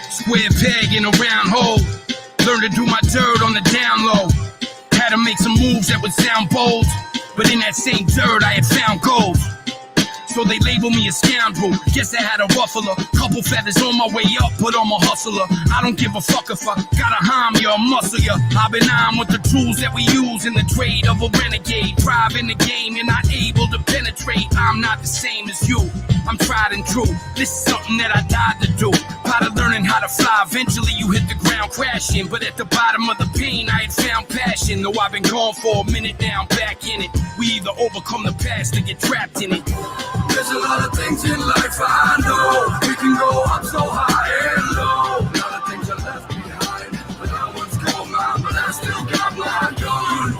Square peg in a round hole. Learned to do my dirt on the down low. Had to make some moves that would sound bold, but in that same dirt I had found gold. So they label me a scoundrel. Guess I had a ruffler. Couple feathers on my way up, but I'm a hustler. I don't give a fuck if I gotta harm you or muscle you. I've been armed with the tools that we use in the trade of a renegade. Driving the game, you're not able to penetrate. I'm not the same as you. I'm tried and true. This is something that I died to do. Part of learning how to fly. Eventually you hit the ground crashing, but at the bottom of the pain I had found passion. Though I've been gone for a minute now, I'm back in it. We either overcome the past or get trapped in it. There's a lot of things in life I know. We can go up so high and low. A lot of things are left behind, but I once called mine, but I still got my gun.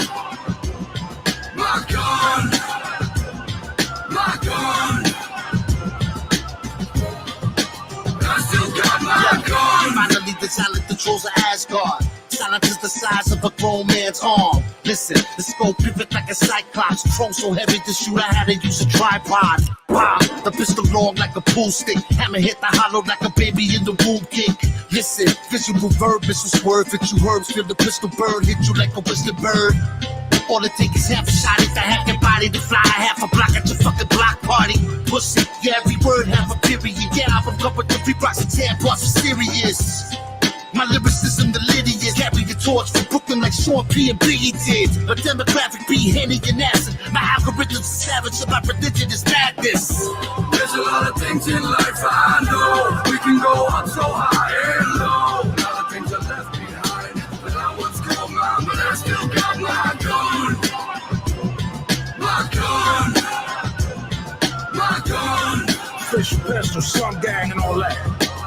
My gun. My gun. I still got my gun. Finally the talent controls of Asgard. Silent is the size of a grown man's arm. Listen, the scope pivot like a cyclops. Chrome so heavy to shoot, I had to use a tripod. Wow, the pistol long like a pool stick. Hammer hit the hollow like a baby in the womb kick. Listen, visual verb, missile swerve, hit you herbs, feel the pistol bird, hit you like a whistled bird. All it takes is half a shot if I have your body to fly half a block at your fucking block party. Pussy, yeah, every word have a period. Yeah, I'm covered with 3 blocks and 10 parts for serious. My lyricism, the Lydians, carry the torch for Brooklyn like Sean P. and Biggie did. A demographic be Henny and acid. My algorithm's savage, so my religion is madness. There's a lot of things in life I know. We can go up so high and low. A lot of things are left behind, but I once called mine, but I still got my gun. My gun. My gun. Fish, pistol, sun gang, and all that.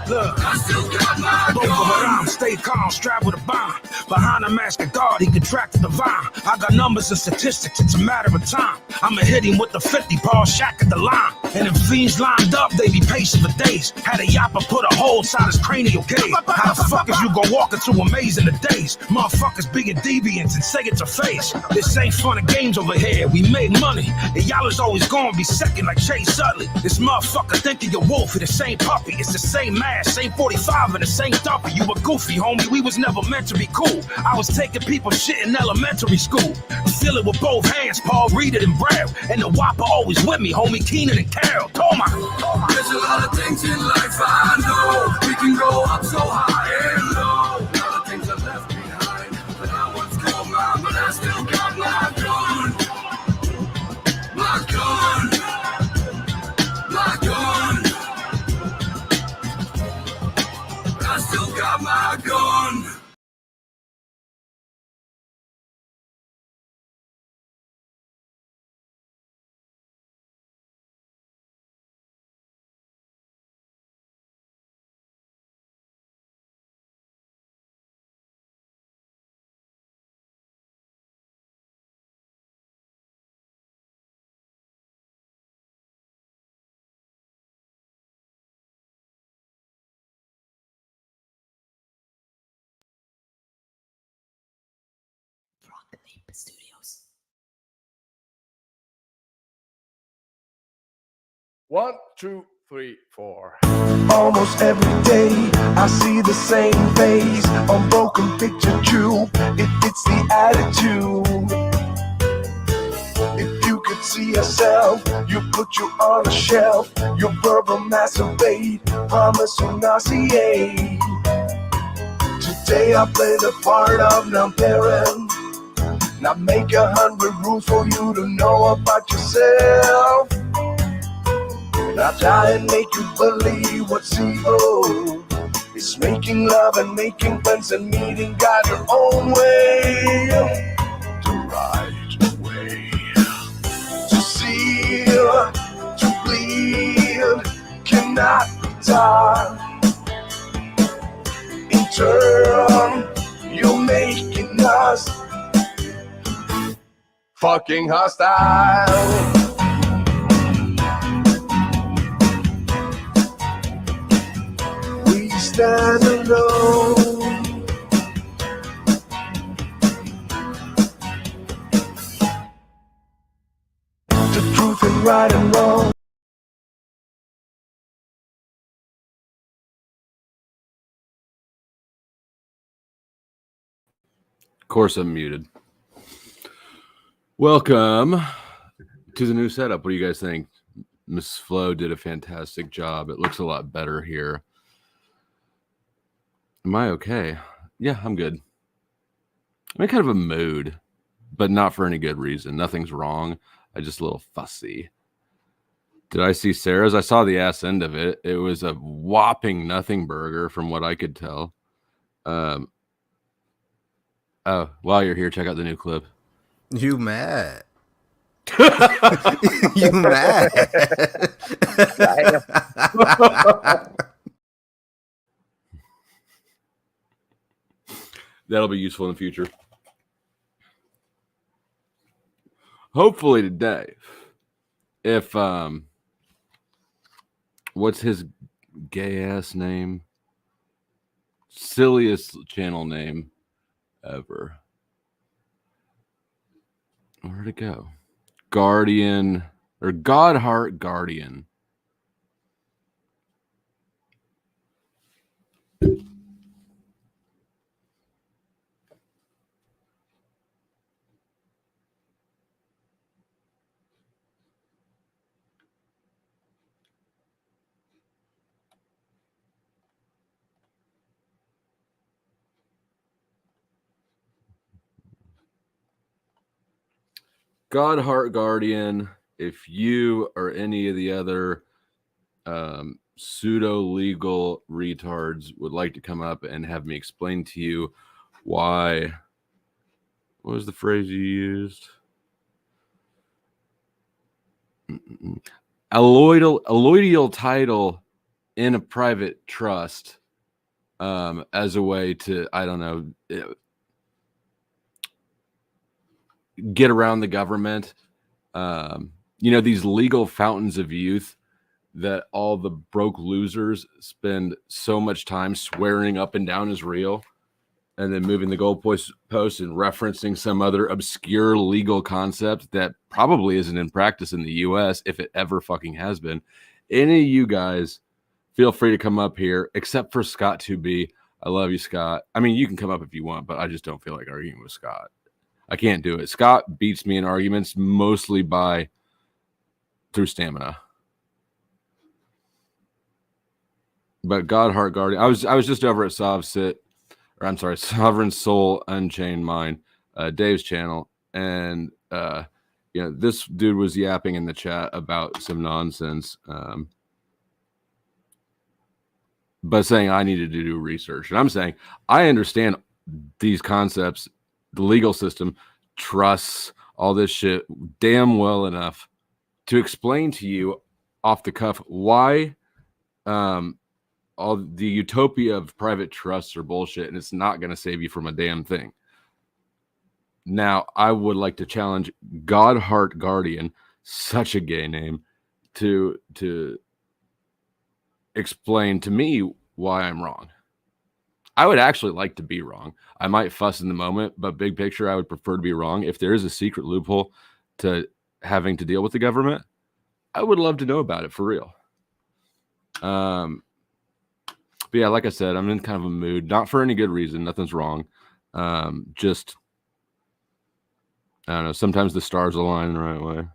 Look, I still got my Boko gun. Haram, stay calm, strapped with a bomb. Behind a mask of God, he contracted the vine. I got numbers and statistics, it's a matter of time. I'ma hit him with the 50, Paul Shack at the line. And if fiends lined up, they be patient for days. Had a yapper put a hole inside his cranial cave. How the fuck is you gon' walk into a maze in the days? Motherfuckers being deviants and say it's a face. This ain't fun and games over here, we make money. And y'all is always gonna be second like Chase Utley. This motherfucker thinking you're Wolfie, the same puppy. It's the same mask, same 45 and the same dumpy. You a goofy, homie, we was never meant to be cool. I was taking people shit in elementary school. Feel it with both hands, Paul, read it and braille. And the whopper always with me, homie, Keenan and Carol. Toma. There's a lot of things in life I know. We can go up so high and low. A lot of things are left behind, but I once called mine, but I still got my gun. My gun. My gun. I still got my gun. Studios. 1, 2, 3, 4. Almost every day I see the same face on broken picture tube. It's the attitude. If you could see yourself, you put you on a shelf. You verbal masturbate, promise you nauseate. Today I play the part of non-parent. Now make 100 rules for you to know about yourself. Now try and make you believe what's evil. It's making love and making friends and meeting God your own way. The right way. To seal, to bleed, cannot be taught. In turn, you're making us fucking hostile. We stand alone. right and wrong. Of course, I'm muted. Welcome to the new setup. What do you guys think? Miss Flo did a fantastic job. It looks a lot better here. Am I okay? Yeah, I'm good. I'm in kind of a mood, but not for any good reason. Nothing's wrong. I'm just a little fussy. Did I see Sarah's? I saw the ass end of it. It was a whopping nothing burger from what I could tell. Oh, while you're here, check out the new clip. You mad? You mad? That'll be useful in the future. Hopefully today. If what's his gay ass name? Silliest channel name ever. Where'd it go? Guardian or Godheart Guardian. Godheart Guardian, if you or any of the other pseudo-legal retards would like to come up and have me explain to you why, what was the phrase you used? Alloidial title in a private trust as a way to, I don't know, get around the government. These legal fountains of youth that all the broke losers spend so much time swearing up and down is real, and then moving the goalpost and referencing some other obscure legal concept that probably isn't in practice in the US, if it ever fucking has been. Any of you guys, feel free to come up here, except for Scott 2B. I love you, Scott. I mean, you can come up if you want, but I just don't feel like arguing with Scott. I can't do it. Scott beats me in arguments mostly through stamina. But Godheart Guardian, I was just over at Sovereign Soul Unchained Mind, Dave's channel, and this dude was yapping in the chat about some nonsense, but saying I needed to do research. And I'm saying I understand these concepts, the legal system, trusts, all this shit damn well enough to explain to you off the cuff why all the utopia of private trusts are bullshit, and it's not going to save you from a damn thing. Now, I would like to challenge Godheart Guardian, such a gay name, to explain to me why I'm wrong. I would actually like to be wrong. I might fuss in the moment, but big picture, I would prefer to be wrong. If there is a secret loophole to having to deal with the government, I would love to know about it for real. But yeah, like I said, I'm in kind of a mood, not for any good reason. Nothing's wrong. Just, I don't know. Sometimes the stars align the right way.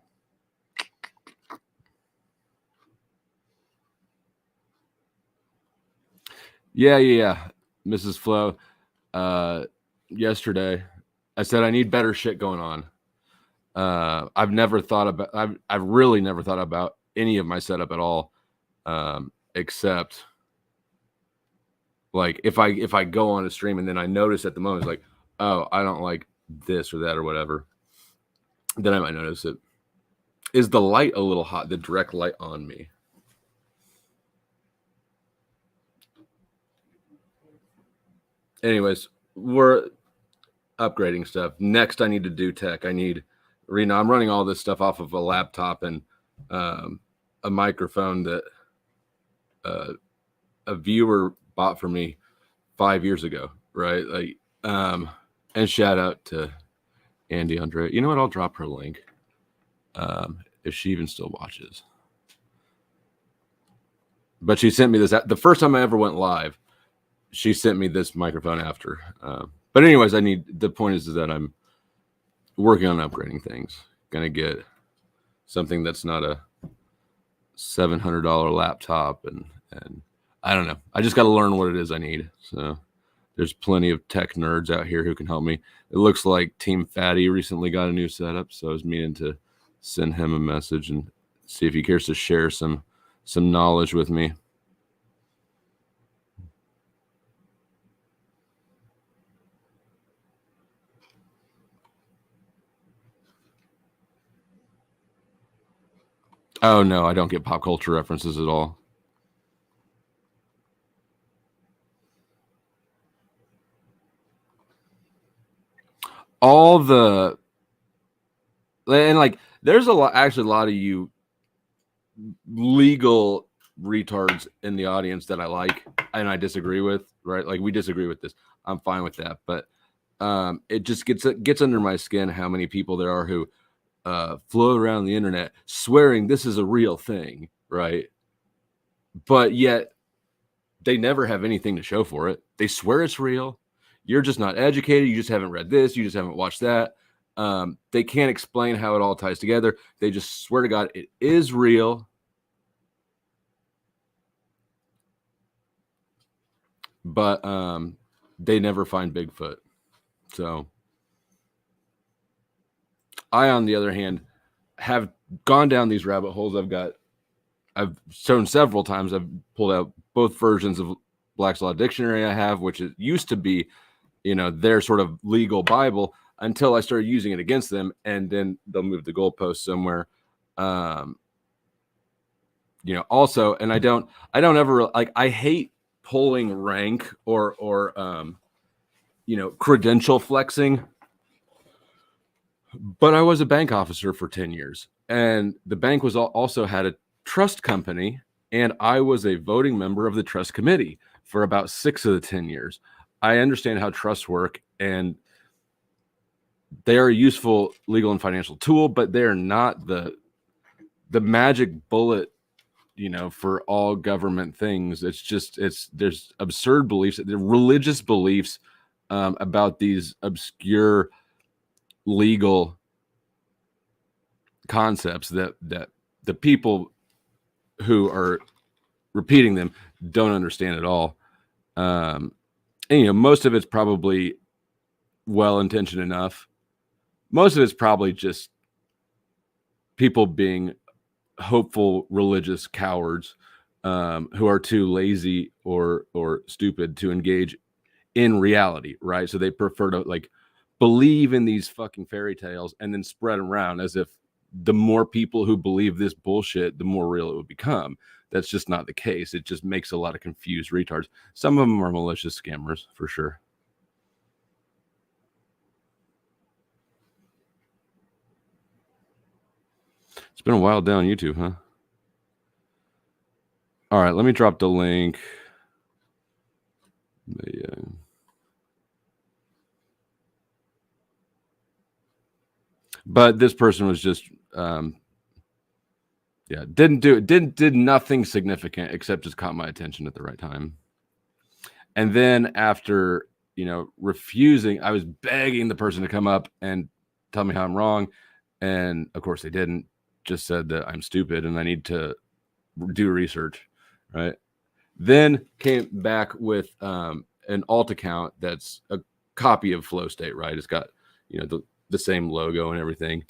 Yeah. Mrs. Flo, yesterday I said I need better shit going on. I've really never thought about any of my setup at all, except like if I go on a stream and then I notice at the moment, it's like, oh, I don't like this or that or whatever, then I might notice it. Is the light a little hot? The direct light on me. Anyways, we're upgrading stuff. Next, I need to do tech. I'm running all this stuff off of a laptop and a microphone that a viewer bought for me 5 years ago, right? Like, and shout out to Andy Andre. You know what? I'll drop her link. if she even still watches. But she sent me this the first time I ever went live. She sent me this microphone after. But anyways, the point is that I'm working on upgrading things. Gonna get something that's not a $700 laptop, and I don't know. I just got to learn what it is I need. So there's plenty of tech nerds out here who can help me. It looks like Team Fatty recently got a new setup, so I was meaning to send him a message and see if he cares to share some knowledge with me. Oh no, I don't get pop culture references at all. There's a lot of you legal retards in the audience that I like and I disagree with, right? Like, we disagree with this. I'm fine with that, but it just gets under my skin how many people there are who float around the internet swearing this is a real thing, right? But yet they never have anything to show for it. They swear it's real. You're just not educated. You just haven't read this. You just haven't watched that. They can't explain how it all ties together. They just swear to God it is real. But they never find Bigfoot. So I, on the other hand, have gone down these rabbit holes. I've shown several times. I've pulled out both versions of Black's Law Dictionary I have, which it used to be, their sort of legal Bible, until I started using it against them, and then they'll move the goalpost somewhere. Also, and I don't ever like. I hate pulling rank or credential flexing. But I was a bank officer for 10 years, and the bank was also had a trust company, and I was a voting member of the trust committee for about 6 of the 10 years. I understand how trusts work, and they are a useful legal and financial tool, but they're not the magic bullet, for all government things. There's absurd beliefs, the religious beliefs about these obscure legal concepts that the people who are repeating them don't understand at all. And most of it's probably well-intentioned enough. Most of it's probably just people being hopeful religious cowards who are too lazy or stupid to engage in reality, right? So they prefer to believe in these fucking fairy tales and then spread around as if the more people who believe this bullshit, the more real it would become. That's just not the case. It just makes a lot of confused retards. Some of them are malicious scammers, for sure. It's been a while down YouTube, huh? All right, let me drop the link. But this person was just did nothing significant except just caught my attention at the right time. And then after refusing, I was begging the person to come up and tell me how I'm wrong, and of course they didn't. Just said that I'm stupid and I need to do research, right? Then came back with an alt account that's a copy of Flow State, right? It's got the same logo and everything,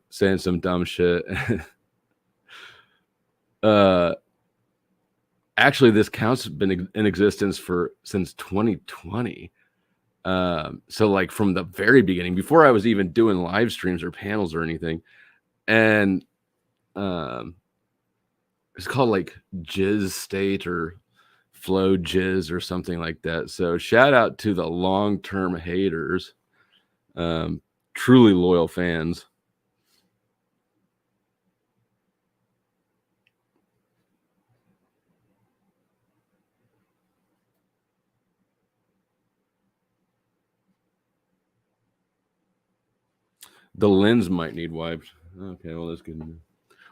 saying some dumb shit. Actually, this account's been in existence since 2020. So from the very beginning, before I was even doing live streams or panels or anything. And it's called Jizz State or Flow Jizz or something like that. So shout out to the long-term haters, truly loyal fans. The lens might need wiped. Okay, well, that's good.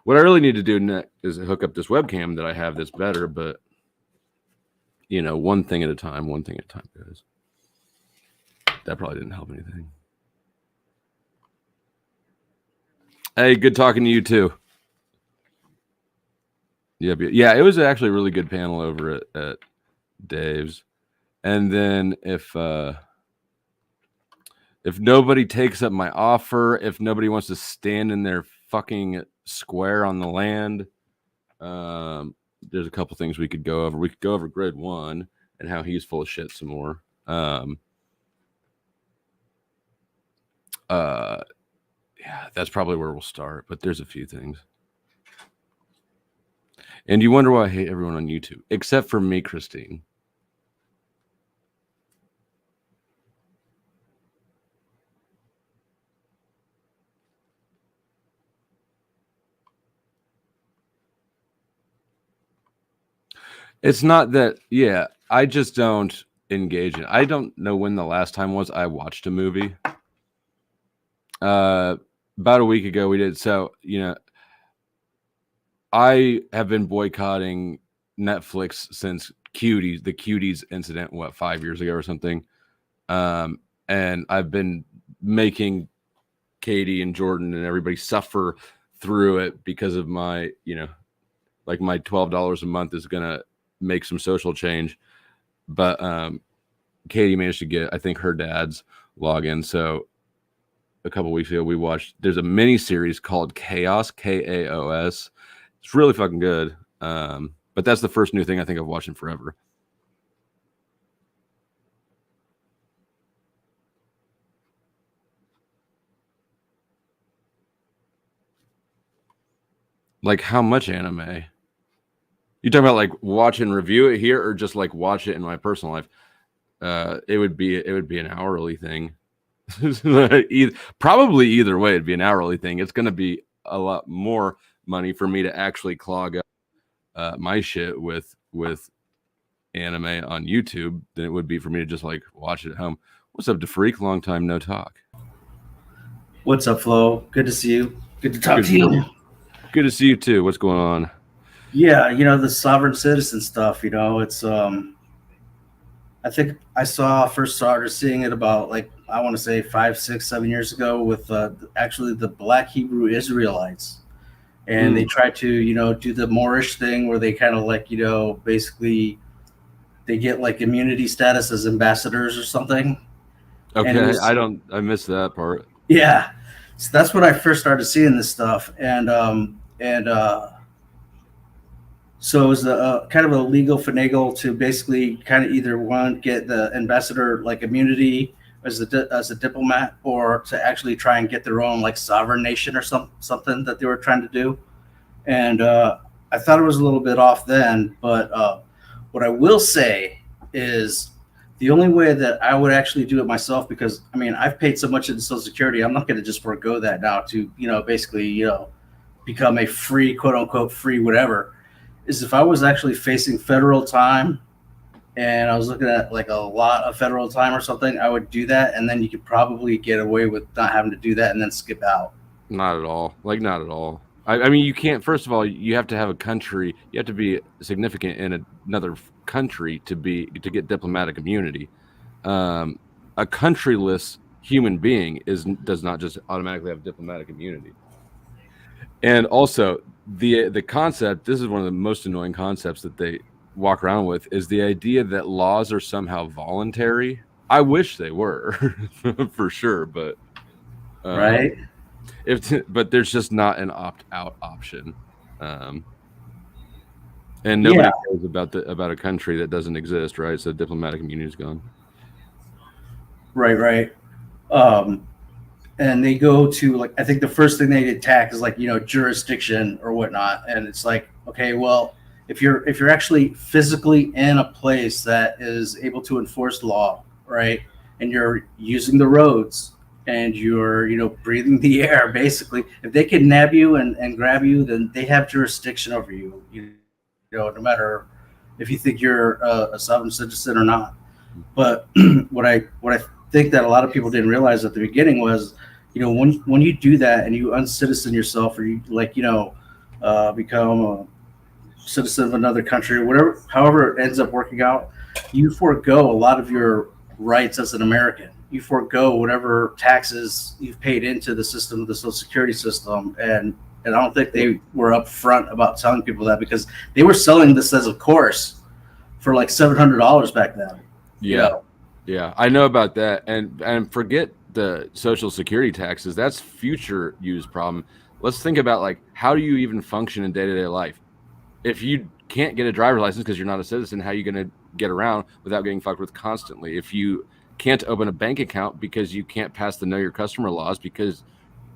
What I really need to do next is hook up this webcam that I have that's better, but one thing at a time, guys. That probably didn't help anything. Hey, good talking to you too. Yeah, it was actually a really good panel over at Dave's. And then if nobody takes up my offer, if nobody wants to stand in their fucking square on the land, there's a couple things we could go over. We could go over Grid 1 and how he's full of shit some more. Yeah, that's probably where we'll start, but there's a few things. And you wonder why I hate everyone on YouTube, except for me, Christine. It's not that, yeah, I just don't engage in. I don't know when the last time was I watched a movie. About a week ago we did. So, I have been boycotting Netflix since the Cuties incident, 5 years ago or something. And I've been making Katie and Jordan and everybody suffer through it because of my, like my $12 a month is going to make some social change. But Katie managed to get, I think, her dad's login. So a couple weeks ago we watched, there's a mini series called Chaos, Kaos. It's really fucking good. But that's the first new thing I think I've watched in forever. Like how much anime? You talking about like watch and review it here, or just like watch it in my personal life? It would be an hourly thing. Probably either way, it'd be an hourly thing. It's going to be a lot more money for me to actually clog up my shit with anime on YouTube than it would be for me to just like watch it at home. What's up, DeFreak? Long time no talk. What's up, Flo? Good to see you. Good to talk to you. Good to see you too. What's going on? Yeah, the sovereign citizen stuff, it's I think I first started seeing it about I want to say 5, 6, 7 years ago with actually the Black Hebrew Israelites. And they tried to, do the Moorish thing where they kind of basically they get immunity status as ambassadors or something. Okay, I missed that part. Yeah. So that's when I first started seeing this stuff. So it was a kind of a legal finagle to basically kind of either get the ambassador immunity as a diplomat, or to actually try and get their own sovereign nation or something that they were trying to do. And I thought it was a little bit off then, but what I will say is the only way that I would actually do it myself, because I've paid so much into Social Security, I'm not going to just forego that now to basically become a free, quote unquote free whatever, is if I was actually facing federal time and I was looking at a lot of federal time or something, I would do that, and then you could probably get away with not having to do that and then skip out. Not at all. Not at all. I mean, you can't. First of all, you have to have a country. You have to be significant in another country to get diplomatic immunity. A countryless human being does not just automatically have diplomatic immunity. And also, the concept. This is one of the most annoying concepts that they walk around with, is the idea that laws are somehow voluntary. I wish they were, for sure, but right. But there's just not an opt-out option, and nobody cares about a country that doesn't exist, right? So diplomatic immunity is gone. Right. And they go to I think the first thing they attack is jurisdiction or whatnot, and it's okay, well, if you're actually physically in a place that is able to enforce law, right, and you're using the roads and you're breathing the air, basically, if they can nab you and grab you, then they have jurisdiction over you, no matter if you think you're a sovereign citizen or not. But what I think that a lot of people didn't realize at the beginning was when you do that and you uncitizen yourself, or you become a citizen of another country, or whatever, however it ends up working out, you forego a lot of your rights as an American. You forego whatever taxes you've paid into the system, the Social Security system, and I don't think they were upfront about telling people that, because they were selling this as a course for like $700 back then. Yeah, I know about that, and forget the Social Security taxes. That's future use problem. Let's think about, like, how do you even function in day-to-day life? If you can't get a driver's license because you're not a citizen, how are you going to get around without getting fucked with constantly? If you can't open a bank account because you can't pass the know your customer laws, because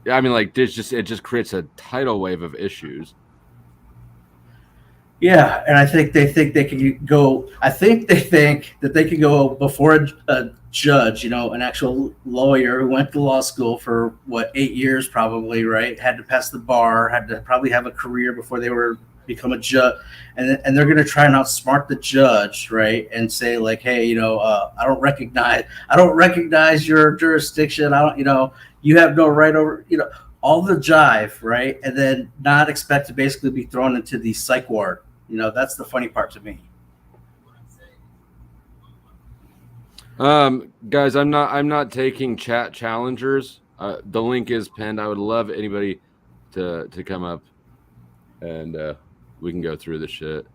it just creates a tidal wave of issues. Yeah, and I think they think they can go. I think they think that they can go before a judge, an actual lawyer who went to law school for 8 years probably, right? Had to pass the bar, had to probably have a career before they were become a judge, and they're going to try and outsmart the judge, right? And say like, hey, I don't recognize your jurisdiction. You have no right over, all the jive, right? And then not expect to basically be thrown into the psych ward. That's the funny part to me. Guys, I'm not taking chat challengers. The link is pinned. I would love anybody to come up and we can go through the shit.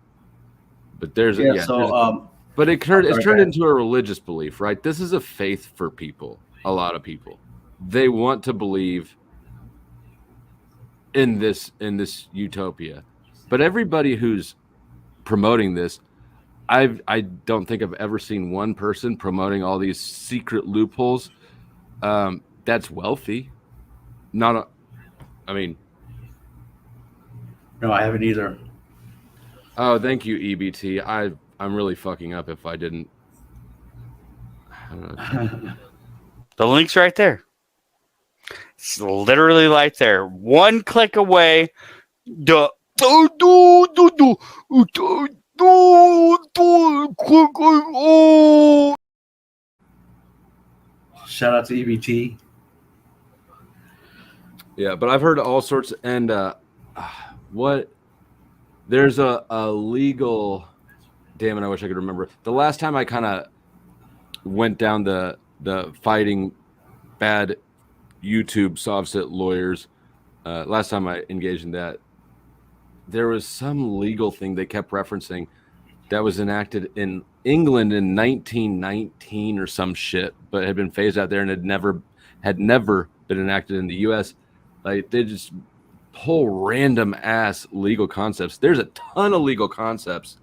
But but it's turned into a religious belief, right? This is a faith for people. A lot of people, they want to believe in this utopia. But everybody who's promoting this, I don't think I've ever seen one person promoting all these secret loopholes that's wealthy. No, I haven't either. Oh, thank you, EBT. I'm really fucking up if I didn't. I don't know. The link's right there. It's literally right there. One click away. Shout out to EBT. Yeah, but I've heard all sorts, and there's a legal, damn it, I wish I could remember. The last time I kind of went down the fighting bad YouTube soft-sit lawyers, last time I engaged in that, there was some legal thing they kept referencing that was enacted in England in 1919 or some shit, but had been phased out there and had never been enacted in the U.S. Like, they just pull random ass legal concepts. There's a ton of legal concepts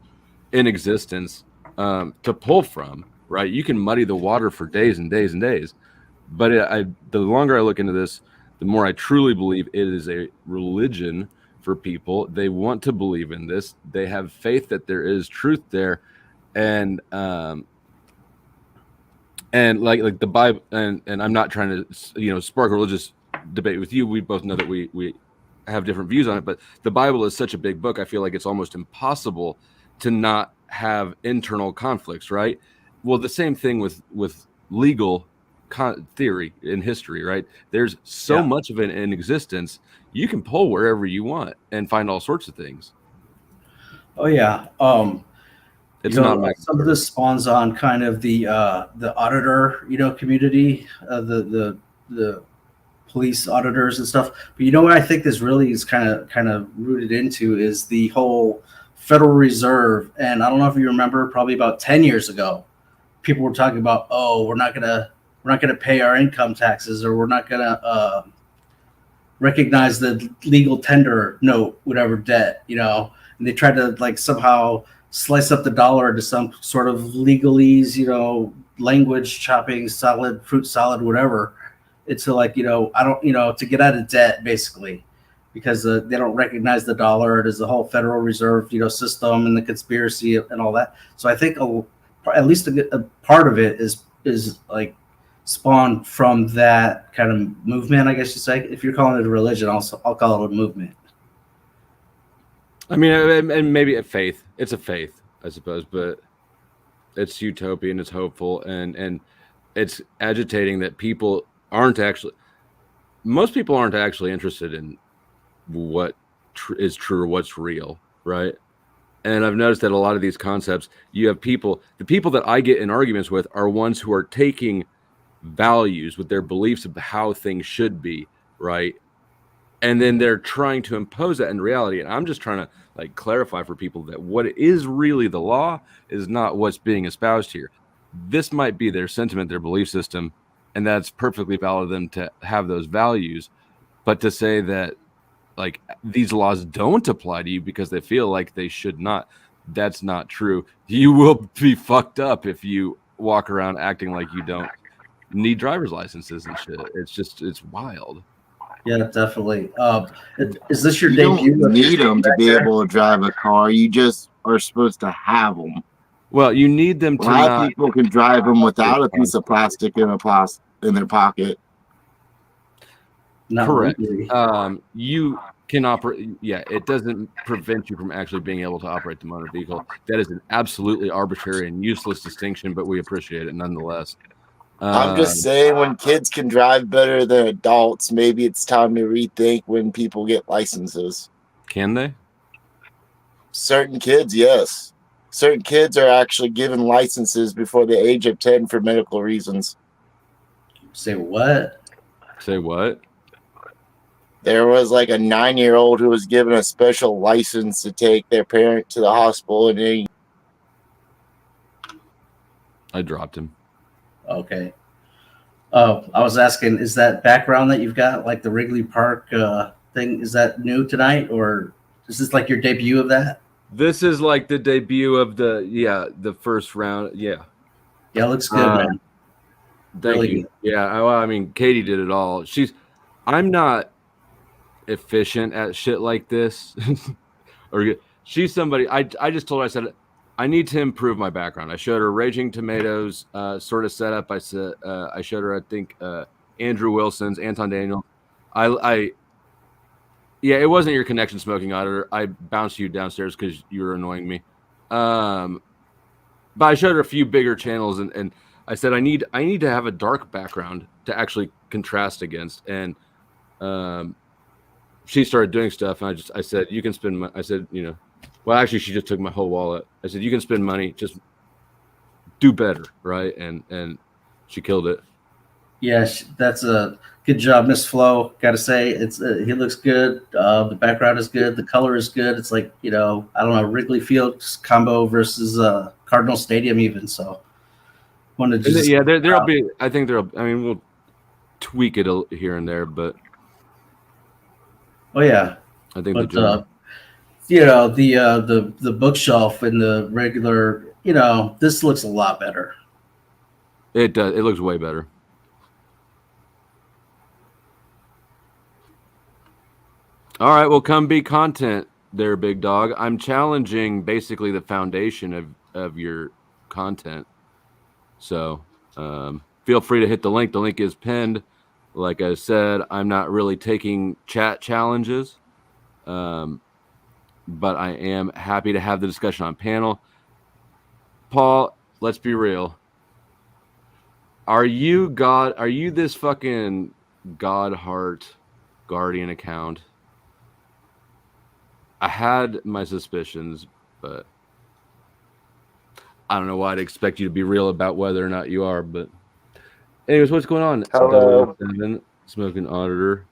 in existence to pull from, right? You can muddy the water for days and days and days. But the longer I look into this, the more I truly believe it is a religion for people. They want to believe in this. They have faith that there is truth there, and like the Bible. And I'm not trying to spark a religious debate with you. We both know that we have different views on it. But the Bible is such a big book. I feel like it's almost impossible to not have internal conflicts, right? Well, the same thing with legal theory in history, right? There's so much of it in existence. You can pull wherever you want and find all sorts of things. Oh yeah. It's not some of this spawns on kind of the auditor, community, the police auditors and stuff. But what I think this really is kind of rooted into is the whole Federal Reserve. And I don't know if you remember, probably about 10 years ago, people were talking about, we're not gonna pay our income taxes, or we're not gonna recognize the legal tender note, whatever debt, and they tried to like somehow slice up the dollar into some sort of legalese, language chopping, fruit salad, whatever. It's like, I don't, to get out of debt basically, because they don't recognize the dollar. It is the whole Federal Reserve, system and the conspiracy and all that. So I think at least a part of it is like spawned from that kind of movement, I guess you say. If you're calling it a religion, I'll call it a movement. I mean, and maybe a faith. It's a faith, I suppose, but it's utopian, it's hopeful, and it's agitating that people aren't actually. most people aren't actually interested in what is true or what's real, right? And I've noticed that a lot of these concepts, you have the people that I get in arguments with are ones who are taking values with their beliefs of how things should be, right? And then they're trying to impose that in reality. And I'm just trying to like clarify for people that what is really the law is not what's being espoused here. This might be their sentiment, their belief system, and that's perfectly valid for them to have those values. But to say that like these laws don't apply to you because they feel like they should not, that's not true. You will be fucked up if you walk around acting like you don't need driver's licenses and shit. It's wild. Yeah, definitely. Is this your You debut? don't need them to be able to drive a car. You just are supposed to have them. Well, you need them A to lot not. of people can drive them without a piece of plastic in their pocket. Not Correct. legally. You can operate. Yeah, it doesn't prevent you from actually being able to operate the motor vehicle. That is an absolutely arbitrary and useless distinction, but we appreciate it nonetheless. I'm just saying, when kids can drive better than adults, maybe it's time to rethink when people get licenses. Can they? Certain kids, yes. Certain kids are actually given licenses before the age of 10 for medical reasons. Say what? Say what? There was like a 9-year-old who was given a special license to take their parent to the hospital, and I dropped him. Okay. Oh, I was asking, is that background that you've got, like the Wrigley Park thing, is that new tonight, or is this like your debut of that? This is like the debut of the first round. Yeah. Yeah, it looks good, man. Thank Really you. good. Yeah, I mean, Katie did it all. I'm not efficient at shit like this. Or she's somebody. I just told her, I said, I need to improve my background. I showed her Raging Tomatoes sort of setup. I said I showed her, I think, Andrew Wilson's, Anton Daniel. Yeah, it wasn't your connection smoking auditor. I bounced you downstairs because you were annoying me. But I showed her a few bigger channels, and I said I need to have a dark background to actually contrast against. And she started doing stuff, and I said, you can spend I said, well, actually, she just took my whole wallet. I said, you can spend money, just do better, right? And she killed it. Yeah, that's a good job, Miss Flo. Got to say, it's he looks good. The background is good. The color is good. It's like, I don't know, Wrigley Field combo versus Cardinal Stadium even. So, wanted to there'll be. I think we'll tweak it here and there, but oh yeah, I think the bookshelf and the regular, this looks a lot better. It does. It looks way better. All right, well, come be content there, big dog. I'm challenging basically the foundation of your content. So feel free to hit the link. The link is pinned. Like I said, I'm not really taking chat challenges, but I am happy to have the discussion on panel. Paul, let's be real. Are you this fucking Godheart Guardian account? I had my suspicions, but I don't know why I'd expect you to be real about whether or not you are. But anyways, what's going on? Hello. Smoking auditor.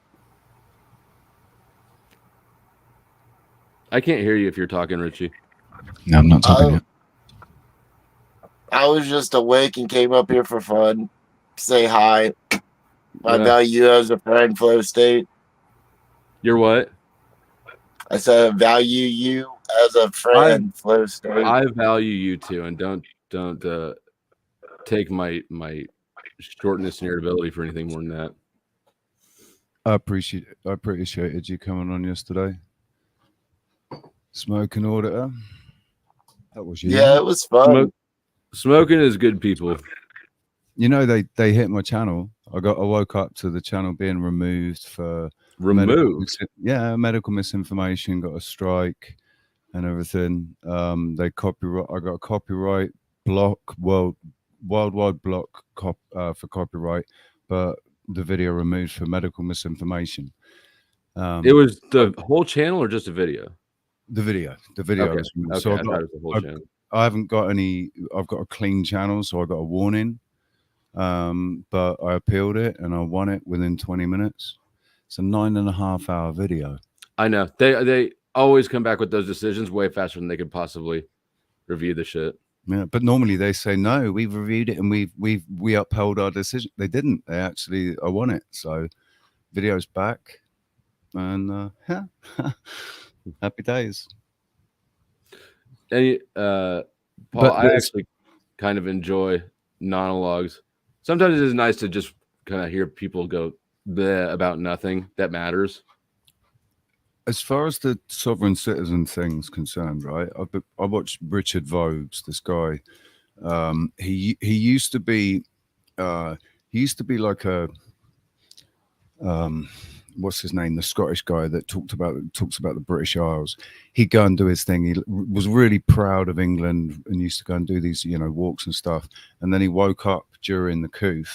I can't hear you if you're talking, Richie. No, I'm not talking yet. I was just awake and came up here for fun. Say hi. I value you as a friend, Flow State. You're what? I said I value you as a friend, Flow State. I value you too, and don't take my shortness and irritability for anything more than that. I appreciated you coming on yesterday. Smoking auditor. That was you. Yeah, it was fun. Smoking is good, people. They hit my channel. I woke up to the channel being removed for medical misinformation, got a strike and everything. I got a copyright block, worldwide block for copyright, but the video removed for medical misinformation. It was the whole channel or just a video? The video. Okay. So I thought it was the whole channel. I haven't got any. I've got a clean channel, so I got a warning. But I appealed it and I won it within 20 minutes. It's a 9.5 hour video. I know they always come back with those decisions way faster than they could possibly review the shit. Yeah, but normally they say no. We've reviewed it and we upheld our decision. They didn't. I won it. So, video's back, and yeah, happy days. Any Paul, I actually kind of enjoy monologues. Sometimes it is nice to just kind of hear people go bleh about nothing that matters. As far as the sovereign citizen thing's concerned, right? I watched Richard Vobes, this guy. He used to be like a what's his name? The Scottish guy that talks about the British Isles. He'd go and do his thing. He was really proud of England and used to go and do these, walks and stuff. And then he woke up during the coup,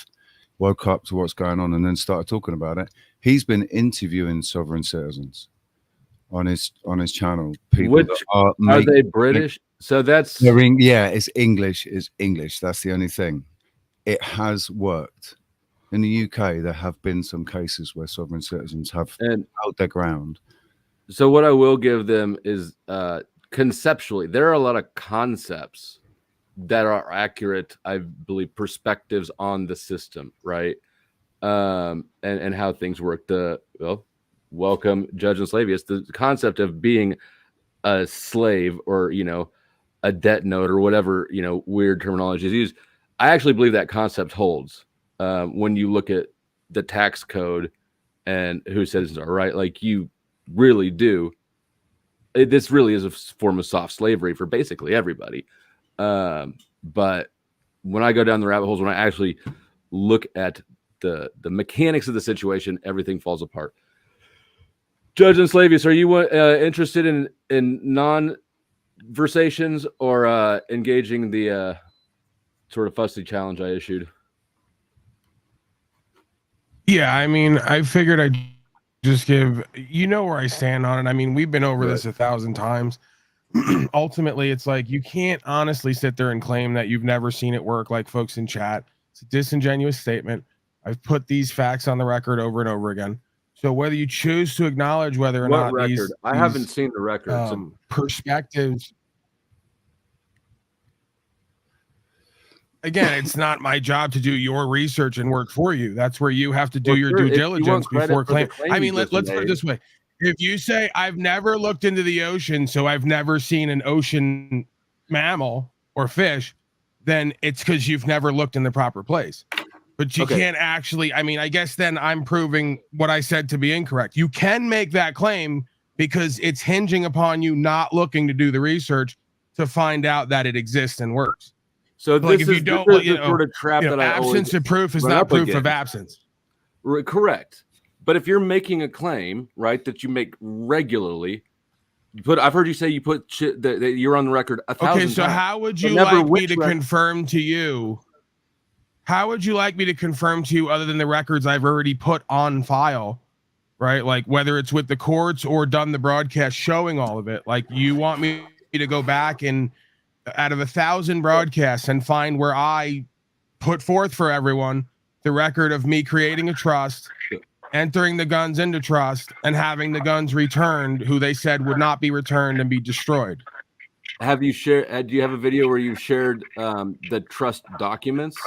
woke up to what's going on, and then started talking about it. He's been interviewing sovereign citizens on his channel. People Which are they British? So that's it's English. Is English. That's the only thing. It has worked. In the UK, there have been some cases where sovereign citizens have held their ground. So what I will give them is conceptually, there are a lot of concepts that are accurate, I believe, perspectives on the system, right? And how things work. Welcome, Judge and Slavius. The concept of being a slave or, a debt note or whatever, weird terminology is used. I actually believe that concept holds. When you look at the tax code and who citizens are, right? Like you really do. This really is a form of soft slavery for basically everybody. But when I go down the rabbit holes, when I actually look at the mechanics of the situation, everything falls apart. Judge and Slavius, are you interested in non-versations or engaging the sort of fussy challenge I issued? Yeah, I mean, I figured I'd just give, where I stand on it. I mean, we've been over this 1,000 times. Ultimately, it's like you can't honestly sit there and claim that you've never seen it work like folks in chat. It's a disingenuous statement. I've put these facts on the record over and over again. So whether you choose to acknowledge whether or not record? I haven't seen the record. Perspectives. Again, it's not my job to do your research and work for you. That's where you have to do your due diligence before claim. I mean, let's put it this way. If you say, I've never looked into the ocean, so I've never seen an ocean mammal or fish, then it's because you've never looked in the proper place. But you can't actually, I guess then I'm proving what I said to be incorrect. You can make that claim because it's hinging upon you not looking to do the research to find out that it exists and works. So like this if is, you don't, this is the sort of trap that I absence of proof is not proof of absence. Correct. But if you're making a claim, right, that you make regularly, I've heard you say you put shit that you're on the record 1,000 times. Okay, so how would you like me to confirm to you? How would you like me to confirm to you other than the records I've already put on file, right? Like whether it's with the courts or done the broadcast showing all of it. Like you want me to go back and out of 1,000 broadcasts and find where I put forth for everyone the record of me creating a trust, entering the guns into trust, and having the guns returned, who they said would not be returned and be destroyed. Have you shared? Do you have a video where you shared the trust documents?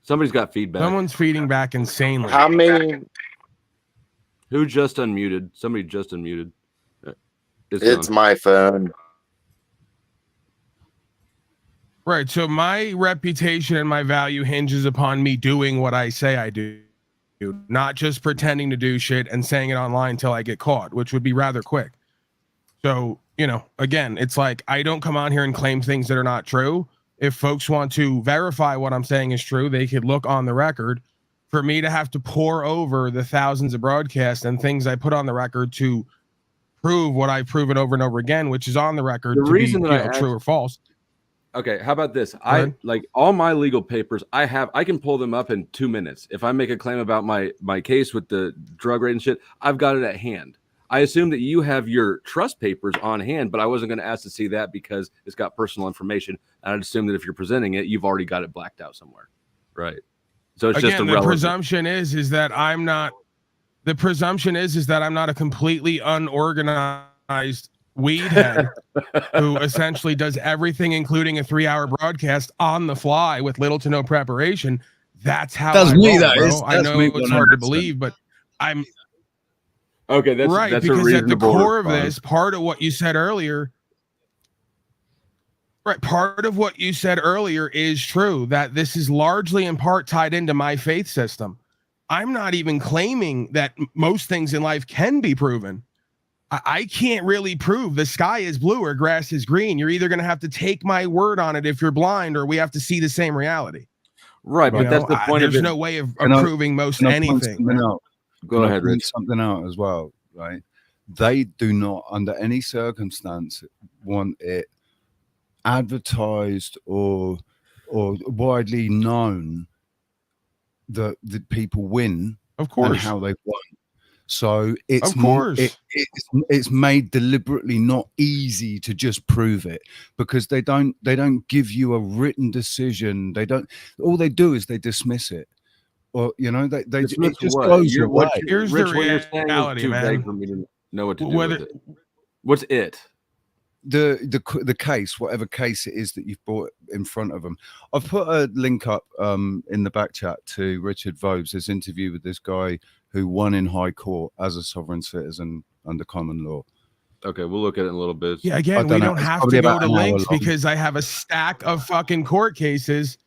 Somebody's got feedback. Someone's feeding back insanely. How many? Who just unmuted? Somebody just unmuted. It's my phone. Right. So my reputation and my value hinges upon me doing what I say I do, not just pretending to do shit and saying it online until I get caught, which would be rather quick. So, again, it's like I don't come on here and claim things that are not true. If folks want to verify what I'm saying is true, they could look on the record. For me to have to pour over the thousands of broadcasts and things I put on the record to prove what I've proven over and over again, which is on the record to be true or false. Okay, how about this? I like all my legal papers. I can pull them up in 2 minutes. If I make a claim about my case with the drug rate and shit, I've got it at hand. I assume that you have your trust papers on hand, but I wasn't going to ask to see that because it's got personal information. And I'd assume that if you're presenting it, you've already got it blacked out somewhere, right? So it's just the presumption is that I'm not. The presumption is that I'm not a completely unorganized weed head who essentially does everything, including a 3-hour broadcast on the fly with little to no preparation. That's how I roll, bro. I know it's hard to believe, but I'm okay. That's right, that's because at the core response. of this, part of what you said earlier, right? Part of what you said earlier is true. That this is largely in part tied into my faith system. I'm not even claiming that most things in life can be proven. I can't really prove the sky is blue or grass is green. You're either going to have to take my word on it if you're blind, or we have to see the same reality. Right, but that's the point of it. There's no way of proving most anything. Go ahead, Rich. Something out as well, right? They do not, under any circumstance, want it advertised or widely known that the people win, of course, and how they won. So it's it's made deliberately not easy to just prove it, because they don't give you a written decision. They don't. All they do is they dismiss it, or they dismiss it just what? goes away. Here's Rich, the what you're saying is too vague for me to know what to do with it. What's it? The case, whatever case it is that you've brought in front of them. I've put a link up in the back chat to Richard Vobes, his interview with this guy who won in high court as a sovereign citizen under common law. Okay, we'll look at it in a little bit. Yeah, again, we don't have to go to links because I have a stack of fucking court cases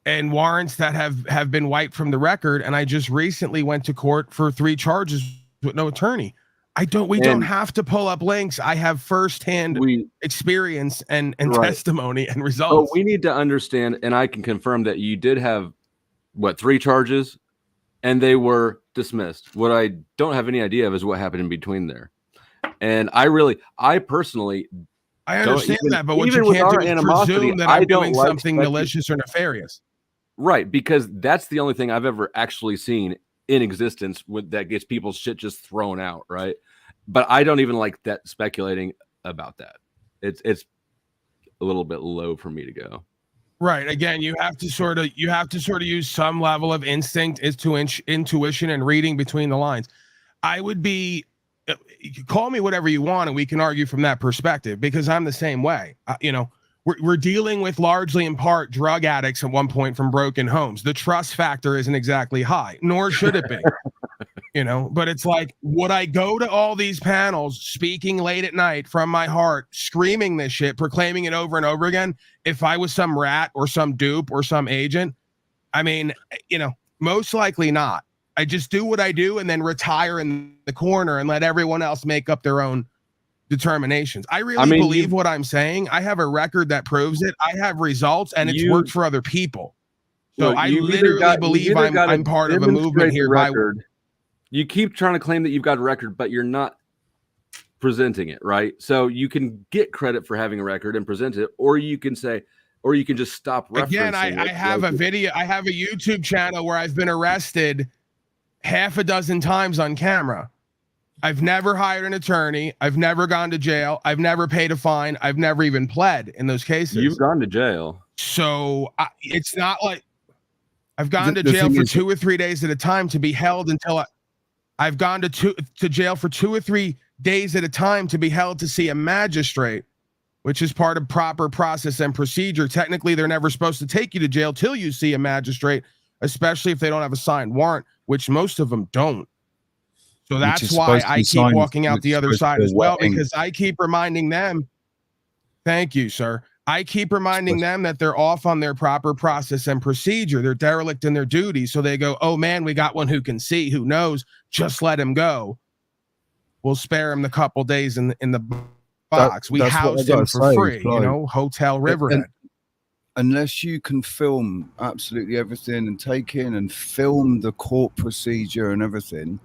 and warrants that have been wiped from the record, and I just recently went to court for 3 charges with no attorney. We don't have to pull up links. I have firsthand experience and testimony and results. But we need to understand, and I can confirm that you did have 3 charges, and they were dismissed. What I don't have any idea of is what happened in between there. And I personally, I understand that, but what you can't do is presume that I'm doing something malicious or nefarious. Right, because that's the only thing I've ever actually seen in existence that gets people's shit just thrown out, right? But I don't even like that speculating about that. It's a little bit low for me to go. Right. Again, you have to sort of use some level of instinct, intuition, and reading between the lines. I would be, call me whatever you want, and we can argue from that perspective, because I'm the same way. We're dealing with largely in part drug addicts at one point from broken homes. The trust factor isn't exactly high, nor should it be. But it's like, would I go to all these panels speaking late at night from my heart, screaming this shit, proclaiming it over and over again, if I was some rat or some dupe or some agent? I mean, most likely not. I just do what I do and then retire in the corner and let everyone else make up their own determinations. I believe what I'm saying. I have a record that proves it. I have results, and it's worked for other people. So I literally believe I'm part of a movement here. You keep trying to claim that you've got a record, but you're not presenting it, right? So you can get credit for having a record and present it, or you can just stop referencing again. I have a video. I have a YouTube channel where I've been arrested 6 times on camera. I've never hired an attorney. I've never gone to jail. I've never paid a fine. I've never even pled in those cases. You've gone to jail. So it's not like I've gone to jail for 2 or 3 days at a time to be held until I've gone to jail for 2 or 3 days at a time to be held to see a magistrate, which is part of proper process and procedure. Technically, they're never supposed to take you to jail till you see a magistrate, especially if they don't have a signed warrant, which most of them don't. So that's why I keep walking out the other side as well, because I keep reminding them. Thank you, sir. I keep reminding them that they're off on their proper process and procedure. They're derelict in their duty. So they go, oh man, we got one who can see, who knows, just let him go. We'll spare him the couple days in the box. We housed him for free, Hotel Riverhead. Unless you can film absolutely everything and take in and film the court procedure and everything,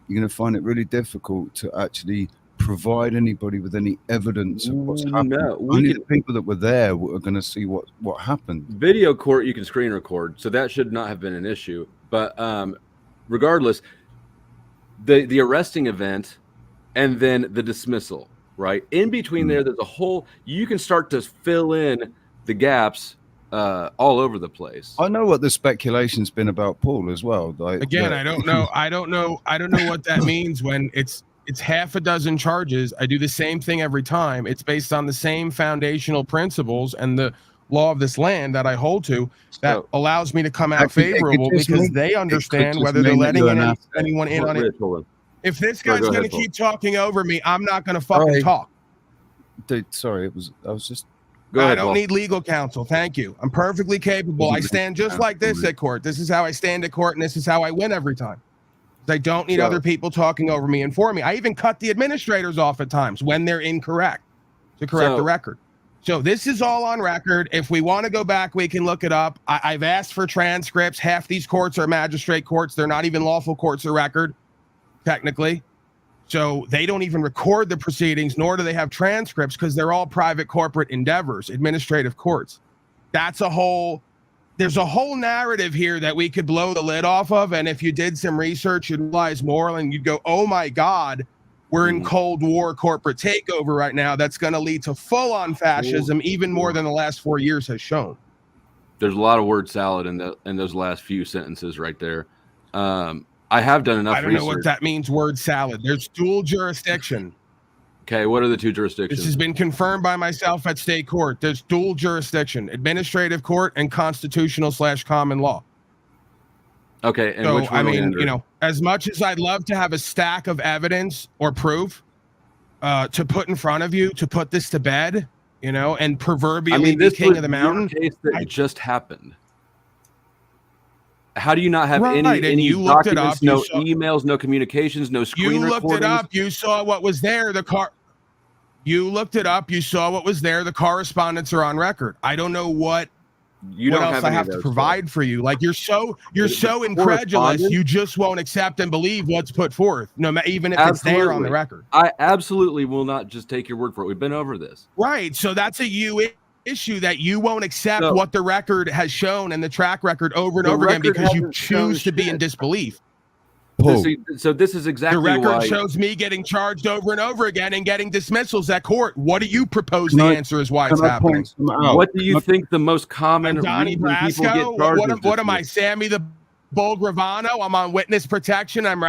you're going to find it really difficult to actually provide anybody with any evidence of what's happened? No, only the people that were there are going to see what happened. Video court, you can screen record, so that should not have been an issue. But regardless, the arresting event and then the dismissal, right? In between there's a whole, you can start to fill in the gaps all over the place. I know what the speculation's been about Paul as well. Like, again, I don't know what that means when it's half a dozen charges. I do the same thing every time. It's based on the same foundational principles and the law of this land that I hold to that allows me to come out favorable because they understand whether they're letting anyone in on it. If this guy's going to keep talking over me, I'm not going to fucking talk. Dude, sorry, I was just. I don't need legal counsel. Thank you. I'm perfectly capable. I stand just like this at court. This is how I stand at court, and this is how I win every time. I don't need other people talking over me and for me. I even cut the administrators off at times when they're incorrect to correct the record. So this is all on record. If we want to go back, we can look it up. I've asked for transcripts. Half these courts are magistrate courts. They're not even lawful courts of record, technically. So they don't even record the proceedings, nor do they have transcripts because they're all private corporate endeavors, administrative courts. There's a whole narrative here that we could blow the lid off of. And if you did some research, you'd realize more and you'd go, oh my God, we're in Cold War corporate takeover right now. That's going to lead to full-on fascism, even more than the last 4 years has shown. There's a lot of word salad in those last few sentences right there. I have done enough research. I don't know what that means, word salad. There's dual jurisdiction. Okay, what are the two jurisdictions? This has been confirmed by myself at state court. There's dual jurisdiction, administrative court and constitutional/common law. Okay, and so, which one as much as I'd love to have a stack of evidence or proof to put in front of you to put this to bed, and proverbially be king of the mountain. Case that just happened. How do you not have any you documents, looked it up, no emails, no communications, no screen recordings? You looked it up. You saw what was there. You looked it up. You saw what was there. The correspondence are on record. I don't know what else I have to provide for you. Like you're so incredulous. You just won't accept and believe what's put forth, even if it's there on the record. I absolutely will not just take your word for it. We've been over this. Right. So that's a issue that you won't accept what the record has shown and the track record over and over again because you choose to be in disbelief. So this is exactly the record why shows me getting charged over and over again and getting dismissals at court. What do you propose the answer is why it's happening? What do you think the most common Donnie Brasco? What am I, Sammy the Bull Gravano? I'm on witness protection. I'm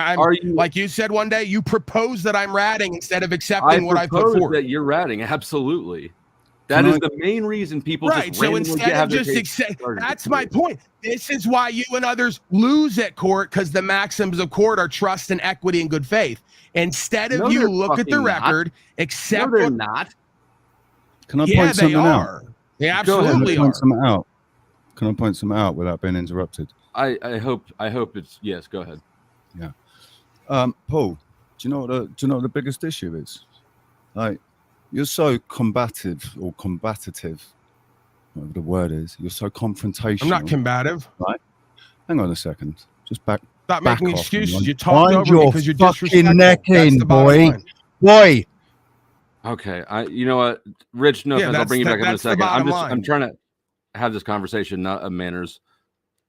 like you said one day, you propose that I'm ratting instead of accepting what I put forward. That you're ratting, absolutely. That is the main reason people right. So instead of just accept, that's my point. This is why you and others lose at court because the maxims of court are trust and equity and good faith. Instead of you look at the record, accept. No, they're not. Can I point something out? They absolutely are. Can I point something out without being interrupted? I hope it's yes. Go ahead. Yeah. Paul, do you know what the biggest issue is? Like. You're so combative or combative, whatever the word is. You're so confrontational. I'm not combative. Right? Hang on a second. Just back. Stop making excuses. You talked over me because you're fucking neck in, boy. Boy. Okay. You know what, Rich? No, I'll bring you back in a second. I'm trying to have this conversation, not a manners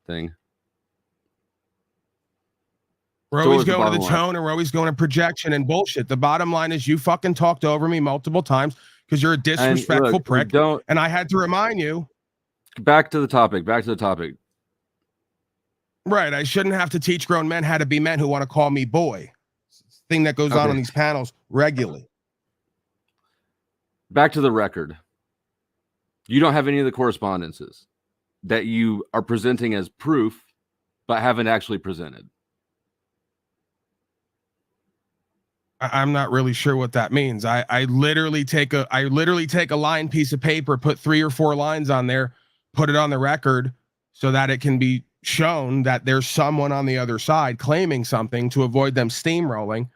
thing. We're always going to the tone and we're always going to projection and bullshit. The bottom line is you fucking talked over me multiple times because you're a disrespectful prick. And I had to remind you. Back to the topic. Right. I shouldn't have to teach grown men how to be men who want to call me boy. Thing that goes on these panels regularly. Back to the record. You don't have any of the correspondences that you are presenting as proof, but haven't actually presented. I'm not really sure what that means. I literally take a line piece of paper, put 3 or 4 lines on there, put it on the record so that it can be shown that there's someone on the other side claiming something to avoid them steamrolling.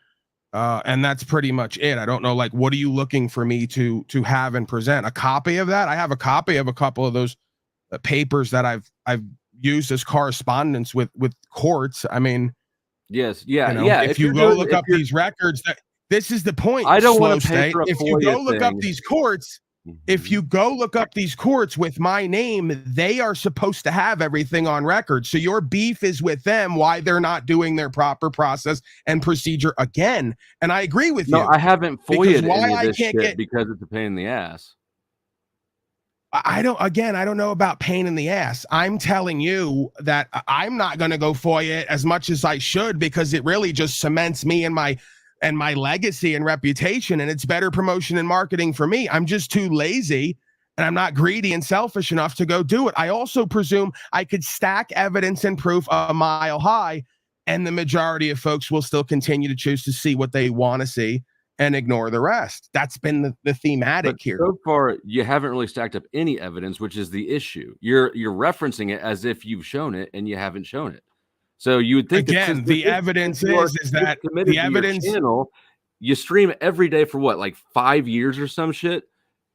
And that's pretty much it. I don't know, like, what are you looking for me to have and present? A copy of that? I have a copy of a couple of those papers that I've used as correspondence with courts. I mean, yes, yeah, If you go look up these records, This is the point. I don't want to pay for a If FOIA you go look up thing. these courts, if you go look up these courts with my name, they are supposed to have everything on record. So your beef is with them, why they're not doing their proper process and procedure again. And I agree with you. No, I haven't FOIA'd any of this shit because it's a pain in the ass. I don't know about pain in the ass. I'm telling you that I'm not going to go FOIA it as much as I should, because it really just cements me and my legacy and reputation, and it's better promotion and marketing for me. I'm just too lazy, and I'm not greedy and selfish enough to go do it. I also presume I could stack evidence and proof a mile high, and the majority of folks will still continue to choose to see what they want to see and ignore the rest. That's been the thematic here. So far, you haven't really stacked up any evidence, which is the issue. You're referencing it as if you've shown it, and you haven't shown it. So you would think again, the evidence is that the evidence channel, you stream every day for what, like 5 years or some shit.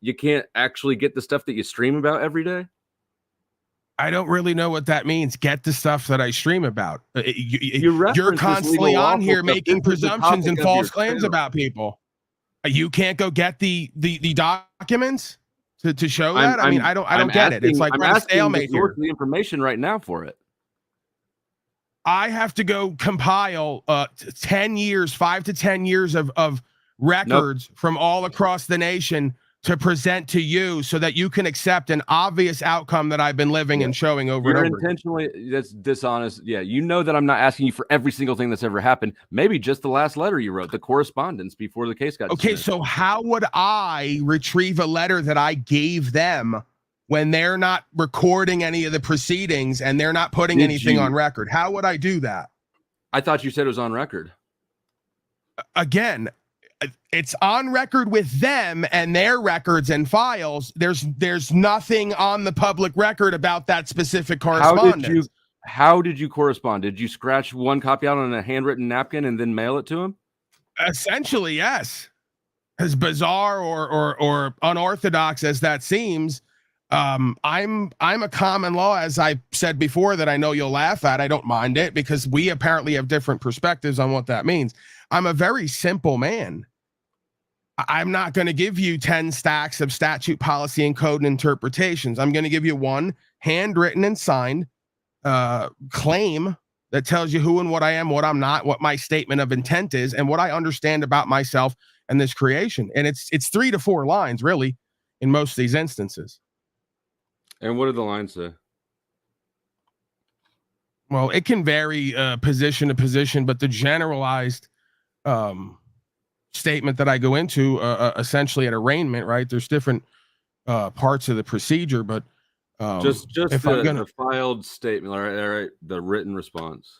You can't actually get the stuff that you stream about every day. I don't really know what that means. Get the stuff that I stream about. You're constantly on here making presumptions and false claims about people. You can't go get the documents to show that. I mean, I don't get it. It's like I'm asking stalemate here. The information right now for it. I have to go compile 10 years, 5 to 10 years of records from all across the nation to present to you so that you can accept an obvious outcome that I've been living and showing over and over. Intentionally, that's dishonest. Yeah, you know that I'm not asking you for every single thing that's ever happened. Maybe just the last letter you wrote, the correspondence before the case got dismissed. So how would I retrieve a letter that I gave them when they're not recording any of the proceedings and they're not putting anything on record? How would I do that? I thought you said it was on record. Again, it's on record with them and their records and files. There's nothing on the public record about that specific correspondence. How did you correspond? Did you scratch one copy out on a handwritten napkin and then mail it to him? Essentially, yes. As bizarre or unorthodox as that seems, I'm a common law, as I said before, that I know you'll laugh at. I don't mind it because we apparently have different perspectives on what that means. I'm a very simple man. I'm not going to give you 10 stacks of statute, policy, and code and interpretations. I'm going to give you one handwritten and signed claim that tells you who and what I am, what I'm not, what my statement of intent is, and what I understand about myself and this creation. And it's 3 to 4 lines, really, in most of these instances. And what do the lines say? Well, it can vary position to position, but the generalized statement that I go into essentially at arraignment, right? There's different parts of the procedure, but just the filed statement, all right, the written response.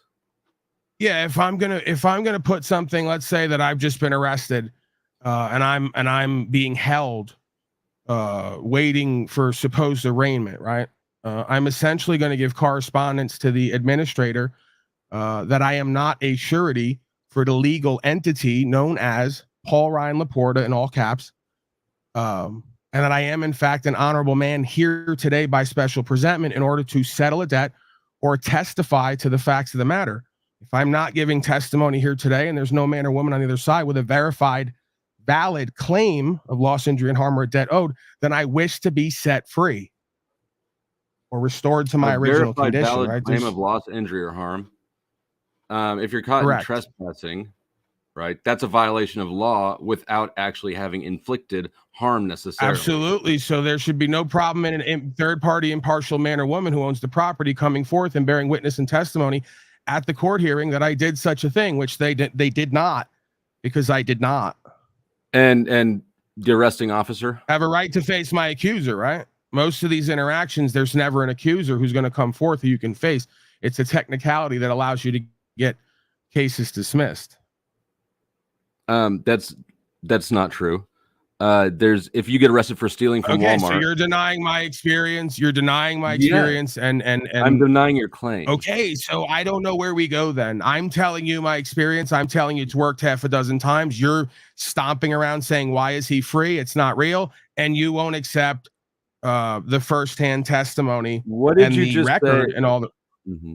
Yeah, if I'm gonna put something, let's say that I've just been arrested, and I'm being held, waiting for supposed arraignment, right? I'm essentially going to give correspondence to the administrator that I am not a surety for the legal entity known as Paul Ryan Laporta in all caps, and that I am in fact an honorable man here today by special presentment in order to settle a debt or testify to the facts of the matter. If I'm not giving testimony here today and there's no man or woman on the other side with a verified valid claim of loss, injury, and harm or debt owed, then I wish to be set free or restored to my original condition. Valid right? Claim of loss, injury, or harm. If you're caught in trespassing, right, that's a violation of law without actually having inflicted harm necessarily. Absolutely. So there should be no problem in a third-party impartial man or woman who owns the property coming forth and bearing witness and testimony at the court hearing that I did such a thing, which they did not, because I did not. And the arresting officer have a right to face my accuser, right? Most of these interactions, there's never an accuser who's going to come forth who you can face. It's a technicality that allows you to get cases dismissed. That's not true. If you get arrested for stealing from Walmart. So you're denying my experience. You're denying my experience, and I'm denying your claim. Okay, so I don't know where we go then. I'm telling you my experience. I'm telling you it's worked half a dozen times. You're stomping around saying, "Why is he free? It's not real," and you won't accept the firsthand testimony. What did and you the just record say? And all the? Mm-hmm.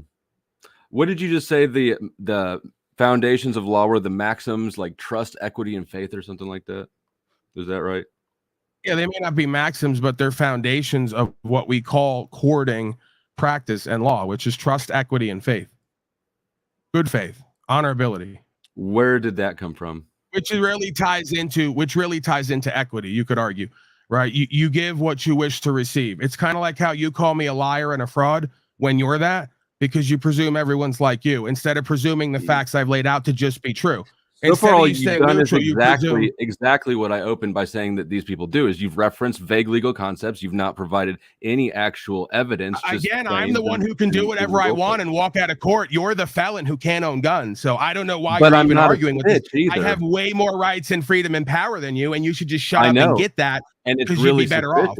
What did you just say? The foundations of law were the maxims like trust, equity, and faith, or something like that. Is that right? Yeah, they may not be maxims, but they're foundations of what we call courting practice and law, which is trust, equity, and faith. Good faith, honorability. Where did that come from? Which really ties into equity, you could argue, right? You give what you wish to receive. It's kind of like how you call me a liar and a fraud when you're that, because you presume everyone's like you, instead of presuming the facts I've laid out to just be true. So far, all you've done is exactly what I opened by saying that these people do is you've referenced vague legal concepts. You've not provided any actual evidence. Again, I'm the one who can do whatever I want and walk out of court. You're the felon who can't own guns. So I don't know why you're even arguing with this. I have way more rights and freedom and power than you, and you should just shut up and get that. And it's really you'd be better off.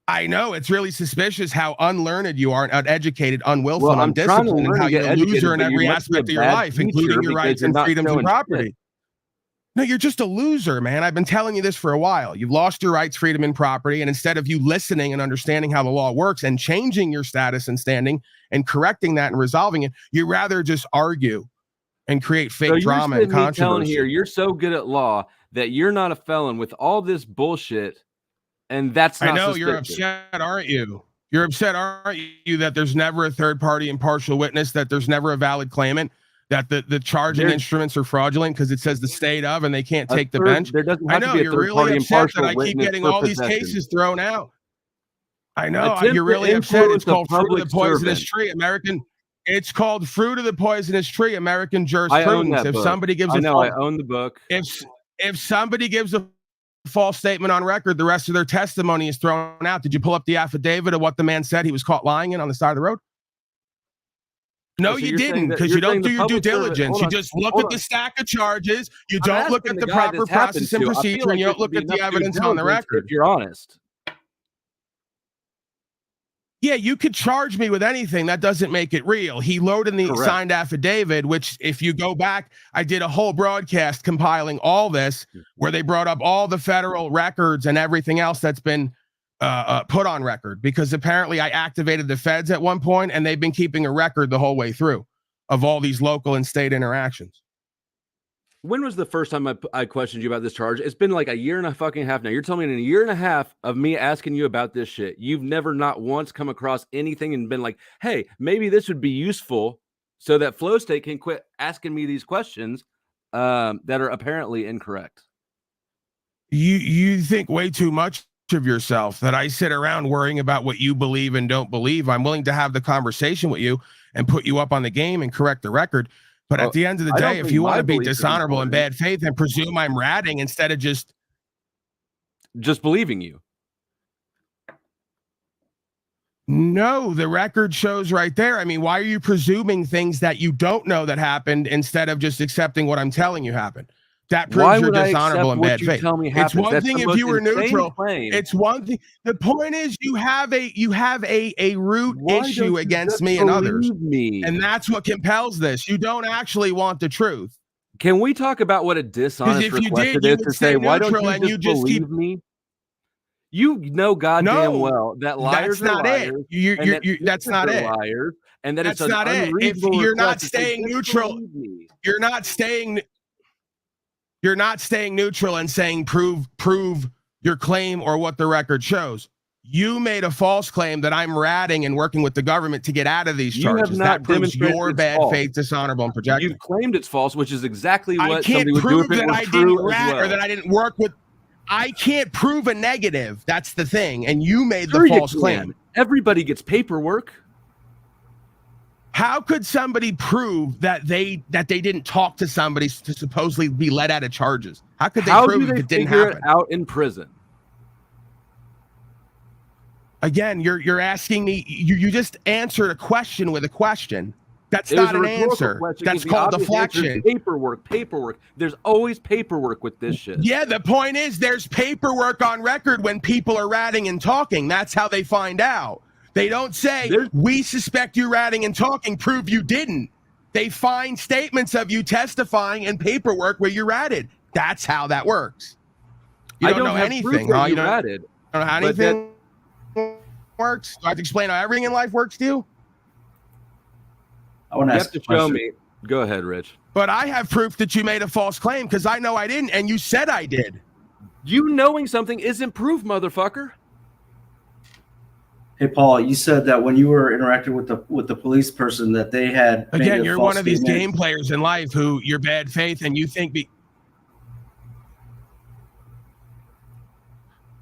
I know it's really suspicious how unlearned you are, and uneducated, unwillful, and undisciplined, and how you're a loser in every aspect of your life, including your rights and freedoms and property. No, you're just a loser, man. I've been telling you this for a while. You've lost your rights, freedom, and property, and instead of you listening and understanding how the law works and changing your status and standing and correcting that and resolving it, you rather just argue and create fake drama and controversy. Here, you're so good at law that you're not a felon with all this bullshit. And that's not I know suspicious. You're upset, aren't you? You're upset, aren't you, that there's never a third-party impartial witness, that there's never a valid claimant, that the charging instruments are fraudulent because it says the state of, and they can't take the bench. There doesn't have to be a you're really upset that I keep getting all these cases thrown out. I know you're really upset. It's called fruit of the poisonous tree, American. It's called fruit of the poisonous tree, American jurisprudence. If somebody gives I own the book. If somebody gives a false statement on record, the rest of their testimony is thrown out. Did you pull up the affidavit of what the man said he was caught lying in on the side of the road? No, you didn't, because you don't do your due diligence. You just look at the stack of charges. You don't look at the proper process and procedure, and you don't look at the evidence on the record. If you're honest. Yeah, you could charge me with anything. That doesn't make it real. He loaded the signed affidavit, which if you go back, I did a whole broadcast compiling all this, where they brought up all the federal records and everything else that's been put on record, because apparently I activated the feds at one point, and they've been keeping a record the whole way through of all these local and state interactions. When was the first time I questioned you about this charge? It's been like a year and a fucking half now. You're telling me in a year and a half of me asking you about this shit, you've never not once come across anything and been like, hey, maybe this would be useful so that Flow State can quit asking me these questions that are apparently incorrect. You think way too much of yourself, that I sit around worrying about what you believe and don't believe. I'm willing to have the conversation with you and put you up on the game and correct the record. But at the end of the day, if you want to be dishonorable and bad faith and presume I'm ratting instead of just believing you. No, the record shows right there. I mean, why are you presuming things that you don't know that happened instead of just accepting what I'm telling you happened? That proves you're dishonorable and bad faith. It's one thing if you were neutral. It's one thing. The point is you have a root issue against me and others. And that's what compels this. You don't actually want the truth. Can we talk about what a dishonest request it is to say, why don't you just believe me? You know goddamn well that liars are liars. That's not it. Liars, and that that's not it. If you're not staying neutral, you're not staying neutral and saying prove your claim or what the record shows. You made a false claim that I'm ratting and working with the government to get out of these charges. That proves your bad faith, dishonorable, and projected. You claimed it's false, which is exactly what somebody would do if it was true as well. Or that I didn't work with. I can't prove a negative. That's the thing. And you made the false claim. Everybody gets paperwork. How could somebody prove that they didn't talk to somebody to supposedly be let out of charges? How could they prove it didn't happen? It out in prison? Again, you're asking me. You just answered a question with a question. That's not an answer. That's called deflection. Paperwork. There's always paperwork with this shit. Yeah, the point is there's paperwork on record when people are ratting and talking. That's how they find out. They don't say, we suspect you ratting and talking, prove you didn't. They find statements of you testifying and paperwork where you ratted. That's how that works. You don't know anything, huh? You don't know how anything works? Do I have to explain how everything in life works to you? I want to ask you have to show me. Go ahead, Rich. But I have proof that you made a false claim because I know I didn't, and you said I did. You knowing something isn't proof, motherfucker. Hey, Paul, you said that when you were interacting with the police person that they had again. You're one of these game players in life who you're bad faith, and you think.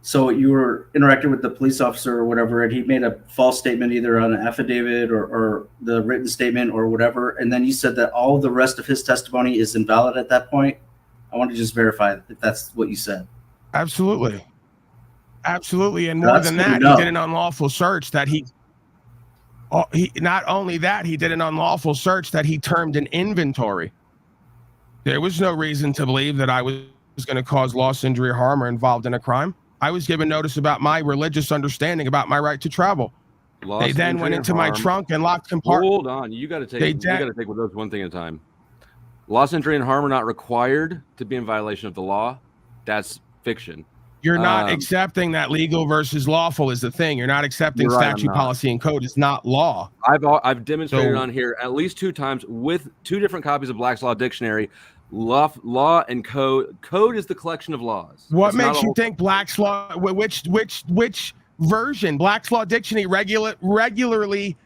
So you were interacting with the police officer or whatever, and he made a false statement either on an affidavit or the written statement or whatever, and then you said that all of the rest of his testimony is invalid at that point. I want to just verify if that's what you said. Absolutely. And more than that, he did an unlawful search that he not only that, he did an unlawful search that he termed an inventory. There was no reason to believe that I was going to cause loss, injury, or harm or involved in a crime. I was given notice about my religious understanding about my right to travel. They then went into my trunk and locked compartment. Hold on, you got to take with those one thing at a time. Loss, injury, and harm are not required to be in violation of the law. That's fiction. You're not accepting that legal versus lawful is the thing. You're not accepting statute, policy, and code is not law. I've demonstrated on here at least 2 times with 2 different copies of Black's Law Dictionary. Law and code. Code is the collection of laws. What makes you think Black's Law? Which version? Black's Law Dictionary regularly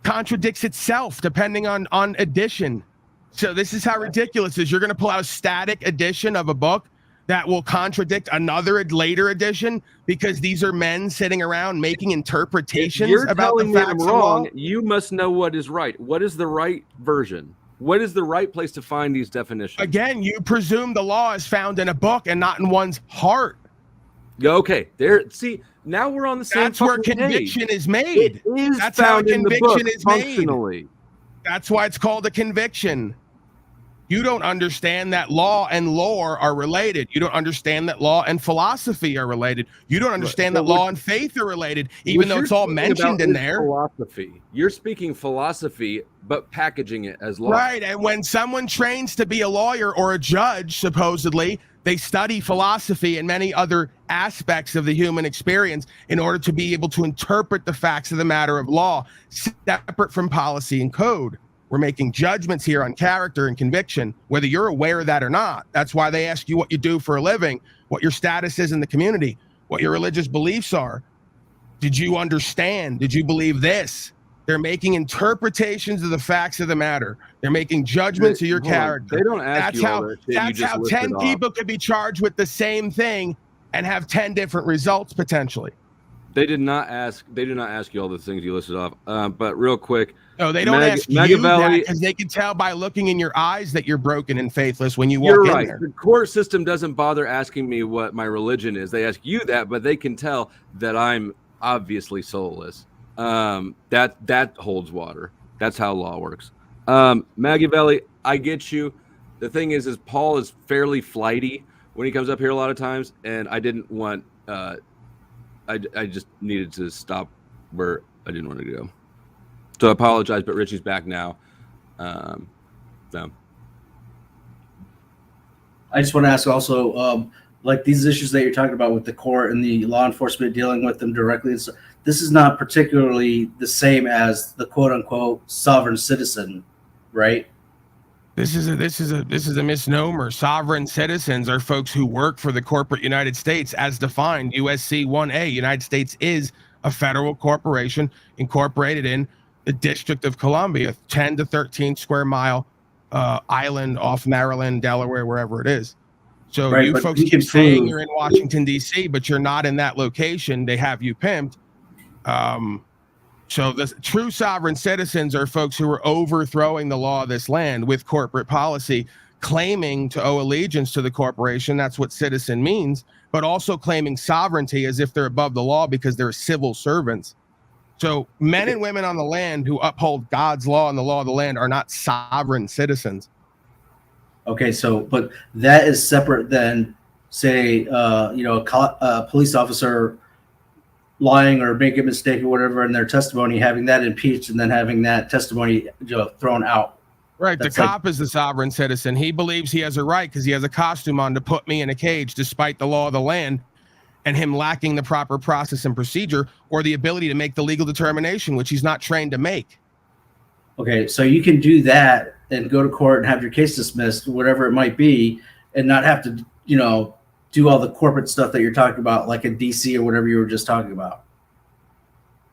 contradicts itself depending on edition. So this is how ridiculous it is. You're going to pull out a static edition of a book that will contradict another later edition because these are men sitting around making interpretations about the facts of law. You must know what is right. What is the right version? What is the right place to find these definitions? Again, you presume the law is found in a book and not in one's heart. Okay, there. See, now we're on the same. That's where conviction is made. That's how conviction is made. That's why it's called a conviction. You don't understand that law and lore are related. You don't understand that law and philosophy are related. You don't understand that law and faith are related, even though it's all mentioned in there. Philosophy. You're speaking philosophy, but packaging it as law. Right. And when someone trains to be a lawyer or a judge, supposedly, they study philosophy and many other aspects of the human experience in order to be able to interpret the facts of the matter of law, separate from policy and code. We're making judgments here on character and conviction, whether you're aware of that or not. That's why they ask you what you do for a living, what your status is in the community, what your religious beliefs are. Did you understand? Did you believe this? They're making interpretations of the facts of the matter. They're making judgments of your character. They don't ask you all that. That's how 10 people could be charged with the same thing and have 10 different results potentially. They do not ask you all the things you listed off. But real quick. No, they don't ask you that because they can tell by looking in your eyes that you're broken and faithless when you walk in there. The court system doesn't bother asking me what my religion is. They ask you that, but they can tell that I'm obviously soulless. That holds water. That's how law works. Machiavelli, I get you. The thing is Paul is fairly flighty when he comes up here a lot of times, and I didn't want. I just needed to stop where I didn't want to go. So I apologize, but Richie's back now. No. I just want to ask also, like these issues that you're talking about with the court and the law enforcement dealing with them directly. This is not particularly the same as the quote unquote sovereign citizen, right? This is a misnomer. Sovereign citizens are folks who work for the corporate United States as defined. USC 1A, United States is a federal corporation incorporated in the District of Columbia, 10 to 13 square mile island off Maryland, Delaware, wherever it is. So you folks keep saying you're in Washington, D.C., but you're not in that location. They have you pimped. So the true sovereign citizens are folks who are overthrowing the law of this land with corporate policy, claiming to owe allegiance to the corporation. That's what citizen means, but also claiming sovereignty as if they're above the law because they're civil servants. So men and women on the land who uphold God's law and the law of the land are not sovereign citizens. Okay, so but that is separate than, say, a police officer lying or making a mistake or whatever in their testimony, having that impeached and then having that testimony thrown out. Right. The cop is the sovereign citizen. He believes he has a right because he has a costume on to put me in a cage despite the law of the land and him lacking the proper process and procedure or the ability to make the legal determination, which he's not trained to make. Okay, so you can do that and go to court and have your case dismissed, whatever it might be, and not have to, do all the corporate stuff that you're talking about, like in DC or whatever you were just talking about.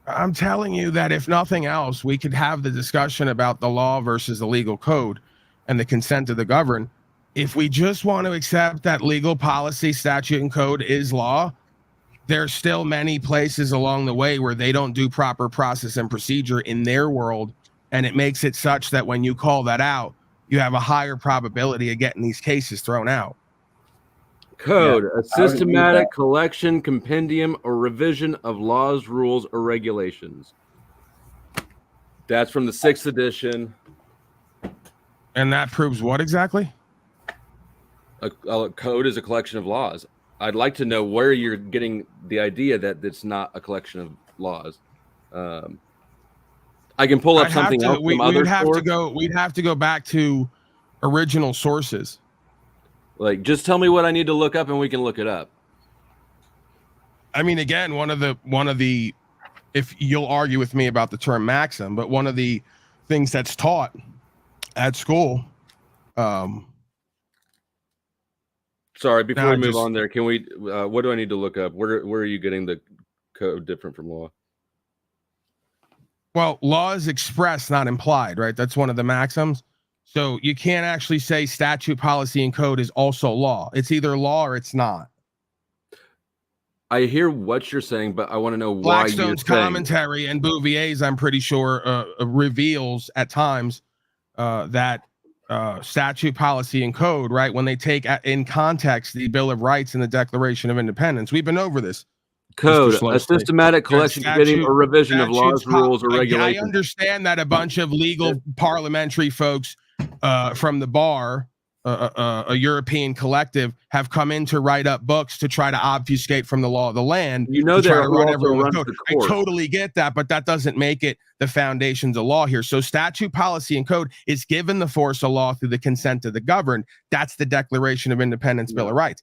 I'm telling you that if nothing else, we could have the discussion about the law versus the legal code and the consent of the governed. If we just want to accept that legal policy, statute, and code is law, there's still many places along the way where they don't do proper process and procedure in their world. And it makes it such that when you call that out, you have a higher probability of getting these cases thrown out. Code, a systematic collection, compendium, or revision of laws, rules, or regulations. That's from the 6th edition. And that proves what exactly? A code is a collection of laws. I'd like to know where you're getting the idea that it's not a collection of laws. I can pull up something else from other sources. We'd have to go back to original sources. Like, just tell me what I need to look up and we can look it up. I mean, again, one of the, if you'll argue with me about the term maxim, but one of the things that's taught at school. Sorry, before we move on there, can we, what do I need to look up? Where are you getting the code different from law? Well, law is expressed, not implied, right? That's one of the maxims. So you can't actually say statute, policy, and code is also law. It's either law or it's not. I hear what you're saying, but I want to know why Blackstone's commentary and Bouvier's, I'm pretty sure, reveals at times that statute, policy, and code, right? When they take in context the Bill of Rights and the Declaration of Independence. We've been over this. Code, a systematic collection, compendium, or revision of laws, rules, or regulations. I understand that a bunch of legal parliamentary folks from the bar, a European collective, have come in to write up books to try to obfuscate from the law of the land. They're I totally get that, but that doesn't make it the foundations of law here. So statute, policy, and code is given the force of law through the consent of the governed. That's the Declaration of Independence, Bill of Rights.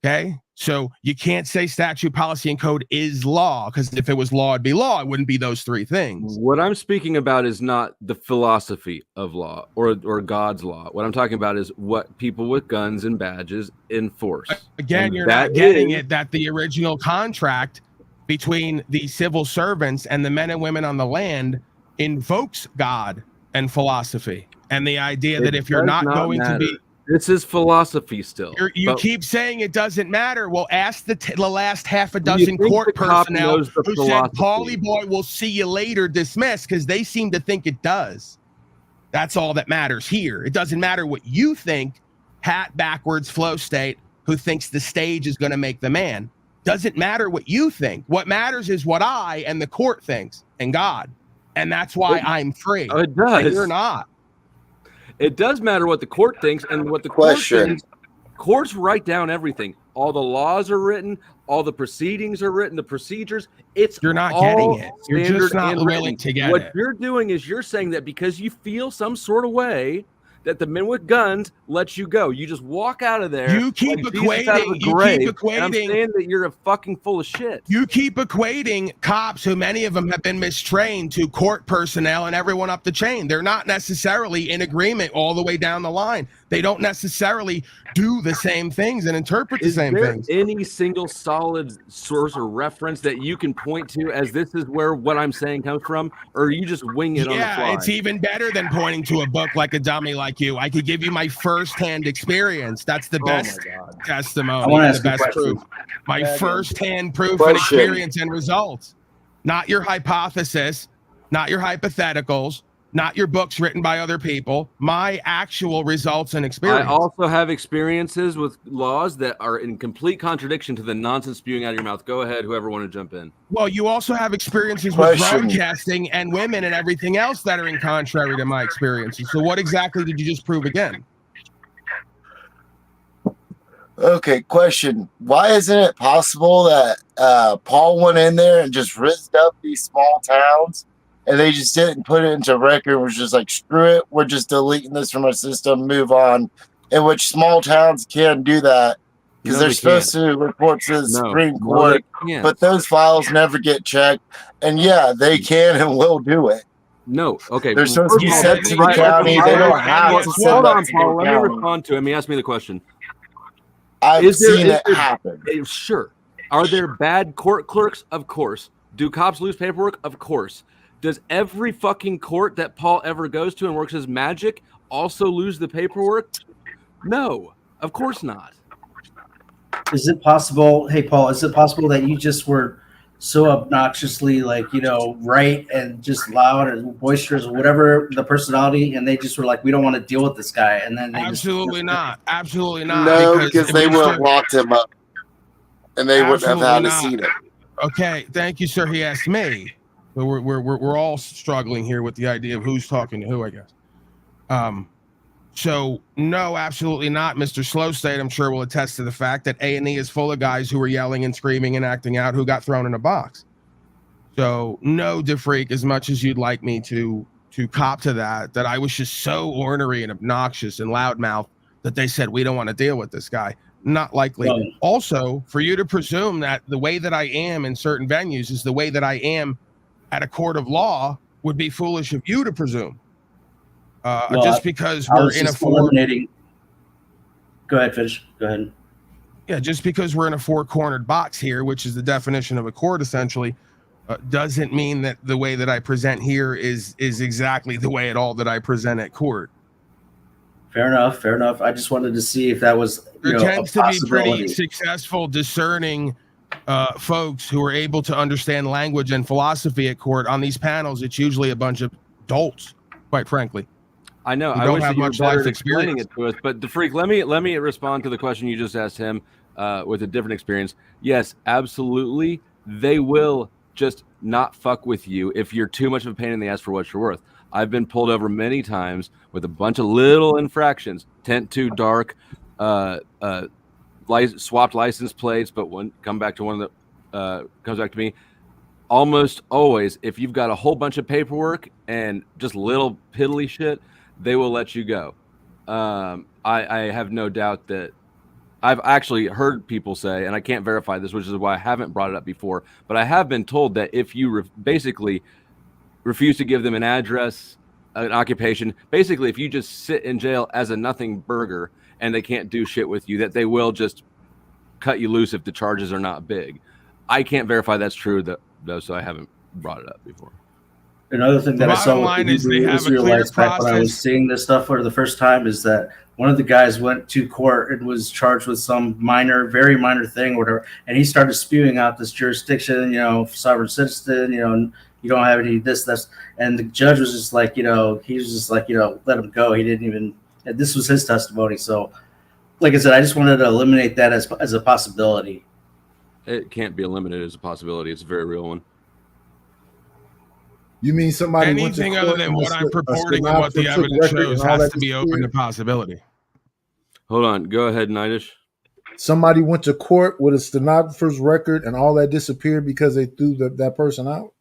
Okay, so you can't say statute, policy, and code is law, because if it was law, it'd be law. It wouldn't be those three things. What I'm speaking about is not the philosophy of law or God's law. What I'm talking about is what people with guns and badges enforce. Again, and you're not getting it that the original contract between the civil servants and the men and women on the land invokes God and philosophy, and the idea that if you're not going to be. This is philosophy still. You keep saying it doesn't matter. Well, ask the last half a dozen court personnel who said, Paulie boy, we'll see you later, dismissed, because they seem to think it does. That's all that matters here. It doesn't matter what you think, hat backwards, flow state, who thinks the stage is going to make the man. Doesn't matter what you think. What matters is what I and the court thinks, and God. And that's why I'm free. Oh, it does. And you're not. It does matter what the court thinks and what the court thinks. Courts write down everything. All the laws are written. All the proceedings are written. The procedures. You're not getting it. You're just not willing to get it. What you're doing is you're saying that because you feel some sort of way that the men with guns let you go. You just walk out of there. You keep equating. And I'm saying that you're a fucking full of shit. You keep equating cops, who many of them have been mistrained, to court personnel and everyone up the chain. They're not necessarily in agreement all the way down the line. They don't necessarily do the same things and interpret the same things. Is there any single solid source or reference that you can point to as this is where what I'm saying comes from? Or are you just wing it on the fly? Yeah, it's even better than pointing to a book like a dummy like you. I could give you my firsthand experience. That's the best testimony. I want to ask the best proof. My firsthand proof and experience and results. Not your hypothesis, not your hypotheticals, not your books written by other people, my actual results and experience. I also have experiences with laws that are in complete contradiction to the nonsense spewing out of your mouth. Go ahead, whoever want to jump in. Well, you also have experiences with broadcasting and women and everything else that are in contrary to my experiences. So what exactly did you just prove again? Okay, question. Why isn't it possible that Paul went in there and just rizzed up these small towns and they just didn't put it into record? Was just like, screw it, we're just deleting this from our system, move on. In which small towns can do that because they're supposed to report to the Supreme Court, but those files never get checked. And yeah, they can and will do it. No. Okay. They're supposed to be sent to the county. They don't have to send Hold that on, to Paul. the Let me county. respond to him. He asked me the question. I've seen it happen. Sure. Are there bad court clerks? Of course. Do cops lose paperwork? Of course. Does every fucking court that Paul ever goes to and works his magic also lose the paperwork? No, of course not. Is it possible, hey, Paul, is it possible that you just were so obnoxiously, like, you know, right and just loud and boisterous or whatever the personality, and they just were like, we don't want to deal with this guy, and then they Absolutely not. Absolutely not. No, because they would have locked him up, and they wouldn't have had to see it. Okay, thank you, sir. He asked me. But we're all struggling here with the idea of who's talking to who, I guess. So no, absolutely not. Mr. Slow State, I'm sure, will attest to the fact that A&E is full of guys who are yelling and screaming and acting out who got thrown in a box. So no, DeFreak, as much as you'd like me to cop to that I was just so ornery and obnoxious and loudmouth that they said, we don't want to deal with this guy. Not likely. Well, also, for you to presume that the way that I am in certain venues is the way that I am at a court of law would be foolish of you to presume. Just because we're in a eliminating. Go ahead, finish. Go ahead. Yeah, just because we're in a four-cornered box here, which is the definition of a court, essentially, doesn't mean that the way that I present here is exactly the way at all that I present at court. Fair enough. Fair enough. I just wanted to see if that was there tends to be pretty successful, discerning folks who are able to understand language and philosophy at court. On these panels, it's usually a bunch of dolts, quite frankly. I know. I wish that you were better at explaining it to us. But DeFreak, let me respond to the question you just asked him with a different experience. Yes, absolutely. They will just not fuck with you if you're too much of a pain in the ass for what you're worth. I've been pulled over many times with a bunch of little infractions, tent too dark, swapped license plates, but come back to one that comes back to me. Almost always, if you've got a whole bunch of paperwork and just little piddly shit, they will let you go. I have no doubt that I've actually heard people say, and I can't verify this, which is why I haven't brought it up before, but I have been told that if you basically refuse to give them an address, an occupation, basically if you just sit in jail as a nothing burger and they can't do shit with you, that they will just cut you loose if the charges are not big. I can't verify that's true, though, so I haven't brought it up before. Another thing that I saw with the Hebrew Israelites back when I was seeing this stuff for the first time is that one of the guys went to court and was charged with some very minor thing or whatever, and he started spewing out this jurisdiction, sovereign citizen, you don't have any this, and the judge was just like, he was just like, let him go. He didn't even, and this was his testimony. So, like I said, I just wanted to eliminate that as a possibility. It can't be eliminated as a possibility. It's a very real one. You mean somebody anything other than what I'm purporting and what the evidence shows has to be open to possibility. Hold on. Go ahead, Nidish. Somebody went to court with a stenographer's record and all that disappeared because they threw that person out?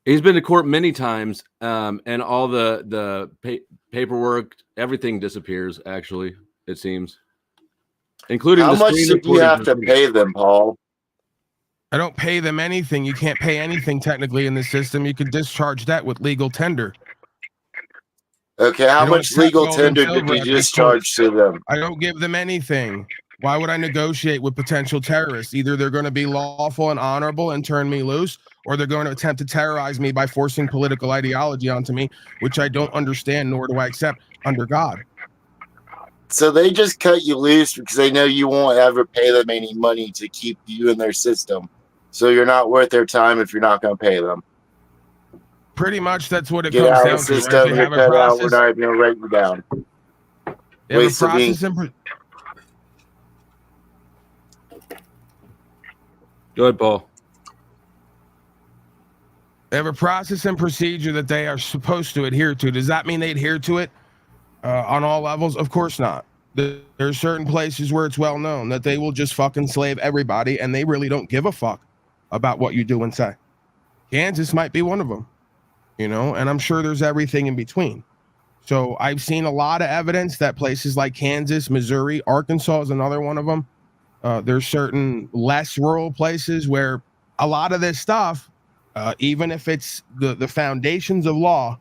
He's been to court many times, and all the paperwork, everything disappears, actually, it seems. Including how much do you have to pay them, Paul? I don't pay them anything. You can't pay anything technically in the system. You can discharge debt with legal tender. Okay, how much legal tender did you discharge to them? I don't give them anything. Why would I negotiate with potential terrorists? Either they're going to be lawful and honorable and turn me loose, or they're going to attempt to terrorize me by forcing political ideology onto me, which I don't understand, nor do I accept under God. So they just cut you loose because they know you won't ever pay them any money to keep you in their system. So you're not worth their time if you're not going to pay them. Pretty much that's what it comes down to. Get out of the system, right? You're cut out, we're not even going to write you down. Waste of ink. Go ahead, Paul. They have a process and procedure that they are supposed to adhere to. Does that mean they adhere to it on all levels? Of course not. There are certain places where it's well known that they will just fucking slave everybody, and they really don't give a fuck about what you do and say. Kansas might be one of them, and I'm sure there's everything in between. So I've seen a lot of evidence that places like Kansas, Missouri, Arkansas is another one of them. There's certain less rural places where a lot of this stuff even if it's the foundations of law,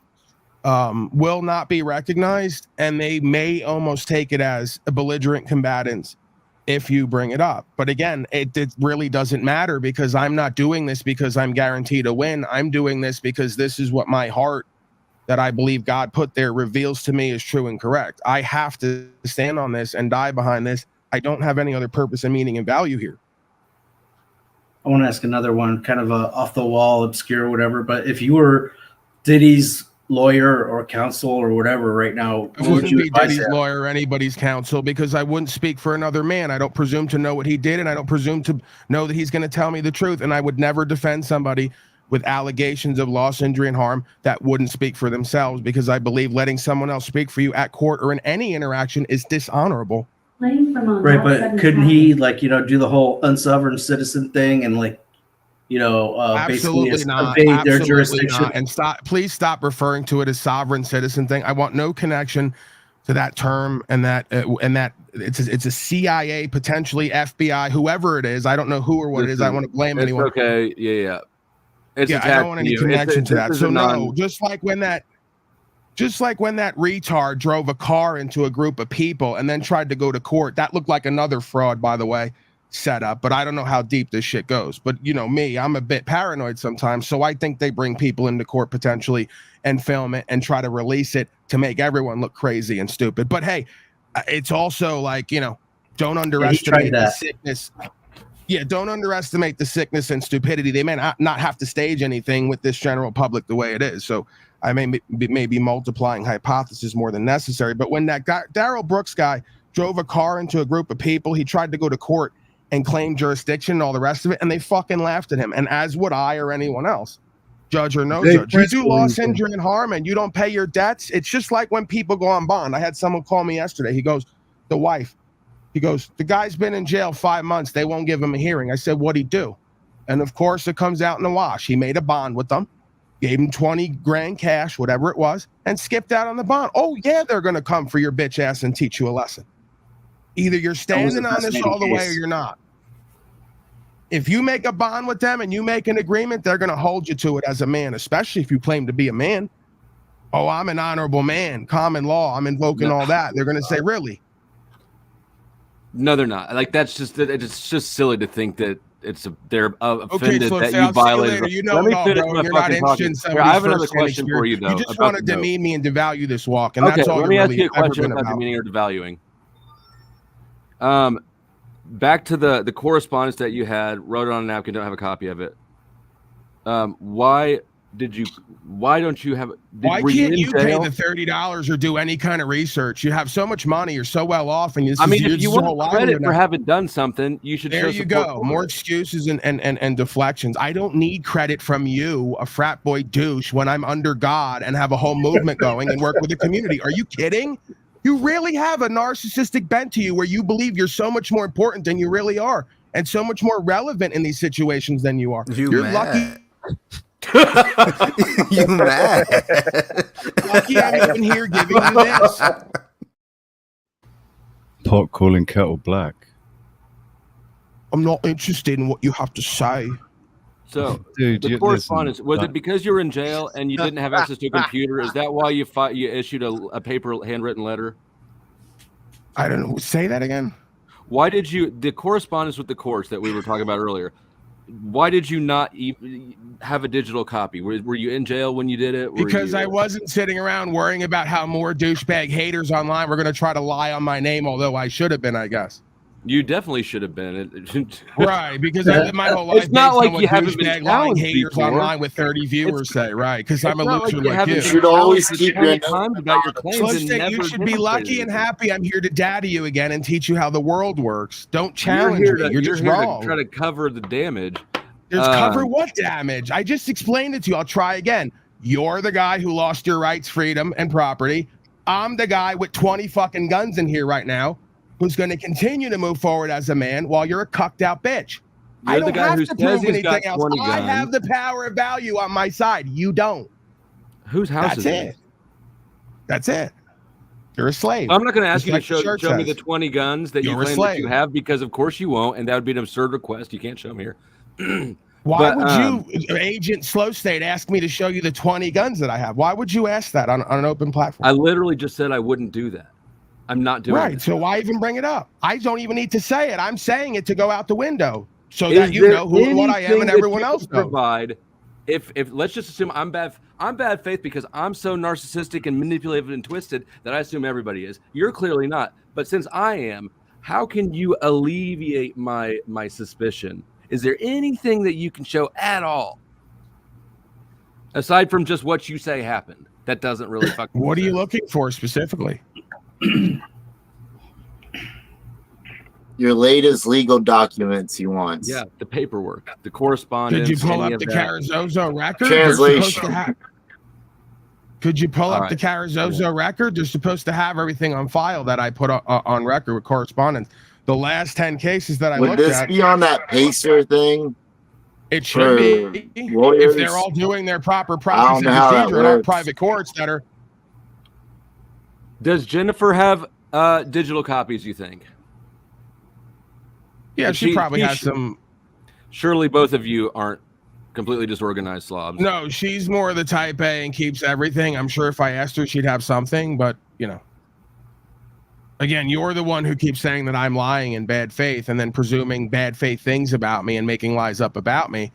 will not be recognized, and they may almost take it as a belligerent combatants if you bring it up. But again, it really doesn't matter, because I'm not doing this because I'm guaranteed a win. I'm doing this because this is what my heart, that I believe God put there, reveals to me is true and correct. I have to stand on this and die behind this. I don't have any other purpose and meaning and value here. I want to ask another one, kind of off the wall, obscure, whatever. But if you were Diddy's lawyer or counsel or whatever right now, I wouldn't be Diddy's lawyer or anybody's counsel, because I wouldn't speak for another man. I don't presume to know what he did, and I don't presume to know that he's going to tell me the truth. And I would never defend somebody with allegations of loss, injury, and harm that wouldn't speak for themselves, because I believe letting someone else speak for you at court or in any interaction is dishonorable. Right, but couldn't he, like, do the whole unsovereign citizen thing and, like, basically evade their jurisdiction? And please stop referring to it as sovereign citizen thing. I want no connection to that term, and that it's a CIA, potentially FBI, whoever it is. I don't know who or what it is. I don't want to blame anyone. Okay, yeah. I don't want any connection to that. So no, just like when that retard drove a car into a group of people and then tried to go to court. That looked like another fraud, by the way, set up. But I don't know how deep this shit goes. But me, I'm a bit paranoid sometimes. So I think they bring people into court potentially and film it and try to release it to make everyone look crazy and stupid. But hey, it's also like, don't underestimate the sickness. Yeah, don't underestimate the sickness and stupidity. They may not have to stage anything with this general public the way it is. So I may be multiplying hypotheses more than necessary. But when that guy, Darrell Brooks guy, drove a car into a group of people, he tried to go to court and claim jurisdiction and all the rest of it, and they fucking laughed at him. And as would I or anyone else, judge or no judge. You do loss, injury, and harm, and you don't pay your debts. It's just like when people go on bond. I had someone call me yesterday. He goes, the wife, he goes, the guy's been in jail 5 months. They won't give him a hearing. I said, what'd he do? And of course, it comes out in the wash. He made a bond with them, gave him 20 grand cash, whatever it was, and skipped out on the bond. Oh, yeah, they're going to come for your bitch ass and teach you a lesson. Either you're standing on this all the way or you're not. If you make a bond with them and you make an agreement, they're going to hold you to it as a man, especially if you claim to be a man. Oh, I'm an honorable man, common law, I'm invoking all that. They're going to say, really? No, they're not. Like, it's just silly to think that they're offended that you violated. Let me finish my fucking talking. I have another question for you, though. You just want to demean me and devalue this walk, and that's all. Let me ask you a question about demeaning or devaluing. Back to the correspondence that you had, wrote it on a napkin, don't have a copy of it. Why don't you have it? Why can't you pay the $30 or do any kind of research? You have so much money, you're so well off, and if you want credit for having done something, you should. There you go. More excuses and deflections. I don't need credit from you, a frat boy douche, when I'm under God and have a whole movement going and work with the community. Are you kidding? You really have a narcissistic bent to you where you believe you're so much more important than you really are, and so much more relevant in these situations than you are. You're lucky. You mad? Lucky I'm even here giving you this. Pot calling kettle black. I'm not interested in what you have to say. So, dude, the correspondence, was it because you were in jail and you didn't have access to a computer? Is that why you issued a paper handwritten letter? I don't know. Say that again. Why did the correspondence with the courts that we were talking about earlier, why did you not have a digital copy? Were you in jail when you did it? Because I wasn't sitting around worrying about how more douchebag haters online were going to try to lie on my name, although I should have been, I guess. You definitely should have been. Right, because I lived my whole life. It's not like you haven't been lying haters online with 30 viewers say, right? Because I'm a loser like you. You should always keep your time about your claims. You should be lucky and happy. I'm here to daddy you again and teach you how the world works. Don't challenge me. You're just wrong. To try to cover the damage. Cover what damage? I just explained it to you. I'll try again. You're the guy who lost your rights, freedom, and property. I'm the guy with 20 fucking guns in here right now, who's going to continue to move forward as a man while you're a cucked out bitch. I don't have to prove anything else. I have the power and value on my side. You don't. Whose house is it? That's it. You're a slave. I'm not going to ask you to show me the 20 guns that you claim that you have, because of course you won't, and that would be an absurd request. You can't show them here. Why would you, Agent Slow State, ask me to show you the 20 guns that I have? Why would you ask that on an open platform? I literally just said I wouldn't do that. I'm not doing it. Right. So why even bring it up? I don't even need to say it. I'm saying it to go out the window so that you know who and what I am and everyone else knows. Provide. If let's just assume I'm bad faith because I'm so narcissistic and manipulative and twisted that I assume everybody is. You're clearly not. But since I am, how can you alleviate my suspicion? Is there anything that you can show at all aside from just what you say happened? That doesn't really fucking. What are you looking for specifically? Your latest legal documents you want. Yeah, the paperwork, the correspondence. Could you pull up the Carazozo record? Translation. Could you pull up the Carazozo record? They're supposed to have everything on file that I put on record with correspondence. The last 10 cases that I looked at. Would this be on that Pacer thing? It should be. If they're all doing their proper process and procedure in our private courts that are. Does Jennifer have digital copies, you think? Yeah, she probably has some. Surely both of you aren't completely disorganized slobs. No, she's more of the type A and keeps everything. I'm sure if I asked her, she'd have something, but you know. Again, you're the one who keeps saying that I'm lying in bad faith and then presuming bad faith things about me and making lies up about me.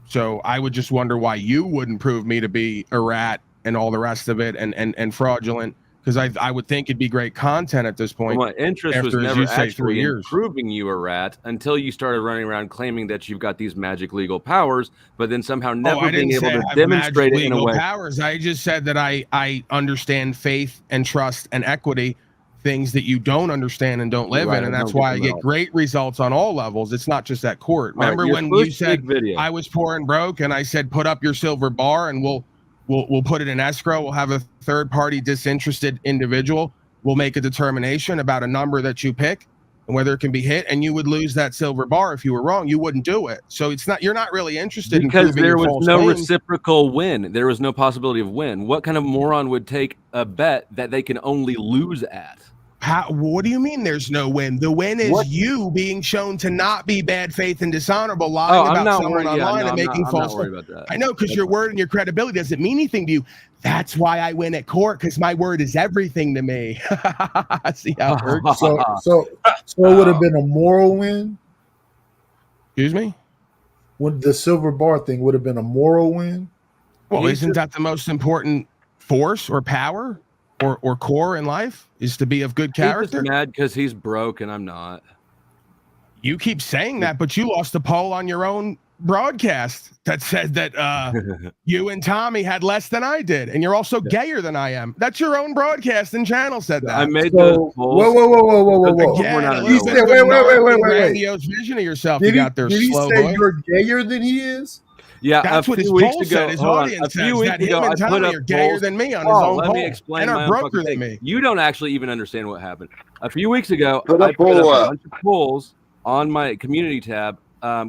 So I would just wonder why you wouldn't prove me to be a rat and all the rest of it and fraudulent, because I would think it'd be great content at this point. Well, my interest was never actually in proving you a rat until you started running around claiming that you've got these magic legal powers, but then somehow never being able to demonstrate it in a way. Powers. I just said that I understand faith and trust and equity, things that you don't understand and don't live in, and that's why I get great results on all levels. It's not just at court. Remember when you said I was poor and broke, and I said put up your silver bar and we'll put it in escrow. We'll have a third party disinterested individual. We'll make a determination about a number that you pick and whether it can be hit, and you would lose that silver bar if you were wrong. You wouldn't do it. So you're not really interested because there was no reciprocal win. There was no possibility of win. What kind of moron would take a bet that they can only lose at? What do you mean there's no win? The win is you being shown to not be bad faith and dishonorable, lying about someone online and making false. I know, because your word and your credibility doesn't mean anything to you. That's why I win at court, because my word is everything to me. See how it works? So it would have been a moral win? Excuse me? When the silver bar thing would have been a moral win? Well, isn't that the most important force or power or core in life, is to be of good character? He's just mad because he's broke and I'm not. You keep saying that, but you lost a poll on your own broadcast that said that you and Tommy had less than I did, and you're also gayer than I am. That's your own broadcast and channel said that. I made those polls. Whoa. Wait. Grandiose vision of yourself you got there, did he slow say boy. You're gayer than he is? Yeah, that's what his poll said. His audience says that him and Tommy are gayer than me on his own poll. Let me explain and are broker than me. You don't actually even understand what happened. A few weeks ago, I put up a bunch of polls on my community tab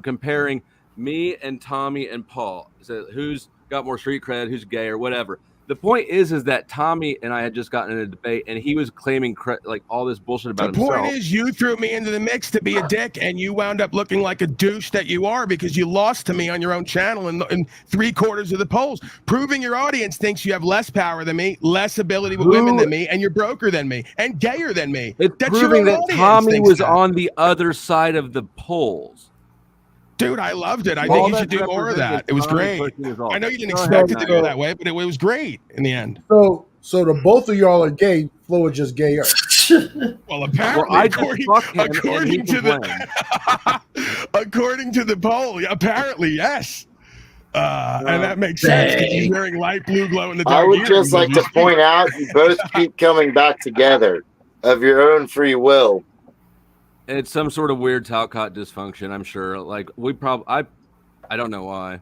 comparing me and Tommy and Paul. So who's got more street cred, who's gay or whatever. The point is that Tommy and I had just gotten in a debate, and he was claiming like all this bullshit about himself. The point is, you threw me into the mix to be a dick, and you wound up looking like a douche that you are because you lost to me on your own channel in 3/4 of the polls, proving your audience thinks you have less power than me, less ability with women than me, and you're broker than me, and gayer than me. It's proving that Tommy was on the other side of the polls. Dude, I loved it. I think you should do more of that. It was great. I know you didn't expect it to go that way, but it was great in the end. So the both of y'all are gay. Flo is just gayer. Well, apparently, according to the poll, apparently yes. And that makes sense because he's wearing light blue glow in the dark. I would just like to point out you both keep coming back together of your own free will. It's some sort of weird Talcott dysfunction, I'm sure. Like I don't know why.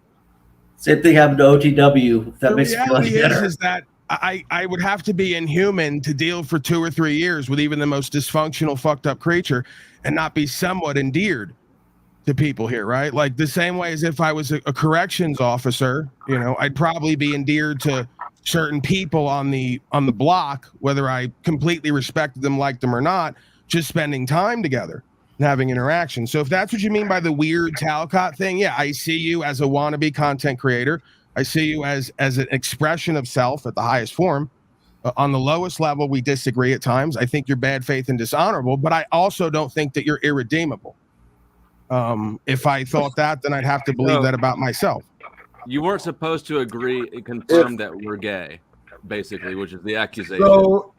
Same thing happened to OTW. That the makes it reality better. is that I would have to be inhuman to deal for 2 or 3 years with even the most dysfunctional, fucked up creature and not be somewhat endeared to people here, right? Like the same way as if I was a corrections officer, you know, I'd probably be endeared to certain people on the block, whether I completely respected them, liked them or not, just spending time together. having interaction. So if that's what you mean by the weird Talcott thing, yeah, I see you as a wannabe content creator. I see you as an expression of self at the highest form. On the lowest level, we disagree at times. I think you're bad faith and dishonorable, but I also don't think that you're irredeemable. If I thought that, then I'd have to believe that about myself. You weren't supposed to agree and confirm that we're gay, basically, which is the accusation. So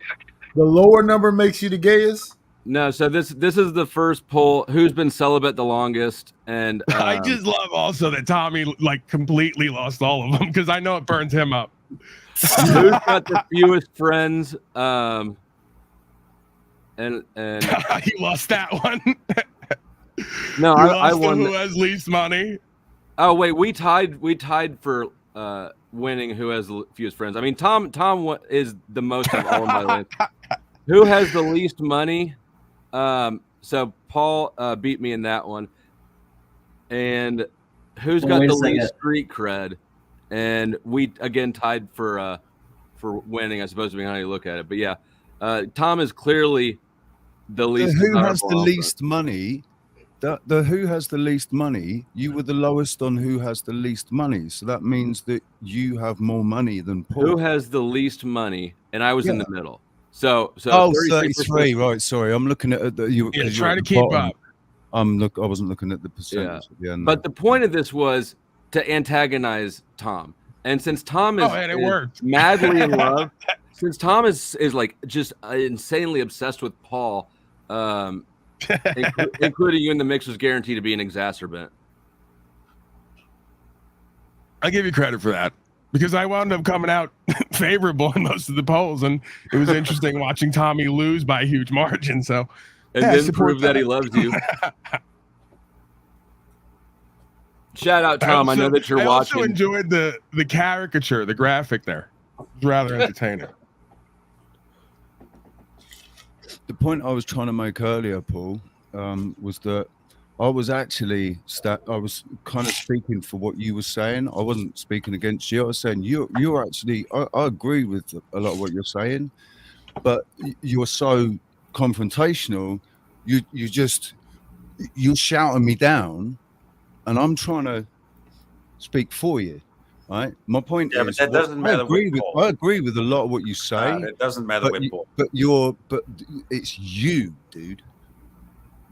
the lower number makes you the gayest? No, so this is the first poll. Who's been celibate the longest? And I just love also that Tommy like completely lost all of them because I know it burns him up. Who's got the fewest friends? And he lost that one. No, I won. Who has least money? Oh wait, we tied for winning who has the fewest friends. I mean, Tom is the most of all my life. Who has the least money? So Paul beat me in that one. And who's got the least street cred? And we again tied for winning, I suppose, depending on how you look at it. But yeah, Tom is clearly the least. Who has the least money? The who has the least money? You were the lowest on who has the least money, so that means that you have more money than Paul. Who has the least money? And I was in the middle. So 33, right? Sorry, I'm looking at you. Yeah, try to keep up. I wasn't looking at the percentage. Yeah. But the point of this was to antagonize Tom, and since Tom is, it worked. Madly in love, since Tom is like just insanely obsessed with Paul, including you in the mix, was guaranteed to be an exacerbant. I give you credit for that because I wound up coming out favorable in most of the polls, and it was interesting watching Tommy lose by a huge margin. So, and then prove that he loves you. Shout out, Tom. I know that you're watching. I also enjoyed the caricature, the graphic there. It was rather entertaining. The point I was trying to make earlier, Paul, was that I was actually I was kind of speaking for what you were saying. I wasn't speaking against you. I was saying you're actually. I agree with a lot of what you're saying, but you're so confrontational. You're shouting me down, and I'm trying to speak for you. Right. My point is, but that doesn't matter. I agree with a lot of what you say. It doesn't matter with Paul. But it's you, dude.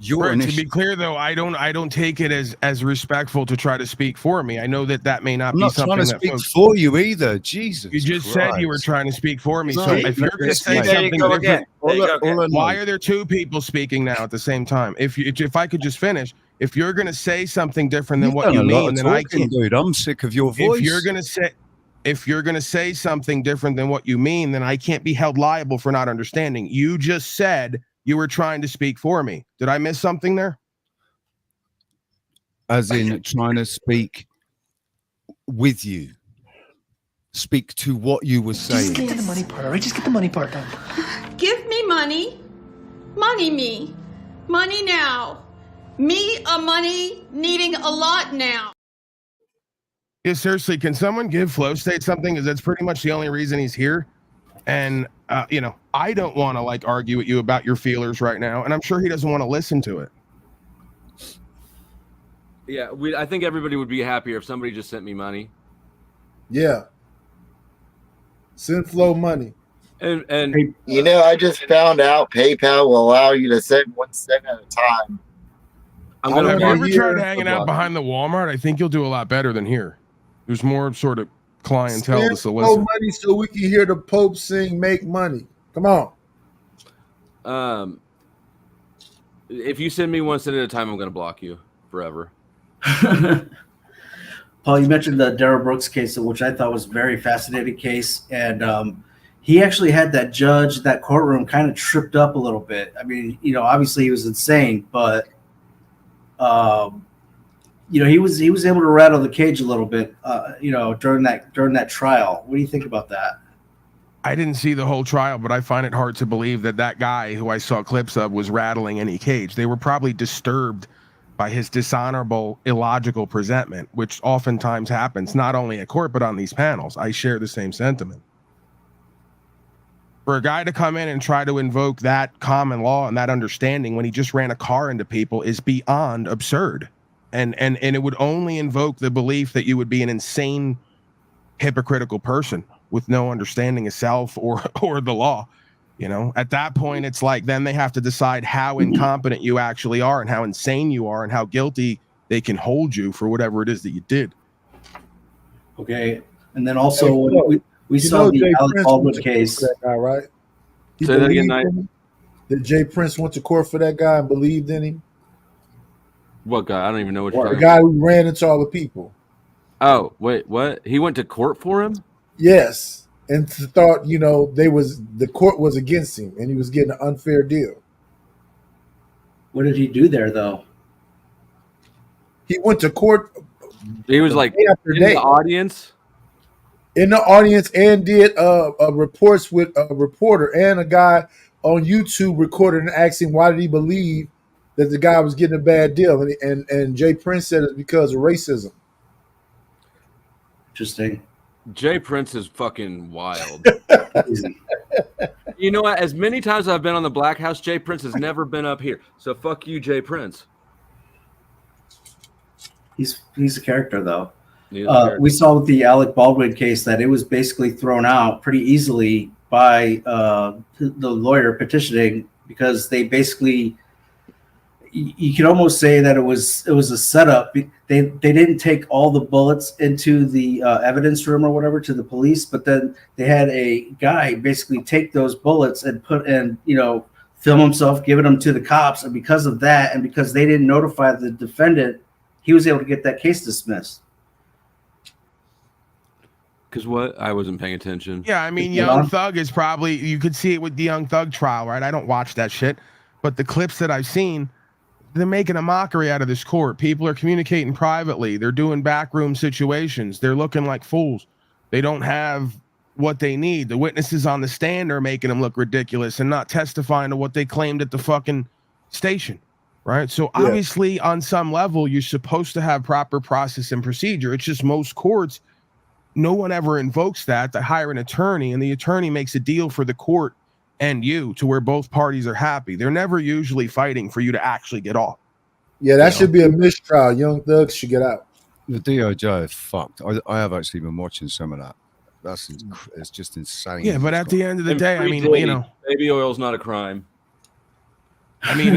To be clear, though, I don't take it as respectful to try to speak for me. I know that may not be something I'm not trying to speak for you either. Jesus, you just Christ. said you were trying to speak for me. No, so if you're going to say something different, why are there two people speaking now at the same time? If I could just finish. If you're going to say something different than what you mean, then I can't. Dude, I'm sick of your voice. If you're going to say something different than what you mean, then I can't be held liable for not understanding. You just said you were trying to speak for me. Did I miss something there? As in trying to speak with you. Speak to what you were saying. Just get to the money part, all right? Just get the money part done. Give me money. Money me. Money now. Me a money needing a lot now. Yeah, seriously, can someone give Flow State something? Because that's pretty much the only reason he's here. And, I don't want to argue with you about your feelers right now. And I'm sure he doesn't want to listen to it. Yeah, I think everybody would be happier if somebody just sent me money. Yeah. Send Flow money. And I just found out PayPal will allow you to send 1 cent at a time. Have you ever tried hanging out behind the Walmart? I think you'll do a lot better than here. There's more sort of clientele to solicit. Money so we can hear the Pope sing "Make Money." Come on. If you send me 1 cent at a time, I'm going to block you forever. Paul, you mentioned the Darrell Brooks case, which I thought was a very fascinating case, and he actually had that judge, that courtroom, kind of tripped up a little bit. I mean, obviously he was insane, but he was able to rattle the cage a little bit, during that trial. What do you think about that? I didn't see the whole trial, but I find it hard to believe that guy who I saw clips of was rattling any cage. They were probably disturbed by his dishonorable, illogical presentment, which oftentimes happens not only at court but on these panels. I share the same sentiment. For a guy to come in and try to invoke that common law and that understanding when he just ran a car into people is beyond absurd. And it would only invoke the belief that you would be an insane, hypocritical person with no understanding of self or the law. You know, at that point, it's like then they have to decide how incompetent you actually are and how insane you are and how guilty they can hold you for whatever it is that you did. Okay. And then also we saw the Alec Baldwin case. That guy, right? Say that again, Knight. That Jay Prince went to court for that guy and believed in him. What guy? I don't even know what you're The talking guy about. who ran into all the people. Oh, wait, what? He went to court for him? Yes. And thought, the court was against him and he was getting an unfair deal. What did he do there though? He went to court. He was like in the audience? In the audience and did reports with a reporter and a guy on YouTube recorded and asked him why did he believe that the guy was getting a bad deal. And Jay Prince said it's because of racism. Interesting. Jay Prince is fucking wild. You know what? As many times I've been on the Black House, Jay Prince has never been up here. So fuck you, Jay Prince. He's a character though. We saw with the Alec Baldwin case that it was basically thrown out pretty easily by the lawyer petitioning because they basically, you could almost say that it was a setup. They didn't take all the bullets into the evidence room or whatever to the police, but then they had a guy basically take those bullets and film himself giving them to the cops, and because of that, and because they didn't notify the defendant, he was able to get that case dismissed. Because what? I wasn't paying attention. Yeah, I mean, Young Thug is probably, you could see it with the Young Thug trial, right? I don't watch that shit, but the clips that I've seen, they're making a mockery out of this court. People are communicating privately. They're doing backroom situations. They're looking like fools. They don't have what they need. The witnesses on the stand are making them look ridiculous and not testifying to what they claimed at the fucking station, right? So obviously, on some level, you're supposed to have proper process and procedure. It's just most courts, no one ever invokes that. They hire an attorney, and the attorney makes a deal for the court and you to where both parties are happy. They're never usually fighting for you to actually get off. Yeah, that should be a mistrial. Young Thug should get out. The DOJ is fucked. I have actually been watching some of that. It's just insane. Yeah, but at the end of the day, I mean, baby oil's not a crime. I mean,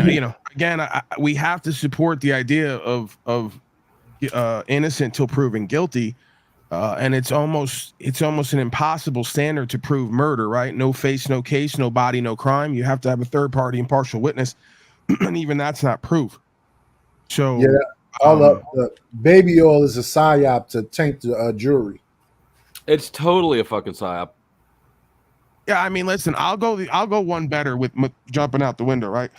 again, we have to support the idea of innocent till proven guilty. And it's almost an impossible standard to prove murder, right? No face, no case, no body, no crime. You have to have a third party impartial witness, and even that's not proof. So yeah, the baby oil is a psyop to taint the jury. It's totally a fucking psyop. Yeah, I mean, listen, I'll go one better with jumping out the window, right?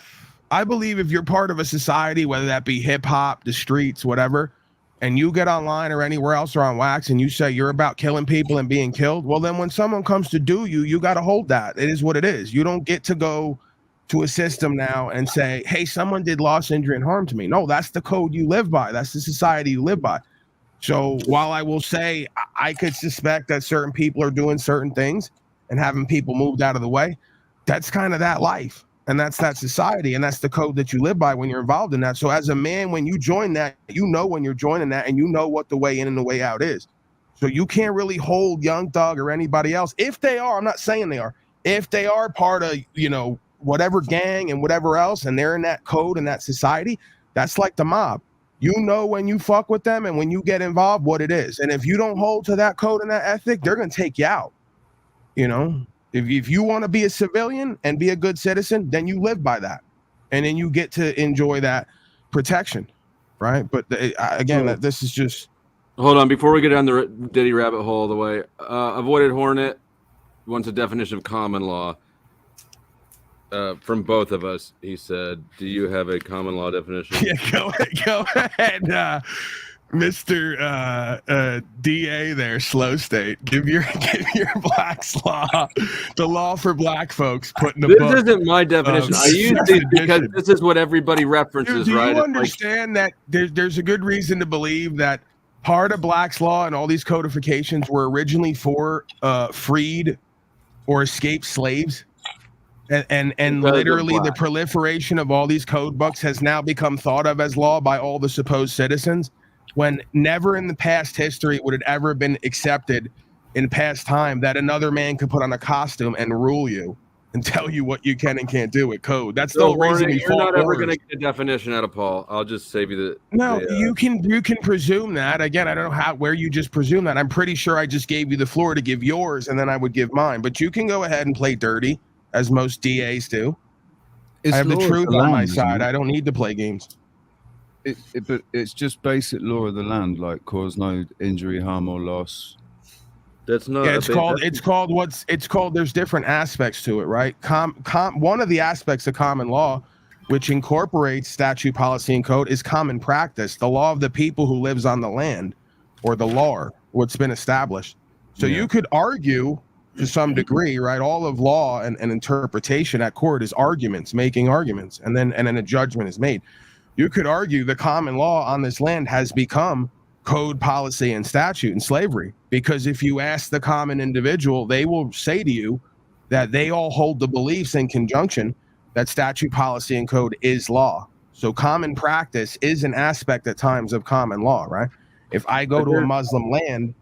I believe if you're part of a society, whether that be hip hop, the streets, whatever, and you get online or anywhere else or on wax and you say you're about killing people and being killed, well, then when someone comes to do you, you got to hold that. It is what it is. You don't get to go to a system now and say, hey, someone did loss, injury, and harm to me. No, that's the code you live by. That's the society you live by. So while I will say I could suspect that certain people are doing certain things and having people moved out of the way, that's kind of that life. And that's that society, and that's the code that you live by when you're involved in that. So as a man, when you join that, you know when you're joining that, and you know what the way in and the way out is. So you can't really hold Young Thug or anybody else. If they are, I'm not saying they are, if they are part of, whatever gang and whatever else, and they're in that code and that society, that's like the mob. You know when you fuck with them and when you get involved, what it is. And if you don't hold to that code and that ethic, they're going to take you out, If you want to be a civilian and be a good citizen, then you live by that. And then you get to enjoy that protection, right? But again, this is just... Hold on, before we get down the Diddy rabbit hole all the way, Avoided Hornet wants a definition of common law. From both of us, he said, do you have a common law definition? Yeah, go ahead, Mr. DA there, Slow State. Give your Black's law, the law for black folks. Put in the book. This isn't my definition. I use these because this is what everybody references, right? Do you understand that there's a good reason to believe that part of Black's law and all these codifications were originally for freed or escaped slaves? And literally the proliferation of all these code books has now become thought of as law by all the supposed citizens, when never in the past history would it ever have been accepted in past time that another man could put on a costume and rule you and tell you what you can and can't do with code. That's the whole reason we You're fought not ever wars. going to get a definition out of Paul. I'll just save you the. No, the, you can presume that. Again, I don't know where you just presume that. I'm pretty sure I just gave you the floor to give yours, and then I would give mine. But you can go ahead and play dirty, as most DAs do. I have the truth on my side. I don't need to play games. But it's just basic law of the land, like cause no injury, harm, or loss. That's not. Yeah, it's called. There's different aspects to it, right? One of the aspects of common law, which incorporates statute, policy, and code, is common practice, the law of the people who lives on the land, or the law, what's been established. So you could argue to some degree, right? All of law and interpretation at court is arguments, making arguments, and then a judgment is made. You could argue the common law on this land has become code, policy, and statute and slavery, because if you ask the common individual, they will say to you that they all hold the beliefs in conjunction that statute, policy, and code is law. So common practice is an aspect at times of common law, right? If I go to a Muslim land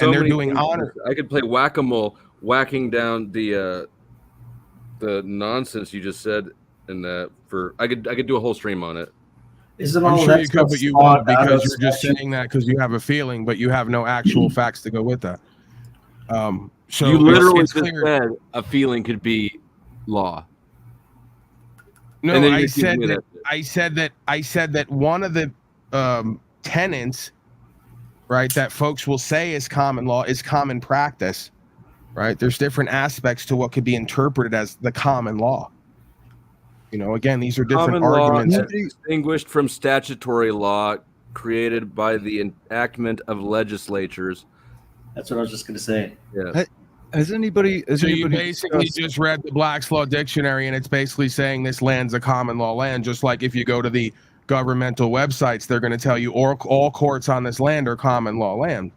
and they're doing honor, I could play whack-a-mole, whacking down the nonsense you just said, and I could do a whole stream on it. Isn't I'm all sure that you stuff could, but you spawned won't, out because of you're just statute? saying that because you have a feeling, but you have no actual facts to go with that. So You literally it's just clear. said a feeling could be law. No, And then I you said accused me that. I said that one of the tenets, right, that folks will say is common law is common practice, right? There's different aspects to what could be interpreted as the common law. You know, again, these are different Common law arguments. is distinguished from statutory law created by the enactment of legislatures. That's what I was just going to say. Yeah. Has anybody? So you basically just read the Black's Law Dictionary, and it's basically saying this land's a common law land. Just like if you go to the governmental websites, they're going to tell you all courts on this land are common law land.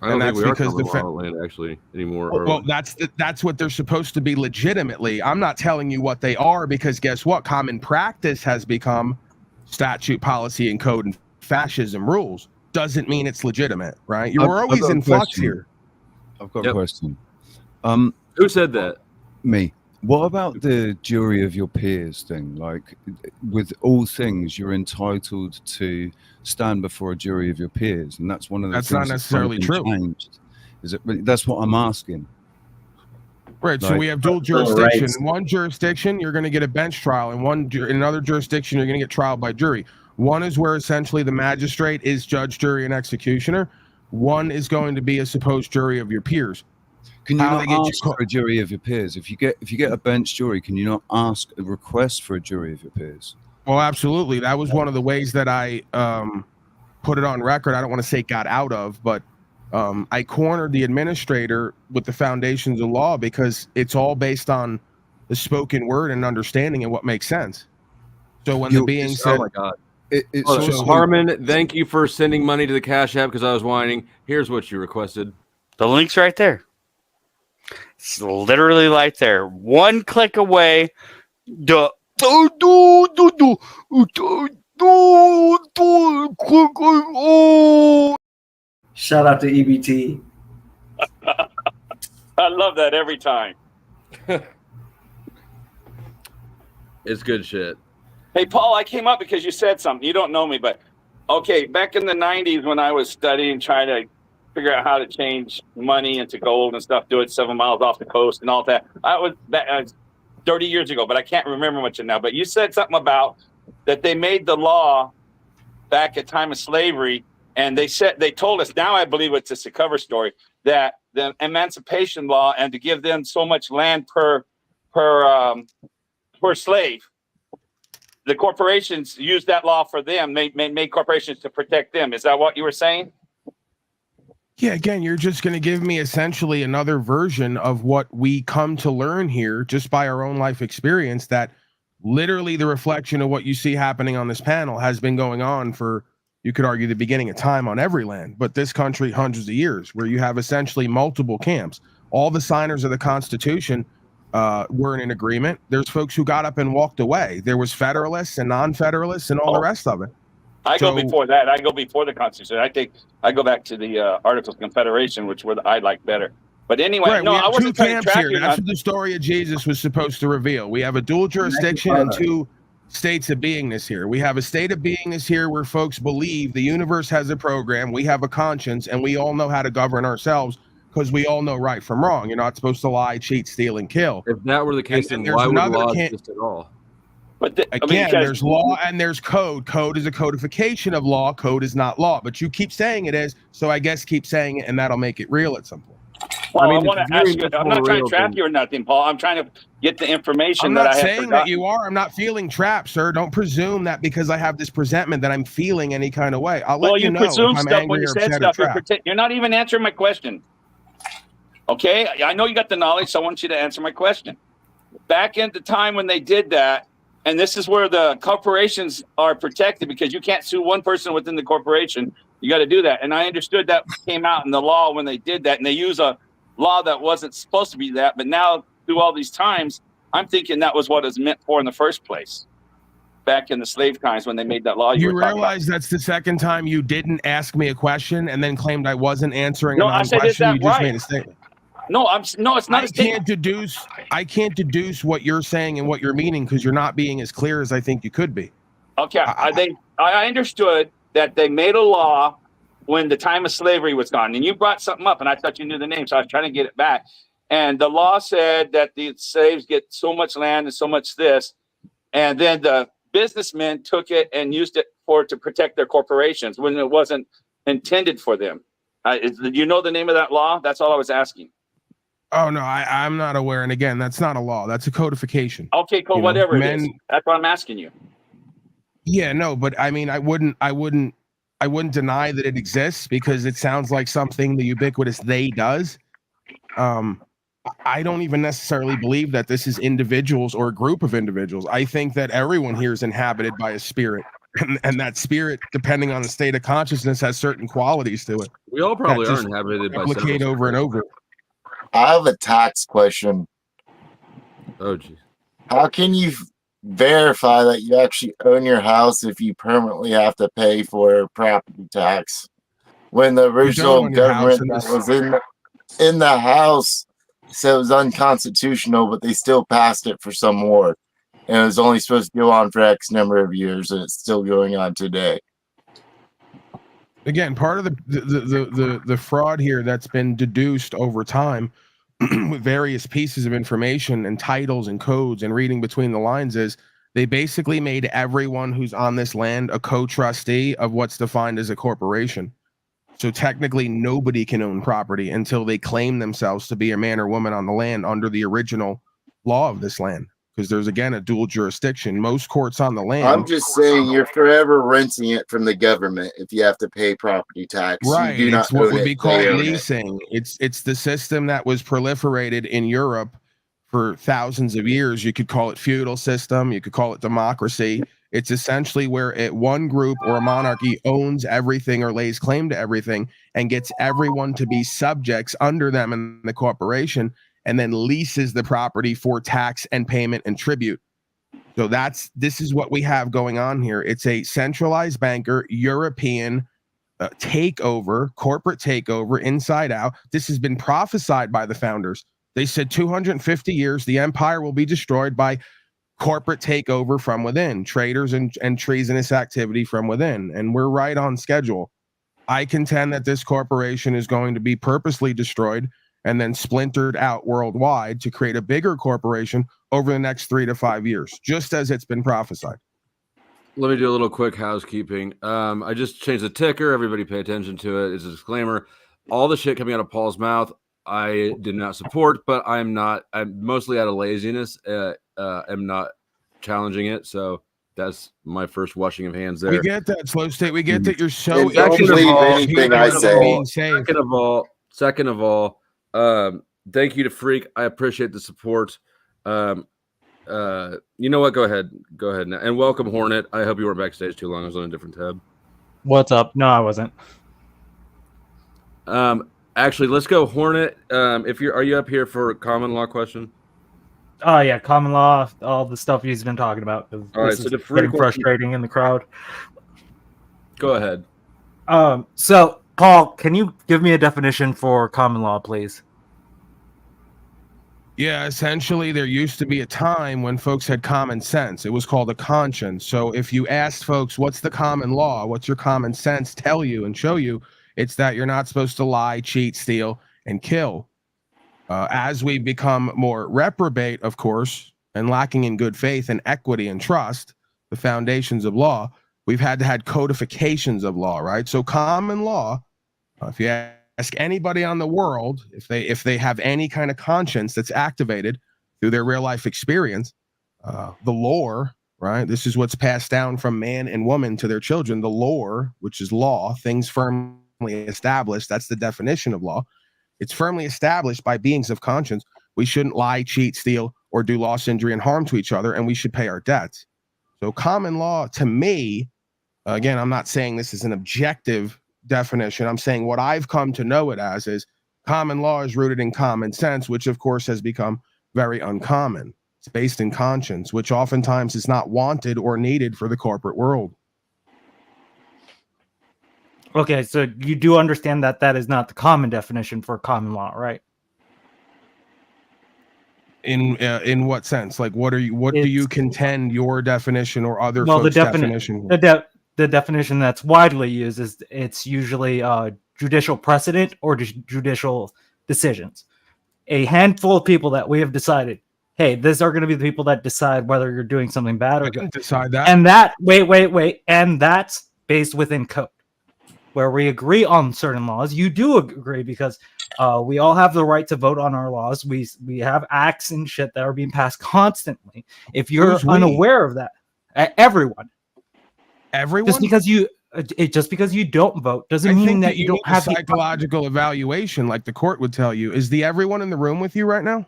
I don't think we are common law land actually anymore. Well, that's what they're supposed to be legitimately. I'm not telling you what they are, because guess what? Common practice has become statute, policy, and code and fascism rules. Doesn't mean it's legitimate, right? You're always in flux here. I've got a question. Who said that? Me. What about the jury of your peers thing? Like, with all things, you're entitled to stand before a jury of your peers, and that's one of the That's things not necessarily that's true. changed. Is it? That's what I'm asking. Right. So Like- we have dual jurisdiction. In one jurisdiction, you're going to get a bench trial. In another jurisdiction, you're going to get trial by jury. One is where essentially the magistrate is judge, jury, and executioner. One is going to be a supposed jury of your peers. Can you How not they get you ask for a jury of your peers? If you get a bench jury, can you not ask a request for a jury of your peers? Well, absolutely. That was one of the ways that I put it on record. I don't want to say got out of, but I cornered the administrator with the foundations of law, because it's all based on the spoken word and understanding and what makes sense. So when the being said, oh my God. It's so also- Harmon, thank you for sending money to the Cash App because I was whining. Here's what you requested. The link's right there. It's literally right there. One click away. Shout out to EBT. I love that every time. It's good shit. Hey, Paul, I came up because you said something. You don't know me, but okay, back in the 90s when I was studying, trying to figure out how to change money into gold and stuff, do it 7 miles off the coast and all that. That 30 years ago, but I can't remember much of now. But you said something about that they made the law back at time of slavery, and they told us, now I believe it's a cover story, that the emancipation law and to give them so much land per slave. The corporations used that law for them, made corporations to protect them. Is that what you were saying? yeah, again, you're just going to give me essentially another version of what we come to learn here just by our own life experience, that literally the reflection of what you see happening on this panel has been going on for, you could argue, the beginning of time on every land, but this country, hundreds of years, where you have essentially multiple camps. All the signers of the Constitution weren't in agreement. There's folks who got up and walked away. There was Federalists and non-Federalists and all the rest of it. I go before that. I go before the Constitution. I think I go back to the Articles of Confederation, which were I like better. But anyway, right, no, we have I wasn't two trying to camps track here. you. That's what the story of Jesus was supposed to reveal. We have a dual jurisdiction and two states of beingness here. We have a state of beingness here where folks believe the universe has a program, we have a conscience, and we all know how to govern ourselves because we all know right from wrong. You're not supposed to lie, cheat, steal, and kill. If that were the case, then why would law exist at all? But again, there's law and there's code. Code is a codification of law. Code is not law. But you keep saying it is, so I guess keep saying it, and that'll make it real at some point. Well, I want to ask you. I'm not trying to trap you or nothing, Paul. I'm trying to get the information I'm that not I have saying that you are. I'm not feeling trapped, sir. Don't presume that because I have this presentment that I'm feeling any kind of way. I'll let you know presume if I'm stuff angry when you or said upset or stuff. trapped. You're not even answering my question. Okay, I know you got the knowledge, so I want you to answer my question. Back in the time when they did that, and this is where the corporations are protected because you can't sue one person within the corporation. You got to do that. And I understood that came out in the law when they did that, and they use a law that wasn't supposed to be that. But now, through all these times, I'm thinking that was what it was meant for in the first place. Back in the slave times when they made that law. You realize that's the second time you didn't ask me a question and then claimed I wasn't answering a non-question. I said, is that you just right? made a statement. No, it's not a statement. I can't deduce what you're saying and what you're meaning because you're not being as clear as I think you could be. Okay, I understood that they made a law when the time of slavery was gone, and you brought something up, and I thought you knew the name, so I was trying to get it back. And the law said that the slaves get so much land and so much this, and then the businessmen took it and used it to protect their corporations when it wasn't intended for them. Do you know the name of that law? That's all I was asking. Oh no, I'm not aware. And again, that's not a law. That's a codification. Okay, cool. Whatever it is. That's what I'm asking you. Yeah, no, but I mean, I wouldn't deny that it exists because it sounds like something the ubiquitous they does. I don't even necessarily believe that this is individuals or a group of individuals. I think that everyone here is inhabited by a spirit. And that spirit, depending on the state of consciousness, has certain qualities to it. We all probably are inhabited by replicate over and over. I have a tax question. Oh, geez. How can you verify that you actually own your house if you permanently have to pay for property tax? When the original government that was in the house said it was unconstitutional, but they still passed it for some more. And it was only supposed to go on for X number of years, and it's still going on today. Again, part of the fraud here that's been deduced over time with various pieces of information and titles and codes and reading between the lines is they basically made everyone who's on this land a co-trustee of what's defined as a corporation. So technically nobody can own property until they claim themselves to be a man or woman on the land under the original law of this land. Because there's, again, a dual jurisdiction. Most courts on the land. I'm just saying you're forever renting it from the government if you have to pay property tax. Right. You do not it's what own would it, be called they own leasing. It's the system that was proliferated in Europe for thousands of years. You could call it feudal system. You could call it democracy. It's essentially where one group or a monarchy owns everything or lays claim to everything and gets everyone to be subjects under them in the corporation, and then leases the property for tax and payment and tribute. So this is what we have going on here. It's a centralized banker, European takeover, corporate takeover, inside out. This has been prophesied by the founders. They said 250 years, the empire will be destroyed by corporate takeover from within, traitors and treasonous activity from within. And we're right on schedule. I contend that this corporation is going to be purposely destroyed and then splintered out worldwide to create a bigger corporation over the next 3 to 5 years, just as it's been prophesied. Let me do a little quick housekeeping. I just changed the ticker. Everybody pay attention to it. It's a disclaimer. All the shit coming out of Paul's mouth, I did not support, but I'm mostly out of laziness. I'm not challenging it. So that's my first washing of hands there. We get that, Slow State. We get that you're so anything I say. Second of all, thank you to Freak. I appreciate the support. You know what? Go ahead now. And welcome, Hornet. I hope you weren't backstage too long. I was on a different tab. What's up? No, I wasn't. Actually, let's go, Hornet. Are you up here for a common law question? Oh yeah, common law, all the stuff he's been talking about. All right, so the getting frustrating in the crowd. Go ahead. So Paul, can you give me a definition for common law, please? Yeah, essentially, there used to be a time when folks had common sense. It was called a conscience. So if you asked folks, what's the common law? What's your common sense tell you and show you? It's that you're not supposed to lie, cheat, steal, and kill. As we become more reprobate, of course, and lacking in good faith and equity and trust, the foundations of law, we've had to had codifications of law, right? So common law, if you ask anybody on the world, if they have any kind of conscience that's activated through their real life experience, the lore, right? This is what's passed down from man and woman to their children. The lore, which is law, things firmly established. That's the definition of law. It's firmly established by beings of conscience. We shouldn't lie, cheat, steal, or do loss, injury, and harm to each other, and we should pay our debts. So common law, to me, again, I'm not saying this is an objective definition. I'm saying what I've come to know it as is common law is rooted in common sense, which of course has become very uncommon. It's based in conscience, which oftentimes is not wanted or needed for the corporate world. Okay, so you do understand that that is not the common definition for common law, right? In what sense? Like, what do you contend your definition or other folks' definition? The definition that's widely used is it's usually judicial precedent or judicial decisions. A handful of people that we have decided, hey, these are going to be the people that decide whether you're doing something bad or good. Decide that. And that wait, and that's based within code, where we agree on certain laws. You do agree because we all have the right to vote on our laws. We have acts and shit that are being passed constantly. If you're unaware of that, everyone. Just because you don't vote doesn't mean that you don't have a psychological evaluation, like the court would tell you. Is everyone in the room with you right now?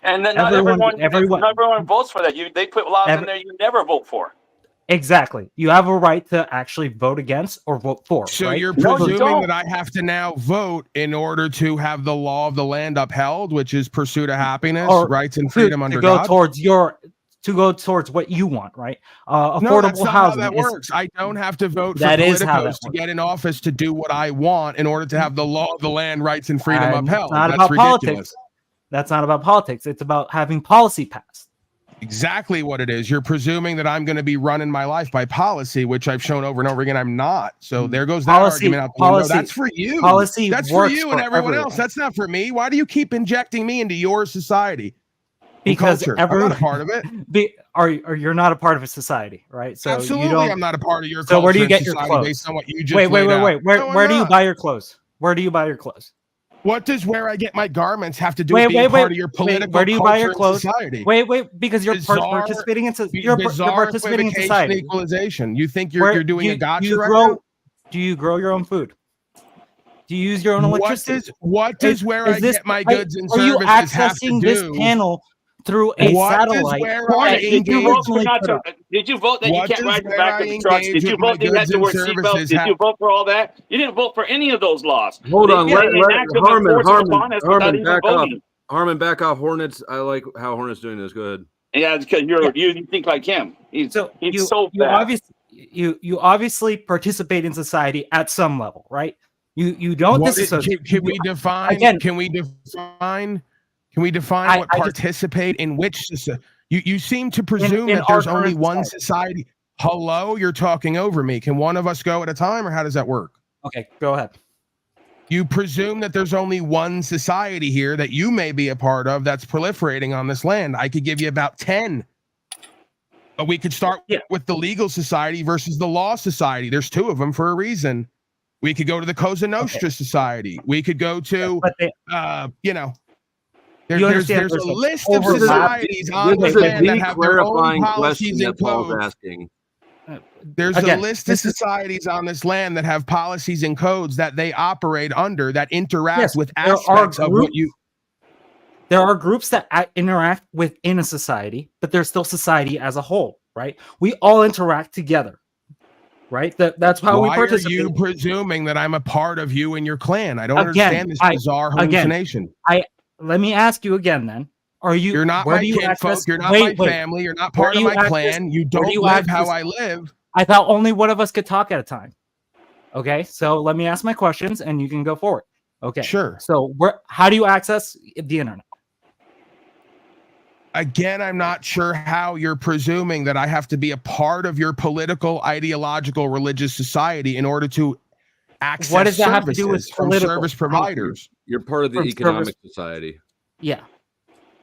And then not everyone votes for that. They put laws in there you never vote for. Exactly. You have a right to actually vote against or vote for. So right? you're presuming that I have to now vote in order to have the law of the land upheld, which is pursuit of happiness, rights and freedom under God? To go towards what you want, right? Affordable no, that's not housing. How that works. I don't have to vote for politicos to get in office to do what I want in order to have the law of the land, rights and freedom upheld. That's about ridiculous. Politics. That's not about politics. It's about having policy passed. Exactly what it is. You're presuming that I'm going to be running my life by policy, which I've shown over and over again I'm not. So there goes that argument out the window. That's for you. Policy That's for you and everyone else. That's not for me. Why do you keep injecting me into your society? Because I'm not a part of it. You're not a part of a society, right? So absolutely, I'm not a part of your. So where do you get your clothes? Based on what you just wait. Where do you buy your clothes? Where do you buy your clothes? What does where I get my garments have to do with being part of your political where do you buy your clothes? Society? Wait, because you're participating in society. Equalization. You think you're doing a gotcha right now? Do you grow your own food? Do you use your own electricity? What does where I get my goods and services have to do? Are you accessing this panel through a satellite? Did you vote that you can't ride in the back of the trucks? Did you vote that you had to wear seatbelts? Did you vote for all that? You didn't vote for any of those laws. Hold on, Harmon, back off. Hornets. I like how Hornets doing this. Go ahead. Yeah, because you think like him. He's so bad. You obviously participate in society at some level, right? You don't disassociate. Can we define? Again, can we define what participate in which society? You seem to presume that there's only one society. Hello, you're talking over me. Can one of us go at a time, or how does that work? Okay, go ahead. You presume that there's only one society here that you may be a part of that's proliferating on this land. I could give you about 10. But we could start with the legal society versus the law society. There's two of them for a reason. We could go to the Cosa Nostra society. We could go to, there's a list of societies on the land that have their own policies and codes. There's a list of societies on this land that have policies and codes that they operate under that interact with aspects of what you. There are groups that interact within a society, but there's still society as a whole, right? We all interact together, right? That's how we participate. Why are you presuming that I'm a part of you and your clan? I don't understand this bizarre hallucination. Let me ask you again then. Are you? You're not where my do you kinfolk. access- You're not wait, my wait. family. You're not Where part do of you my access- clan. You where do don't you live how access- I live. I thought only one of us could talk at a time. Okay, so let me ask my questions and you can go forward. Okay, sure. So how do you access the internet? Again, I'm not sure how you're presuming that I have to be a part of your political, ideological, religious society in order to access What does that have to do with services from political? service providers. You're part of the From economic service- society. Yeah.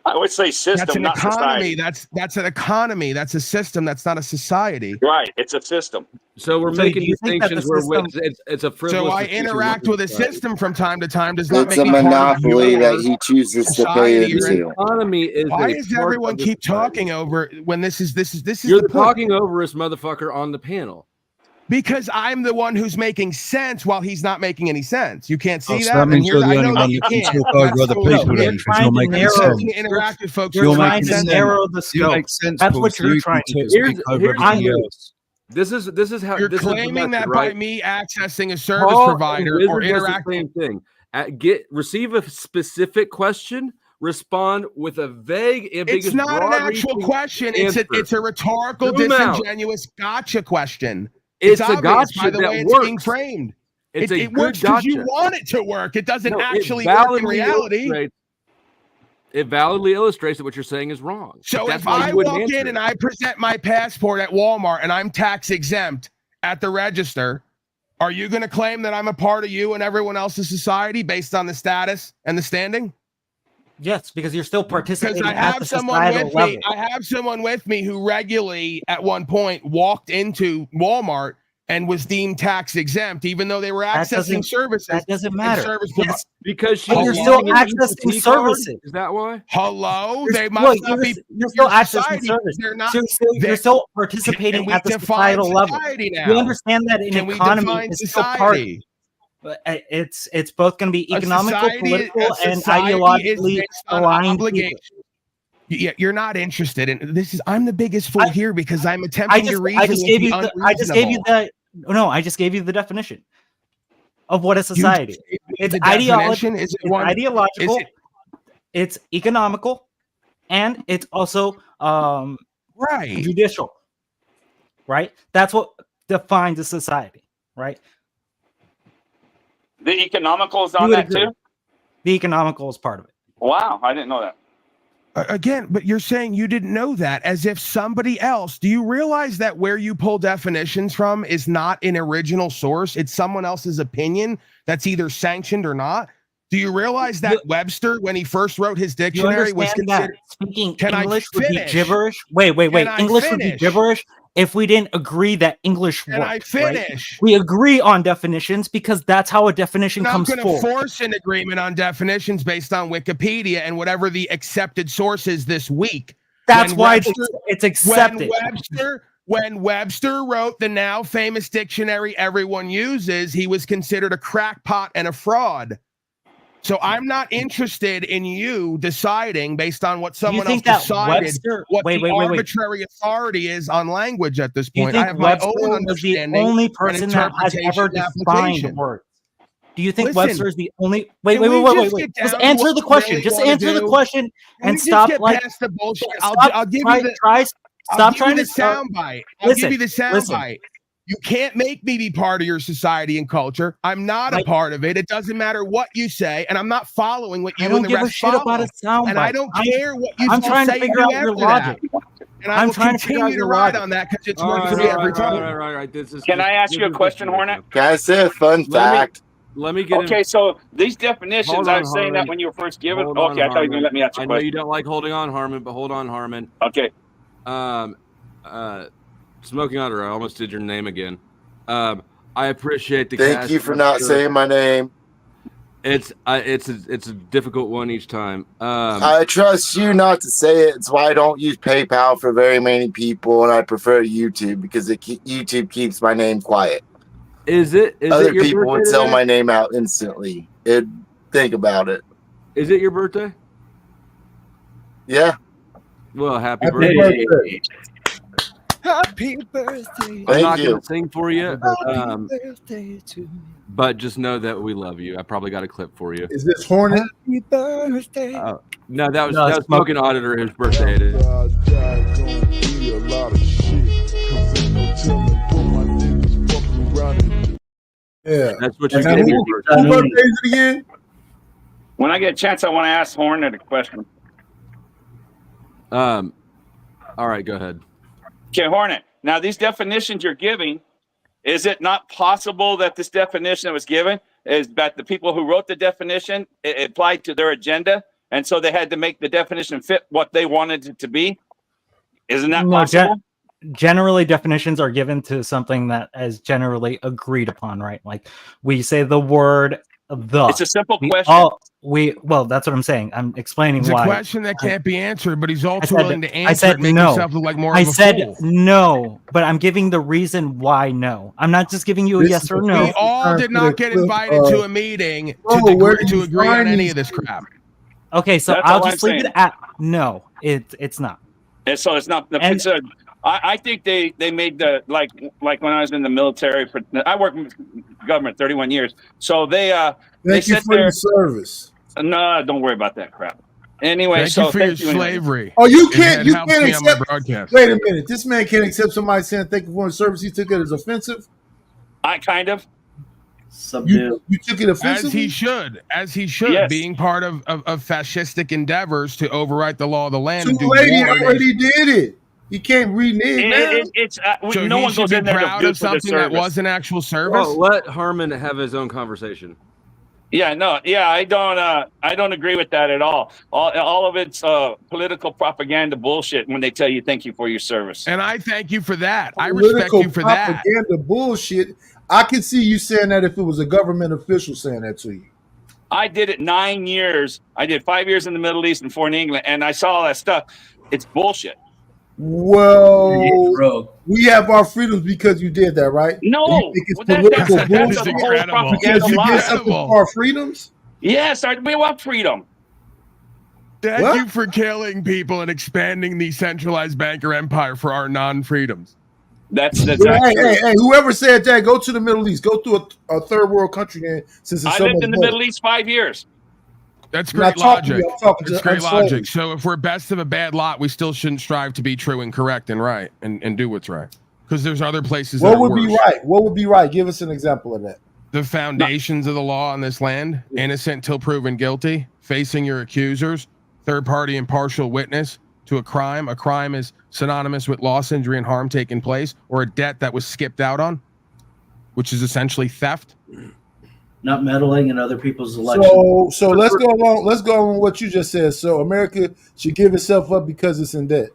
I would say system, That's an not economy. society. That's an economy. That's a system. That's not a society. Right. It's a system. So we're So making do you think that the distinctions where system- it's a frivolous. So I distinction interact within with a society. system from time to time. Does not It's make a me part of monopoly your that he chooses to pay society or into. Economy is Why a does part everyone of the keep society. talking over when this is You're the the point? talking over us, motherfucker, on the panel. Because I'm the one who's making sense while he's not making any sense. You can't see Oh, so that. that And means here's, you're the I only know one that you that can can't. talk over That's other cool. people You're then, because trying you're to making narrow- sense. To interact with folks. You're who trying make to sense. narrow the You scope. make sense, That's Paul, what so you're you trying can to do. speak over Here's everybody the- else. This is how You're this claiming is the that method, by right? me accessing a service Paul provider and or Wizard does the interacting. same thing. Receive a specific question, respond with a vague, ambiguous, It's not an actual broad-reaching question. answer. It's a rhetorical, Zoom out. disingenuous gotcha question. It's a obvious gotcha by the that way it's being works. framed. It's a it good works because you gotcha. want it to work. It doesn't No, actually work in reality. It validly illustrates that what you're saying is wrong. So That's if why I you wouldn't walk answer in it. and I present my passport at Walmart and I'm tax exempt at the register, are you going to claim that I'm a part of you and everyone else's society based on the status and the standing? Yes, because you're still participating Because I at have the someone societal with level. me. I have someone with me who regularly, at one point, walked into Walmart and was deemed tax exempt, even though they were accessing services. That doesn't and matter. service Yes, because but you're still accessing services. Is that why? Hello, You're they still- must not be. You're still your accessing society. services. They're not. You're still participating we at the define societal level. society now? You understand that an Can we economy define is still part. society? But it's both going to be A economical, society- political, a and society is ideologically based on aligned obligation. people. Yeah, you're not interested in this. I'm the biggest fool here because I'm attempting to reason. I just gave you the definition of what a society. It's definition. Is it it's one? ideological. Is it, it's economical, and it's also right judicial. Right. That's what defines a society. Right. The economical is on You would that agree. too? The economical is part of it. Wow, I didn't know that. Again, but you're saying you didn't know that as if somebody else. Do you realize that where you pull definitions from is not an original source? It's someone else's opinion that's either sanctioned or not. Do you realize that Webster, when he first wrote his Do you dictionary, was understand that considered? speaking Can I English would be finish? gibberish? Wait. Can I English would be finish? gibberish if we didn't agree that English Can worked. I right? finish? We agree on definitions because that's how a definition I'm not comes going to forward. force an agreement on definitions based on Wikipedia and whatever the accepted source is this week. That's When why Webster- it's accepted. When Webster wrote the now famous dictionary everyone uses, he was considered a crackpot and a fraud. So I'm not interested in you deciding based on what someone else think that decided Webster- what wait, the wait, wait, wait. arbitrary authority is on language at this Do you point. I think have my Webster own was the understanding only and person that has ever interpretation and defined application. words? Do you think Listen, Webster is the only? Wait. can we just Just get down to answer what the we question. really Just wanna answer the do? question Can we and just stop get like. past the bullshit? Stop I'll give trying- you the try- I'll Stop give trying you to the soundbite. I'll give you the listen. soundbite. You can't make me be part of your society and culture. I'm not a part of it. It doesn't matter what you say, and I'm not following what you I don't and the give a rest shit follow. about a soundbite. And I don't care what you I'm all trying to say figure and out do your after that. logic. And I I'm will trying to figure out continue to your ride logic. on that because it's All worked right, for me every time. all right. Can I ask you a question, Hornet? Can I say a fun fact? Let me get Okay, so these definitions, Hold I on, was saying that Harmon. when you were first given. Hold on, Okay, I thought you were going to let me ask you I a know question. you don't like holding on, Harmon, but hold on, Harmon. Okay. Smoking Otter, I almost did your name again. I appreciate the. Thank you for not saying my name. It's a difficult one each time. I trust you not to say it. It's why I don't use PayPal for very many people, and I prefer YouTube because YouTube keeps my name quiet. Other Other people would sell my name out instantly. Think about it. Is it your birthday? Yeah. Well, happy birthday. Happy birthday. I'm not you. going to sing for you, Happy birthday to you. but just know that we love you. I probably got a clip for you. Is this Hornet? Happy birthday. No, that was Smoking Auditor whose birthday it is. Yeah, that's what you get. Who birthday is it again? When I get a chance, I want to ask Hornet a question. All right, go ahead. Okay, Hornet. Now, these definitions you're giving, is it not possible that this definition that was given is that the people who wrote the definition it applied to their agenda, and so they had to make the definition fit what they wanted it to be? Isn't that possible? Generally, definitions are given to something that is generally agreed upon, right? Like we say the word the. It's a simple question. Well, that's what I'm saying. I'm explaining it's why. It's a question that can't be answered, but he's also willing to answer it, make no. himself look like more I of a said fool. no, but I'm giving the reason why no. I'm not just giving you a yes or no. We all did not get invited to a meeting to agree on any of this crap. Okay, so I'll just leave it at no. It's not. And so it's not. I think they made the like when I was in the military. I worked in government 31 years. So they Thank you for your service. No, don't worry about that crap. Anyway, thank you for your slavery. Oh, you can't accept. Broadcast. Wait a minute. This man can't accept somebody saying thank you for your service. He took it as offensive. I kind of. You took it offensively? As he should, yes. Being part of fascistic endeavors to overwrite the law of the land. Too late, he already did it. You can't renege now. So no one goes in there proud of something that was an actual service. Well, let Harmon have his own conversation. Yeah, no, yeah, I don't agree with that at all. All of it's political propaganda bullshit when they tell you thank you for your service. And I thank you for that. I respect you for that. Propaganda bullshit. I could see you saying that if it was a government official saying that to you. I did it 9 years. I did 5 years in the Middle East and 4 in England, and I saw all that stuff. It's bullshit. Well, we have our freedoms because you did that, right? No, you think it's political bullshit because you did something for our freedoms? Yes, we want freedom. Thank you for killing people and expanding the centralized banker empire for our non-freedoms. That's hey, whoever said that, go to the Middle East. Go to a third world country, man. Since it's I lived in the Middle East 5 years. That's great logic. It's great logic. So if we're best of a bad lot, we still shouldn't strive to be true and correct and right and do what's right. Because there's other places that would be right. What would be right? Give us an example of that. The foundations of the law on this land, innocent till proven guilty, facing your accusers, third-party impartial witness to a crime. A crime is synonymous with loss, injury, and harm taking place, or a debt that was skipped out on, which is essentially theft. Not meddling in other people's elections. So let's go along. Let's go on what you just said. So America should give itself up because it's in debt.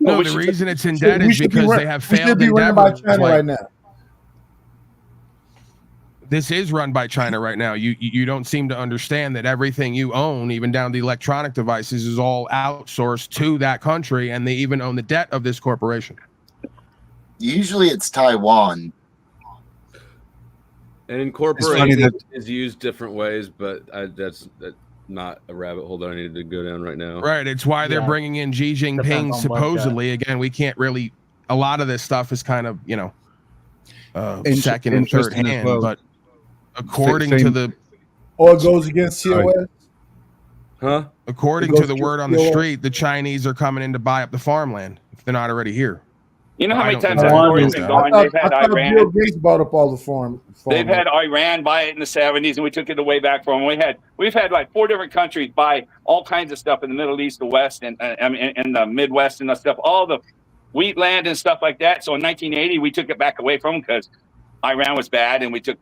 No, the reason it's in debt is because they have failed endeavors. By China right now. This is run by China right now. You don't seem to understand that everything you own, even down to electronic devices, is all outsourced to that country, and they even own the debt of this corporation. Usually it's Taiwan. And incorporating is used different ways, but that's not a rabbit hole that I needed to go down right now. Right. It's why they're bringing in Xi Jinping, supposedly. Again, we can't really, a lot of this stuff is kind of, second and third hand, but according to the... Or it goes against TOS? Huh? According to the word on the street, the Chinese are coming in to buy up the farmland if they're not already here. You know how many times that story's been going? They've had Iran. Bill Gates bought up all the farm. They've had Iran buy it in the 70s, and we took it away back from them. We've had like 4 different countries buy all kinds of stuff in the Middle East, the West, and in the Midwest and stuff. All the wheat land and stuff like that. So in 1980, we took it back away from them because Iran was bad, and we took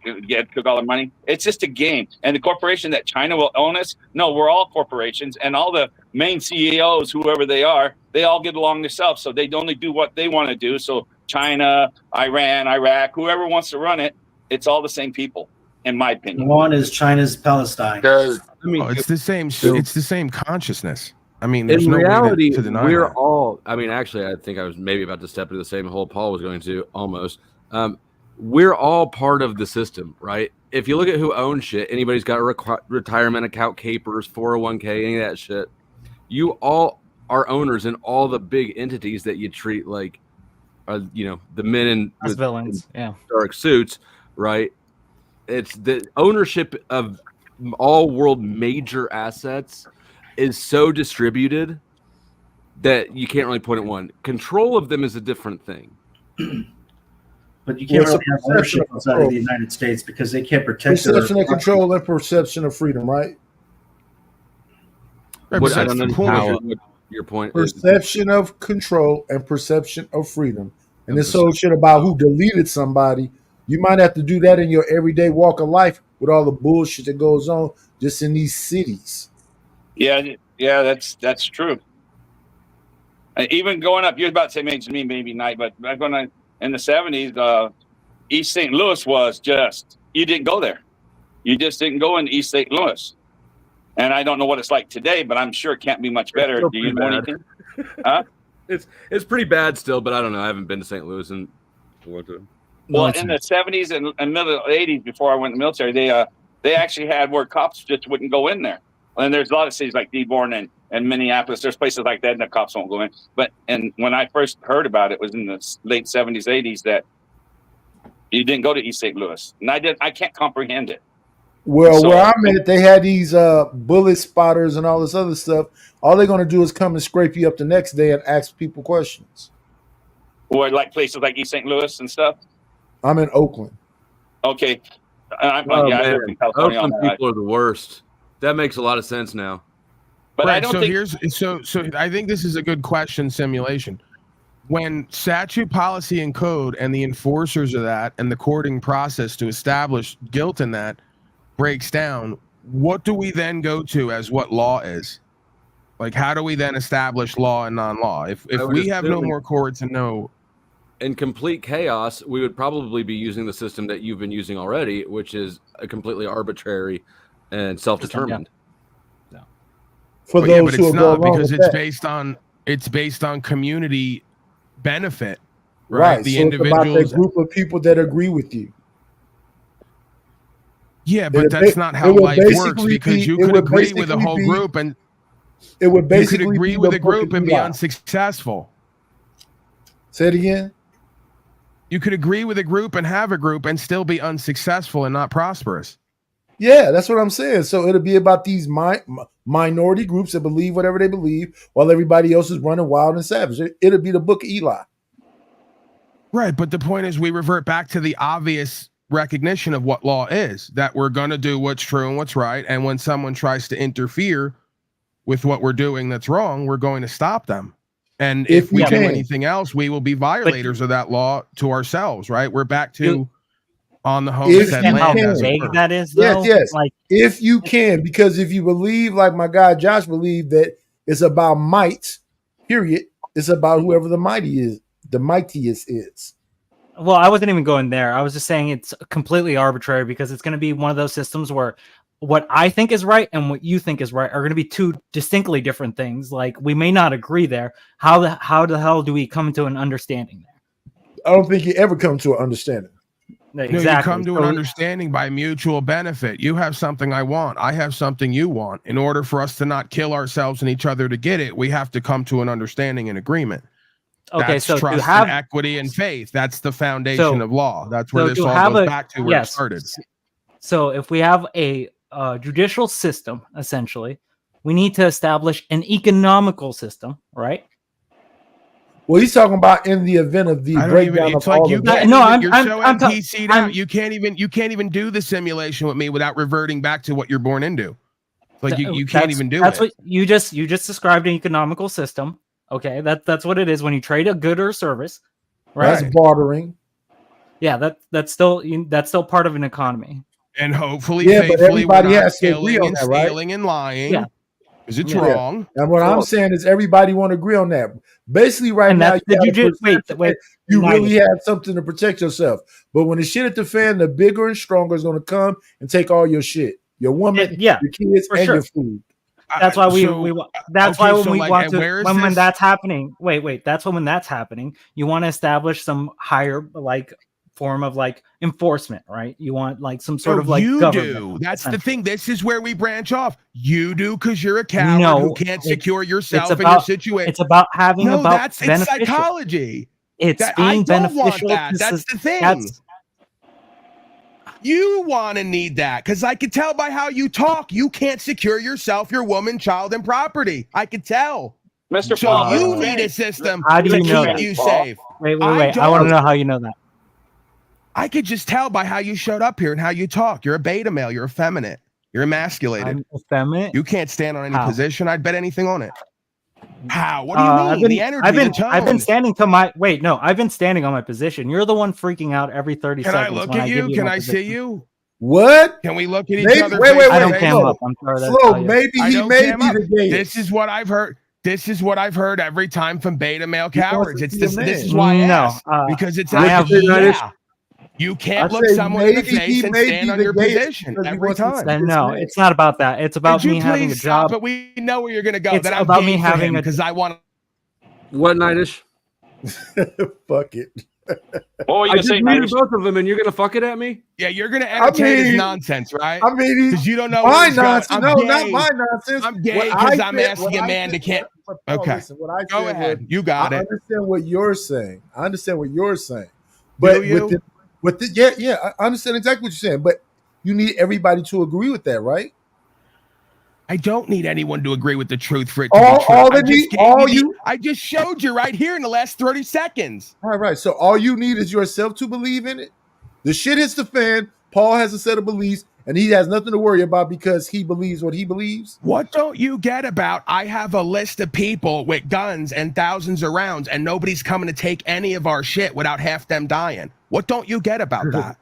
all the money. It's just a game. And the corporation that China will own us, no, we're all corporations, and all the main CEOs, whoever they are, they all get along themselves. So they only do what they want to do. So China, Iran, Iraq, whoever wants to run it, it's all the same people, in my opinion. One is China's Palestine. It's the same. It's the same consciousness. I mean, there's in no reality, way to deny we're that. all. I mean, actually, I think I was maybe about to step into the same hole Paul was going to almost. We're all part of the system, right? If you look at who owns shit, anybody's got a retirement account, capers, 401k, any of that shit. You all are owners in all the big entities that you treat like, the men in villains, dark suits, right? It's the ownership of all world major assets is so distributed that you can't really point at one. Control of them is a different thing. But you can't really have ownership outside of the United States because they can't protect perception of control and perception of freedom, right? What, I don't know what your point is. Perception of control and perception of freedom. And this whole shit about who deleted somebody, you might have to do that in your everyday walk of life with all the bullshit that goes on just in these cities. Yeah, that's true. Even going up, you're about to say maybe night, but back when in the 70s, East St. Louis was just, you didn't go there. You just didn't go into East St. Louis. And I don't know what it's like today, but I'm sure it can't be much better. Do you know anything? Huh? It's pretty bad still, but I don't know. I haven't been to St. Louis in Well, in the 70s and middle 80s, before I went in the military, they actually had where cops just wouldn't go in there. And there's a lot of cities like Dearborn and Minneapolis. There's places like that, and the cops won't go in. And when I first heard about it, was in the late 70s, 80s, that you didn't go to East St. Louis, and I can't comprehend it. Well, so, where I'm at, they had these bullet spotters and all this other stuff. All they're going to do is come and scrape you up the next day and ask people questions. Or like places like East St. Louis and stuff? I'm in Oakland. Okay. I live in California. Oakland people are the worst. That makes a lot of sense now. But right, I don't think... So I think this is a good question simulation. When statute, policy, and code and the enforcers of that and the courting process to establish guilt in that breaks down, what do we then go to as what law is? Like, how do we then establish law and non-law? If we have no more courts and no... In complete chaos, we would probably be using the system that you've been using already, which is a completely arbitrary and self-determined. Yeah. For but those yeah, but who it's are not, going because wrong it's based on community benefit, right? The so individuals, it's about that group of people that agree with you. Yeah, but that's not how life works, because you could agree with a whole group and it would basically you could agree with a group and be unsuccessful. Say it again. You could agree with a group and have a group and still be unsuccessful and not prosperous. Yeah, that's what I'm saying. So it'll be about these minority groups that believe whatever they believe while everybody else is running wild and savage. It'll be the book of Eli. Right, but the point is we revert back to the obvious recognition of what law is, that we're going to do what's true and what's right. And when someone tries to interfere with what we're doing that's wrong, we're going to stop them. And if we do anything else, we will be violators of that law to ourselves, right? We're back to on the homestead land. How vague that is, though? Yes. Like, if you can, because if you believe, like my guy Josh believed, that it's about might, period, it's about whoever the mightiest is. Well, I wasn't even going there. I was just saying it's completely arbitrary, because it's going to be one of those systems where what I think is right and what you think is right are going to be two distinctly different things. Like, we may not agree there. How the hell do we come to an understanding there? I don't think you ever come to an understanding. Exactly. No, you come to an understanding by mutual benefit. You have something I want. I have something you want. In order for us to not kill ourselves and each other to get it, we have to come to an understanding and agreement. Okay, that's so trust and equity and faith. That's the foundation of law. That's where this all goes back to where it started. So if we have a judicial system, essentially, we need to establish an economical system, right? Well, he's talking about in the event of the breakdown of all of that. No, you're so NPC'd out. You can't even do the simulation with me without reverting back to what you're born into. Like you can't even do it. That's what you just described, an economical system. Okay, that's what it is when you trade a good or a service, right? That's bartering. Yeah, that's still part of an economy. And hopefully, but everybody has to agree on that, right? Stealing and lying. Yeah. Because it's wrong. And what I'm saying is everybody want to agree on that. Basically, right now, you really have something to protect yourself. But when the shit at the fan, the bigger and stronger is going to come and take all your shit, your woman, your kids, and your food. That's why when that's happening. Wait. That's when that's happening. You want to establish some higher form of enforcement, right? You want some sort of government. Do. That's the thing. This is where we branch off. You do because you're a coward who can't secure yourself in your situation. It's about having it's psychology. It's being beneficial. That's the thing. You want to need that because I could tell by how you talk, you can't secure yourself, your woman, child, and property. I could tell. Mr. So Paul, you need a system How do to you know keep that? you safe. Wait. I want to know how you know that. I could just tell by how you showed up here and how you talk. You're a beta male. You're effeminate. You're emasculated. I'm effeminate. You can't stand on any How? position. I'd bet anything on it. How? What do you mean? The energy, the tone. I've been standing to my I've been standing on my position. You're the one freaking out every 30 Can seconds. I look when at you? give Can my I position. see you? What? Can we look at each Maybe, other? wait. I don't cam up. I'm sorry. Slow. Maybe he may be the gayest. This is what I've heard. This is what I've heard every time from beta male cowards. It's this. man. This is why I ask, because it's you can't look someone in the face and stand on your position every time. No, it's not about that. It's about me having a job. But we know where you're going to go. It's That I'm about me gay for having him a because I want. What, Nightish? Fuck it. I just muted both of them, and you're gonna fuck it at me? Yeah, you're gonna entertain his nonsense, right? I mean, because you don't know my where he's nonsense. going. No, I'm not gay. my nonsense. I'm gay What because I I'm said- asking what a I man to said- can't. but Paul, Okay, listen, what I go said ahead. was, You got I it. understand what you're saying. I understand what you're saying. But you? with the yeah, I understand exactly what you're saying. But you need everybody to agree with that, right? I don't need anyone to agree with the truth for it to be true. I just showed you right here in the last 30 seconds. All right. So all you need is yourself to believe in it. The shit hits the fan. Paul has a set of beliefs, and he has nothing to worry about because he believes what he believes. What don't you get about I have a list of people with guns and thousands of rounds, and nobody's coming to take any of our shit without half them dying? What don't you get about that?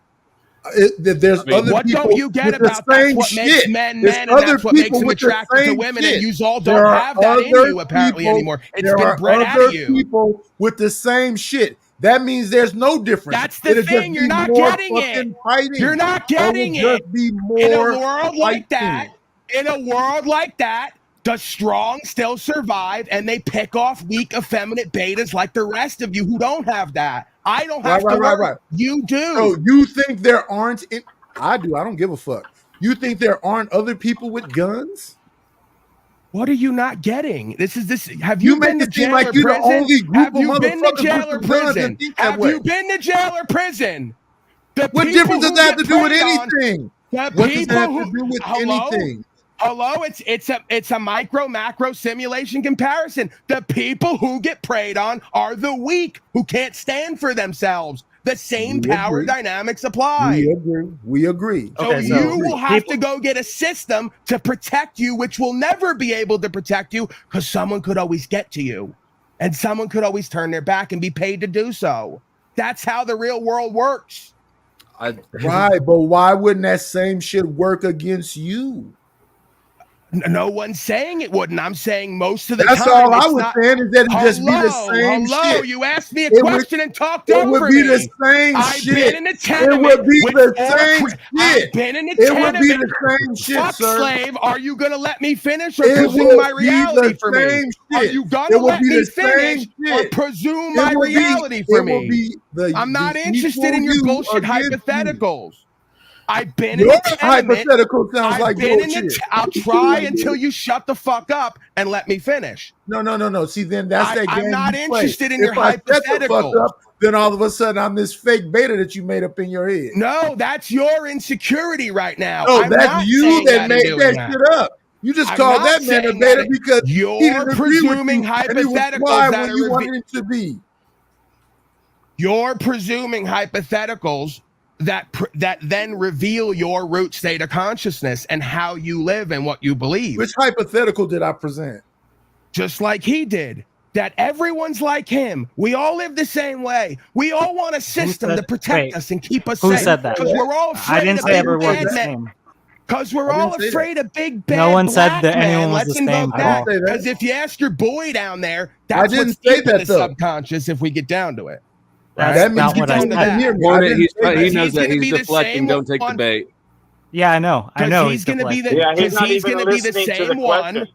There's other what people don't you get with the about that's same what makes shit. men There's men, and that's what makes people them with the attracted to same women, shit. and you all There don't are have that in other you apparently people- anymore. It's there been are bred out other of you. people with the same shit. That means there's no difference. That's the It'll thing. just You're be not more getting it. fucking fighting. You're not There will getting just it. be In a more world like that, fighting. in a world like that, the strong still survive, and they pick off weak, effeminate betas like the rest of you who don't have that. I don't have to worry. You do. So you think there aren't? I do. I don't give a fuck. You think there aren't other people with guns? What are you not getting? Have You you been make to it seem jail like or you're the prison? only group Have of you been to motherfuckers jail with or some guns that prison? think that Have way. you been to jail or prison? What difference does that have to do with anything? The What does people that have to who do with hello? anything? Hello, it's a micro macro simulation comparison. The people who get preyed on are the weak who can't stand for themselves. The same power dynamics apply. We agree. So you will have to go get a system to protect you, which will never be able to protect you because someone could always get to you, and someone could always turn their back and be paid to do so. That's how the real world works. Right, but why wouldn't that same shit work against you? No one's saying it wouldn't. I'm saying most of the That's time. all I it's was not- saying is that it'd just be the same hello. shit. You asked me a It would- question and talked it over would be me. the same I've shit. been in a It tenement. would be with the four same I've shit. been in a It would tenement. be the same shit, Fuck sir. slave. Are you gonna let me finish or It presume would my be reality the for me? same Are shit. you It gonna would let be me the same finish or shit. presume It my would be- reality for it me? will be I'm not the interested in your equal you bullshit against hypotheticals. I've been in Your a tenement. hypothetical sounds I've like been in bullshit. I'll try until you shut the fuck up and let me finish. No. See, then that's that game. I'm not you play. interested in If your I shut the hypotheticals. fuck up, then all of a sudden I'm this fake beta that you made up in your head. No, that's your insecurity right now. No, I'm that's not you saying that and made doing that shit up. You just I'm called not that man a saying beta that because he you're didn't agree with presuming you, and he was hypotheticals quiet that when are you wanted him to be. You're presuming hypotheticals that then reveal your root state of consciousness and how you live and what you believe. Which hypothetical did I present? Just like he did. That everyone's like him. We all live the same way. We all want a system to protect us and keep us Who safe. said that? Because we're all afraid I didn't of say big everyone bad was the men. same. Because we're all afraid of big bad No one said black that anyone men. was Let's the same invoke at that. all. Because if you ask your boy down there, that's didn't what's say deep in that, the though. subconscious if we get down to it. That's That means not you what I don't said. hear me. Warren, I didn't he say that. knows that gonna he's be the deflecting. same Don't take one. the bait. Yeah, I know. I know. He's going to be the Yeah, he's not he's even going to be the listening to the same one. question.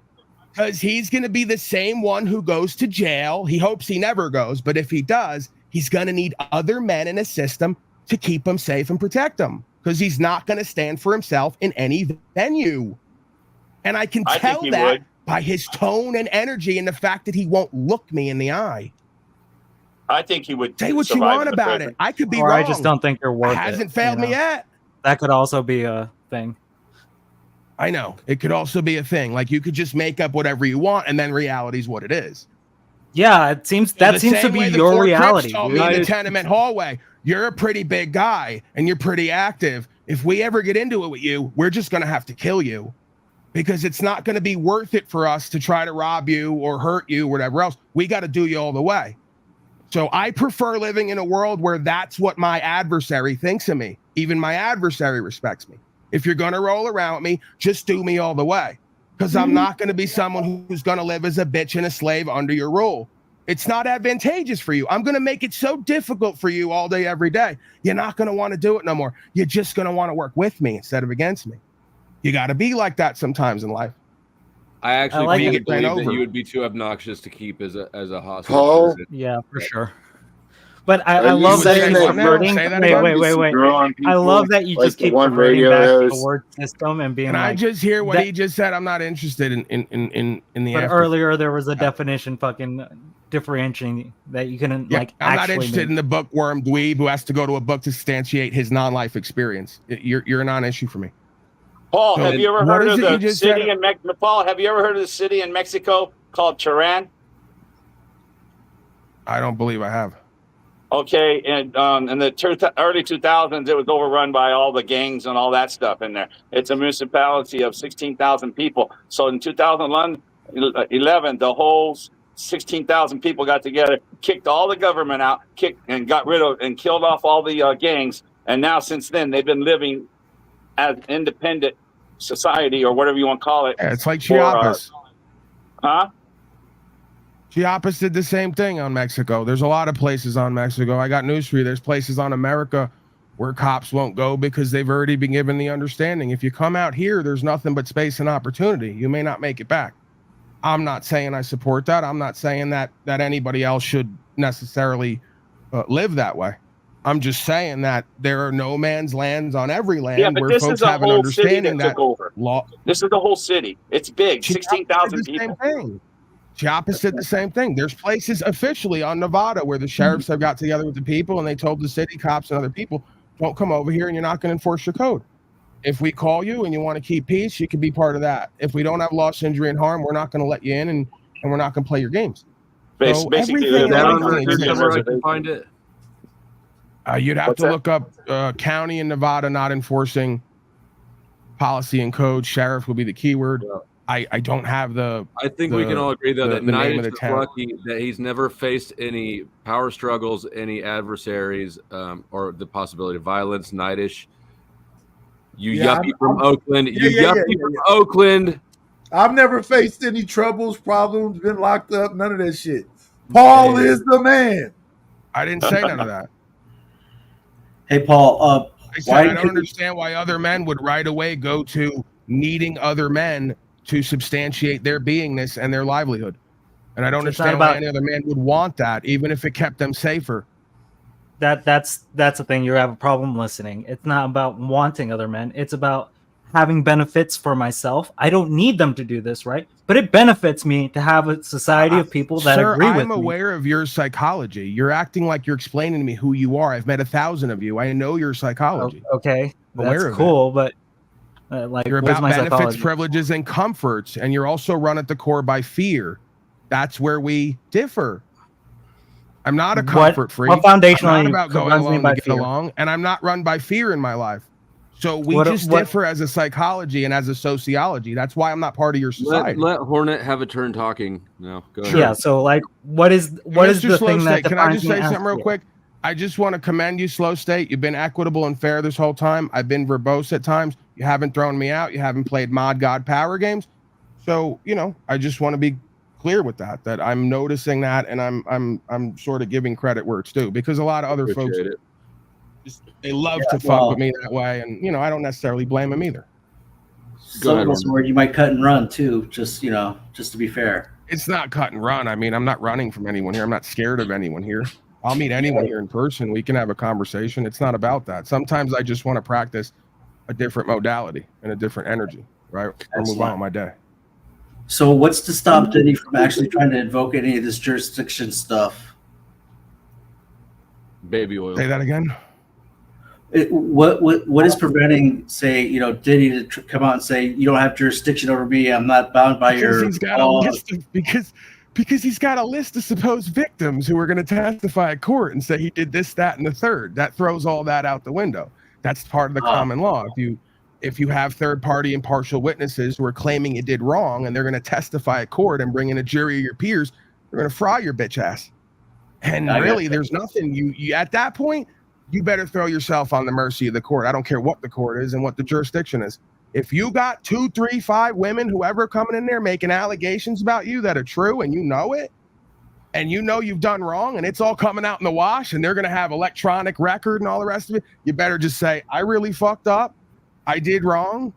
Because he's going to be the same one who goes to jail. He hopes he never goes, but if he does, he's going to need other men in a system to keep him safe and protect him. Because he's not going to stand for himself in any venue. And I can I tell think he that would. by his tone and energy and the fact that he won't look me in the eye. I think he would Say what you survive want in the about prison. it. I could be Or wrong. I just don't think they're worth Hasn't it. failed you me know? yet. that could also be a thing. I know it could also be a thing. Like you could just make up whatever you want, and then reality's what it is. Yeah, it seems that seems to be your reality. Told me in the tenement hallway, you're a pretty big guy and you're pretty active. If we ever get into it with you, we're just gonna have to kill you, because it's not gonna be worth it for us to try to rob you or hurt you or whatever else. We got to do you all the way. So I prefer living in a world where that's what my adversary thinks of me. Even my adversary respects me. If you're going to roll around me, just do me all the way, because I'm not going to be someone who's going to live as a bitch and a slave under your rule. It's not advantageous for you. I'm going to make it so difficult for you all day, every day. You're not going to want to do it no more. You're just going to want to work with me instead of against me. You got to be like that sometimes in life. I actually like really it. believe Over. that you would be too obnoxious to keep as a hostage. Paul? Yeah, for sure. But I love that you're perverting. Wait. I love that you just keep perverting back to the word system and being Can like. I just hear what he just said? I'm not interested in the. But earlier there was a definition fucking differentiating that you couldn't like. I'm not interested in the bookworm dweeb who has to go to a book to substantiate his non-life experience. You're a non-issue for me. Paul, So have you ever heard of the city said? in Paul? Have you ever heard of the city in Mexico called Tehran? I don't believe I have. Okay, and in the early 2000s, it was overrun by all the gangs and all that stuff in there. It's a municipality of 16,000 people. So in 2011, the whole 16,000 people got together, kicked all the government out, and got rid of and killed off all the gangs. And now, since then, they've been living as independent society or whatever you want to call it. Yeah, it's like Chiapas. Huh? Chiapas did the same thing on Mexico. There's a lot of places on Mexico. I got news for you. There's places on America where cops won't go because they've already been given the understanding. If you come out here, there's nothing but space and opportunity. You may not make it back. I'm not saying I support that. I'm not saying that anybody else should necessarily live that way. I'm just saying that there are no man's lands on every land where folks have an understanding that law. This is the whole city. It's big, 16,000 people. Chiapas did the same thing. There's places officially on Nevada where the sheriffs have got together with the people and they told the city cops and other people, don't come over here and you're not going to enforce your code. If we call you and you want to keep peace, you can be part of that. If we don't have loss, injury, and harm, we're not going to let you in and we're not going to play your games. So Basically, find it. You'd have to look up county in Nevada not enforcing policy and code. Sheriff will be the keyword. I don't have the. I think we can all agree though that Knight is town. lucky that he's never faced any power struggles, any adversaries, or the possibility of violence. Knightish, yuppie from Oakland. From Oakland. I've never faced any troubles, problems, been locked up, none of that shit. Paul is the man. I didn't say none of that. Hey, Paul. I don't understand why other men would right away go to needing other men to substantiate their beingness and their livelihood. And I don't understand why any other man would want that, even if it kept them safer. That's the thing. You have a problem listening. It's not about wanting other men. It's about having benefits for myself. I don't need them to do this, right? But it benefits me to have a society of people that agree with me. I'm aware of your psychology. You're acting like you're explaining to me who you are. I've met 1,000 of you. I know your psychology. Okay, that's cool, but you're about benefits, privileges, and comforts, and you're also run at the core by fear. That's where we differ. I'm not a comfort freak. What foundationally I'm not about going along to get along, and I'm not run by fear in my life. So we differ as a psychology and as a sociology. That's why I'm not part of your society. Let Hornet have a turn talking. No, go ahead. Yeah. So what is the thing that? Can I just say something real quick? I just want to commend you, Slow State. You've been equitable and fair this whole time. I've been verbose at times. You haven't thrown me out. You haven't played Mod God Power games. So, I just want to be clear with that I'm noticing that, and I'm sort of giving credit where it's due, because a lot of other folks they love to fuck with me that way, and I don't necessarily blame them either. Some of us where you might cut and run too, just to be fair. It's not cut and run. I mean, I'm not running from anyone here. I'm not scared of anyone here. I'll meet anyone here in person. We can have a conversation. It's not about that. Sometimes I just want to practice a different modality and a different energy, right? Or move on with my day. So what's to stop Diddy from actually trying to invoke any of this jurisdiction stuff? Baby oil. Say that again. What is preventing, say, Diddy to come out and say, you don't have jurisdiction over me, I'm not bound by because your he's got law. a list of, because he's got a list of supposed victims who are going to testify at court and say he did this, that, and the third. That throws all that out the window. That's part of the common law. If you have third-party impartial witnesses who are claiming you did wrong and they're going to testify at court and bring in a jury of your peers, they're going to fry your bitch ass. And really, there's nothing you at that point, you better throw yourself on the mercy of the court. I don't care what the court is and what the jurisdiction is. If you got 2, 3, 5 women, whoever coming in there making allegations about you that are true and you know it, and you know you've done wrong and it's all coming out in the wash and they're going to have electronic record and all the rest of it, you better just say, I really fucked up. I did wrong.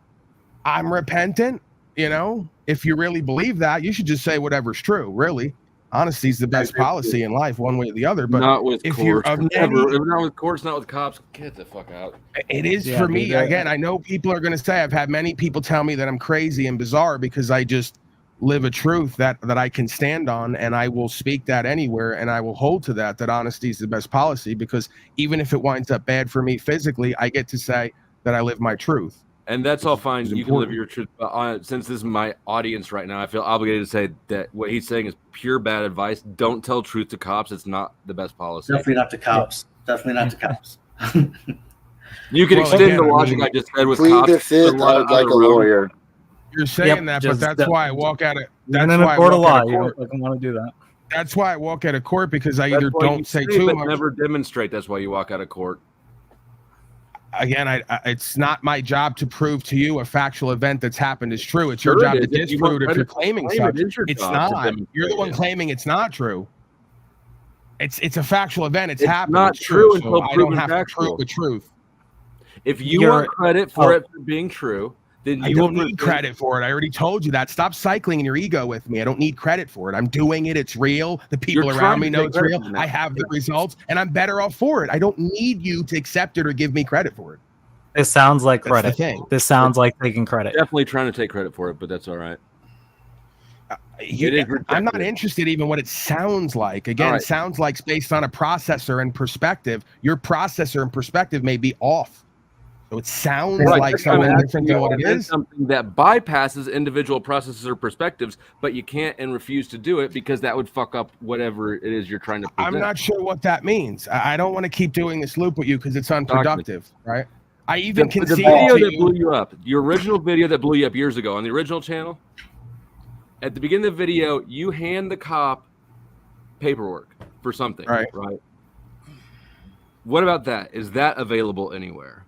I'm repentant. If you really believe that, you should just say whatever's true, really. Honesty is the best policy in life, one way or the other. But not with if courts. you're of Not with courts, not with cops. Get the fuck out. It is for me. Again, I know people are going to say, I've had many people tell me that I'm crazy and bizarre because I just live a truth that I can stand on, and I will speak that anywhere, and I will hold to that honesty is the best policy, because even if it winds up bad for me physically, I get to say that I live my truth. And that's all fine. You can live your truth. But since this is my audience right now, I feel obligated to say that what he's saying is pure bad advice. Don't tell truth to cops. It's not the best policy. Definitely not to cops. Definitely not to cops. You can extend the logic I just said with plead cops. the fifth like a lawyer. You're saying that, but that's why I walk out of. That's why I walk out of court. I don't want to do that. That's why I walk out of court, because I either That's why don't you say say too but much. never demonstrate. That's why you walk out of court. Again, it's not my job to prove to you a factual event that's happened is true. It's your job to disprove it if you're claiming such. It's not. You're the one claiming it's not true. It's a factual event. It's happened. Not it's true so until I don't proven have factual. to prove the truth. If you want credit for it for being true, then I don't need credit for it. I already told you that. Stop cycling in your ego with me. I don't need credit for it. I'm doing it. It's real. The people around me know it's real. I have the results, and I'm better off for it. I don't need you to accept it or give me credit for it. This sounds like That's the credit. thing. This sounds like taking credit. Definitely trying to take credit for it, but that's all right. I'm not interested even what it sounds like. Again, it sounds like it's based on a processor and perspective. Your processor and perspective may be off. So it sounds like something different than what it is. Something that bypasses individual processes or perspectives, but you can't and refuse to do it because that would fuck up whatever it is you're trying to present. I'm not sure what that means. I don't want to keep doing this loop with you because it's unproductive, right? I even the conceded video to that blew you up, your original video that blew you up years ago on the original channel. At the beginning of the video, you hand the cop paperwork for something, right? What about that? Is that available anywhere?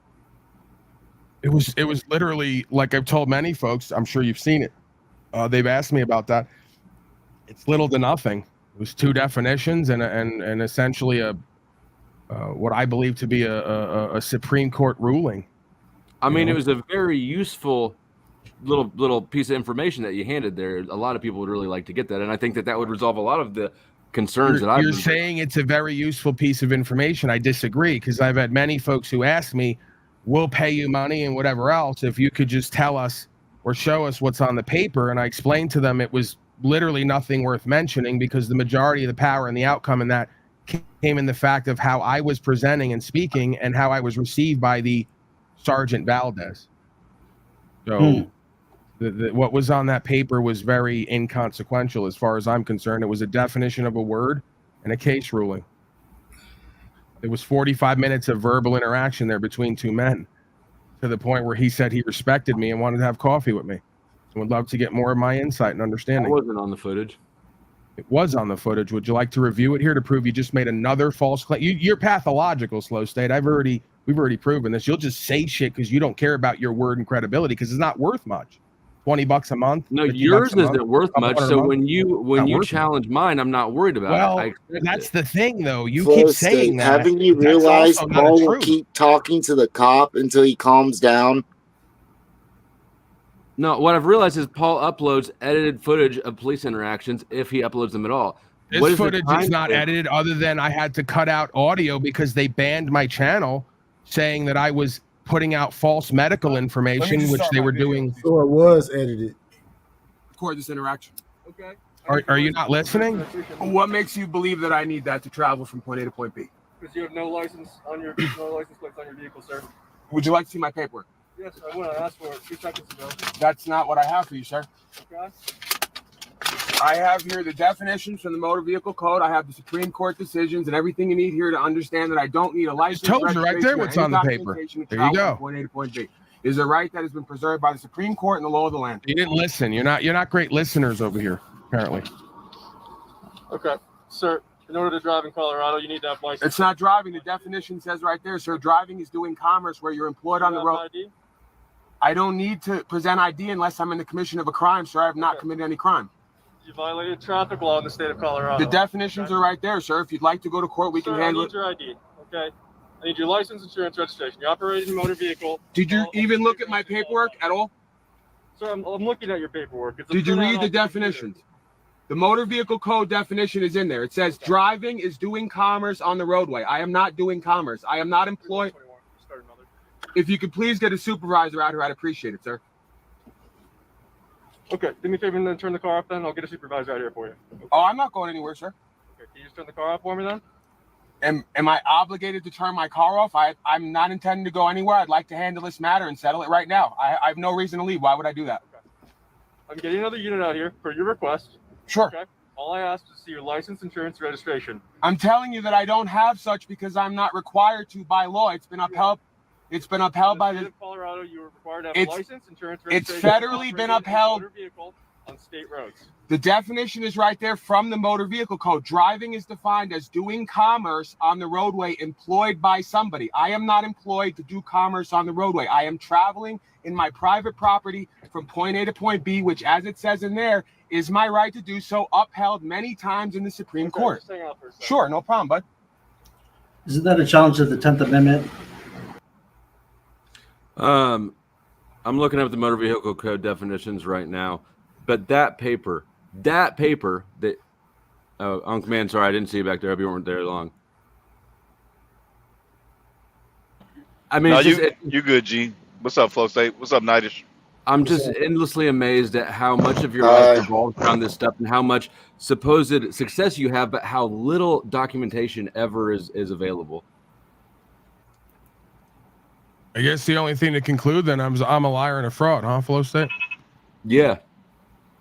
It was literally, like I've told many folks, I'm sure you've seen it. They've asked me about that. It's little to nothing. It was 2 definitions and essentially a what I believe to be a Supreme Court ruling. I mean, it was a very useful little piece of information that you handed there. A lot of people would really like to get that, and I think that would resolve a lot of the concerns You're saying it's a very useful piece of information. I disagree, because I've had many folks who ask me, we'll pay you money and whatever else if you could just tell us or show us what's on the paper. And I explained to them it was literally nothing worth mentioning, because the majority of the power and the outcome in that came in the fact of how I was presenting and speaking and how I was received by the Sergeant Valdez. So what was on that paper was very inconsequential as far as I'm concerned. It was a definition of a word and a case ruling. It was 45 minutes of verbal interaction there between 2 men, to the point where he said he respected me and wanted to have coffee with me. So would love to get more of my insight and understanding. It wasn't on the footage. It was on the footage. Would you like to review it here to prove you just made another false claim? You're pathological, Slow State. We've already proven this. You'll just say shit because you don't care about your word and credibility, because it's not worth much. $20 a month. No, yours isn't worth much. So when you challenge mine, I'm not worried about it. That's the thing, though. You keep saying that. Haven't you realized Paul will keep talking to the cop until he calms down? No, what I've realized is Paul uploads edited footage of police interactions if he uploads them at all. This footage is not edited, other than I had to cut out audio because they banned my channel, saying that I was putting out false medical information, which they were doing. So it was edited. Record this interaction. Okay. Are you not listening? What makes you believe that I need that to travel from point A to point B? Because you have no license plates on your vehicle, sir. Would you like to see my paperwork? Yes, I would. I asked for it 2 seconds ago. That's not what I have for you, sir. Okay. I have here the definitions from the Motor Vehicle Code. I have the Supreme Court decisions and everything you need here to understand that I don't need a license. Told you right there what's on the paper. There you go. Point A to point B is a right that has been preserved by the Supreme Court and the law of the land. You didn't listen. You're not great listeners over here, apparently. Okay, sir. In order to drive in Colorado, you need to have license. It's not driving. The definition says right there, sir. Driving is doing commerce where you're employed on the road. ID? I don't need to present ID unless I'm in the commission of a crime, sir. I have not committed any crime. You violated traffic law in the state of Colorado. The definitions are right there, sir. If you'd like to go to court, we can handle it. I need your ID, okay? I need your license, insurance, registration. You're operating a motor vehicle. Did you even look at my paperwork at all? Sir, I'm looking at your paperwork. Did you read the definitions? The Motor Vehicle Code definition is in there. It says driving is doing commerce on the roadway. I am not doing commerce. I am not employed. If you could please get a supervisor out here, I'd appreciate it, sir. Okay, do me a favor and then turn the car off then. I'll get a supervisor out here for you. Okay. Oh, I'm not going anywhere, sir. Okay, can you just turn the car off for me then? Am I obligated to turn my car off? I'm not intending to go anywhere. I'd like to handle this matter and settle it right now. I have no reason to leave. Why would I do that? Okay. I'm getting another unit out here per your request. Sure. Okay. All I asked is to see your license, insurance, registration. I'm telling you that I don't have such because I'm not required to by law. It's been upheld. It's been upheld by the state of Colorado. You were required to have a license, insurance, registration. It's federally been upheld. Motor vehicle on state roads. The definition is right there from the Motor Vehicle Code. Driving is defined as doing commerce on the roadway employed by somebody. I am not employed to do commerce on the roadway. I am traveling in my private property from point A to point B, which, as it says in there, is my right to do so, upheld many times in the Supreme Court. Just hang out for a second. Sure, no problem, bud. Isn't that a challenge to the 10th Amendment? I'm looking up the Motor Vehicle Code definitions right now, but that paper that Unc Man, sorry, I didn't see you back there. I hope you weren't there long. I mean, no, you good, G. What's up, Flow State? What's up, Nightish? I'm just endlessly amazed at how much of your life revolves around this stuff and how much supposed success you have, but how little documentation ever is available. I guess the only thing to conclude then I'm a liar and a fraud, huh, Flow State? Yeah.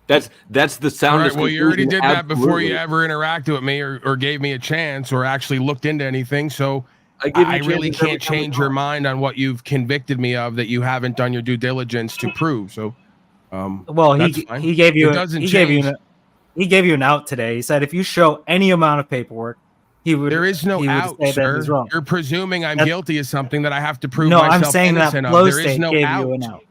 That's the sound. Right, well, you already did that before you ever interacted with me or gave me a chance or actually looked into anything. So I really can't change your mind on what you've convicted me of that you haven't done your due diligence to prove. So, well, he gave you he gave you an out today. He said if you show any amount of paperwork, there is no out, sir. You're presuming I'm guilty of something that I have to prove no, myself I'm saying innocent that Flow of. There is State no gave out. you an out.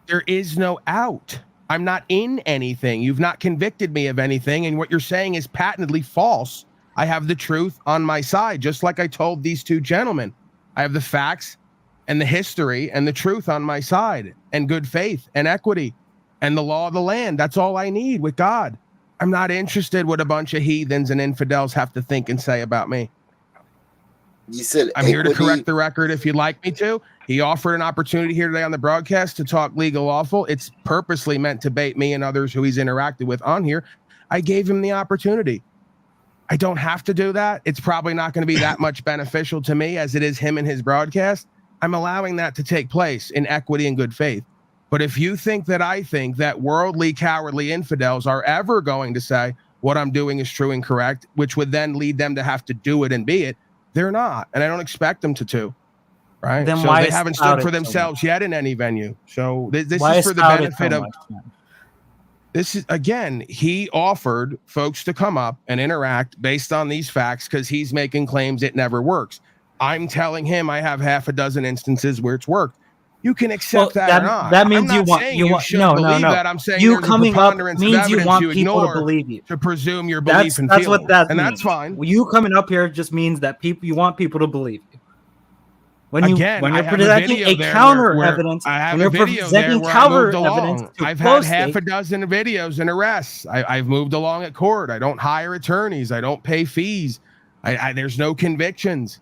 There is no out. I'm not in anything. You've not convicted me of anything, and what you're saying is patently false. I have the truth on my side, just like I told these two gentlemen. I have the facts and the history and the truth on my side, and good faith and equity and the law of the land. That's all I need with God. I'm not interested what a bunch of heathens and infidels have to think and say about me. You said I'm here to correct the record if you'd like me to. He offered an opportunity here today on the broadcast to talk legal lawful. It's purposely meant to bait me and others who he's interacted with on here. I gave him the opportunity. I don't have to do that. It's probably not going to be that much beneficial to me as it is him and his broadcast. I'm allowing that to take place in equity and good faith. But if you think that I think that worldly, cowardly infidels are ever going to say what I'm doing is true and correct, which would then lead them to have to do it and be it, they're not. And I don't expect them to. Right? Then so why they haven't stood for themselves yet in any venue. So this is for the benefit of... This is, again, he offered folks to come up and interact based on these facts because he's making claims it never works. I'm telling him I have half a dozen instances where it's worked. You can accept that or not. That means I'm not saying you shouldn't believe that. I'm saying there's a preponderance of evidence you want you people to ignore believe you. to presume your belief and that's feeling. what that and means. That's fine. You coming up here just means that you want people to believe you. When you're presenting a counter evidence, when you're presenting counter evidence, I've had half a dozen videos and arrests. I've moved along at court. I don't hire attorneys. I don't pay fees. There's no convictions.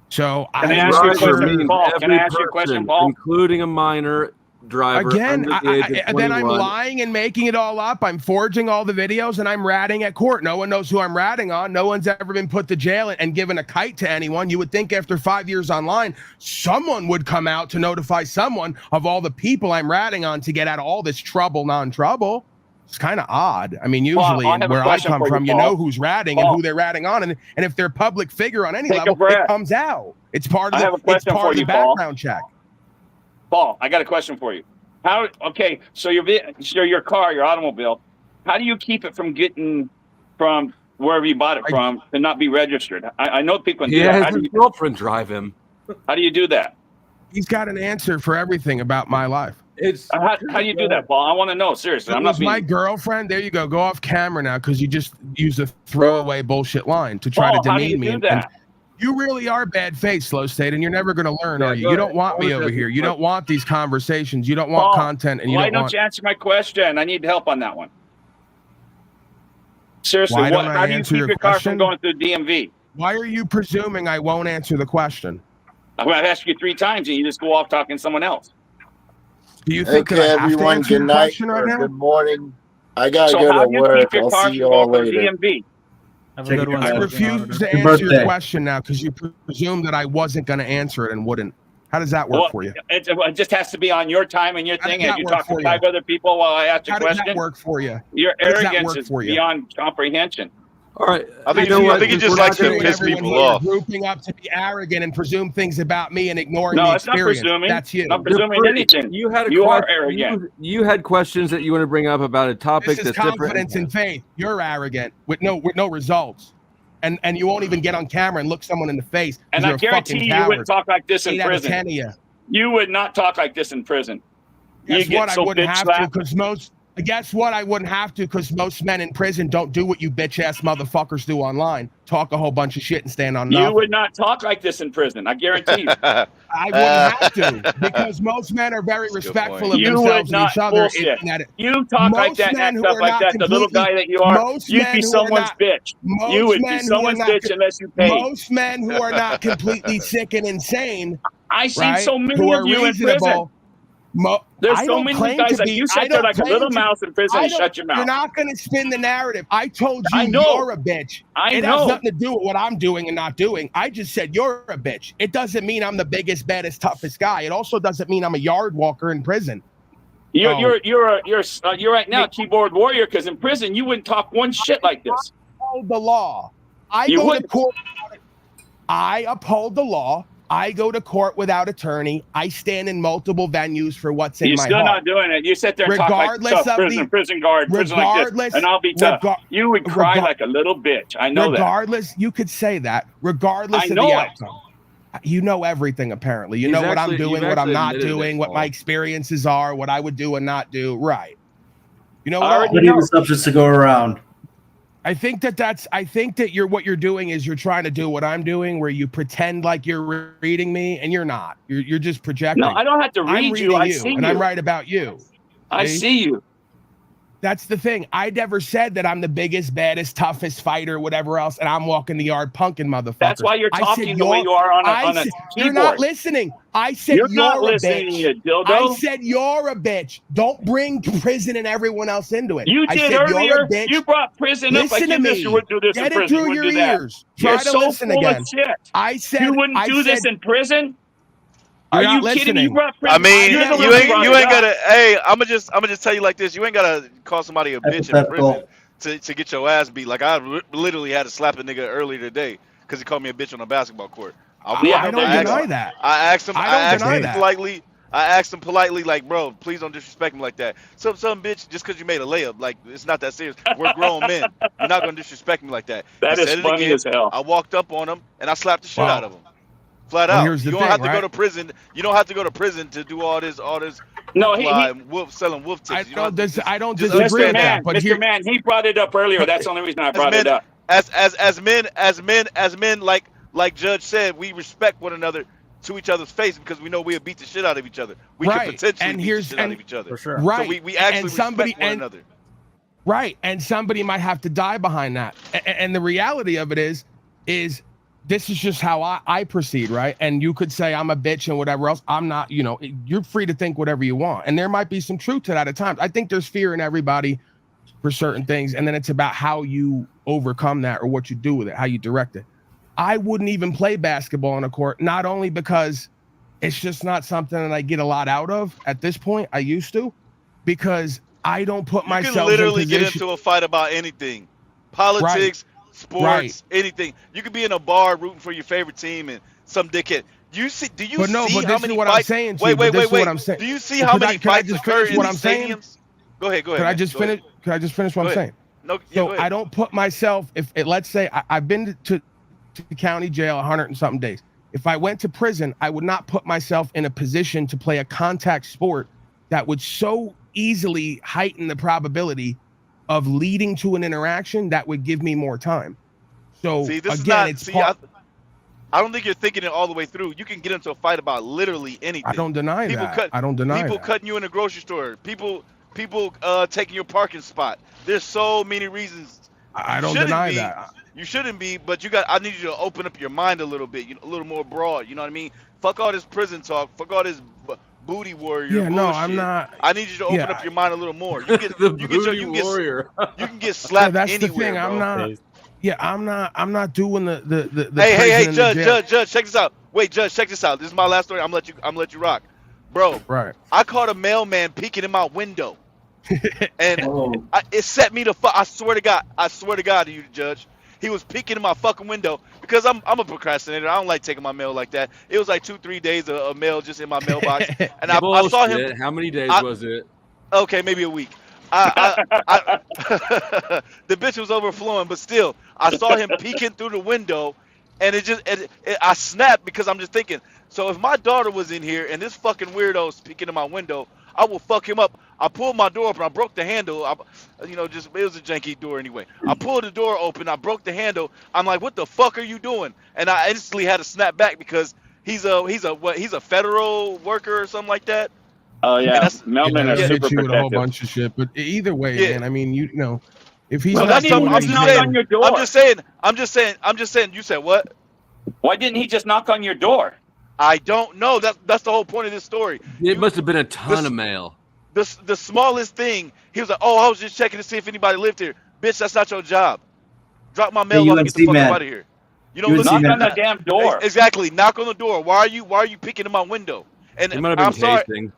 So Can I ask you a question, Paul? Can I ask you a question, Paul? Including a minor, driver. Again, under the age of then I'm 21. lying and making it all up. I'm forging all the videos and I'm ratting at court. No one knows who I'm ratting on. No one's ever been put to jail and given a kite to anyone. You would think after 5 years online, someone would come out to notify someone of all the people I'm ratting on to get out of all this trouble, non-trouble. It's kind of odd. I mean, usually where I come from, you know who's ratting and who they're ratting on. And if they're a public figure on any level, it comes out. It's part of the background check. Paul, I got a question for you. So your car, your automobile, how do you keep it from getting from wherever you bought it from to not be registered? I know people can do that. How do his girlfriend drive him? How do you do that? He's got an answer for everything about my life. How do you do that, Paul? I want to know, seriously. I'm not being... my girlfriend. There you go. Go off camera now because you just use a throwaway bullshit line to try to demean me. And you really are bad faith, Slow State, and you're never going to learn, are you? You don't want me over here. You don't want these conversations. You don't want content, and why don't you answer my question? I need help on that one. Seriously, how do you keep your car from going through DMV? Why are you presuming I won't answer the question? I've asked you 3 times, and you just go off talking to someone else. Do you think that I have to answer your question right now? Good morning. I gotta go to work. I'll see you all later. DMV? I refuse to answer your question now because you presumed that I wasn't going to answer it and wouldn't. How does that work for you? It just has to be on your time and your thing, and you talk to 5 other people while I ask a question. How does that work for you? Your arrogance is beyond comprehension. All right. I think he just likes to piss people off. Grouping up to be arrogant and presume things about me and ignoring the experience. No, it's not presuming. That's you. Not presuming anything. You are arrogant. You had questions that you want to bring up about a topic that's confidence and faith. You're arrogant with no results. And you won't even get on camera and look someone in the face. And I guarantee you wouldn't talk like this in prison. 10 of you. You would not talk like this in prison. Guess what? I wouldn't have to because most men in prison don't do what you bitch ass motherfuckers do online. Talk a whole bunch of shit and stand on nothing. You would not talk like this in prison. I guarantee you. I wouldn't have to because most men are very respectful of themselves and each other. You talk like that and stuff like that. The little guy that you are, you'd be someone's bitch. You would be someone's bitch unless you paid. Most men who are not completely sick and insane. I see so many of you in prison. There's so many guys like you sit there like a little mouse in prison and shut your mouth. You're not going to spin the narrative. I told you you're a bitch. It has nothing to do with what I'm doing and not doing. I just said you're a bitch. It doesn't mean I'm the biggest, baddest, toughest guy. It also doesn't mean I'm a yard walker in prison. You're right now a keyboard warrior because in prison you wouldn't talk one shit like this. I uphold the law. I go to court. I uphold the law. I go to court without attorney. I stand in multiple venues for what's in my heart. You're still not doing it. You sit there and talk like tough prison guard, prison like this, and I'll be tough. You would cry like a little bitch. I know regardless, you could say that. Regardless of the outcome. You know everything, apparently. You know what I'm doing, what I'm not doing, what my experiences are, what I would do and not do. Right. You know what? Plenty of substance to go around. I think that what you're doing is you're trying to do what I'm doing, where you pretend like you're reading me and you're not. You're just projecting. No, I don't have to read you. I see you. And I'm right about you. I see you. That's the thing. I never said that I'm the biggest, baddest, toughest fighter, whatever else, and I'm walking the yard punking motherfuckers. That's why you're talking the way you are on a keyboard. You're not listening. I said you're not a listening, bitch. You dildo. I said you're a bitch. Don't bring prison and everyone else into it. You did earlier. You brought prison up like you would do this in prison. Get it through your ears. You're so full of shit. I said you wouldn't do this in prison. Are you kidding me? I mean, you ain't gotta. Hey, I'm gonna just tell you like this. You ain't gotta call somebody a bitch in prison to get your ass beat. Like I literally had to slap a nigga earlier today because he called me a bitch on a basketball court. I don't deny that. I asked him politely, like, bro, please don't disrespect me like that. Some bitch, just because you made a layup, like it's not that serious. We're grown men. You're not gonna disrespect me like that. That is funny as hell. I walked up on him and I slapped the shit out of him. Flat out. You don't have to go to prison. You don't have to go to prison to do all this. No, selling wolf tickets. I don't disagree with that. But Mr. Man, he brought it up earlier. That's the only reason I brought it up. As men, like Judge said, we respect one another to each other's face because we know we'll beat the shit out of each other. We can potentially beat the shit out of each other. For sure. So we actually respect one another. Right, and somebody might have to die behind that. And the reality of it is this is just how I proceed, right? And you could say I'm a bitch and whatever else. I'm not, you know, you're free to think whatever you want. And there might be some truth to that at times. I think there's fear in everybody for certain things. And then it's about how you overcome that or what you do with it, how you direct it. I wouldn't even play basketball on a court, not only because it's just not something that I get a lot out of at this point. I used to, because I don't put myself You can literally in get into a fight about anything. Politics, sports, anything. You could be in a bar rooting for your favorite team and some dickhead. Do you see how many fights? I'm saying to wait, you, wait, this wait, is what I'm saying. Do you see how many fights occur in these saying? stadiums? Go ahead. Can I just finish? Can I just finish what I'm saying? No, so I don't put myself. Let's say I've been to county jail 100 and something days. If I went to prison, I would not put myself in a position to play a contact sport that would so easily heighten the probability of leading to an interaction that would give me more time. So see, this again, is not. I don't think you're thinking it all the way through. You can get into a fight about literally anything. I don't deny that. I don't deny people that. cutting you in a grocery store. People taking your parking spot. There's so many reasons. I don't deny that. You shouldn't be, but I need you to open up your mind a little bit, a little more broad. You know what I mean? Fuck all this prison talk. Fuck all this booty warrior. Yeah, bullshit. no, I'm not. I need you to open up your mind a little more. You get the booty warrior. You can get slapped that's anywhere. The thing. Bro. I'm not. Yeah, I'm not doing the Hey, Judge, check this out. Wait, Judge, check this out. This is my last story. I'm gonna let you rock, bro. Right. I caught a mailman peeking in my window, and it set me to fuck. I swear to God, to you, Judge. He was peeking in my fucking window because I'm a procrastinator. I don't like taking my mail like that. It was like 2-3 days of mail just in my mailbox, and I saw him. How many days was it? Okay, maybe a week. The bitch was overflowing, but still, I saw him peeking through the window, and I snapped because I'm just thinking. So if my daughter was in here and this fucking weirdo's peeking in my window, I will fuck him up. I pulled my door open. I broke the handle. It was a janky door anyway. I pulled the door open. I broke the handle. I'm like, what the fuck are you doing? And I instantly had to snap back because he's a federal worker or something like that. Oh yeah, mailmen are super hit you with a whole protective. bunch of shit. But either way, man, I mean, if he's Well, not that's something doing I'm anything, not on your door. I'm just saying. You said what? Why didn't he just knock on your door? I don't know. That's the whole point of this story. It must have been a ton of mail. The smallest thing, he was like, "Oh, I was just checking to see if anybody lived here." Bitch, that's not your job. Drop my mail off and get the fuck out of here. You know, knock on the damn door. Exactly, knock on the door. Why are you peeking in my window? And It might have been I'm sorry, tasting.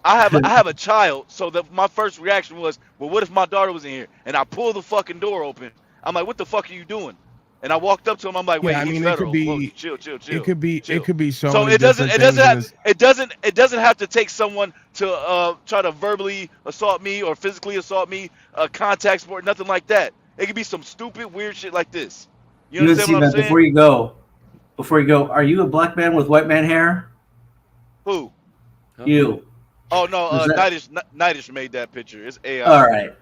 I have a child, so my first reaction was, well, what if my daughter was in here? And I pulled the fucking door open. I'm like, what the fuck are you doing? And I walked up to him. I'm like, wait, he's federal. Whoa, chill. It could be so. So many it doesn't have to take someone to try to verbally assault me or physically assault me, contact sport, nothing like that. It could be some stupid weird shit like this. You understand what I'm saying? Before you go, are you a black man with white man hair? Who? You. Oh no, Nightish made that picture. It's AI. All right.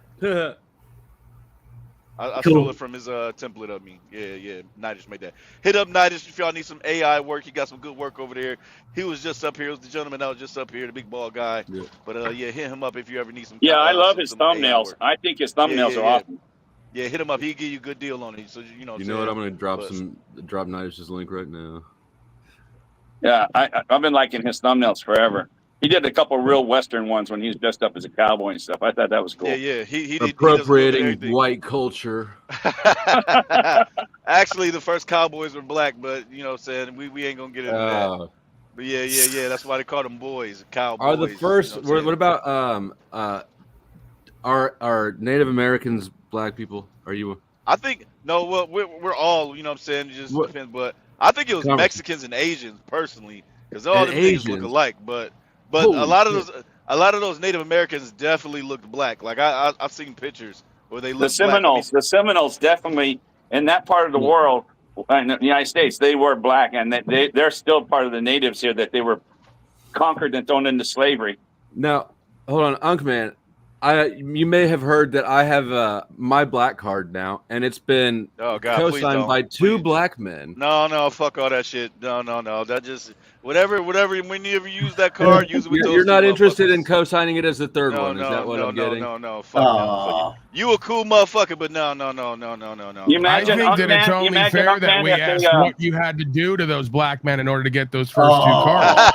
I stole it from his template of me. Yeah. Nightish made that. Hit up Nightish if y'all need some AI work. He got some good work over there. He was just up here. It was the gentleman that was just up here, the big bald guy. Yeah. But hit him up if you ever need some. Yeah, I love his thumbnails. I think his thumbnails are awesome. Yeah, hit him up. He'll give you a good deal on it. So you know. You know what? I'm gonna drop Nightish's link right now. Yeah, I've been liking his thumbnails forever. He did a couple real Western ones when he was dressed up as a cowboy and stuff. I thought that was cool. Yeah. He appropriating white culture. Actually, the first cowboys were black, but you know what I'm saying, we ain't gonna get into that. But yeah. That's why they call them boys, cowboys. Are the first? You know what about are Native Americans black people? Are you? I think no. Well, we're all. You know what I'm saying. It just depends. But I think it was Mexicans and Asians personally, because all the niggas look alike. But Holy a lot of those Native Americans definitely looked black. Like I've seen pictures where they look. The Seminoles, black. the Seminoles definitely in that part of the world, in the United States, they were black, and they're still part of the natives here that they were conquered and thrown into slavery. Now, hold on, Unkman. You may have heard that I have my black card now, and it's been co-signed by two black men. No, fuck all that shit. No. That just whatever. Whenever you use that card, use it with those. You're not interested in co-signing it as the third one. Is that what I'm getting? No. Fuck no. You a cool motherfucker, but no. I think that it's only fair that we asked what you had to do to those black men in order to get those first two cards.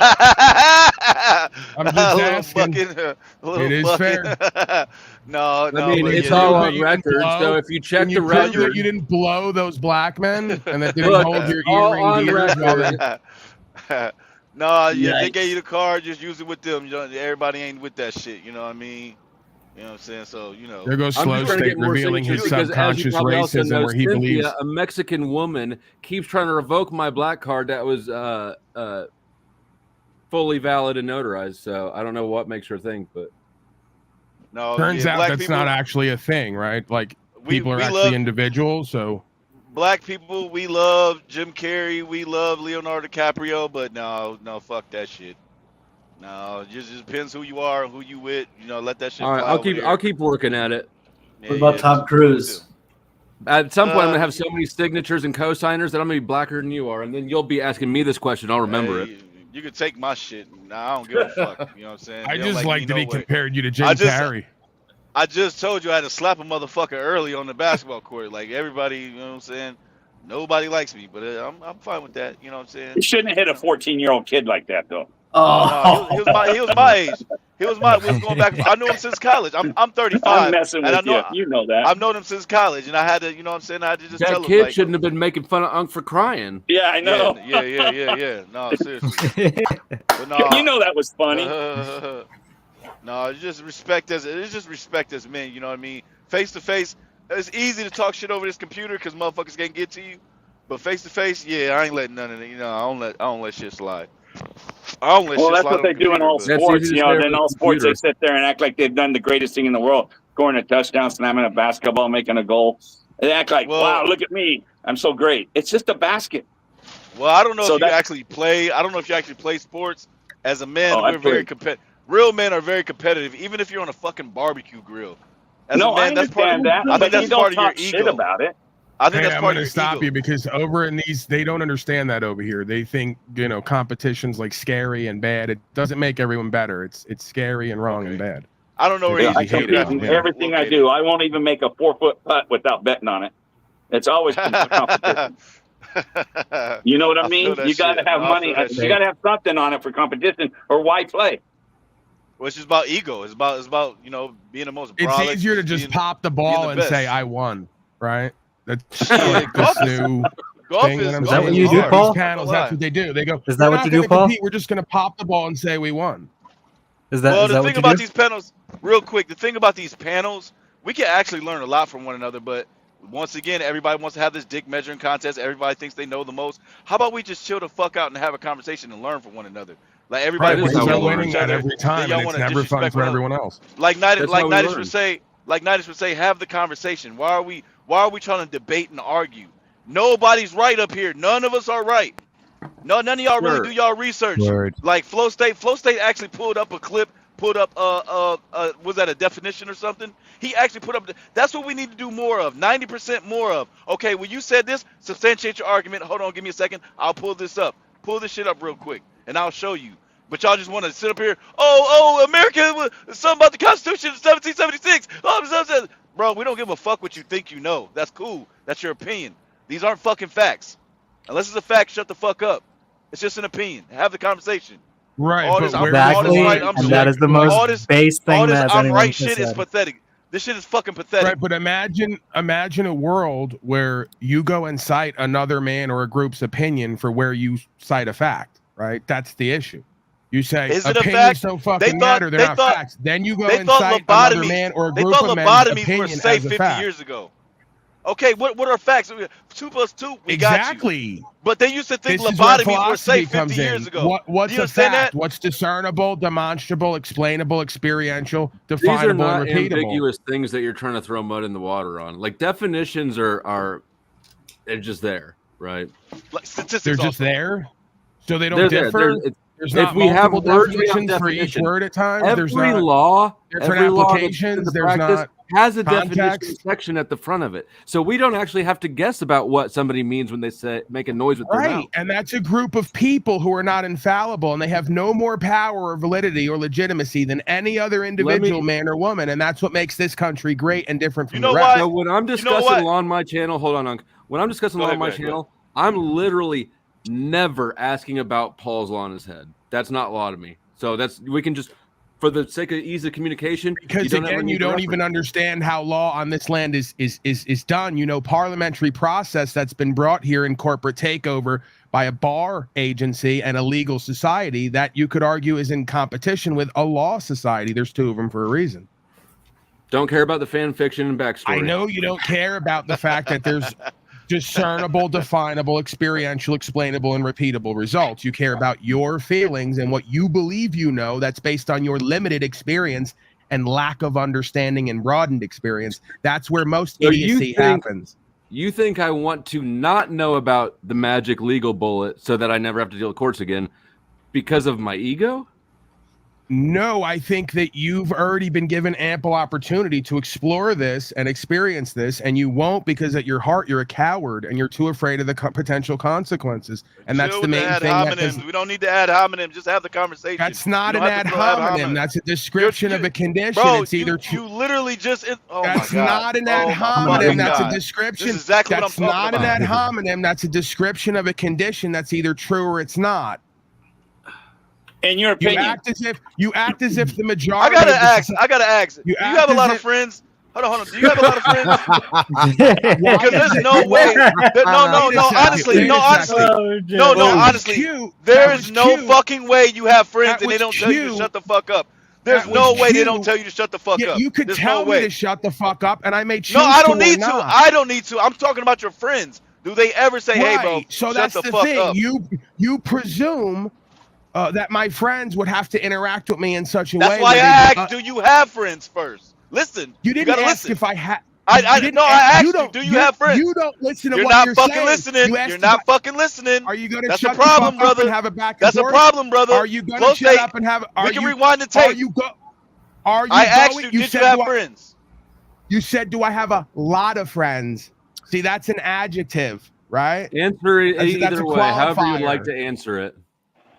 I'm just asking. It is fair. No. I mean, it's all on record. So if you check the record, that you didn't blow those black men and that didn't hold your earring ears. No, they gave you the card. Just use it with them. You know, everybody ain't with that shit. You know what I mean? You know what I'm saying? So, you know. There goes Slow State revealing his subconscious racism where he believes. A Mexican woman keeps trying to revoke my black card that was fully valid and notarized. So I don't know what makes her think, but. No, turns out that's not actually a thing, right? Like people are actually individuals. So black people, we love Jim Carrey, we love Leonardo DiCaprio, but no, fuck that shit. No, it just depends who you are, who you with. You know, let that shit. All right, I'll keep working at it. What about Tom Cruise? At some point, I'm gonna have so many signatures and co-signers that I'm gonna be blacker than you are, and then you'll be asking me this question. I'll remember it. You can take my shit. Nah, I don't give a fuck. You know what I'm saying? I just like that he compared you to Jim Carrey. I just told you I had to slap a motherfucker early on the basketball court. Like everybody, you know what I'm saying? Nobody likes me, but I'm fine with that. You know what I'm saying? You shouldn't have hit a 14-year-old kid like that, though. Oh, no, he was my age. We was going back. I knew him since college. I'm 35. I'm messing with you. You know that. I've known him since college, and I had to, you know what I'm saying? I had to just tell him. That kid shouldn't have been making fun of Unc for crying. Yeah, I know. Yeah. No, seriously. But no, you know that was funny. No, it's just respect as men. You know what I mean? Face to face, it's easy to talk shit over this computer because motherfuckers can't get to you. But face to face, yeah, I ain't letting none of it. You know, I don't let shit slide. Well, that's what they do in all sports. You know, in all sports, they sit there and act like they've done the greatest thing in the world, scoring a touchdown, slamming a basketball, making a goal. They act like, wow, look at me, I'm so great. It's just a basket. Well, I don't know if you actually play. I don't know if you actually play sports. As a man, we're very competitive. Real men are very competitive, even if you're on a fucking barbecue grill. As a man, I understand that. I think that's part of your ego. Shit about it. I think that's part of your ego. I'm going to stop you because over in these, they don't understand that over here. They think, you know, competition's like scary and bad. It doesn't make everyone better. It's scary and wrong and bad. I don't know where I compete everything I do. I won't even make a 4-foot putt without betting on it. It's always a competition. You know what I mean? You got to have money. You got to have something on it for competition, or why play? Well, it's just about ego. It's about you know, being the most. It's easier to just pop the ball and say I won, right? That's like this new thing. Is that what you do, Paul? These panels, that's what they do. They go. Is that what you do, Paul? We're just going to pop the ball and say we won. Is that? Well, is that the thing about these panels, real quick. The thing about these panels, we can actually learn a lot from one another. But once again, everybody wants to have this dick measuring contest. Everybody thinks they know the most. How about we just chill the fuck out and have a conversation and learn from one another? Like everybody wants to winning at every time, and it's never fun for everyone else. Like Nidus would say, have the conversation. Why are we trying to debate and argue? Nobody's right up here. None of us are right. No, none of y'all really do y'all research. Word. Like Flow State actually pulled up a clip, was that a definition or something? He actually put up. That's what we need to do more of. 90% more of. Okay, well you said this. Substantiate your argument. Hold on, give me a second. I'll pull this up. Pull this shit up real quick, and I'll show you. But y'all just want to sit up here. Oh, America, something about the Constitution of 1776. Oh, bro, we don't give a fuck what you think you know. That's cool. That's your opinion. These aren't fucking facts. Unless it's a fact, shut the fuck up. It's just an opinion. Have the conversation. Right. And that is the most base thing that I'm right shit is pathetic. This shit is fucking pathetic. Right, but imagine a world where you go and cite another man or a group's opinion for where you cite a fact, right? That's the issue. You say opinions don't fucking matter, they're not facts. Then you go and cite another man or a group of men's opinion as a fact. 50 years ago. Okay, what are facts? 2 + 2, we got you. But they used to think lobotomies were safe 50 years ago. What's a fact? What's discernible, demonstrable, explainable, experiential, definable, and repeatable? These are not ambiguous things that you're trying to throw mud in the water on. Like definitions are they're just there, right? Like statistics they're just there, so they don't differ. There's if not we have multiple words, we have definitions for each definition. word at times. Every There's not law, different every law that's applications. in the There's practice not has a context. definition section at the front of it, so we don't actually have to guess about what somebody means when they say make a noise with their mouth. Right, and that's a group of people who are not infallible, and they have no more power or validity or legitimacy than any other individual man or woman, and that's what makes this country great and different from the rest. So when I'm discussing law on my channel, hold on, Unc. When I'm discussing law on my channel, I'm literally never asking about Paul's law on his head. That's not law to me. So we can just, for the sake of ease of communication, because again, you don't even understand how law on this land is done. You know, parliamentary process that's been brought here in corporate takeover by a bar agency and a legal society that you could argue is in competition with a law society. There's two of them for a reason. Don't care about the fan fiction and backstory. I know you don't care about the fact that there's discernible, definable, experiential, explainable, and repeatable results. You care about your feelings and what you believe you know that's based on your limited experience and lack of understanding and broadened experience. That's where most idiocy happens. You think I want to not know about the magic legal bullet so that I never have to deal with courts again because of my ego? No, I think that you've already been given ample opportunity to explore this and experience this, and you won't because at your heart you're a coward and you're too afraid of the potential consequences. And that's the main thing. We don't need to add hominem. Just have the conversation. That's not an ad hominem. That's a description of a condition. Bro, it's either you literally just. That's not an ad hominem. That's a description. This is exactly what I'm talking about. That's not an ad about. hominem. That's a description of a condition that's either true or it's not. In your opinion, you act as if the majority. I gotta ask. Do you have a lot of friends? Hold on. Do you have a lot of friends? Because there's no way. Honestly, there's no fucking way you have friends and they don't tell you to shut the fuck up. There's no way they don't tell you to shut the fuck up. You could tell me to shut the fuck up, and I may choose. No, I don't need to. Not. I don't need to. I'm talking about your friends. Do they ever say, "Hey, bro, so shut that's the the fuck thing. up"? You presume. That my friends would have to interact with me in such a way. That's why I asked, do you have friends first? Listen. You didn't ask listen. if I had. I asked you, do you have friends? You don't listen to you're what not you're fucking saying. listening. You're not fucking listening. Are you going to That's shut the problem, the fuck brother. up and have a back and That's forth? a problem, brother. Are you going to shut up and have? We can rewind the tape. I asked you, did you have friends? You said, do I have a lot of friends? See, that's an adjective, right? Answer it either way, however you'd like to answer it.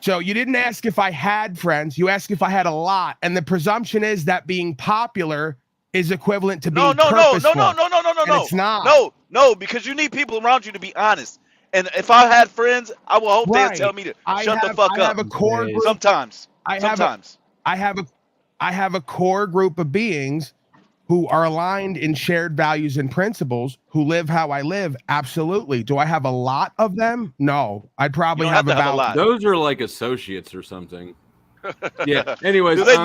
So you didn't ask if I had friends. You asked if I had a lot. And the presumption is that being popular is equivalent to being purposeful. No. And it's not. No, because you need people around you to be honest. And if I had friends, I will hope they'd tell me to shut the fuck up. I have a core group. Sometimes. I have a core group of beings who are aligned in shared values and principles, who live how I live. Absolutely. Do I have a lot of them? No. I'd probably have about a lot. Those are like associates or something. Yeah. Anyways, do they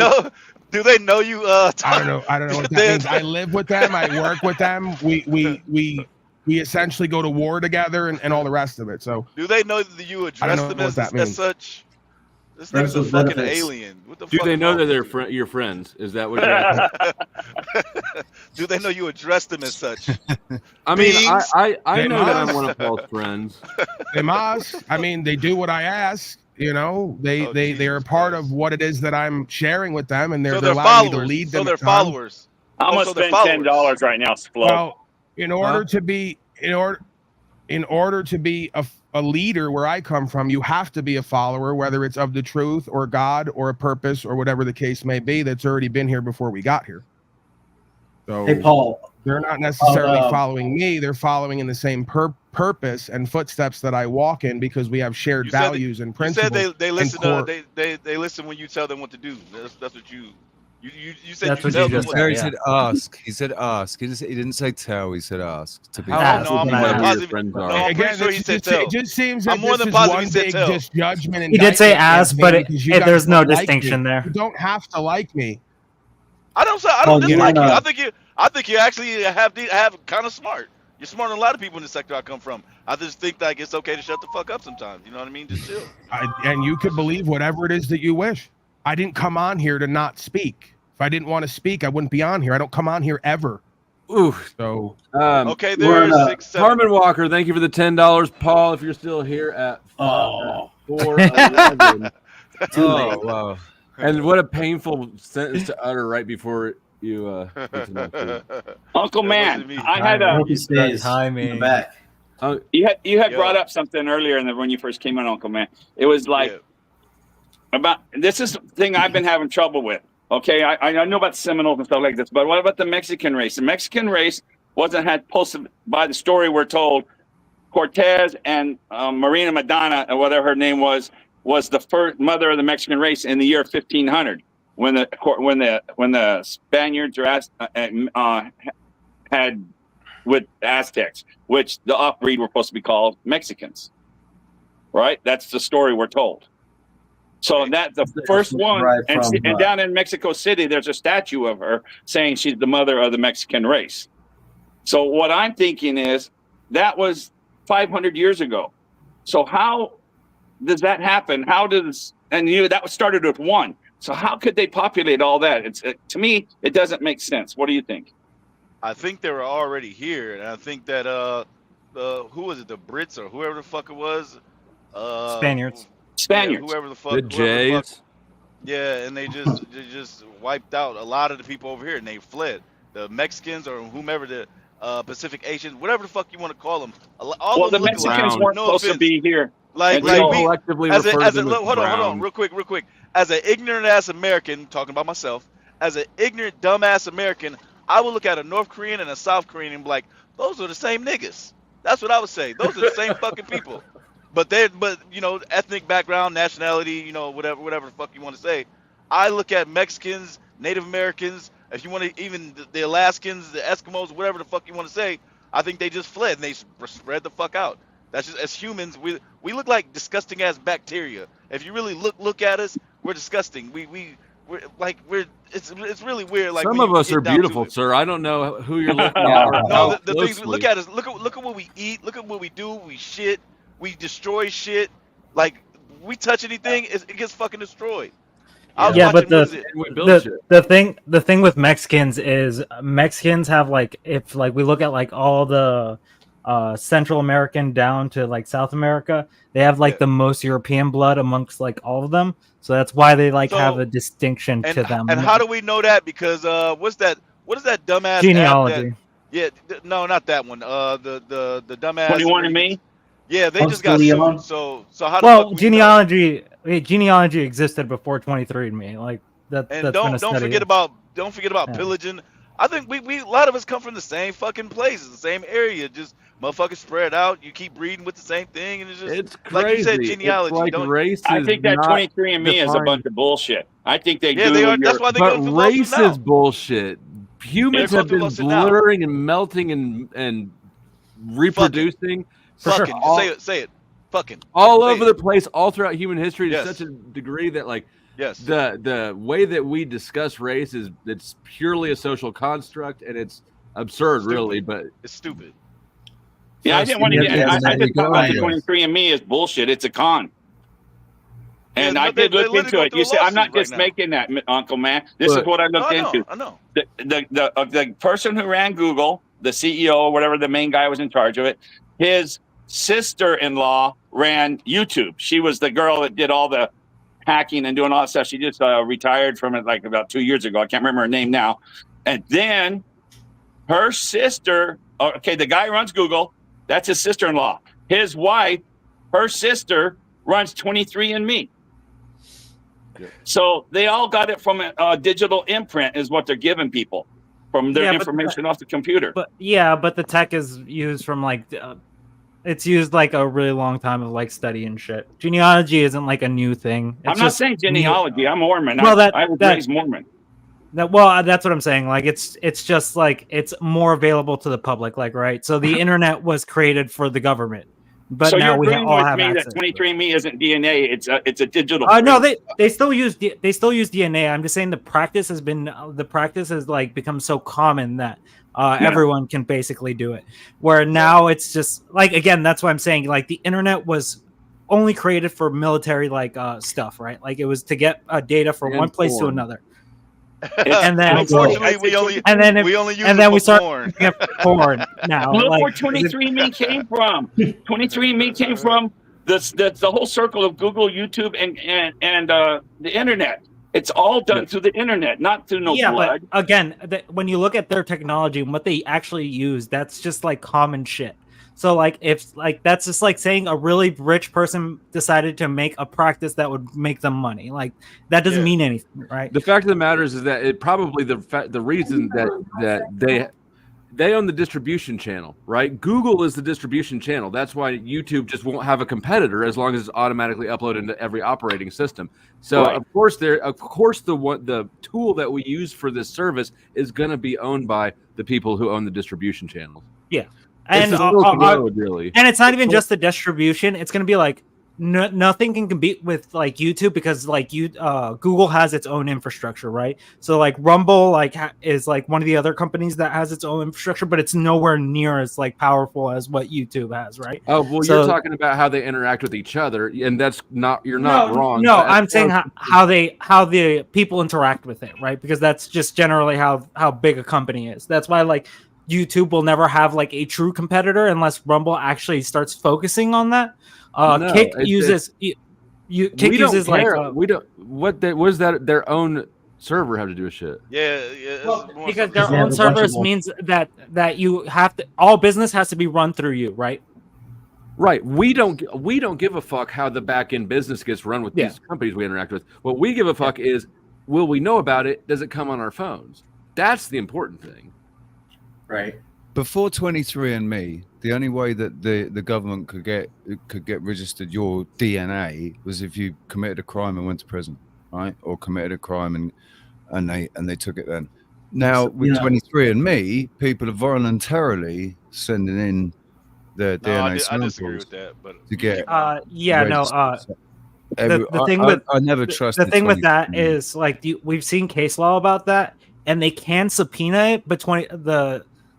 know you? I don't know what that means. I live with them. I work with them. We essentially go to war together and all the rest of it. So do they know that you address them as such? This nigga's a fucking alien. What the fuck? Do they know that they're your friends? Is that what you're asking? Do they know you address them as such? I mean, I know that I'm one of Paul's friends. They must. I mean, they do what I ask. You know, they're a part of what it is that I'm sharing with them, and they're allowing me to lead them. So they're followers. I'm gonna spend $10 right now, Splo. Well, in order to be a leader where I come from, you have to be a follower, whether it's of the truth or God or a purpose or whatever the case may be that's already been here before we got here. So hey, Paul, they're not necessarily following me. They're following in the same purpose and footsteps that I walk in because we have shared values and principles. You said they listen. They listen when you tell them what to do. That's what you said. That's you tell them he said ask. He said ask. He didn't say tell. He said ask. To be I'm pretty sure he said tell. It just seems I'm like more this than is positive one he said big tell. misjudgment. He did say ask, but there's no distinction there. You don't have to like me. I don't dislike you. I think you actually have kind of smart. You're smarter than a lot of people in the sector I come from. I just think that it's okay to shut the fuck up sometimes. You know what I mean? Just chill. And you could believe whatever it is that you wish. I didn't come on here to not speak. If I didn't want to speak, I wouldn't be on here. I don't come on here ever. Ooh. So okay, there's 6, 7. Harmon Walker, thank you for the $10. Paul, if you're still here at 4:11. Too late. Oh, wow. And what a painful sentence to utter right before you Uncle Man, I had a timing. Back. You had brought up something earlier when you first came in, Uncle Man. It was like about this is the thing I've been having trouble with. Okay, I know about Seminoles and stuff like this, but what about the Mexican race? The Mexican race had posted by the story we're told. Cortez and Marina Madonna, or whatever her name was the first mother of the Mexican race in the year 1500, when the Spaniards had with Aztecs, which the off-breed were supposed to be called Mexicans. Right? That's the story we're told. So that's the first one, and down in Mexico City, there's a statue of her saying she's the mother of the Mexican race. So what I'm thinking is that was 500 years ago. So how does that happen? That started with one. So how could they populate all that? To me, it doesn't make sense. What do you think? I think they were already here, and I think that who was it, the Brits or whoever the fuck it was? Spaniards. Yeah, whoever the fuck. The Jays. Yeah, and they just wiped out a lot of the people over here, and they fled. The Mexicans or whomever, the Pacific Asians, whatever the fuck you want to call them. Well, the Mexicans weren't supposed to be here. Like we collectively hold on, real quick. As an ignorant ass American, talking about myself, as an ignorant dumbass American, I would look at a North Korean and a South Korean and be like, those are the same niggas. That's what I would say. Those are the same fucking people. But ethnic background, nationality, whatever the fuck you want to say. I look at Mexicans, Native Americans, if you want to, even the Alaskans, the Eskimos, whatever the fuck you want to say. I think they just fled and they spread the fuck out. That's just, as humans, we look like disgusting ass bacteria. If you really look at us, we're disgusting. It's really weird. Like, some of us are beautiful, sir. I don't know who you're looking at. No, the things look at us. Look at what we eat. Look at what we do. We shit. We destroy shit. Like, we touch anything, it gets fucking destroyed. But the thing with Mexicans is Mexicans have if we look at all the Central American down to South America, they have the most European blood amongst all of them. So that's why they have a distinction to them. And how do we know that? Because what is that dumbass genealogy? No, not that one. The dumbass 21andMe. Yeah, they just got sued. So how? Well, genealogy existed before 23andMe. And don't forget about pillaging. I think we a lot of us come from the same fucking places, the same area. Just motherfuckers spread out. You keep breeding with the same thing, and it's crazy. Like you said, genealogy. I think that 23andMe is a bunch of bullshit. I think they do. They are. That's why they go to race is bullshit. Humans have been blurring and melting and reproducing. Fucking. Say it. Fucking. All over the place, all throughout human history, to such a degree that the way that we discuss race it's purely a social construct, and it's absurd, really. But it's stupid. Yeah, I didn't want to get. I just thought about the 23andMe is bullshit. It's a con. And I did look into it. You said I'm not just making that, Uncle Man. This is what I looked into. I know. The person who ran Google, the CEO or whatever, the main guy was in charge of it. His sister-in-law ran YouTube. She was the girl that did all the hacking and doing all that stuff. She just retired from it about 2 years ago. I can't remember her name now. And then her sister, the guy who runs Google, that's his sister-in-law. His wife, her sister, runs 23andMe. Yeah. So they all got it from a digital imprint is what they're giving people from their information off the computer. But the tech is used from it's used a really long time of study and shit. Genealogy isn't a new thing. I'm not saying genealogy. I'm Mormon. Well, I was raised Mormon. That's what I'm saying. It's just it's more available to the public. Right. So the internet was created for the government, but so now we all have access. That 23andMe isn't DNA. It's a digital. No, they still use DNA. I'm just saying the practice has become so common that everyone can basically do it. Where now it's just again, that's why I'm saying the internet was only created for military stuff, right? It was to get data from one place to another. And then unfortunately we only use we start porn now. Look where 23andMe came from. 23andMe came from the whole circle of Google, YouTube, and the internet. It's all done through the internet, not through no blood. But again, when you look at their technology and what they actually use, that's just like common shit. So like if like that's just like saying a really rich person decided to make a practice that would make them money. Like that doesn't mean anything, right? The fact of the matter is that it probably the reason that they own the distribution channel, right? Google is the distribution channel. That's why YouTube just won't have a competitor as long as it's automatically uploaded into every operating system. So of course the tool that we use for this service is going to be owned by the people who own the distribution channels. Yeah. And And it's not even just the distribution. It's going to be like nothing can compete with like YouTube because like Google has its own infrastructure, right? So like Rumble is like one of the other companies that has its own infrastructure, but it's nowhere near as like powerful as what YouTube has, right? Oh well, you're talking about how they interact with each other, and that's not not wrong. No, I'm saying how the people interact with it, right? Because that's just generally how big a company is. That's why like YouTube will never have like a true competitor unless Rumble actually starts focusing on that. Kick uses what does that their own server have to do with shit? Because their own servers means that you have to, all business has to be run through you, right? Right. We don't give a fuck how the back end business gets run with these companies we interact with. What we give a fuck is, will we know about it? Does it come on our phones? That's the important thing. Right. Before 23andMe, the only way that the government could get registered your DNA was if you committed a crime and went to prison, right? Or committed a crime and they took it then. Now with 23andMe, people are voluntarily sending in their DNA samples. I disagree with that, but to get the thing with I never trust the thing with that is like we've seen case law about that, and they can subpoena it, but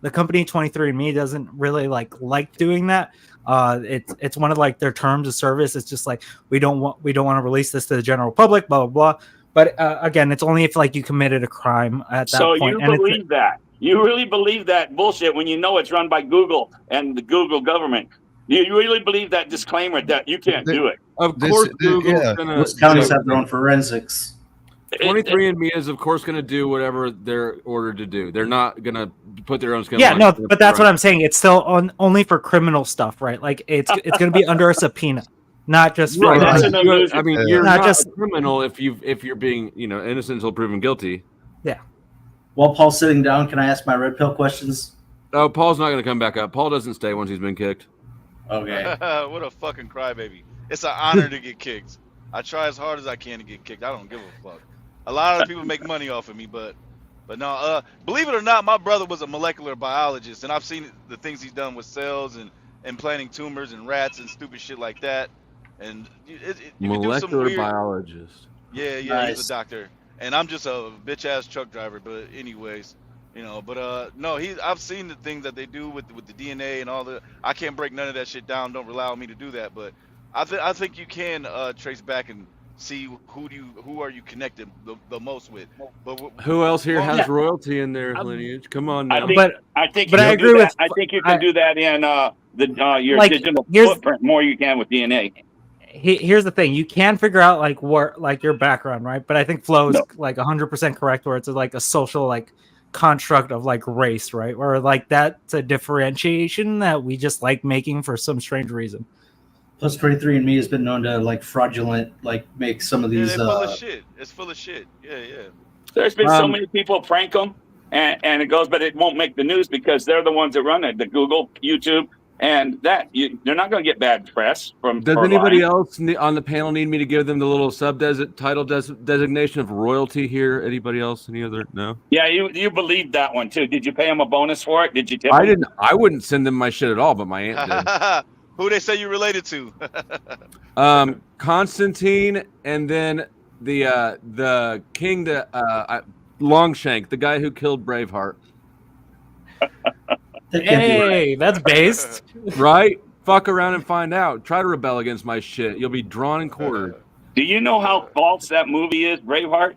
the company 23andMe doesn't really like doing that. It's one of like their terms of service. It's just like we don't want to release this to the general public, blah blah blah. But again, it's only if like you committed a crime at that point. So you believe that? You really believe that bullshit when you know it's run by Google and the Google government? You really believe that disclaimer that you can't do it? Of course, Google's gonna. Counties have their own forensics. 23andMe is, of course, going to do whatever they're ordered to do. They're not going to put their own skin. Yeah, no, but that's what I'm saying. It's still only for criminal stuff, right? Like it's going to be under a subpoena, not just. For, I mean, you're not just a criminal if you're being innocent until proven guilty. Yeah. While Paul's sitting down, can I ask my red pill questions? Oh, Paul's not going to come back up. Paul doesn't stay once he's been kicked. Okay. What a fucking crybaby! It's an honor to get kicked. I try as hard as I can to get kicked. I don't give a fuck. A lot of people make money off of me, but no. Believe it or not, my brother was a molecular biologist, and I've seen the things he's done with cells and implanting tumors and rats and stupid shit like that. And you molecular can do some weird... biologist. Yeah, Nice. He's a doctor, and I'm just a bitch ass truck driver. But anyways, But no, I've seen the things that they do with the DNA and all the. I can't break none of that shit down. Don't allow me to do that, but I think you can trace back and see who are you connected the most with. But who else here has royalty in their lineage? Come on now. I think you can do that in your digital footprint more you can with DNA. Here's the thing: you can figure out like your background, right? But I think Flo is like 100% correct, where it's like a social construct of like race, right? Or like that's a differentiation that we just like making for some strange reason. Plus, 23andMe has been known to fraudulent make some of these. It's full of shit. It's full of shit. Yeah. There's been so many people prank them, and it goes, but it won't make the news because they're the ones that run it. The Google, YouTube, and that they're not going to get bad press from. Does anybody else on the panel need me to give them the little title designation of royalty here? Anybody else? Any other? No. Yeah, you believed that one too. Did you pay them a bonus for it? Did you tip I them? didn't. I wouldn't send them my shit at all, but my aunt did. Who they say you related to? Constantine, and then the king, Longshank, the guy who killed Braveheart. Hey, that's based. Right? Fuck around and find out. Try to rebel against my shit. You'll be drawn and quartered. Do you know how false that movie is, Braveheart?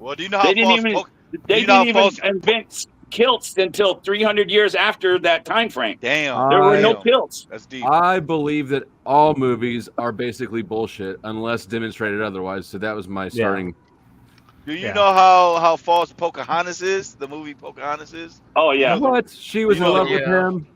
Well, do you know how they didn't even invent kilts until 300 years after that time frame. Damn. There were no kilts. That's deep. I believe that all movies are basically bullshit unless demonstrated otherwise. So that was my starting. Do you know how false Pocahontas is? The movie Pocahontas is? Oh yeah. What? She was in love with him?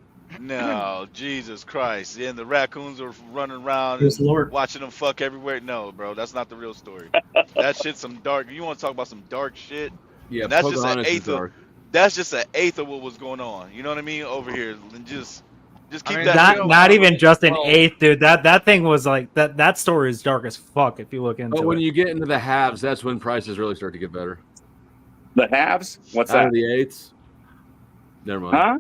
No, Jesus Christ. Yeah, and the raccoons are running around Yes, and Lord. watching them fuck everywhere. No, bro, that's not the real story. That shit's some dark. You want to talk about some dark shit? Yeah, and that's just an Pocahontas is eighth of. dark. That's just an eighth of what was going on. You know what I mean? Over here, and just keep that. Not shit even just an eighth, dude. That thing was like that story is dark as fuck if you look into But when it. you get into the halves, that's when prices really start to get better. The halves? What's Out that? of the eighths? Never mind. Huh?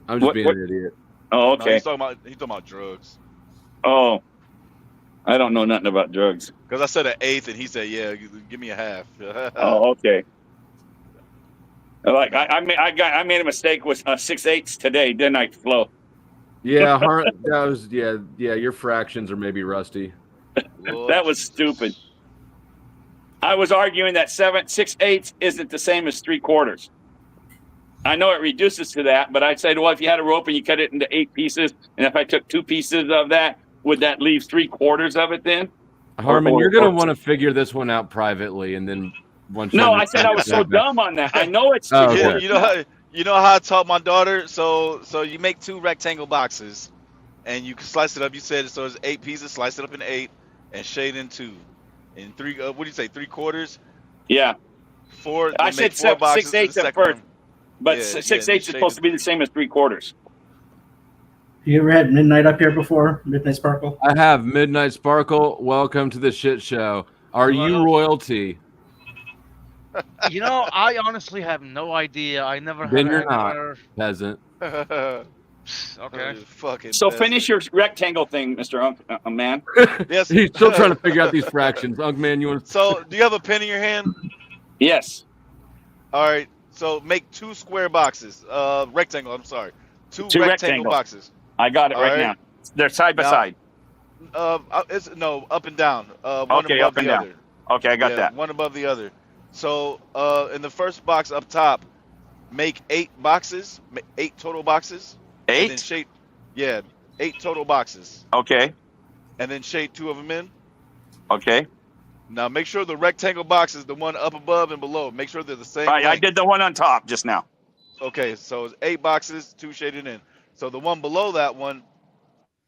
I'm just What- being what- an idiot. Oh, No, okay. he's talking about drugs. Oh, I don't know nothing about drugs. Because I said an eighth, and he said, "Yeah, give me a half." Oh, okay. Like I made a mistake with 6/8 today, didn't I, Flo? Yeah, that was yeah. Your fractions are maybe rusty. That was stupid. I was arguing that 6/8 isn't the same as 3/4. I know it reduces to that, but I'd say, well, if you had a rope and you cut it into 8 pieces, and if I took 2 pieces of that, would that leave 3/4 of it then? Harmon, you're gonna want to figure this one out privately, and then once. No, I said I was so dumb on that. I know it's 3/4. okay. You know how I taught my daughter. So you make 2 rectangle boxes, and you can slice it up. You said so. It's 8 pieces. Slice it up in 8, and shade in 2, and 3. What do you say? 3/4. Yeah. 4. I then make said 4 boxes. 6/8 the at second first, one. but Yeah, 6/8 is supposed to be the same as 3/4. You ever had Midnight up here before? Midnight Sparkle? I have Midnight Sparkle. Welcome to the shit show. Are you royalty? You know, I honestly have no idea. I never Then have you're not ever. peasant. Okay. Fucking. So finish your rectangle thing, Mr. Man. Yes. He's still trying to figure out these fractions. Unk man, you want to? So do you have a pen in your hand? Yes. All right. So make 2 square boxes. Rectangle. I'm sorry. 2 Two rectangle rectangles. boxes. I got it All right right. now. They're side by Now- side. It's up and down. One Okay, above up and the down. other. Okay, I got Yeah, that. one above the other. So in the first box up top, make 8 boxes, 8 total boxes. And then 8? shade, yeah, 8 total boxes. Okay. And then shade 2 of them in. Okay. Now make sure the rectangle box is the one up above and below. Make sure they're the same. Right, I length. did the one on top just now. Okay, so it's 8 boxes, 2 shaded in. So the one below that one,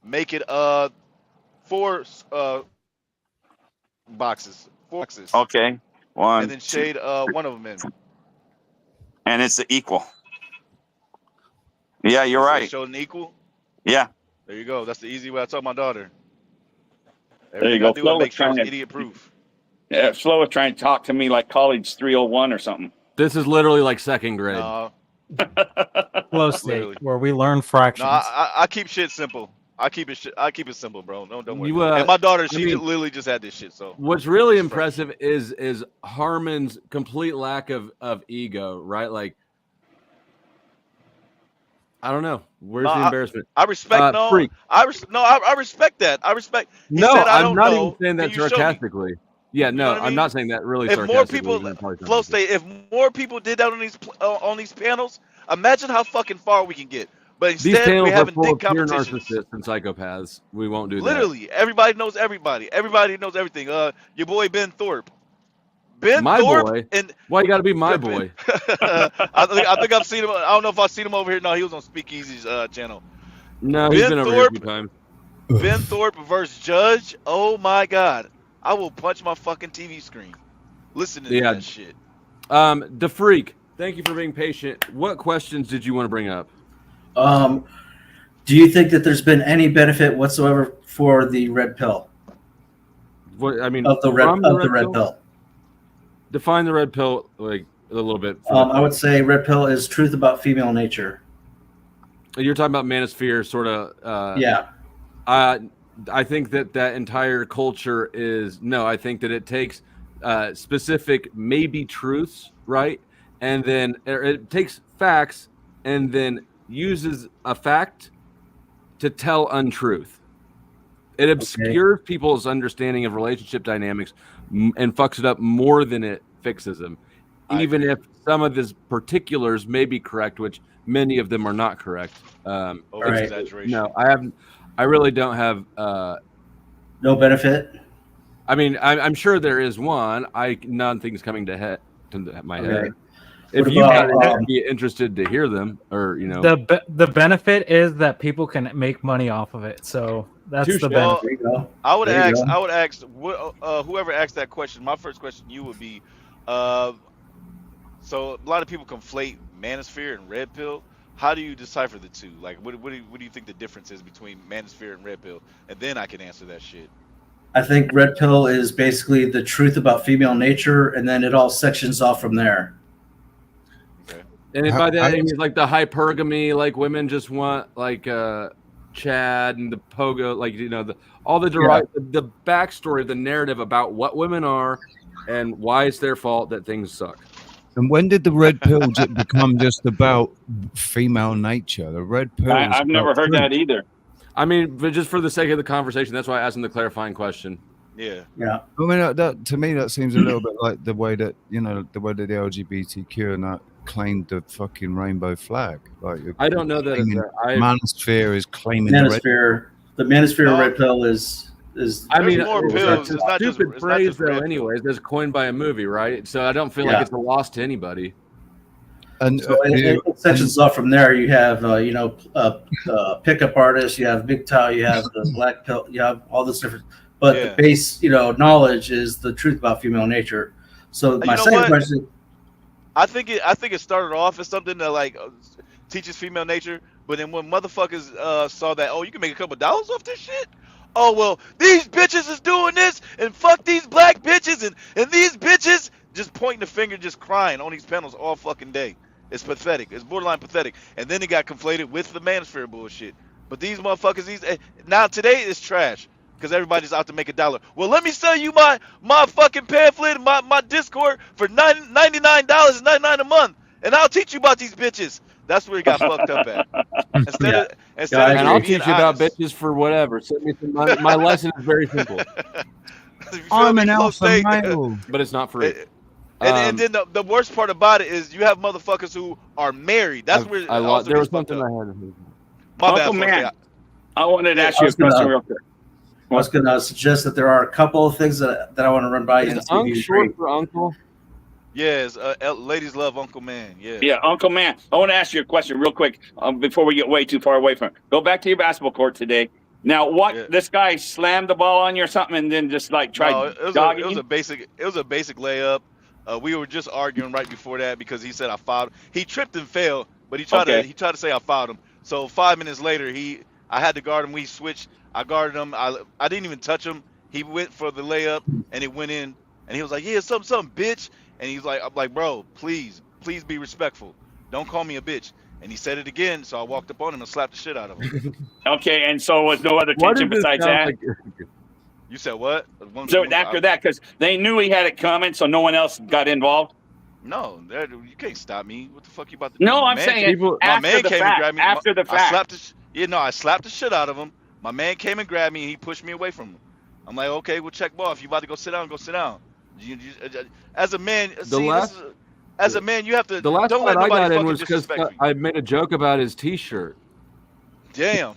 make it 4 boxes. 4 boxes. Okay. One. And then shade one of them in. And it's equal. Yeah, you're right. Show an equal. Yeah. There you go. That's the easy way I taught my daughter. There you go. Do Flo it, was make sure it's trying to- idiot proof. Yeah, Flo was trying to talk to me like college 301 or something. This is literally like 2nd grade. No, Close Literally. state where we learn fractions. no, I keep shit simple. I keep it simple, bro. Don't worry. You, and my daughter, she I mean, literally just had this shit. So What's really impressive is Harmon's complete lack of ego, right? Like, I don't know. Where's No, the embarrassment? I respect Freak. I respect that. I respect. He No, said, I I'm don't not know. even saying that Can you show me? sarcastically. Yeah, no, know what I I'm mean? not saying that really If sarcastically. more people, You're probably Flow sarcastic. State, if more people did that on these panels, imagine how fucking far we can get. But These instead, panels we're are having full dick of pure competitions. narcissists and psychopaths. We won't do that. Literally, everybody knows everybody. Everybody knows everything. Your boy Ben Thorpe. Ben My Thorpe boy? and Why you got to be my boy? I think I've seen him. I don't know if I've seen him over here. No, he was on Speakeasy's channel. No, he's Ben been over here a Thorpe- few times. Ben Thorpe versus Judge. Oh my God, I will punch my fucking TV screen. Listen to Yeah. that shit. The Freak, thank you for being patient. What questions did you want to bring up? Do you think that there's been any benefit whatsoever for the red pill? What I mean Of the red from pill. Define the red pill like a little bit. I would say red pill is truth about female nature. You're talking about manosphere, sort of. Yeah. I think that entire culture is no. I think that it takes specific maybe truths, right, and then it takes facts and then uses a fact to tell untruth. It obscures people's understanding of relationship dynamics and fucks it up more than it fixes them. Even if some of these particulars may be correct, which many of them are not correct. Exaggeration. No, I really don't have no benefit. I mean, I'm sure there is one. Nothing's coming to my head. If you would be interested to hear them, or the benefit is that people can make money off of it. So that's the benefit. I would ask whoever asked that question. My first question to you would be, so a lot of people conflate Manosphere and Red Pill. How do you decipher the two? Like, what do you think the difference is between Manosphere and Red Pill? And then I can answer that shit. I think Red Pill is basically the truth about female nature, and then it all sections off from there. And by that, I mean like the hypergamy, like women just want like Chad and the pogo, like all the the backstory, the narrative about what women are and why it's their fault that things suck. And when did the Red Pill become just about female nature? The Red Pill. I've never heard that either. I mean, but just for the sake of the conversation, that's why I asked him the clarifying question. Yeah. Yeah. I mean, to me, that seems a little bit like the way that the LGBTQ and that claimed the fucking rainbow flag. Like, I don't know that Manosphere is claiming the Manosphere Red Pill is. I mean, more pills. It's a stupid phrase though. Anyways, that's coined by a movie, right? So I don't feel like it's a loss to anybody. And so it sections off from there. You have pickup artists, you have MGTOW, you have the Black Pill, you have all this different. But the base, knowledge is the truth about female nature. So my second question. I think it started off as something that like teaches female nature, but then when motherfuckers saw that, you can make a couple dollars off this shit. Oh well, these bitches is doing this, and fuck these black bitches, and these bitches just pointing the finger, just crying on these panels all fucking day. It's pathetic. It's borderline pathetic. And then it got conflated with the Manosphere bullshit. But these motherfuckers, now today it's trash because everybody's out to make $1. Well, let me sell you my fucking pamphlet, and my Discord for $99.99 a month, and I'll teach you about these bitches. That's where it got fucked up at. Instead of I'll teach you about bitches for whatever. Send me some money. My lesson is very simple. I'm an alpha male, but it's not free. And then the worst part about it is you have motherfuckers who are married. That's where there was something I had. My bad, Uncle Man, I wanted to ask you a question real quick. I was going to suggest that there are a couple of things that I want to run by you. Is Unc short for uncle? Yes, ladies love Uncle Man. Yeah. Yeah, Uncle Man. I want to ask you a question real quick before we get way too far away from it. Go back to your basketball court today. Now, this guy slammed the ball on you or something, and then just like tried dogging you? It was a basic layup. We were just arguing right before that because he said I fouled him. He tripped and fell, but he tried to say I fouled him. So 5 minutes later, I had to guard him. We switched. I guarded him. I didn't even touch him. He went for the layup and it went in. And he was like, "Yeah, something, bitch." And he's like, "I'm like, bro, please be respectful. Don't call me a bitch." And he said it again. So I walked up on him and slapped the shit out of him. Okay, and so was no other tension besides that? You said what? So after that, because they knew he had it coming, so no one else got involved? No, you can't stop me. What the fuck you about to do? No, I'm saying after the fact. After the fact. I slapped the shit out of him. My man came and grabbed me, and he pushed me away from him. I'm like, okay, we'll check ball. If you about to go sit down, go sit down. As a man, as a man, you have to. The last don't one let I got nobody in was because I made a joke about his T-shirt. Damn.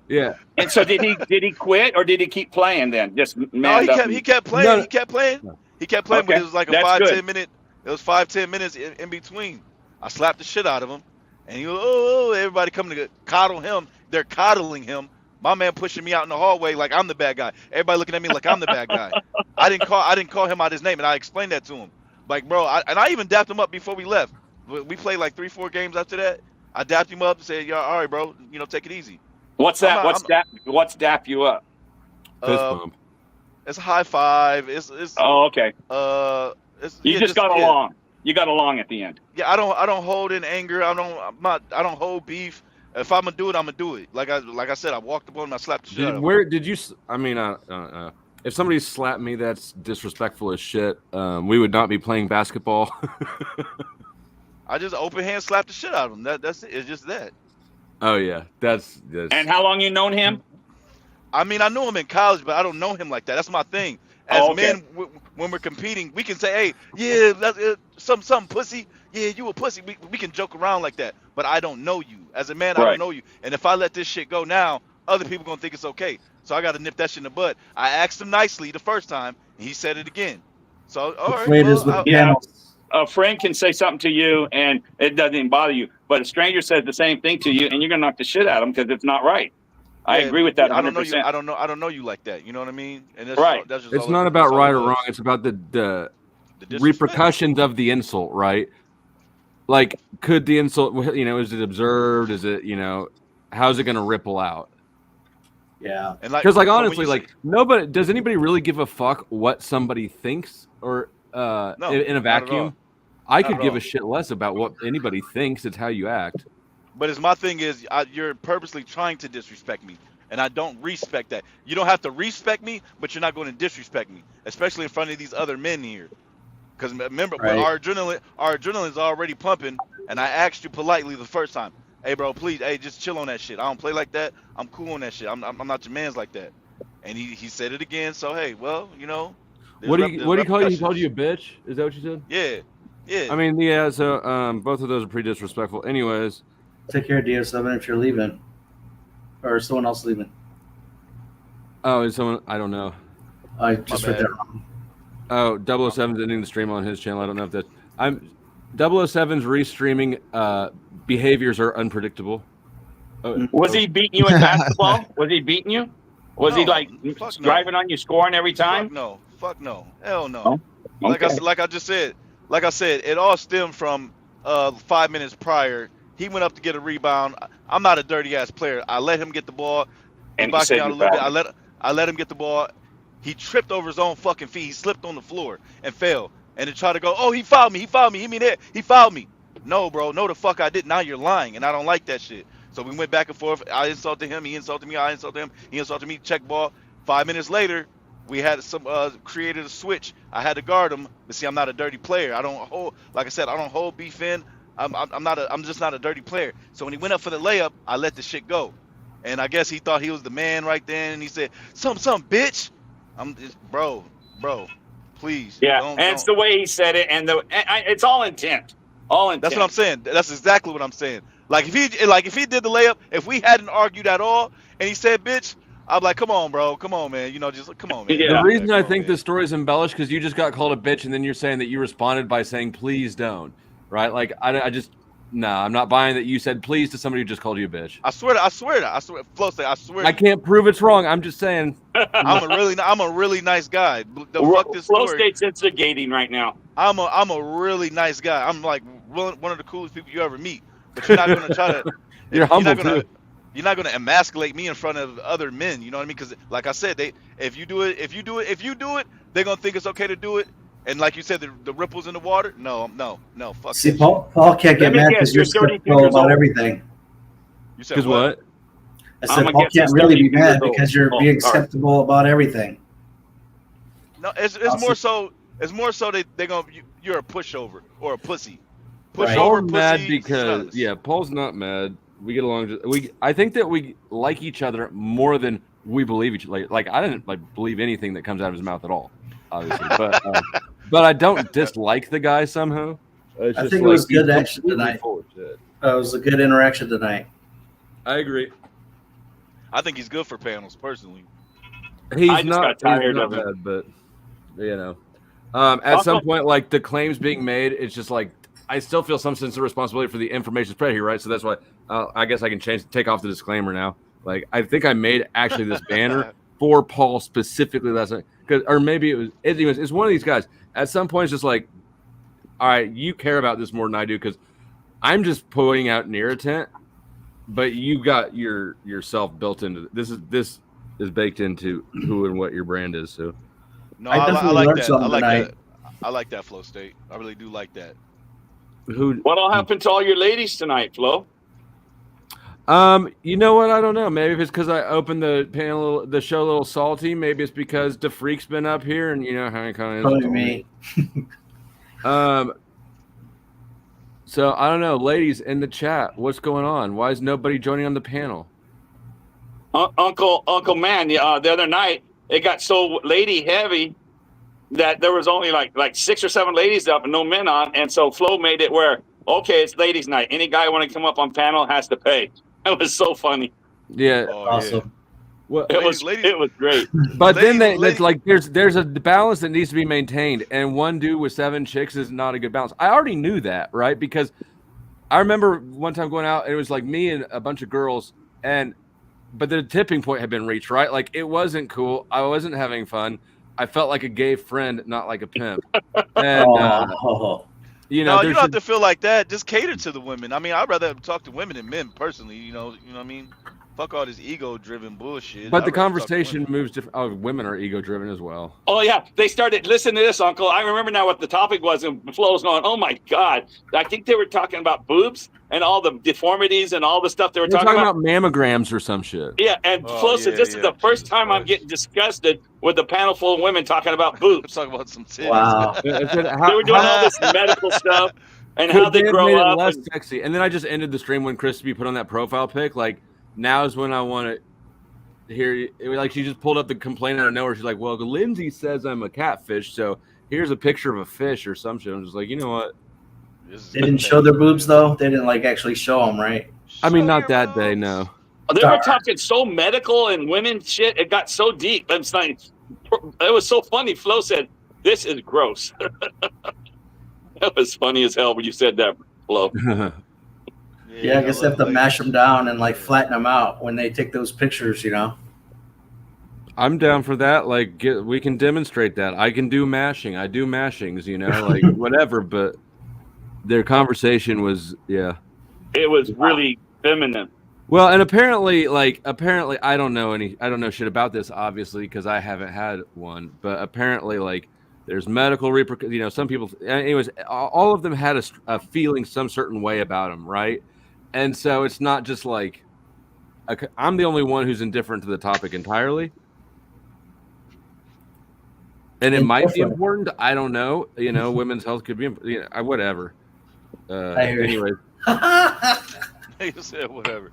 Yeah. And so did he quit or did he keep playing then? Just he kept playing. No. He kept playing. He kept playing, but it was like a 5-10 minute. It was 5-10 minutes in between. I slapped the shit out of him, and he was, everybody coming to coddle him. They're coddling him. My man pushing me out in the hallway like I'm the bad guy. Everybody looking at me like I'm the bad guy. I didn't call him out his name, and I explained that to him. Like, bro, I even dapped him up before we left. We played like 3-4 games after that. I dapped him up and said, "Yeah, all right, bro, take it easy." What's that? What's dap you up? Fist bump. It's a high five. It's okay. You just got along. Yeah. You got along at the end. Yeah, I don't hold in anger. I don't hold beef. If I'm gonna do it, I'm gonna do it. Like I said, I walked up on him, I slapped the shit out of him. Where did you? I mean, if somebody slapped me, that's disrespectful as shit. We would not be playing basketball. I just open hand slapped the shit out of him. That's it. It's just that. Oh yeah, that's. And how long you known him? I mean, I knew him in college, but I don't know him like that. That's my thing. As men, when we're competing, we can say, "Hey, yeah, that's, some pussy. Yeah, you a pussy." We can joke around like that. But I don't know you. As a man, I don't know you. And if I let this shit go now, other people gonna think it's okay. So I got to nip that shit in the bud. I asked him nicely the first time, and he said it again. So all right, well, a friend can say something to you and it doesn't even bother you, but a stranger says the same thing to you, and you're gonna knock the shit out of them because it's not right. I agree with that 100%. I don't know you. I don't know you like that. You know what I mean? And that's right. That's just it's not about right or wrong. It's about the repercussions of the insult, right? Like, could the insult, is it observed? Is it, how's it going to ripple out? Yeah. Because, honestly, nobody, does anybody really give a fuck what somebody thinks or in a vacuum? I could give a shit less about what anybody thinks. It's how you act. But my thing is, you're purposely trying to disrespect me, and I don't respect that. You don't have to respect me, but you're not going to disrespect me, especially in front of these other men here. Because remember, when our adrenaline's already pumping, and I asked you politely the first time, "Hey, bro, please, just chill on that shit. I don't play like that. I'm cool on that shit. I'm not your man's like that." And he said it again. So hey, well, what do you call you? He called you a bitch? Is that what you said? Yeah. I mean, yeah. So both of those are pretty disrespectful. Anyways. Take care, DS7, if you're leaving. Or is someone else leaving? Oh, is someone? I don't know. I just read that wrong. Oh, 007's ending the stream on his channel. I don't know if that's... 007's restreaming behaviors are unpredictable. Was he beating you in basketball? Was he beating you? Was he driving on you, scoring every time? Fuck no. Hell no. Oh, okay. Like I said, it all stemmed from 5 minutes prior. He went up to get a rebound. I'm not a dirty ass player. I let him get the ball. He boxed me out a little bit. I let him get the ball. He tripped over his own fucking feet. He slipped on the floor and fell. And to try to go, "Oh, he fouled me. He fouled me. He mean that. He fouled me." No, bro. No, the fuck I did. Now you're lying, and I don't like that shit. So we went back and forth. I insulted him. He insulted me. I insulted him. He insulted me. Check ball. 5 minutes later, we had created a switch. I had to guard him. But see, I'm not a dirty player. I don't hold. Like I said, I don't hold beef in. I'm just not a dirty player. So when he went up for the layup, I let the shit go. And I guess he thought he was the man right then, and he said, some bitch. I'm just, bro, please. Yeah, it's the way he said it, and it's all intent. All intent. That's what I'm saying. That's exactly what I'm saying. Like if he did the layup, if we hadn't argued at all, and he said bitch, I'm like, come on, bro, come on, man. Just come on, man. Yeah. The reason I think this story is embellished because you just got called a bitch, and then you're saying that you responded by saying please don't. Right? Like I'm not buying that you said please to somebody who just called you a bitch. I swear, Flo say, I swear. I can't prove it's wrong. I'm just saying. I'm a really nice guy. Fuck this Flo story. State's instigating right now. I'm a really nice guy. I'm like one of the coolest people you ever meet. But you're not gonna try to. You're humble too. You're not gonna emasculate me in front of other men. You know what I mean? Because like I said, if you do it, they're gonna think it's okay to do it. And like you said, the ripples in the water. No, fuck. See, Paul can't get mad because you're skeptical about everything. You said what? I said Paul can't really be mad because you're being skeptical about everything. No, it's more so. It's more so they're gonna you're a pushover or a pussy. Paul's mad because Paul's not mad. We get along. I think that we like each other more than we believe each other. Like I didn't believe anything that comes out of his mouth at all, obviously. But I don't dislike the guy somehow. I think it was good action tonight. It was a good interaction tonight. I agree. I think he's good for panels, personally. He's not bad, but at some point, like the claims being made, it's just like I still feel some sense of responsibility for the information spread here, right? So that's why I guess I can take off the disclaimer now. Like I think I made actually this banner for Paul specifically last night, or maybe it's one of these guys. At some point, it's just like, all right, you care about this more than I do because I'm just putting out an irritant, but you got yourself built into this is baked into who and what your brand is. So, no, I like that. I like that, Flo State. I really do like that. What'll happen to all your ladies tonight, Flo? You know what? I don't know. Maybe if it's because I opened the show a little salty. Maybe it's because the freak's been up here, and you know how it kind of is. Probably me. So I don't know, ladies in the chat, what's going on? Why is nobody joining on the panel? Uncle Man, the other night it got so lady heavy that there was only like 6 or 7 ladies up and no men on, and so Flo made it where okay, it's ladies' night. Any guy want to come up on panel has to pay. It was so funny. Yeah, awesome. Well, It was great. But then it's like there's a balance that needs to be maintained, and one dude with 7 chicks is not a good balance. I already knew that, right? Because I remember one time going out, and it was like me and a bunch of girls, but the tipping point had been reached, right? Like it wasn't cool. I wasn't having fun. I felt like a gay friend, not like a pimp. And you know, no, you don't have to feel like that. Just cater to the women. I mean, I'd rather talk to women than men personally. You know what I mean? Fuck all this ego-driven bullshit. But the conversation moves different. Oh, women are ego-driven as well. Oh yeah, they started. Listen to this, Uncle. I remember now what the topic was, and Flo was going, "Oh my God!" I think they were talking about boobs and all the deformities and all the stuff they were talking about mammograms or some shit. Yeah, and Flo said, "This is the first time I'm getting disgusted with a panel full of women talking about boobs." Talking about some titties. Wow. They were doing all this medical stuff and how they grow made up. it less sexy. And then I just ended the stream when Crispy put on that profile pic. Like, now is when I want to hear. Like, she just pulled up the complaint out of nowhere. She's like, "Well, Lindsay says I'm a catfish, so here's a picture of a fish or some shit." I'm just like, you know what? They didn't show their boobs though. They didn't like actually show them, right? I mean, not that day, no. They were talking so medical and women shit. It got so deep. It's like, it was so funny. Flo said, "This is gross." That was funny as hell when you said that, Flo. Yeah, I guess they have to mash them down and like flatten them out when they take those pictures, you know. I'm down for that. Like, we can demonstrate that. I can do mashing. I do mashings, you know, like whatever. But their conversation was, yeah. It was really feminine. Well, and apparently I don't know shit about this, obviously, because I haven't had one. But apparently, like, there's medical repercussions. You know, some people. Anyways, all of them had a feeling some certain way about them, right? And so it's not just like I'm the only one who's indifferent to the topic entirely. And it might be important. I don't know. You know, women's health could be, you know, whatever. Anyway. You said whatever.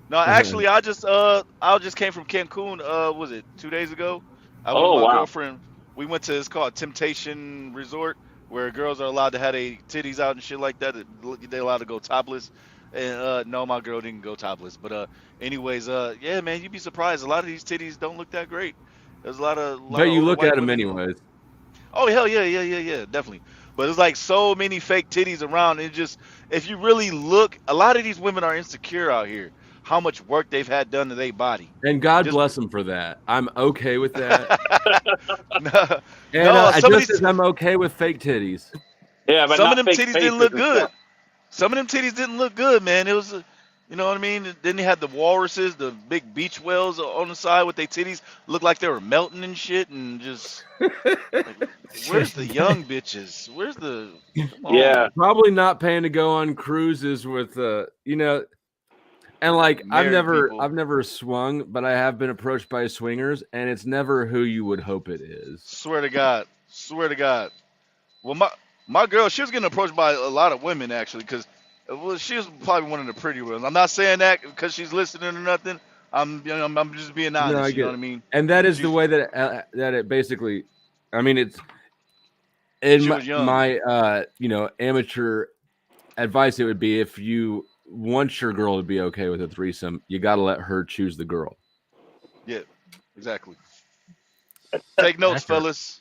No, actually, I just came from Cancun. Was it 2 days ago? I went with my girlfriend. We went to, it's called Temptation Resort, where girls are allowed to have their titties out and shit like that. They're allowed to go topless. And no, my girl didn't go topless. But anyways, yeah, man, you'd be surprised. A lot of these titties don't look that great. There's a lot of. But you look at them anyways. Oh hell yeah, definitely. But it's like so many fake titties around. It just, if you really look, a lot of these women are insecure out here. How much work they've had done to their body. And God bless them for that. I'm okay with that. I'm okay with fake titties. Yeah, but some of them titties didn't look good. Some of them titties didn't look good, man. It was, you know what I mean? Then they had the walruses, the big beach whales on the side with their titties. Looked like they were melting and shit. And just, like, where's the young bitches? Where's the? Yeah, probably not paying to go on cruises with, you know. And like I've never swung, but I have been approached by swingers, and it's never who you would hope it is. Swear to God. Well, my girl, she was getting approached by a lot of women actually, because she was probably one of the pretty ones. I'm not saying that because she's listening or nothing. I'm just being honest. No, you know what I mean? And that is the way that it basically. I mean, it's in my you know, amateur advice. It would be, if you want your girl to be okay with a threesome, you got to let her choose the girl. Yeah, exactly. Take notes, fellas.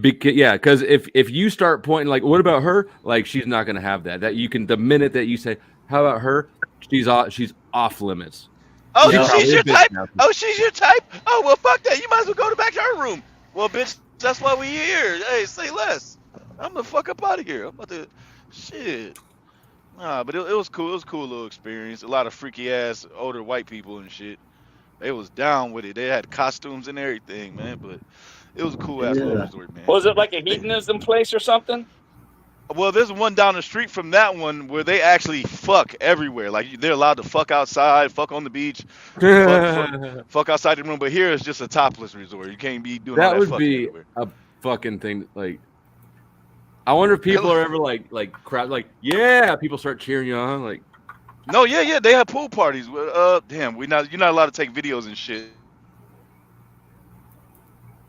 Because if you start pointing like, what about her? Like, she's not going to have that. That you can, the minute that you say, how about her? She's off limits. Oh, she's your type. Oh, she's your type. Oh, well, fuck that. You might as well go back to her room. Well, bitch, that's why we here. Hey, say less. I'm the fuck up out of here. I'm about to shit. Nah, but it was cool. It was a cool little experience. A lot of freaky ass older white people and shit. They was down with it. They had costumes and everything, man. But it was a cool ass little resort, man. Was it like a hedonism place or something? Well, there's one down the street from that one where they actually fuck everywhere. Like, they're allowed to fuck outside, fuck on the beach, fuck outside the room. But here it's just a topless resort. You can't be doing that. All that would be everywhere. A fucking thing. Like, I wonder if people are ever like crowd, like, yeah, people start cheering you on, like. No, yeah, they have pool parties. Damn, you're not allowed to take videos and shit.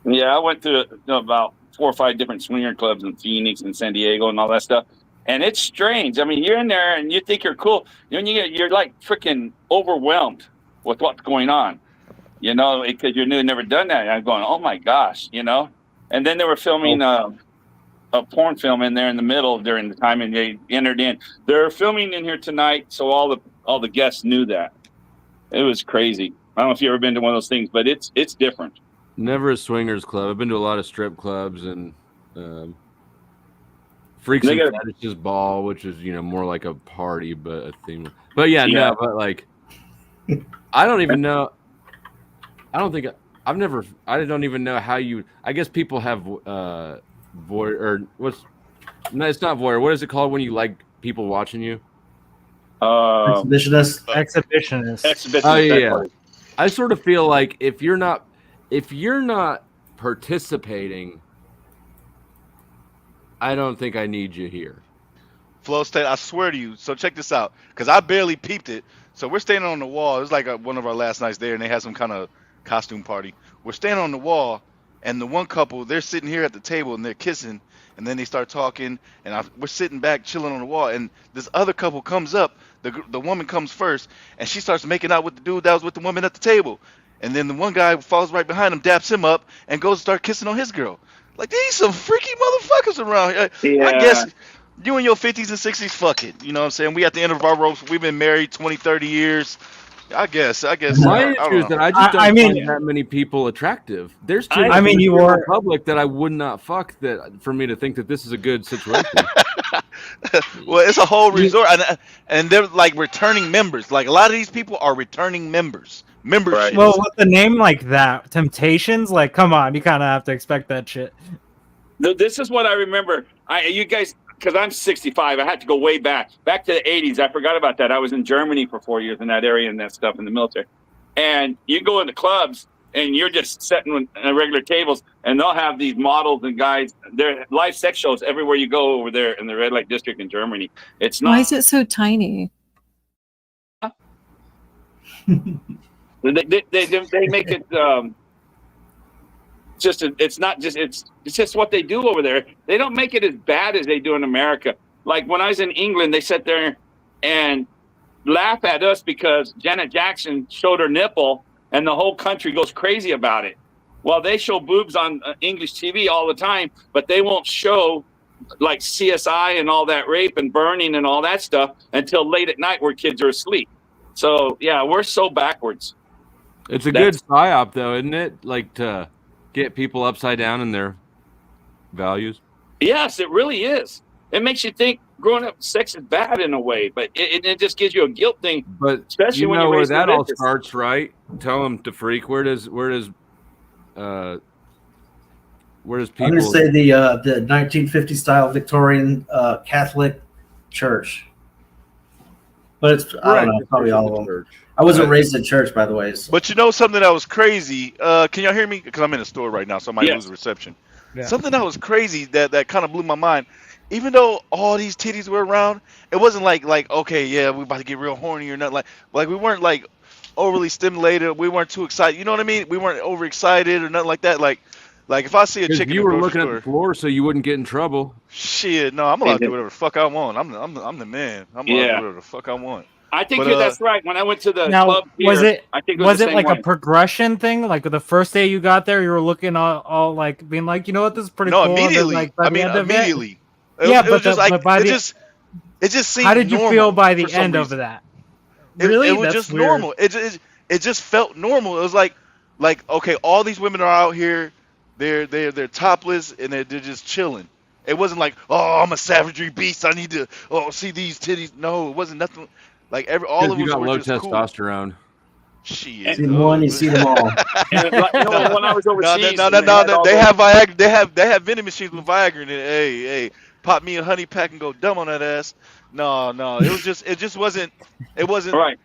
Yeah, I went to about 4 or 5 different swinger clubs in Phoenix and San Diego and all that stuff. And it's strange. I mean, you're in there and you think you're cool. You're like freaking overwhelmed with what's going on, because you're never done that. And I'm going, oh my gosh, And then they were filming a porn film in there in the middle during the time, and they entered in. They're filming in here tonight, so all the guests knew that. It was crazy. I don't know if you've ever been to one of those things, but it's different. Never a swingers club. I've been to a lot of strip clubs and Freaks and Fetishes Ball, which is more like a party, but a theme. But no, but like I don't even know. I don't think I've never. I don't even know how you. I guess people have voyeur or what's. No, it's not voyeur. What is it called when you like people watching you? Exhibitionist. Oh yeah. I sort of feel like if you're not participating, I don't think I need you here. Flow State, I swear to you. So check this out, because I barely peeped it. So we're standing on the wall. It was like one of our last nights there, and they had some kind of costume party. We're standing on the wall, and the one couple, they're sitting here at the table, and they're kissing, and then they start talking, and we're sitting back chilling on the wall, and this other couple comes up. The woman comes first, and she starts making out with the dude that was with the woman at the table. And then the one guy follows right behind him, daps him up, and goes to start kissing on his girl. Like, these some freaky motherfuckers around here. Yeah. I guess you in your 50s and 60s, fuck it. You know what I'm saying? We at the end of our ropes. We've been married 20, 30 years. I guess. My issue is that I just don't find that many people attractive. There's too many people in the public that I would not fuck for me to think that this is a good situation. Well, it's a whole resort, and they're like returning members. Like, a lot of these people are returning members. Membership. Well, with the name like that, Temptations, like, come on, you kind of have to expect that shit. This is what I remember. You guys, because I'm 65, I had to go way back to the 80s. I forgot about that. I was in Germany for 4 years in that area and that stuff in the military. And you go into clubs and you're just sitting at regular tables, and they'll have these models and guys. They're live sex shows everywhere you go over there in the red light district in Germany. It's not. Why is it so tiny? They make it it's just what they do over there. They don't make it as bad as they do in America. Like when I was in England, they sat there and laugh at us because Janet Jackson showed her nipple and the whole country goes crazy about it. Well, they show boobs on English TV all the time, but they won't show like CSI and all that rape and burning and all that stuff until late at night where kids are asleep. So yeah, we're so backwards. It's a good psyop, though, isn't it? Like, to get people upside down in their values. Yes, it really is. It makes you think growing up sex is bad in a way, but it just gives you a guilt thing. But especially when where that all starts, right? Tell them to freak. Where does people? I'm going to say the 1950 style Victorian Catholic church. But it's I don't know, probably all of them. I wasn't raised in church, by the way. So. But you know something that was crazy? Can y'all hear me? Because I'm in a store right now, so I might lose the reception. Yeah. Something that was crazy that kind of blew my mind. Even though all these titties were around, it wasn't like okay, yeah, we're about to get real horny or nothing. Like we weren't like overly stimulated. We weren't too excited. You know what I mean? We weren't overexcited or nothing like that. Like if I see a chick in the grocery store, you were looking at the floor so you wouldn't get in trouble. Shit, no, I'm allowed to do whatever the fuck I want. I'm the man. I'm allowed to do whatever the fuck I want. I think that's right. When I went to the club here, was it like way. A progression thing? Like the first day you got there, you were looking all like being like, you know what, this is pretty cool. No, immediately. Like, immediately. It just seemed. How did you feel by the end of that? Really, it was just weird. Normal. It just felt normal. It was like okay, all these women are out here, they're topless and they're just chilling. It wasn't like, oh, I'm a savagery beast. I need to see these titties. No, it wasn't nothing. Like all of them got were low just testosterone. Cool. Shit. See one, you see them all. When I was overseas, no. They have Viagra. They have vending machines with Viagra in it. Hey, pop me a honey pack and go dumb on that ass. No. It just wasn't. It wasn't right.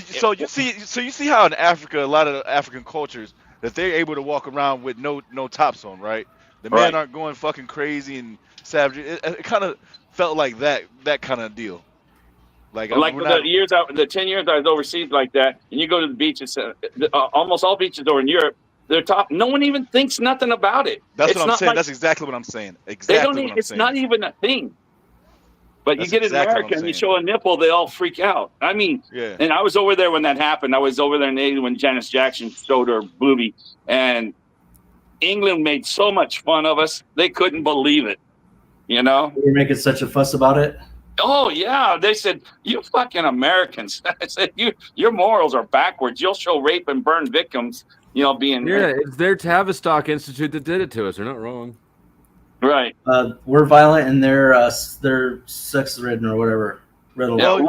So you see how in Africa, a lot of African cultures, that they're able to walk around with no tops on, right? The men aren't going fucking crazy and savage. It kind of felt like that kind of deal. Like the 10 years I was overseas like that, and you go to the beaches, almost all beaches over in Europe, They're top. No one even thinks nothing about it. That's It's what I'm not saying. like That's exactly what I'm saying. they Exactly don't. what I'm It's saying. not even a thing. But That's you get exactly in America and you show a nipple, they all freak out. I mean, Yeah. and I was over there when that happened. I was over there in 80 when Janis Jackson showed her boobie, and England made so much fun of us. They couldn't believe it. You know? You're making such a fuss about it. Oh yeah, they said you fucking Americans. I said your morals are backwards. You'll show rape and burn victims. You know, being it's their Tavistock Institute that did it to us. They're not wrong. Right. We're violent and they're sex ridden or whatever. Riddle. Yeah,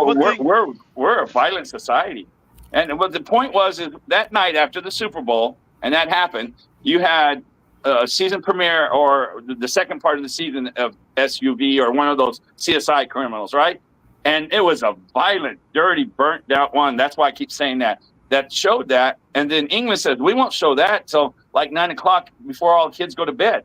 we're a violent society. And what the point was is that night after the Super Bowl, and that happened, you had a season premiere or the second part of the season of SUV or one of those CSI criminals, right? And it was a violent, dirty, burnt out one. That's why I keep saying that. That showed that. And then England said, we won't show that till like 9 o'clock before all the kids go to bed.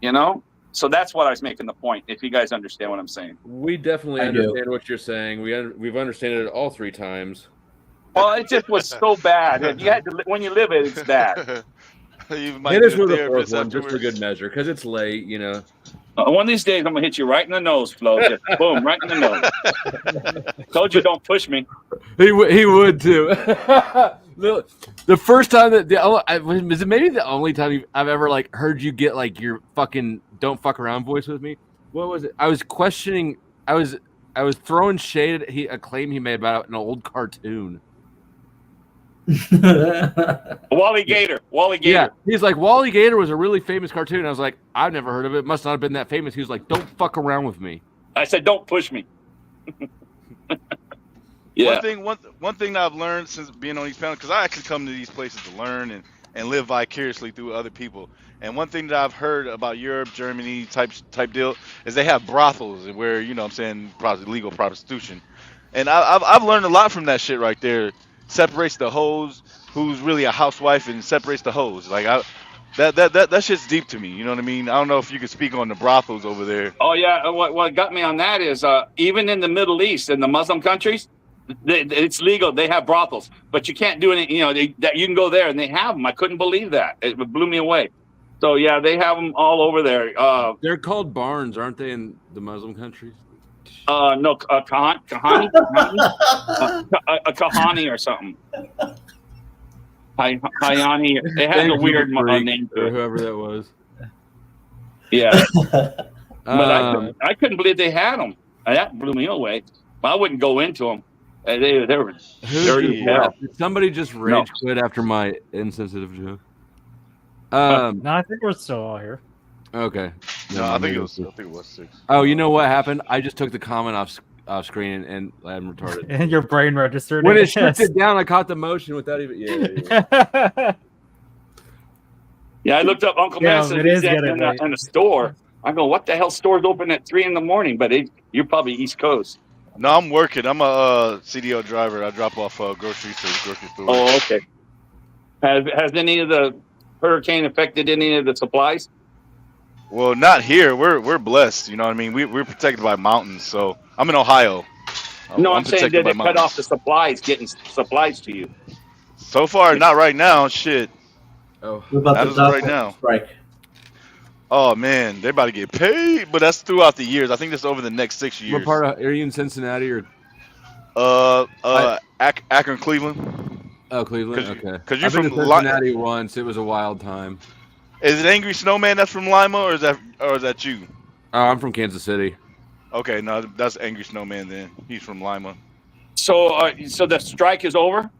You know? So that's what I was making the point, if you guys understand what I'm saying. We definitely understand what you're saying. We've understood it all 3 times. Well, it just was so bad. You had to, when you live it, it's bad. Hit us with a 4th one, just for good measure, because it's late, you know. One of these days, I'm going to hit you right in the nose, Flo. Just boom, right in the nose. Told you don't push me. He would, too. The first time is it maybe the only time I've ever like heard you get like your fucking don't fuck around voice with me? What was it? I was questioning. I was throwing shade at a claim he made about an old cartoon. Wally Gator. Yeah, he's like Wally Gator was a really famous cartoon. I was like, I've never heard of it. Must not have been that famous. He was like, don't fuck around with me. I said, don't push me. Yeah. One thing that I've learned since being on these panels, because I actually come to these places to learn and live vicariously through other people. And one thing that I've heard about Europe, Germany type deal is they have brothels where, you know what I'm saying, legal prostitution. And I've learned a lot from that shit right there. Separates the hoes who's really a housewife and separates the hoes. Like that shit's deep to me. You know what I mean? I don't know if you could speak on the brothels over there. Oh yeah, what got me on that is even in the Middle East, in the Muslim countries, it's legal. They have brothels, but you can't do anything. You know, that you can go there and they have them. I couldn't believe that. It blew me away. So yeah, they have them all over there. They're called barns, aren't they, in the Muslim countries? No, kahani, a kahani or something. Hayani. It has a weird name to or it. whoever that was. Yeah, but I couldn't believe they had them. That blew me away. I wouldn't go into them. They were dirty as hell. Did somebody just rage quit after my insensitive joke? No, I think we're still all here. Okay. No, I think it was 6. Oh, you know what happened? I just took the comment off screen and I'm retarded. And your brain registered. When it shifted down, I caught the motion without even. Yeah. Yeah, I looked up Uncle Manson in the store. I go, what the hell? Store's open at 3 a.m. But you're probably East Coast. No, I'm working. I'm a CDL driver. I drop off groceries to the grocery store. Oh, okay. Has any of the hurricane affected any of the supplies? Well, not here. We're blessed. You know what I mean? We're protected by mountains. So I'm in Ohio. I'm saying did they cut off the supplies, getting supplies to you? So far, not right now. Shit. Oh, what about the right now? Strike? Oh man, they're about to get paid, but that's throughout the years. I think that's over the next 6 years. What part are you in Cincinnati or? Akron, Cleveland. Oh, Cleveland. Okay. Because you're I've been from to Cincinnati once. It was a wild time. Is it Angry Snowman that's from Lima, or is that you? Oh, I'm from Kansas City. Okay, no, that's Angry Snowman then. He's from Lima. So, so the strike is over?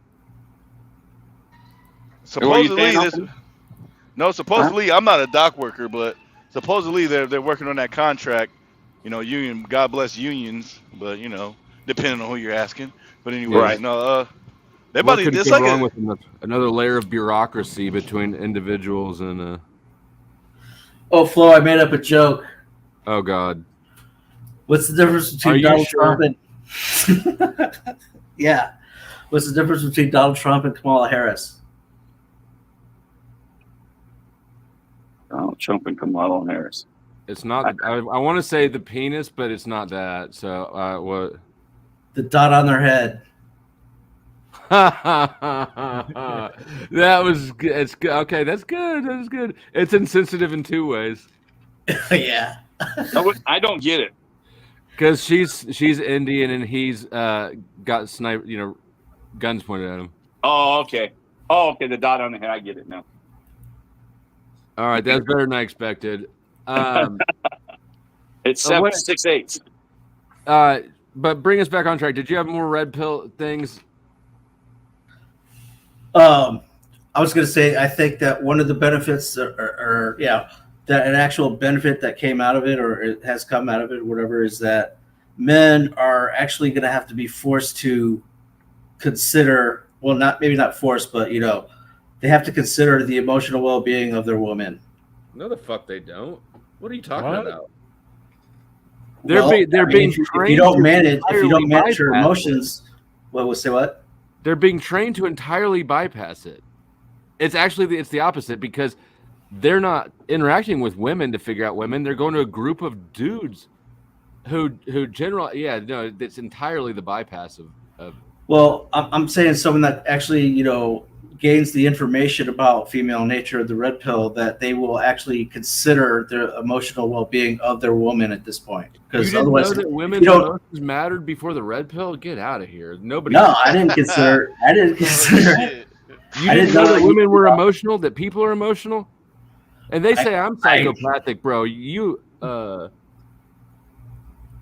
Supposedly, supposedly I'm not a dock worker, but supposedly they're working on that contract. You know, union. God bless unions, but you know, depending on who you're asking. But anyway, right. No, they're what about to. It's like with another layer of bureaucracy between individuals and. Oh, Flo, I made up a joke. Oh God. What's the difference between Donald Trump and? Yeah. What's the difference between Donald Trump and Kamala Harris? Donald Trump and Kamala Harris. It's not. I want to say the penis, but it's not that. So what? The dot on their head. That was good. It's good. Okay, that's good. That's good. It's insensitive in two ways. Yeah. I don't get it. Because she's Indian and he's got sniper, guns pointed at him. Oh, okay. Oh, okay. The dot on the head. I get it now. All right, that's better than I expected. It's 768. But bring us back on track. Did you have more red pill things? I was going to say, I think that one of the benefits, that an actual benefit that came out of it, or it has come out of it, or whatever, is that men are actually going to have to be forced to consider, well, maybe not forced, but they have to consider the emotional well-being of their woman. No, the fuck they don't. What are you talking about? They're being trained. If you don't manage your emotions, what? They're being trained to entirely bypass it. It's actually it's the opposite, because they're not interacting with women to figure out women. They're going to a group of dudes who generally, it's entirely the bypass of. Well, I'm saying someone that actually, gains the information about female nature of the red pill, that they will actually consider the emotional well-being of their woman at this point. Because you didn't otherwise, know that women's emotions mattered before the red pill? Get out of here. Nobody. No, I didn't consider. You didn't know that women were emotional, that people are emotional? And they say I'm psychopathic, bro. You not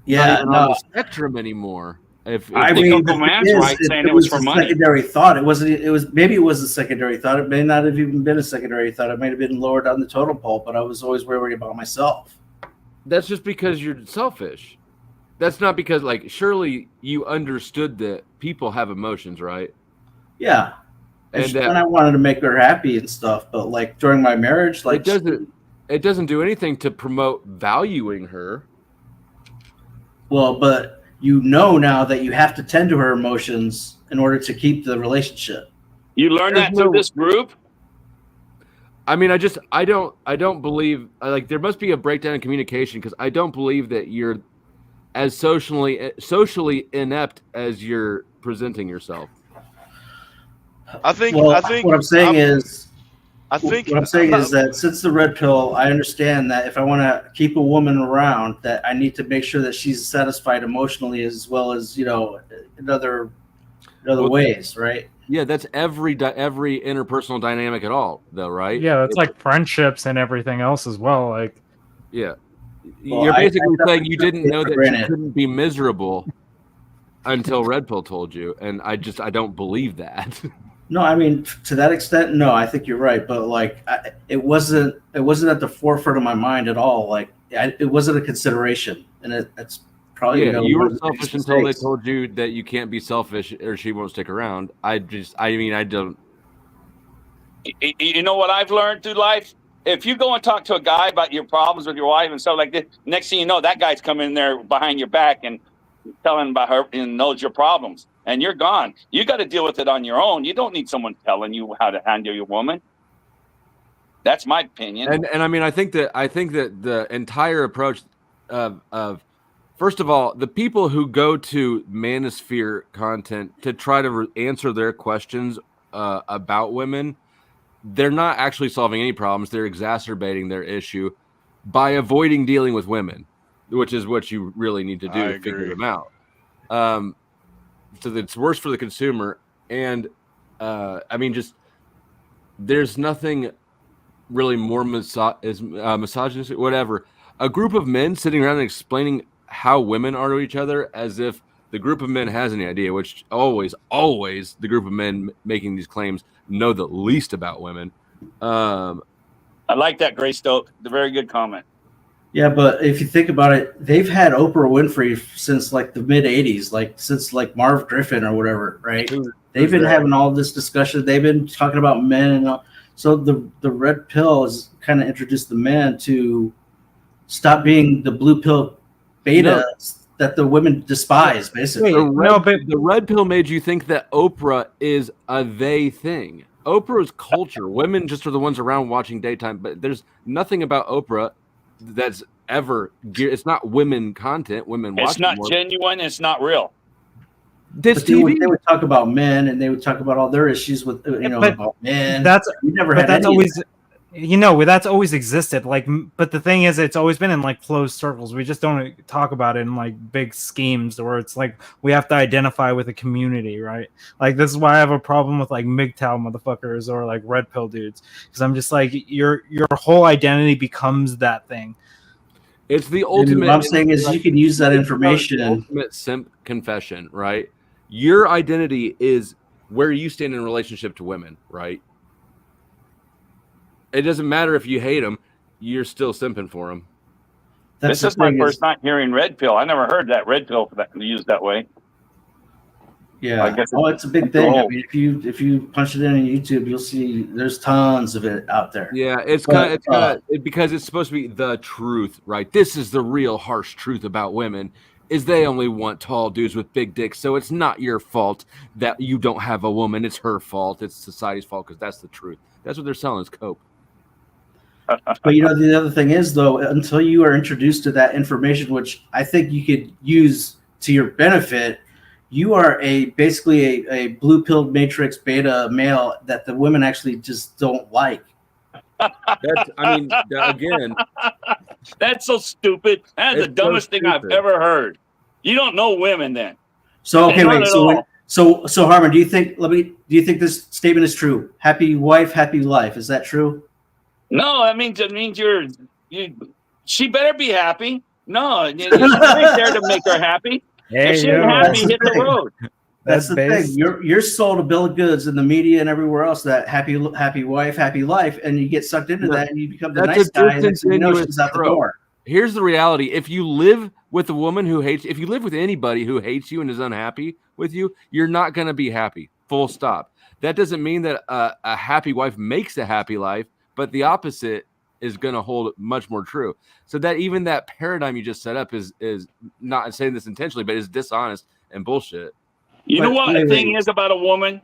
even on the spectrum anymore. Uncle Man's right, saying it was for money. Secondary thought. It wasn't. It was maybe it was a secondary thought. It may not have even been a secondary thought. It might have been lower down the totem pole. But I was always worried about myself. That's just because you're selfish. That's not because, surely you understood that people have emotions, right? Yeah. And I wanted to make her happy and stuff, but during my marriage, it doesn't do anything to promote valuing her. Well, but now that you have to tend to her emotions in order to keep the relationship. You learned that through this group? I mean, I don't believe, there must be a breakdown in communication, because I don't believe that you're as socially inept as you're presenting yourself. I think what I'm saying is that since the red pill, I understand that if I want to keep a woman around, that I need to make sure that she's satisfied emotionally as well as in other ways, right? Yeah, that's every interpersonal dynamic at all, though, right? Yeah, that's like friendships and everything else as well. Yeah, you're basically saying you didn't know that you couldn't be miserable until red pill told you, and I don't believe that. No, I mean, to that extent, no, I think you're right. But it wasn't at the forefront of my mind at all. It wasn't a consideration, and it's probably you were selfish until they told you that you can't be selfish or she won't stick around. I don't. You know what I've learned through life? If you go and talk to a guy about your problems with your wife and stuff like this, next thing you know, that guy's coming in there behind your back and telling about her and knows your problems. And you're gone. You got to deal with it on your own. You don't need someone telling you how to handle your woman. That's my opinion. And I mean, I think that the entire approach of first of all, the people who go to manosphere content to try to answer their questions about women, they're not actually solving any problems. They're exacerbating their issue by avoiding dealing with women, which is what you really need to do to figure them out. So that it's worse for the consumer. And there's nothing really more misogynistic, whatever. A group of men sitting around and explaining how women are to each other as if the group of men has any idea, which always the group of men making these claims know the least about women. I like that, Gray Stoke. The very good comment. Yeah, but if you think about it, they've had Oprah Winfrey since the mid '80s, since Marv Griffin or whatever, right? They've been having all this discussion. They've been talking about men, and all. So the red pill has kind of introduced the men to stop being the blue pill beta that the women despise, basically. The red pill made you think that Oprah is a they thing. Oprah's culture. Women just are the ones around watching daytime, but there's nothing about Oprah that's ever. It's not women content. Women watch. It's not genuine. It's not real. But they would talk about men, and they would talk about all their issues with about men. We never had that's any always of that. that's always existed. Like, but the thing is, it's always been in like closed circles. We just don't talk about it in like big schemes where it's like we have to identify with a community, right? Like, this is why I have a problem with like MGTOW motherfuckers or like red pill dudes, because I'm just like, your whole identity becomes that thing. It's the And ultimate. what I'm saying is, you can use that the information. ultimate simp confession, right? Your identity is where you stand in relationship to women, right? It doesn't matter if you hate them; you're still simping for them. This is my first time hearing red pill. I never heard that red pill used that way. Yeah, I guess it's a big thing. I mean, if you punch it in on YouTube, you'll see there's tons of it out there. Yeah, it's kind of because it's supposed to be the truth, right? This is the real harsh truth about women. Is they only want tall dudes with big dicks, so it's not your fault that you don't have a woman. It's her fault. It's society's fault because that's the truth. That's what they're selling is cope. But the other thing is, though, until you are introduced to that information, which I think you could use to your benefit, you are basically a blue pill matrix beta male that the women actually just don't like. Again, that's so stupid. That's the dumbest thing I've ever heard. You don't know women then. So okay, wait. So Harmon, do you think this statement is true? Happy wife, happy life. Is that true? No, it means she better be happy. No, you're there to make her happy. If she's happy, hit the road. That's the thing. You're sold a bill of goods in the media and everywhere else that happy wife, happy life, and you get sucked into that and you become the nice guy. And she's out the door. Here's the reality: if you live with a woman who hates, if you live with anybody who hates you and is unhappy with you, you're not going to be happy. Full stop. That doesn't mean that a happy wife makes a happy life, but the opposite is going to hold much more true. So that even that paradigm you just set up is not saying this intentionally, but is dishonest and bullshit. You know what the thing is about a woman?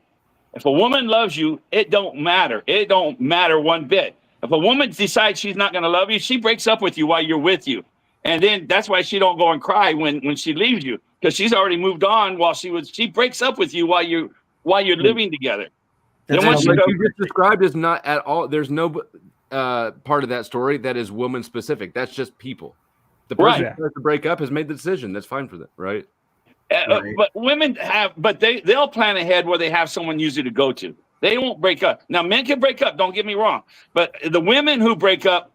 If a woman loves you, it don't matter. It don't matter one bit. If a woman decides she's not going to love you, she breaks up with you while you're with you. And then that's why she don't go and cry when she leaves you, because she's already moved on while she breaks up with you while you're living together. Then what you just described is not at all. There's no part of that story that is woman specific. That's just people. The person who has to break up has made the decision. That's fine for them, right? But women they'll plan ahead where they have someone usually to go to. They won't break up. Now, men can break up. Don't get me wrong. But the women who break up,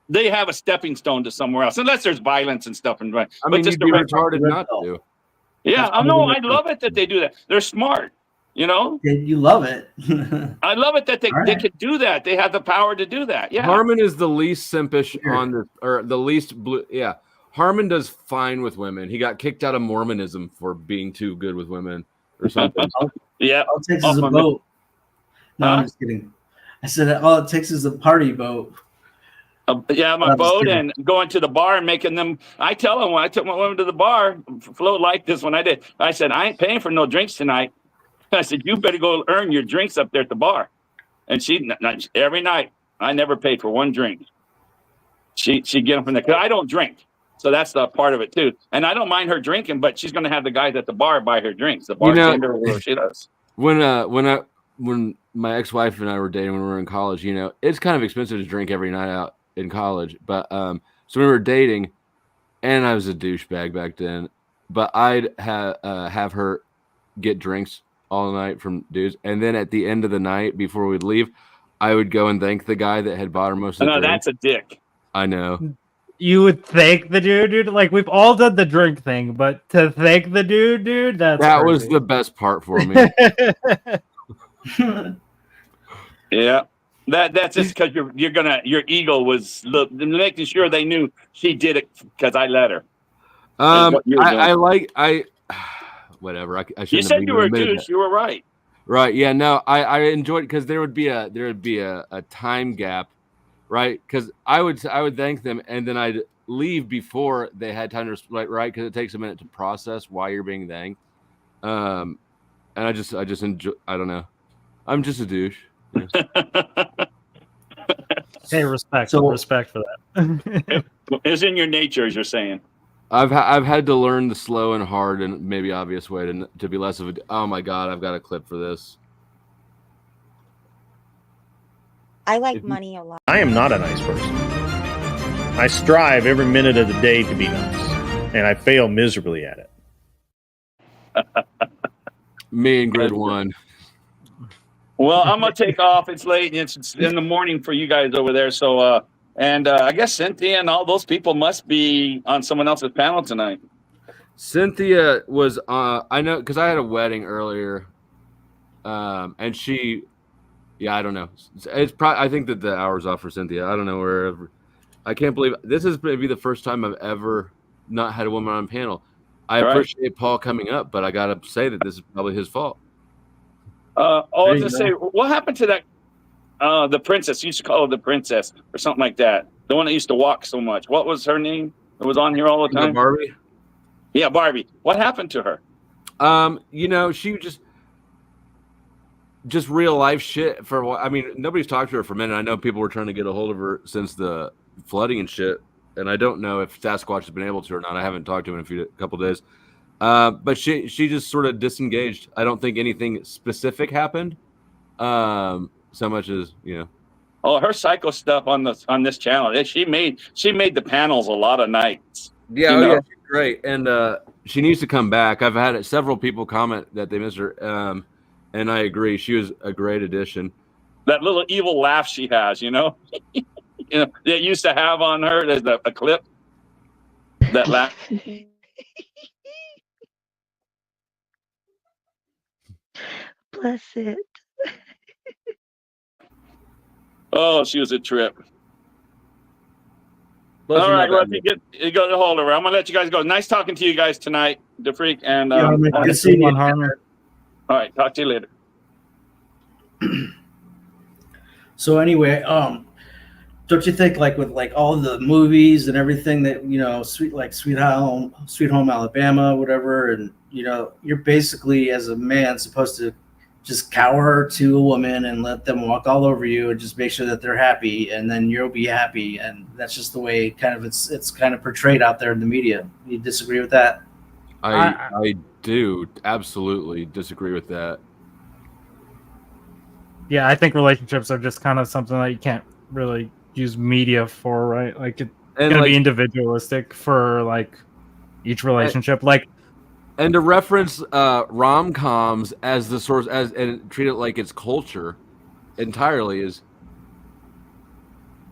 they have a stepping stone to somewhere else, unless there's violence and stuff. But you'd be retarded not to. Yeah, I know. I love it that they do that. They're smart. You know, you love it. I love it that they can do that. They have the power to do that. Yeah, Harmon is the least simpish on this, or the least blue. Yeah, Harmon does fine with women. He got kicked out of Mormonism for being too good with women or something. Yeah, all it takes is a boat. No, I'm just kidding. I said all it takes is a party boat. Yeah, my boat and going to the bar and making them. I tell them when I took my women to the bar, Flo like this when I did. I said, I ain't paying for no drinks tonight. I said, you better go earn your drinks up there at the bar. And she every night, I never paid for one drink. She get them from there. 'Cause I don't drink. So that's the part of it too. And I don't mind her drinking, but she's going to have the guys at the bar buy her drinks. The bartender or whatever she does. When my ex-wife and I were dating when we were in college, it's kind of expensive to drink every night out in college. But so we were dating, and I was a douchebag back then. But I'd have her get drinks all night from dudes, and then at the end of the night before we'd leave, I would go and thank the guy that had bought her most of the drinks. That's a dick. I know. You would thank the dude. Like, we've all done the drink thing, but to thank the dude, that was the best part for me. Yeah, that's just because your ego was making sure they knew she did it because I let her. Whatever. I you said you were a douche. You were right. Right. Yeah. No. I enjoyed it because there would be a time gap, right? Because I would thank them and then I'd leave before they had time to right because it takes a minute to process why you're being thanked. And I just enjoy. I don't know. I'm just a douche. Hey, respect for that. It's in your nature, as you're saying. I've had to learn the slow and hard and maybe obvious way to be less of a. Oh my god, I've got a clip for this. I like money a lot. I am not a nice person. I strive every minute of the day to be nice, and I fail miserably at it. Me and Grid 1. Well, I'm gonna take off. It's late and it's in the morning for you guys over there. So, I guess Cynthia and all those people must be on someone else's panel tonight. Cynthia was I know because I had a wedding earlier, and she, yeah, I don't know. It's probably I think that the hour's off for Cynthia. I don't know wherever. I can't believe this is maybe the first time I've ever not had a woman on panel. I appreciate Paul coming up, but I gotta say that this is probably his fault. I was gonna say, what happened to that? The princess. You used to call her the princess or something like that. The one that used to walk so much. What was her name? It was on here all the time. Barbie. Yeah, Barbie. What happened to her? She just real life shit for a while. I mean, nobody's talked to her for a minute. I know people were trying to get a hold of her since the flooding and shit, and I don't know if Sasquatch has been able to or not. I haven't talked to him in a couple days. But she just sort of disengaged. I don't think anything specific happened. So much as Oh, her psycho stuff on this channel. She made the panels a lot of nights. Yeah, yeah, she's great, and she needs to come back. I've had several people comment that they miss her, and I agree. She was a great addition. That little evil laugh she has, that used to have on her. There's a clip. That laugh. Bless it. Oh, she was a trip. All right, well, if you go to hold of her, I'm gonna let you guys go. Nice talking to you guys tonight, the freak, and good to see you, Harmer. All right, talk to you later. So anyway, don't you think with all the movies and everything that Sweet Home Alabama, whatever, and you're basically as a man supposed to just cower to a woman and let them walk all over you and just make sure that they're happy, and then you'll be happy, and that's just the way it's kind of portrayed out there in the media. You disagree with that? I do absolutely disagree with that. Yeah, I think relationships are just kind of something that you can't really use media for, right? Like it's gonna be individualistic for each relationship. And to reference rom-coms as the source and treat it like it's culture entirely is,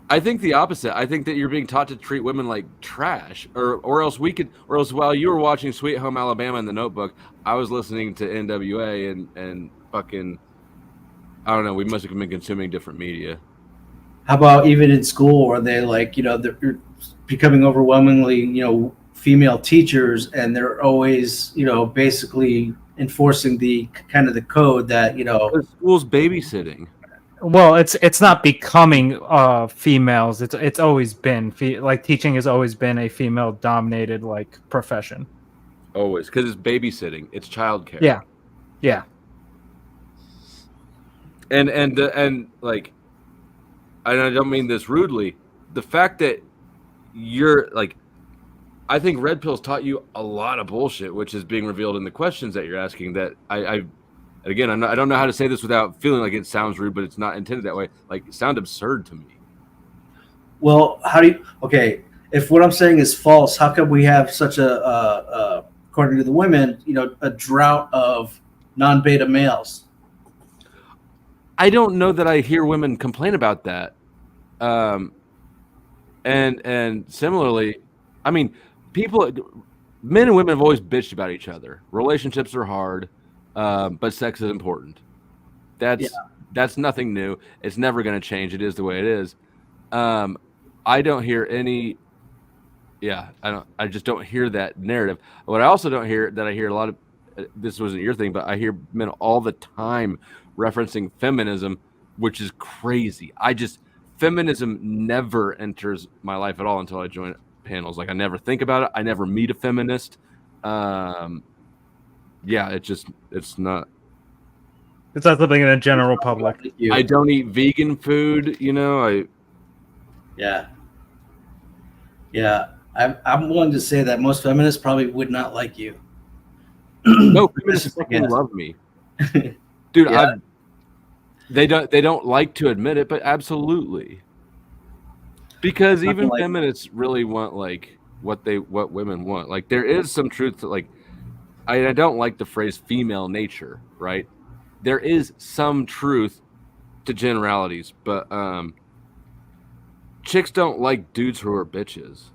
I think the opposite. I think that you're being taught to treat women like trash, or else while you were watching Sweet Home Alabama in The Notebook, I was listening to NWA and fucking, I don't know, we must have been consuming different media. How about even in school, where they they're becoming overwhelmingly female teachers, and they're always basically enforcing the kind of the code that the school's babysitting. Well, it's not becoming females. It's always been teaching has always been a female dominated profession. Always, because it's babysitting. It's childcare. Yeah, yeah. And I don't mean this rudely. The fact that you're I think Red Pill's taught you a lot of bullshit, which is being revealed in the questions that you're asking. That I don't know how to say this without feeling like it sounds rude, but it's not intended that way. It sounds absurd to me. Well, if what I'm saying is false, how come we have such according to the women, a drought of non-beta males? I don't know that I hear women complain about that. And similarly, I mean, men and women have always bitched about each other. Relationships are hard, but sex is important. That's nothing new. It's never going to change. It is the way it is. I don't hear any. Yeah, I just don't hear that narrative. What I also don't hear that I hear a lot of. This wasn't your thing, but I hear men all the time referencing feminism, which is crazy. Feminism never enters my life at all until I join panels. I never think about it. I never meet a feminist. It's not. It's not something in the general public. I don't eat vegan food. Yeah. I'm willing to say that most feminists probably would not like you. No, feminists fucking love me, dude. Yeah. They don't like to admit it, but absolutely, because even feminists really want like what women want. Like there is some truth to like. I don't like the phrase female nature, right? There is some truth to generalities, but chicks don't like dudes who are bitches.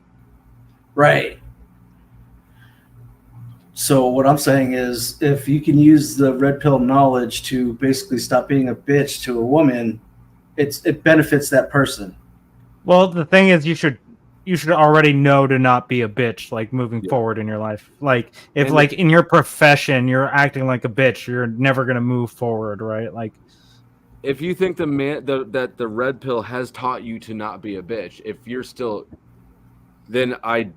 Right. So what I'm saying is, if you can use the red pill knowledge to basically stop being a bitch to a woman, it benefits that person. Well, the thing is, you should already know to not be a bitch, like moving forward in your life. Like if And like in your profession you're acting like a bitch, you're never gonna move forward, right? Like if you think that the red pill has taught you to not be a bitch, if you're still, then I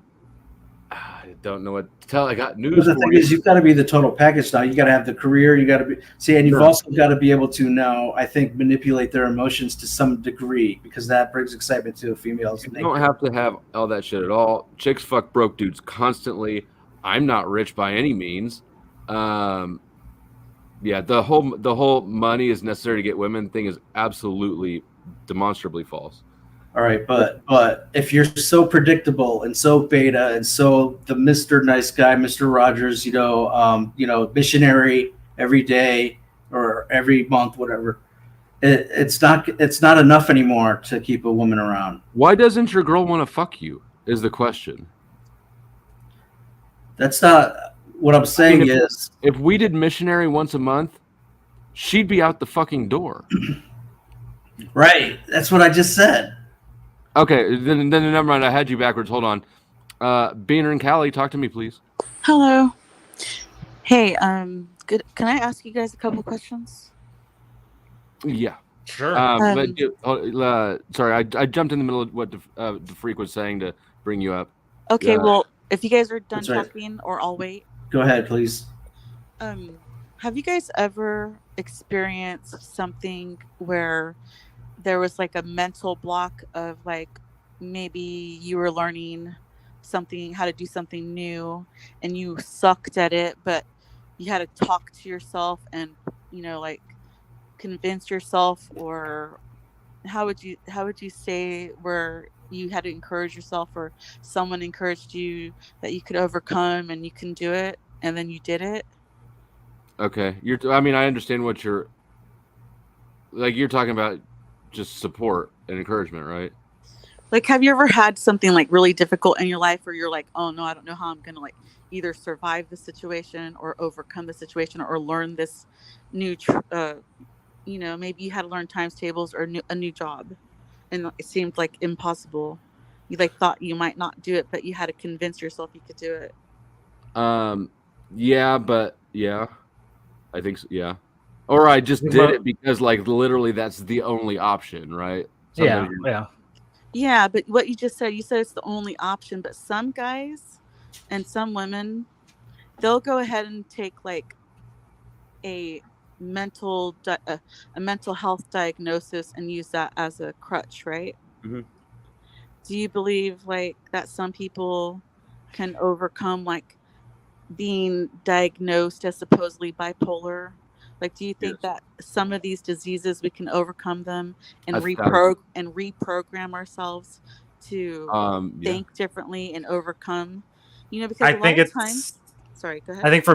don't know what to tell. I got news But the for thing you. is, you've got to be the total package now. You got to have the career. You got to be and you've also got to be able to now, I think, manipulate their emotions to some degree, because that brings excitement to a female's nature. You don't have to have all that shit at all. Chicks fuck broke dudes constantly. I'm not rich by any means. Yeah, the whole money is necessary to get women thing is absolutely demonstrably false. All right, but if you're so predictable and so beta and so the Mr. Nice Guy, Mr. Rogers, missionary every day or every month, whatever, it's not enough anymore to keep a woman around. Why doesn't your girl want to fuck you? Is the question. That's not what I'm saying. If we did missionary once a month, she'd be out the fucking door. Right. That's what I just said. Okay, then never mind. I had you backwards. Hold on. Beaner and Callie, talk to me, please. Hello. Hey, good. Can I ask you guys a couple questions? Yeah. Sure. Sorry, I jumped in the middle of what the freak was saying to bring you up. Okay, well, if you guys are done That's right. talking, or I'll wait. Go ahead, please. Have you guys ever experienced something where there was like a mental block of like maybe you were learning something, how to do something new, and you sucked at it, but you had to talk to yourself and like convince yourself, or how would you say where you had to encourage yourself, or someone encouraged you that you could overcome and you can do it, and then you did it? Okay, I mean, I understand what you're talking about, just support and encouragement, right? Like, have you ever had something like really difficult in your life where you're like, oh no, I don't know how I'm gonna like either survive the situation or overcome the situation or learn this new maybe you had to learn times tables or a new job, and it seemed like impossible. You like thought you might not do it, but you had to convince yourself you could do it. Yeah, I think so, yeah. Or I just did it because like literally that's the only option, right? Yeah, but what you just said, you said it's the only option, but some guys and some women, they'll go ahead and take like a mental health diagnosis and use that as a crutch, right? Mm-hmm. Do you believe like that some people can overcome like being diagnosed as supposedly bipolar? Like, do you think that some of these diseases we can overcome them and reprogram ourselves to think differently and overcome? Because a lot of times. Sorry, go ahead. I think for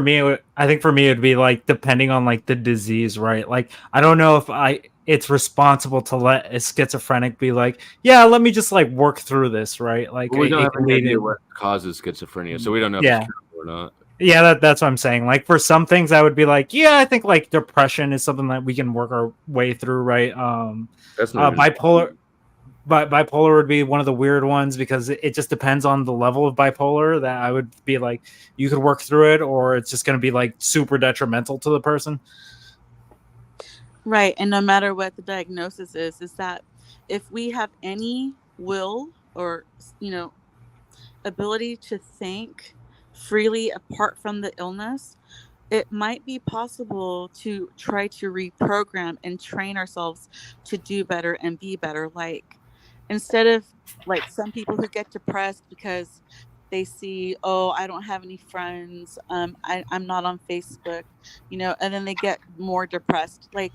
me it'd be like depending on like the disease, right? Like I don't know if it's responsible to let a schizophrenic be like, yeah, let me just like work through this, right? Like we don't have any idea what causes schizophrenia, so we don't know if it's curable or not. Yeah, that's what I'm saying. Like for some things I would be like, yeah, I think like depression is something that we can work our way through, right? That's not bipolar would be one of the weird ones because it just depends on the level of bipolar that I would be like, you could work through it, or it's just going to be like super detrimental to the person. Right. And no matter what the diagnosis is that if we have any will or, ability to think freely apart from the illness, it might be possible to try to reprogram and train ourselves to do better and be better. Like, instead of like some people who get depressed because they see, oh, I don't have any friends, I'm not on Facebook, and then they get more depressed. Like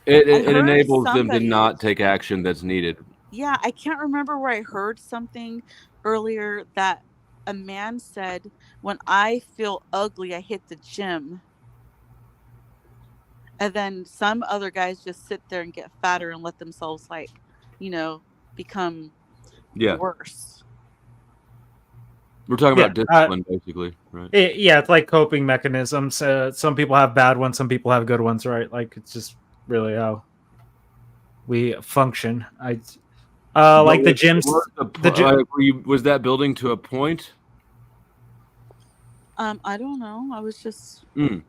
I It heard enables them to somebody, not take action that's needed. yeah, I can't remember where I heard something earlier that a man said, when I feel ugly, I hit the gym. And then some other guys just sit there and get fatter and let themselves become worse. We're talking about discipline, basically, right? Yeah, it's like coping mechanisms. Some people have bad ones, some people have good ones, right? Like it's just really how we function. Like the gyms. Was that building to a point? I don't know. I was just. You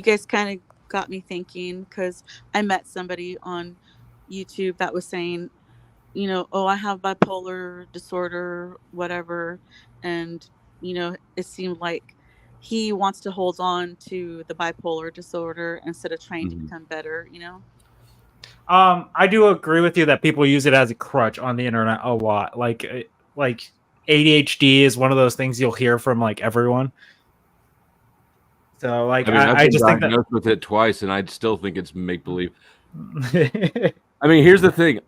guys kind of got me thinking, because I met somebody on YouTube that was saying, oh, I have bipolar disorder, whatever. And, it seemed like he wants to hold on to the bipolar disorder instead of trying to become better, I do agree with you that people use it as a crutch on the internet a lot. Like ADHD is one of those things you'll hear from like everyone. So like I've been just think that diagnosed with it twice, and I still think it's make believe. I mean, here's the thing: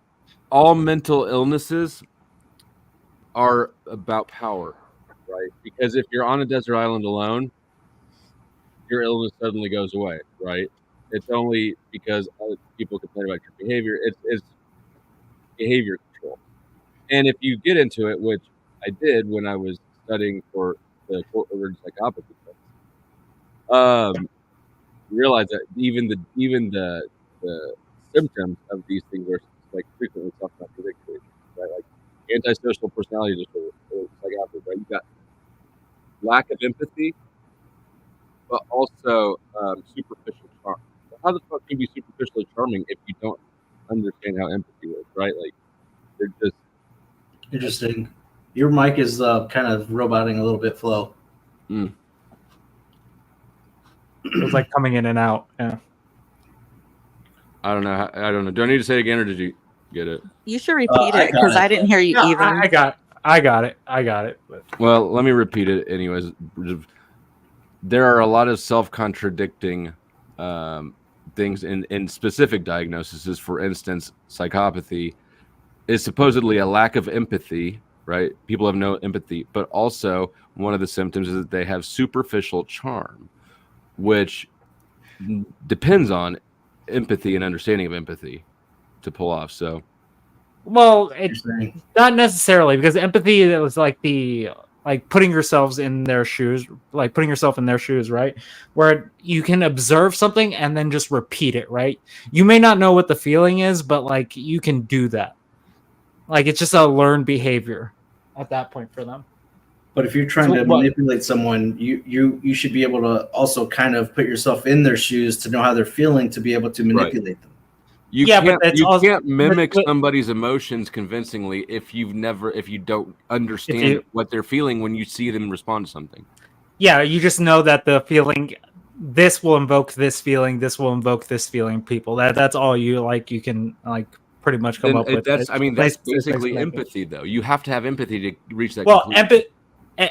all mental illnesses are about power, right? Because if you're on a desert island alone, your illness suddenly goes away, right? It's only because other people complain about your behavior. It's behavior control. And if you get into it, which I did when I was studying for the court-ordered psychopathy test, realize that even the symptoms of these things are like frequently self-contradictory, right? Like antisocial personality disorder or psychopathy, right? You got lack of empathy, but also superficial charm. How the fuck can you be superficially charming if you don't understand how empathy works, right? Like they're just interesting. Your mic is kind of roboting a little bit, Flo. It was like coming in and out. Yeah. I don't know. Do I need to say it again, or did you get it? You should repeat it, because I didn't hear you either. I got it. But. Well, let me repeat it anyways. There are a lot of self-contradicting things in specific diagnoses. For instance, psychopathy is supposedly a lack of empathy, right? People have no empathy, but also one of the symptoms is that they have superficial charm, which depends on empathy and understanding of empathy to pull off. So, well, it's not necessarily, because empathy is like putting yourselves in their shoes, like putting yourself in their shoes, right? Where you can observe something and then just repeat it, right? You may not know what the feeling is, but like you can do that. Like it's just a learned behavior at that point for them. But if you're trying to manipulate someone, you should be able to also kind of put yourself in their shoes to know how they're feeling, to be able to manipulate them. You can't mimic somebody's emotions convincingly if you don't understand what they're feeling when you see them respond to something. Yeah, you just know that the feeling, this will invoke this feeling, this will invoke this feeling. People, that's all you can pretty much come up with. That's basically empathy, though. You have to have empathy to reach that. Well,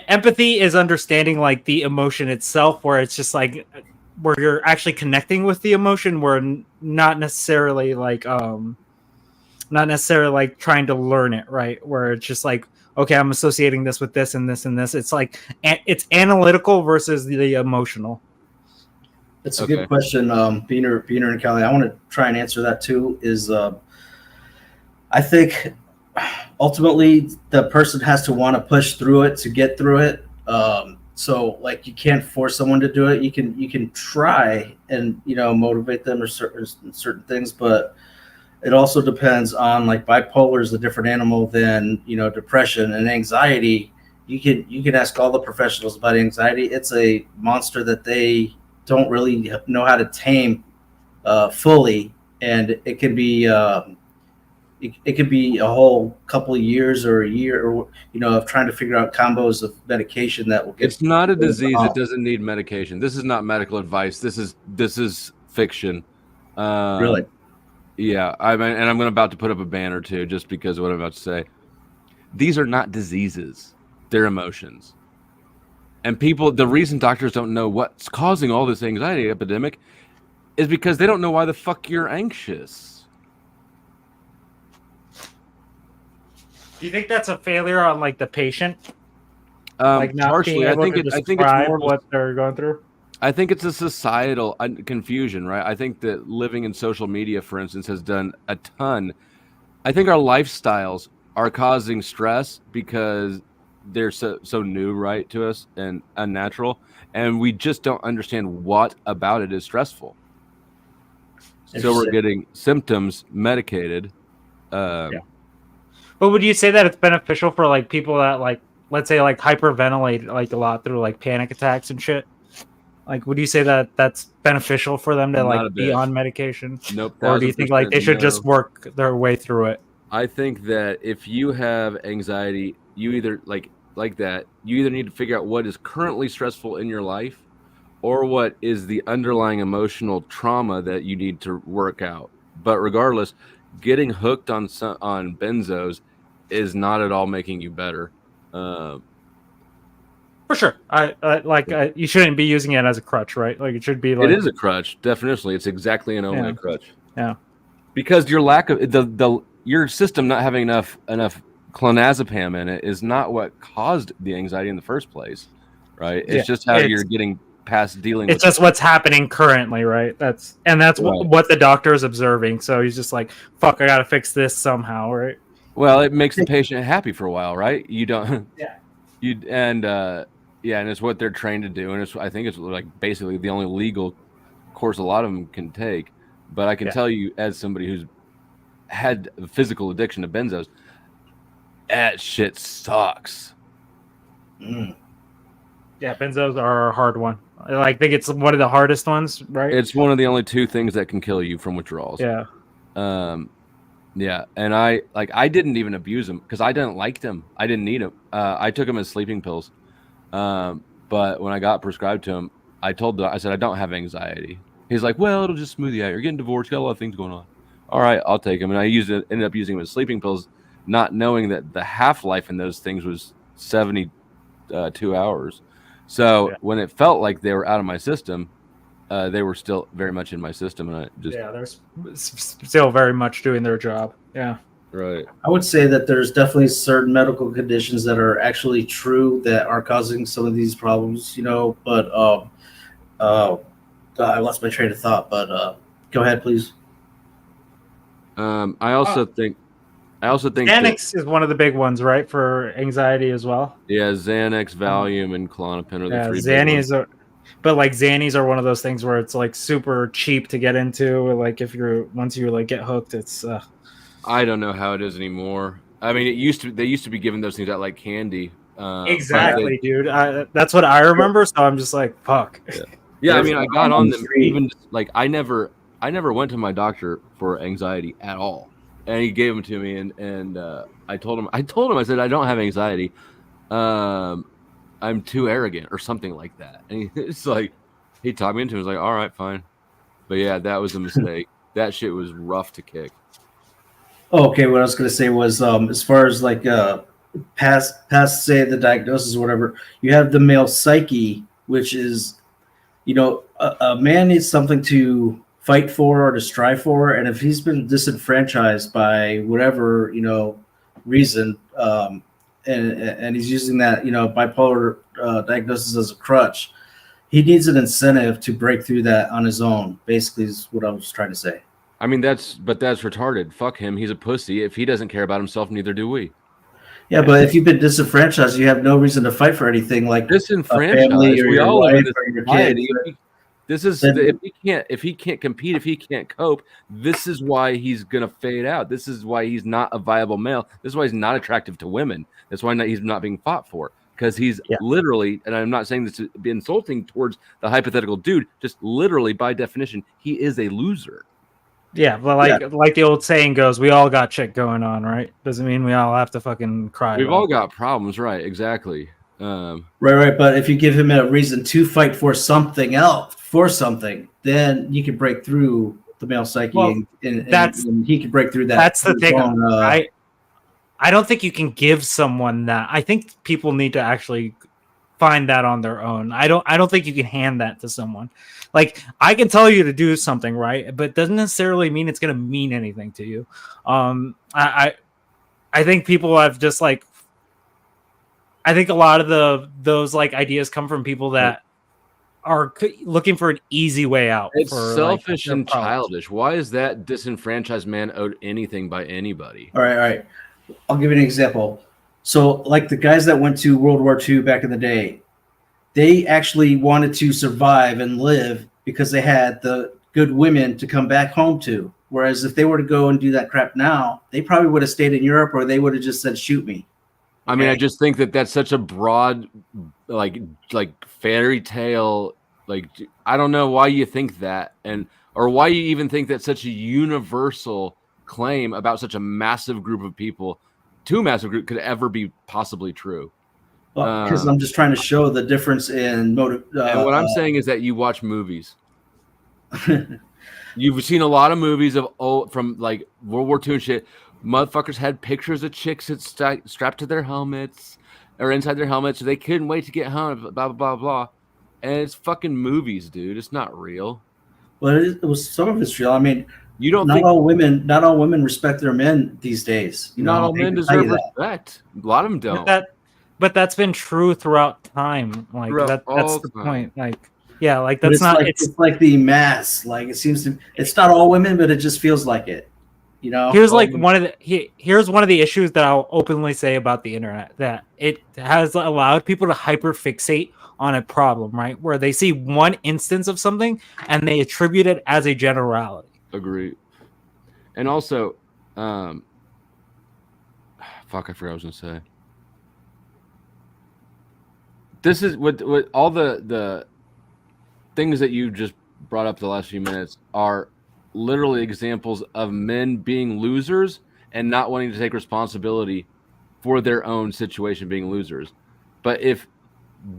empathy is understanding like the emotion itself, where it's just like where you're actually connecting with the emotion, where not necessarily like trying to learn it, right? Where it's just like, okay, I'm associating this with this and this and this. It's like it's analytical versus the emotional. That's a good question, Beaner and Kelly. I want to try and answer that too. I think ultimately the person has to want to push through it to get through it. So like you can't force someone to do it. You can try and motivate them or certain things, but it also depends on, like, bipolar is a different animal than depression and anxiety. You can ask all the professionals about anxiety. It's a monster that they don't really know how to tame fully, and it can be it could be a whole couple of years or a year, or of trying to figure out combos of medication that will get. It's not a disease. It doesn't need medication. This is not medical advice. This is fiction. Really? Yeah, and I'm about to put up a banner too, just because of what I'm about to say. These are not diseases; they're emotions. And the reason doctors don't know what's causing all this anxiety epidemic is because they don't know why the fuck you're anxious. Do you think that's a failure on like the patient? Like not partially, being able I think it's more what they're going through. I think it's a societal confusion, right? I think that living in social media, for instance, has done a ton. I think our lifestyles are causing stress because they're so new, right, to us and unnatural, and we just don't understand what about it is stressful. So we're getting symptoms medicated. But would you say that it's beneficial for like people that like, let's say, like hyperventilate like a lot through like panic attacks and shit? Like, would you say that that's beneficial for them to like be on medication? Nope. Or do you think like they should just work their way through it? I think that if you have anxiety, you either like that, you either need to figure out what is currently stressful in your life or what is the underlying emotional trauma that you need to work out. But regardless, getting hooked on benzos is not at all making you better. For sure. You shouldn't be using it as a crutch, right? Like it should be like it is a crutch, definitely. It's exactly and only a crutch. Yeah. Because your lack of your system not having enough clonazepam in it is not what caused the anxiety in the first place, right? It's just how you're getting past dealing with it's just what's happening currently, right? That's what the doctor is observing. So he's just like, fuck, I gotta fix this somehow, right? Well, it makes the patient happy for a while, right? You don't and it's what they're trained to do, and I think it's like basically the only legal course a lot of them can take. But I can tell you, as somebody who's had a physical addiction to benzos, that shit sucks. Yeah, benzos are a hard one. I think it's one of the hardest ones, right? It's one of the only two things that can kill you from withdrawals. Yeah. Yeah, and I didn't even abuse them because I didn't like them. I didn't need them. I took them as sleeping pills. But when I got prescribed to them, I said I don't have anxiety. He's like, well, it'll just smooth you out. You're getting divorced. You got a lot of things going on. All right, I'll take them. And I ended up using them as sleeping pills, not knowing that the half-life in those things was 72 hours. So when it felt like they were out of my system, they were still very much in my system. And they're still very much doing their job. Yeah. Right. I would say that there's definitely certain medical conditions that are actually true that are causing some of these problems, but I lost my train of thought, but go ahead, please. I also think Xanax is one of the big ones, right, for anxiety as well. Yeah, Xanax, Valium, and Klonopin are the three. Xannies but like Xannies are one of those things where it's like super cheap to get into. Like once you like get hooked, it's. I don't know how it is anymore. I mean, they used to be giving those things out like candy. Exactly, dude. That's what I remember. So I'm just like, fuck. Yeah, I mean, I got on them even like I never went to my doctor for anxiety at all, and he gave them to me, and I told him I said I don't have anxiety, I'm too arrogant or something like that, and it's like he talked me into it. He was like, all right, fine, but yeah, that was a mistake. That shit was rough to kick. Okay, what I was gonna say was as far as like past say the diagnosis or whatever, you have the male psyche, which is a man needs something to fight for or to strive for, and if he's been disenfranchised by whatever reason, and he's using that bipolar diagnosis as a crutch, he needs an incentive to break through that on his own. Basically, is what I was trying to say. I mean, that's retarded. Fuck him. He's a pussy. If he doesn't care about himself, neither do we. Yeah, but if you've been disenfranchised, you have no reason to fight for anything like disenfranchised. A family or we your all wife live or your society. kids. If he can't compete, if he can't cope, this is why he's gonna fade out. This is why he's not a viable male. This is why he's not attractive to women. That's why he's not being fought for. Because he's literally, and I'm not saying this to be insulting towards the hypothetical dude, just literally by definition, he is a loser. Yeah, but like the old saying goes, we all got shit going on, right? Doesn't mean we all have to fucking cry. We've all got problems, right? Exactly. Right. But if you give him a reason to fight for something else, then you can break through the male psyche, Well, and he could break through that. That's the thing. Own, I don't think you can give someone that. I think people need to actually find that on their own. I don't think you can hand that to someone. Like, I can tell you to do something, right? But it doesn't necessarily mean it's going to mean anything to you. I think people have just like, I think a lot of those like ideas come from people that are looking for an easy way out. It's for selfish like, and childish. Why is that disenfranchised man owed anything by anybody? All right. I'll give you an example. So, like the guys that went to World War II back in the day, they actually wanted to survive and live because they had the good women to come back home to. Whereas if they were to go and do that crap now, they probably would have stayed in Europe, or they would have just said, "Shoot me." I mean, I just think that that's such a broad, like fairy tale. Like, I don't know why you think that, or why you even think that such a universal claim about such a massive group of people, too massive group, could ever be possibly true. Well, because I'm just trying to show the difference in motive. And what I'm saying is that you watch movies. You've seen a lot of movies from like World War II and shit. Motherfuckers had pictures of chicks that strapped to their helmets or inside their helmets, so they couldn't wait to get home. Blah blah blah blah. And it's fucking movies, dude. It's not real. Well, it was some of it's real. I mean, you don't. Not all women respect their men these days. Not all men deserve respect. A lot of them don't. But that's been true throughout time. Like that's the point. Like, yeah, like that's it's not. Like, it's like the mass. Like it seems to. It's not all women, but it just feels like it. You know. Here's like here's one of the issues that I'll openly say about the internet, that it has allowed people to hyperfixate on a problem, right? Where they see one instance of something and they attribute it as a generality. Agreed. And also, fuck, I forgot what I was gonna say. This is what all the things that you just brought up the last few minutes are literally examples of men being losers and not wanting to take responsibility for their own situation, being losers. But if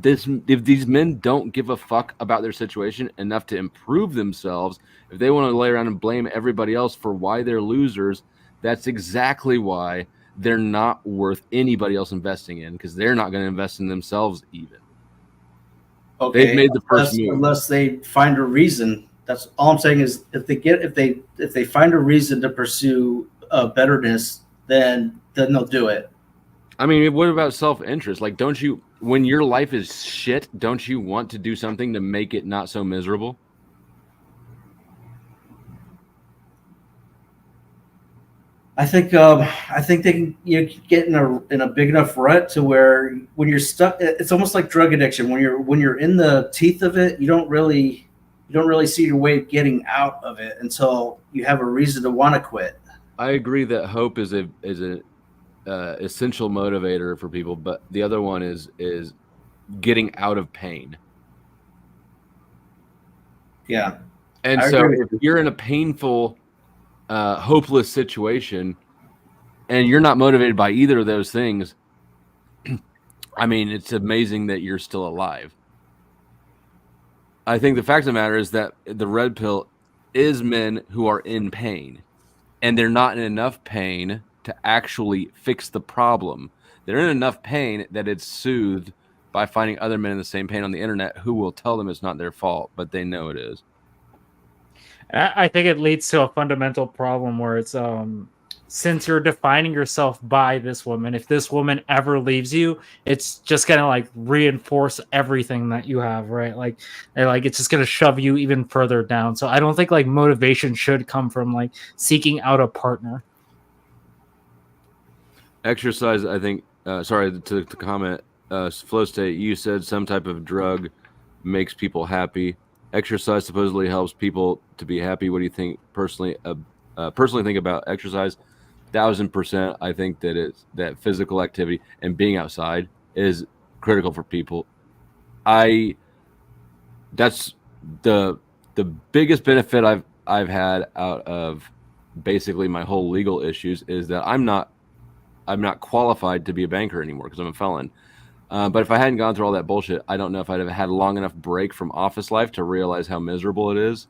these men don't give a fuck about their situation enough to improve themselves, if they want to lay around and blame everybody else for why they're losers, that's exactly why they're not worth anybody else investing in, because they're not going to invest in themselves even. Okay, they've made the first move. Unless they find a reason. That's all I'm saying is if they find a reason to pursue betterness, then they'll do it. I mean, what about self-interest? Like, don't you, when your life is shit, don't you want to do something to make it not so miserable? I think they can get in a big enough rut to where when you're stuck, it's almost like drug addiction. When you're in the teeth of it, you don't really see your way of getting out of it until you have a reason to want to quit. I agree that hope is a essential motivator for people, but the other one is getting out of pain. Yeah. And so if you're in a painful, hopeless situation and you're not motivated by either of those things, I mean, it's amazing that you're still alive. I think the fact of the matter is that the red pill is men who are in pain, and they're not in enough pain to actually fix the problem. They're in enough pain that it's soothed by finding other men in the same pain on the internet who will tell them it's not their fault, but they know it is. I think it leads to a fundamental problem where it's since you're defining yourself by this woman, if this woman ever leaves you, it's just gonna like reinforce everything that you have, right? Like it's just gonna shove you even further down. So I don't think like motivation should come from like seeking out a partner. Exercise, I think. Sorry to comment. Flow State, you said some type of drug makes people happy. Exercise supposedly helps people to be happy. What do you think personally? Personally, think about exercise. 1000%. I think that physical activity and being outside is critical for people. That's the biggest benefit I've had out of basically my whole legal issues is that I'm not qualified to be a banker anymore because I'm a felon. But if I hadn't gone through all that bullshit, I don't know if I'd have had a long enough break from office life to realize how miserable it is.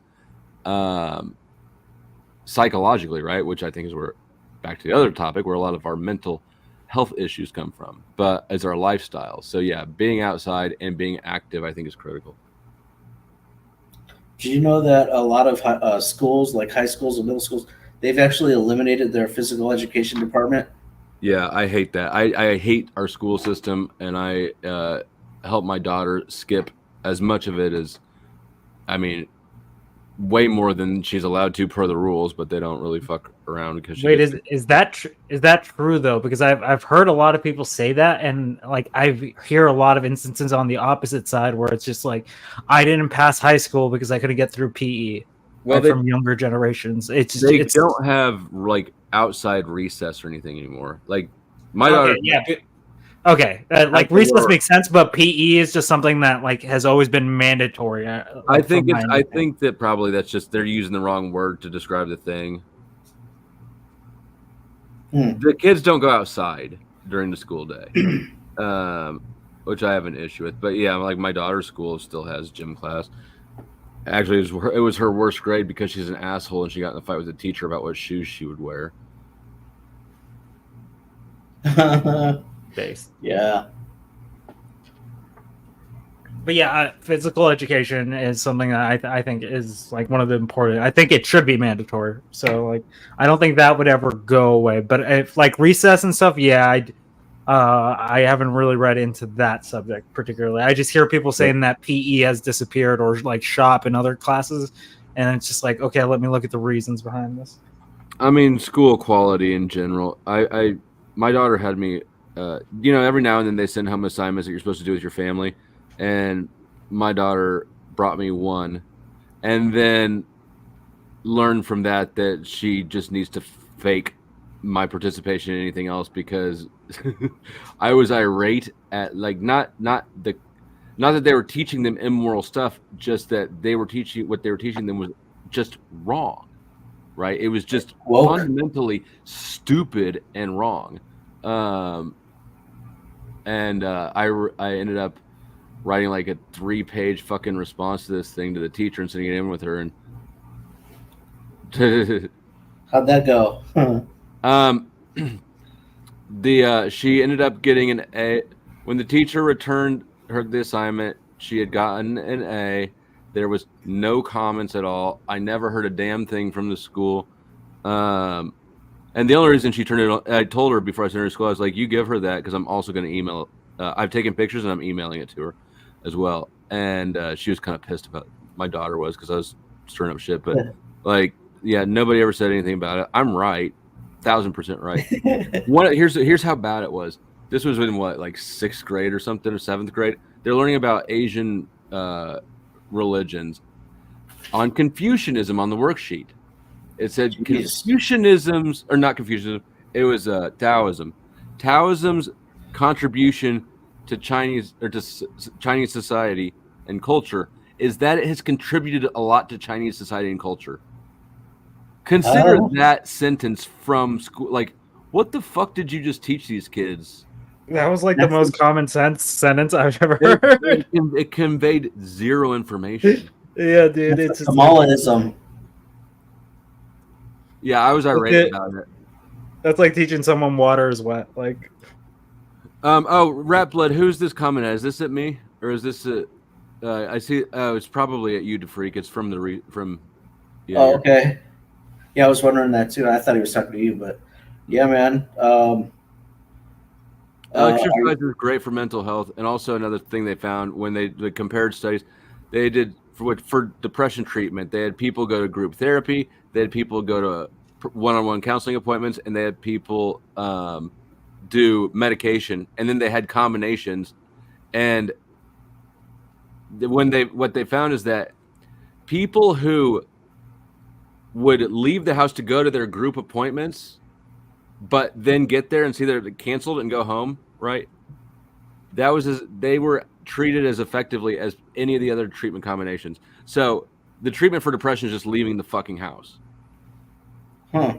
psychologically, right? Which I think is where, back to the other topic, where a lot of our mental health issues come from, but as our lifestyle. So yeah, being outside and being active, I think, is critical. Do you know that a lot of schools, like high schools and middle schools, they've actually eliminated their physical education department? Yeah, I hate that. I hate our school system, and I help my daughter skip as much of it as, I mean, way more than she's allowed to per the rules, but they don't really fuck around because she. Wait, is that true though? Because I've heard a lot of people say that, and like I hear a lot of instances on the opposite side where it's just like, I didn't pass high school because I couldn't get through PE. Well, from younger generations, it's don't have like outside recess or anything anymore. Like my daughter, okay, like recess makes sense, but PE is just something that like has always been mandatory. I think that probably that's just they're using the wrong word to describe the thing. The kids don't go outside during the school day, which I have an issue with. But yeah, like my daughter's school still has gym class. Actually, it was her worst grade because she's an asshole and she got in a fight with the teacher about what shoes she would wear. Base. Yeah. But yeah, physical education is something that I think is like one of the important. I think it should be mandatory. So like, I don't think that would ever go away. But if like recess and stuff, yeah, I haven't really read into that subject particularly. I just hear people saying that PE has disappeared or like shop and other classes, and it's just like, okay, let me look at the reasons behind this. I mean, school quality in general. My daughter had me. Every now and then they send home assignments that you're supposed to do with your family. And my daughter brought me one and then learned from that she just needs to fake my participation in anything else because I was irate at like not that they were teaching them immoral stuff, just that what they were teaching them was just wrong, right? It was just fundamentally stupid and wrong. And I ended up writing like a 3-page fucking response to this thing to the teacher and sending it in with her. And how'd that go? She ended up getting an A. When the teacher returned the assignment, she had gotten an A. There was no comments at all. I never heard a damn thing from the school. And the only reason she turned it on, I told her before I sent her to school, I was like, you give her that because I'm also going to email. I've taken pictures and I'm emailing it to her as well. And she was kind of pissed about my daughter was because I was stirring up shit. But nobody ever said anything about it. I'm right. 1,000% right. Here's how bad it was. This was in what, like 6th grade or something, or 7th grade. They're learning about Asian religions on Confucianism on the worksheet. It said Confucianism's, or not Confucianism, it was Taoism. Taoism's contribution to Chinese society and culture is that it has contributed a lot to Chinese society and culture. Consider that sentence from school. Like, what the fuck did you just teach these kids? That was like the most common sense sentence I've ever heard. It conveyed zero information. Yeah, dude. It's just Kamalaism. Yeah, I was irate about it. That's like teaching someone water is wet. Like, Rat Blood, who's this comment at? Is this at me? Or is this I see, it's probably at you, DeFreak. It's from yeah. Oh, okay. Yeah, I was wondering that too. I thought he was talking to you, but yeah, man. Exercise is great for mental health. And also another thing they found when they compared studies, they did for depression treatment, they had people go to group therapy, they had people go to one-on-one counseling appointments, and they had people do medication, and then they had combinations. And what they found is that people who would leave the house to go to their group appointments, but then get there and see they're canceled and go home, right? They were treated as effectively as any of the other treatment combinations. So the treatment for depression is just leaving the fucking house. Yeah,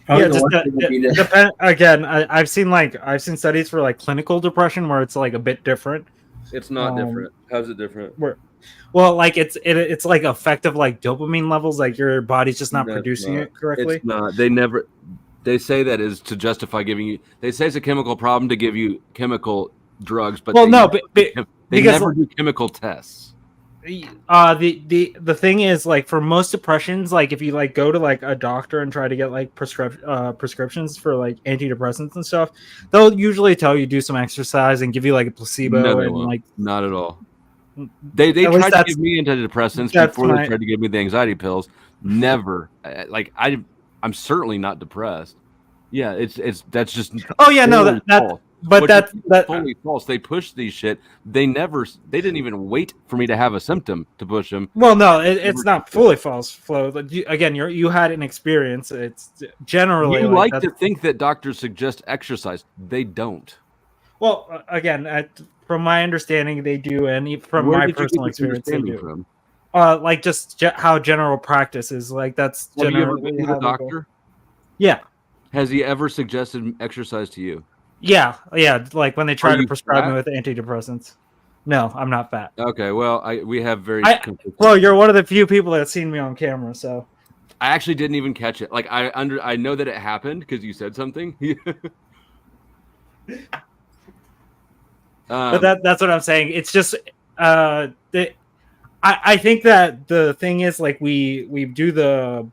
just depend. Again, I've seen studies for like clinical depression where it's like a bit different. It's not different. How's it different? Well, like it's like effective like dopamine levels, like your body's just not producing it correctly. It's not. They say that is to justify giving you. They say it's a chemical problem to give you chemical drugs, but they never do chemical tests. The thing is, like, for most depressions, like if you like go to like a doctor and try to get like prescriptions for like antidepressants and stuff, they'll usually tell you do some exercise and give you like a placebo. No, they and won't. like not at all. They tried to give me antidepressants before they tried to give me the anxiety pills. Never. Like I'm certainly not depressed. Yeah, that's just. Oh yeah, no, that's fully false. They push these shit. They didn't even wait for me to have a symptom to push them. Well, no, it's not fully false, Flo. Again, you had an experience. It's generally you like to think that doctors suggest exercise. They don't. Well, again, from my understanding, they do, and from my personal experience, they do. From? Like just how general practice is. Like that's Have generally you ever been to the doctor? Yeah. Has he ever suggested exercise to you? Yeah. Like when they try to prescribe me with antidepressants. No, I'm not fat. Okay, well, we have very. Well, you're one of the few people that's seen me on camera, so. I actually didn't even catch it. Like I know that it happened because you said something. But that's what I'm saying. It's just I think that the thing is, like, we do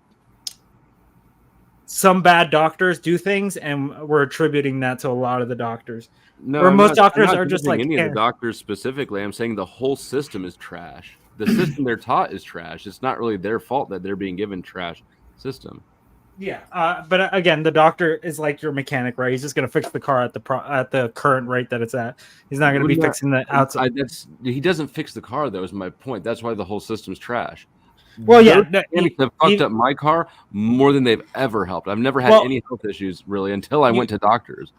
some bad doctors do things, and we're attributing that to a lot of the doctors. No, where most doctors are just like any of the doctors specifically. I'm saying the whole system is trash. The system they're taught is trash. It's not really their fault that they're being given trash system. Yeah, but again, the doctor is like your mechanic, right? He's just gonna fix the car at the current rate that it's at. He's not gonna be fixing the outside. He doesn't fix the car, though. Is my point. That's why the whole system's trash. Well, yeah, they've fucked up my car more than they've ever helped. I've never had any health issues really until I went to doctors.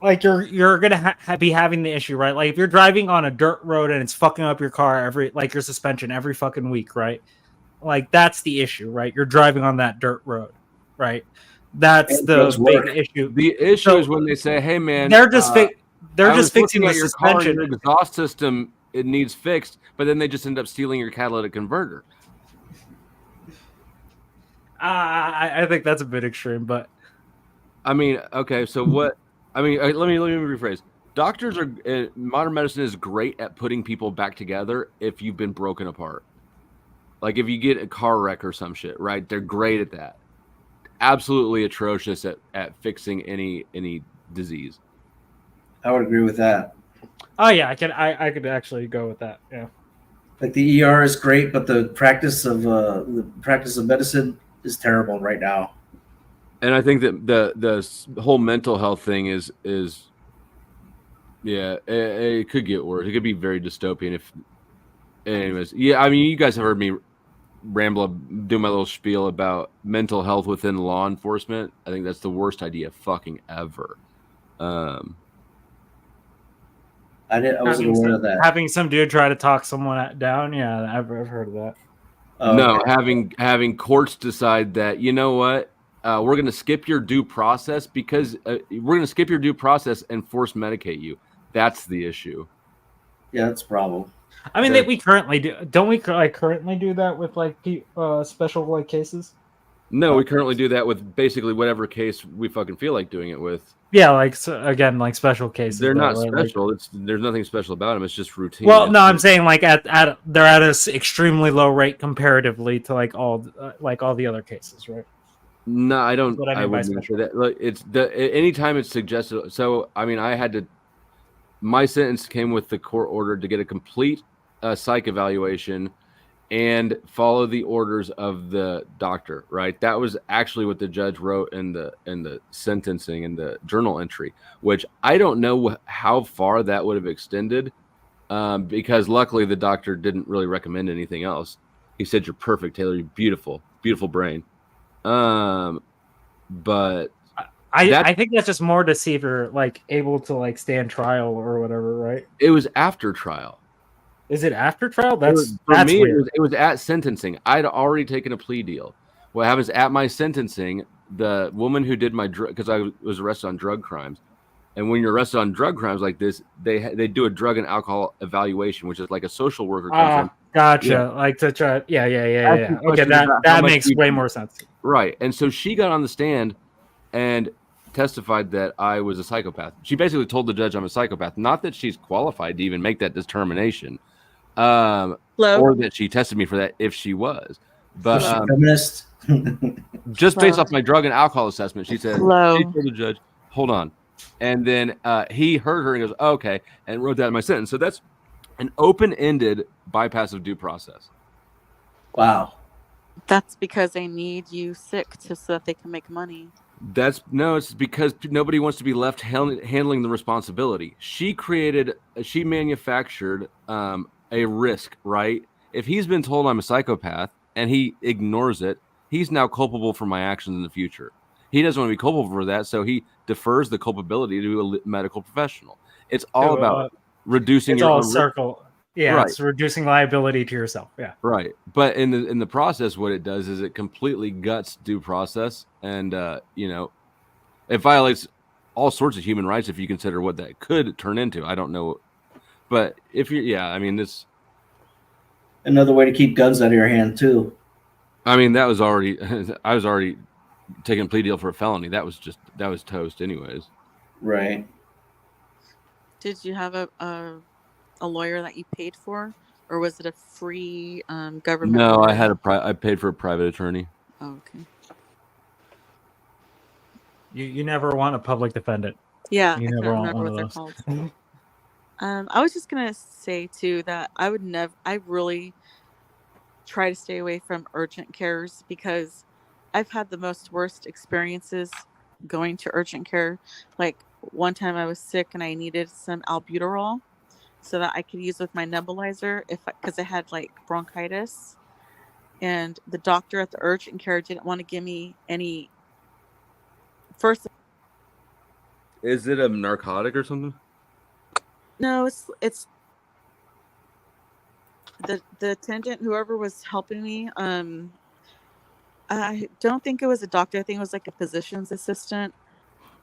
Like you're gonna be having the issue, right? Like if you're driving on a dirt road and it's fucking up your car your suspension every fucking week, right? Like that's the issue, right? You're driving on that dirt road, right? That's the big issue. The issue is when they say, "Hey, man, they're just fixing the your suspension. Car, your exhaust system it needs fixed," but then they just end up stealing your catalytic converter. I think that's a bit extreme, but I mean, okay, so what? I mean, let me rephrase. Doctors modern medicine is great at putting people back together if you've been broken apart. Like if you get a car wreck or some shit, right? They're great at that. Absolutely atrocious at fixing any disease. I would agree with that. Oh yeah, I could actually go with that. Yeah. Like the ER is great, but the practice of medicine is terrible right now. And I think that the whole mental health thing is yeah, it could get worse. It could be very dystopian if. Anyways, yeah, I mean, you guys have heard me do my little spiel about mental health within law enforcement. I think that's the worst idea fucking ever. I wasn't aware of that. Having some dude try to talk someone down, yeah, I've heard of that. No, having courts decide that, you know what, we're going to skip your due process because we're going to skip your due process and force medicate you. That's the issue. Yeah, that's a problem. I mean, we currently do. Don't we currently do that with like special like cases? No, we currently do that with basically whatever case we fucking feel like doing it with. Yeah, like again, like special cases. They're not special. There's nothing special about them. It's just routine. Well, no, I'm saying like they're at an extremely low rate comparatively to like all the other cases, right? No, I don't. I wouldn't say that. Like it's anytime it's suggested. So I mean, my sentence came with the court order to get a complete psych evaluation and follow the orders of the doctor, right? That was actually what the judge wrote in the sentencing in the journal entry, which I don't know how far that would have extended, because luckily the doctor didn't really recommend anything else. He said, "You're perfect, Taylor. You're beautiful, beautiful brain." But I think that's just more to see if you're like able to like stand trial or whatever, right? It was after trial. Is it after trial? That's me. Weird. It was at sentencing. I'd already taken a plea deal. What happens at my sentencing? The woman who did my drug, because I was arrested on drug crimes, And when you're arrested on drug crimes like this, they do a drug and alcohol evaluation, which is like a social worker comes in. Gotcha. Yeah. Like to try. Yeah. Okay, questions that about how that much makes you- way more sense. Right. And so she got on the stand and testified that I was a psychopath. She basically told the judge I'm a psychopath. Not that she's qualified to even make that determination, or that she tested me for that if she was. But feminist. just based off my drug and alcohol assessment, she said, Hello. she told the judge, hold on. And then he heard her and goes, okay, and wrote that in my sentence. So that's an open-ended bypass of due process. Wow. That's because they need you sick so that they can make money. It's because nobody wants to be left handling the responsibility. She manufactured a risk, right? If he's been told I'm a psychopath and he ignores it, he's now culpable for my actions in the future. He doesn't want to be culpable for that, so he defers the culpability to a medical professional. It's all about reducing It's your all own circle. Yeah, Right. it's reducing liability to yourself. Yeah. Right. But in the process, what it does is it completely guts due process, and it violates all sorts of human rights if you consider what that could turn into. I don't know, but if you, this Another way to keep guns out of your hand too. I mean, that was already I was already taking a plea deal for a felony. That was toast, anyways. Right. Did you have a lawyer that you paid for, or was it a free government? No, lawyer? I had I paid for a private attorney. Oh, okay. You never want a public defendant. Yeah, You I can't never want remember one what of they're those. called. I was just gonna say too that I would never. I really try to stay away from urgent cares because I've had the most worst experiences going to urgent care. Like one time I was sick and I needed some albuterol so that I could use with my nebulizer because I had like bronchitis, and the doctor at the urgent care didn't want to give me any. First, Is it a narcotic or something? no, it's the attendant, whoever was helping me. I don't think it was a doctor. I think it was like a physician's assistant.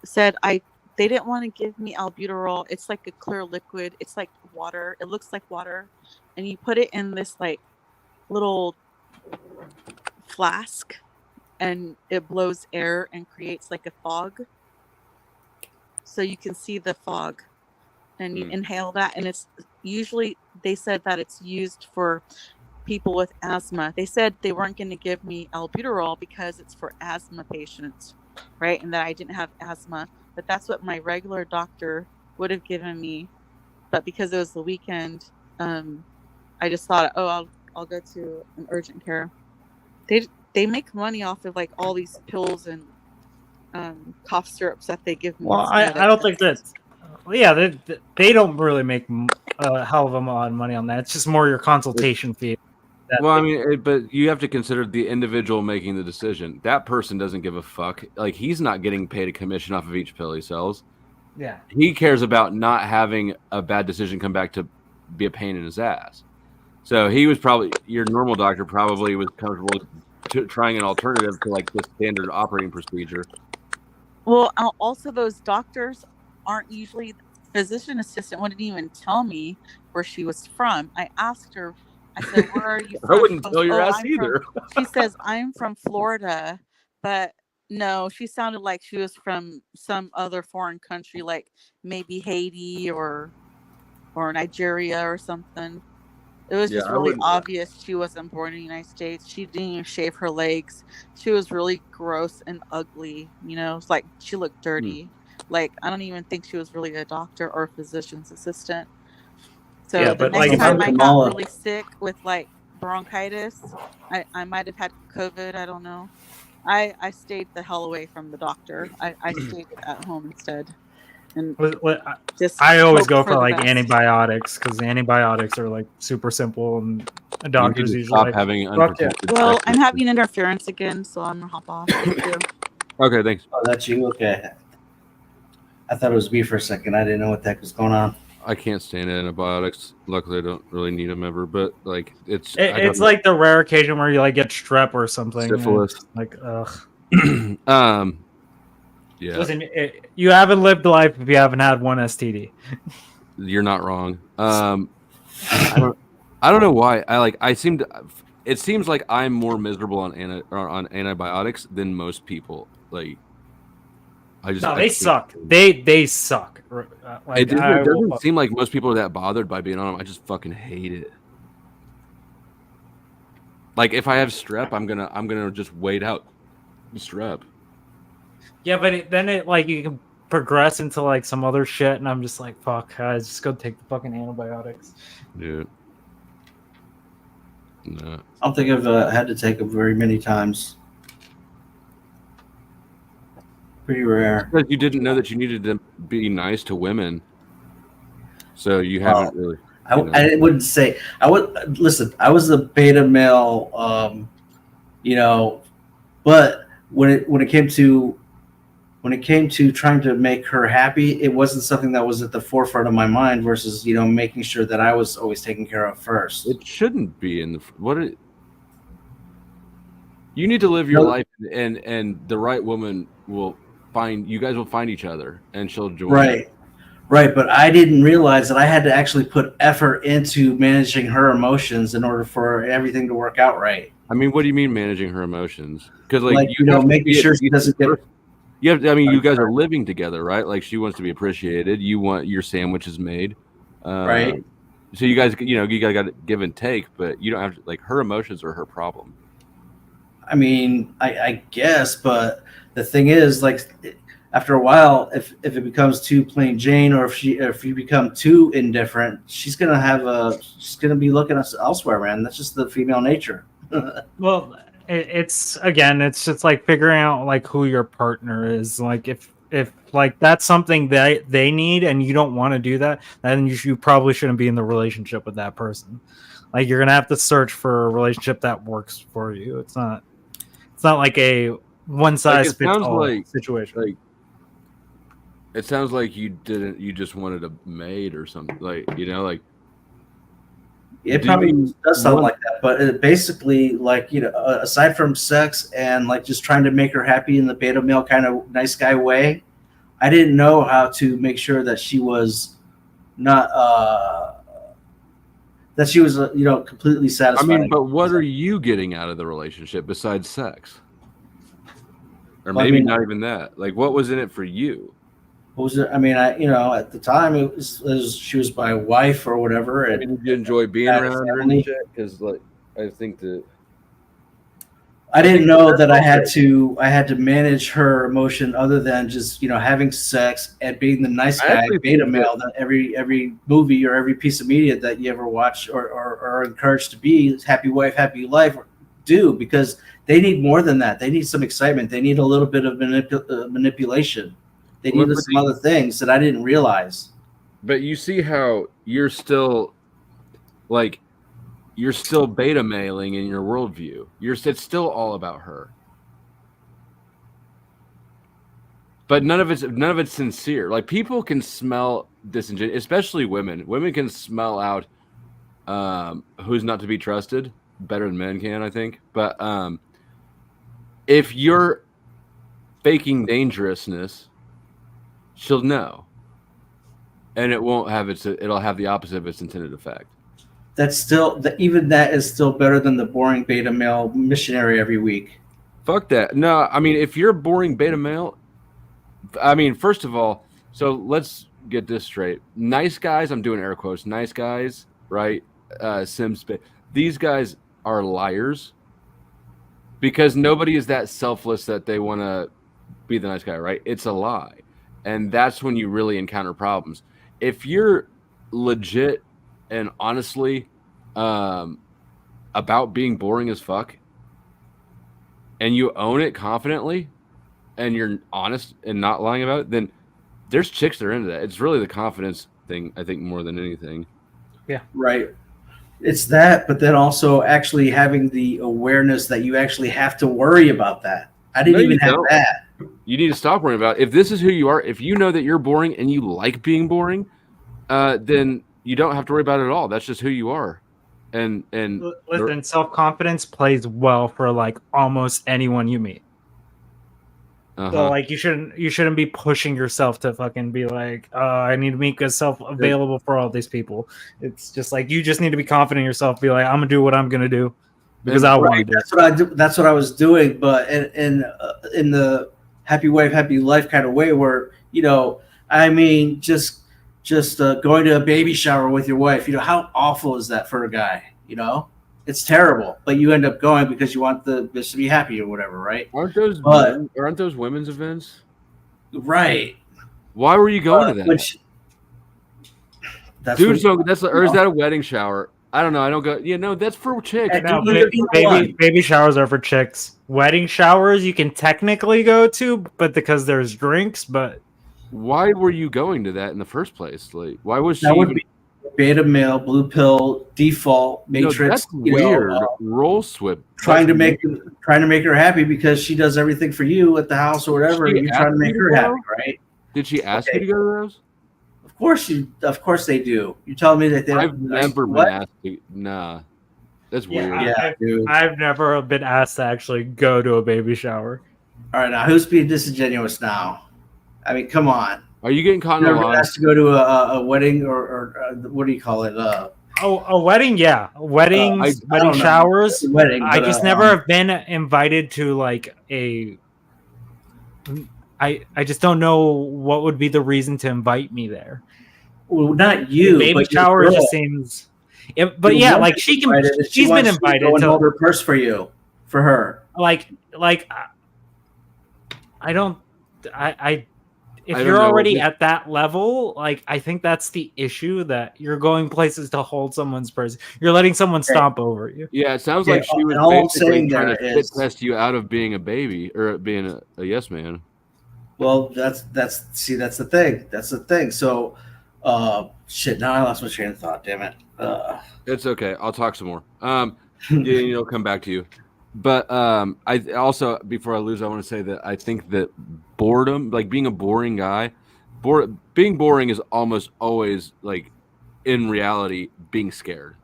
Said they didn't want to give me albuterol. It's like a clear liquid. It's like water. It looks like water, and you put it in this like little flask, and it blows air and creates like a fog. So you can see the fog, and you inhale that. And it's usually, they said that it's used for people with asthma. They said they weren't going to give me albuterol because it's for asthma patients, right? And that I didn't have asthma, but that's what my regular doctor would have given me. But because it was the weekend, I just thought, I'll go to an urgent care. They make money off of like all these pills and cough syrups that they give me. Well, I don't think that. Yeah, they don't really make a hell of a lot of money on that. It's just more your consultation fee. Well, I mean, but you have to consider the individual making the decision. That person doesn't give a fuck. Like, he's not getting paid a commission off of each pill he sells. Yeah. He cares about not having a bad decision come back to be a pain in his ass. So he was probably, your normal doctor probably was comfortable trying an alternative to like the standard operating procedure. Well, also those doctors aren't usually, physician assistant wouldn't even tell me where she was from. I asked her, I said, where are you from? I wouldn't tell your ass either. She says, I'm from Florida, but no, she sounded like she was from some other foreign country, like maybe Haiti or Nigeria or something. It was just really obvious she wasn't born in the United States. She didn't even shave her legs. She was really gross and ugly. It's like she looked dirty. Like, I don't even think she was really a doctor or a physician's assistant. So yeah, the but next like time I got really sick with like bronchitis, I might have had COVID. I don't know. I stayed the hell away from the doctor. I stayed at home instead. And I always go for like antibiotics because antibiotics are like super simple, and doctors usually stop having unprotected. Well, I'm having interference again, so I'm gonna hop off. Thank you. Okay, thanks. Oh, that's you? Okay. I thought it was me for a second. I didn't know what the heck was going on. I can't stand antibiotics. Luckily, I don't really need them ever, but like it's like the rare occasion where you like get strep or something. Syphilis. Like, ugh. Yeah. Listen, you haven't lived life if you haven't had one STD. You're not wrong. I don't know why. It seems like I'm more miserable on antibiotics than most people. Like, they suck. They suck. It doesn't seem like most people are that bothered by being on them. I just fucking hate it. Like, if I have strep, I'm gonna just wait out the strep. Yeah, but then you can progress into like some other shit, and I'm just like, fuck, I just go take the fucking antibiotics. Yeah. No. I don't think I've had to take them very many times. Pretty rare. Because you didn't know that you needed to be nice to women, so you haven't really. I wouldn't say I would listen. I was a beta male, but when it came to trying to make her happy, it wasn't something that was at the forefront of my mind. Versus making sure that I was always taken care of first. It shouldn't be in the you need to live your life, and the right woman will find you. Guys will find each other, and she'll join. Right, but I didn't realize that I had to actually put effort into managing her emotions in order for everything to work out right. I mean, what do you mean managing her emotions? Because making sure she doesn't get. You guys are living together, right? Like, she wants to be appreciated. You want your sandwiches made, right? So you guys, you got to give and take, but you don't have to. Her emotions are her problem. I mean, I guess, but the thing is, after a while, if it becomes too plain Jane, or if you become too indifferent, she's gonna be looking elsewhere, man. That's just the female nature. Well, it's just like figuring out who your partner is. Like if that's something that they need and you don't want to do that, then you probably shouldn't be in the relationship with that person. Like, you're gonna have to search for a relationship that works for you. It's not like a one size fits all situation. It sounds like you just wanted a maid or something. It probably does sound like that, but it basically, aside from sex and just trying to make her happy in the beta male kind of nice guy way, I didn't know how to make sure that she was not completely satisfied. I mean, but what are you getting out of the relationship besides sex? Or maybe not even that. What was in it for you? What was it? I mean, at the time it was she was my wife or whatever. And did you enjoy being around her and shit? Because I think that I didn't know that I had to manage her emotion other than just having sex and being the nice guy beta male that every movie or every piece of media that you ever watch or are encouraged to be happy wife, happy life do, because they need more than that. They need some excitement. They need a little bit of manipulation. They need some other things that I didn't realize. But you see how you're still beta mailing in your worldview. It's still all about her. But none of it's sincere. People can smell disingenuous, especially women. Women can smell out who's not to be trusted better than men can, I think. But if you're faking dangerousness, she'll know, and it'll have the opposite of its intended effect. That's still even that is still better than the boring beta male missionary every week. Fuck that. No, I mean, if you're a boring beta male, I mean, first of all, so let's get this straight. Nice guys, I'm doing air quotes. Nice guys, right? These guys are liars, because nobody is that selfless that they want to be the nice guy, right? It's a lie. And that's when you really encounter problems. If you're legit and honestly about being boring as fuck, and you own it confidently, and you're honest and not lying about it, then there's chicks that are into that. It's really the confidence thing, I think, more than anything. Yeah. Right. It's that, but then also actually having the awareness that you actually have to worry about that. I didn't even have that. You need to stop worrying about it. If this is who you are, if you know that you're boring and you like being boring, then you don't have to worry about it at all. That's just who you are. And listen, self-confidence plays well for almost anyone you meet. So like you shouldn't be pushing yourself to fucking be like, I need to make myself available for all these people. It's just like you just need to be confident in yourself. Be like, I'm gonna do what I'm gonna do because I want to do. That's what I do. That's what I was doing, but in the happy wife, happy life kind of way, where I mean, just going to a baby shower with your wife. How awful is that for a guy? It's terrible, but you end up going because you want the bitch to be happy or whatever, right? Aren't those women's events? Right. Why were you going to that? Dude, so is that a wedding shower? I don't know. I don't go. That's for chicks. No, baby showers are for chicks. Wedding showers you can technically go to, but because there's drinks. But why were you going to that in the first place? Like, why was she? That would be beta male, blue pill, default, matrix. That's weird. Roll swip. Trying to make her happy because she does everything for you at the house or whatever. And you're trying to make her happy, right? Did she ask you to go to those? Of course they do. You're telling me that they? I've never been asked to. Nah, that's weird. I've never been asked to actually go to a baby shower. All right, now who's being disingenuous now? I mean, come on. Are you getting caught in a lie? Asked to go to a wedding or what do you call it? A wedding, yeah, weddings, wedding showers. Wedding, I just never have been invited to like a. I just don't know what would be the reason to invite me there. Well, not you. Baby shower just seems. But yeah, like she can. She's been invited to hold her purse for you, for her. Like I don't. If you're already at that level, like I think that's the issue, that you're going places to hold someone's purse. You're letting someone stomp over you. Yeah, it sounds like she was basically trying to fit test you out of being a baby or being a yes man. Well, that's the thing. That's the thing. So, shit. Now I lost my train of thought. Damn it. It's okay. I'll talk some more. It'll come back to you. But I also, before I lose, I want to say that I think that boredom, like being a boring guy, being boring is almost always like, in reality, being scared.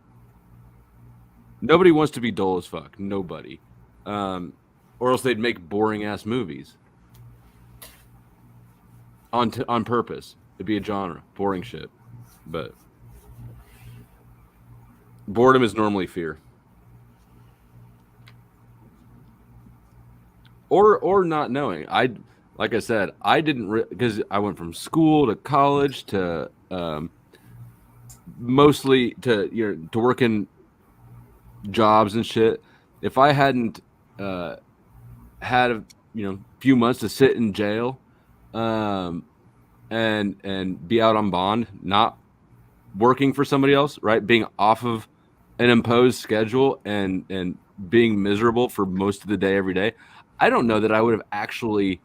Nobody wants to be dull as fuck. Nobody. Or else they'd make boring ass movies. On purpose. It'd be a genre. Boring shit. But boredom is normally fear. Or not knowing. Like I said, I didn't because I went from school to college to mostly to working jobs and shit. If I hadn't had a few months to sit in jail and be out on bond, not working for somebody else, right? Being off of an imposed schedule and being miserable for most of the day every day, I don't know that I would have actually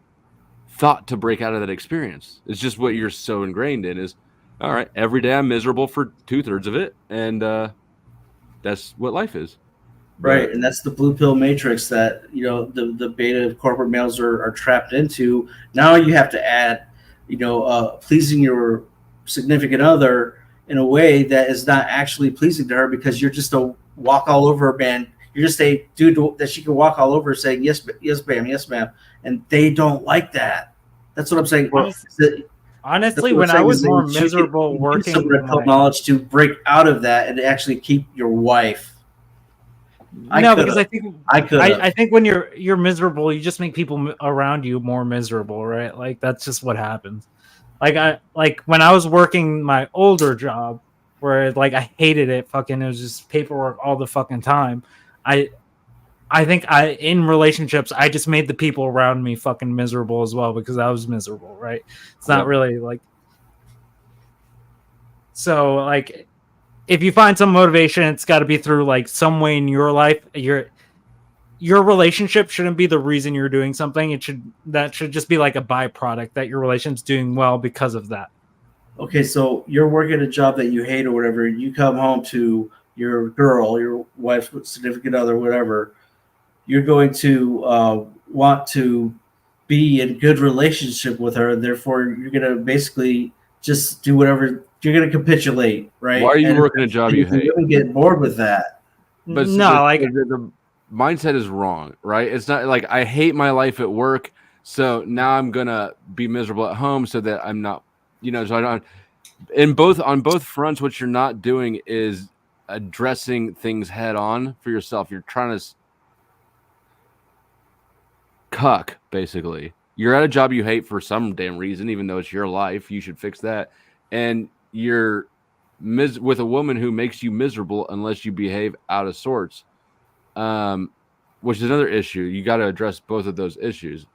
thought to break out of that experience. It's just what you're so ingrained in is, all right, every day I'm miserable for 2/3 of it, and that's what life is. Right, and that's the blue pill matrix that the beta corporate males are trapped into. Now you have to add, pleasing your significant other in a way that is not actually pleasing to her because you're just a walk all over man. You're just a dude that she can walk all over saying yes, yes, ma'am, yes, ma'am, and they don't like that. That's what I'm saying. Honestly, when I was more miserable working, some red pill knowledge to break out of that and actually keep your wife. Because I think when you're miserable, you just make people around you more miserable, right? Like that's just what happens. Like when I was working my older job, where like I hated it, it was just paperwork all the fucking time. I think in relationships I just made the people around me fucking miserable as well because I was miserable, right? It's not really like so like if you find some motivation, it's got to be through like some way in your life. Your relationship shouldn't be the reason you're doing something. That should just be like a byproduct that your relationship's doing well because of that. Okay, so you're working a job that you hate or whatever. You come home to your girl, your wife's significant other, whatever. You're going to want to be in good relationship with her, and therefore you're going to basically just do whatever. You're going to capitulate, right? Why are you working a job you hate? You're going to get bored with that. But no, the mindset is wrong, right? It's not like I hate my life at work, So now I'm gonna be miserable at home so that I'm not, so I don't. On both fronts, what you're not doing is addressing things head on for yourself. You're trying to cuck, basically. You're at a job you hate for some damn reason, even though it's your life. You should fix that. And you're with a woman who makes you miserable unless you behave out of sorts, which is another issue. You got to address both of those issues.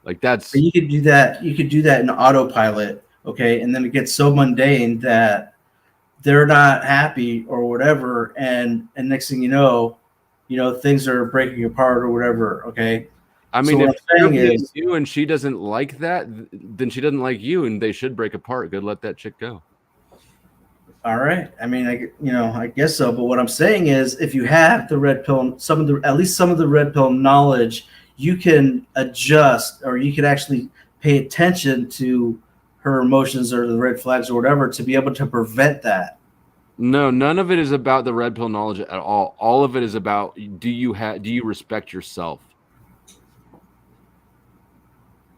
Like that's. But you could do that. You could do that in autopilot, okay? And then it gets so mundane that they're not happy or whatever, and next thing you know, things are breaking apart or whatever, okay? I mean, if you're being you and she doesn't like that, then she doesn't like you, and they should break apart. Good, let that chick go. All right. I mean, I guess so. But what I'm saying is, if you have the red pill, at least some of the red pill knowledge, you can adjust, or you can actually pay attention to her emotions or the red flags or whatever to be able to prevent that. No, none of it is about the red pill knowledge at all. All of it is about do you respect yourself?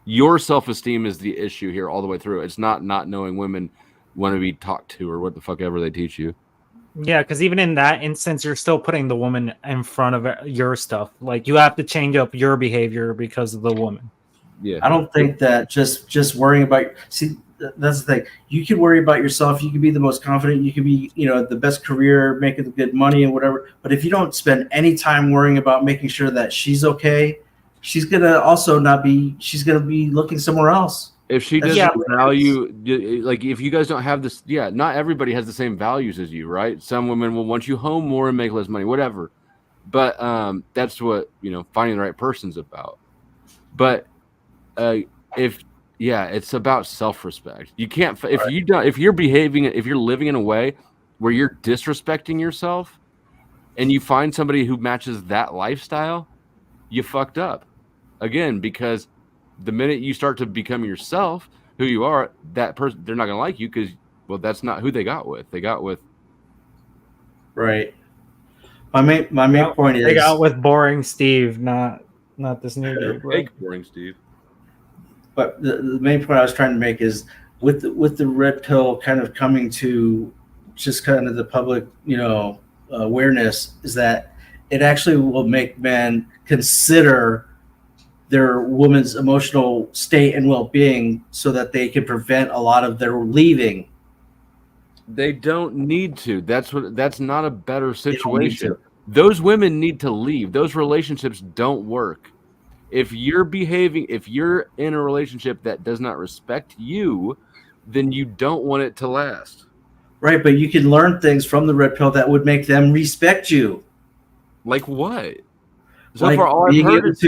Your self-esteem is the issue here all the way through. It's not knowing women want to be talked to or what the fuck ever they teach you. Yeah, because even in that instance, you're still putting the woman in front of your stuff. Like, you have to change up your behavior because of the woman. Yeah, I don't think that just worrying about. See, that's the thing. You can worry about yourself. You can be the most confident. You can be, the best career, making good money and whatever. But if you don't spend any time worrying about making sure that she's okay, she's gonna also not be. She's gonna be looking somewhere else. If she doesn't value, like if you guys don't have this, not everybody has the same values as you, right? Some women will want you home more and make less money, whatever. But that's what finding the right person's about. But it's about self-respect. You can't if you're living in a way where you're disrespecting yourself, and you find somebody who matches that lifestyle, you fucked up again, because the minute you start to become yourself, who you are, that person, they're not going to like you because, that's not who they got with. They got with. Right. My main point is they got with boring Steve, not this new dude. Fake boring Steve. But the main point I was trying to make is with the red pill kind of coming to just kind of the public, awareness, is that it actually will make men consider their woman's emotional state and well-being so that they can prevent a lot of their leaving. They don't need to. That's not a better situation. Those women need to leave. Those relationships don't work. If you're in a relationship that does not respect you, then you don't want it to last. Right, but you can learn things from the red pill that would make them respect you. Like what? So far, all I've heard is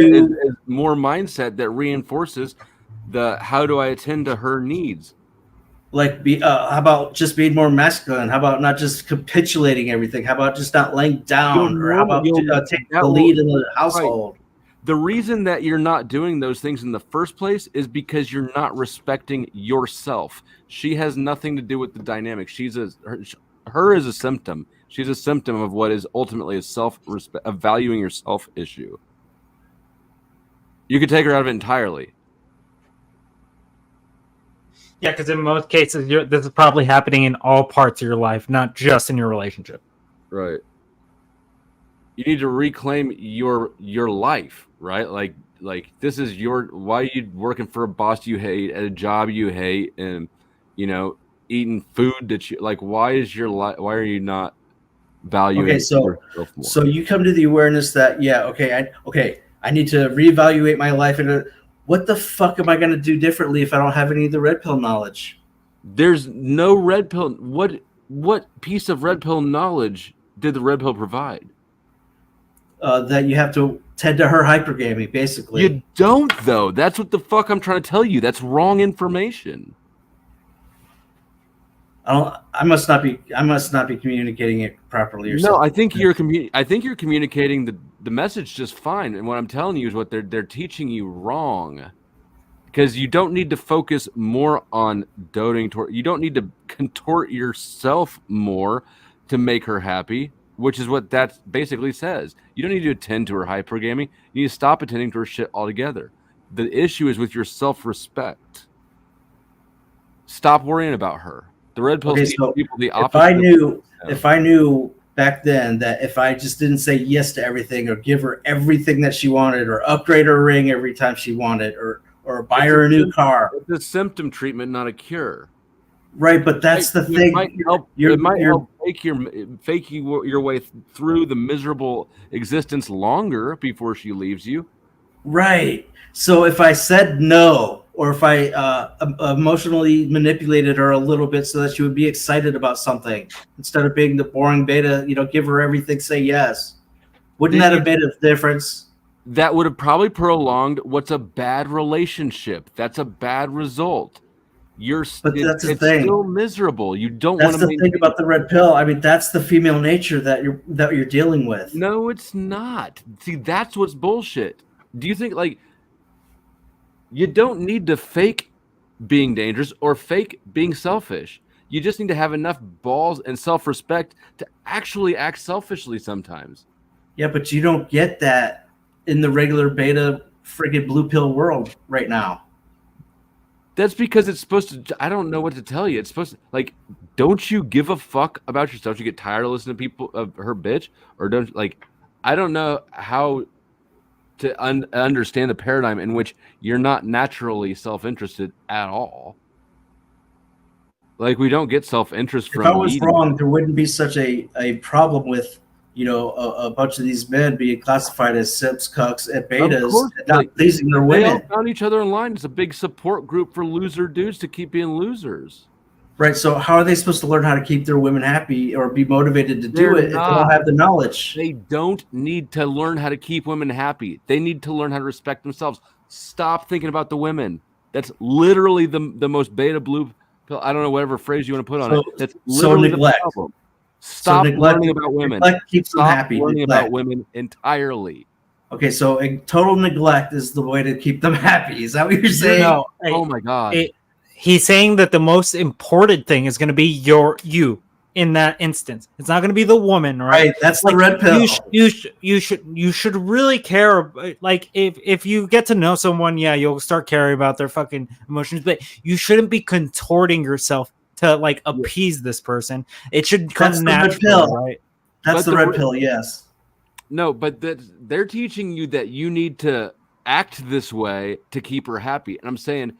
more mindset that reinforces the how do I attend to her needs. Like, how about just being more masculine? How about not just capitulating everything? How about just not laying down? Or how about taking the lead in the household? Right. The reason that you're not doing those things in the first place is because you're not respecting yourself. She has nothing to do with the dynamic. Her is a symptom. She's a symptom of what is ultimately a valuing yourself issue. You could take her out of it entirely. Yeah, because in most cases, this is probably happening in all parts of your life, not just in your relationship. Right. You need to reclaim your life, right? Like this is why are you working for a boss you hate, at a job you hate, and eating food that you like? Why are you not valuing yourself more? So you come to the awareness that I need to reevaluate my life, and what the fuck am I going to do differently if I don't have any of the red pill knowledge? There's no red pill. What piece of red pill knowledge did the red pill provide? That you have to tend to her hypergamy, basically. You don't, though. That's what the fuck I'm trying to tell you. That's wrong information. I must not be communicating it properly. Or no, I think you're communicating the message just fine. And what I'm telling you is what they're teaching you wrong. Because you don't need to focus more on doting toward. You don't need to contort yourself more to make her happy, which is what that basically says. You don't need to attend to her hypergamy. You need to stop attending to her shit altogether. The issue is with your self-respect. Stop worrying about her. The red pill teaches people the opposite. If I knew back then that if I just didn't say yes to everything or give her everything that she wanted or upgrade her ring every time she wanted or buy her a new car. It's a symptom treatment, not a cure. Right, but that's the thing. It might help fake your way through the miserable existence longer before she leaves you. Right. So if I said no, or if I emotionally manipulated her a little bit so that she would be excited about something instead of being the boring beta, give her everything, say yes. Wouldn't that have made a difference? That would have probably prolonged what's a bad relationship. That's a bad result. It's still miserable. You don't want to. That's the thing about the red pill. I mean, that's the female nature that you're dealing with. No, it's not. See, that's what's bullshit. Do you think you don't need to fake being dangerous or fake being selfish? You just need to have enough balls and self-respect to actually act selfishly sometimes. Yeah, but you don't get that in the regular beta friggin' blue pill world right now. That's because it's supposed to. I don't know what to tell you. It's supposed to, don't you give a fuck about yourself? You get tired of listening to people of her bitch, or don't I don't know how to understand the paradigm in which you're not naturally self-interested at all. We don't get self-interest from. If I was wrong, there wouldn't be such a problem with a bunch of these men being classified as simps, cucks, and betas, and not pleasing their women. They all found each other online. It's a big support group for loser dudes to keep being losers. Right. So how are they supposed to learn how to keep their women happy or be motivated to do it if they don't have the knowledge? They don't need to learn how to keep women happy. They need to learn how to respect themselves. Stop thinking about the women. That's literally the most beta blue pill. I don't know whatever phrase you want to put on it. That's literally neglect. The problem. Stop learning about women. Neglect keeps them happy. Learning about women entirely. Okay, so total neglect is the way to keep them happy. Is that what you're saying? No. Oh my god. He's saying that the most important thing is going to be you in that instance. It's not going to be the woman, right? That's the red pill. You should really care. If you get to know someone, yeah, you'll start caring about their fucking emotions, but you shouldn't be contorting yourself to appease this person. It should come natural, right? That's the red pill, yes. No, but they're teaching you that you need to act this way to keep her happy. And I'm saying,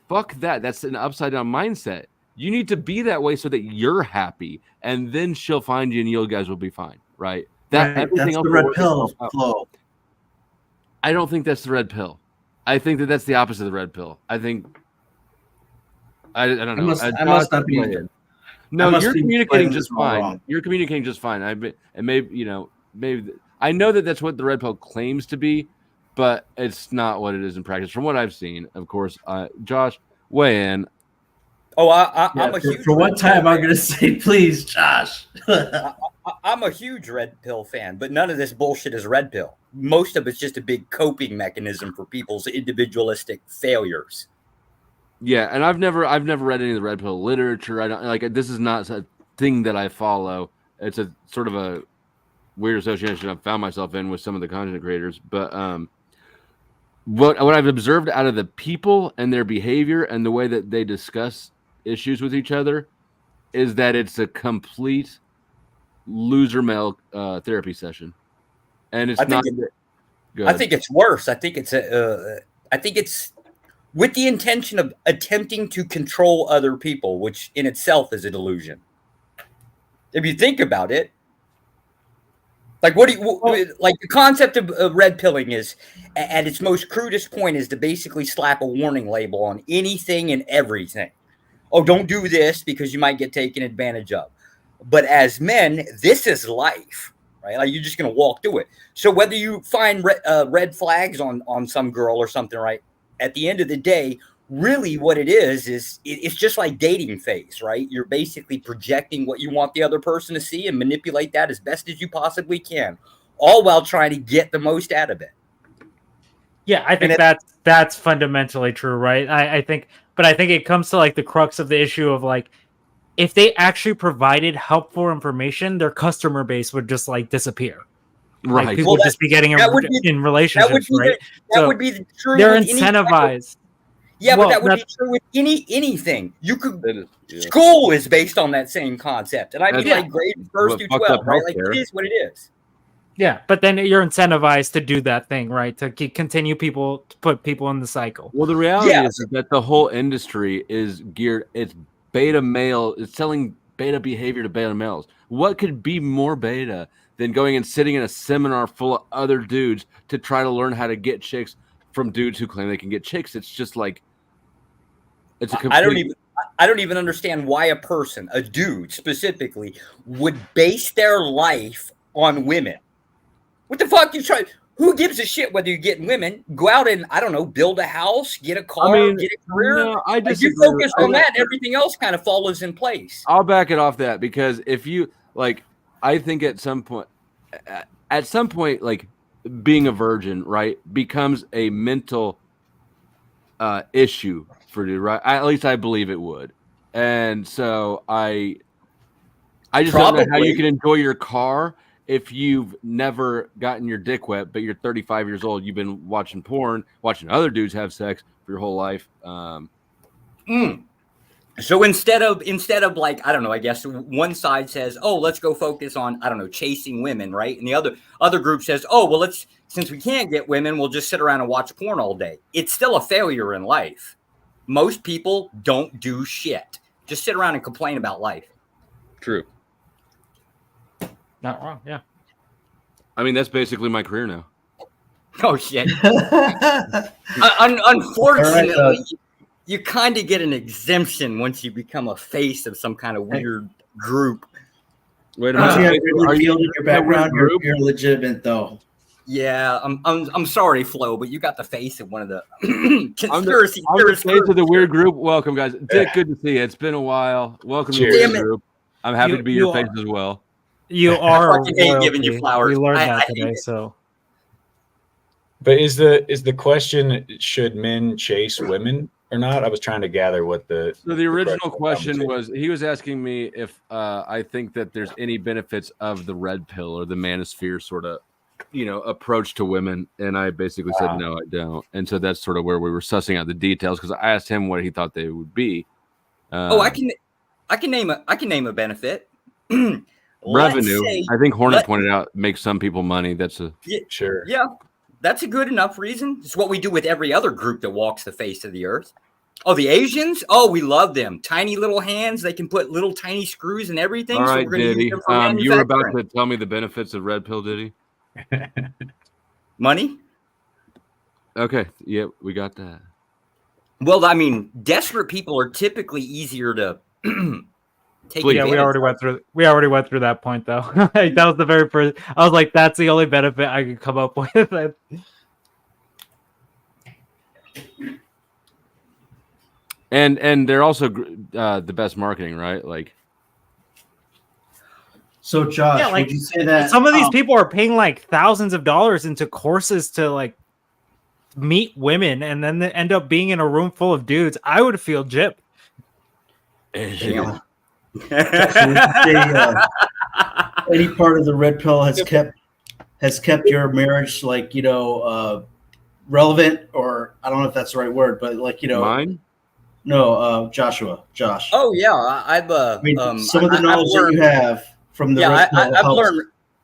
fuck that. That's an upside down mindset. You need to be that way so that you're happy, and then she'll find you and you guys will be fine, right? That's the red pill flow. I don't think that's the red pill. I think that's the opposite of the red pill. I think I don't know. I must not be. No, you're communicating just fine. You're communicating just fine. Maybe I know that that's what the red pill claims to be, but it's not what it is in practice. From what I've seen, of course, Josh, weigh in. Oh, I'm a huge. For one time, I'm going to say, please, Josh. I'm a huge red pill fan, but none of this bullshit is red pill. Most of it's just a big coping mechanism for people's individualistic failures. Yeah, and I've never read any of the red pill literature. I don't this is not a thing that I follow. It's a sort of a weird association I've found myself in with some of the content creators. But what I've observed out of the people and their behavior and the way that they discuss issues with each other is that it's a complete loser male therapy session, and it's not. I think it's worse. I think it's with the intention of attempting to control other people, which in itself is a delusion. If you think about it, like the concept of red pilling is, at its most crudest point, is to basically slap a warning label on anything and everything. Oh, don't do this because you might get taken advantage of. But as men, this is life, right? Like, you're just going to walk through it. So whether you find red flags on some girl or something, right? At the end of the day, really what it is it's just like dating phase, right? You're basically projecting what you want the other person to see and manipulate that as best as you possibly can, all while trying to get the most out of it. Yeah, I think that's fundamentally true, right? I think it comes to the crux of the issue of if they actually provided helpful information, their customer base would just disappear. Like Right. people just be getting in relationships, right? That would be true. They're with any incentivized. Yeah, Well, but that would be true with anything. You could school is based on that same concept, and I mean like grades first through 12, right? Like it is what it is. Yeah, but then you're incentivized to do that thing, right? To continue to put people in the cycle. Well, the reality is that the whole industry is geared. It's beta male. It's selling beta behavior to beta males. What could be more beta than going and sitting in a seminar full of other dudes to try to learn how to get chicks from dudes who claim they can get chicks? It's just like it's a complete. I don't even understand why a dude specifically, would base their life on women. What the fuck you try? Who gives a shit whether you're getting women? Go out and, I don't know, build a house, get a car, get a career. No, I you focus on that, and everything else kind of follows in place. I'll back it off that, because if you I think at some point, like being a virgin, right, becomes a mental issue for you, right? At least I believe it would. And so I just don't know how you can enjoy your car if you've never gotten your dick wet, but you're 35 years old. You've been watching porn, watching other dudes have sex for your whole life. So instead of like, I don't know, I guess one side says, oh, let's go focus on, I don't know, chasing women, right? And the other group says, oh, well, since we can't get women, we'll just sit around and watch porn all day. It's still a failure in life. Most people don't do shit. Just sit around and complain about life. True. Not wrong, yeah. I mean, that's basically my career now. Oh, shit. Unfortunately, you kind of get an exemption once you become a face of some kind of weird group. Wait a minute. minute. You have your background, you're legitimate, though. Yeah, I'm sorry, Flo, but you got the face of one of the conspiracy I'm the face of the weird group. Welcome, guys. Dick, good to see you. It's been a while. Welcome to the weird group. I'm happy to be your face as well. You are. I hate giving you flowers. We learned that today, so. But is the question, should men chase women or not? I was trying to gather what the. So the original question was, he was asking me if I think that there's any benefits of the red pill or the manosphere sort of, approach to women, and I basically said no, I don't. And so that's sort of where we were sussing out the details, because I asked him what he thought they would be. I can name a benefit. Revenue. I think Hornet pointed out makes some people money. That's sure. Yeah, that's a good enough reason. It's what we do with every other group that walks the face of the earth. Oh, the Asians? Oh, we love them. Tiny little hands. They can put little tiny screws and everything. All right, so we're going to use them for you were about manufacturing. to tell me the benefits of red pill, Diddy? Money? Okay, yeah, we got that. Well, I mean, desperate people are typically easier to take. Yeah, we already went through that point, though. That was the very first. I was like, that's the only benefit I could come up with. And they're also the best marketing, right? Like. So, Josh, would you say that some of these people are paying like thousands of dollars into courses to like meet women, and then they end up being in a room full of dudes? I would feel gypped. Damn. Any part of the red pill has kept your marriage relevant, or I don't know if that's the right word, but mine? No, Josh. Oh yeah, I've some of the knowledge that you have from the red pill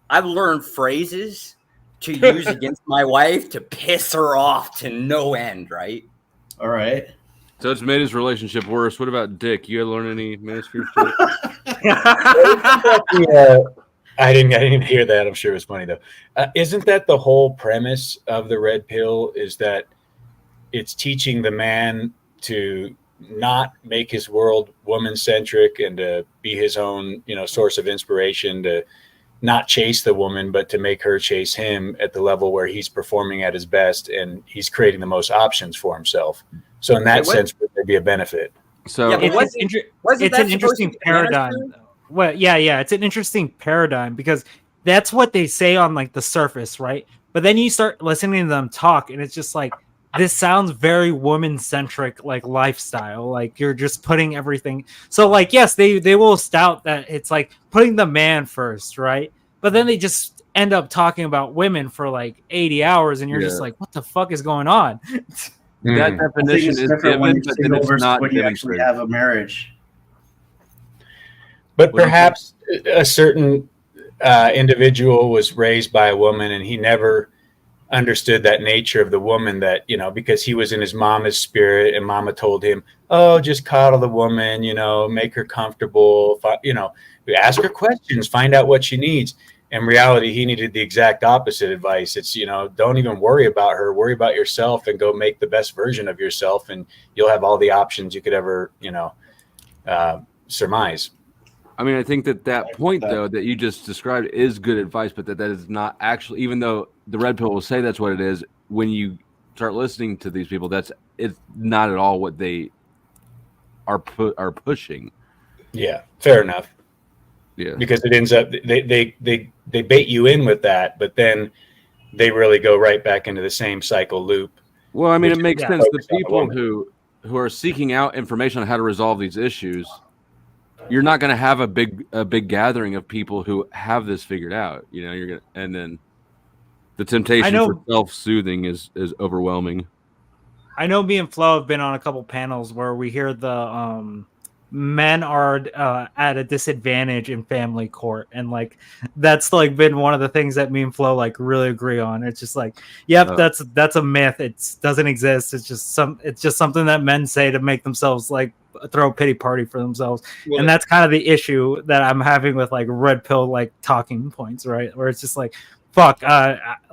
I've learned phrases to use against my wife to piss her off to no end, right? All right. So it's made his relationship worse. What about Dick? You learn any manosphere shit? I didn't even hear that. I'm sure it was funny though. Isn't that the whole premise of the red pill? Is that it's teaching the man to not make his world woman centric and to be his own, source of inspiration, to not chase the woman, but to make her chase him at the level where he's performing at his best and he's creating the most options for himself. So in that sense, would there be a benefit? So it's an interesting paradigm. Well, yeah, it's an interesting paradigm because that's what they say on like the surface, right? But then you start listening to them talk, and it's just like, this sounds very woman-centric, like lifestyle. Like you're just putting everything. So like, yes, they will stout that it's like putting the man first, right? But then they just end up talking about women for like 80 hours, and you're just like, what the fuck is going on? That definition is given, but then it's not when you actually demonstrated. have a marriage. But perhaps a certain individual was raised by a woman, and he never understood that nature of the woman, that, you know, because he was in his mama's spirit, and mama told him, oh, just coddle the woman, you know, make her comfortable, you know, ask her questions, find out what she needs. In reality, he needed the exact opposite advice. It's, you know, don't even worry about her, worry about yourself, and go make the best version of yourself, and you'll have all the options you could ever, you know, surmise. I mean, I think that point, though, that you just described is good advice, but that is not actually, even though the red pill will say that's what it is, when you start listening to these people, it's not at all what they are pushing. Yeah, fair enough. Yeah, because it ends up they bait you in with that, but then they really go right back into the same cycle loop. Well, I mean, it makes sense. The people who are seeking out information on how to resolve these issues, you're not going to have a big gathering of people who have this figured out. You know, you're gonna, and then the temptation for self-soothing is overwhelming. I know me and Flo have been on a couple panels where we hear the men are at a disadvantage in family court, and like that's like been one of the things that me and Flo like really agree on. It's just like, yep, that's a myth. It doesn't exist. It's just something that men say to make themselves like throw a pity party for themselves. Well, and that's kind of the issue that I'm having with like red pill like talking points, right? Where it's just like, fuck,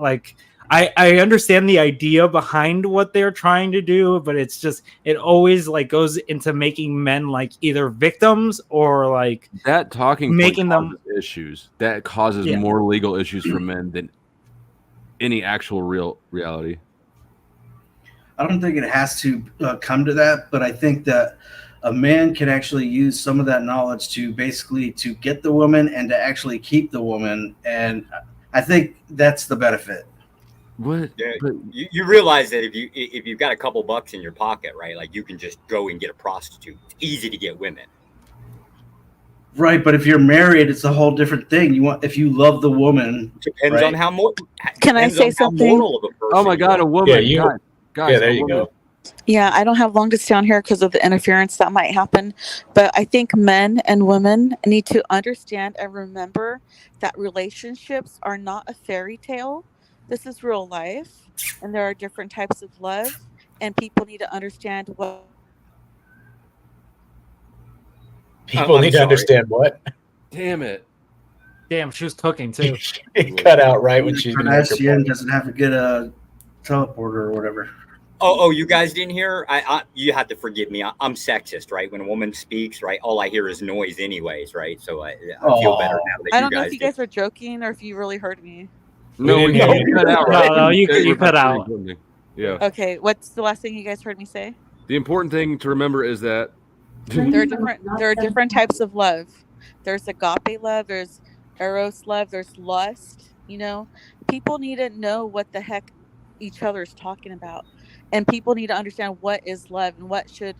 like I understand the idea behind what they're trying to do, but it's just, it always like goes into making men like either victims or like that talking making them issues that causes more legal issues for men than any actual real reality. I don't think it has to come to that, but I think that a man can actually use some of that knowledge to basically to get the woman and to actually keep the woman, and I think that's the benefit. What? Yeah, you realize that if you've got a couple bucks in your pocket, right? Like you can just go and get a prostitute. It's easy to get women. Right, but if you're married, it's a whole different thing. If you love the woman, depends on how more. Can I say something? Oh my God, a woman! Yeah, guys, there you go. Yeah, I don't have long to stay on here because of the interference that might happen. But I think men and women need to understand and remember that relationships are not a fairy tale. This is real life, and there are different types of love, and people need to understand what. People need to understand what. Damn it! Damn, she was cooking too. It cut out right when she's gonna make her Kardashian point. doesn't have to get a teleporter or whatever. Oh, you guys didn't hear? You have to forgive me. I'm sexist, right? When a woman speaks, right, all I hear is noise, anyways, right? So I feel better now that I don't you know guys if you guys were joking or if you really heard me. No, you cut out. Right? No, you cut out. Yeah. Okay, what's the last thing you guys heard me say? The important thing to remember is that there are different types of love. There's agape love, there's eros love, there's lust. You know, people need to know what the heck each other is talking about, and people need to understand what is love and what do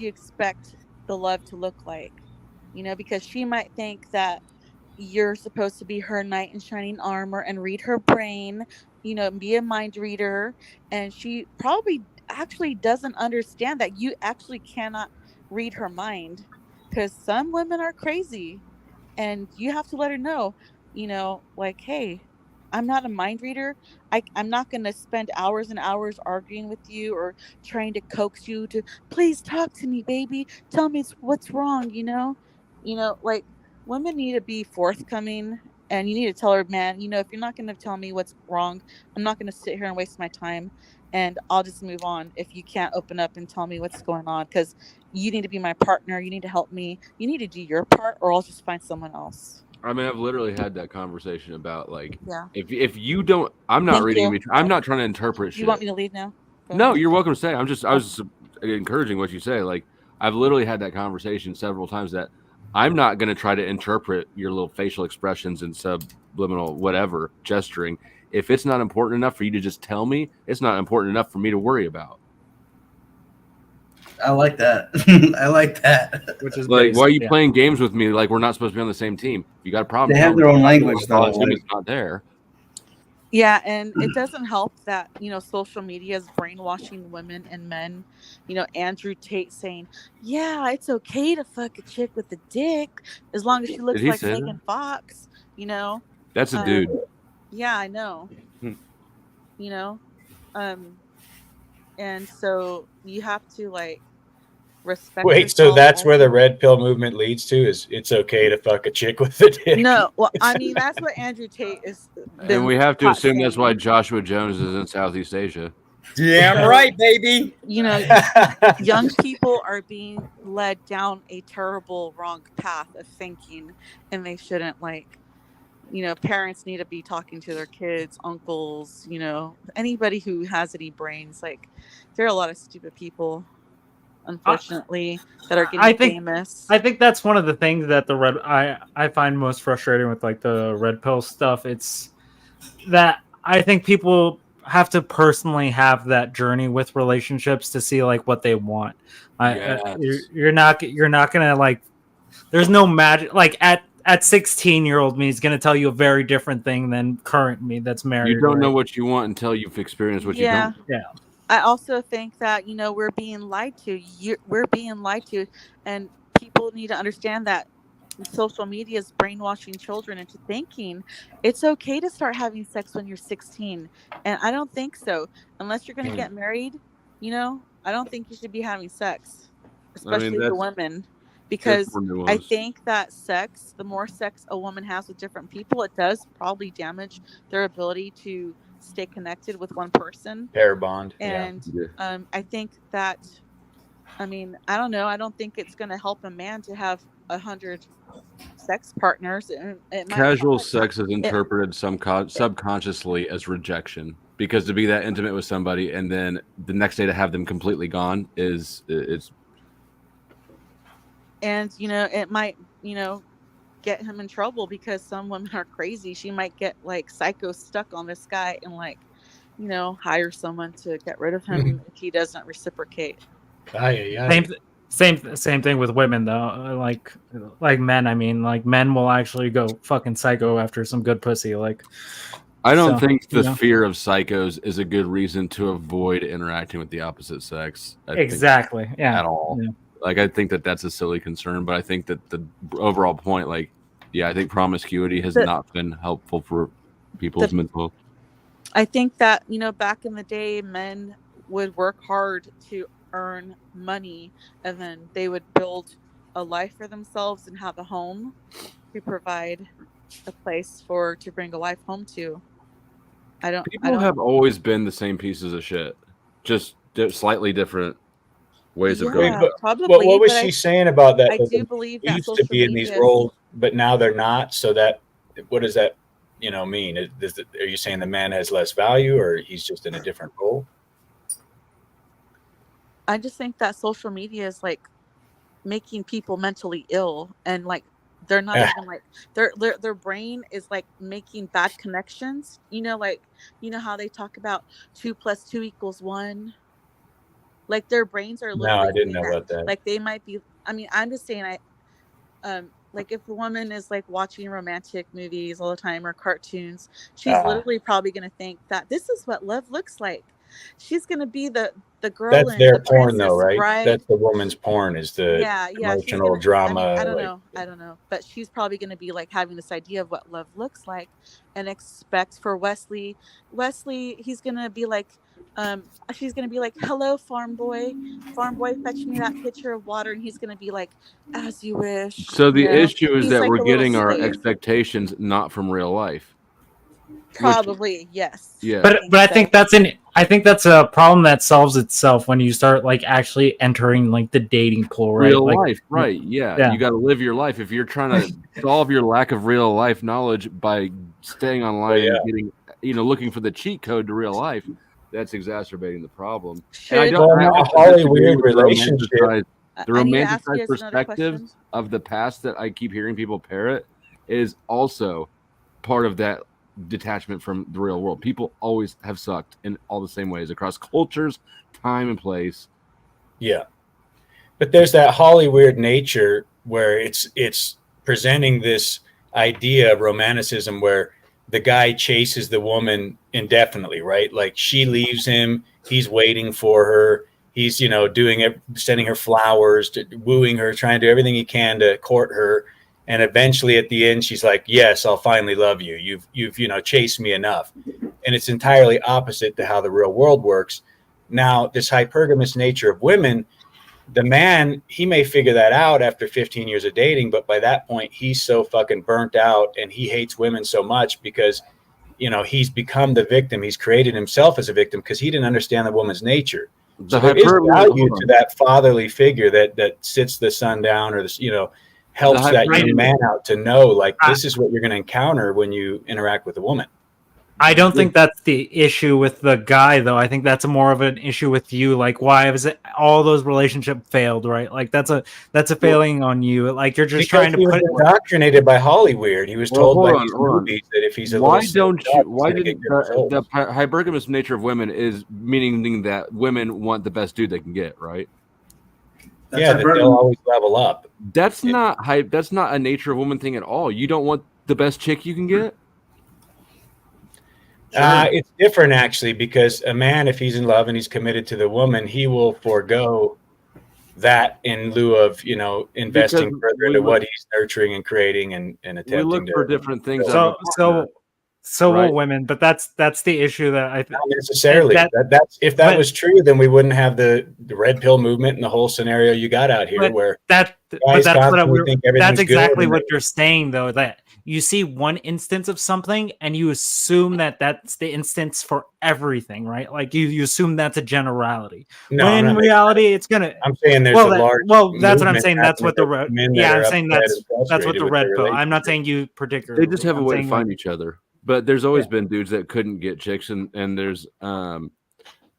you expect the love to look like. You know, because she might think that you're supposed to be her knight in shining armor and read her brain, you know, be a mind reader, and she probably actually doesn't understand that you actually cannot read her mind, because some women are crazy, and you have to let her know, you know, like, hey, I'm not a mind reader. I'm not going to spend hours and hours arguing with you or trying to coax you to please talk to me, baby. Tell me what's wrong, you know, like women need to be forthcoming, and you need to tell her, man, you know, if you're not going to tell me what's wrong, I'm not going to sit here and waste my time, and I'll just move on if you can't open up and tell me what's going on, because you need to be my partner. You need to help me. You need to do your part, or I'll just find someone else. I mean, I've literally had that conversation about like, yeah. if you don't, I'm not reading. I'm not trying to interpret shit. You want me to leave now? No, you're welcome to stay. I was encouraging what you say. Like, I've literally had that conversation several times that I'm not going to try to interpret your little facial expressions and subliminal whatever gesturing. If it's not important enough for you to just tell me, it's not important enough for me to worry about. I like that. I like that. Which is Like, basic, why are you yeah. playing games with me? Like, we're not supposed to be on the same team. You got a problem? They tell have me. their own language, though. Assume Like, it's not there. Yeah, and it doesn't help that, social media is brainwashing women and men. Andrew Tate saying, "Yeah, it's okay to fuck a chick with a dick as long as she Did looks he like say that? Megan Fox." That's a dude. Yeah, I know. you know, and so you have to respect Wait, so yourself that's where the also. red pill movement leads to? Is it's okay to fuck a chick with a dick? No, well, I mean that's what Andrew Tate is And been we have to caught assume that's why saying. Joshua Jones is in Southeast Asia. Damn So, right, baby. Young people are being led down a terrible wrong path of thinking, and they shouldn't parents need to be talking to their kids, uncles, anybody who has any brains. There are a lot of stupid people, unfortunately, that are getting famous. I think that's one of the things that I find most frustrating with the red pill stuff. It's that I think people have to personally have that journey with relationships to see what they want. You're not gonna there's no magic at 16-year-old me is gonna tell you a very different thing than current me that's married. You don't know what you want until you've experienced what you don't. Yeah. I also think that we're being lied to. We're being lied to, and people need to understand that social media is brainwashing children into thinking it's okay to start having sex when you're 16. And I don't think so. Unless you're going to get married, I don't think you should be having sex, especially the women, because I think that the more sex a woman has with different people, it does probably damage their ability to stay connected with one person. Pair bond. And I think that, I don't know. I don't think it's going to help a man to have 100 sex partners. It might Casual sex is interpreted subconsciously as rejection, because to be that intimate with somebody and then the next day to have them completely gone it's. And it might get him in trouble, because some women are crazy. She might get psycho stuck on this guy and hire someone to get rid of him if he doesn't reciprocate. Same thing with women though. Like men, men will actually go fucking psycho after some good pussy. I don't think the fear of psychos is a good reason to avoid interacting with the opposite sex. Exactly. Yeah. At all. Yeah. I think that's a silly concern, but I think that the overall point, I think promiscuity has not been helpful for people's mental. I think that, back in the day, men would work hard to earn money, and then they would build a life for themselves and have a home to provide a place to bring a wife home to. People have always been the same pieces of shit, just slightly different ways of going. Probably. What was she saying about that? I do believe that used to be in these roles, but now they're not. So what does that mean? Are you saying the man has less value, or he's just in a different role? I just think that social media is making people mentally ill, and they're not even their brain is making bad connections. How they talk about 2 + 2 = 1. Their brains are literally. No, I didn't know about that. They might be. I'm just saying. If a woman is watching romantic movies all the time or cartoons, she's literally probably going to think that this is what love looks like. She's going to be the girl. That's their porn, though, right? Bride. That's the woman's porn. Is the emotional drama. I don't know, but she's probably going to be having this idea of what love looks like, and expect for Wesley, he's going to be she's going to be hello, farm boy, fetch me that pitcher of water, and he's going to be as you wish. So the issue is that we're getting our expectations not from real life. Probably, yes. Yeah. But I think that's a problem that solves itself when you start actually entering the dating pool, right? Real life, right? Yeah. You got to live your life. If you're trying to solve your lack of real life knowledge by staying online and getting, looking for the cheat code to real life, that's exacerbating the problem. And I don't have a Hollywood relationship. The romanticized perspective of the past that I keep hearing people parrot is also part of that detachment from the real world. People always have sucked in all the same ways across cultures, time, and place. Yeah. But there's that Hollywood nature where it's presenting this idea of romanticism where the guy chases the woman indefinitely, right? Like she leaves him, he's waiting for her, he's doing it, sending her flowers, wooing her, trying to do everything he can to court her, and eventually at the end she's like, "Yes, I'll finally love you. You've chased me enough." And it's entirely opposite to how the real world works. Now, this hypergamous nature of women, the man, he may figure that out after 15 years of dating, but by that point he's so fucking burnt out and he hates women so much because he's become the victim. He's created himself as a victim because he didn't understand the woman's nature. So there is value to that fatherly figure that sits the son down, or this helps that young man out to know, like, this is what you're going to encounter when you interact with a woman. I don't think that's the issue with the guy, though. I think that's more of an issue with you. Like, why is it all those relationships failed, right? Like, that's a failing on you. Like, you're just trying to put it. Indoctrinated by Hollywood. He was told by these movies that if he's a why didn't the hypergamous nature of women is meaning that women want the best dude they can get, right? That they'll always level up. That's not a nature of woman thing at all. You don't want the best chick you can get. It's different actually, because a man, if he's in love and he's committed to the woman, he will forego that in lieu of investing further into what he's nurturing and creating and attempting. We look for different things. So will women, but that's the issue that I think. Not necessarily. If that was true, then we wouldn't have the red pill movement and the whole scenario you got out here, where that's exactly what you're saying, though. That you see one instance of something and you assume that that's the instance for everything, right? Like you assume that's a generality. No, when in reality, it's gonna. I'm saying there's a large. Well, that's what I'm saying. That's what the red. Yeah, I'm saying that's what the red pill. I'm not saying you particularly. They just have a way to find each other. But there's always been dudes that couldn't get chicks, and there's and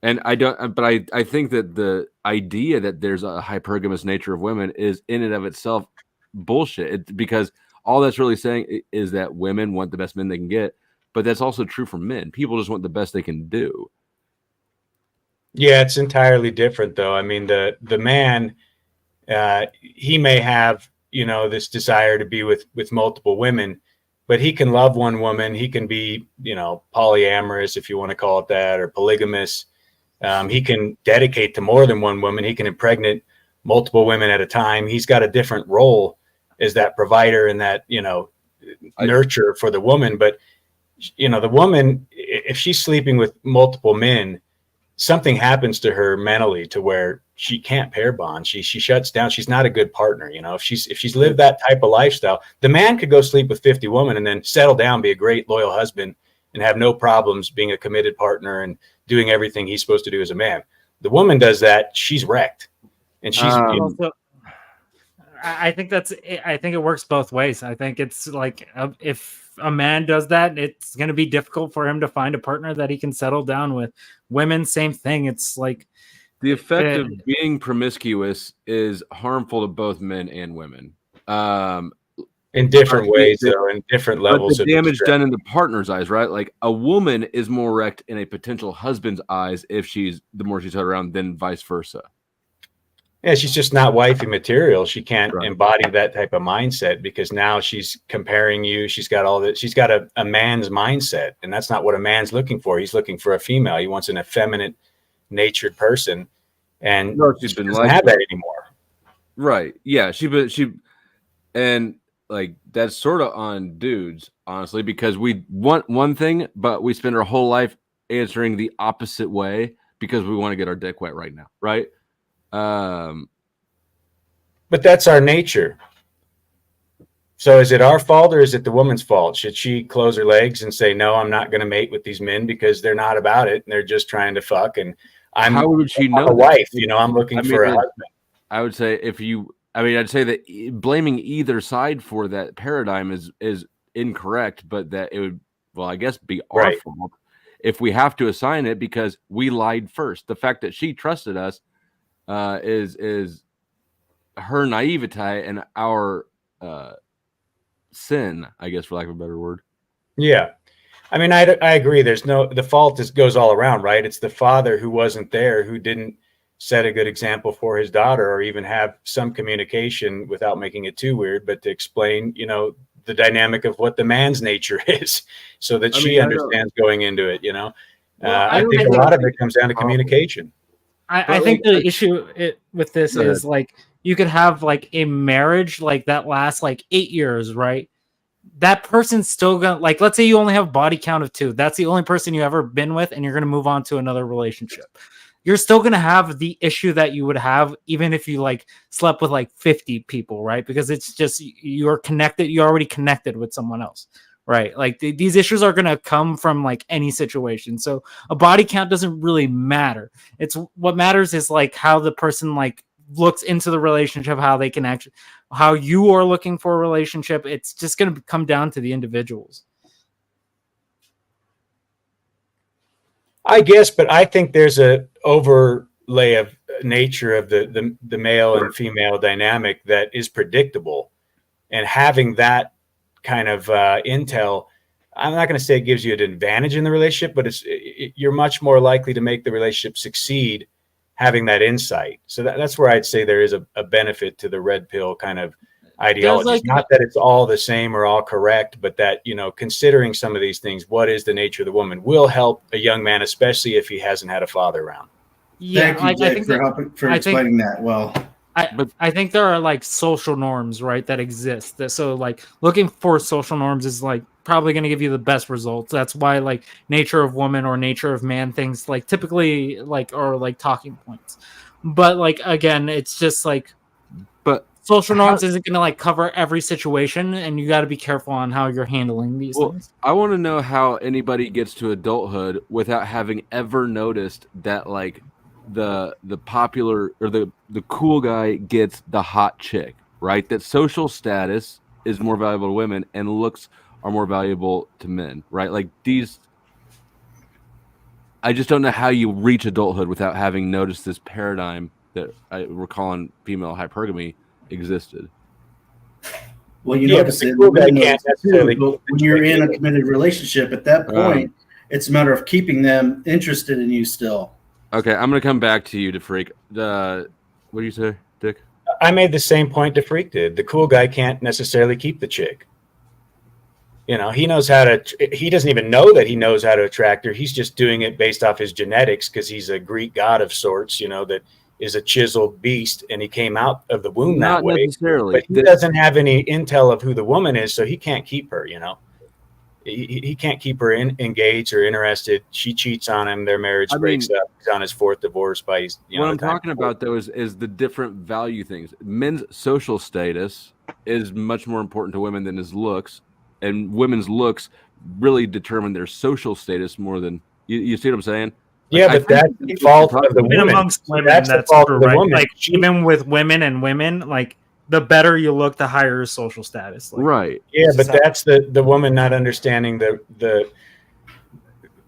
I don't. But I think that the idea that there's a hypergamous nature of women is in and of itself bullshit. Because all that's really saying is that women want the best men they can get, but that's also true for men. People just want the best they can do. Yeah, it's entirely different, though. I mean, the man, he may have this desire to be with multiple women. But he can love one woman. He can be, polyamorous, if you want to call it that, or polygamous. He can dedicate to more than one woman. He can impregnate multiple women at a time. He's got a different role as that provider and that, nurture for the woman. But, the woman, if she's sleeping with multiple men, something happens to her mentally to where she can't pair bond. She shuts down. She's not a good partner. If she's lived that type of lifestyle, the man could go sleep with 50 women and then settle down, be a great loyal husband, and have no problems being a committed partner and doing everything he's supposed to do as a man. The woman does that, she's wrecked, and she's. I think it works both ways. I think it's like if a man does that, it's going to be difficult for him to find a partner that he can settle down with. Women, same thing. It's like the effect of being promiscuous is harmful to both men and women. In different ways, though, in different levels of damage done in the partner's eyes, right? Like a woman is more wrecked in a potential husband's eyes if the more she's held around than vice versa. Yeah, she's just not wifey material. She can't embody that type of mindset because now she's comparing you. She's got all that. She's got a man's mindset, and that's not what a man's looking for. He's looking for a female. He wants an effeminate natured person, and she doesn't have that anymore. Right? Yeah. And like that's sort of on dudes, honestly, because we want one thing, but we spend our whole life answering the opposite way because we want to get our dick wet right now, right? But that's our nature. So is it our fault or is it the woman's fault? Should she close her legs and say, no, I'm not going to mate with these men because they're not about it and they're just trying to fuck, and how would she know a wife, I'm looking for a husband. I would say I'd say that blaming either side for that paradigm is incorrect, but that it would, I guess, be our fault if we have to assign it because we lied first. The fact that she trusted us is her naivete and our sin, I guess, for lack of a better word. Yeah. I mean, I agree. The fault goes all around, right? It's the father who wasn't there, who didn't set a good example for his daughter, or even have some communication without making it too weird, but to explain, you know, the dynamic of what the man's nature is, so that she understands going into it, you know. I think a lot of it comes down to communication. I think the issue with this is like you could have like a marriage like that lasts like 8 years, right? That person's still gonna, like, let's say you only have body count of 2. That's the only person you ever been with, and you're gonna move on to another relationship. You're still gonna have the issue that you would have even if you like slept with like 50 people, right? Because it's just you're connected, you're already connected with someone else. Right. Like these issues are going to come from like any situation. So a body count doesn't really matter. It's what matters is like how the person like looks into the relationship, how they can actually, how you are looking for a relationship. It's just going to come down to the individuals. I guess, but I think there's a overlay of nature of the male and female dynamic that is predictable, and having that kind of intel, I'm not going to say it gives you an advantage in the relationship, but you're much more likely to make the relationship succeed having that insight. So that's where I'd say there is a benefit to the red pill kind of ideology. Like, not that it's all the same or all correct, but that, you know, considering some of these things, what is the nature of the woman, will help a young man, especially if he hasn't had a father around. Yeah, thank you, Jake, for explaining that well. I think there are like social norms, right, that exist. So like looking for social norms is like probably going to give you the best results. That's why like nature of woman or nature of man things like typically like are like talking points. But like again, it's just like, but social norms isn't going to like cover every situation, and you got to be careful on how you're handling these things. I want to know how anybody gets to adulthood without having ever noticed that like the popular or the cool guy gets the hot chick, right? That social status is more valuable to women and looks are more valuable to men, right? Like these, I just don't know how you reach adulthood without having noticed this paradigm that we're calling female hypergamy existed. Well, you notice it when you're in a committed relationship. At that point, it's a matter of keeping them interested in you still. Okay, I'm going to come back to you, DeFreak. What do you say, Dick? I made the same point DeFreak did. The cool guy can't necessarily keep the chick. You know, he knows how to, he doesn't even know that he knows how to attract her. He's just doing it based off his genetics because he's a Greek god of sorts, you know, that is a chiseled beast, and he came out of the womb that way. Not necessarily. But he doesn't have any intel of who the woman is, so he can't keep her, you know. He can't keep her engaged or interested. She cheats on him. Their marriage breaks up. He's on his 4th divorce by his, you know. What I'm talking about, though, is the different value things. Men's social status is much more important to women than his looks, and women's looks really determine their social status more than you see what I'm saying? Yeah, but that's the fault of the woman. Amongst women, that's true, right? Like even with women and women, like the better you look, the higher your social status. Like, right. Yeah, but that's the woman not understanding the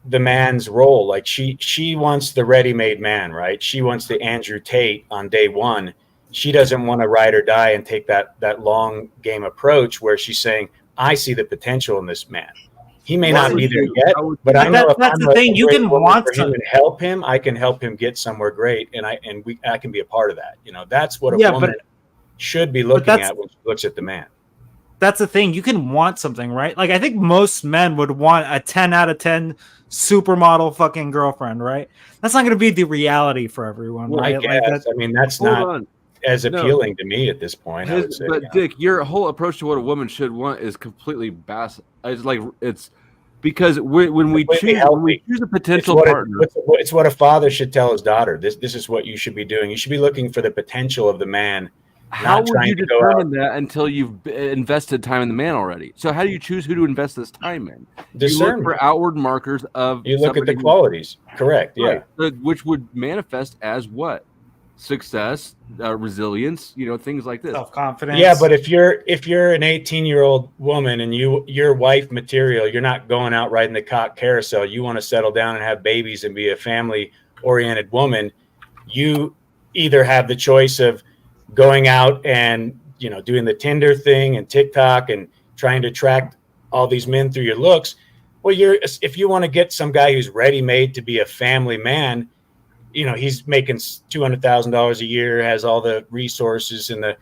man's role. Like she wants the ready-made man, right? She wants the Andrew Tate on day one. She doesn't want to ride or die and take that long game approach where she's saying, I see the potential in this man. He may not be there yet, but I know that's the thing. You can want him and help him. I can help him get somewhere great, and I can be a part of that. You know, that's what a woman should be looking at when she looks at the man. That's the thing. You can want something, right? Like I think most men would want a 10 out of 10 supermodel fucking girlfriend, right? That's not going to be the reality for everyone, right? I guess. I mean, that's not as appealing to me at this point. I would say, but Dick, your whole approach to what a woman should want is completely It's like it's because when we choose a potential partner, it's what a father should tell his daughter. This is what you should be doing. You should be looking for the potential of the man. How would you determine that until you've invested time in the man already? So how do you choose who to invest this time in? You look for outward markers of. You look at the qualities. Correct. Yeah. Right. Which would manifest as what? Success, resilience, you know, things like this. Self-confidence. Yeah, but if you're an 18-year-old woman and you're wife material, you're not going out riding the cock carousel. You want to settle down and have babies and be a family-oriented woman. You either have the choice of going out and, you know, doing the Tinder thing and TikTok and trying to attract all these men through your looks. Well, if you want to get some guy who's ready-made to be a family man, he's making $200,000 a year, has all the resources and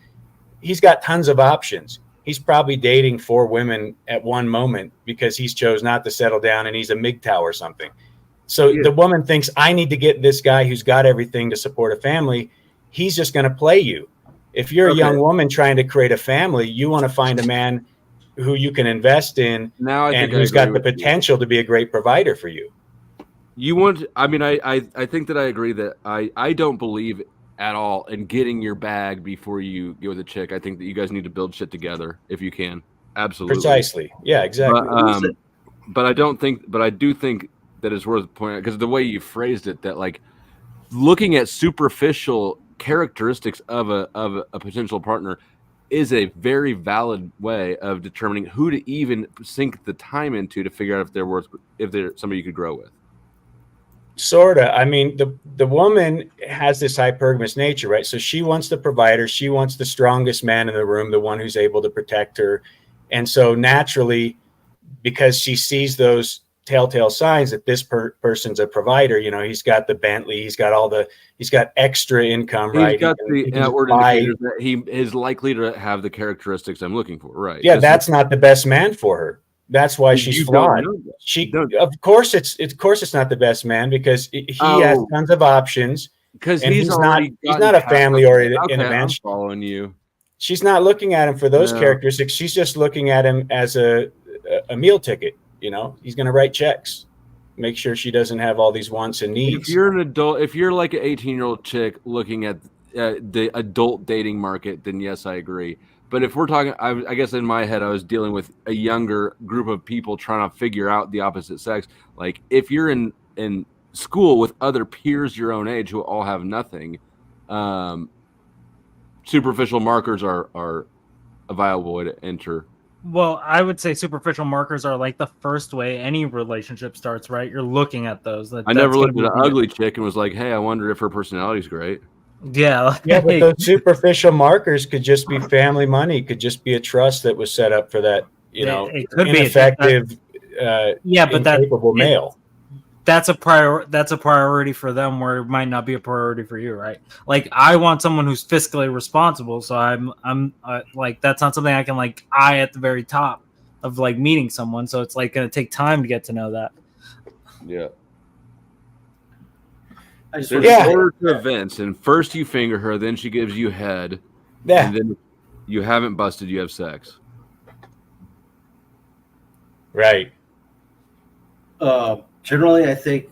he's got tons of options. He's probably dating 4 women at one moment because he's chose not to settle down and he's a MGTOW or something. So the woman thinks, I need to get this guy who's got everything to support a family. He's just going to play you. If you're a young woman trying to create a family, you want to find a man who you can invest in and who's got the potential to be a great provider for you. I think that I agree that I don't believe at all in getting your bag before you go with a chick. I think that you guys need to build shit together if you can. Absolutely. Precisely. Yeah, exactly. But I do think that it's worth pointing out, because the way you phrased it, that like looking at superficial characteristics of a potential partner is a very valid way of determining who to even sink the time into to figure out if they're somebody you could grow with. Sorta. I mean, the woman has this hypergamous nature, right? So she wants the provider. She wants the strongest man in the room, the one who's able to protect her. And so naturally, because she sees those telltale signs that this person's a provider, he's got the Bentley, he's got extra income, right? He's got the outward indicators that he is likely to have the characteristics I'm looking for, right? Yeah, that's not the best man for her. That's why she's flawed. Of course it's not the best man, because he has tons of options. Because he's not a family oriented man. I'm following you. She's not looking at him for those characteristics. She's just looking at him as a meal ticket. He's going to write checks, make sure she doesn't have all these wants and needs. If you're an adult, if you're like an 18-year-old chick looking at the adult dating market, then yes, I agree. But if we're talking, I guess in my head, I was dealing with a younger group of people trying to figure out the opposite sex. Like if you're in school with other peers your own age who all have nothing, superficial markers are a viable way to enter. Well, I would say superficial markers are like the first way any relationship starts, right? You're looking at those. I never looked at an ugly chick and was like, hey, I wonder if her personality's great. Yeah. Yeah, but those superficial markers could just be family money, could just be a trust that was set up for that, it could ineffective, incapable male. That's a priority for them, where it might not be a priority for you, right? Like I want someone who's fiscally responsible, so I'm like that's not something I can like eye at the very top of like meeting someone. So it's like going to take time to get to know that. Yeah. There's order to events, and first you finger her, then she gives you head, and then you haven't busted, you have sex. Right. Generally, I think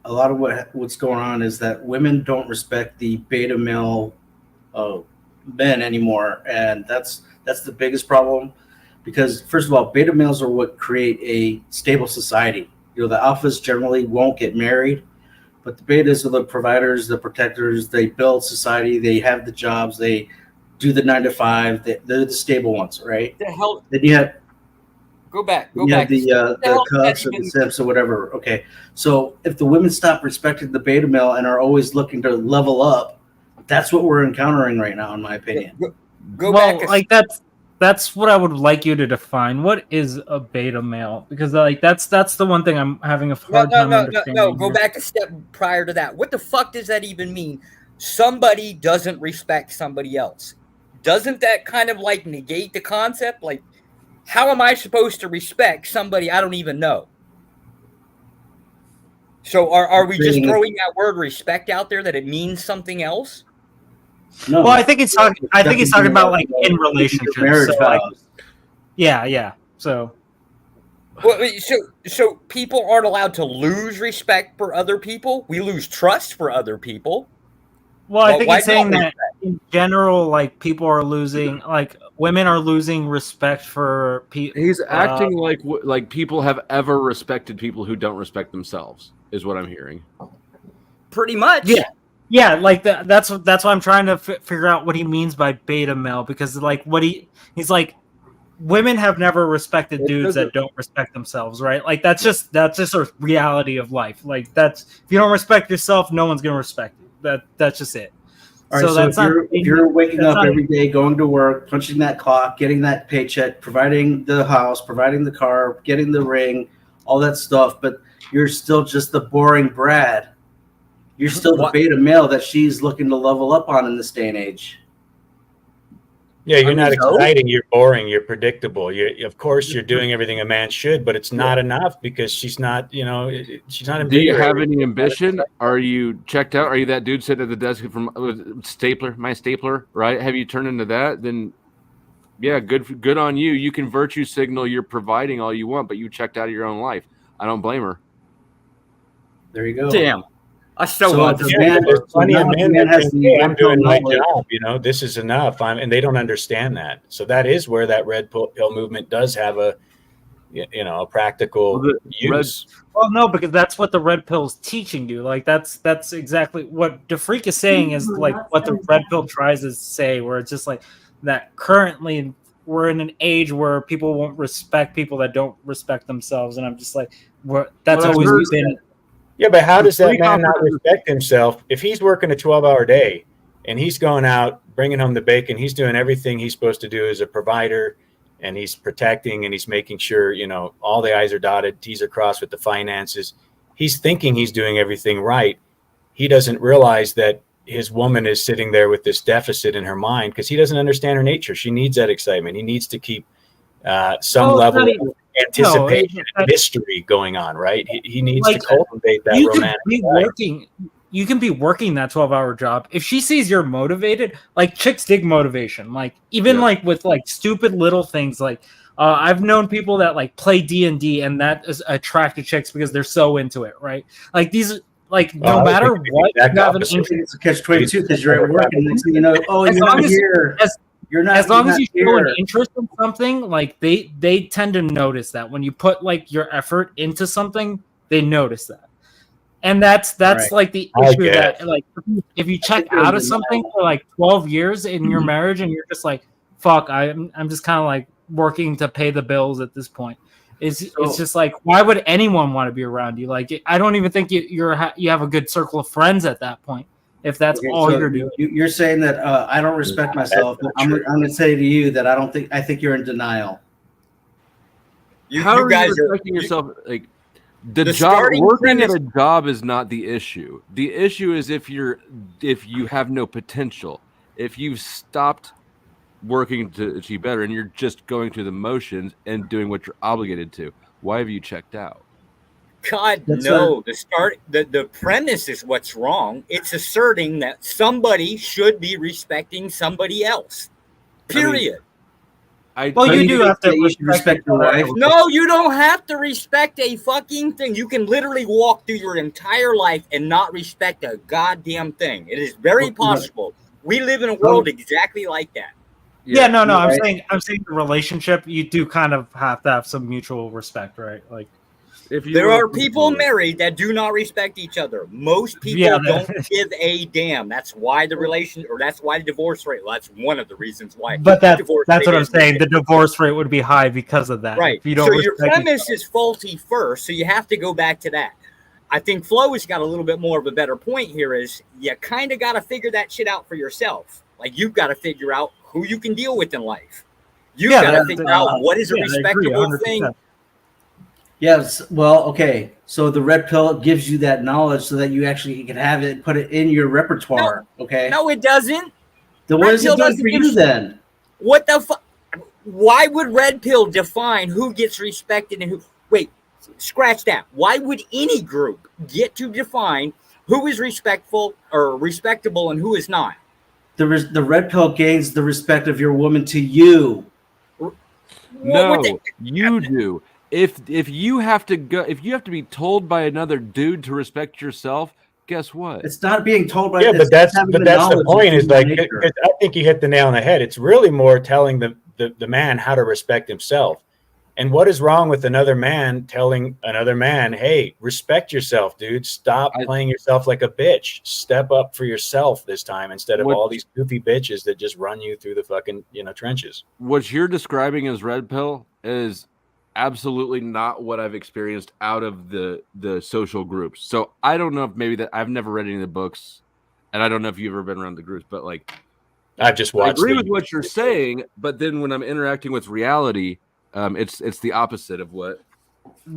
a lot of what's going on is that women don't respect the beta male men anymore, and that's the biggest problem. Because first of all, beta males are what create a stable society. The alphas generally won't get married, but the betas are the providers, the protectors. They build society. They have the jobs. They do the 9 to 5. They're the stable ones, right? The hell. Then you have. Go back. You have the Cubs or the Simps or whatever. Okay, so if the women stop respecting the beta male and are always looking to level up, that's what we're encountering right now, in my opinion. Go back. Like that's what I would like you to define. What is a beta male? Because like that's the one thing I'm having a hard time understanding. No, go back a step prior to that. What the fuck does that even mean? Somebody doesn't respect somebody else. Doesn't that kind of like negate the concept? Like, how am I supposed to respect somebody I don't even know? So are we just throwing that word respect out there that it means something else? No. Well, I think he's talking about like in relationships. So, like, yeah. So, well, so people aren't allowed to lose respect for other people. We lose trust for other people. Well, I think he's saying that in general, like people are losing, like women are losing respect for people. He's acting like people have ever respected people who don't respect themselves, is what I'm hearing. Pretty much. Yeah, like that's why I'm trying to figure out what he means by beta male, because like he's like, women have never respected dudes that don't respect themselves, right? Like that's just a reality of life. Like that's, if you don't respect yourself, no one's gonna respect you. That's just it. All right, so if you're waking up every day, going to work, punching that clock, getting that paycheck, providing the house, providing the car, getting the ring, all that stuff, but you're still just the boring Brad, You're still the beta male that she's looking to level up on in this day and age. Yeah, you're not exciting. You're boring. You're predictable. Of course, you're doing everything a man should, but it's not enough because she's not. She's not. Do you have any ambition? Are you checked out? Are you that dude sitting at the desk from my stapler? Right? Have you turned into that? Then, yeah, good on you. You can virtue signal you're providing all you want, but you checked out of your own life. I don't blame her. There you go. Damn. I so want to. There's plenty of men that think, hey, I'm doing my job. This is enough. And they don't understand that. So that is where that red pill movement does have a practical use. Well, no, because that's what the red pill's teaching you. Like that's exactly what DeFreak is saying is like what the red pill tries to say, where it's just like that currently we're in an age where people won't respect people that don't respect themselves. And I'm just like, that's always been. Yeah, but how does that man not respect himself if he's working a 12-hour day and he's going out, bringing home the bacon? He's doing everything he's supposed to do as a provider, and he's protecting and he's making sure, all the I's are dotted, T's are crossed with the finances. He's thinking he's doing everything right. He doesn't realize that his woman is sitting there with this deficit in her mind because he doesn't understand her nature. She needs that excitement. He needs to keep some level of anticipation and mystery going on, right? He needs to cultivate that romantic. You can be working that 12-hour job. If she sees you're motivated, like chicks dig motivation. Like even like with like stupid little things. Like I've known people that like play D&D and that is attract to chicks because they're so into it, right? Like these. Like no matter what, you have an interest. It's a catch-22 because you're at work and next thing you know, you're not here. You're not. As long as you show an interest in something, like they tend to notice that when you put like your effort into something, they notice that, and that's right. Like the issue that like if you check out of something for like 12 years in your marriage and you're just like, fuck, I'm just kind of like working to pay the bills at this point. It's just like, why would anyone want to be around you? Like, I don't even think you have a good circle of friends at that point. If that's all you're doing, you're saying that I don't respect myself. But I'm going to say to you that I think you're in denial. How are you respecting yourself? Like the job, working at a job is not the issue. The issue is if you have no potential, if you've stopped working to achieve better and you're just going through the motions and doing what you're obligated to. Why have you checked out? God, no. The premise is what's wrong. It's asserting that somebody should be respecting somebody else. Period. You do have to respect your wife. No, you don't have to respect a fucking thing. You can literally walk through your entire life and not respect a goddamn thing. It is very possible. We live in a world exactly like that. Yeah, no. I'm saying the relationship, you do kind of have to have some mutual respect, right? Like, if there are people married that do not respect each other. Most people don't give a damn. That's why that's why the divorce rate. Well, that's one of the reasons why. But that's what I'm saying. The divorce rate would be high because of that. Right. If you don't so your premise is faulty first, so you have to go back to that. I think Flo has got a little bit more of a better point here. Is you kind of got to figure that shit out for yourself. Like you've got to figure out who you can deal with in life. You've got to figure out what is a respectable thing. Yes. Well, okay. So the red pill gives you that knowledge so that you actually can have it, put it in your repertoire. Okay. No, it doesn't. Then what does it do for you then? What the fuck? Why would red pill define who gets respected and who? Wait, scratch that. Why would any group get to define who is respectful or respectable and who is not? The red pill gains the respect of your woman to you. No, you do. If you have to be told by another dude to respect yourself, guess what? It's not being told by. Yeah, but that's the point. Is like I think you hit the nail on the head. It's really more telling the man how to respect himself. And what is wrong with another man telling another man, hey, respect yourself, dude. Stop playing yourself like a bitch. Step up for yourself this time instead of all these goofy bitches that just run you through the fucking trenches. What you're describing as red pill is absolutely not what I've experienced out of the social groups. So I don't know if maybe that I've never read any of the books, and I don't know if you've ever been around the groups, but like I've just watched. I agree with what you're saying, but then when I'm interacting with reality, it's the opposite of what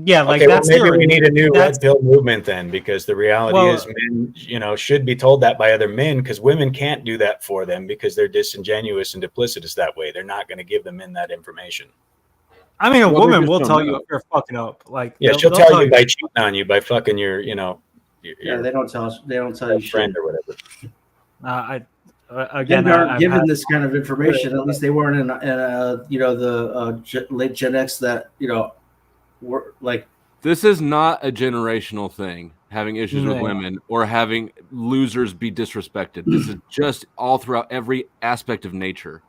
Yeah, like okay, that's well, maybe we need a new that's, red pill movement then, because the reality is men, should be told that by other men, because women can't do that for them because they're disingenuous and duplicitous that way. They're not going to give the men that information. I mean, a woman will tell you if you're fucking up. Like, yeah, she'll tell you by cheating on you, by fucking your, yeah, they don't tell us. They don't tell you friend shit. or whatever. Again, they aren't given this kind of information. At least they weren't in late Gen X that were like. This is not a generational thing, having issues with women or having losers be disrespected. This is just all throughout every aspect of nature.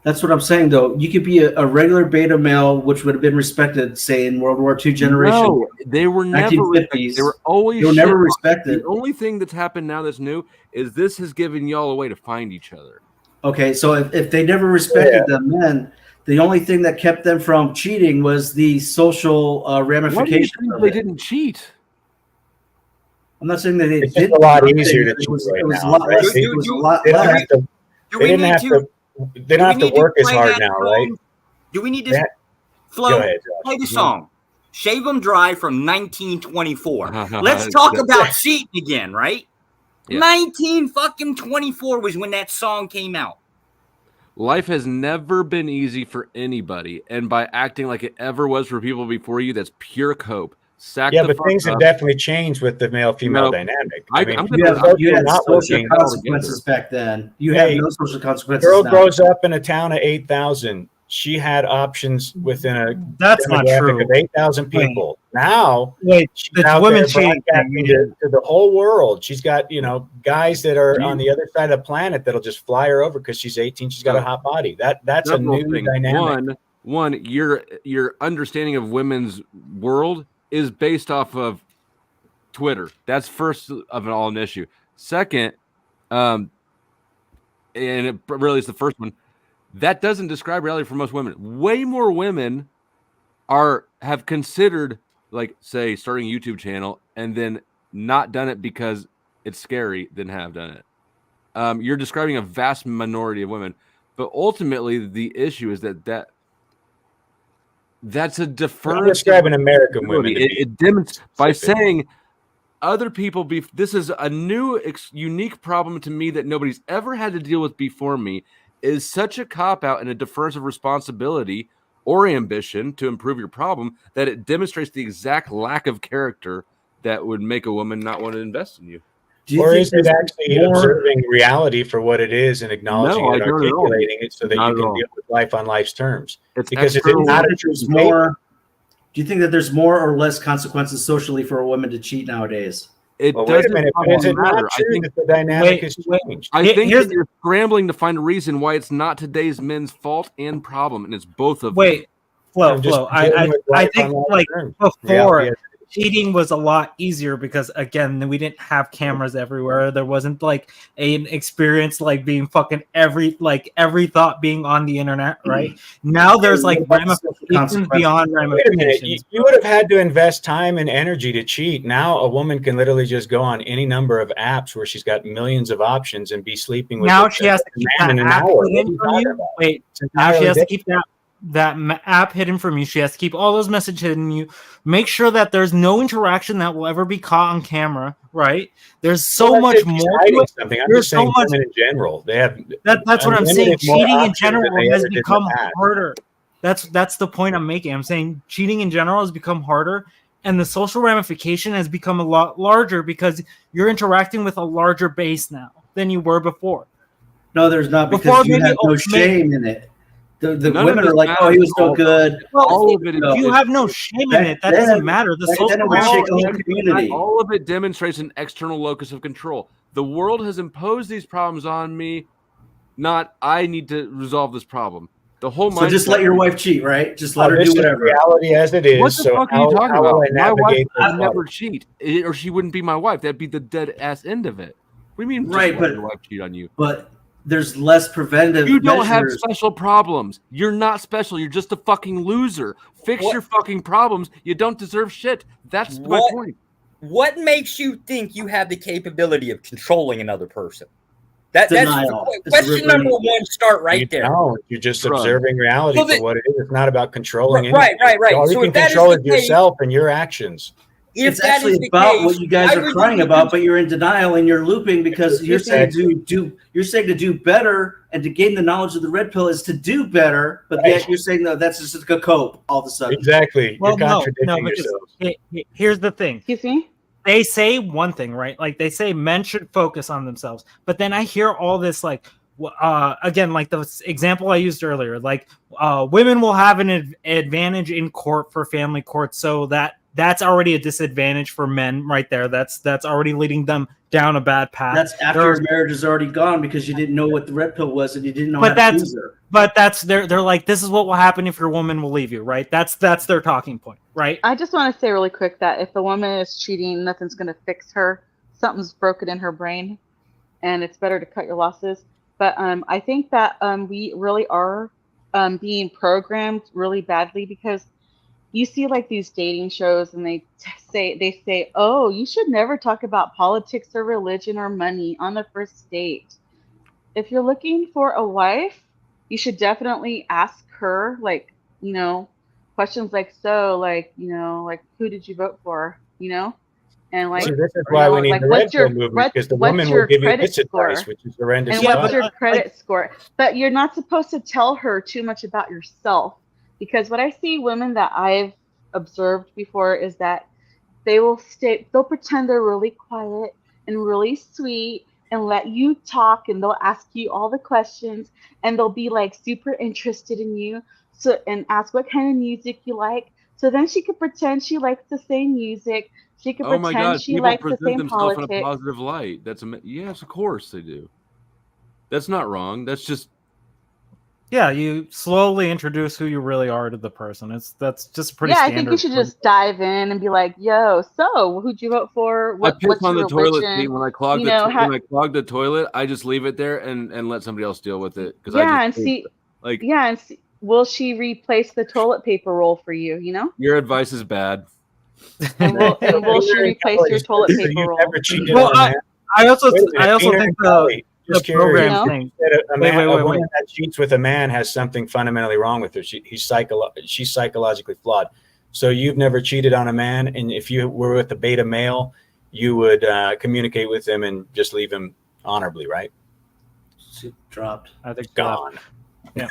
That's what I'm saying, though. You could be a regular beta male, which would have been respected, say, in World War II generation. No, they were never respected. They were always never respected. The only thing that's happened now that's new is this has given y'all a way to find each other. Okay, so if they never respected the men, the only thing that kept them from cheating was the social ramifications. They didn't cheat. I'm not saying that they it's did. Just a lot easier to cheat right now. It was a lot less. They don't have to work as hard now, right? Do we need to Flo, play the song Shave 'Em Dry from 1924. Let's talk about cheating again, right? Yeah. 1924 was when that song came out. Life has never been easy for anybody, and by acting like it ever was for people before you, that's pure cope. But things have definitely changed with the male-female dynamic. I mean, you had social consequences back then. You have no social consequences. Girl grows up in a town of 8,000. She had options within a demographic of 8,000 people. Now, she's out women there broadcasting to the whole world. She's got guys that are on the other side of the planet that'll just fly her over because she's 18. She's got a hot body. That's a new dynamic. One, your understanding of women's world is based off of Twitter. That's first of all an issue. Second, and it really is the first one, that doesn't describe reality for most women. Way more women have considered, like, say, starting a YouTube channel and then not done it because it's scary than have done it. You're describing a vast minority of women, but ultimately the issue is that's a deferred. I'm describing American women. It demonstrates by saying other people. This is a new, unique problem to me that nobody's ever had to deal with before me. Is such a cop out and a deference of responsibility or ambition to improve your problem that it demonstrates the exact lack of character that would make a woman not want to invest in you. Or is it actually observing reality for what it is and acknowledging it, articulating it so that you can deal with life on life's terms? Because it's not more. Do you think that there's more or less consequences socially for a woman to cheat nowadays? It doesn't matter. I think the dynamic has changed. I think that you're scrambling to find a reason why it's not today's men's fault and problem, and it's both of them. Flo. I think like before, cheating was a lot easier because, again, we didn't have cameras everywhere. There wasn't like an experience like being fucking every thought being on the internet, right? Now there's like ramifications beyond ramifications. You would have had to invest time and energy to cheat. Now a woman can literally just go on any number of apps where she's got millions of options and be sleeping with now she has to keep that app hidden from you. Wait, now she has to keep that app hidden from you. She has to keep all those messages hidden from you. Make sure that there's no interaction that will ever be caught on camera, right? There's so much more to it. I'm just saying women in general. They have that's what I'm saying. Cheating in general has become harder. That's the point I'm making. I'm saying cheating in general has become harder, and the social ramification has become a lot larger because you're interacting with a larger base now than you were before. No, there's not, because you have no shame in it. The women are like, oh, he was so good. Well, if you have no shame in it, that doesn't matter. The social community. All of it demonstrates an external locus of control. The world has imposed these problems on me, not I need to resolve this problem. The whole so just let your wife cheat, right? Just let her do whatever. Reality as it is. What the fuck are you talking about? My wife would never cheat, or she wouldn't be my wife. That'd be the dead ass end of it. What do you mean? Right, but your wife cheat on you? But there's less preventive. You don't have special problems. You're not special. You're just a fucking loser. Fix your fucking problems. You don't deserve shit. That's my point. What makes you think you have the capability of controlling another person? That's Denial. question number one. Start right there. No, you're just observing reality for what it is. It's not about controlling Right. All you can control is yourself and your actions. It's actually about what you guys are crying about, but you're in denial and you're looping because you're saying to do better and to gain the knowledge of the red pill is to do better, but yet you're saying no, that's just a cope all of a sudden. Exactly. Well, you're contradicting yourself. Here's the thing. Excuse me? They say one thing, right? Like they say men should focus on themselves, but then I hear all this like again, like the example I used earlier, like women will have an advantage in court for family court, so that's already a disadvantage for men right there. That's already leading them down a bad path. That's after your marriage is already gone because you didn't know what the red pill was and you didn't know how to use her. But that's they're like, this is what will happen if your woman will leave you, right? That's their talking point, right? I just want to say really quick that if a woman is cheating, nothing's going to fix her. Something's broken in her brain, and it's better to cut your losses. But I think that we really are being programmed really badly because you see like these dating shows and they say, oh, you should never talk about politics or religion or money on the first date. If you're looking for a wife, you should definitely ask her, like, you know, questions like, so, like, you know, like, who did you vote for, you know? And like, so this is why we need like, the red pill movement, because the woman will give you this advice, which is horrendous. And what's your credit score? But you're not supposed to tell her too much about yourself, because what I see women that I've observed before is that they'll pretend they're really quiet and really sweet and let you talk, and they'll ask you all the questions, and they'll be like super interested in you, so, and ask what kind of music you like. So then she could pretend she likes the same music. She could pretend she likes the same politics. In a positive light. Yes, of course they do. That's not wrong. That's just you slowly introduce who you really are to the person. That's just pretty. Yeah, I think you should just dive in and be like, "Yo, so who'd you vote for? I piss what's on your the toilet religion? seat when I clog when I clog the toilet. I just leave it there and let somebody else deal with it. Will she replace the toilet paper roll for you? You know, your advice is bad. And will she replace your toilet paper roll? I also think the program thing. A woman that cheats with a man has something fundamentally wrong with her. She's psychologically flawed. So you've never cheated on a man, and if you were with a beta male, you would communicate with him and just leave him honorably, right? She dropped. I think gone. Yeah,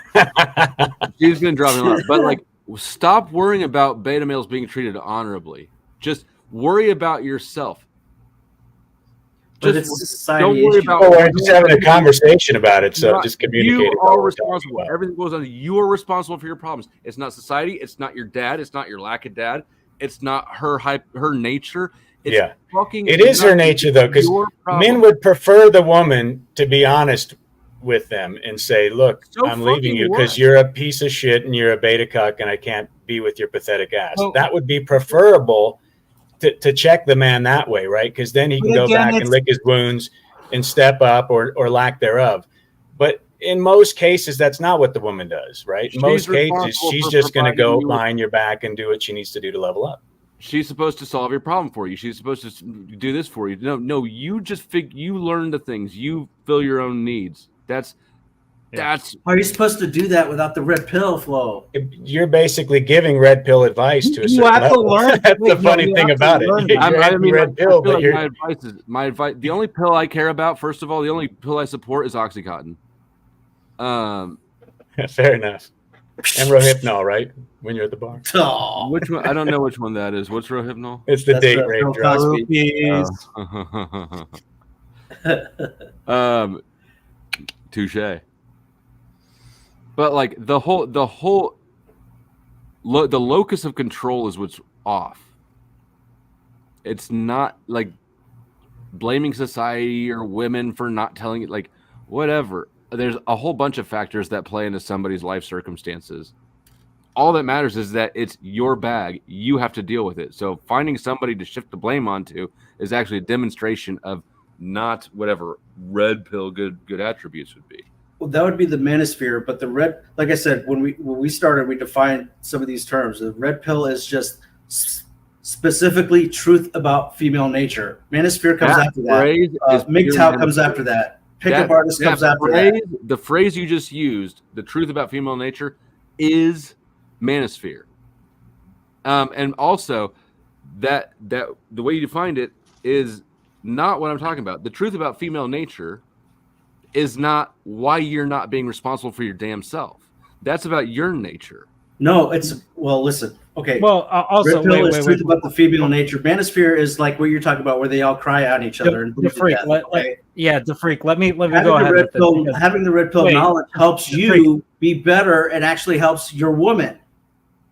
she's been dropping a lot. But like, stop worrying about beta males being treated honorably. Just worry about yourself. Don't worry about. We're just having a conversation about it, so just communicate. You are responsible. Everything goes on. You are responsible for your problems. It's not society. It's not your dad. It's not your lack of dad. It's not her nature. It's it is her nature though, because men would prefer the woman to be honest with them and say, "Look, I'm leaving you because you're a piece of shit and you're a beta cuck, and I can't be with your pathetic ass." That would be preferable. To check the man that way, right? Because then he can go back and lick his wounds and step up or lack thereof. But in most cases, that's not what the woman does, right? In most cases, she's just going to go behind your back and do what she needs to do to level up. She's supposed to solve your problem for you. She's supposed to do this for you. No, you just you learn the things. You fill your own needs. That's. How are you supposed to do that without the red pill flow? You're basically giving red pill advice to a certain level. That's the funny thing about it. Red pill, but my advice. The only pill I care about, first of all, the only pill I support is OxyContin. Fair enough. And Rohypnol, right? When you're at the bar. Oh. Which one? I don't know which one that is. What's Rohypnol? It's the date rape drug. Touche. But like the locus of control is what's off. It's not like blaming society or women for not telling it, like whatever. There's a whole bunch of factors that play into somebody's life circumstances. All that matters is that it's your bag. You have to deal with it. So finding somebody to shift the blame onto is actually a demonstration of not whatever red pill good attributes would be. Well, that would be the manosphere, but the red, like I said, when we started, we defined some of these terms. The red pill is just specifically truth about female nature. Manosphere comes after that. MGTOW comes after that. Pickup artist comes after that. The phrase you just used, the truth about female nature, is manosphere. And also that the way you defined it is not what I'm talking about. The truth about female nature is not why you're not being responsible for your damn self. That's about your nature. No, listen. Okay. Well, also, Red pill is truth about the female nature. Manosphere is like what you're talking about, where they all cry on each other and bleed to death. The freak. Let me go ahead with it. Having the red pill knowledge helps you be better and actually helps your woman.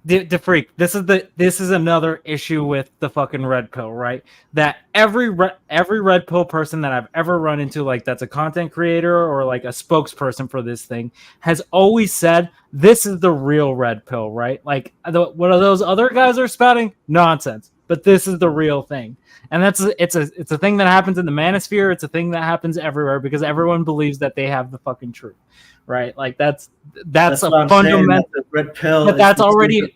The freak. This is another issue with the fucking red pill, right? That every red pill person that I've ever run into, like that's a content creator or like a spokesperson for this thing, has always said this is the real red pill, right? Like what are those other guys are spouting? Nonsense. But this is the real thing, and it's a thing that happens in the manosphere. It's a thing that happens everywhere because everyone believes that they have the fucking truth. Right, like that's a fundamental red pill. But that's already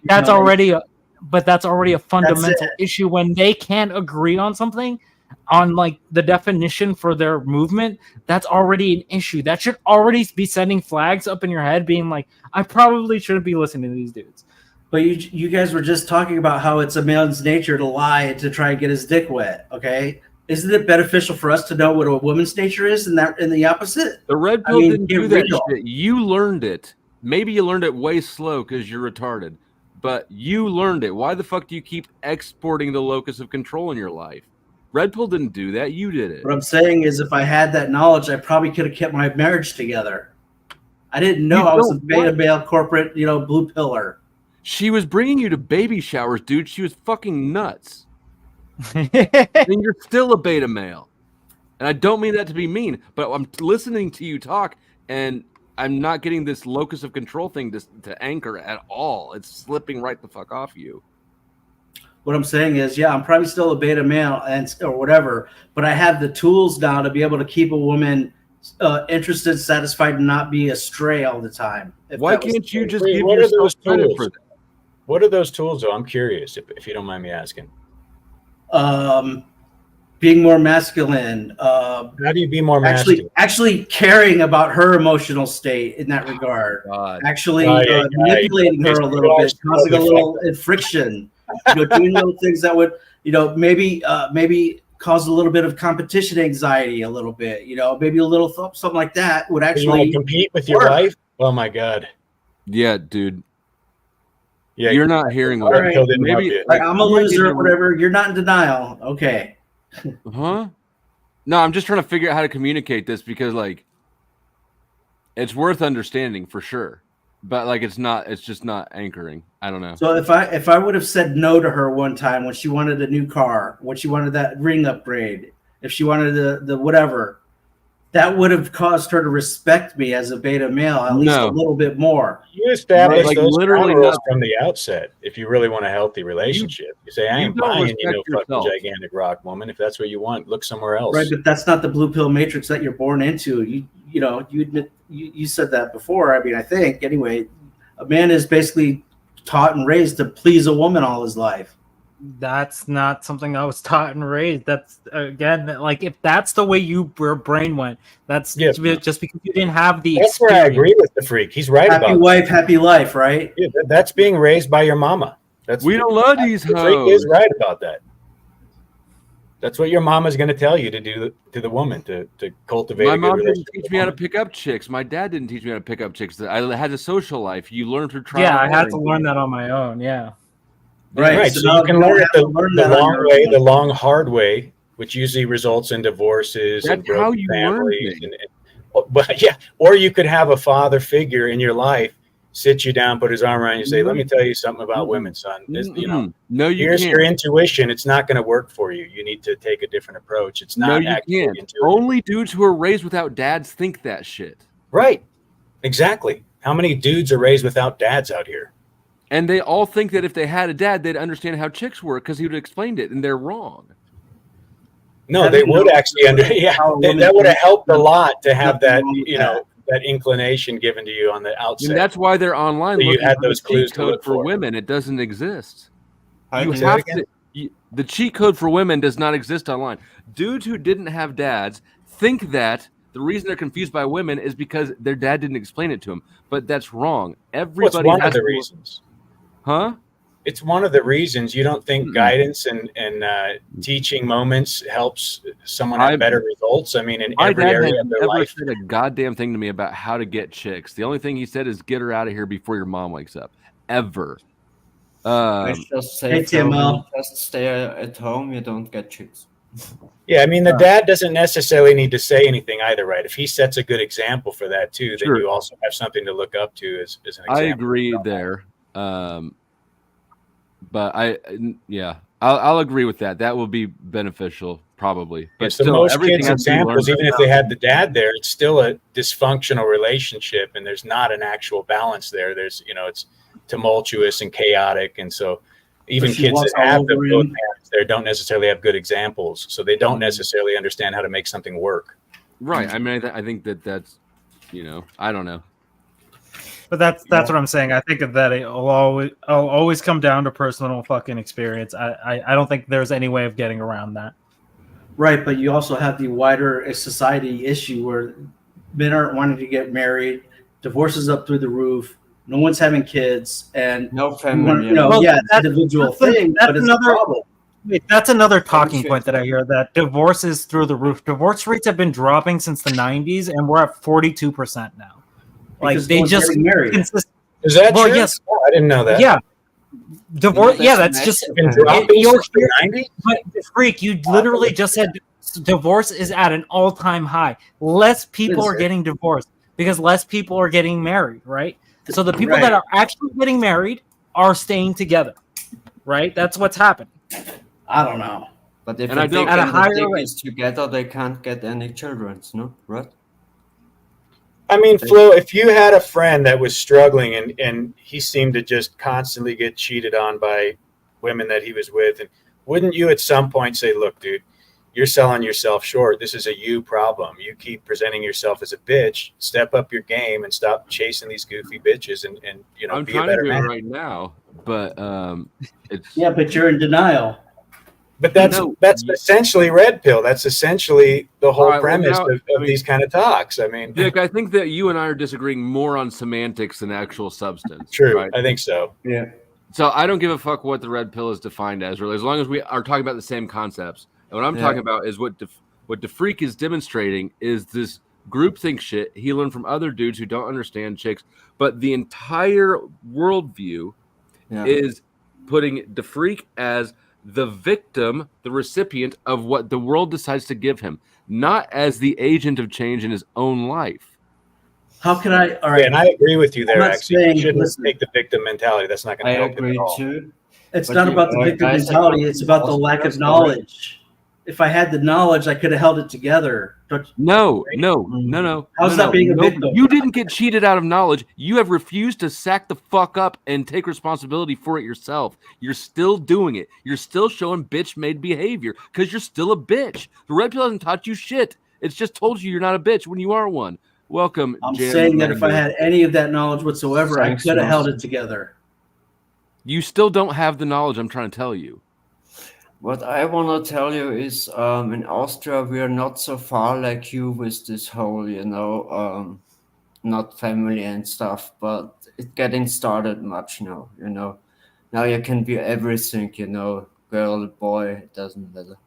a fundamental issue when they can't agree on something, on like the definition for their movement. That's already an issue. That should already be sending flags up in your head, being like, I probably shouldn't be listening to these dudes. But you guys were just talking about how it's a man's nature to lie to try and get his dick wet. Okay. Isn't it beneficial for us to know what a woman's nature is and the opposite? The red pill didn't do that shit. You learned it. Maybe you learned it way slow because you're retarded, but you learned it. Why the fuck do you keep exporting the locus of control in your life? Red pill didn't do that. You did it. What I'm saying is if I had that knowledge, I probably could have kept my marriage together. I didn't know I was a beta male corporate, blue pillar. She was bringing you to baby showers, dude. She was fucking nuts. And you're still a beta male, and I don't mean that to be mean, but I'm listening to you talk, and I'm not getting this locus of control thing to anchor at all. It's slipping right the fuck off you. What I'm saying is, yeah, I'm probably still a beta male or whatever, but I have the tools now to be able to keep a woman interested, satisfied, and not be astray all the time. Why can't you just give yourself credit for that? What are those tools, though? I'm curious, if you don't mind me asking. Being more masculine. How do you be more masculine? Actually caring about her emotional state in that regard. Manipulating her a little bit, causing a little friction. Doing little things that would, maybe cause a little bit of competition anxiety, a little bit. Maybe a little something like that would actually you want to compete with your wife. Oh my god. Yeah, dude. Yeah, you're not hearing what maybe I'm a loser or whatever. You're not in denial. Okay. Huh? No, I'm just trying to figure out how to communicate this because it's worth understanding for sure. But it's just not anchoring. I don't know. So if I would have said no to her one time when she wanted a new car, when she wanted that ring upgrade, if she wanted the whatever, that would have caused her to respect me as a beta male at least a little bit more. You establish those rules from the outset. If you really want a healthy relationship, you say, "I ain't buying fucking gigantic rock woman." If that's what you want, look somewhere else. Right, but that's not the blue pill matrix that you're born into. You admit you said that before. I mean, I think anyway, a man is basically taught and raised to please a woman all his life. That's not something I was taught and raised. That's again, like if that's the way your brain went, that's just because you didn't have the That's experience. Where I agree with the freak. He's right about happy wife, happy life, right? Yeah, that's being raised by your mama. We don't love these hoes. The freak is right about that. That's what your mama's going to tell you to do to the woman to cultivate. My mom didn't teach me how to pick up chicks. My dad didn't teach me how to pick up chicks. I had a social life. You learn through trial. Yeah, I had to learn that on my own. Yeah. Right. So you can learn it the long way, the long, hard way, which usually results in divorces and broken families. But yeah, or you could have a father figure in your life sit you down, put his arm around you, say, "Let me tell you something about women, son. Here's your intuition. It's not going to work for you. You need to take a different approach. It's not intuitive." Only dudes who are raised without dads think that shit. Right. Exactly. How many dudes are raised without dads out here? And they all think that if they had a dad, they'd understand how chicks work because he would have explained it, and they're wrong. No, they would actually that would have helped a lot to have that, that inclination given to you on the outset. And that's why they're online. So you had those clues to look for women. It doesn't exist. You have to. The cheat code for women does not exist online. Dudes who didn't have dads think that The reason they're confused by women is because their dad didn't explain it to them. But that's wrong. Everybody What's one has of the to, reasons? huh? It's one of the reasons. You don't think guidance and teaching moments helps someone have better results? I mean, in My every dad area has of their never life. said a goddamn thing to me about how to get chicks. The only thing he said is get her out of here before your mom wakes up. Ever. I just say, Phil, when you just stay at home, you don't get chicks. Yeah, I mean, the dad doesn't necessarily need to say anything either, right? If he sets a good example for that too, then you also have something to look up to as an example. I agree there. But I'll agree with that. That will be beneficial, probably. But so still, most everything kids' has to be learned examples, even if by they had the dad there, it's still a dysfunctional relationship, and there's not an actual balance there. There's, it's tumultuous and chaotic, and so even kids that have the both parents there don't necessarily have good examples, so they don't necessarily understand how to make something work. Right. I mean, I think that's, I don't know. But that's what I'm saying. I think that it'll always come down to personal fucking experience. I don't think there's any way of getting around that. Right, but you also have the wider society issue where men aren't wanting to get married, divorce is up through the roof, no one's having kids, and no family. It's an individual thing, but it's a problem. Wait, that's another talking point that I hear, that divorce is through the roof. Divorce rates have been dropping since the 90s, and we're at 42% now. Like Because they no one's just getting married. Is that true? Yes. Oh, I didn't know that. Yeah. Divorce. Yeah, that's just. Been dropping since the 90s? But freak, you literally just said divorce is at an all-time high. Less people are getting divorced because less people are getting married, right? So the people that are actually getting married are staying together, right? That's what's happening. I don't know. But if And I they don't- get at a higher the rate. things together, they can't get any children, no? Right? I mean, Flo, if you had a friend that was struggling and he seemed to just constantly get cheated on by women that he was with, and wouldn't you at some point say, look, dude, you're selling yourself short. This is a you problem. You keep presenting yourself as a bitch. Step up your game and stop chasing these goofy bitches and I'm be a trying to better do it man. right now, but it's Yeah, but you're in denial. But that's essentially red pill. That's essentially the whole All right, well, premise now- of these kind of talks. I mean, Dick, I think that you and I are disagreeing more on semantics than actual substance. True, right? I think so. Yeah. So I don't give a fuck what the red pill is defined as, really, as long as we are talking about the same concepts. And what I'm Yeah. talking about is what DeFreak is demonstrating is this groupthink shit he learned from other dudes who don't understand chicks. But the entire worldview is putting DeFreak as the victim, the recipient of what the world decides to give him, not as the agent of change in his own life. How can I? All right, and I agree with you there. I'm not Actually, saying- you shouldn't listen. take the victim mentality. That's not going I to help him at agree all. too. It's But not you- about the victim guys that mentality. go It's to about the lack of Austria's knowledge. If I had the knowledge, I could have held it together. No. How's that being a victim? You didn't get cheated out of knowledge. You have refused to sack the fuck up and take responsibility for it yourself. You're still doing it. You're still showing bitch-made behavior because you're still a bitch. The red pill hasn't taught you shit. It's just told you you're not a bitch when you are one. Welcome, I'm Jan saying that if I Mandu. had any of that knowledge whatsoever, I Thanks, could have held Nelson. it together. You still don't have the knowledge I'm trying to tell you. What I want to tell you is, in Austria, we are not so far like you with this whole, not family and stuff, but it's getting started much now, Now you can be everything, girl, boy, it doesn't matter.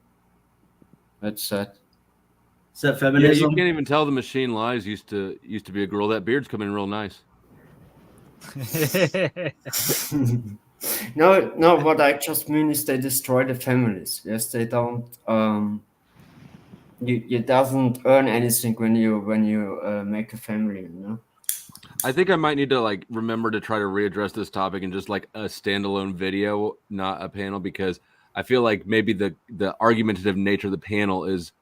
That's it. Is that Yeah, feminism? you can't even tell the machine lies used to be a girl. That beard's coming real nice. No, what I just mean is they destroy the families. Yes, they don't. You doesn't earn anything when you make a family. I think I might need to remember to try to readdress this topic in just a standalone video, not a panel, because I feel like maybe the argumentative nature of the panel is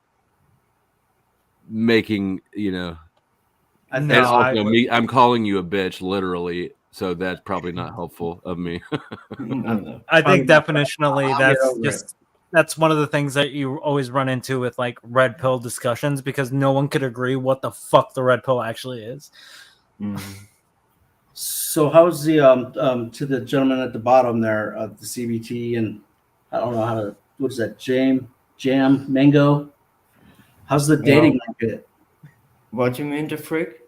making and also I'm calling you a bitch literally, so that's probably not helpful of me. I think definitionally that's one of the things that you always run into with red pill discussions, because no one could agree what the fuck the red pill actually is. So how's the to the gentleman at the bottom there of the CBT, and I don't know how to, what is that, jam mango? How's the dating market? What do you mean, the freak?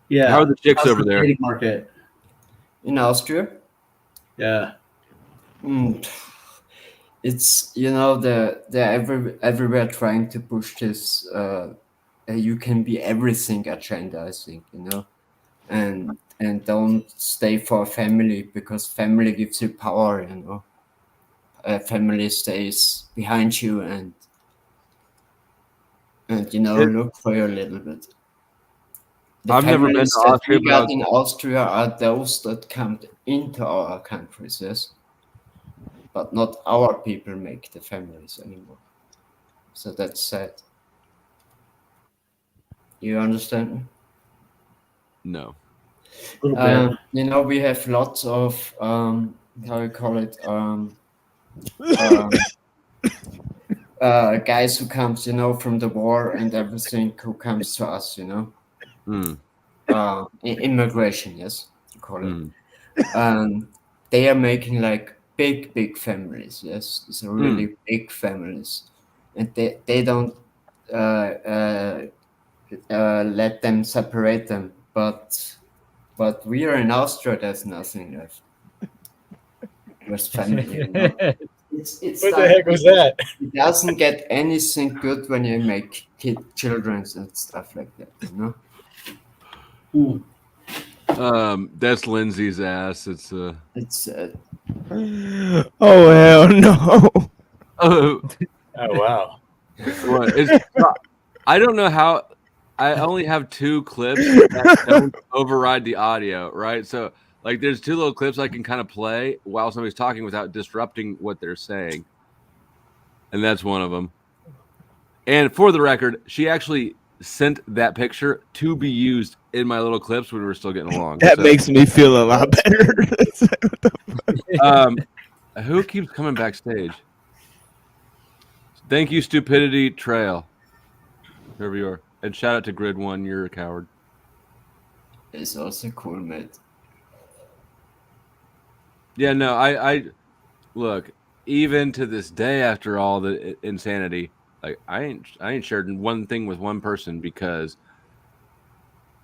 Yeah. How are the chicks How's over the there? dating market? In Austria? Yeah. It's, you know, they're everywhere trying to push this you can be everything agenda, I think, you know, and don't stay for a family, because family gives you power, you know. Family stays behind you and you know, look for you a little bit. The I've never been families to that Austria, we but got in Austria are those that come into our countries, yes, but not our people make the families anymore. So that's sad. You understand me? no. You know, we have lots of how you call it, guys who comes, you know, from the war and everything, who comes to us, you know. Immigration, yes, you call it. They are making like big families, yes. These are really big families, and they don't let them separate them, but we are in Austria, there's nothing left. There's family, you know? It's What the like, heck was that? It doesn't get anything good when you make children and stuff like that, you know? That's Lindsay's ass. It's oh hell no. Oh wow. What? I don't know how. I only have 2 clips that don't override the audio, right? So, like, there's 2 little clips I can kind of play while somebody's talking without disrupting what they're saying, and that's one of them. And for the record, she actually sent that picture to be used in my little clips when we were still getting along. That makes me feel a lot better. Who keeps coming backstage? Thank you, Stupidity Trail. Whoever you are. And shout out to Grid One, you're a coward. It's also cool, mate. Yeah, no, I look, even to this day, after all the insanity, like I ain't shared one thing with one person, because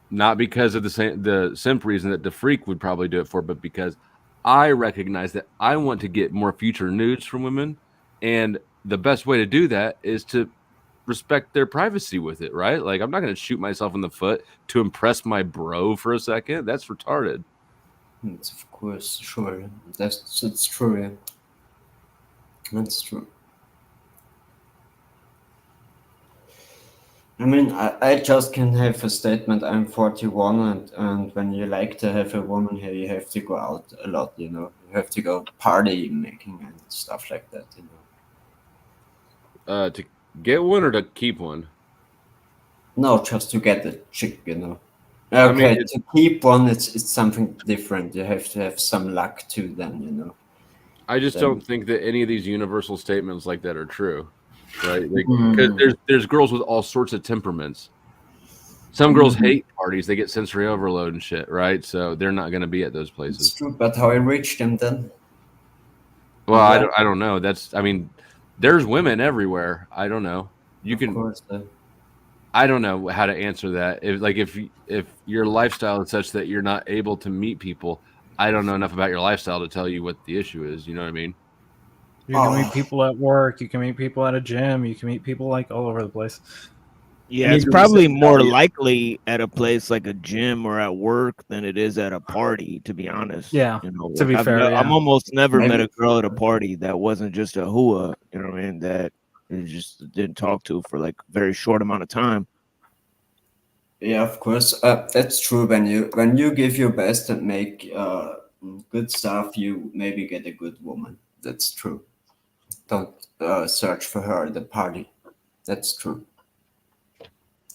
not because of the simp reason that the freak would probably do it for, but because I recognize that I want to get more future nudes from women, and the best way to do that is to respect their privacy with it, right? Like, I'm not going to shoot myself in the foot to impress my bro for a second. That's retarded. It's of course, sure. That's true, yeah. That's true. I mean, I just can have a statement. I'm 41, and when you like to have a woman here, you have to go out a lot, you know. You have to go party making and stuff like that, you know. To get one or to keep one? No, just to get a chick, you know. Okay, I mean, to keep one, it's something different. You have to have some luck too, then, you know. I just don't think that any of these universal statements like that are true, right? Like, there's girls with all sorts of temperaments. Some girls hate parties; they get sensory overload and shit, right? So they're not going to be at those places. It's true, but how I reach them then? Well, I don't know. I mean, there's women everywhere. I don't know. You can. Of course, I don't know how to answer that. If your lifestyle is such that you're not able to meet people, I don't know enough about your lifestyle to tell you what the issue is. You know what I mean? You can meet people at work. You can meet people at a gym. You can meet people like all over the place. Yeah, it's probably more likely at a place like a gym or at work than it is at a party, to be honest. Yeah, you know, to be fair, I'm almost never met a girl at a party that wasn't just a hooah, you know what I mean, that you just didn't talk to for like a very short amount of time. Yeah, of course. That's true. When you give your best and make good stuff, you maybe get a good woman. That's true. Don't search for her at the party. That's true.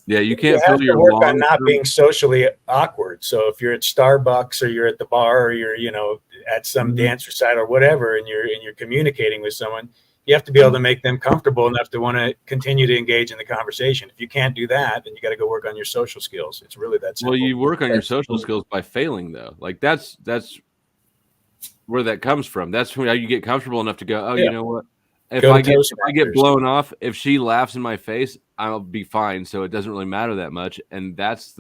Yeah, you can't have to work on not being socially awkward. So if you're at Starbucks or you're at the bar or you're, you know, at some dance recital or whatever, and you're communicating with someone, you have to be able to make them comfortable enough to want to continue to engage in the conversation. If you can't do that, then you got to go work on your social skills. It's really that simple. Well, you work on your social skills by failing, though. Like that's where that comes from. That's how you get comfortable enough to go, oh, you know what? if I get blown off, if she laughs in my face, I'll be fine. So it doesn't really matter that much. And that's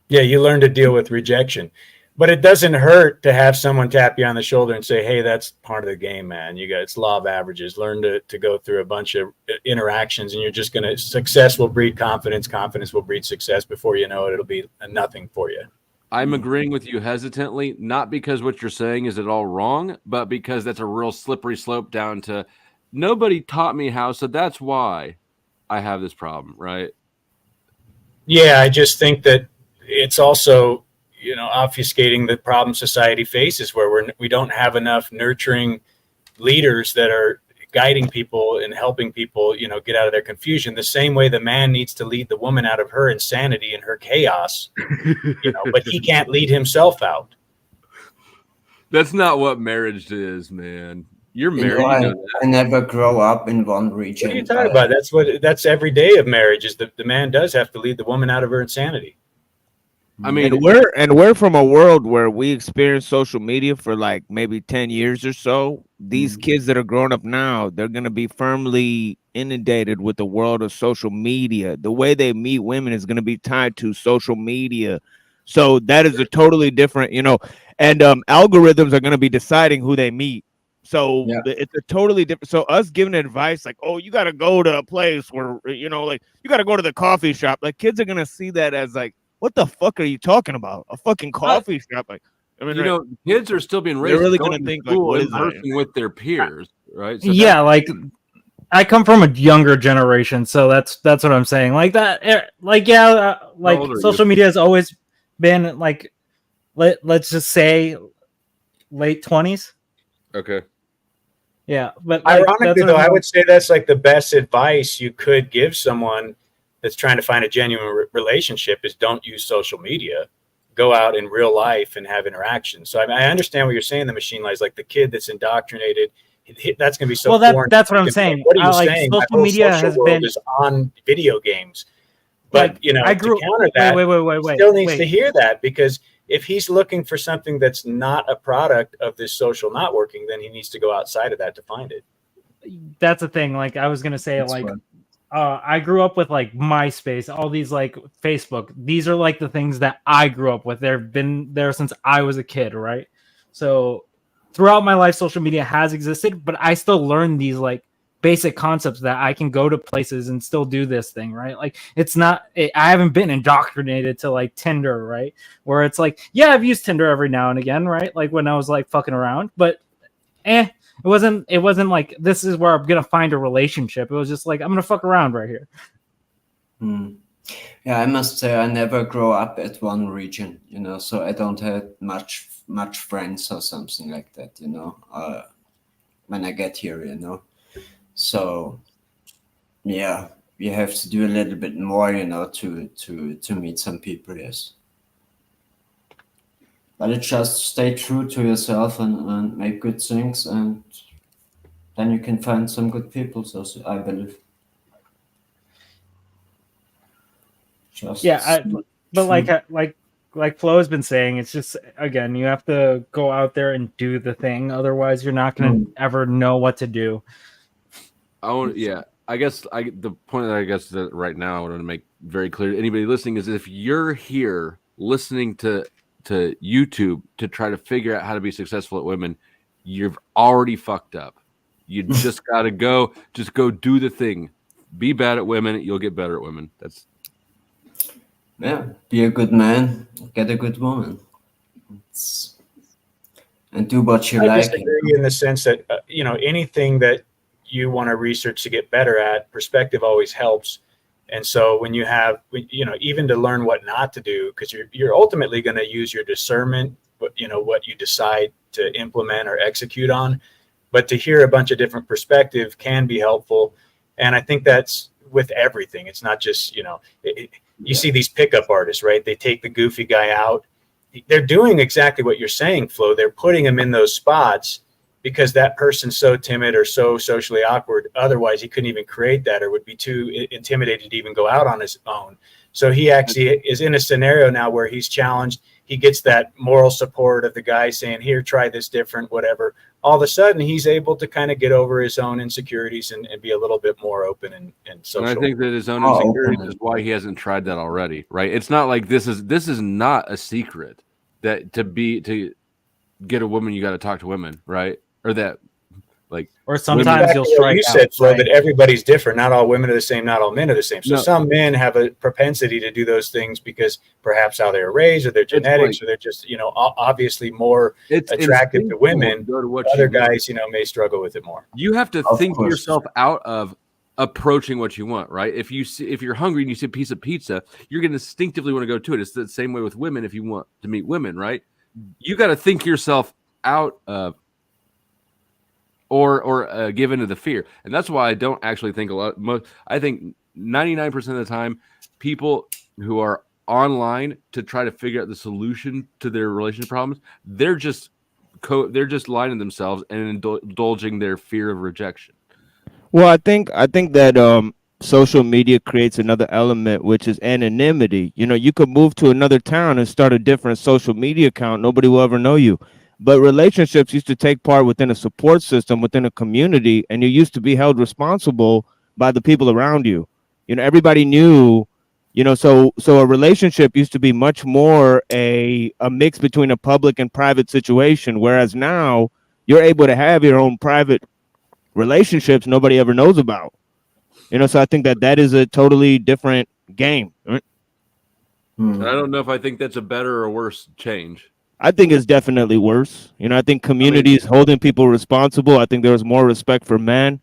you learn to deal with rejection. But it doesn't hurt to have someone tap you on the shoulder and say, hey, that's part of the game, man. It's law of averages. Learn to go through a bunch of interactions, and you're just going to, success will breed confidence. Confidence will breed success. Before you know it, it'll be a nothing for you. I'm agreeing with you hesitantly, not because what you're saying is at all wrong, but because that's a real slippery slope down to nobody taught me how, so that's why I have this problem, right? Yeah, I just think that it's also, obfuscating the problem society faces, where we don't have enough nurturing leaders that are guiding people and helping people, get out of their confusion. The same way the man needs to lead the woman out of her insanity and her chaos, but he can't lead himself out. That's not what marriage is, man. You're married. I never grow up in one region. What are you talking about? That's every day of marriage, is that the man does have to lead the woman out of her insanity. I mean, we're from a world where we experienced social media for like maybe 10 years or so. These kids that are growing up now, they're going to be firmly inundated with the world of social media. The way they meet women is going to be tied to social media. So that is a totally different, and algorithms are going to be deciding who they meet. So it's a totally different. So us giving advice like, oh, you got to go to a place where, like you got to go to the coffee shop. Like kids are going to see that as like, what the fuck are you talking about? A fucking coffee shop? Like, I mean, kids are still being raised. They're really going to think like, what is that? With their peers, right? So like I come from a younger generation, so that's what I'm saying. Like that, like social media has always been like, let's just say, late 20s. Okay. Yeah, but ironically, though, I would say that's like the best advice you could give someone that's trying to find a genuine relationship is don't use social media. Go out in real life and have interactions. So I understand what you're saying. The machine lies, like the kid that's indoctrinated. That's going to be so. Well, that's what I'm saying. What are you saying? Social media has been is on video games, but to counter that, wait, still needs to hear that, because if he's looking for something that's not a product of this social not working, then he needs to go outside of that to find it. That's the thing. Like I was going to say, that's like. Fun. I grew up with like MySpace, all these like Facebook. These are like the things that I grew up with. They've been there since I was a kid, right? So throughout my life, social media has existed, but I still learn these like basic concepts that I can go to places and still do this thing, right? Like it's not, I haven't been indoctrinated to like Tinder, right? Where it's like, yeah, I've used Tinder every now and again, right? Like when I was like fucking around, but It wasn't like this is where I'm gonna find a relationship. It was just like I'm gonna fuck around right here. Yeah, I must say I never grow up at one region, so I don't have much friends or something like that, when I get here, So yeah, you have to do a little bit more, to meet some people, yes. But it's just stay true to yourself and make good things, and then you can find some good people, so I believe. But like Flo has been saying, it's just, again, you have to go out there and do the thing. Otherwise, you're not going to ever know what to do. I guess the point that right now I want to make very clear to anybody listening is if you're here listening to YouTube to try to figure out how to be successful at women, you've already fucked up. You just got to go do the thing. Be bad at women, you'll get better at women. Be a good man, get a good woman, and do what you like. I disagree in the sense that anything that you want to research to get better at, perspective always helps. And so when you have, even to learn what not to do, because you're ultimately going to use your discernment, what you decide to implement or execute on. But to hear a bunch of different perspectives can be helpful. And I think that's with everything. It's not just, you see these pickup artists, right? They take the goofy guy out. They're doing exactly what you're saying, Flo. They're putting him in those spots because that person's so timid or so socially awkward. Otherwise, he couldn't even create that or would be too intimidated to even go out on his own. So he actually is in a scenario now where he's challenged. He gets that moral support of the guy saying, here, try this different, whatever. all of a sudden he's able to kind of get over his own insecurities and be a little bit more open and social. And I think that his own insecurities is why he hasn't tried that already, right? It's not like this is not a secret that to get a woman, you got to talk to women, right? Or that, like, or sometimes you'll strike you said, Flo, that everybody's different. Not all women are the same. Not all men are the same. So some men have a propensity to do those things because perhaps how they were raised, or their genetics, or they're just, you know, obviously more attractive to women. Other guys, you know, may struggle with it more. You have to think yourself out of approaching what you want, right? If you're hungry and you see a piece of pizza, you're going to instinctively want to go to it. It's the same way with women. If you want to meet women, right? You got to think yourself out of or give into the fear. And that's why I don't actually think I think 99% of the time people who are online to try to figure out the solution to their relationship problems, they're just lying to themselves and indulging their fear of rejection. Well, I think that social media creates another element, which is anonymity. You know, you could move to another town and start a different social media account. Nobody will ever know you. But relationships used to take part within a support system, within a community, and you used to be held responsible by the people around you. You know, everybody knew, you know, so a relationship used to be much more a mix between a public and private situation, whereas now you're able to have your own private relationships nobody ever knows about. You know, so I think that is a totally different game. Right? I don't know if I think that's a better or worse change. I think it's definitely worse. You know, I think communities holding people responsible. I think there was more respect for men.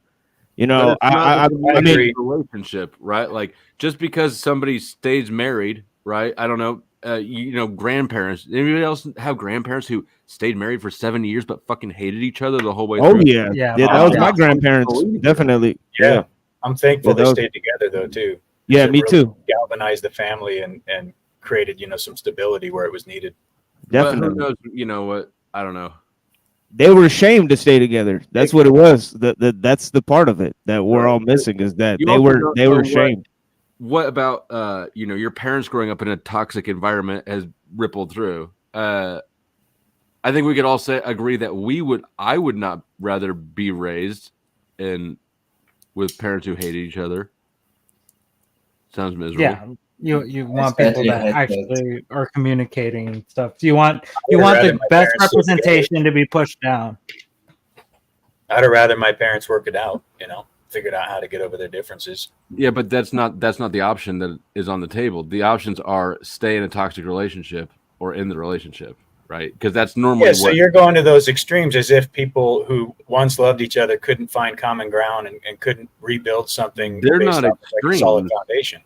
You know, I mean, relationship, right? Like just because somebody stays married, right? I don't know. You know, grandparents. Anybody else have grandparents who stayed married for 7 years but fucking hated each other the whole way through? Yeah, that was my grandparents. Definitely. Yeah. I'm thankful they stayed together though too. Yeah, me too. Galvanized the family and created, you know, some stability where it was needed. Definitely. But who knows, you know what? I don't know. They were ashamed to stay together. That's what it was. That's the part of it that we're all missing is that they were ashamed. What about you know, your parents growing up in a toxic environment has rippled through? I think we could all agree that I would not rather be raised with parents who hated each other. Sounds miserable. Yeah. You want people that actually are communicating and stuff. You want the best representation to be pushed down. I'd have rather my parents work it out, you know, figured out how to get over their differences. Yeah, but that's not the option that is on the table. The options are stay in a toxic relationship or end the relationship, right? Because that's normally so you're going to those extremes as if people who once loved each other couldn't find common ground and couldn't rebuild something. They're not extremes. Like a solid foundation.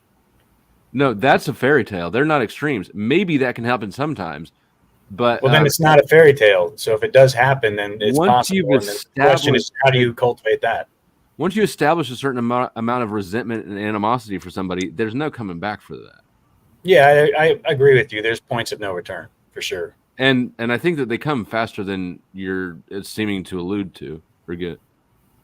No, that's a fairy tale. They're not extremes. Maybe that can happen sometimes, but then it's not a fairy tale. So if it does happen, then it's possible. And the question is, how do you cultivate that? Once you establish a certain amount of resentment and animosity for somebody, there's no coming back for that. Yeah, I agree with you. There's points of no return for sure. And I think that they come faster than you're seeming to allude to or get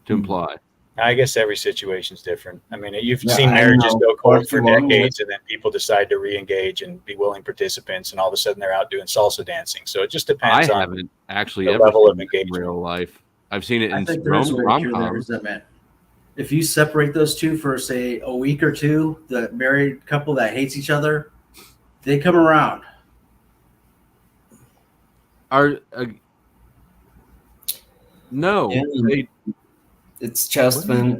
to imply. I guess every situation is different. I mean, you've seen marriages go cold for decades, and then people decide to re-engage and be willing participants, and all of a sudden they're out doing salsa dancing. So it just depends on haven't actually the ever level seen of it engagement. in real life. I've seen it I in think there is a way to cure that rom-coms. resentment. If you separate those two for, say, a week or two, the married couple that hates each other, they come around. It's just when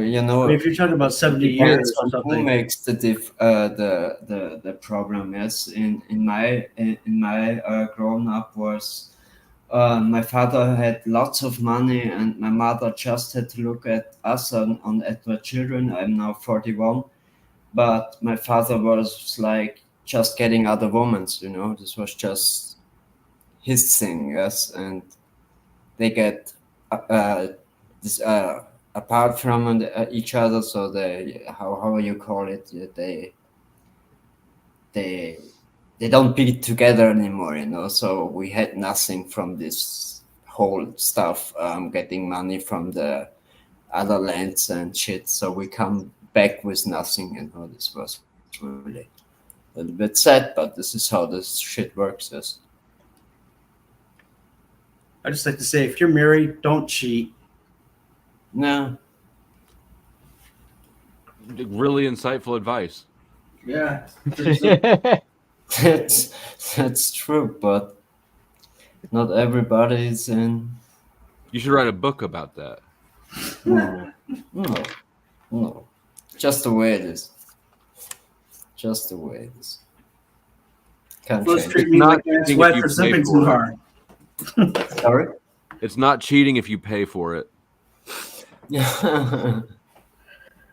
you know. If you're talking about 70 years or something, who makes the problem? Yes, in my growing up was my father had lots of money and my mother just had to look at us at the children. I'm now 41, but my father was like just getting other women. You know, this was just his thing. Yes, and they get. Apart from each other, so they how you call it, they don't be together anymore, you know. So we had nothing from this whole stuff, getting money from the other lands and shit. So we come back with nothing, you know. This was really a little bit sad, but this is how this shit works. Yes. I just like to say, if you're married, don't cheat. No. Really insightful advice. Yeah. That's true, but not everybody is in. You should write a book about that. No. Just the way it is. Just the way it is. Can't First change. treat me like that's wet for zipping too hard. Sorry? It's not cheating if you pay for it.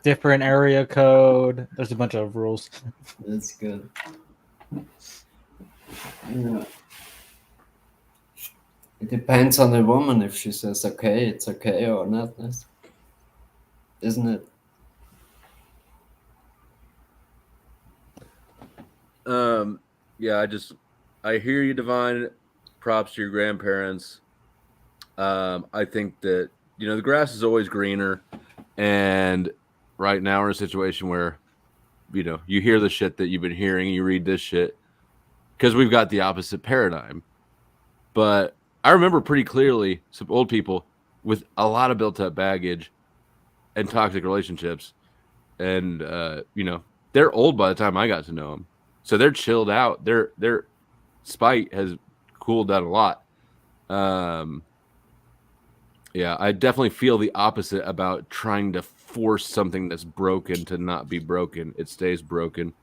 Different area code. There's a bunch of rules. That's good. Yeah. It depends on the woman if she says okay, it's okay or not, isn't it? Yeah, I hear you, Divine. Props to your grandparents. I think that, the grass is always greener, and right now we're in a situation where, you hear the shit that you've been hearing, you read this shit, because we've got the opposite paradigm. But I remember pretty clearly some old people with a lot of built-up baggage and toxic relationships, and they're old by the time I got to know them, so they're chilled out. Their spite has cooled down a lot. Yeah, I definitely feel the opposite about trying to force something that's broken to not be broken. It stays broken.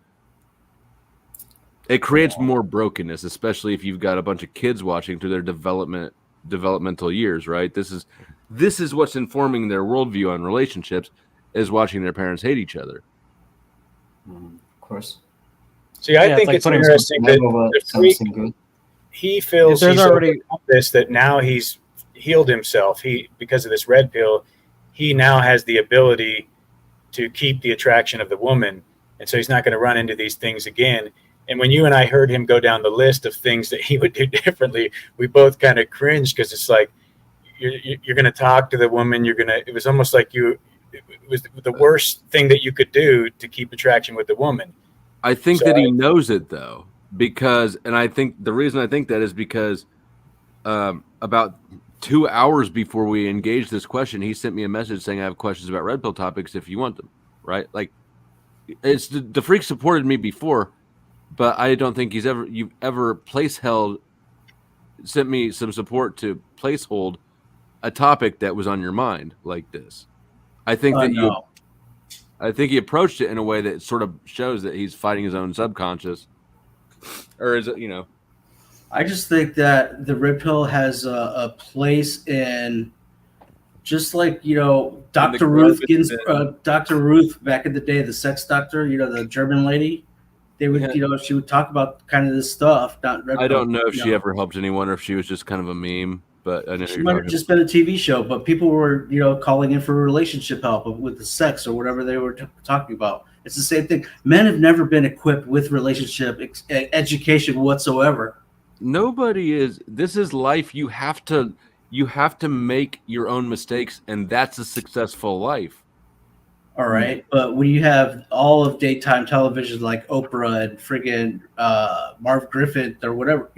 It creates more brokenness, especially if you've got a bunch of kids watching through their developmental years, right? This is what's informing their worldview on relationships, is watching their parents hate each other. Of course. See, I think it's interesting that he feels he's already this, that now he's healed himself. Because of this red pill, he now has the ability to keep the attraction of the woman, and so he's not going to run into these things again. And when you and I heard him go down the list of things that he would do differently, we both kind of cringed, because it's like you're going to talk to the woman. It was almost like it was the worst thing that you could do to keep attraction with the woman. I think that he knows it, though, and I think the reason I think that is because about 2 hours before we engaged this question, he sent me a message saying, I have questions about red pill topics if you want them, right? Like, it's the freak supported me before, but I don't think you've ever sent me some support to place hold a topic that was on your mind like this. I think I think he approached it in a way that sort of shows that he's fighting his own subconscious, or is it, I just think that the red pill has a place in, just like, Dr. Ruth Dr. Ruth back in the day, the sex doctor, the German lady. They would, she would talk about kind of this stuff. I don't know if she ever helped anyone or if she was just kind of a meme, but I know she might have just been a TV show. But people were, calling in for relationship help with the sex or whatever they were talking about. It's the same thing. Men have never been equipped with relationship education whatsoever. Nobody is. This is life. You have to make your own mistakes, and that's a successful life. All right, but when you have all of daytime television like Oprah and friggin' Marv Griffith or whatever,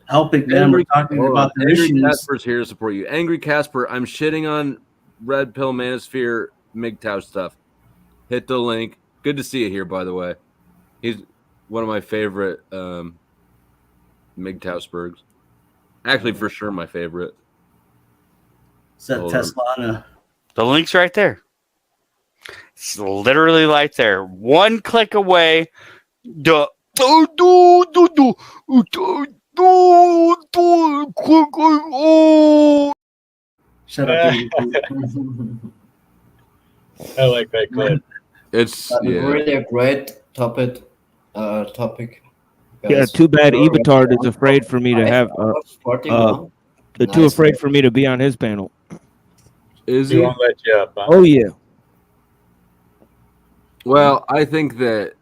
helping them or talking about their Angry issues. Casper's here to support you. Angry Casper, I'm shitting on Red Pill Manosphere MGTOW stuff. Hit the link. Good to see you here, by the way. He's one of my favorite MGTOW-spergs. Actually, for sure, my favorite. Is that Teslana? The link's right there. It's literally right there. One click away. Shut up. I like that clip. It's really a great topic. Yeah, too bad Ebatard is afraid for me to have. They're too afraid for me to be on his panel. Is he? Won't let you up. Huh? Oh yeah. Well, I think that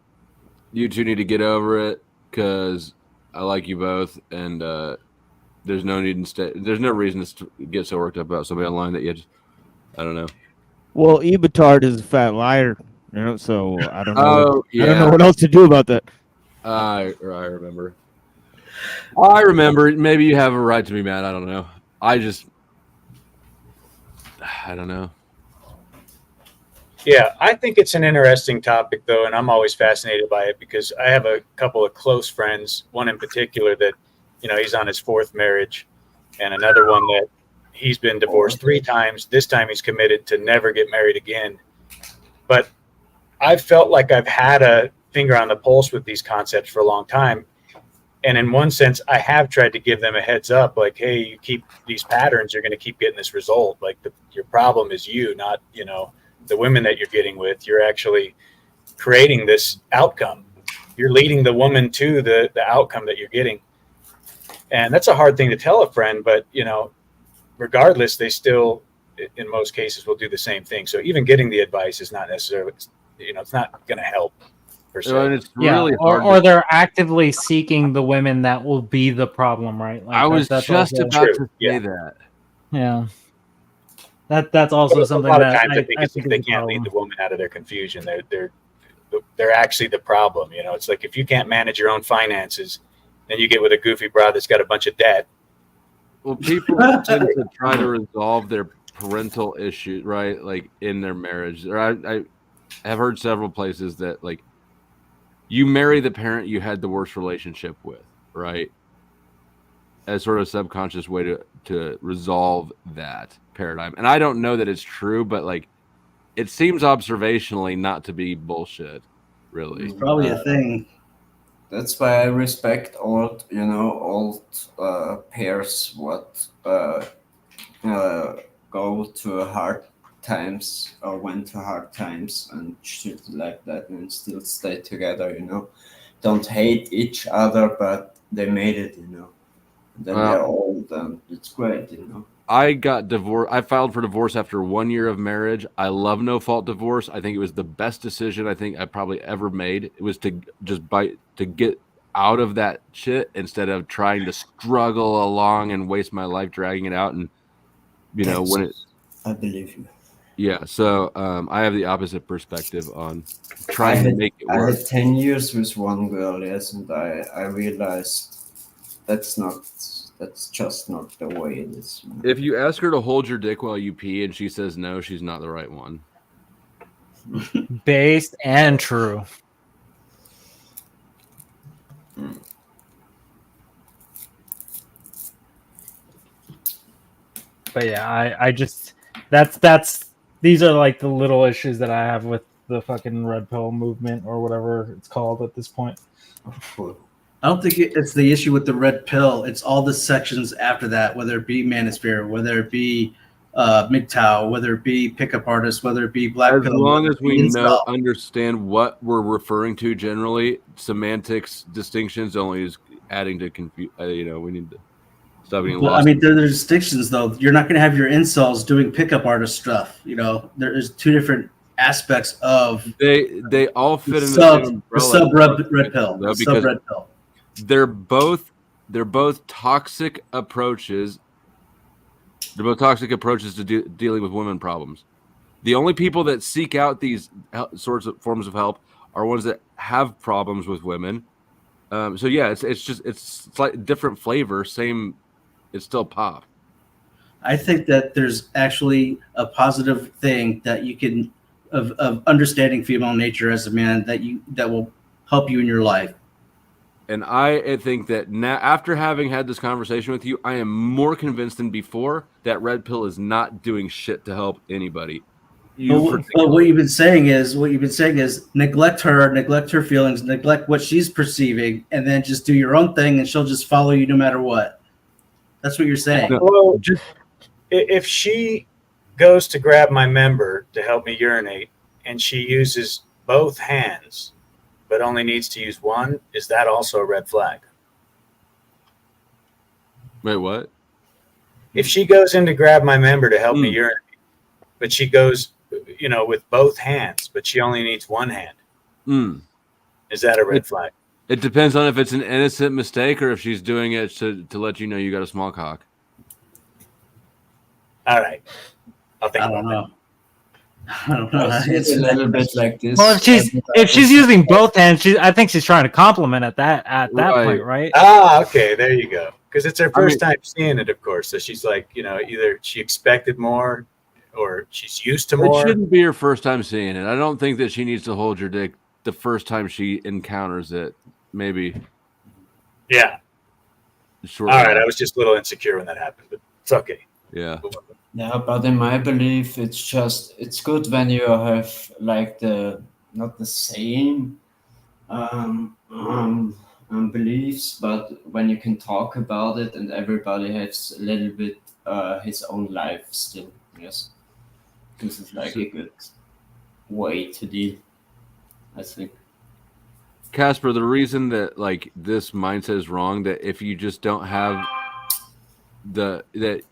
you two need to get over it, because I like you both, and there's no need there's no reason to get so worked up about somebody online that you just, I don't know. Well, Ebatard is a fat liar, so I don't know. Oh, yeah. I don't know what else to do about that. I remember. I remember. Maybe you have a right to be mad. I don't know. I don't know. Yeah, I think it's an interesting topic, though, and I'm always fascinated by it because I have a couple of close friends, one in particular that, he's on his 4th marriage, and another one that he's been divorced 3 times. This time he's committed to never get married again. But I've felt like I've had a finger on the pulse with these concepts for a long time. And in one sense, I have tried to give them a heads up, like, hey, you keep these patterns, you're going to keep getting this result. Like your problem is you, not, the women that you're getting with. You're actually creating this outcome. You're leading the woman to the outcome that you're getting. And that's a hard thing to tell a friend, but, regardless, they still, in most cases, will do the same thing. So even getting the advice is not necessarily, it's not going to help. Per se. And it's really hard or they're actively seeking the women that will be the problem, right? Like I was that's just also, about to say that. Yeah. That's also But something a lot of that times I think it's if they can't lead the woman out of their confusion, they're actually the problem. It's like if you can't manage your own finances, then you get with a goofy broad that's got a bunch of debt. Well, people tend to try to resolve their parental issues, right? Like in their marriage. I have heard several places that like you marry the parent you had the worst relationship with, right? As sort of a subconscious way to resolve that paradigm. And I don't know that it's true, but like it seems observationally not to be bullshit, really. It's probably a thing. That's why I respect old pairs what go to hard times or went to hard times and shit like that and still stay together, don't hate each other, but they made it, then they're old and it's great, I got divorced. I filed for divorce after 1 year of marriage. I love no fault divorce. I think it was the best decision I think I probably ever made. It was to just to get out of that shit instead of trying to struggle along and waste my life dragging it out. And I believe you. Yeah, so I have the opposite perspective on trying to make it work. I had 10 years with one girl, yes, and I realized that's just not the way it is. Man. If you ask her to hold your dick while you pee and she says no, she's not the right one. Based and true. But yeah, I just that's these are like the little issues that I have with the fucking red pill movement or whatever it's called at this point. I don't think it's the issue with the red pill. It's all the sections after that, whether it be manosphere, whether it be MGTOW, whether it be pickup artists, whether it be black as pill. long as we understand what we're referring to generally, semantics distinctions only is adding to confusion. We need to stop being lost. I mean, there's distinctions though. You're not going to have your incels doing pickup artist stuff. There is 2 different aspects of. They all fit in the same umbrella. Red pill. Because red pill. They're both toxic approaches. They're both toxic approaches to dealing with women problems. The only people that seek out these sorts of forms of help are ones that have problems with women. So yeah, it's like different flavor, same. It's still pop. I think that there's actually a positive thing that you can of understanding female nature as a man that will help you in your life. And I think that now, after having had this conversation with you, I am more convinced than before that red pill is not doing shit to help anybody. But what you've been saying is neglect her feelings, neglect what she's perceiving, and then just do your own thing, and she'll just follow you no matter what. That's what you're saying. Well, if she goes to grab my member to help me urinate, and she uses both hands, but only needs to use one, is that also a red flag? Wait, what? If she goes in to grab my member to help me urinate, but she goes, with both hands, but she only needs one hand, is that a red flag? It depends on if it's an innocent mistake or if she's doing it to let you know you got a small cock. All right. I don't know. It's a little bit like this. Well, if she's using both hands, I think she's trying to compliment at that point, right? Ah, okay, there you go. Because it's her first time seeing it, of course. So she's like, either she expected more, or she's used to more. It shouldn't be her first time seeing it. I don't think that she needs to hold your dick the first time she encounters it. Maybe. Yeah. All right, I was just a little insecure when that happened, but it's okay. Yeah. Yeah, but in my belief, it's good when you have like not the same beliefs, but when you can talk about it and everybody has a little bit his own life still. Yes, this is like a good way to deal, I think. Casper, the reason that like this mindset is wrong, that if you just don't have that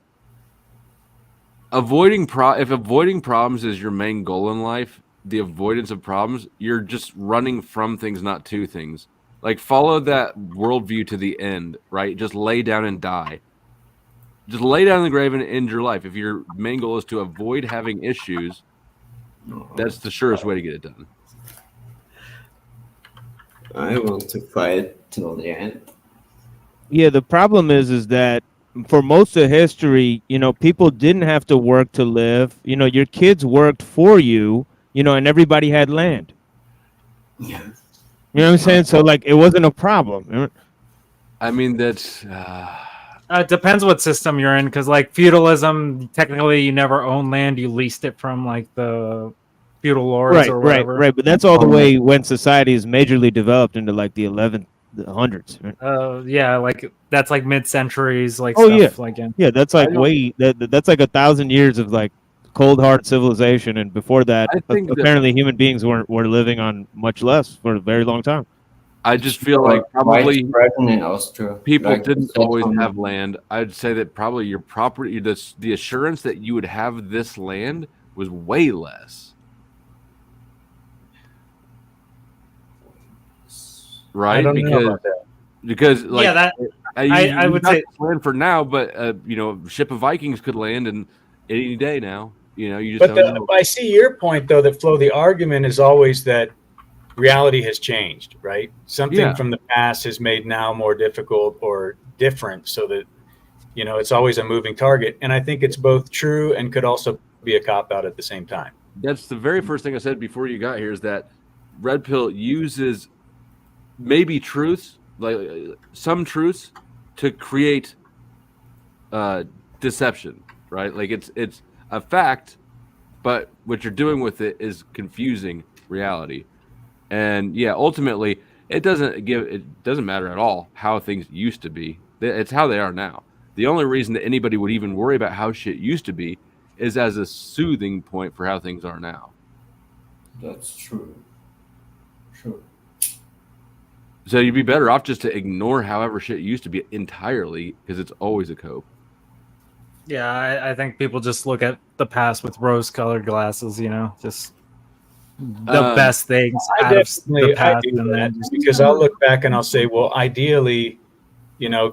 avoiding problems is your main goal in life, the avoidance of problems, you're just running from things, not to things. Like follow that worldview to the end, right? Just lay down and die. Just lay down in the grave and end your life. If your main goal is to avoid having issues, that's the surest way to get it done. I want to fight till the end. Yeah, the problem is that for most of history, people didn't have to work to live. Your kids worked for you, and everybody had land. Yeah. You know what I'm saying? So like, it wasn't a problem. I mean, that's. It depends what system you're in, because like feudalism, technically you never own land; you leased it from like the feudal lords or whatever. Right. But that's all the way when society is majorly developed into like the 1100s. Right? Yeah, like that's like mid-centuries, like stuff. Like yeah, that's like that's like 1,000 years of like cold hard civilization, and before that, apparently human beings were living on much less for a very long time. I just feel like probably in Austria, people like didn't always have land. I'd say that probably your property, the assurance that you would have this land was way less. Right? I don't know about that. Because like I would say land for now, but ship of Vikings could land in any day now. You just But don't know. I see your point though, that Flo, the argument is always that reality has changed, right? Something from the past is made now more difficult or different, so that it's always a moving target. And I think it's both true and could also be a cop out at the same time. That's the very first thing I said before you got here, is that Red Pill uses maybe truths, like some truths, to create deception, right? Like it's a fact, but what you're doing with it is confusing reality. And yeah, ultimately, it doesn't matter at all how things used to be. It's how they are now. The only reason that anybody would even worry about how shit used to be is as a soothing point for how things are now. That's true. True. So you'd be better off just to ignore however shit used to be entirely, because it's always a cope. Yeah, I think people just look at the past with rose-colored glasses, just the best things out of the past. And then because I'll look back and I'll say, well, ideally,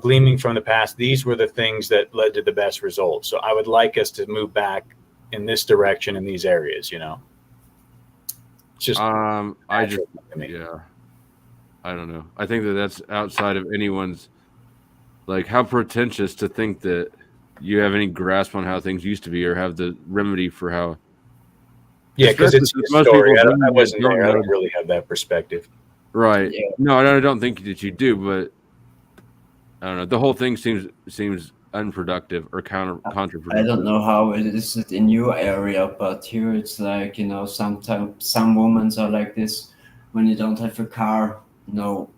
gleaming from the past, these were the things that led to the best results. So I would like us to move back in this direction in these areas, It's just I don't know. I think that's outside of anyone's, like, how pretentious to think that you have any grasp on how things used to be or have the remedy for how. Yeah, because it's a story. I wasn't there. I don't really have that perspective. Right. Yeah. No, I don't think that you do, but I don't know. The whole thing seems unproductive or counterproductive. I don't know how it is in your area, but here it's like, sometimes some women are like this. When you don't have a car, you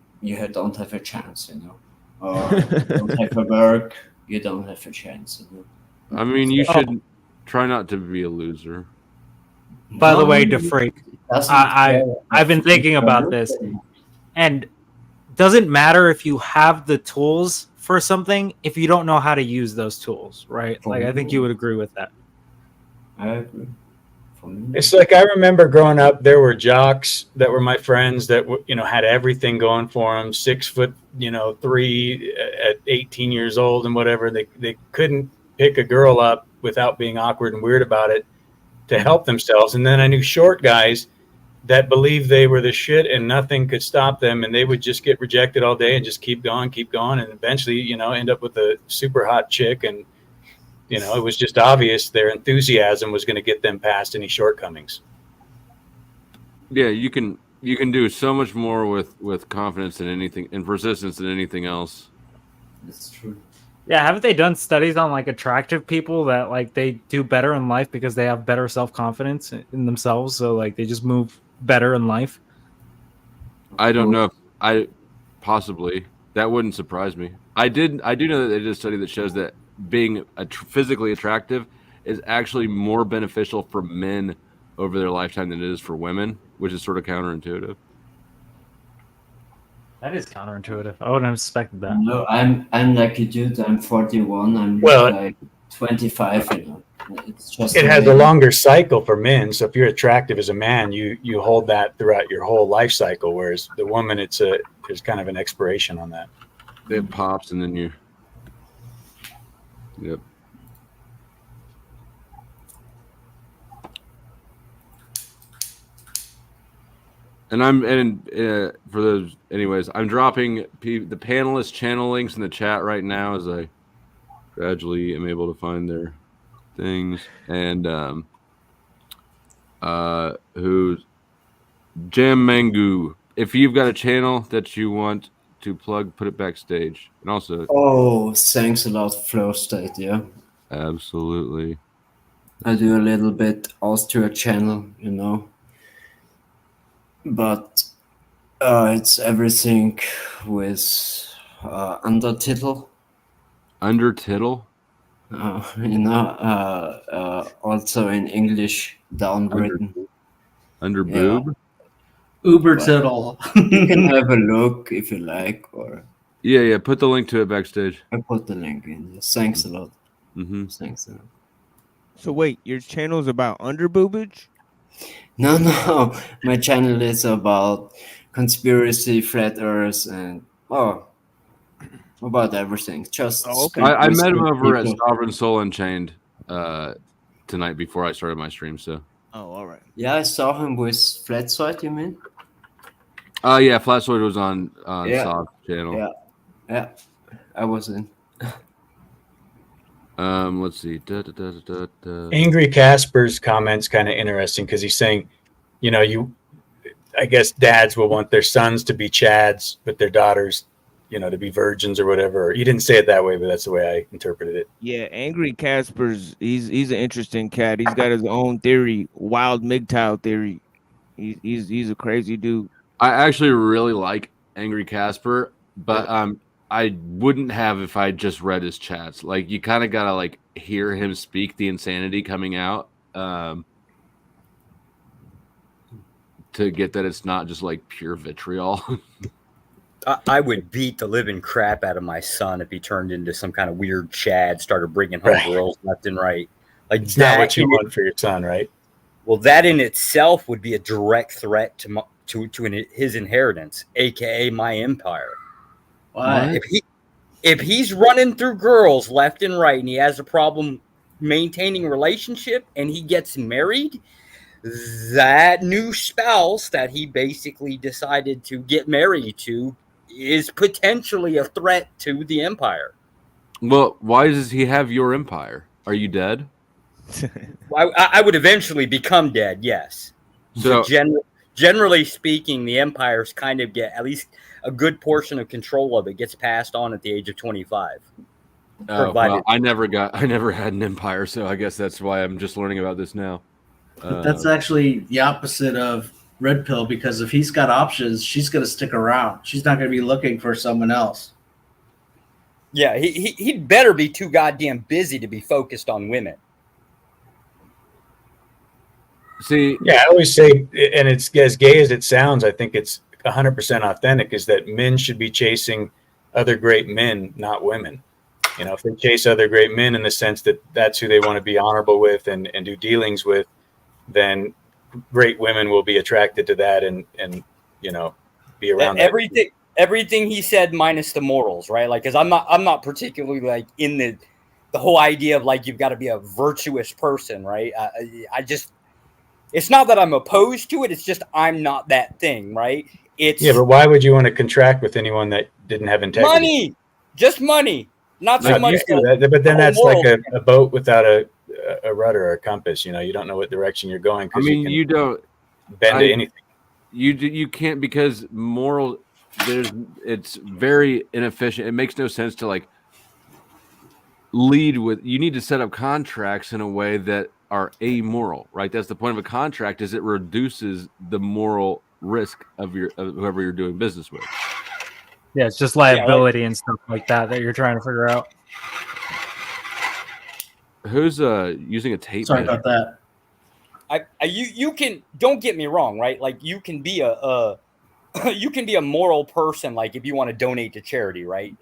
don't have a chance, Or you don't have a work, you don't have a chance. I mean, you should try not to be a loser. By the way, DeFreak, I've been thinking about this, and doesn't matter if you have the tools for something if you don't know how to use those tools, right? Like, I think you would agree with that. I agree. It's like, I remember growing up, there were jocks that were my friends that had everything going for them, 6'3" at 18 years old and whatever. They couldn't pick a girl up without being awkward and weird about it. to help themselves. And then I knew short guys that believed they were the shit and nothing could stop them, and they would just get rejected all day and just keep going, and eventually, you know, end up with a super hot chick. And, you know, it was just obvious their enthusiasm was going to get them past any shortcomings. Yeah, you can do so much more with confidence than anything, and persistence than anything else. That's true. Yeah, haven't they done studies on like attractive people that like they do better in life because they have better self-confidence in themselves, so like they just move better in life? I don't know if possibly that wouldn't surprise me. I do know that they did a study that shows that being physically attractive is actually more beneficial for men over their lifetime than it is for women, which is sort of counterintuitive. That is counterintuitive. I wouldn't have expected that. No, I'm like a dude. I'm 41. I'm like 25. You know, it's just it has a longer cycle for men. So if you're attractive as a man, you hold that throughout your whole life cycle. Whereas the woman, there's kind of an expiration on that. It pops and then you. Yep. And for those, anyways, I'm dropping the panelists' channel links in the chat right now as I gradually am able to find their things. And who's Jam Mangu? If you've got a channel that you want to plug, put it backstage. And also, oh, thanks a lot, Flow State. Yeah, absolutely. I do a little bit Austria channel, you know. But it's everything with undertitle. Undertitle? You know, also in English, downwritten. Under boob? Uber title. You can have a look if you like, or yeah. Put the link to it backstage. I put the link in. Thanks a lot. Mm-hmm. Thanks a lot. So wait, your channel's about underboobage? No, my channel is about conspiracy, flat Earth, and about everything. Just okay. I met him over at Sovereign Soul Unchained tonight before I started my stream. So. Oh, all right. Yeah, I saw him with Flatsoid. You mean? Yeah, Flatsoid was on Sov's channel. Yeah, I was in. Let's see. Angry Casper's comment's kind of interesting because he's saying, you know, I guess dads will want their sons to be Chads, but their daughters, you know, to be virgins or whatever. He didn't say it that way, but that's the way I interpreted it. Yeah, Angry Casper's he's an interesting cat. He's got his own theory, wild MGTOW theory. He's a crazy dude. I actually really like Angry Casper, but I wouldn't have if I just read his chats. Like, you kind of gotta like hear him speak the insanity coming out to get that it's not just like pure vitriol. I would beat the living crap out of my son if he turned into some kind of weird Chad, started bringing home girls left and right. Like, it's not what you want for your son, right? Well, that in itself would be a direct threat to his inheritance, aka my empire. Why? If he's running through girls left and right and he has a problem maintaining a relationship and he gets married, that new spouse that he basically decided to get married to is potentially a threat to the empire. Well, why does he have your empire? Are you dead? I would eventually become dead, yes. So generally speaking, the empires kind of get at least a good portion of control of it gets passed on at the age of 25. Well, I never had an empire, so I guess that's why I'm just learning about this now. But that's actually the opposite of Red Pill, because if he's got options, she's going to stick around. She's not going to be looking for someone else. Yeah, he'd better be too goddamn busy to be focused on women. See, yeah, I always say, and it's as gay as it sounds, I think it's 100% authentic, is that men should be chasing other great men, not women. You know, if they chase other great men in the sense that that's who they want to be honorable with and do dealings with, then great women will be attracted to that and you know, be around everything he said minus the morals, right? Like, because I'm not particularly like in the the whole idea of like you've got to be a virtuous person, right? I just, it's not that I'm opposed to it. It's just I'm not that thing, right? It's but why would you want to contract with anyone that didn't have integrity? money, just money, not so much. But then that's like a boat without a rudder or a compass. You know, you don't know what direction you're going. I mean, you don't bend to anything. You can't, because moral. It's very inefficient. It makes no sense to like lead with. You need to set up contracts in a way that are amoral, right? That's the point of a contract, is it reduces the moral risk of whoever you're doing business with. Yeah, it's just liability and stuff like that you're trying to figure out. Who's using a tape? Sorry about that. You can, don't get me wrong, right? Like you can be a you can be a moral person, like if you want to donate to charity, right?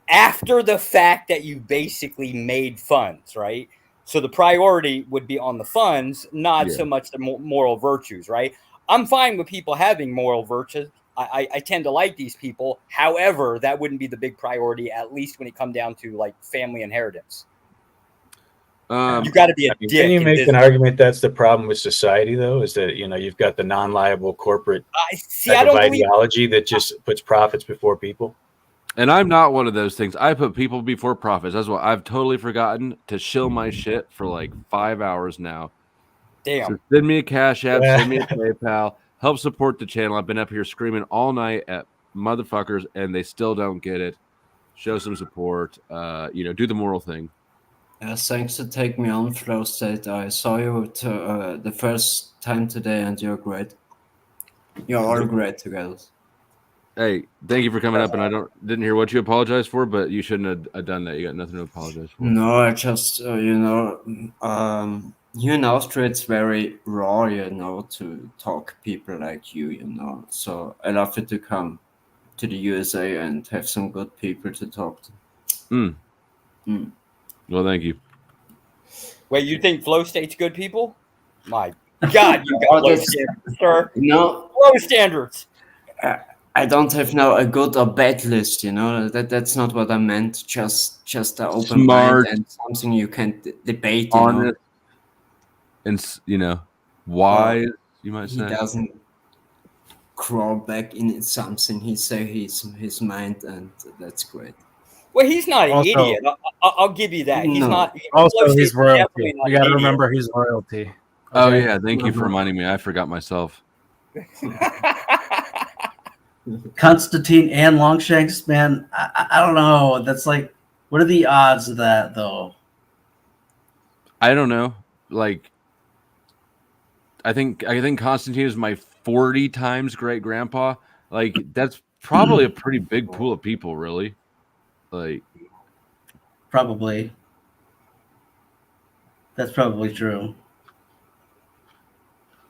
After the fact that you basically made funds, right? So the priority would be on the funds, not so much the moral virtues, right? I'm fine with people having moral virtues. I tend to like these people. However, that wouldn't be the big priority, at least when it comes down to like family inheritance. You got to be a dick. Can you make an argument that's the problem with society, though? Is that, you know, you've got the non-liable corporate type of ideology that just puts profits before people? And I'm not one of those things. I put people before profits. That's why I've totally forgotten to shill my shit for like 5 hours now. Damn. So send me a Cash App, send me a PayPal, help support the channel. I've been up here screaming all night at motherfuckers, and they still don't get it. Show some support. Do the moral thing. Thanks to take me on, Flow State. I saw you the first time today, and you're great. You're all great together. Hey, thank you for coming up, and I didn't hear what you apologized for, but you shouldn't have done that. You got nothing to apologize for. No, I just here in Austria it's very raw, to talk people like you, So I love it to come to the USA and have some good people to talk to. Well, thank you. Wait, you think Flow State's good people? My God, you got low standards, sir. No, low standards. I don't have now a good or bad list, That's not what I meant. Just an open mind and something you can debate. Honest, and wise. You might say he doesn't crawl back in something. He say his mind, and that's great. Well, he's not an idiot. I'll give you that. He's not. Also, he's royalty. You got to remember he's royalty. Okay? Oh yeah, thank you for reminding me. I forgot myself. Constantine and Longshanks, man. I don't know. That's like, what are the odds of that, though? I don't know. Like, I think Constantine is my 40 times great grandpa. Like, that's probably a pretty big pool of people, really. Like, probably. That's probably true.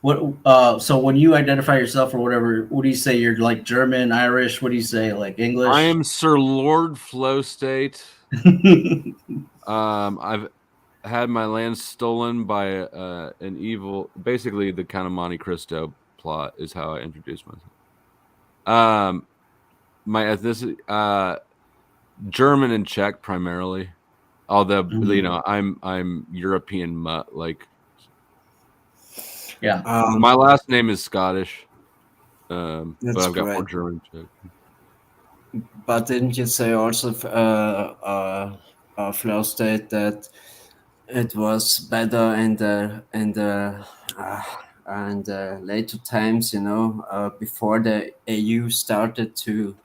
What? So when you identify yourself or whatever, what do you say? You're like German, Irish. What do you say? Like English? I am Sir Lord Flow State. I've had my land stolen by an evil. Basically, the Count of Monte Cristo plot is how I introduce myself. My ethnicity, German and Czech primarily. Although I'm European mutt. Like. Yeah. My last name is Scottish, but I've got more great. German. But didn't you say also, Flow State, that it was better in the later times, before the EU started to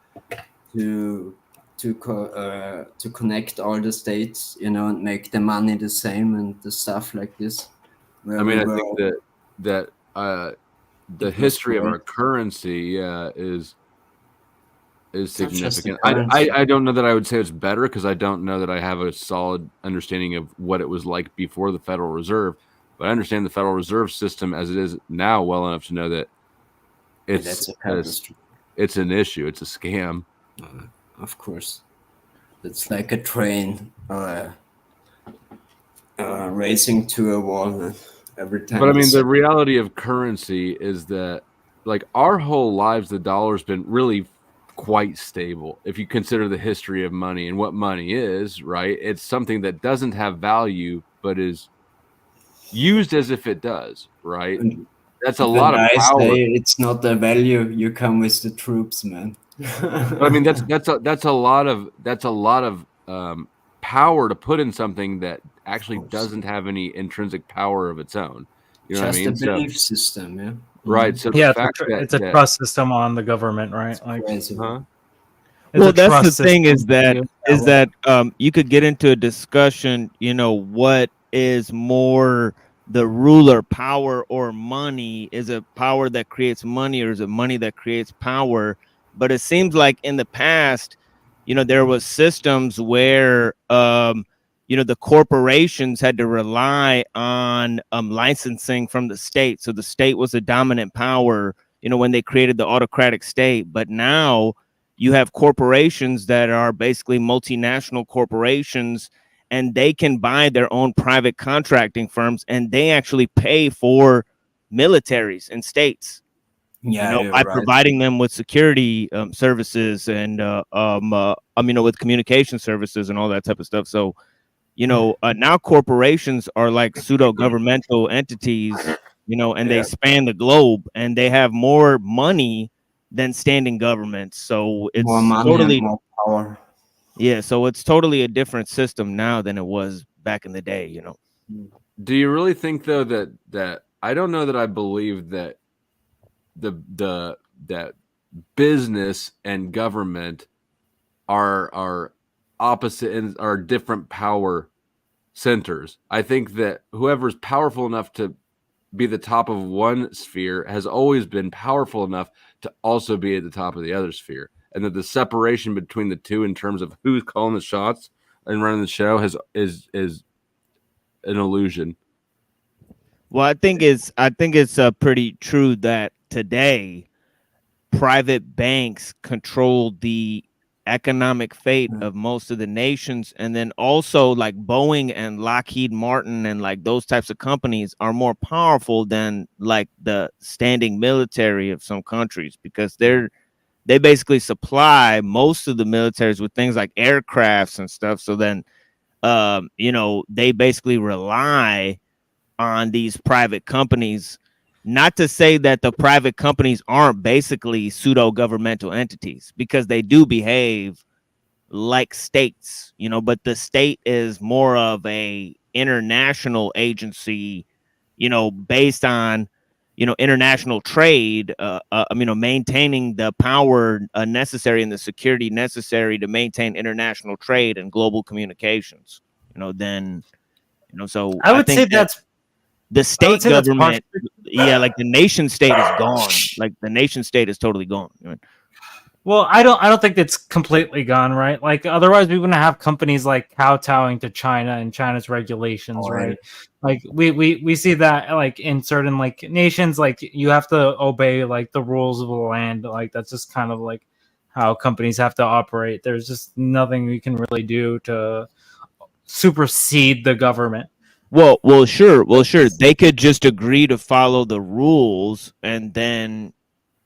connect all the states, and make the money the same and the stuff like this. I mean, I think that the history of our currency is significant. I don't know that I would say it's better, because I don't know that I have a solid understanding of what it was like before the Federal Reserve, but I understand the Federal Reserve system as it is now well enough to know that it's an issue. It's a scam. Of course, it's like a train racing to a wall. Every time. But I mean, the reality of currency is that, like, our whole lives, the dollar's been really quite stable. If you consider the history of money and what money is, right? It's something that doesn't have value, but is used as if it does, right? That's a lot of power. It's not the value. You come with the troops, man. I mean, that's a lot of power to put in something that actually doesn't have any intrinsic power of its own. You know Just what I mean? a belief system, yeah. Right. So yeah, the fact it's a trust system on the government, right? Like, well, that's the thing is that you could get into a discussion, you know, what is more the ruler, power or money? Is it power that creates money, or is it money that creates power? But it seems like in the past, you know, there was systems where you know, the corporations had to rely on licensing from the state. So the state was a dominant power, you know, when they created the autocratic state. But now you have corporations that are basically multinational corporations, and they can buy their own private contracting firms, and they actually pay for militaries and states. Yeah, you know, by providing them with security services and you know, with communication services and all that type of stuff. So, you know, now corporations are like pseudo governmental entities, you know, and they span the globe, and they have more money than standing governments. So it's more money totally and more power. Yeah, so it's totally a different system now than it was back in the day, you know. Do you really think though that I don't know that I believe that that business and government are opposite and are different power centers. I think that whoever's powerful enough to be the top of one sphere has always been powerful enough to also be at the top of the other sphere, and that the separation between the two in terms of who's calling the shots and running the show is an illusion. Well, I think it's pretty true that today private banks control the economic fate of most of the nations, and then also like Boeing and Lockheed Martin and like those types of companies are more powerful than like the standing military of some countries, because they basically supply most of the militaries with things like aircrafts and stuff. So then you know, they basically rely on these private companies. Not to say that the private companies aren't basically pseudo governmental entities, because they do behave like states, you know, but the state is more of a international agency, you know, based on, you know, international trade, you know, maintaining the power necessary and the security necessary to maintain international trade and global communications, you know. Then, you know, so I would think say that's the state government, yeah, like the nation state is gone. Like the nation state is totally gone. Well, I don't think it's completely gone, right? Like otherwise we wouldn't have companies like kowtowing to China and China's regulations, right? Like we see that like in certain like nations, like you have to obey like the rules of the land. Like that's just kind of like how companies have to operate. There's just nothing we can really do to supersede the government. Well, sure. They could just agree to follow the rules, and then,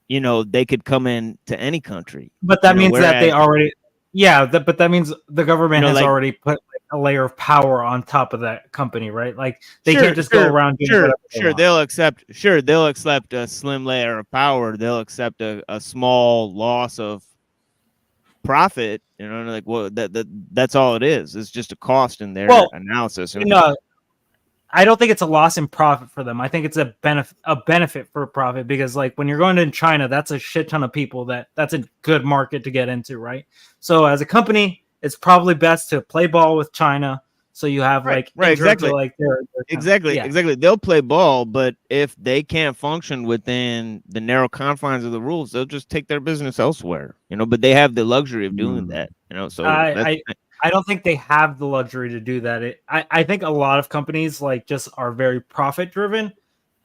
you know, they could come in to any country. But that means that they already, but that means the government has already put like a layer of power on top of that company, right? Like they can't just go around. They'll accept a slim layer of power. They'll accept a small loss of profit. You know, like, well, that's all it is. It's just a cost in their analysis. No, I don't think it's a loss in profit for them. I think it's a benefit for profit, because like when you're going to China, that's a shit ton of people that's a good market to get into, right? So as a company, it's probably best to play ball with China. So you have exactly like exactly. They'll play ball, but if they can't function within the narrow confines of the rules, they'll just take their business elsewhere, you know. But they have the luxury of doing that, you know. So I don't think they have the luxury to do that. I think a lot of companies like just are very profit driven,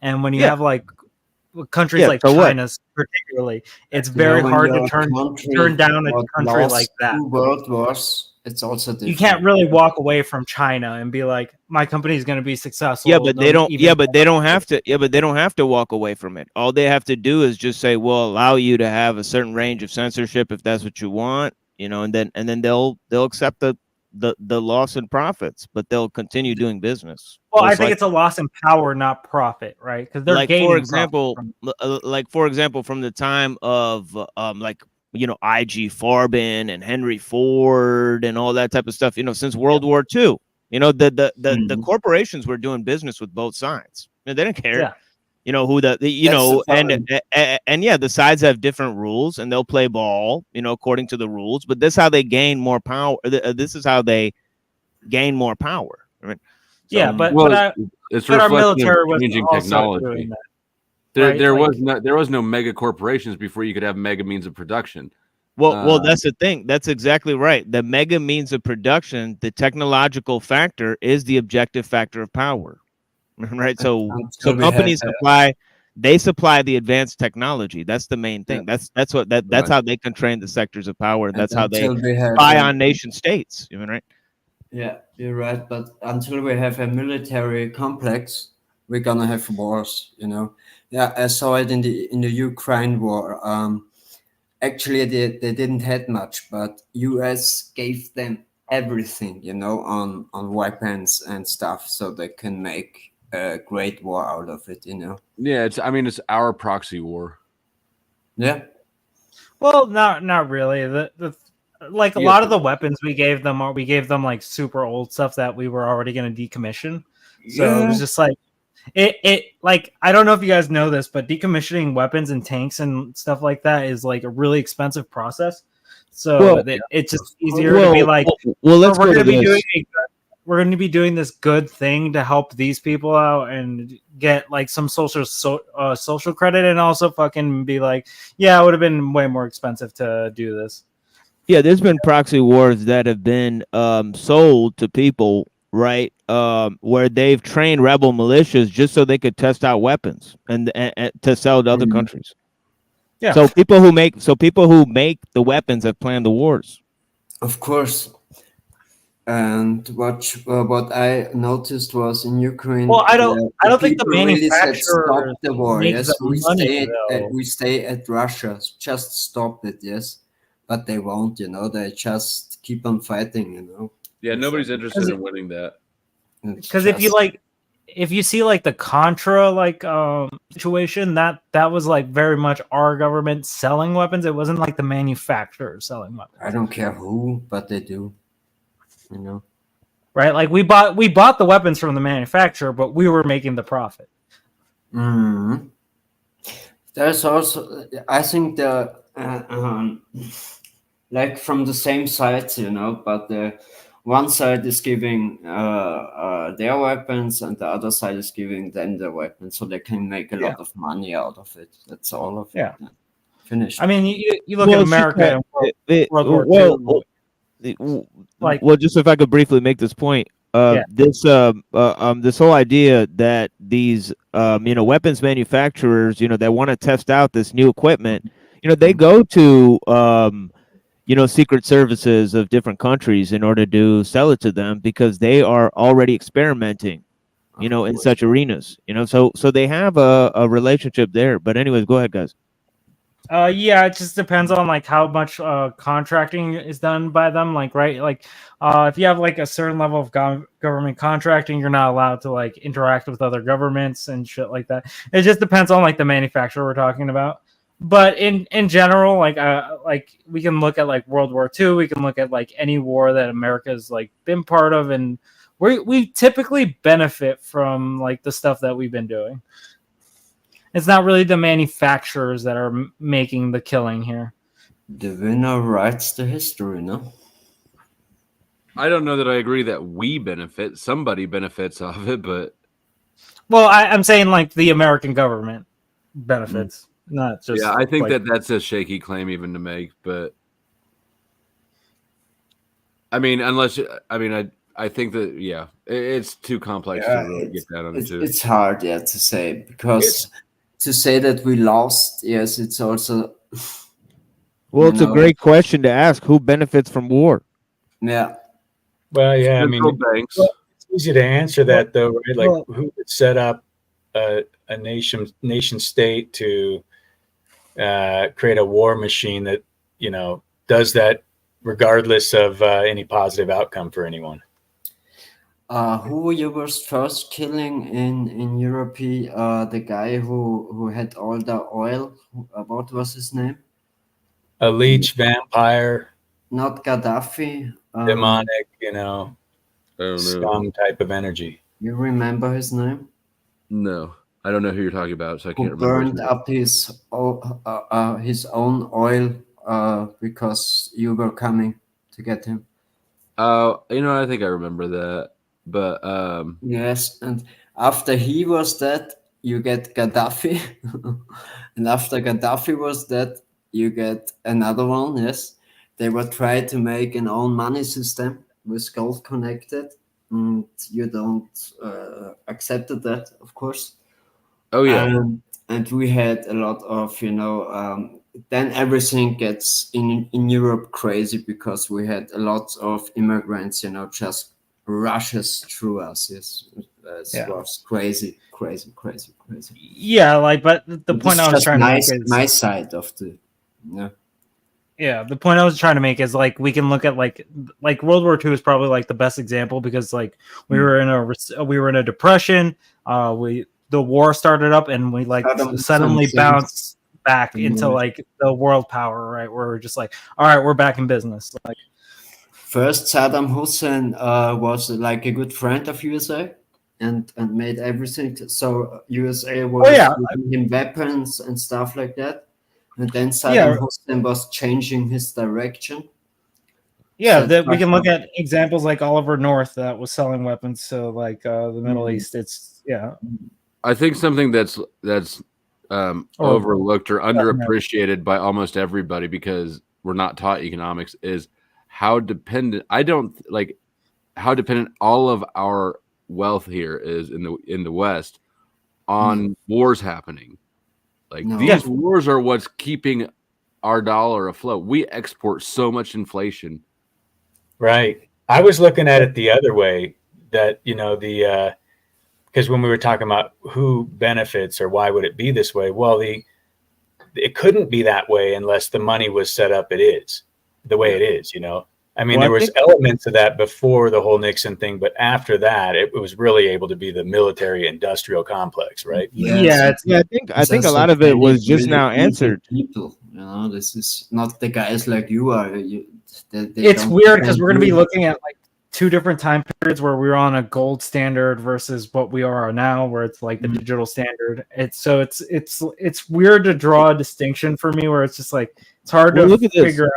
and when you have like countries like China's particularly, it's very hard to turn down a country like that. 2 world wars it's also different. You can't really walk away from China and be like, my company is going to be successful. Yeah, but they don't. Yeah, but they don't have to. Yeah, but they don't have to walk away from it. All they have to do is just say, "We'll allow you to have a certain range of censorship if that's what you want," and then they'll accept the loss in profits, but they'll continue doing business. Well, I think it's a loss in power, not profit, right? Because they're gaining. For example, from the time of IG Farben and Henry Ford and all that type of stuff, since World War II, the corporations were doing business with both sides. They didn't care, who and the sides have different rules and they'll play ball, according to the rules. But this is how they gain more power. This is how they gain more power. Right? So, it's our military was changing also technology. doing that. There was no mega corporations before you could have mega means of production. Well, that's the thing. That's exactly right. The mega means of production, the technological factor is the objective factor of power, right? So companies supply the advanced technology. That's the main thing. That's how they constrain the sectors of power, and that's how they spy on nation states. Right? Yeah, you're right. But until we have a military complex, we're gonna have wars. Yeah, I saw it in the Ukraine war. Actually, they didn't have much, but US gave them everything, on weapons and stuff, so they can make a great war out of it. Yeah, it's our proxy war. Yeah. Well, not really. A lot of the weapons we gave them like super old stuff that we were already going to decommission. So it was just like it I don't know if you guys know this, but decommissioning weapons and tanks and stuff like that is like a really expensive process. So it's just easier to be like, we're going to be doing this good thing to help these people out and get like some social credit, and also fucking be like, yeah, it would have been way more expensive to do this. Yeah, there's been proxy wars that have been sold to people, right? Where they've trained rebel militias just so they could test out weapons and to sell to other countries. Yeah. So people who make the weapons have planned the wars. Of course. And what I noticed was in Ukraine. Well, I don't think the manufacturer really stop the war. Yes, we stay at Russia. Just stop it. Yes, but they won't. They just keep on fighting. Yeah, nobody's interested in winning that. Because if you see like the Contra situation, that was like very much our government selling weapons. It wasn't like the manufacturer selling weapons. I don't care who, but they do. Right? Like we bought the weapons from the manufacturer, but we were making the profit. Mm-hmm. There's also, I think, like from the same sides, but the one side is giving their weapons, and the other side is giving them their weapons, so they can make a lot of money out of it. That's all of it. Yeah. Finished. I mean, you look at America and World War II. Just if I could briefly make this point, this whole idea that these weapons manufacturers, they want to test out this new equipment, they go to secret services of different countries in order to sell it to them, because they are already experimenting, in such arenas, so they have a relationship there. But anyways, go ahead, guys. Yeah, it just depends on like how much contracting is done by them. Like, right, like if you have like a certain level of government contracting, you're not allowed to like interact with other governments and shit like that. It just depends on like the manufacturer we're talking about. But in general, like we can look at like World War II, we can look at like any war that America's like been part of, and we typically benefit from like the stuff that we've been doing. It's not really the manufacturers that are making the killing here. The winner writes the history, no? I don't know that I agree that we benefit. Somebody benefits off it, but... Well, I'm saying like the American government benefits, not just... Yeah, I think like, that's a shaky claim even to make, but... I mean, I think that, yeah, it's too complex to really get that on it, too. It's hard, to say, because... To say that we lost, yes, it's also... Well, it's a great question to ask. Who benefits from war? Yeah. Well, yeah, I mean, banks. Well, it's easy to answer that though, right? Like, who would set up a nation state to create a war machine that does that regardless of any positive outcome for anyone? Who you was first killing in Europe? The guy who had all the oil. What was his name? A leech vampire. Not Gaddafi. Demonic, scum type of energy. You remember his name? No, I don't know who you're talking about, so I can't Who remember. burned up his own oil because you were coming to get him. Oh, I think I remember that. But yes, and after he was dead, you get Gaddafi, and after Gaddafi was dead, you get another one. Yes, they were trying to make an own money system with gold connected, and you don't accepted that, of course. Oh yeah. And we had a lot of then everything gets in Europe crazy because we had a lot of immigrants just rushes through us. Yes, it was crazy. Yeah, but the point I was trying to make is my side of the Yeah, the point I was trying to make is we can look at like World War II is probably the best example because we were in a depression. The war started up and we suddenly bounced back into the world power, right? Where we're just all right, we're back in business. First, Saddam Hussein was a good friend of USA and made everything. So USA was giving him weapons and stuff like that. And then Saddam Hussein was changing his direction. Yeah, we can look at examples like Oliver North that was selling weapons to the Middle East. It's I think something that's overlooked or underappreciated by almost everybody because we're not taught economics is how dependent all of our wealth here is in the West on wars happening. These wars are what's keeping our dollar afloat. We export so much inflation. Right. I was looking at it the other way that, because when we were talking about who benefits or why would it be this way? Well, it couldn't be that way unless the money was set up. It is the way it is, I mean, there was elements of that before the whole Nixon thing, but after that, it was really able to be the military industrial complex, right? I think a lot of it was just now answered. People, this is not the guys like you are. It's weird because we're going to be looking at two different time periods where we were on a gold standard versus what we are now, where it's the digital standard. It's weird to draw a distinction for me, where it's just it's hard to figure out.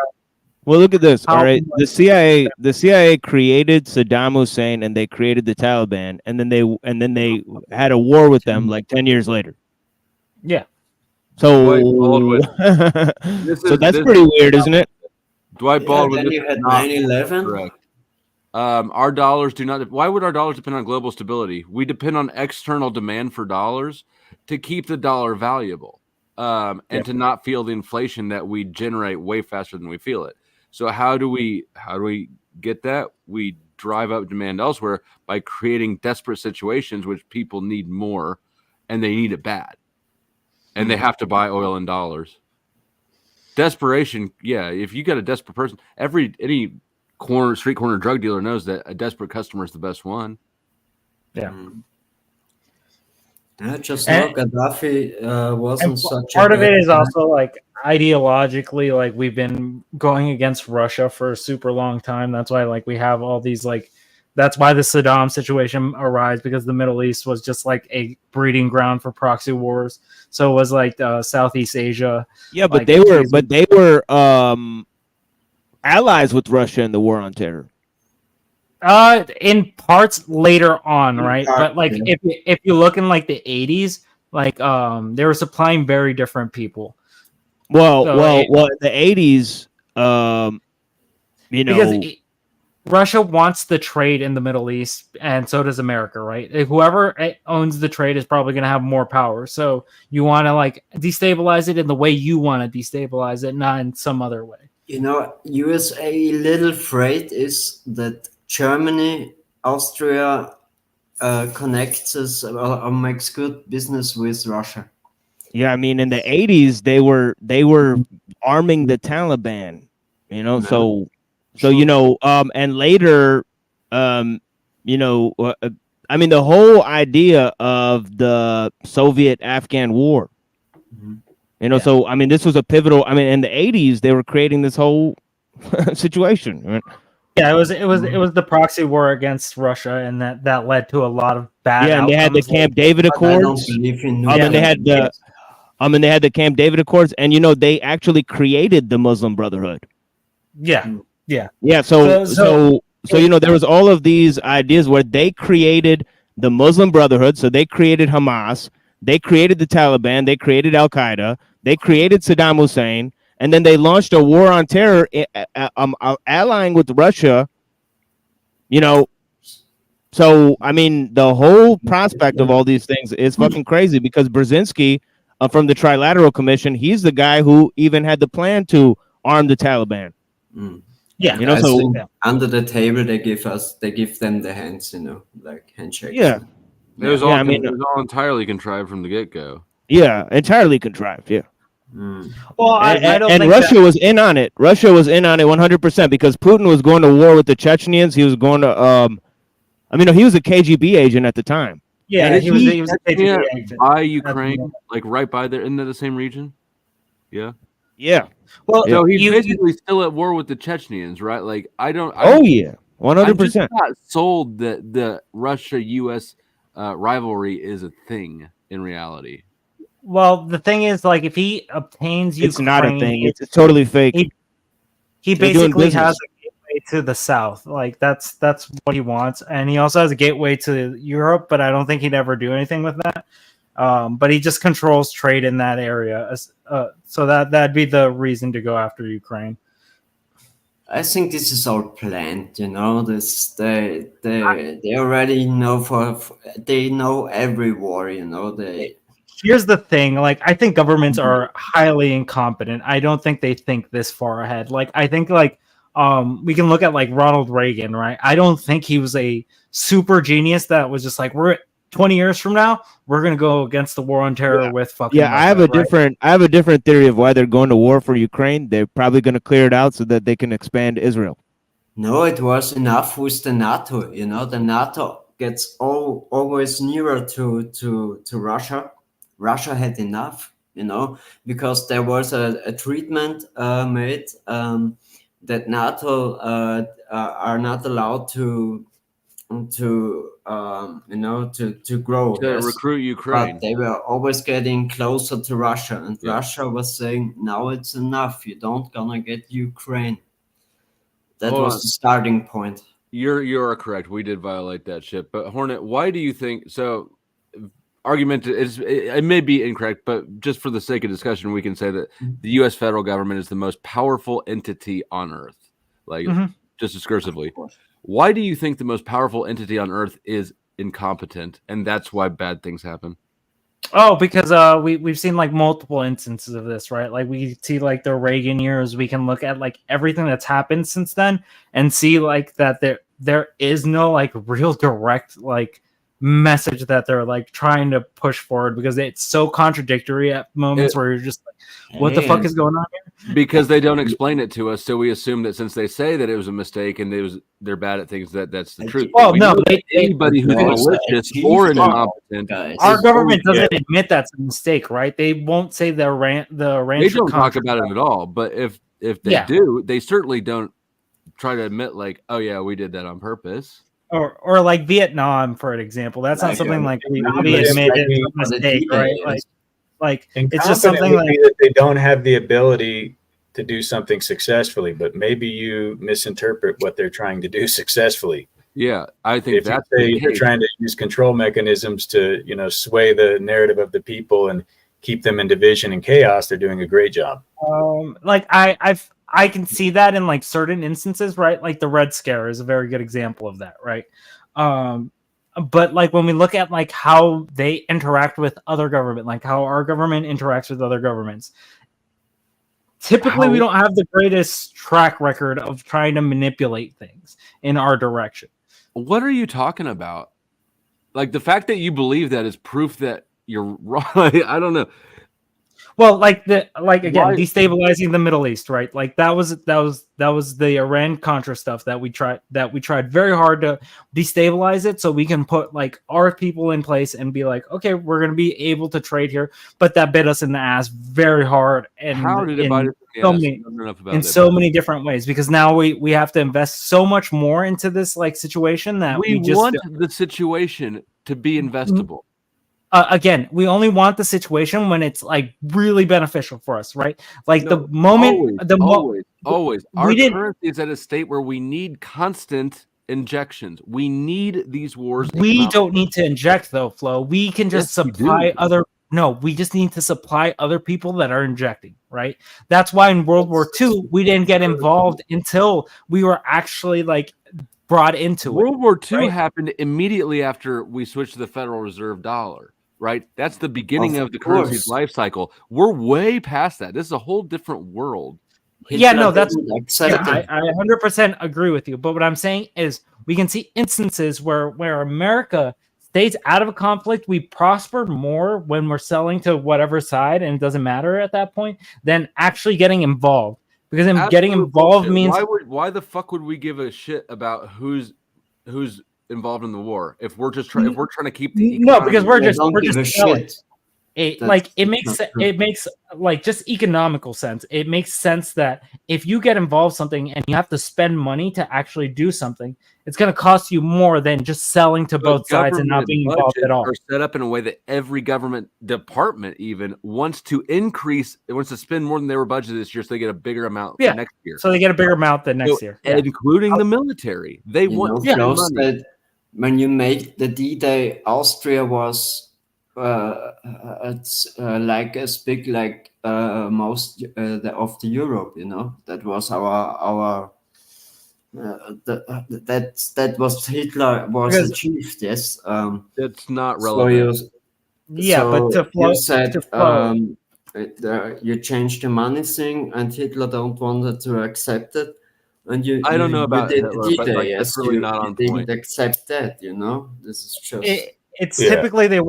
Well, look at this. All right, the CIA created Saddam Hussein and they created the Taliban, and then they had a war with them 10 years later. Yeah. So that's pretty weird, isn't it? Dwight Baldwin. Then you had 9/11. Correct. Our dollars do not. Why would our dollars depend on global stability? We depend on external demand for dollars to keep the dollar valuable, and to not feel the inflation that we generate way faster than we feel it. So how do we get that? We drive up demand elsewhere by creating desperate situations which people need more, and they need it bad, and they have to buy oil in dollars. Desperation, if you got a desperate person, any street corner drug dealer knows that a desperate customer is the best one. Yeah. Gaddafi wasn't such part of it is also ideologically we've been going against Russia for a super long time. That's why we have all these that's why the Saddam situation arose, because the Middle East was just a breeding ground for proxy wars. So it was Southeast Asia. Yeah, but they were allies with Russia in the war on terror. In parts later on, right? But if you look in the 80s, they were supplying very different people. Well, the 80s, because Russia wants the trade in the Middle East, and so does America, right? Whoever owns the trade is probably going to have more power. So you want to destabilize it in the way you want to destabilize it, not in some other way. You know, USA little afraid is that Germany, Austria connects us or makes good business with Russia. Yeah, I mean, in the 80s, they were arming the Taliban, you know. So you know, and later, you know, I mean, the whole idea of the Soviet-Afghan War, you know. So I mean, this was a pivotal. I mean, in the 80s, they were creating this whole situation. Right? Yeah, it was the proxy war against Russia, and that led to a lot of bad Yeah, and they had the outcomes. Camp David Accords. And they had the they had the Camp David Accords, and you know, they actually created the Muslim Brotherhood. Yeah. Yeah, so you know, there was all of these ideas where they created the Muslim Brotherhood, so they created Hamas, they created the Taliban, they created Al Qaeda, they created Saddam Hussein, and then they launched a war on terror, allying with Russia. You know, so I mean, the whole prospect of all these things is fucking crazy because Brzezinski, from the Trilateral Commission, he's the guy who even had the plan to arm the Taliban. Yeah, you know, I so think under the table they give them the hands, you know, like handshakes. Yeah. It was Yeah, all I mean, it was all entirely contrived from the get go. Yeah, entirely contrived. Yeah. Well, I don't and think Russia was in on it. Russia was in on it 100% because Putin was going to war with the Chechens. He was going to I mean, no, he was a KGB agent at the time. Yeah, And he was a KGB agent. By Ukraine, like right by there, isn't that the same region? Yeah. Yeah. Well, so he's basically still at war with the Chechens, right? Like I don't. Oh, yeah, 100%. I'm just not sold that the Russia-U.S. Rivalry is a thing in reality. Well, the thing is, like, if he obtains It's Ukraine, not a thing. It's totally fake. He They're doing basically has business. a gateway to the south. Like that's what he wants, and he also has a gateway to Europe. But I don't think he'd ever do anything with that. But he just controls trade in that area, so that'd be the reason to go after Ukraine. I think this is all planned, you know. They already know they know every war, you know. Here's the thing, like I think governments are highly incompetent. I don't think they think this far ahead. Like I think we can look at like Ronald Reagan, right? I don't think he was a super genius that was just like, we're 20 years from now, we're gonna go against the war on terror with fucking Yeah, I have a different theory of why they're going to war for Ukraine. They're probably going to clear it out so that they can expand Israel. No, it was enough with the NATO. You know, the NATO gets always nearer to Russia. Russia had enough, you know, because there was a treatment made that NATO are not allowed to grow. To recruit Ukraine. But they were always getting closer to Russia, and Russia was saying, "Now it's enough. You don't gonna get Ukraine." That Hold was on. the starting point. You're correct. We did violate that shit. But Hornet, why do you think so? Argument is it may be incorrect, but just for the sake of discussion, we can say that the U.S. federal government is the most powerful entity on Earth, like just discursively. Why do you think the most powerful entity on Earth is incompetent, and that's why bad things happen? Oh, because we've seen like multiple instances of this, right? Like we see like the Reagan years. We can look at like everything that's happened since then and see like that there is no like real direct like message that they're like trying to push forward because it's so contradictory at moments where you're just like, what the fuck is going on here? Because they don't explain it to us, so we assume that since they say that it was a mistake and they're bad at things, that's the truth. Well, We no, know that anybody who's malicious or incompetent, our government doesn't admit that's a mistake, right? They won't say the ranch. They don't talk about it at all. But if they do, they certainly don't try to admit like, oh yeah, we did that on purpose. Or like Vietnam, for an example. That's not something like we admit it's a mistake, right? Like it's just something like that they don't have the ability to do something successfully, but maybe you misinterpret what they're trying to do successfully. Yeah, I think if they're trying to use control mechanisms to, you know, sway the narrative of the people and keep them in division and chaos, they're doing a great job. Like I can see that in like certain instances, right? Like the Red Scare is a very good example of that, right? But like when we look at like how they interact with other government, like how our government interacts with other governments, Typically, we don't have the greatest track record of trying to manipulate things in our direction. What are you talking about? Like, the fact that you believe that is proof that you're wrong. I don't know. Well, destabilizing the Middle East, right? Like that was the Iran-Contra stuff that we tried very hard to destabilize it so we can put like our people in place and be like, okay, we're gonna be able to trade here, but that bit us in the ass very hard. And how did it bite us in so many different ways? Because now we have to invest so much more into this like situation that we want the situation to be investable. Again, we only want the situation when it's like really beneficial for us, right? Like the moment, always. Our currency is at a state where we need constant injections. We need these wars. We don't need to inject though, Flo. We can just supply other. No, we just need to supply other people that are injecting, right? That's why in World War II we didn't get involved until we were actually like brought into it. World War II happened immediately after we switched to the Federal Reserve dollar. Right, that's the beginning of the currency's life cycle. We're way past that. This is a whole different world. Yeah, no, I 100% agree with you. But what I'm saying is, we can see instances where America stays out of a conflict. We prosper more when we're selling to whatever side, and it doesn't matter at that point, than actually getting involved. Because getting involved means why the fuck would we give a shit about who's involved in the war if we're just trying to keep the economy. Because we're just selling. It makes like just economical sense. It makes sense that if you get involved something and you have to spend money to actually do something, it's going to cost you more than just selling to both sides and not being involved at all. Are set up in a way that every government department even wants to spend more than they were budgeted this year, so they get a bigger amount for next year. So they get a bigger amount than next year, including the military. They want money. When you made the D-Day, Austria was like as big like most of the Europe. You know, that was our that was Hitler was achieved. Yes, that's not relevant. You said you changed the money thing, and Hitler don't wanted to accept it. And I don't know about Hitler, but like, that's really not on point. Didn't accept that, you know. This is just it's typically they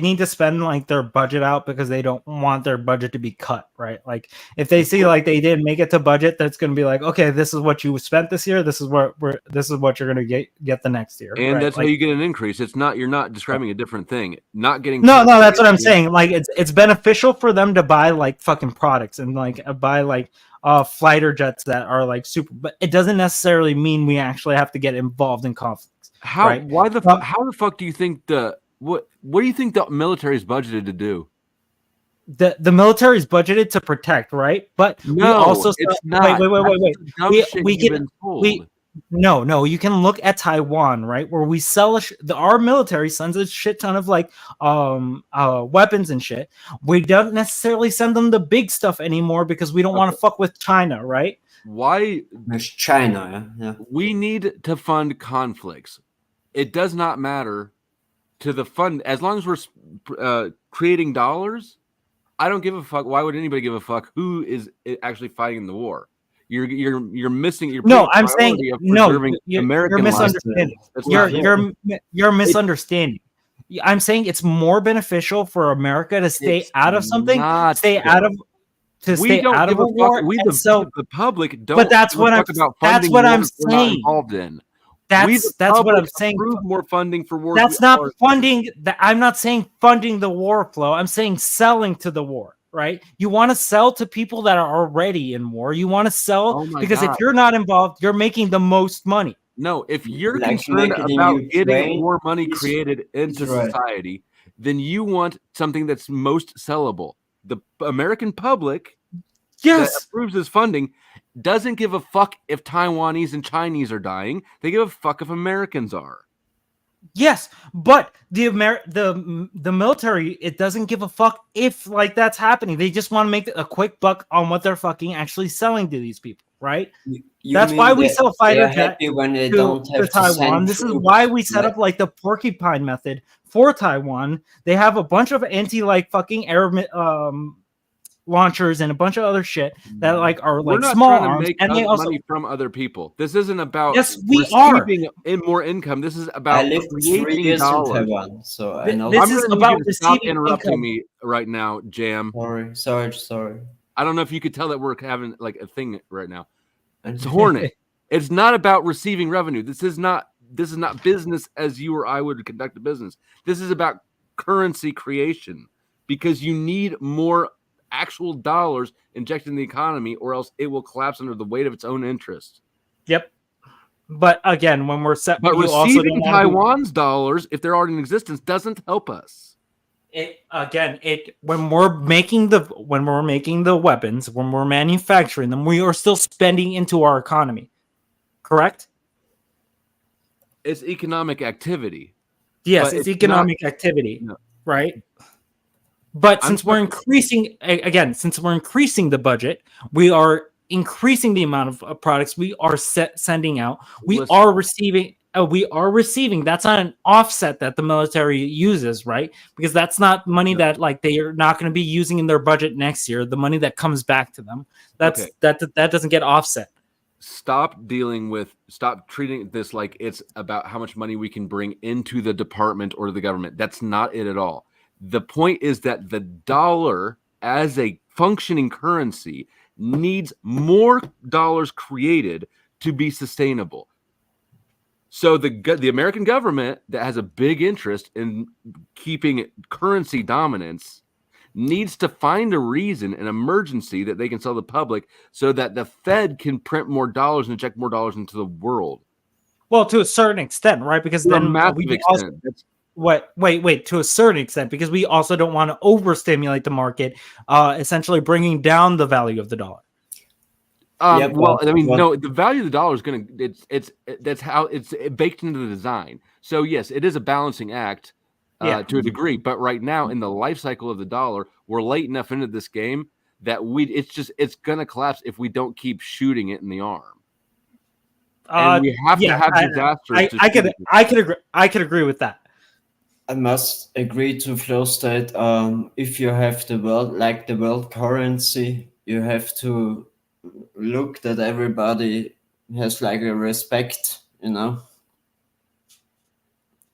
need to spend like their budget out because they don't want their budget to be cut, right? Like if they see like they didn't make it to budget, that's going to be like, okay, this is what you spent this year. This is what you're going to get the next year. And that's how you get an increase. It's not, you're not describing a different thing. Not getting no, that's what I'm saying. Like it's beneficial for them to buy like fucking products and like buy like fighter jets that are like super, but it doesn't necessarily mean we actually have to get involved in conflicts. How the fuck do you think what do you think the military is budgeted to do? The military is budgeted to protect, right? But no, we also it's not. Wait. No, you can look at Taiwan, right? Where we sell our military sends a shit ton of like weapons and shit. We don't necessarily send them the big stuff anymore because we don't want to fuck with China, right? Why? There's China. Yeah. We need to fund conflicts. It does not matter to the fund as long as we're creating dollars. I don't give a fuck. Why would anybody give a fuck who is actually fighting the war? You're missing your I'm saying you're misunderstanding. You're misunderstanding. I'm saying it's more beneficial for America to stay out of something, stay out of a war. The public don't. But that's what I'm saying. Involved in. That's what I'm saying. More funding for war. That's not funding. I'm not saying funding the war flow. I'm saying selling to the war. Right? You want to sell to people that are already in war. You want to sell because if you're not involved, you're making the most money. No, if you're concerned about getting more money created into society, then you want something that's most sellable. The American public, that approves this funding, doesn't give a fuck if Taiwanese and Chinese are dying. They give a fuck if Americans are. Yes, but the military, it doesn't give a fuck if like that's happening. They just want to make a quick buck on what they're fucking actually selling to these people, right? That's why we sell fighter jets to Taiwan. This is why we set up like the porcupine method for Taiwan. They have a bunch of fucking air launchers and a bunch of other shit that like are We're like not small trying to arms, make and they also money from other people. This isn't about yes, we are in more income. This is I about lived 3 creating years in dollars. Taiwan, so I know. This I'm is going to need about you to stop receiving interrupting income. me right now, Jam. Sorry. I don't know if you could tell that we're having like a thing right now. It's Hornet. It's not about receiving revenue. This is not business as you or I would conduct a business. This is about currency creation because you need more actual dollars injected in the economy, or else it will collapse under the weight of its own interest. Yep. But again, when we're set, but receiving Taiwan's dollars, if they're already in existence, doesn't help us. When we're making the weapons, when we're manufacturing them, we are still spending into our economy. Correct? It's economic activity. Yes, it's economic activity, right? But since we're increasing the budget, we are increasing the amount of products we are sending out. We are receiving. That's not an offset that the military uses, right? Because that's not money that like they are not going to be using in their budget next year. The money that comes back to them, that doesn't get offset. Stop treating this like it's about how much money we can bring into the department or the government. That's not it at all. The point is that the dollar as a functioning currency needs more dollars created to be sustainable. So the American government that has a big interest in keeping currency dominance needs to find a reason, an emergency that they can sell the public so that the Fed can print more dollars and inject more dollars into the world. Well, to a certain extent, right? Because then wait, to a certain extent, because we also don't want to overstimulate the market, essentially bringing down the value of the dollar. The value of the dollar is going to, that's how it's baked into the design. So yes, it is a balancing act to a degree, but right now in the life cycle of the dollar, we're late enough into this game that it's going to collapse if we don't keep shooting it in the arm. And we have to have disasters. I could agree with that. I must agree to Flo's that if you have the world currency, you have to look that everybody has like a respect,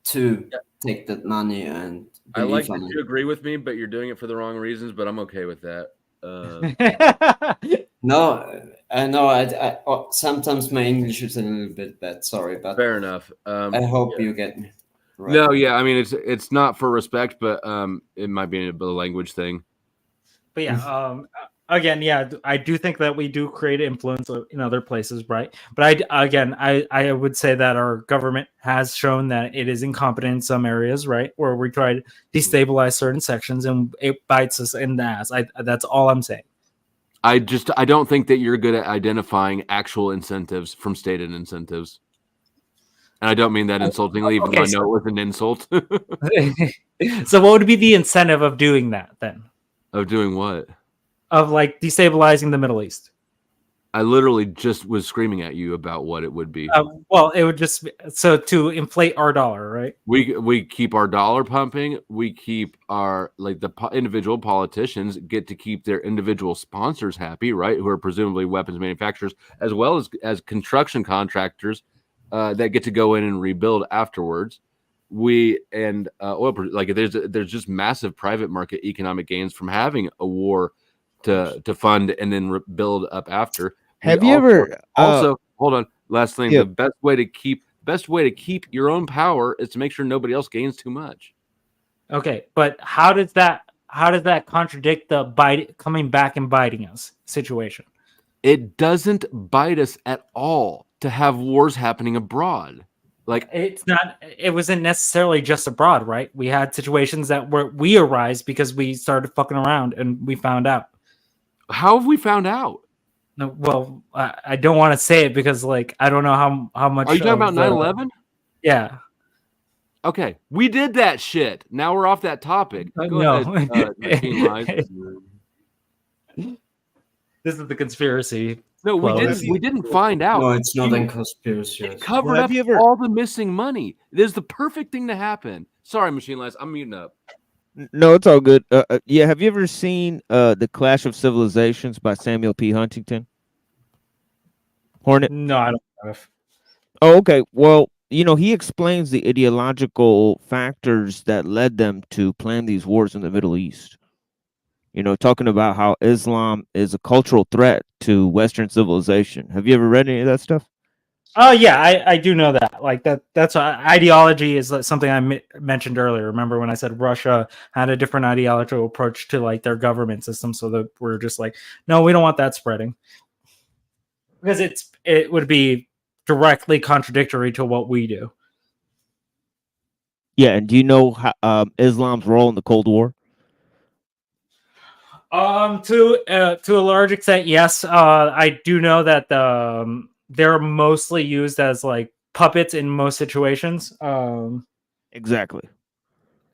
to take that money and I like that you agree with me, but you're doing it for the wrong reasons, but I'm okay with that. No, I know. I sometimes my English is a little bit bad. Sorry, but fair enough. I hope you get me. Right. No, yeah, I mean it's not for respect, but it might be a language thing. But yeah, again, yeah, I do think that we do create influence in other places, right? But I would say that our government has shown that it is incompetent in some areas, right? Where we try to destabilize certain sections and it bites us in the ass. That's all I'm saying. I don't think that you're good at identifying actual incentives from stated incentives. And I don't mean that insultingly, even though I know it was an insult. So what would be the incentive of doing that then? Of doing what? Of like destabilizing the Middle East. I literally just was screaming at you about what it would be. Well, it would just to inflate our dollar, right? We keep our dollar pumping. We keep our individual politicians get to keep their individual sponsors happy, right? Who are presumably weapons manufacturers, as well as construction contractors that get to go in and rebuild afterwards. There's just massive private market economic gains from having a war to fund and then build up after. Have you ever also hold on, last thing, yeah. the best way to keep your own power is to make sure nobody else gains too much. Okay, but how does that contradict the coming back and biting us situation? It doesn't bite us at all to have wars happening abroad. Like it wasn't necessarily just abroad, right? We had situations that we arise because we started fucking around and we found out. How have we found out? No, well, I don't want to say it because I don't know how much. Are you talking about 9/11? Yeah. Okay, we did that shit. Now we're off that topic. Go ahead, Machine Lies. This is the conspiracy. No, we didn't find out. No, it's not a conspiracy. It covered up all the missing money. It is the perfect thing to happen. Sorry, Machine Lies. I'm muting up. No, it's all good. Yeah, have you ever seen The Clash of Civilizations by Samuel P. Huntington? Hornet? No, I don't have. Oh, okay. Well, he explains the ideological factors that led them to plan these wars in the Middle East. Talking about how Islam is a cultural threat to Western civilization. Have you ever read any of that stuff? Oh yeah, I do know that. Like that's ideology is something I mentioned earlier. Remember when I said Russia had a different ideological approach to like their government system, so that we're just like, no, we don't want that spreading because it would be directly contradictory to what we do. Yeah, and do you know how, Islam's role in the Cold War? To a large extent, yes. I do know that they're mostly used as like puppets in most situations. Exactly.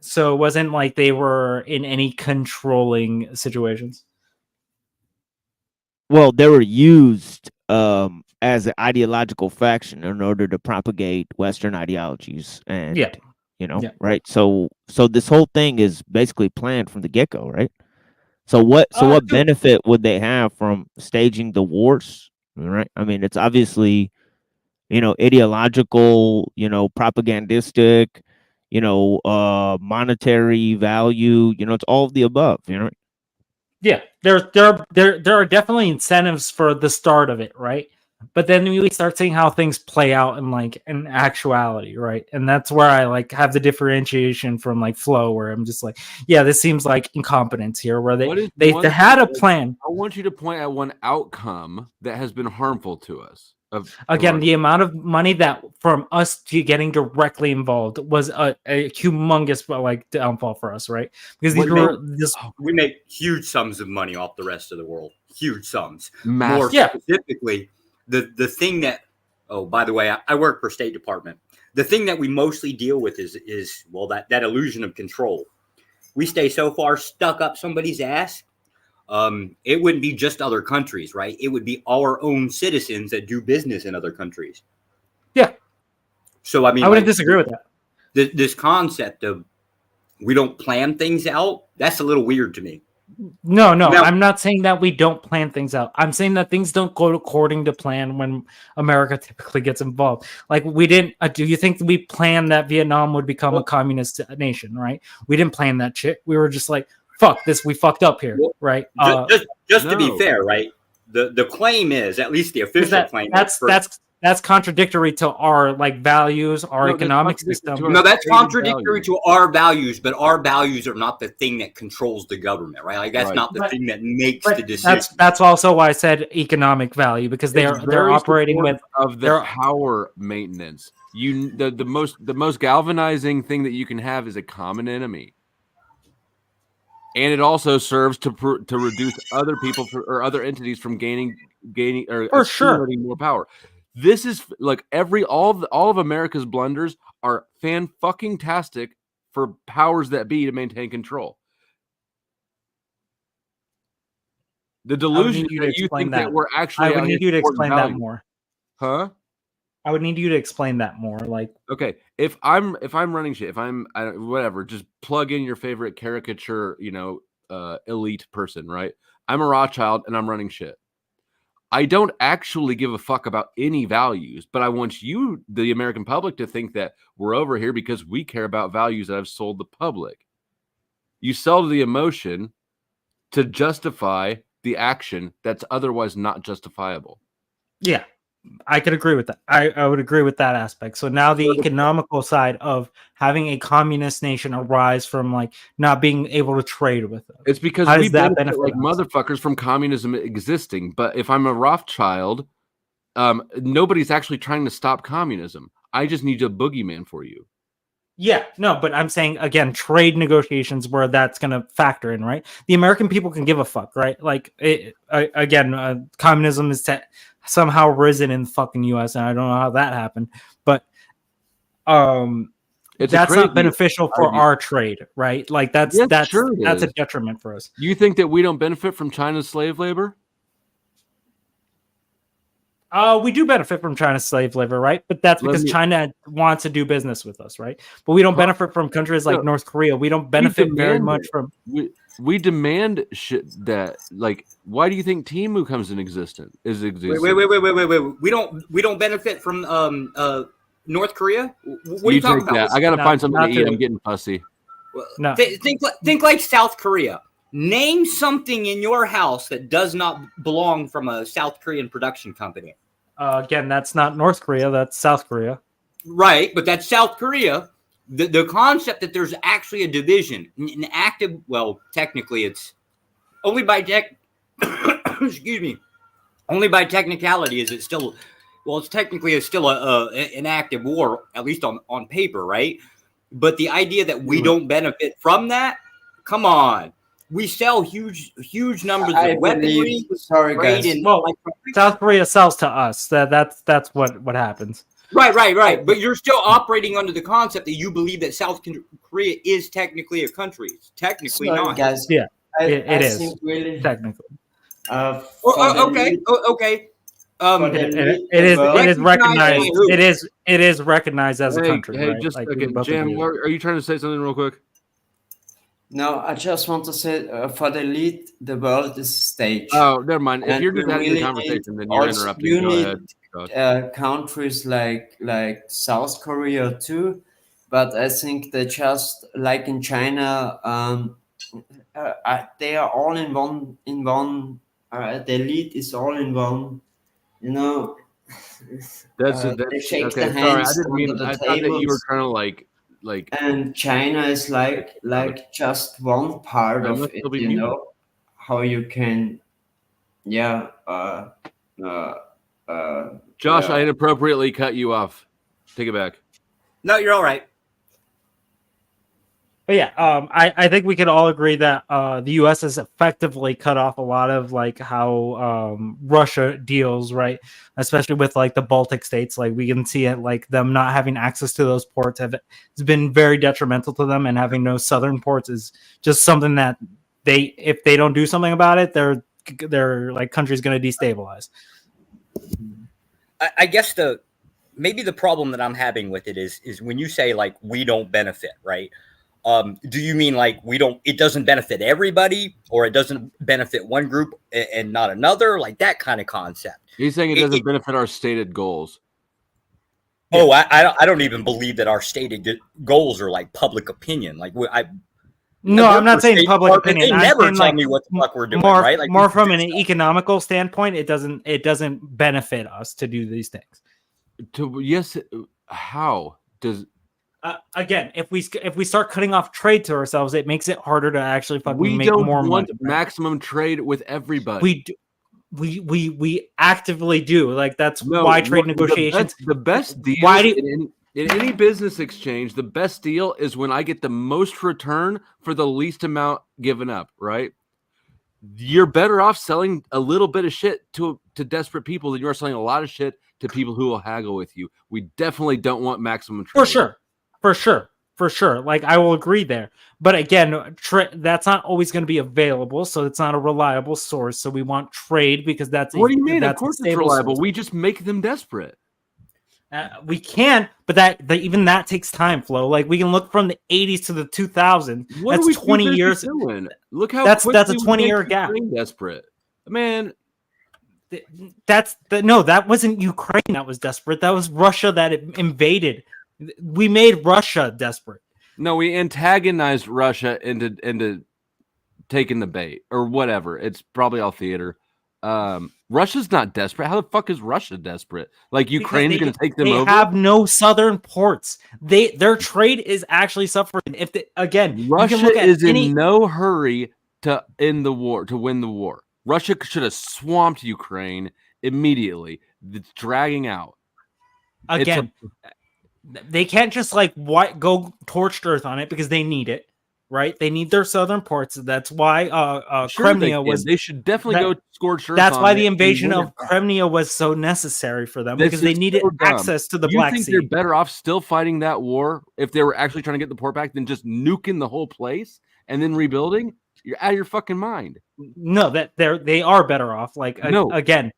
So it wasn't like they were in any controlling situations. Well, they were used as an ideological faction in order to propagate Western ideologies, and right. So this whole thing is basically planned from the get-go, right? So what benefit would they have from staging the wars? Right. I mean, it's obviously, ideological, propagandistic, monetary value, it's all of the above, Yeah, there are definitely incentives for the start of it, right? But then we start seeing how things play out in actuality, right? And that's where I like have the differentiation from like Flow, where I'm just like, yeah, this seems like incompetence here, where they had a plan. I want you to point at one outcome that has been harmful to us. Again, the amount of money that from us to getting directly involved was a humongous like downfall for us, right? Because we make huge sums of money off the rest of the world. Huge sums. Massive. More specifically, the thing that, oh, by the way, I work for State Department. The thing that we mostly deal with is well, that illusion of control. We stay so far stuck up somebody's ass. It wouldn't be just other countries, right? It would be our own citizens that do business in other countries. Yeah. So, I mean, I wouldn't disagree with that. This concept of we don't plan things out, that's a little weird to me. No, I'm not saying that we don't plan things out. I'm saying that things don't go according to plan when America typically gets involved. Like we didn't. Do you think we planned that Vietnam would become a communist nation? Right? We didn't plan that shit. We were just like, fuck this, we fucked up here, right? Just to be fair, right? The claim is, at least the official claim. That's contradictory to our like values, our economic system. No, that's contradictory to our values, but our values are not the thing that controls the government, right? Like that's not the thing that makes the decision. That's also why I said economic value, because they're operating with their power maintenance. The most galvanizing thing that you can have is a common enemy. And it also serves to reduce other people or other entities from gaining or accumulating more power. This is like all of America's blunders are fan-fucking-tastic for powers that be to maintain control. The delusion that you think that we're actually. I would need you to explain that more. Huh? I would need you to explain that more. Like, okay, if I'm running shit, whatever, just plug in your favorite caricature, elite person, right? I'm a Rothschild and I'm running shit. I don't actually give a fuck about any values, but I want you, the American public, to think that we're over here because we care about values that I've sold the public. You sell the emotion to justify the action that's otherwise not justifiable. Yeah. I could agree with that. I would agree with that aspect. So now the economical side of having a communist nation arise from like not being able to trade with them. It's because we benefit like motherfuckers from communism existing. But if I'm a Rothschild, nobody's actually trying to stop communism. I just need a boogeyman for you. Yeah, no, but I'm saying again, trade negotiations where that's going to factor in, right? The American people can give a fuck, right? Like communism is somehow risen in the fucking US, and I don't know how that happened, but that's not beneficial for our trade, right? Like that's a detriment for us. You think that we don't benefit from China's slave labor? We do benefit from China's slave labor, right? But that's because China wants to do business with us, right? But we don't benefit from countries like North Korea. We don't benefit very much from. We demand shit that, like, why do you think Temu comes in existence? Wait. We don't benefit from North Korea. What are you talking about? I gotta find something to eat. I'm getting fussy. No. Think like South Korea. Name something in your house that does not belong from a South Korean production company. Again, that's not North Korea. That's South Korea. Right, but that's South Korea. The concept that there's actually a division, an active. Well, technically, it's only by excuse me. Only by technicality is it still. Well, it's technically still an active war, at least on paper, right? But the idea that we don't benefit from that, come on. We sell huge numbers of weaponry. Sorry, guys. Well, South Korea sells to us. That's what happens. Right. But you're still operating under the concept that you believe that South Korea is technically a country. It's technically not. Guys. Yeah, it is really, technically. Okay. It is recognized. It is recognized as a country. Hey, right? just like, again, Jam. Are you trying to say something real quick? No, I just want to say for the elite, the world is a stage. Oh, never mind. If you're just having the conversation, then you're interrupting. You Go need countries like South Korea too, but I think they just like in China, they are all in one. The elite is all in one. You know. That's they shake okay. the Sorry, I hands didn't mean. under the I thought that you were tables. trying to like. And China is like just one part of it, you know, how you can, Josh, yeah. I inappropriately cut you off. Take it back. No, you're all right. But yeah, I think we can all agree that the U.S. has effectively cut off a lot of like how Russia deals, right? Especially with like the Baltic states, like we can see it, like them not having access to those ports has been very detrimental to them, and having no southern ports is just something that if they don't do something about it, their like country's going to destabilize. I guess maybe the problem that I'm having with it is when you say like we don't benefit, right? Do you mean like it doesn't benefit everybody, or it doesn't benefit one group and not another, like that kind of concept? He's saying it doesn't benefit our stated goals. Oh, I don't even believe that our stated goals are like public opinion. Like no, I'm not saying public opinion. They never tell me what the fuck we're doing, right? Like more from an economical standpoint, it doesn't benefit us to do these things. How does? Again, if we start cutting off trade to ourselves, it makes it harder to actually fucking make more money. We don't want maximum trade with everybody. We actively do. Like that's why trade negotiations. The best deal in any business exchange, the best deal is when I get the most return for the least amount given up. Right? You're better off selling a little bit of shit to desperate people than you are selling a lot of shit to people who will haggle with you. We definitely don't want maximum trade. For sure. Like I will agree there. But again, that's not always going to be available, so it's not a reliable source. So we want trade because that's what do you mean? Of course it's reliable. We just make them desperate. We can, but even that takes time, Flo. Like we can look from the 80s to the 2000s. That's 20 years. Doing? Look how that's a 20-year gap. Desperate, man. That wasn't Ukraine that was desperate. That was Russia that invaded. We made Russia desperate. No, we antagonized Russia into taking the bait or whatever. It's probably all theater. Russia's not desperate. How the fuck is Russia desperate? Like Ukraine's going to take them over? They have no southern ports. Their trade is actually suffering. Russia is in no hurry to end the war, to win the war. Russia should have swamped Ukraine immediately. It's dragging out. They can't just go torched earth on it because they need it, right? They need their southern ports. That's why Crimea was. They should definitely go scorched earth. That's why the invasion of Crimea was so necessary for them because they needed access to the Black Sea. You think they're better off still fighting that war if they were actually trying to get the port back than just nuking the whole place and then rebuilding? You're out of your fucking mind. No, they are better off. Again.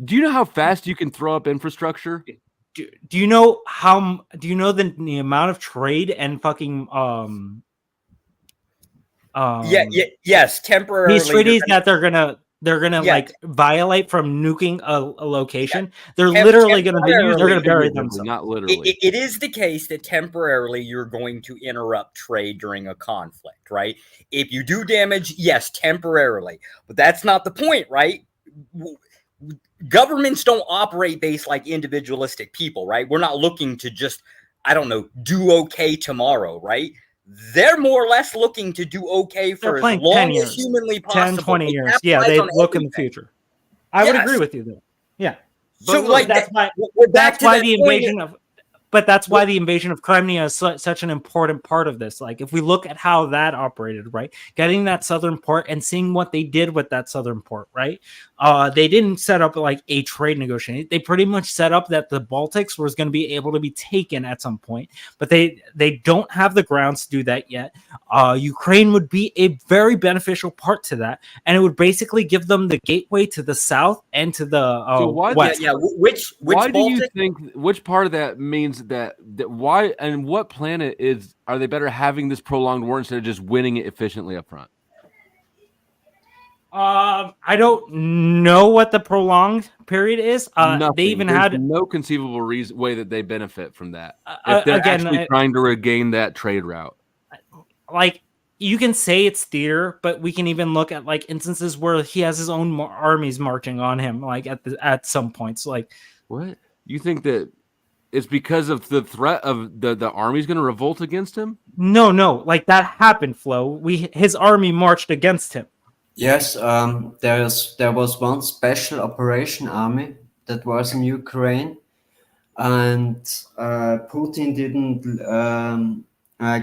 Do you know how fast you can throw up infrastructure? Do you know the amount of trade and fucking yes, temporarily peace treaties that they're gonna like violate from nuking a location? They're literally gonna they're gonna bury themselves. Not literally. It is the case that temporarily you're going to interrupt trade during a conflict, right? If you do damage, yes, temporarily, but that's not the point, right? Governments don't operate based like individualistic people, right? We're not looking to just, I don't know, do okay tomorrow, right? They're more or less looking to do okay for as long as humanly possible. 10, 20 years. Yeah, they look in the future. I would agree with you there. Yeah. So look, that's why the invasion of that's why the invasion of Crimea is such an important part of this. Like, if we look at how that operated, right, getting that southern port and seeing what they did with that southern port, right, they didn't set up like a trade negotiation. They pretty much set up that the Baltics was going to be able to be taken at some point, but they don't have the grounds to do that yet. Ukraine would be a very beneficial part to that, and it would basically give them the gateway to the south and to the west. Why do you think, which part of that means that why, and what planet are they better having this prolonged war instead of just winning it efficiently up front? I don't know what the prolonged period is. They even had no conceivable way that they benefit from that. If they're actually trying to regain that trade route. Like, you can say it's theater, but we can even look at like instances where he has his own armies marching on him, like at some points. Like, what? You think that it's because of the threat of the army's going to revolt against him? No, like that happened, Flo. His army marched against him. Yes, there was one special operation army that was in Ukraine, and Putin didn't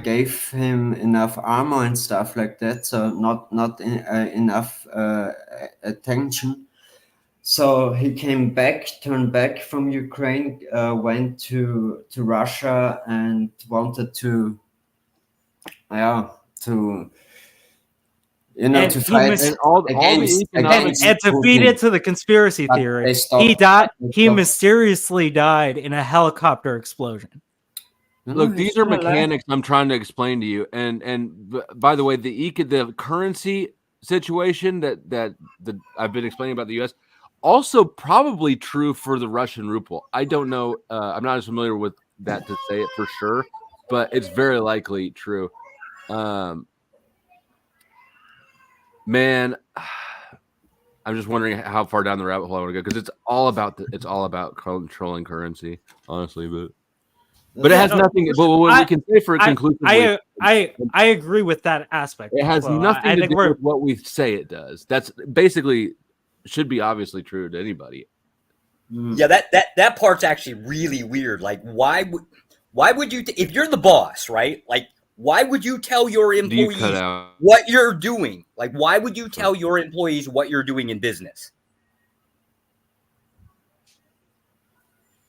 gave him enough armor and stuff like that, so not enough attention. So he turned back from Ukraine, went to Russia, and wanted to fight and to feed into the conspiracy theory. He died. He mysteriously died in a helicopter explosion. Look, these are mechanics I'm trying to explain to you. And by the way, the currency situation that I've been explaining about the U.S. also probably true for the Russian ruble. I don't know. I'm not as familiar with that to say it for sure, but it's very likely true. Man, I'm just wondering how far down the rabbit hole I want to go, because it's all about controlling currency, honestly. But it has nothing. But what we can say for a conclusion, I agree with that aspect. It has nothing to do with what we say it does. That's basically should be obviously true to anybody. Yeah, that part's actually really weird. Like, why would you if you're the boss, right? Like, why would you tell your employees what you're doing? Like, why would you tell your employees what you're doing in business?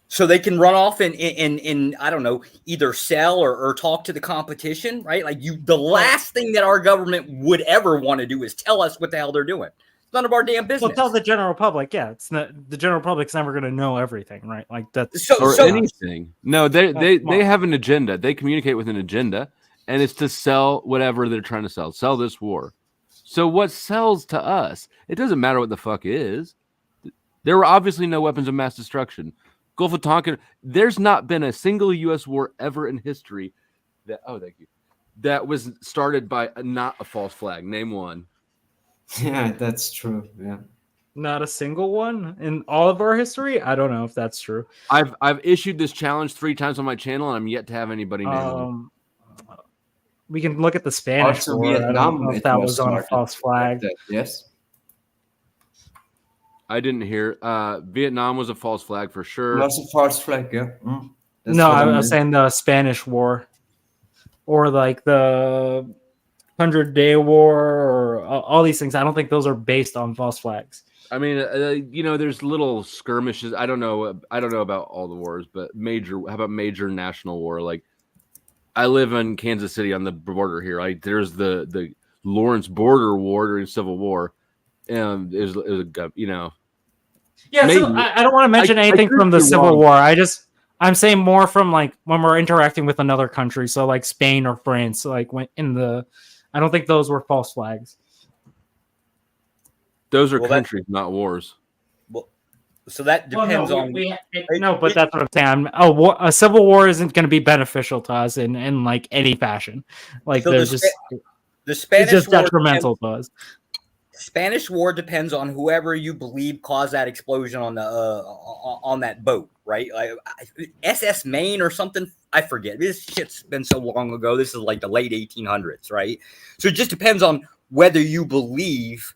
So they can run off and I don't know, either sell or talk to the competition, right? Like, the last thing that our government would ever want to do is tell us what the hell they're doing. It's none of our damn business. Well, tell the general public, it's not, the general public's never going to know everything, right? Like that's anything. No, they have an agenda. They communicate with an agenda, and it's to sell whatever they're trying to sell. Sell this war. So what sells to us? It doesn't matter what the fuck is. There were obviously no weapons of mass destruction. Gulf of Tonkin, there's not been a single U.S. war ever in history that was started by not a false flag. Name one. Yeah, that's true. Yeah. Not a single one in all of our history? I don't know if that's true. I've issued this challenge 3 times on my channel, and I'm yet to have anybody name one. We can look at the Spanish War. Vietnam, I don't know if that was on a false flag. Yes. I didn't hear. Vietnam was a false flag for sure. It was a false flag, yeah. No, I was saying the Spanish War, or like the 100-Day War, or all these things. I don't think those are based on false flags. I mean, there's little skirmishes. I don't know about all the wars, but how about major national war? Like, I live in Kansas City on the border here. Like, there's the Lawrence Border War during Civil War. And Yeah, so I don't want to mention anything from the Civil War. I'm saying more from like when we're interacting with another country, so like Spain or France, like when I don't think those were false flags. Those are countries, not wars. Well, so that depends on. No, but that's what I'm saying. A civil war isn't going to be beneficial to us in like any fashion. Like So they're the just Spanish it's just War detrimental to us. Spanish War depends on whoever you believe caused that explosion on that boat, right? Like SS Maine or something. I forget. This shit's been so long ago. This is like the late 1800s, right? So it just depends on whether you believe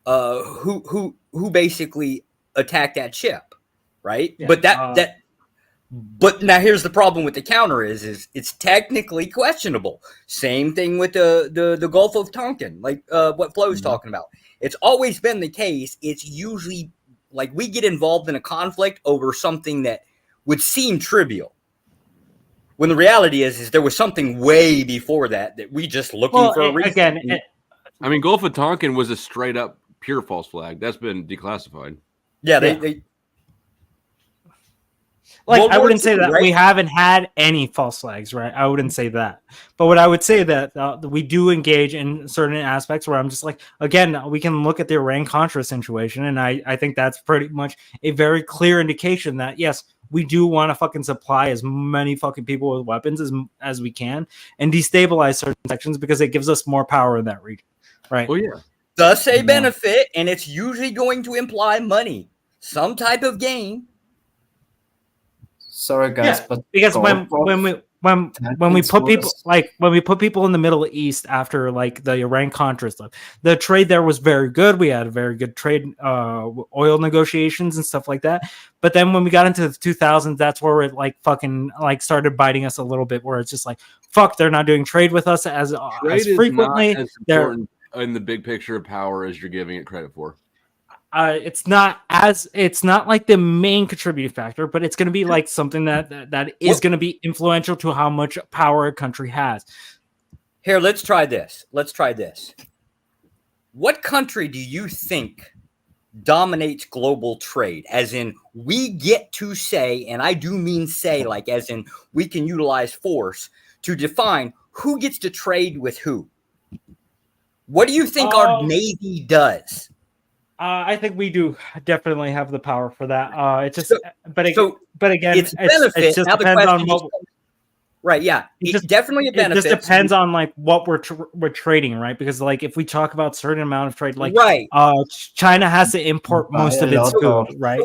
who basically attacked that ship, right? Yeah, But now here's the problem with the counter is it's technically questionable. Same thing with the Gulf of Tonkin, like what Flo's talking about. It's always been the case. It's usually like we get involved in a conflict over something that would seem trivial. When the reality is there was something way before that we just looking for a reason. Again, I mean, Gulf of Tonkin was a straight up pure false flag. That's been declassified. Yeah, they like I wouldn't say that we haven't had any false flags, right? I wouldn't say that. But what I would say that we do engage in certain aspects where I'm just like, again, we can look at the Iran-Contra situation, and I think that's pretty much a very clear indication that, yes, we do want to fucking supply as many fucking people with weapons as we can and destabilize certain sections because it gives us more power in that region, right? Well, yeah. Does say benefit, and it's usually going to imply money, some type of gain. Sorry, guys, but because when we put people in the Middle East after like the Iran-Contra stuff, the trade there was very good. We had a very good trade, oil negotiations and stuff like that. But then when we got into the 2000s, that's where it like fucking like started biting us a little bit. Where it's just like, fuck, they're not doing trade with us as frequently. Is not as important in the big picture of power as you're giving it credit for. It's not like the main contributing factor, but it's going to be like something that is going to be influential to how much power a country has. Here, let's try this. What country do you think dominates global trade? As in, we get to say, and I do mean say, like as in we can utilize force to define who gets to trade with who. What do you think our Navy does? I think we do definitely have the power for that. It just, but again, it's benefit. It just depends on what. Right. Yeah. It's definitely a benefit. It just depends on like what we're trading, right? Because like if we talk about certain amount of trade, like China has to import most of its food, right?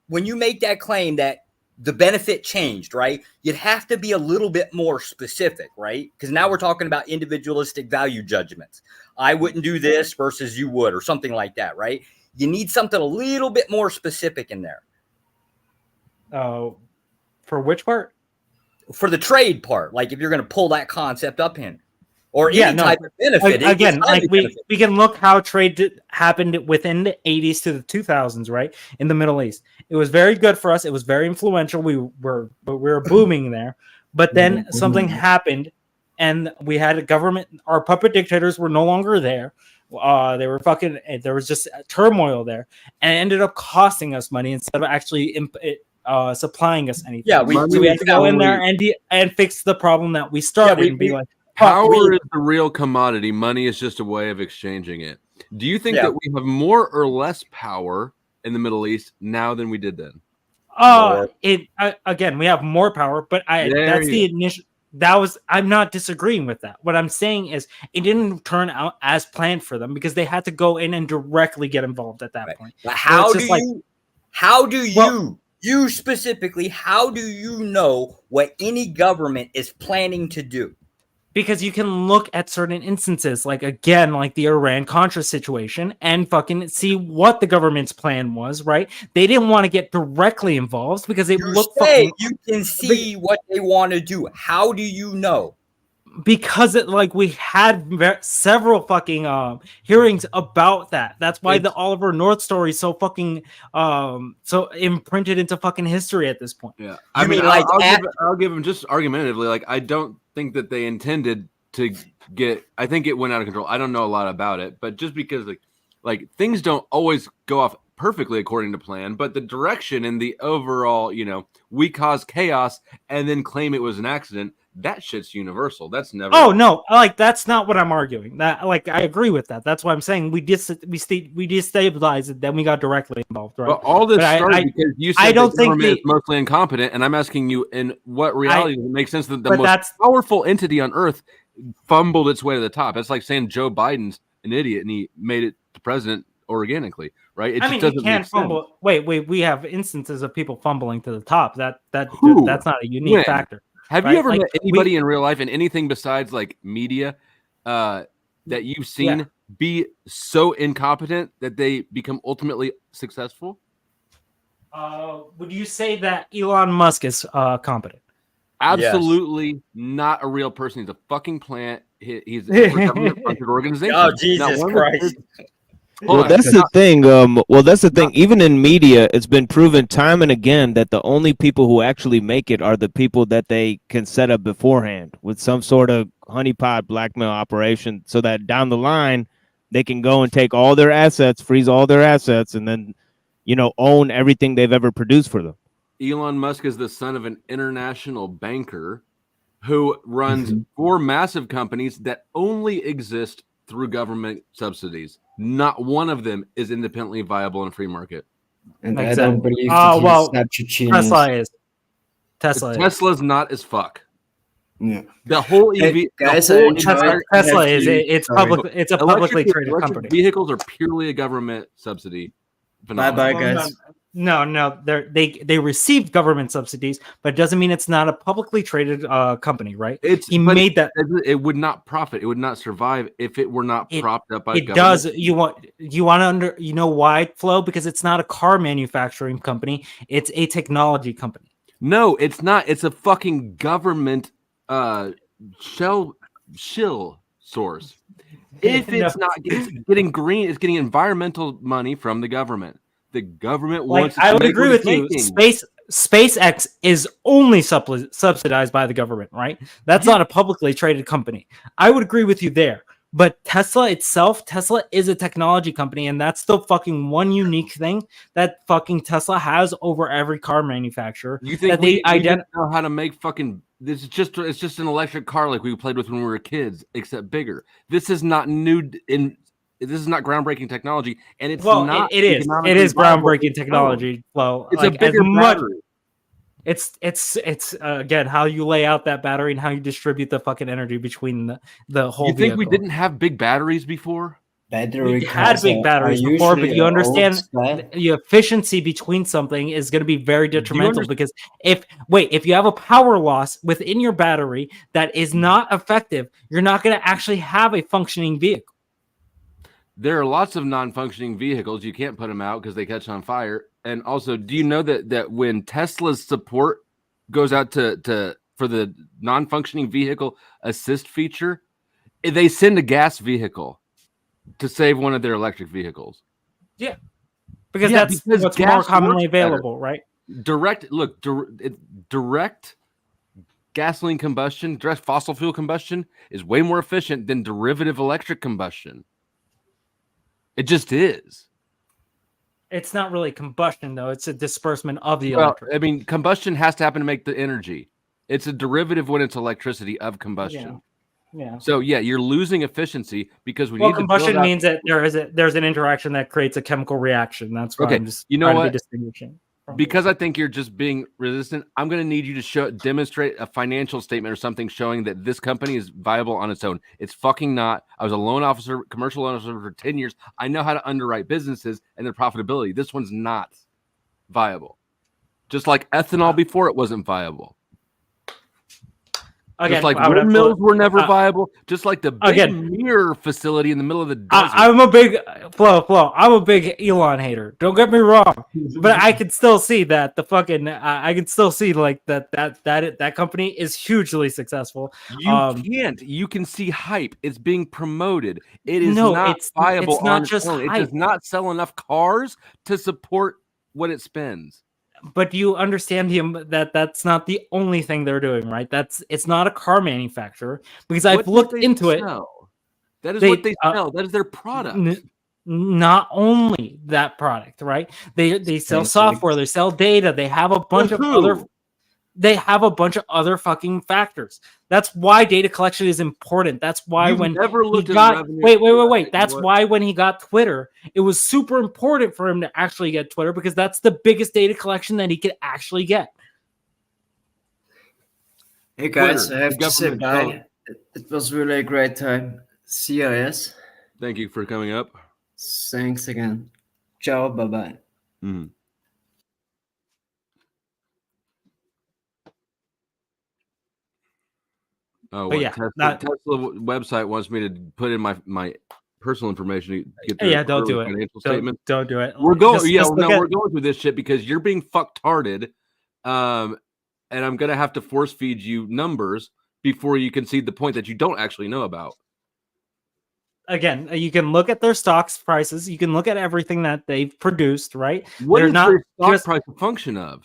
When you make that claim that the benefit changed, right? You'd have to be a little bit more specific, right? Because now we're talking about individualistic value judgments. I wouldn't do this versus you would, or something like that, right? You need something a little bit more specific in there. For which part? For the trade part, like if you're going to pull that concept up in, or any type of benefit. Again, like we can look how trade happened within the 80s to the 2000s, right? In the Middle East. It was very good for us. It was very influential. We were booming there. But then something happened and we had a government, our puppet dictators were no longer there. They were there was just turmoil there and it ended up costing us money instead of actually supplying us anything. Yeah, we had to go in there and fix the problem that we started and be like, power is the real commodity. Money is just a way of exchanging it. Do you think that we have more or less power in the Middle East now than we did then? Again, we have more power, but that's the initial. I'm not disagreeing with that. What I'm saying is it didn't turn out as planned for them because they had to go in and directly get involved at that point. But you specifically, how do you know what any government is planning to do? Because you can look at certain instances, like again, like the Iran-Contra situation, and fucking see what the government's plan was, right? They didn't want to get directly involved because it looked fucking... You can see what they want to do. How do you know? Because we had several fucking hearings about that. That's why the Oliver North story is so fucking so imprinted into fucking history at this point. Yeah, I mean, I'll give them just argumentatively. Like, I don't think that they intended to get. I think it went out of control. I don't know a lot about it, but just because like things don't always go off perfectly according to plan, but the direction and the overall, we caused chaos and then claim it was an accident. That shit's universal. That's never. Oh no, like that's not what I'm arguing. That like I agree with that. That's why I'm saying we destabilized it, then we got directly involved, right? But all this started because you said I don't the think government is mostly incompetent, and I'm asking you, in what reality does it make sense that the most powerful entity on Earth fumbled its way to the top? It's like saying Joe Biden's an idiot and he made it the president organically, right? It he can't fumble. Sense. Wait, we have instances of people fumbling to the top. That's not a unique factor. Have you ever met anybody in real life in anything besides like media that you've seen be so incompetent that they become ultimately successful? Would you say that Elon Musk is competent? Absolutely not a real person. He's a fucking plant. He's a government-funded organization. Oh, Jesus Christ. Well, that's the thing. That's the thing. Even in media, it's been proven time and again that the only people who actually make it are the people that they can set up beforehand with some sort of honeypot blackmail operation, so that down the line they can go and take all their assets, freeze all their assets, and then, own everything they've ever produced for them. Elon Musk is the son of an international banker who runs 4 massive companies that only exist through government subsidies. Not one of them is independently viable in a free market. And I don't believe that he's such a genius. Tesla's not as fuck. Yeah. The whole EV, Tesla is it's public. It's a publicly traded company. Vehicles are purely a government subsidy. Bye, guys. No, they received government subsidies, but it doesn't mean it's not a publicly traded company, right? He made that. It would not profit. It would not survive if it were not propped up by government. It does. You want to why, Flo? Because it's not a car manufacturing company. It's a technology company. No, it's not. It's a fucking government shill source. If it's it's getting green, it's getting environmental money from the government. The government wants. I would agree with you. SpaceX is only subsidized by the government, right? That's not a publicly traded company. I would agree with you there. But Tesla itself, Tesla is a technology company, and that's the fucking one unique thing that fucking Tesla has over every car manufacturer. You think that we don't know how to make fucking? It's just an electric car like we played with when we were kids, except bigger. This is not new. This is not groundbreaking technology, and it's not. It is groundbreaking technology. Well, it's a bigger battery. It's again how you lay out that battery and how you distribute the fucking energy between the whole. You think vehicle. We didn't have big batteries before? We had big batteries before, but you understand the efficiency between something is going to be very detrimental because if you have a power loss within your battery that is not effective, you're not going to actually have a functioning vehicle. There are lots of non-functioning vehicles. You can't put them out because they catch on fire. And also, do you know that when Tesla's support goes out to for the non-functioning vehicle assist feature, they send a gas vehicle to save one of their electric vehicles? Yeah, because that's what's more commonly available, right? Direct gasoline combustion, direct fossil fuel combustion is way more efficient than derivative electric combustion. It just is. It's not really combustion, though. It's a disbursement of the electric. I mean, combustion has to happen to make the energy. It's a derivative when it's electricity of combustion. Yeah. So you're losing efficiency because we need combustion means that there's an interaction that creates a chemical reaction. That's why I'm just trying to be distinguishing. Because I think you're just being resistant, I'm going to need you to demonstrate a financial statement or something showing that this company is viable on its own. It's fucking not. I was a loan officer, commercial loan officer for 10 years. I know how to underwrite businesses and their profitability. This one's not viable. Just like ethanol before it wasn't viable. Again, just like windmills were never viable. Just like the big mirror facility in the middle of the desert. I'm a big Flo. I'm a big Elon hater. Don't get me wrong, but I can still see that the fucking. I can still see like that company is hugely successful. You can't. You can see hype. It's being promoted. It is not viable. It's not just hype. It does not sell enough cars to support what it spends. But you understand that that's not the only thing they're doing, right? It's not a car manufacturer because I've looked into it. That is what they sell. That is their product. Not only that product, right? They sell software, they sell data, they have a bunch of other fucking factors. That's why data collection is important. That's why when he got wait. That's why when he got Twitter, it was super important for him to actually get Twitter because that's the biggest data collection that he could actually get. Hey guys, I have to say bye. It was really a great time. CIS. Thank you for coming up. Thanks again. Ciao, bye-bye. Mm. Oh, but what? yeah, Tesla website wants me to put in my personal information to get their don't do it. financial statement. Don't do it. We're going. We're going through this shit because you're being fucktarded, and I'm gonna have to force feed you numbers before you concede the point that you don't actually know about. Again, you can look at their stocks prices. You can look at everything that they've produced, right? What is their stock price a function of?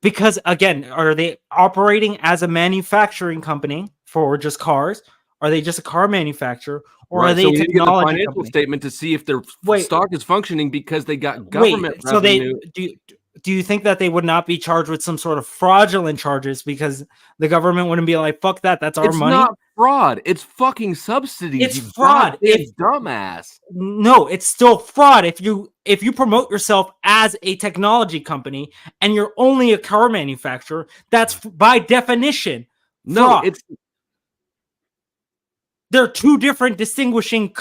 Because again, are they operating as a manufacturing company for just cars? Are they just a car manufacturer, or are they so a technology get the financial company? statement to see if their stock is functioning because they got government revenue. So they do you think that they would not be charged with some sort of fraudulent charges because the government wouldn't be like, fuck that, that's our money? It's not fraud. It's fucking subsidies. It's fraud. It's dumbass. No, it's still fraud. If you promote yourself as a technology company and you're only a car manufacturer, that's by definition fraud. They're two different distinguishing.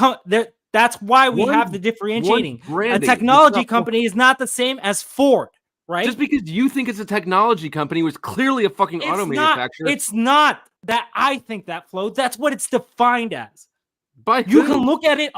That's why we have the differentiating. A technology company is not the same as Ford. Right? Just because you think it's a technology company was clearly a fucking auto manufacturer. It's not that I think that, Flo. That's what it's defined as. By you can look at it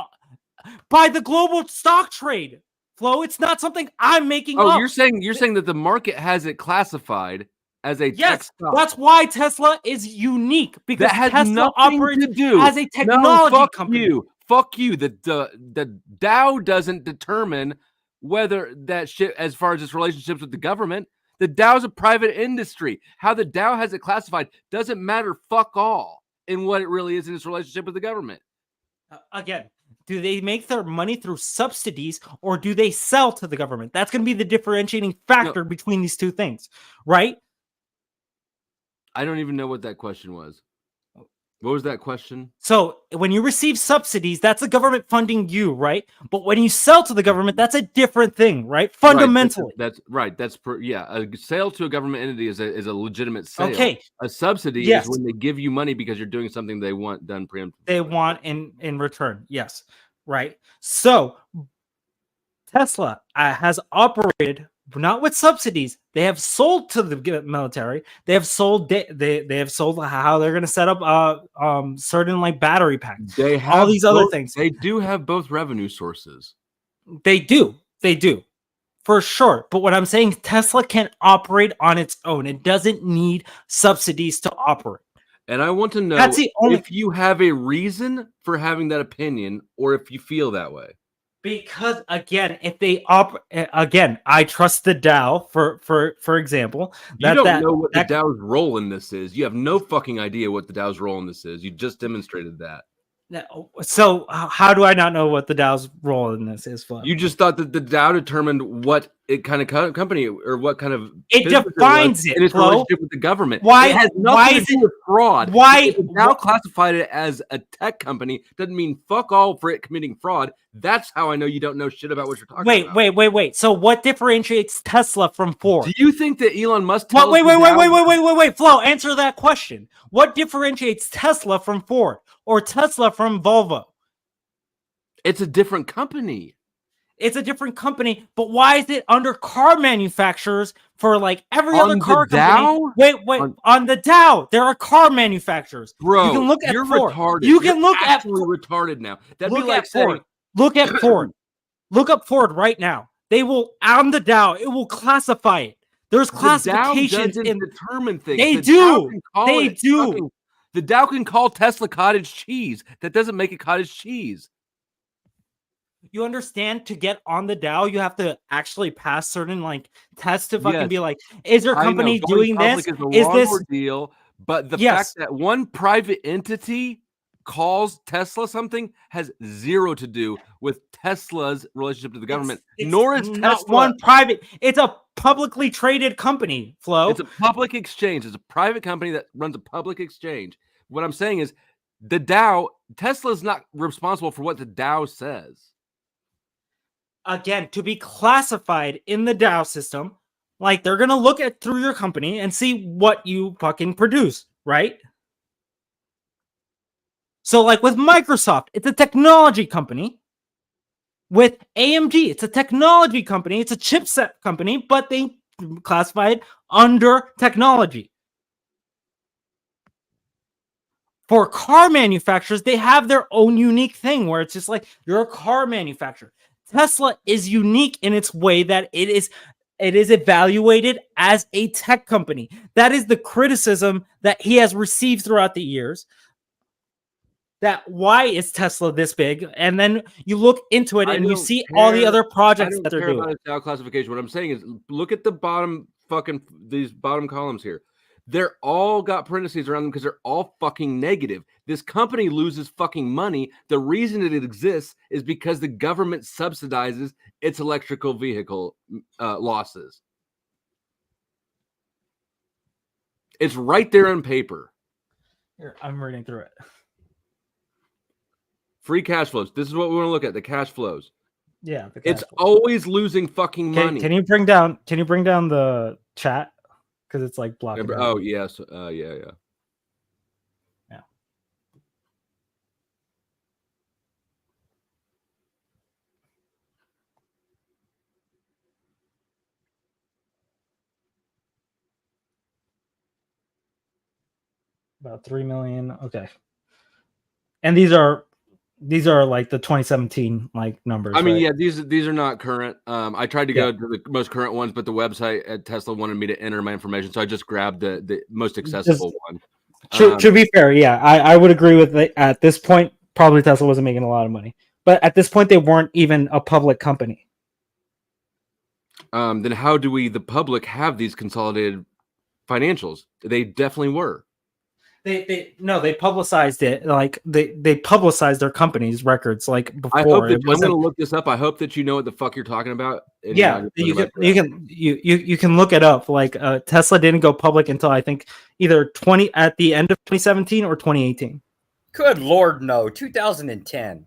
by the global stock trade, Flo. It's not something I'm making up. Oh, you're saying that the market has it classified as a tech stock. That's why Tesla is unique because that has Tesla nothing operates to do as a technology company. Fuck you. The Dow doesn't determine whether that shit, as far as its relationships with the government, the Dow is a private industry. How the Dow has it classified doesn't matter fuck all in what it really is in its relationship with the government. Again, do they make their money through subsidies or do they sell to the government? That's going to be the differentiating factor between these two things, right? I don't even know what that question was. What was that question? So when you receive subsidies, that's the government funding you, right? But when you sell to the government, that's a different thing, right? Fundamentally. That's right. A sale to a government entity is a legitimate sale. Okay. A subsidy is when they give you money because you're doing something they want done preemptively. They want in return. Yes. Right. So Tesla has operated not with subsidies. They have sold to the military. They have sold they have sold how they're going to set up certain like battery packs. They have all these other things. They do have both revenue sources. They do for sure. But what I'm saying, Tesla can operate on its own. It doesn't need subsidies to operate. And I want to know if you have a reason for having that opinion or if you feel that way. Because again, if they I trust the Dow for example. You don't know what the Dow's role in this is. You have no fucking idea what the Dow's role in this is. You just demonstrated that. So how do I not know what the Dow's role in this is, Flo? You just thought that the Dow determined what kind of company or what kind of it defines it in its relationship with the government. Why? It has nothing to do with fraud. Why? The Dow classified it as a tech company doesn't mean fuck all for it committing fraud. That's how I know you don't know shit about what you're talking about. Wait. So what differentiates Tesla from Ford? Do you think that Elon Musk? Wait, Flo, answer that question. What differentiates Tesla from Ford or Tesla from Volvo? It's a different company. It's a different company, but why is it under car manufacturers for like every other car company? On the Dow, there are car manufacturers. Bro, you can look at you're Ford. retarded. You can look at retarded now. That'd look be like at Ford. Look at Ford. Look up Ford right now. They will on the Dow. It will classify it. There's classifications in determine things. They do. They do. The Dow can call Tesla cottage cheese. That doesn't make it cottage cheese. You understand, to get on the Dow, you have to actually pass certain like tests to fucking be like, is your company doing this? Is this ordeal? But the fact that one private entity calls Tesla something has zero to do with Tesla's relationship to the government, nor is not Tesla one private. It's a publicly traded company, Flo. It's a public exchange. It's a private company that runs a public exchange. What I'm saying is the DAO, Tesla's not responsible for what the DAO says. Again, to be classified in the DAO system, like they're going to look at through your company and see what you fucking produce, right? So like with Microsoft, it's a technology company. With AMD, it's a technology company. It's a chipset company, but they classify it under technology. For car manufacturers, they have their own unique thing where it's just like you're a car manufacturer. Tesla is unique in its way that it is evaluated as a tech company. That is the criticism that he has received throughout the years. That why is Tesla this big? And then you look into it and you see all the other projects that they're doing. About DAO classification. What I'm saying is, look at the these bottom columns here. They're all got parentheses around them because they're all fucking negative. This company loses fucking money. The reason it exists is because the government subsidizes its electrical vehicle losses. It's right there on paper. Here, I'm reading through it. Free cash flows. This is what we want to look at, the cash flows. Yeah, it's always losing fucking money. Can you bring down the chat? Because it's like blocking. Oh, yes. Yeah. About 3 million. Okay. And these are like the 2017 like numbers. I mean, right? yeah, these are not current. I tried to go to the most current ones, but the website at Tesla wanted me to enter my information, so I just grabbed the most accessible one. To be fair, yeah, I would agree with it. At this point, probably Tesla wasn't making a lot of money, but at this point, they weren't even a public company. Then how do we, the public, have these consolidated financials? They definitely were. They publicized it, like they publicized their company's records like before. I hope that, I'm going to look this up. I hope that you know what the fuck you're talking about. Yeah, you can look it up. Like Tesla didn't go public until I think either at the end of 2017 or 2018. Good Lord, no, 2010.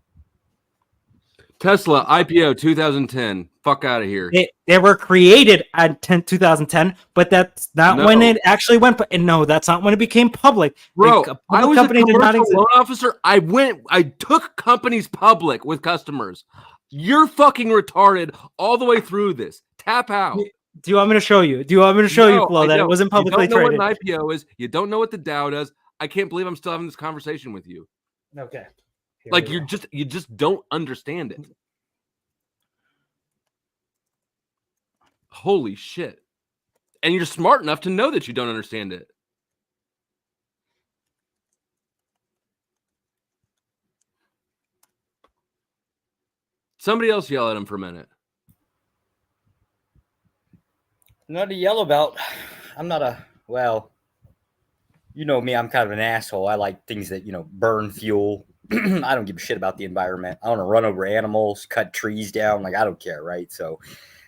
Tesla IPO 2010. Fuck out of here. They were created at 2010, but that's not when it actually went. And no, that's not when it became public. Bro, I was a commercial loan officer. I took companies public with customers. You're fucking retarded all the way through this. Tap out. Do you want me to show you? Flo, that it wasn't publicly traded? You don't know what an IPO is. You don't know what the DAO does. I can't believe I'm still having this conversation with you. Okay. Like you just don't understand it. Holy shit. And you're smart enough to know that you don't understand it. Somebody else yell at him for a minute. Not a yell about. I'm not a, well, you know me, I'm kind of an asshole. I like things that, burn fuel. I don't give a shit about the environment. I want to run over animals, cut trees down. Like, I don't care, right? So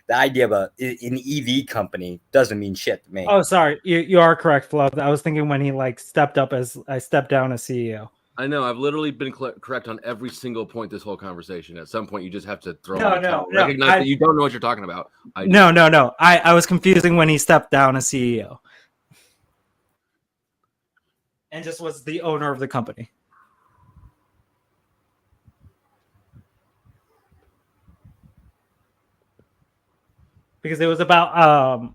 the idea of an EV company doesn't mean shit to me. Oh, sorry. You are correct, Flo. I was thinking when he stepped down as CEO. I know. I've literally been correct on every single point this whole conversation. At some point, you just have to throw recognize that you don't know what you're talking about. No. I was confusing when he stepped down as CEO. And just was the owner of the company. Because it was about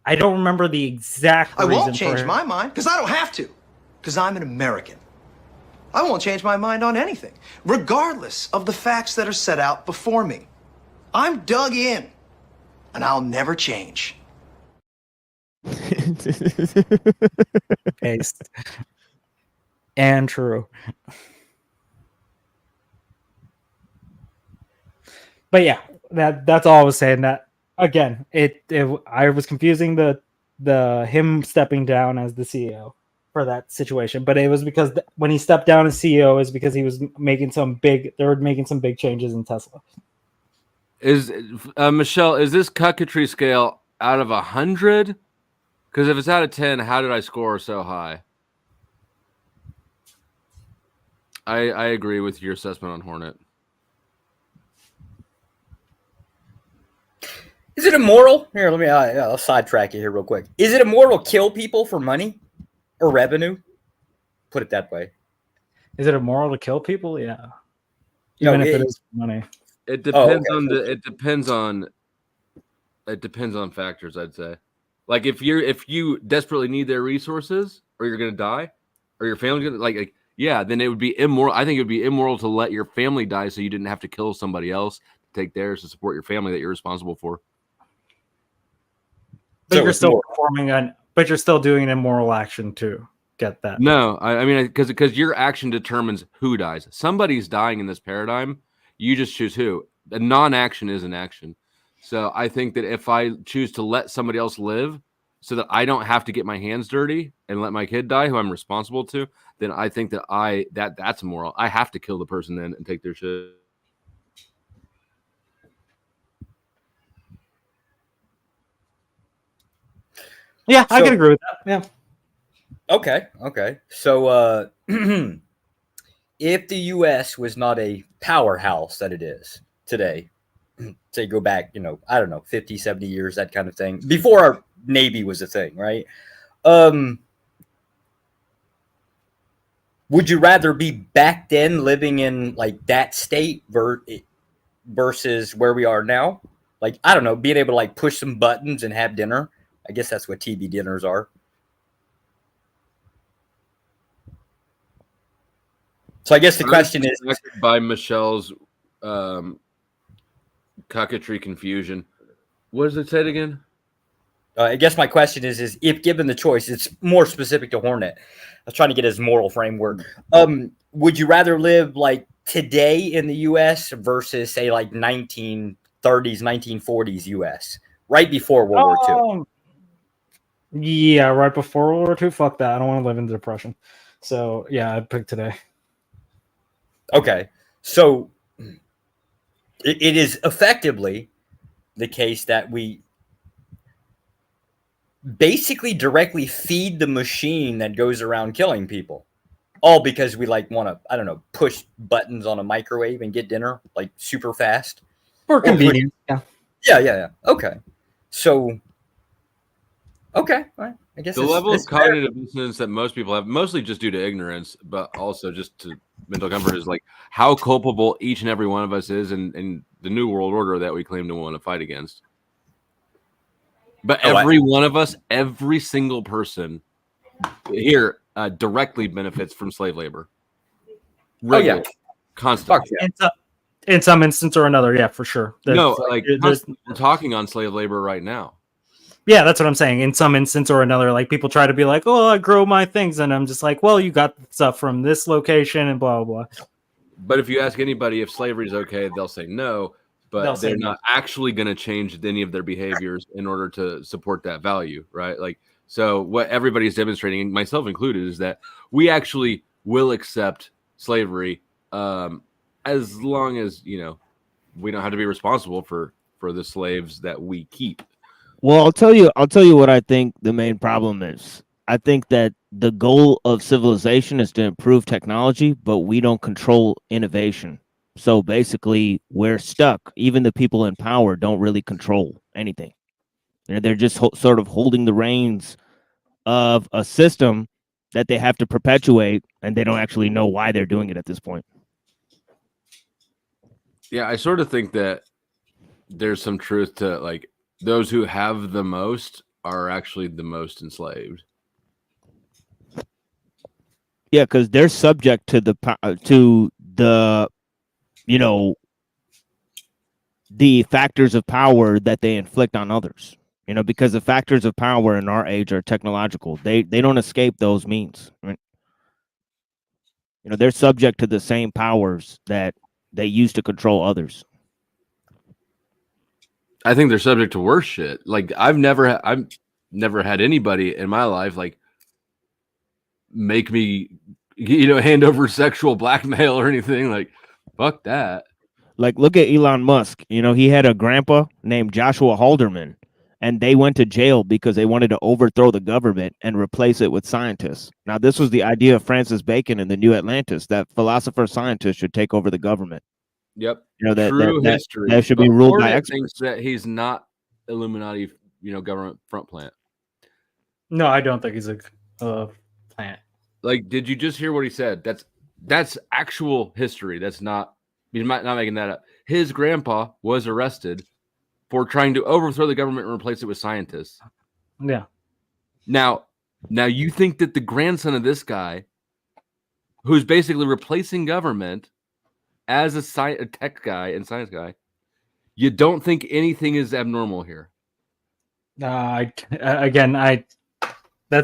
I don't remember the exact reason. I won't change my mind because I don't have to, because I'm an American. I won't change my mind on anything, regardless of the facts that are set out before me. I'm dug in, and I'll never change. Paste. And true. But yeah, that's all I was saying. That again, I was confusing the him stepping down as the CEO. for that situation, but it was because when he stepped down as CEO is because he was making they were making some big changes in Tesla. Is Michelle, is this cucketry scale out of 100? Because if it's out of 10, how did I score so high? I agree with your assessment on Hornet. Is it immoral? Here, let me. I'll sidetrack you here real quick. Is it immoral to kill people for money or revenue? Put it that way. Is it immoral to kill people? Yeah. Even if it is money. It depends It depends on factors, I'd say. Like if you desperately need their resources, or you're gonna die, or your family's gonna like yeah, then it would be immoral. I think it would be immoral to let your family die so you didn't have to kill somebody else to take theirs to support your family that you're responsible for. But you're still but you're still doing an immoral action to get that. No, I mean because your action determines who dies. Somebody's dying in this paradigm. You just choose who. A non-action is an action. So I think that if I choose to let somebody else live so that I don't have to get my hands dirty and let my kid die, who I'm responsible to, then I think that that's immoral. I have to kill the person then and take their shit. Yeah, I can agree with that. Yeah. Okay. So if the US was not a powerhouse that it is today, say go back, I don't know, 50, 70 years, that kind of thing, before our Navy was a thing, right? Would you rather be back then living in like that state versus where we are now? Like, I don't know, being able to like push some buttons and have dinner. I guess that's what TV dinners are. So I guess the question is by Michelle's cocketry confusion. What does it say again? I guess my question is if given the choice, it's more specific to Hornet. I was trying to get his moral framework. Would you rather live like today in the U.S. versus say like 1930s, 1940s U.S. right before World War II? Yeah, right before World War II. Fuck that. I don't want to live in the Depression. So yeah, I'd pick today. Okay, so it is effectively the case that we basically directly feed the machine that goes around killing people, all because we like want to, I don't know, push buttons on a microwave and get dinner like super fast for convenience. Yeah. Okay, so okay, all right. I guess the level of cognitive dissonance that most people have, mostly just due to ignorance, but also just to mental comfort, is like how culpable each and every one of us is in the new world order that we claim to want to fight against. But every one of us, every single person here directly benefits from slave labor. Regularly, constantly. In some instance or another, yeah, for sure. We're talking on slave labor right now. Yeah, that's what I'm saying. In some instance or another, like people try to be like, "Oh, I grow my things," and I'm just like, "Well, you got stuff from this location and blah blah blah." But if you ask anybody if slavery is okay, they'll say no. But they're not actually going to change any of their behaviors in order to support that value, right? Like, so what everybody's demonstrating, myself included, is that we actually will accept slavery as long as we don't have to be responsible for the slaves that we keep. Well, I'll tell you what I think the main problem is. I think that the goal of civilization is to improve technology, but we don't control innovation. So basically, we're stuck. Even the people in power don't really control anything. They're just sort of holding the reins of a system that they have to perpetuate, and they don't actually know why they're doing it at this point. Yeah, I sort of think that there's some truth to like those who have the most are actually the most enslaved. Yeah, because they're subject to the the factors of power that they inflict on others. Because the factors of power in our age are technological. They don't escape those means. Right? They're subject to the same powers that they use to control others. I think they're subject to worse shit. Like I've never had anybody in my life like make me, hand over sexual blackmail or anything. Like, fuck that. Like, look at Elon Musk. He had a grandpa named Joshua Halderman, and they went to jail because they wanted to overthrow the government and replace it with scientists. Now, this was the idea of Francis Bacon in the New Atlantis, that philosopher scientists should take over the government. Yep. True history. That should be ruled by experts. Thinks that he's not Illuminati, government front plant. No, I don't think he's a plant. Like, did you just hear what he said? That's actual history. That's not. He's not making that up. His grandpa was arrested for trying to overthrow the government and replace it with scientists. Yeah. Now you think that the grandson of this guy, who's basically replacing government as a tech guy and science guy, you don't think anything is abnormal here? That's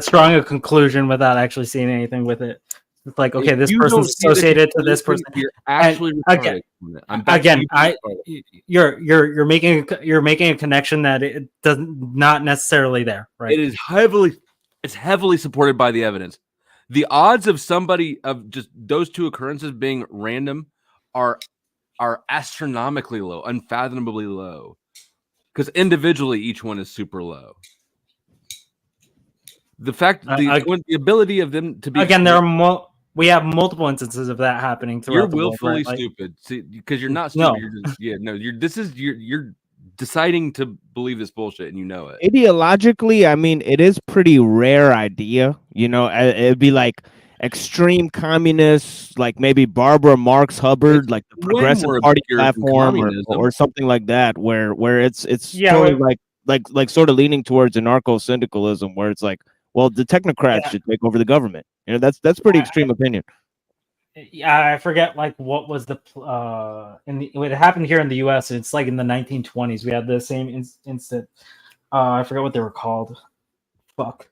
drawing a conclusion without actually seeing anything with it. It's like, okay, this person's associated to this person. You're actually you're making a connection that it does not necessarily there, right? It is heavily supported by the evidence. The odds of just those two occurrences being random are astronomically low, unfathomably low, because individually each one is super low. The fact, the ability of them to be we have multiple instances of that happening throughout the world. You're willfully stupid. See, because you're not stupid. No. You're deciding to believe this bullshit, and you know it. Ideologically, I mean, it is pretty rare idea. It'd be like extreme communists, like maybe Barbara Marx Hubbard, like the Progressive Party platform, or something like that, where it's sort of like sort of leaning towards anarcho-syndicalism, where it's like, well, the technocrats should take over the government. That's pretty extreme opinion. Yeah, I forget what was it happened here in the U.S. It's like in the 1920s. We had the same instant. I forget what they were called. Fuck.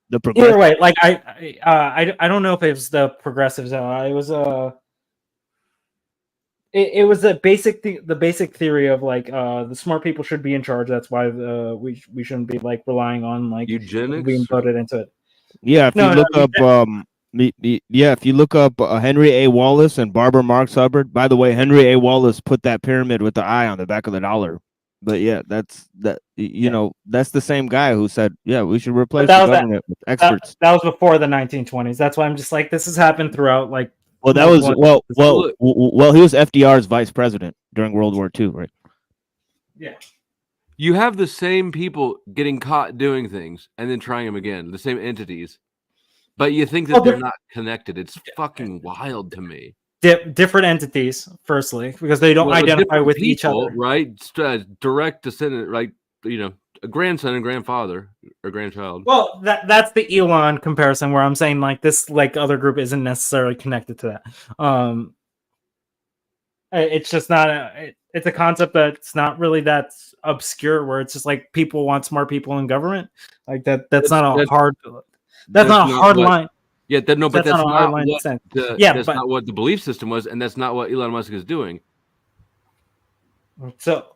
The progressives. Either way, like I don't know if it was the progressives. It was the basic theory of like the smart people should be in charge. That's why we shouldn't be like relying on like eugenics being voted into it. Yeah, if you look up Henry A. Wallace and Barbara Marx Hubbard. By the way, Henry A. Wallace put that pyramid with the eye on the back of the dollar. But yeah, that's the same guy who said, yeah, we should replace the government with experts. That was before the 1920s. That's why I'm just like, this has happened throughout like. Well, that was he was FDR's vice president during World War II, right? Yeah. You have the same people getting caught doing things and then trying them again, the same entities, but you think that they're not connected. It's fucking wild to me. Different entities, firstly, because they don't identify with each other, right? Direct descendant, right? A grandson and grandfather or grandchild. Well, that's the Elon comparison where I'm saying like this like other group isn't necessarily connected to that. It's just not it's a concept that's not really that obscure where it's just like people want smart people in government. Like that's not a hard line. Yeah, that's not what the belief system was, and that's not what Elon Musk is doing. So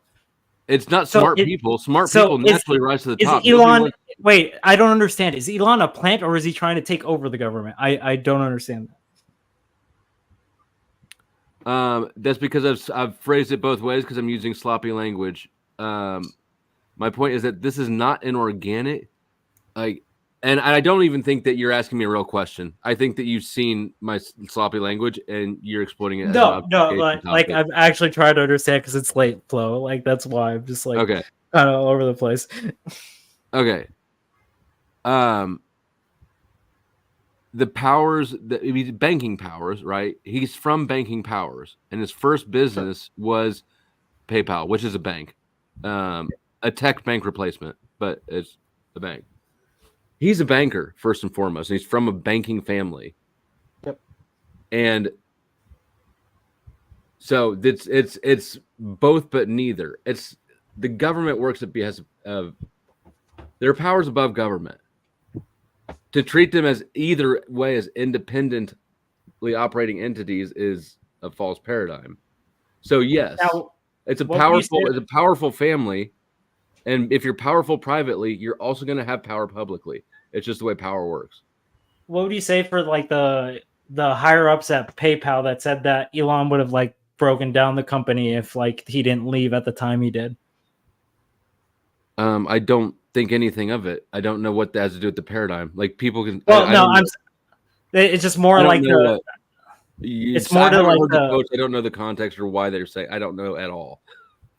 it's not smart people. Smart people naturally rise to the top. Elon, wait, I don't understand. Is Elon a plant or is he trying to take over the government? I don't understand that. That's because I've phrased it both ways because I'm using sloppy language. My point is that this is not an organic, and I don't even think that you're asking me a real question. I think that you've seen my sloppy language and you're exploiting it. No, like I've actually tried to understand because it's late flow. Like that's why I'm just like kind of all over the place. Okay. The powers banking powers, right? He's from banking powers, and his first business was PayPal, which is a bank, a tech bank replacement, but it's a bank. He's a banker first and foremost, and he's from a banking family. Yep. And so it's both, but neither. It's the government works at behest of there are powers above government. To treat them as either way as independently operating entities is a false paradigm. So yes, it's a powerful family And if you're powerful privately, you're also going to have power publicly. It's just the way power works. What would you say for like the higher ups at PayPal that said that Elon would have like broken down the company if like he didn't leave at the time he did? I don't think anything of it. I don't know what that has to do with the paradigm. Like people can. Well, it's just more like it's more to like the. I don't know the context or why they're saying. I don't know at all.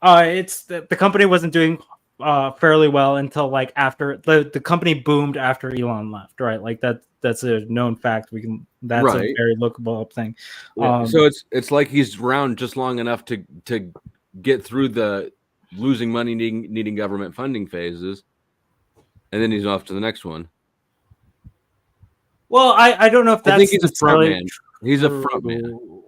It's the company wasn't doing fairly well until like after the company boomed after Elon left, right? Like that's a known fact. That's right. A very lookable up thing. Yeah. So it's like he's around just long enough to get through the losing money, needing government funding phases, and then he's off to the next one. Well, I don't know if that's. I think he's a front man. He's a front man.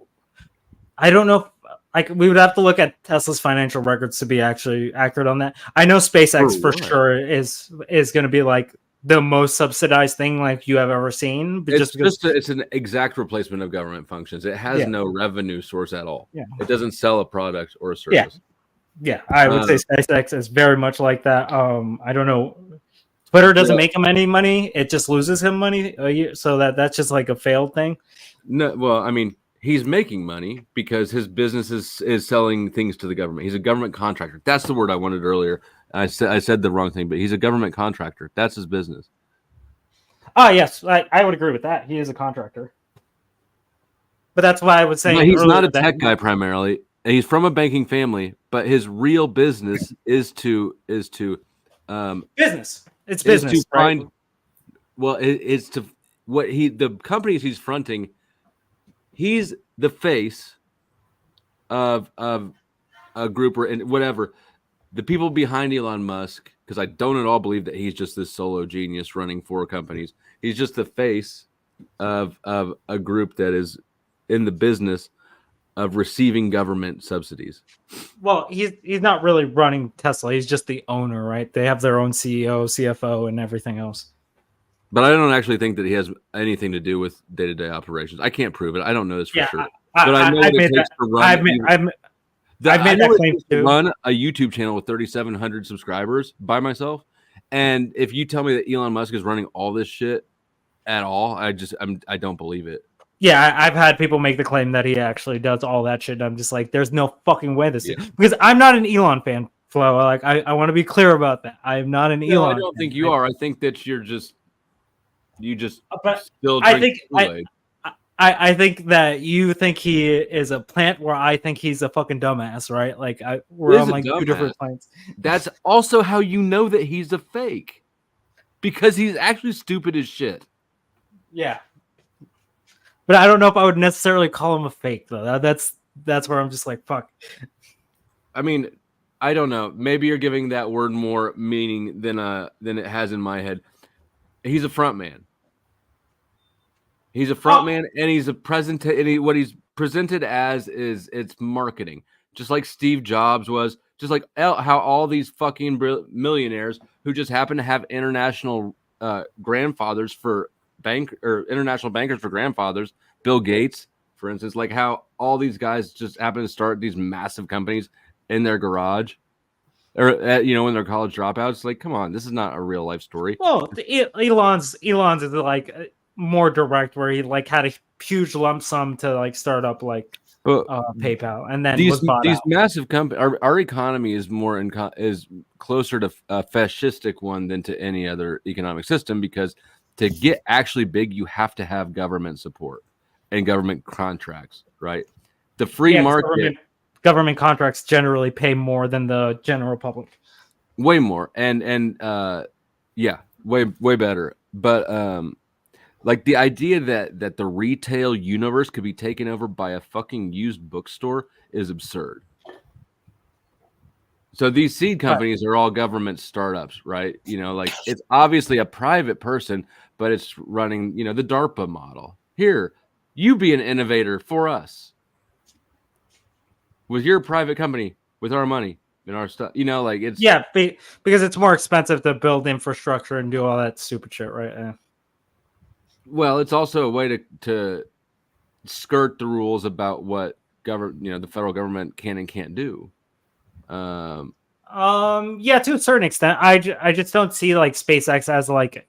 I don't know. Like we would have to look at Tesla's financial records to be actually accurate on that. I know SpaceX for sure is going to be like the most subsidized thing like you have ever seen. But it's an exact replacement of government functions. It has no revenue source at all. Yeah. It doesn't sell a product or a service. Yeah, I would say SpaceX is very much like that. I don't know. Twitter doesn't make him any money. It just loses him money a year. So that's just like a failed thing. No, well, I mean, he's making money because his business is selling things to the government. He's a government contractor. That's the word I wanted earlier. I said the wrong thing, but he's a government contractor. That's his business. Oh, yes. I would agree with that. He is a contractor. But that's why I would say... No, he's not a tech guy primarily. He's from a banking family, but his real business is to business. It's business, to find, right? Well, it's to... the companies he's fronting... He's the face of a group or whatever. The people behind Elon Musk, because I don't at all believe that he's just this solo genius running 4 companies. He's just the face of a group that is in the business of receiving government subsidies. Well, he's not really running Tesla. He's just the owner, right? They have their own CEO, CFO, and everything else. But I don't actually think that he has anything to do with day-to-day operations. I can't prove it. I don't know this for sure. But I know what it takes to run. I've made that claim too. Run a YouTube channel with 3,700 subscribers by myself, and if you tell me that Elon Musk is running all this shit at all, I don't believe it. Yeah, I've had people make the claim that he actually does all that shit. I'm just like, there's no fucking way this is, because I'm not an Elon fan, Flo. Like, I want to be clear about that. I am not an Elon. I don't think you are. I think that you just but still drink Kool-Aid. I think that you think he is a plant, where I think he's a fucking dumbass, right? Like we're on like 2 different plants. That's also how you know that he's a fake, because he's actually stupid as shit. Yeah, but I don't know if I would necessarily call him a fake though. That's where I'm just like, fuck. I mean, I don't know. Maybe you're giving that word more meaning than it has in my head. He's a front man. He's a front man, and he's a what he's presented as is it's marketing, just like Steve Jobs was, just like how all these fucking millionaires who just happen to have international grandfathers for international bankers for grandfathers, Bill Gates, for instance, like how all these guys just happen to start these massive companies in their garage. Or when they're college dropouts, like, come on, this is not a real life story. Well, Elon's is like more direct, where he like had a huge lump sum to like start up like PayPal, and then these out. massive companies. Our economy is is closer to a fascistic one than to any other economic system, because to get actually big, you have to have government support and government contracts, right? The free market. Government contracts generally pay more than the general public. Way more. And way better. But like the idea that the retail universe could be taken over by a fucking used bookstore is absurd. So these seed companies are all government startups, right? Like it's obviously a private person, but it's running, the DARPA model. Here, you be an innovator for us. With your private company, with our money and our stuff, like it's because it's more expensive to build infrastructure and do all that stupid shit, right? Yeah. Well, it's also a way to skirt the rules about what the federal government can and can't do. Yeah, to a certain extent. I just don't see like SpaceX as like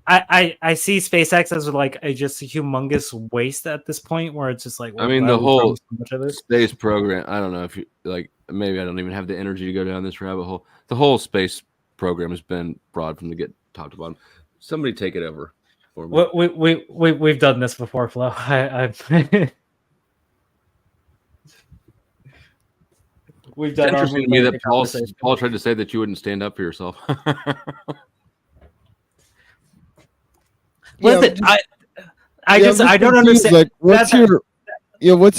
I see SpaceX as like just a humongous waste at this point, where it's just like, I well, mean, why are the we throwing whole so much of it? space program. I don't know if you like. Maybe I don't even have the energy to go down this rabbit hole. The whole space program has been broad from the get top to bottom. Somebody take it over for me. We've done this before, Flo. We've It's done our interesting to me that conversation. Paul tried to say that you wouldn't stand up for yourself. Listen, I don't understand. Like, what's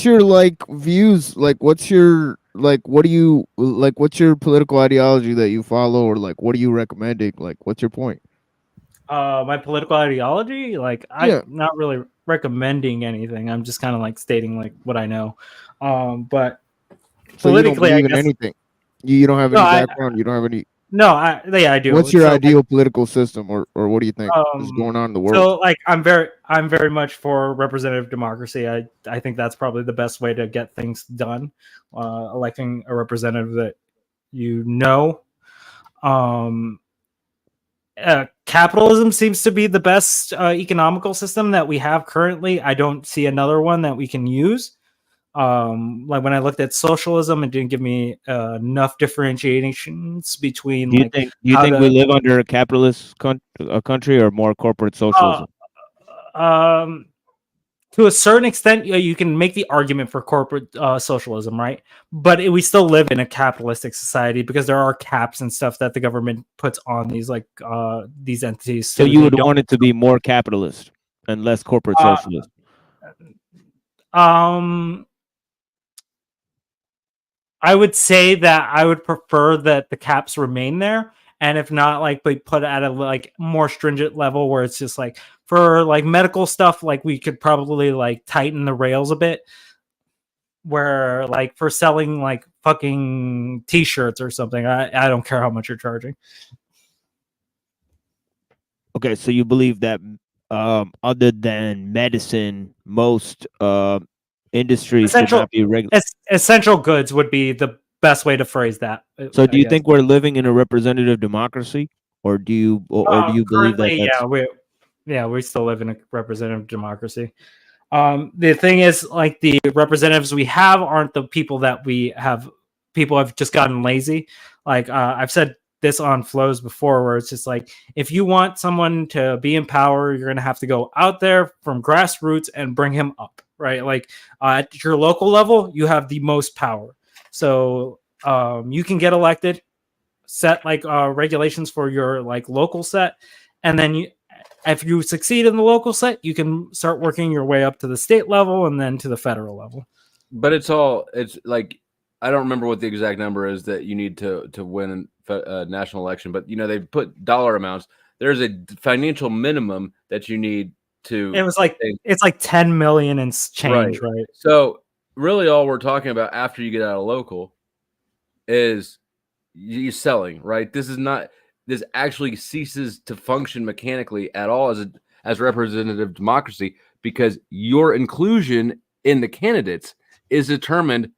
your like views? Like, what's your what do you like? What's your political ideology that you follow, or like what are you recommending? Like, what's your point? My political ideology, like I'm not really recommending anything. I'm just kind of like stating like what I know. But So you don't politically, believe I in guess anything. You don't have any background. You don't have any. No, I do. What's your So, ideal political system, or what do you think is going on in the world? So like I'm very much for representative democracy. I think that's probably the best way to get things done. Electing a representative that you know. Capitalism seems to be the best economical system that we have currently. I don't see another one that we can use. Like when I looked at socialism, it didn't give me enough differentiations between. Do you think we live under a capitalist country or more corporate socialism? To a certain extent, you can make the argument for corporate socialism, right? But we still live in a capitalistic society because there are caps and stuff that the government puts on these these entities. So you would want it to be more capitalist and less corporate socialist. I would say that I would prefer that the caps remain there, and if not, like we put at a like more stringent level where it's just like for like medical stuff, like we could probably like tighten the rails a bit. Where like for selling like fucking t-shirts or something, I don't care how much you're charging. Okay, so you believe that other than medicine, most industries should not be regulated. Essential goods would be the best way to phrase that. So do you think we're living in a representative democracy, or do you believe that? We still live in a representative democracy. The thing is, like the representatives we have aren't the people that we have. People have just gotten lazy. Like I've said this on flows before, where it's just like if you want someone to be in power, you're gonna have to go out there from grassroots and bring him up, right? Like at your local level, you have the most power, so you can get elected, set like regulations for your like local set, and then if you succeed in the local set, you can start working your way up to the state level and then to the federal level. But it's like I don't remember what the exact number is that you need to win a national election, but they put dollar amounts. There's a financial minimum that you need to. It was like it's like 10 million and change, right? So really, all we're talking about after you get out of local is you selling, right? This actually ceases to function mechanically at all as representative democracy, because your inclusion in the candidates is determined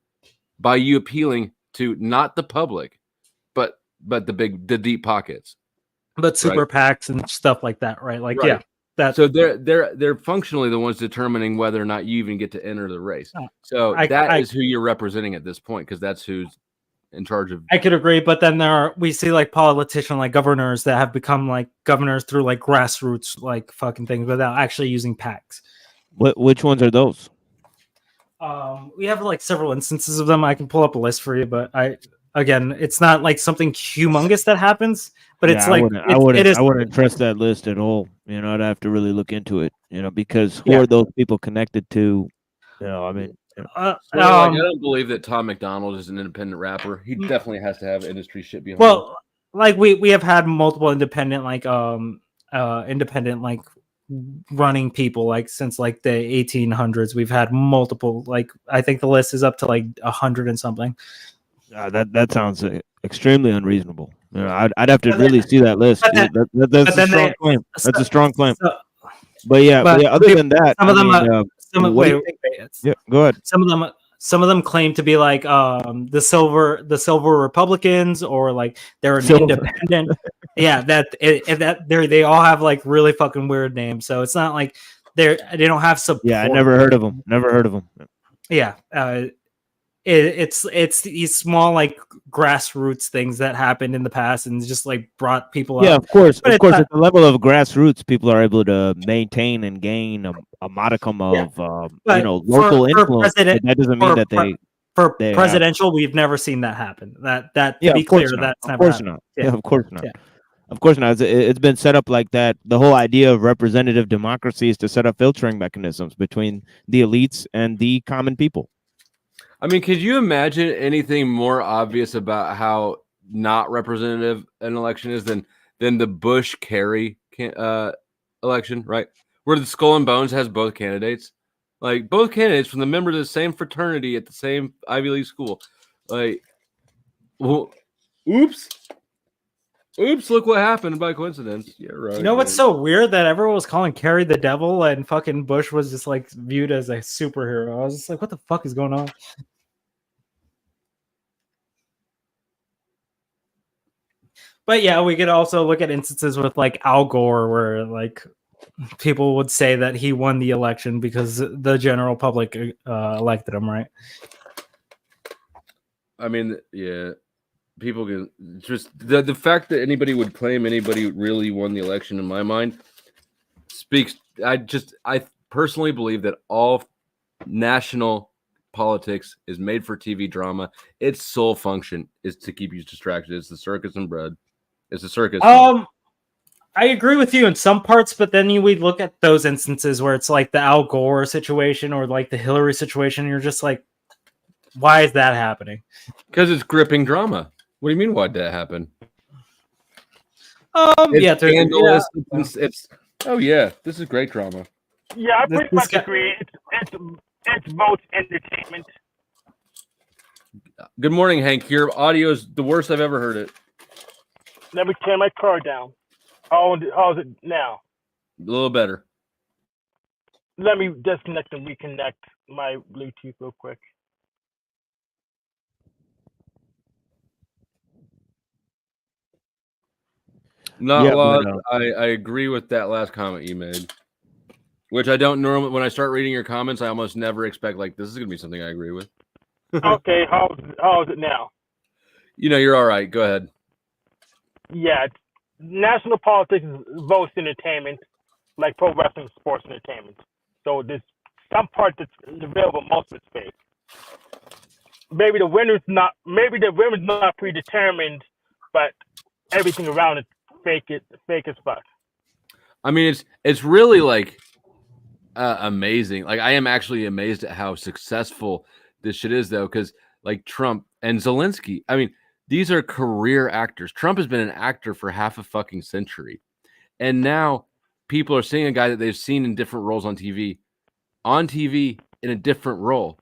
by you appealing to not the public, but the deep pockets, but super PACs and stuff like that, right? Like so they're functionally the ones determining whether or not you even get to enter the race. So that is who you're representing at this point, because that's who's in charge of. I could agree, but then we see like politicians, like governors that have become like governors through like grassroots like fucking things without actually using PACs. Which ones are those? We have like several instances of them. I can pull up a list for you, but it's not like something humongous that happens, but it's like I wouldn't trust that list at all. I'd have to really look into it. Because who are those people connected to? I mean. I don't believe that Tom McDonald is an independent rapper. He definitely has to have industry shit behind him. Well, like we have had multiple independent running people like since like the 1800s. We've had multiple, like I think the list is up to like 100 and something. That sounds extremely unreasonable. I'd have to really see that list. That's a strong claim. That's a strong claim. But other than that, some of them. go ahead. some of them claim to be like the silver Republicans, or like they're an independent. Yeah, they all have like really fucking weird names. So it's not like they don't have support. Yeah, I never heard of them. Never heard of them. Yeah, it's these small like grassroots things that happened in the past and just like brought people Yeah, up. of course, But of it's course. not- At the level of grassroots, people are able to maintain and gain a modicum of but local influence. But that doesn't mean that they have- presidential. We've never seen that happen. That to Yeah, be of course clear, not. that's Of never course happened. not. Yeah, of course not. Of course not. It's been set up like that. The whole idea of representative democracy is to set up filtering mechanisms between the elites and the common people. I mean, could you imagine anything more obvious about how not representative an election is than the Bush-Kerry election, right? Where the Skull and Bones has both candidates, like both candidates from the members of the same fraternity at the same Ivy League school. Like, well, oops, look what happened by coincidence. Yeah, right. You know what's so weird? That everyone was calling Kerry the devil, and fucking Bush was just like viewed as a superhero. I was just like, what the fuck is going on? But yeah, we could also look at instances with like Al Gore, where like people would say that he won the election because the general public elected him, right? I mean, yeah, people can just the fact that anybody would claim anybody really won the election, in my mind, speaks. I personally believe that all national politics is made for TV drama. Its sole function is to keep you distracted. It's the circus and bread. It's a circus. I agree with you in some parts, but then we look at those instances where it's like the Al Gore situation or like the Hillary situation, and you're just like, why is that happening? Because it's gripping drama. What do you mean? Why'd that happen? It's scandalous. It's oh yeah, this is great drama. Yeah, I pretty much agree. It's both entertainment. Good morning, Hank. Your audio is the worst I've ever heard it. Let me turn my car down. How's it now? A little better. Let me disconnect and reconnect my Bluetooth real quick. I agree with that last comment you made, which I don't normally. When I start reading your comments, I almost never expect like this is going to be something I agree with. Okay, how's it now? You know, you're all right. Go ahead. Yeah, national politics is both entertainment, like pro wrestling, sports entertainment. So there's some part that's available, most of it's fake. Maybe the winner's not predetermined, but everything around it fake as fuck. I mean, it's really like amazing. Like, I am actually amazed at how successful this shit is, though, because like Trump and Zelensky, I mean, these are career actors. Trump has been an actor for half a fucking century. And now people are seeing a guy that they've seen in different roles on TV in a different role.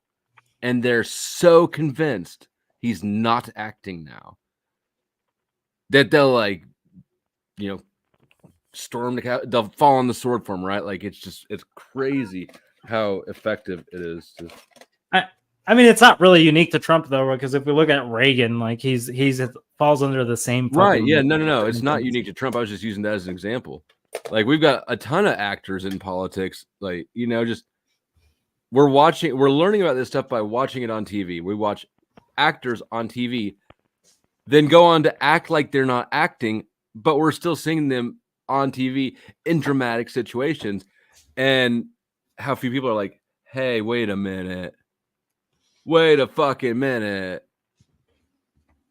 And they're so convinced he's not acting now that they'll like, you know, storm the they'll fall on the sword for him, right? Like it's crazy how effective it is. I mean, it's not really unique to Trump though, because if we look at Reagan, like he's falls under the same. Right? Yeah. No. It's not unique to Trump. I was just using that as an example. Like we've got a ton of actors in politics. Like just we're learning about this stuff by watching it on TV. We watch actors on TV, then go on to act like they're not acting, but we're still seeing them on TV in dramatic situations. And how few people are like, hey, wait a minute. Wait a fucking minute.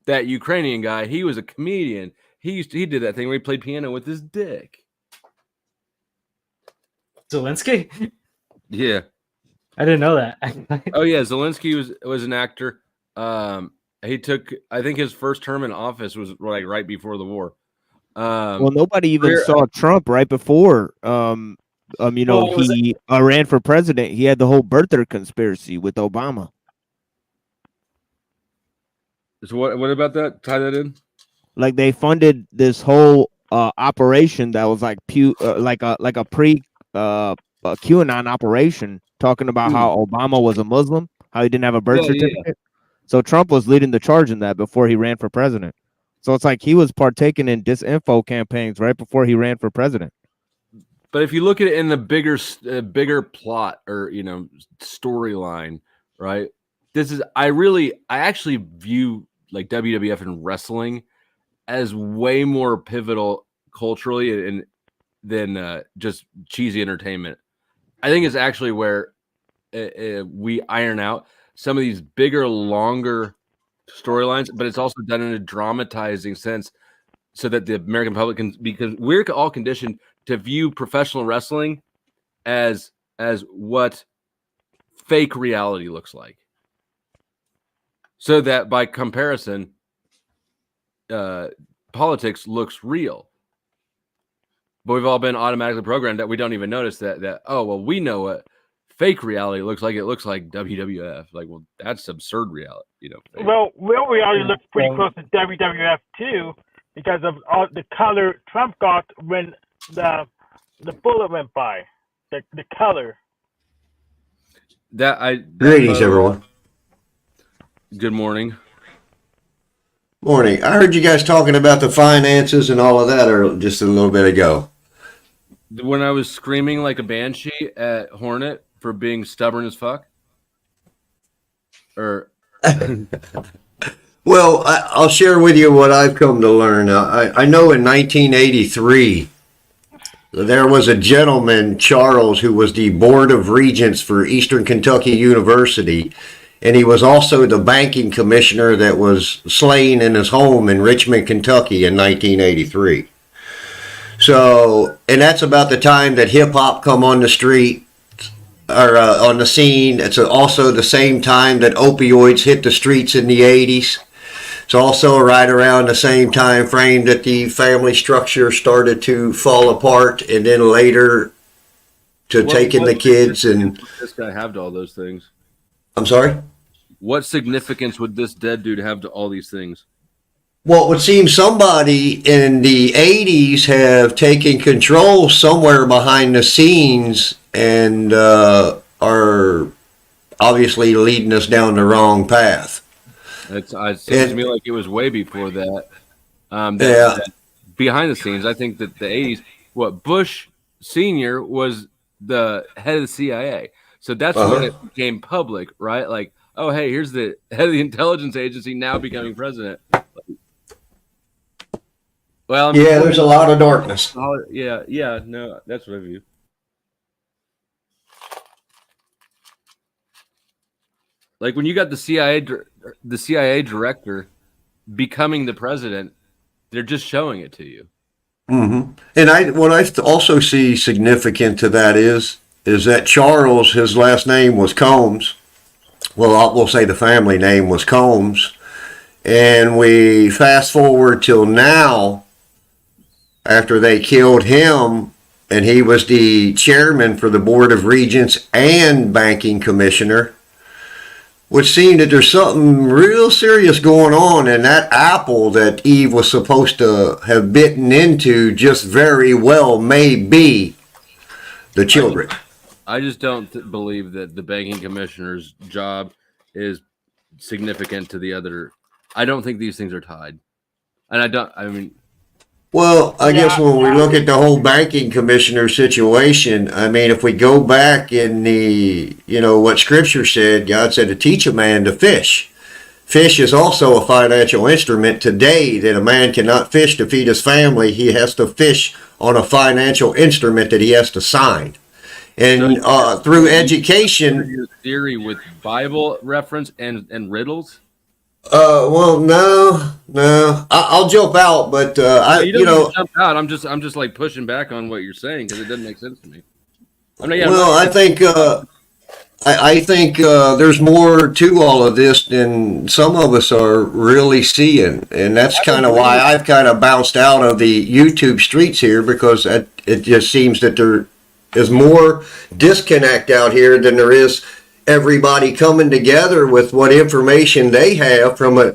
That Ukrainian guy, he was a comedian. He did that thing where he played piano with his dick. Zelensky? Yeah. I didn't know that. Oh yeah, Zelensky was an actor. He took, I think his first term in office was like right before the war. Well, nobody even saw Trump right before. He ran for president. He had the whole birther conspiracy with Obama. So what about that? Tie that in. Like they funded this whole operation that was like a pre QAnon operation, talking about how Obama was a Muslim. How he didn't have a birth certificate. So Trump was leading the charge in that before he ran for president. So it's like he was partaking in disinfo campaigns right before he ran for president. But if you look at it in the bigger plot or storyline, right? I actually view like WWF and wrestling as way more pivotal culturally and than just cheesy entertainment. I think it's actually where we iron out some of these bigger, longer storylines, but it's also done in a dramatizing sense so that the American public can, because we're all conditioned to view professional wrestling as what fake reality looks like. So that by comparison, politics looks real. But we've all been automatically programmed that we don't even notice that oh, well, we know what fake reality looks like. It looks like WWF. Like, well, that's absurd reality, fake. Well, real reality looks pretty close to WWF too, because of all the color Trump got when the bullet went by. The color. Greetings, everyone. Good morning. Morning. I heard you guys talking about the finances and all of that just a little bit ago. When I was screaming like a banshee at Hornet for being stubborn as fuck? Or Well, I'll share with you what I've come to learn. I know in 1983, there was a gentleman, Charles, who was the Board of Regents for Eastern Kentucky University, and he was also the banking commissioner that was slain in his home in Richmond, Kentucky in 1983. So, and that's about the time that hip-hop come on the street, or on the scene. It's also the same time that opioids hit the streets in the 80s. It's also right around the same time frame that the family structure started to fall apart, and then later to taking the kids and... This guy have to all those things? I'm sorry? What significance would this dead dude have to all these things? Well, it would seem somebody in the 80s have taken control somewhere behind the scenes and are obviously leading us down the wrong path. It seems to me like it was way before that. That behind the scenes, I think that the 80s, Bush Sr. was the head of the CIA. So that's when it became public, right? Like, oh, hey, here's the head of the intelligence agency now becoming president. Well, there's a lot of darkness. No, that's what I view. Like when you got the CIA director becoming the president, they're just showing it to you. Mm-hmm. And what I also see significant to that is that Charles, his last name was Combs. Well, we'll say the family name was Combs. And we fast forward till now, after they killed him, and he was the chairman for the Board of Regents and banking commissioner, would seem that there's something real serious going on, and that apple that Eve was supposed to have bitten into just very well may be the children. I just don't believe that the banking commissioner's job is significant to the other. I don't think these things are tied. And well, I guess when we look at the whole banking commissioner situation, I mean, if we go back in the, what scripture said, God said to teach a man to fish. Fish is also a financial instrument today that a man cannot fish to feed his family. He has to fish on a financial instrument that he has to sign. And through education. Your theory with Bible reference and riddles? Well, no. I'll jump out, but you don't jump out. I'm just like pushing back on what you're saying because it doesn't make sense to me. I think there's more to all of this than some of us are really seeing, and that's kind of why I've kind of bounced out of the YouTube streets here, because it just seems that there is more disconnect out here than there is everybody coming together with what information they have from a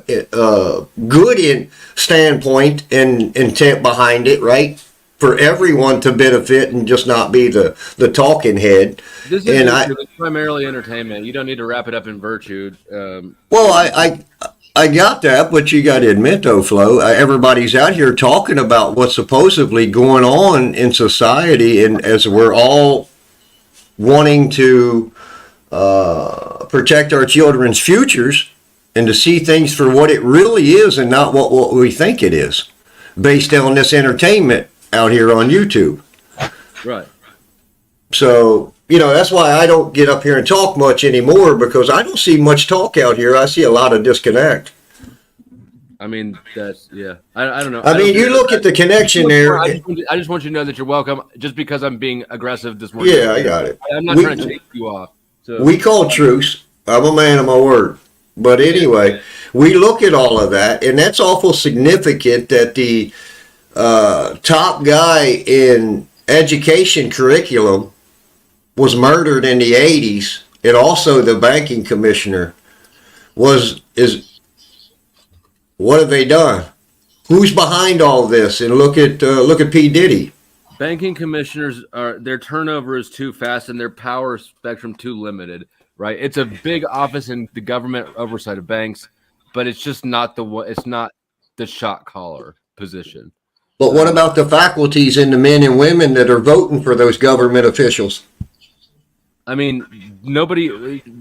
good standpoint and intent behind it, right? for everyone to benefit and just not be the talking head. This is primarily entertainment. You don't need to wrap it up in virtue. Well, I got that, but you got to admit, though, Flo, everybody's out here talking about what's supposedly going on in society, and as we're all wanting to protect our children's futures and to see things for what it really is and not what we think it is, based on this entertainment out here on YouTube. Right. So, that's why I don't get up here and talk much anymore, because I don't see much talk out here. I see a lot of disconnect. I mean, that's, yeah. I don't know. I mean, you look at the connection there. I just want you to know that you're welcome, just because I'm being aggressive this morning. Yeah, I got it. I'm not trying to chase you off. So. We call truce. I'm a man of my word. But anyway, we look at all of that, and that's awful significant that the top guy in education curriculum was murdered in the 80s, and also the banking commissioner what have they done? Who's behind all this? And look at P. Diddy. Banking commissioners their turnover is too fast and their power spectrum too limited, right? It's a big office in the government oversight of banks, but it's just not it's not the shot caller position. But what about the faculties and the men and women that are voting for those government officials? I mean,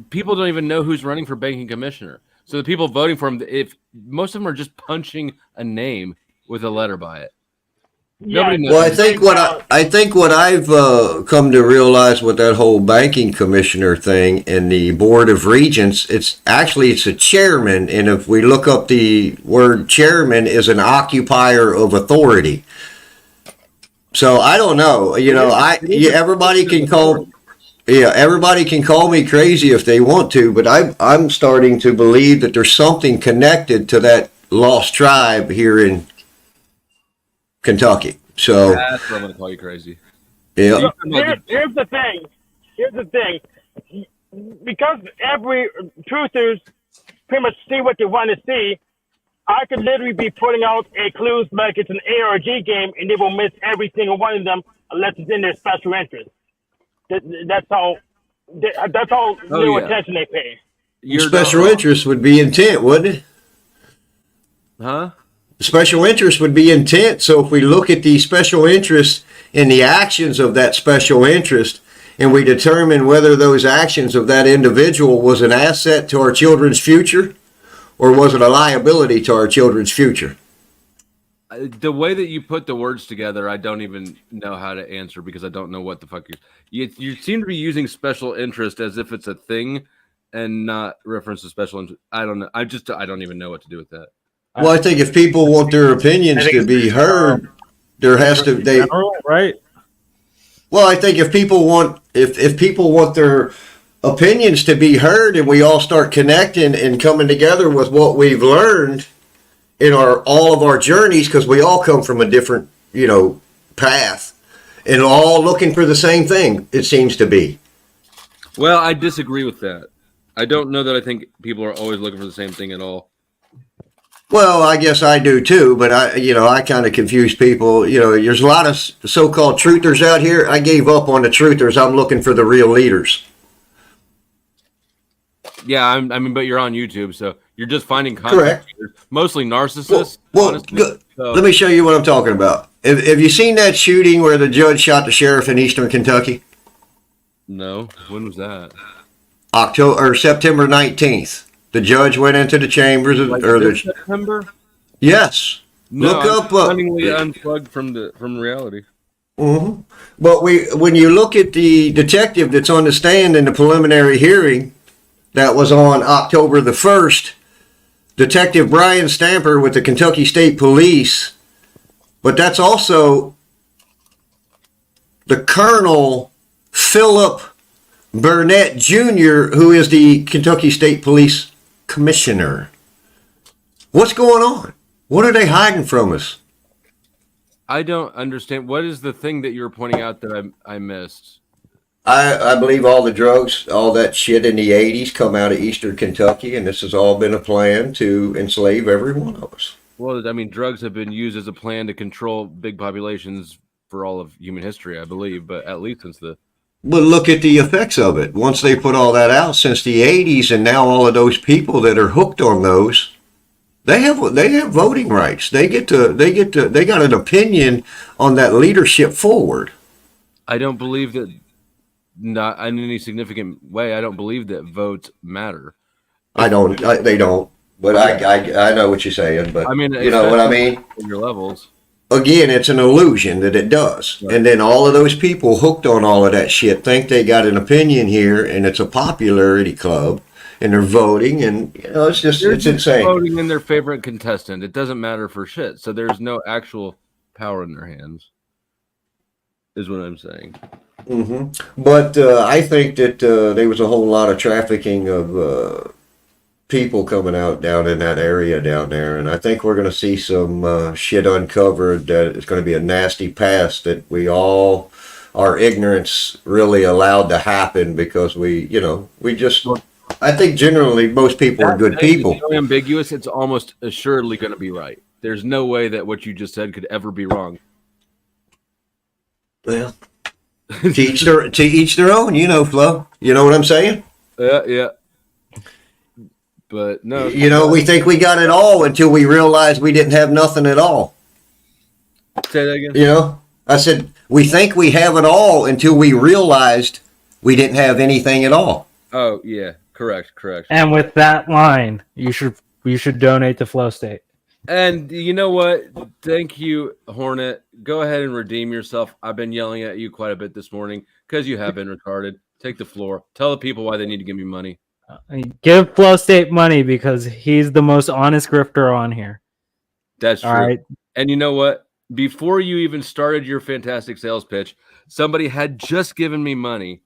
people don't even know who's running for banking commissioner. So the people voting for him, if most of them are just punching a name with a letter by it. Yeah. Nobody knows. Well, I think what I've come to realize with that whole banking commissioner thing and the board of regents, it's a chairman, and if we look up the word chairman, is an occupier of authority. So I don't know. Everybody can call. Yeah, everybody can call me crazy if they want to, but I'm starting to believe that there's something connected to that lost tribe here in Kentucky. So that's what I'm going to call you crazy. Yeah. So here's the thing. Because every truthers pretty much see what they want to see, I could literally be putting out a clues like it's an ARG game, and they will miss every single one of them unless it's in their special interest. That's how little attention they pay. Your special interest would be intent, wouldn't it? Huh? Special interest would be intent. So if we look at the special interest and the actions of that special interest, and we determine whether those actions of that individual was an asset to our children's future, or was it a liability to our children's future? The way that you put the words together, I don't even know how to answer, because I don't know what the fuck you seem to be using special interest as if it's a thing and not reference to special interest. I don't know. I don't even know what to do with that. Well, I think if people want their opinions to be heard, there has to right. Well, I think if people want their opinions to be heard, and we all start connecting and coming together with what we've learned in all of our journeys, because we all come from a different, path, and all looking for the same thing, it seems to be. Well, I disagree with that. I don't know that I think people are always looking for the same thing at all. Well, I guess I do too, but I kind of confuse people. There's a lot of so-called truthers out here. I gave up on the truthers. I'm looking for the real leaders. Yeah, but you're on YouTube, so you're just finding content. Correct. Mostly narcissists. Well, let me show you what I'm talking about. Have you seen that shooting where the judge shot the sheriff in Eastern Kentucky? No. When was that? September 19th. The judge went into the chambers September. Yes. No, Look up. Cunningly unplugged from reality. Mm-hmm. But when you look at the detective that's on the stand in the preliminary hearing, that was on October the 1st, Detective Brian Stamper with the Kentucky State Police, but that's also the Colonel Philip Burnett Jr., who is the Kentucky State Police Commissioner. What's going on? What are they hiding from us? I don't understand. What is the thing that you're pointing out that I missed? I believe all the drugs, all that shit in the 80s come out of Eastern Kentucky, and this has all been a plan to enslave every one of us. Well, drugs have been used as a plan to control big populations for all of human history, I believe, but at least since the. But look at the effects of it. Once they put all that out since the 80s, and now all of those people that are hooked on those, they have voting rights. They got an opinion on that leadership forward. I don't believe that, not in any significant way. I don't believe that votes matter. They don't. But I know what you're saying. But I mean, you know what I mean. Your levels. Again, it's an illusion that it does. Right. And then all of those people hooked on all of that shit think they got an opinion here, and it's a popularity club, and they're voting, and you know, it's insane. Voting in their favorite contestant. It doesn't matter for shit. So there's no actual power in their hands, is what I'm saying. Mm-hmm. But I think that there was a whole lot of trafficking of people coming out down in that area down there, and I think we're going to see some shit uncovered that it's going to be a nasty past that our ignorance really allowed to happen because I think generally most people are good people. It's so ambiguous, it's almost assuredly going to be right. There's no way that what you just said could ever be wrong. Well, to each their own, Flo. You know what I'm saying? Yeah. But no, we think we got it all until we realize we didn't have nothing at all. Say that again. I said we think we have it all until we realized we didn't have anything at all. Oh yeah, correct. And with that line, you should donate to Flow State. And you know what? Thank you, Hornet. Go ahead and redeem yourself. I've been yelling at you quite a bit this morning because you have been retarded. Take the floor. Tell the people why they need to give me money. Give Flow State money because he's the most honest grifter on here. That's true. All right. And you know what? Before you even started your fantastic sales pitch, somebody had just given me money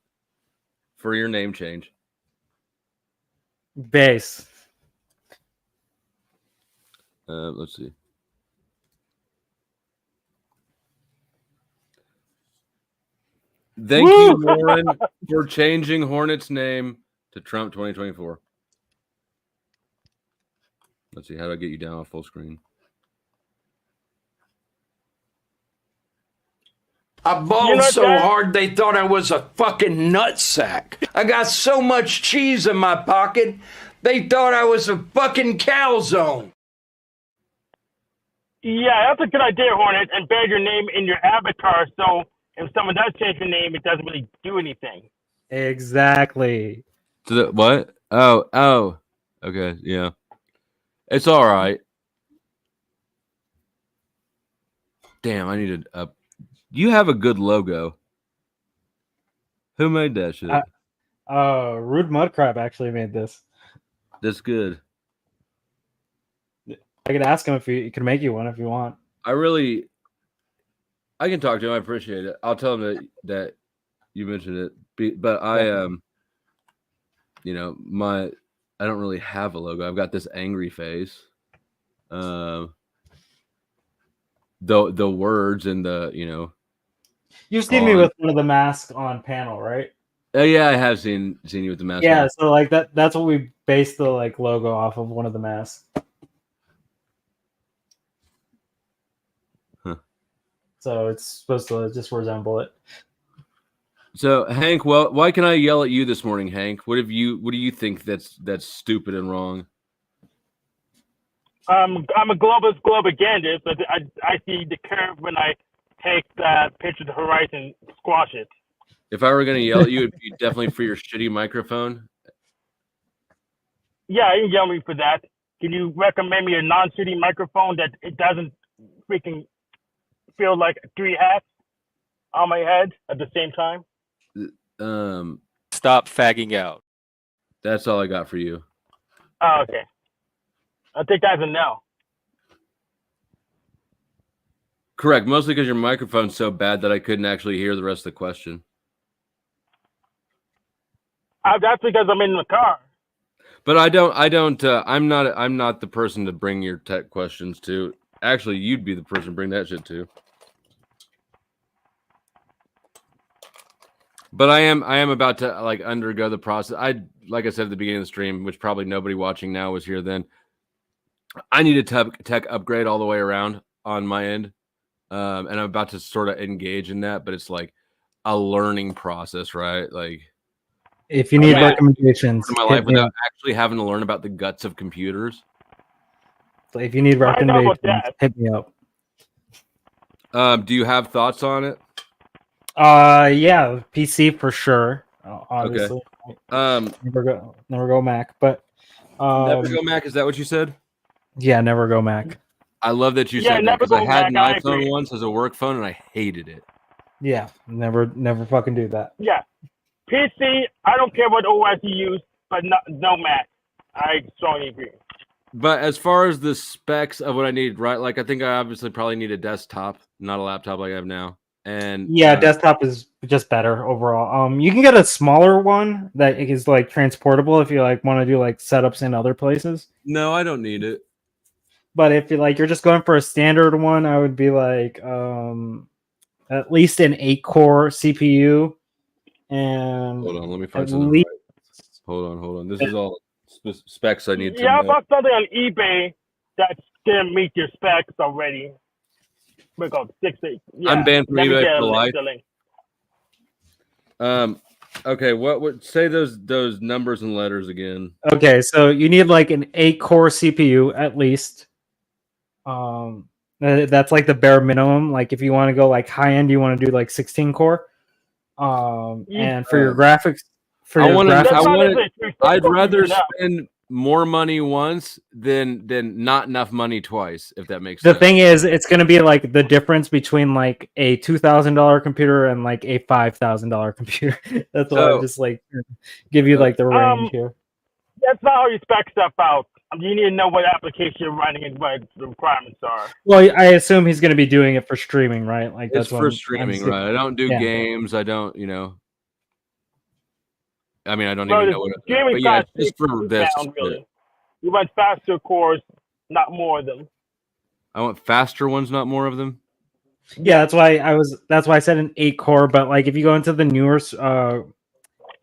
for your name change. Base. Let's see. Thank you, Lauren, for changing Hornet's name to Trump 2024. Let's see. How do I get you down on full screen? I bawled so hard they thought I was a fucking nutsack. I got so much cheese in my pocket, they thought I was a fucking calzone. Yeah, that's a good idea, Hornet, and bear your name in your avatar so if someone does change your name, it doesn't really do anything. Exactly. What? Oh. Okay, yeah. It's all right. Damn, I needed a... You have a good logo. Who made that shit? Rude Mudcrab actually made this. That's good. I could ask him if he can make you one if you want. I can talk to him. I appreciate it. I'll tell him that you mentioned it. But I I don't really have a logo. I've got this angry face. The words and the You've seen me with one of the masks on panel, right? Oh yeah, I have seen you with the mask. Yeah, so like that's what we based the logo off of, one of the masks. Huh. So it's supposed to just resemble it. So Hank, well, why can I yell at you this morning, Hank? What do you think that's stupid and wrong? I'm a globalist globagandist, but I see the curve when I take the picture of the horizon, squash it. If I were going to yell at you, it'd be definitely for your shitty microphone. Yeah, you can yell at me for that. Can you recommend me a non-shitty microphone that it doesn't freaking feel like 3 hats on my head at the same time? Stop fagging out. That's all I got for you. Oh, okay. I think that's a no. Correct. Mostly because your microphone's so bad that I couldn't actually hear the rest of the question. That's because I'm in the car. But I'm not the person to bring your tech questions to. Actually, you'd be the person to bring that shit to. But I am about to undergo the process. Like I said at the beginning of the stream, which probably nobody watching now was here then. I need a tech upgrade all the way around on my end. and I'm about to sort of engage in that, but it's like a learning process, right? Like, if you need recommendations, in my hit life me without up. actually having to learn about the guts of computers. So if you need I know about recommendations, that. hit me up. Do you have thoughts on it? Yeah, PC for sure. Obviously. Okay. Never go Mac, but Never go Mac. Is that what you said? Yeah, never go Mac. I love that you Yeah, said that never because I go had Mac, an I iPhone agree. once as a work phone and I hated it. Yeah, never fucking do that. Yeah. PC, I don't care what OS you use, but no Mac. I strongly agree. But as far as the specs of what I need, right? Like I think I obviously probably need a desktop, not a laptop like I have now. And Yeah, desktop is just better overall. You can get a smaller one that is like transportable if you like want to do like setups in other places. no, I don't need it. But if you're just going for a standard one, I would be like at least an 8-core CPU and Hold on, let me at find something least right. Hold on. This is all specs I need to Yeah, I know. bought something on eBay that's gonna meet your specs already. We're going 6-8. Yeah. I'm banned from Let me eBay get for life. the link. Okay, what would say those numbers and letters again? Okay, so you need like an 8-core CPU at least. That's like the bare minimum. Like if you want to go like high end, you want to do like 16 core. And for your graphics, I'd rather spend more money once than not enough money twice, if that makes the sense. thing is, it's going to be like the difference between like a $2,000 computer and like a $5,000 computer. That's why I'm just like give you like the range here. That's not how you spec stuff out. You need to know what application you're running and what the requirements are. Well, I assume he's going to be doing it for streaming, right? Like It's that's for what streaming, right? I don't do games. I don't, I mean, I don't even know what. Streaming But yeah, fast just for this. down, really. You want faster cores, not more of them. I want faster ones, not more of them. Yeah, that's why I said an 8-core. But like if you go into the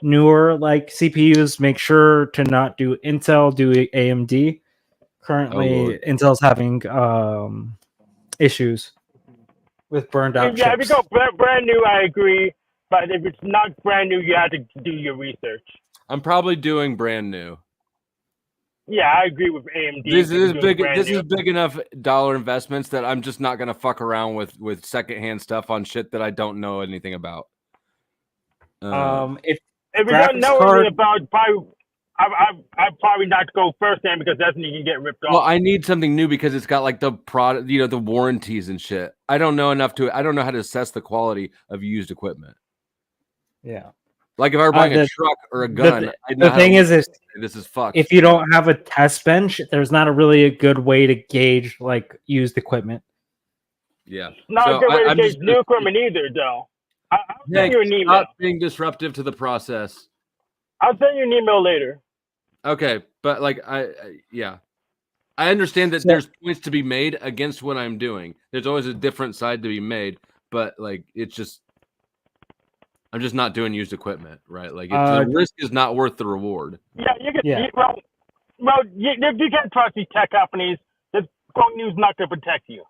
newer like CPUs, make sure to not do Intel, do AMD. Currently, Intel's having issues with burned out Yeah, chips. if you go brand new, I agree. But if it's not brand new, you have to do your research. I'm probably doing brand new. Yeah, I agree with AMD. This is big. This is big enough dollar investments that I'm just not gonna fuck around with secondhand stuff on shit that I don't know anything about. If you don't know anything about, I'd probably not go first hand because that's when you can get ripped off. Well, I need something new because it's got like the product, the warranties and shit. I don't know enough I don't know how to assess the quality of used equipment. Yeah. Like if I were buying a truck or a gun, the thing is this is fucked. If you don't have a test bench, there's not really a good way to gauge like used equipment. Yeah. Not a good way to gauge new equipment either, though. I'll send you an email. Stop being disruptive to the process. I'll send you an email later. Okay, but like I understand that there's points to be made against what I'm doing. There's always a different side to be made, but like it's just I'm just not doing used equipment, right? Like the risk is not worth the reward. Yeah, you can. Yeah. If you can't trust these tech companies, this quote news is not going to protect you.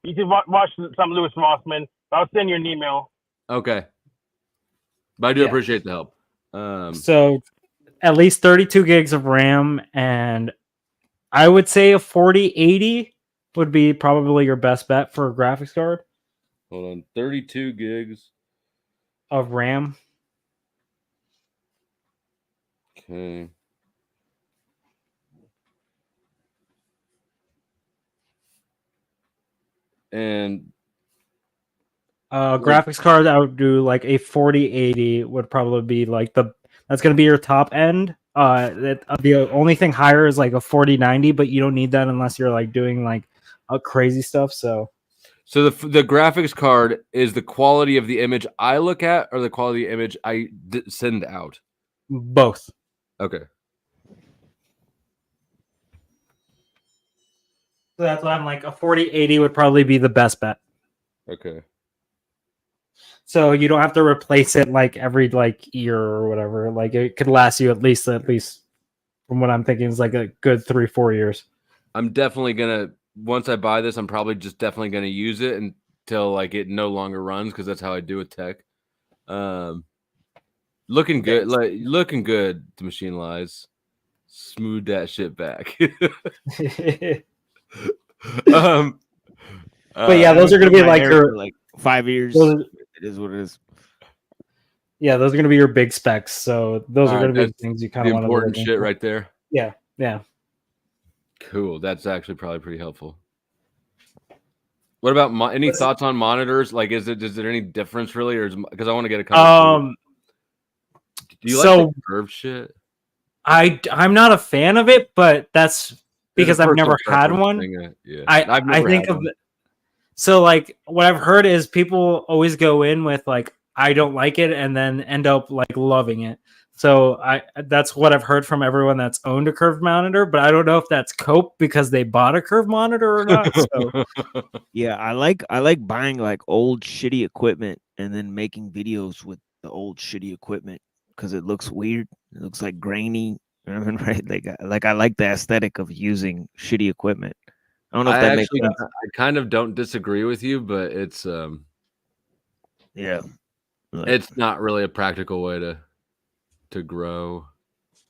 You can watch some Louis Rossman. I'll send you an email. Okay, but I do appreciate the help. So at least 32 gigs of RAM, and I would say a 4080 would be probably your best bet for a graphics card. Hold on, 32 gigs of RAM. Okay. And graphics card, I would do like a 4080 would probably be like that's going to be your top end. The only thing higher is like a 4090, but you don't need that unless you're like doing like crazy stuff. So the graphics card is the quality of the image I look at, or the quality of the image I send out? Both. Okay. So that's why I'm like a 4080 would probably be the best bet. Okay. So you don't have to replace it like every like year or whatever. Like it could last you at least from what I'm thinking is like a good 3-4 years. I'm definitely gonna once I buy this, I'm probably just definitely gonna use it and till like it no longer runs because that's how I do with tech. Looking good, looking good. The machine lies. Smooth that shit back. But yeah, those are going to be like your like 5 years. Those, it is what it is. Yeah, those are going to be your big specs. So those are going to be things you kind of want to important shit right there. Yeah, yeah. Cool. That's actually probably pretty helpful. What about any thoughts on monitors? Like, is there any difference really, or because I want to get a couple? Do you like the curved shit? I'm not a fan of it, but that's because I've never had one. Yeah, I think of it. So like what I've heard is people always go in with like I don't like it and then end up like loving it. So that's what I've heard from everyone that's owned a curved monitor, but I don't know if that's cope because they bought a curved monitor or not. So yeah, I like buying like old shitty equipment and then making videos with the old shitty equipment because it looks weird. It looks like grainy. You know what I mean, right? Like I like the aesthetic of using shitty equipment. I don't know if that makes sense. I kind of don't disagree with you, but it's yeah, it's not really a practical way to grow.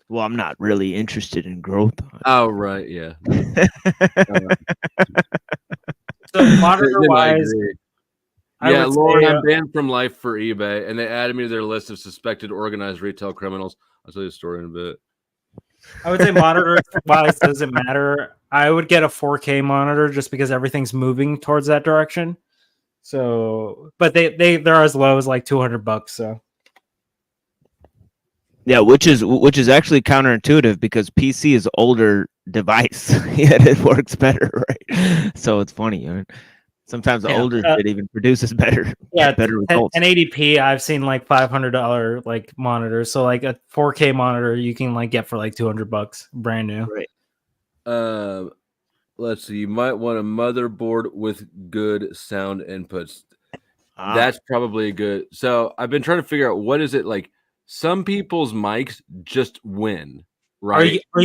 Well, I'm not really interested in growth. Oh, right, yeah. So monitor-wise, yeah, Lauren, I'm banned from life for eBay, and they added me to their list of suspected organized retail criminals. I'll tell you a story in a bit. I would say monitor-wise doesn't matter. I would get a 4K monitor just because everything's moving towards that direction. So, but they're as low as like $200. So, yeah, which is actually counterintuitive because PC is older device, yet it works better, right? So it's funny. I mean, sometimes the older shit even produces better. Yeah, better results. 1080p. I've seen like $500 like monitors. So like a 4K monitor you can like get for like $200, brand new. Right. Let's see. You might want a motherboard with good sound inputs. That's probably a good. So I've been trying to figure out what is it like. Some people's mics just win, right? Are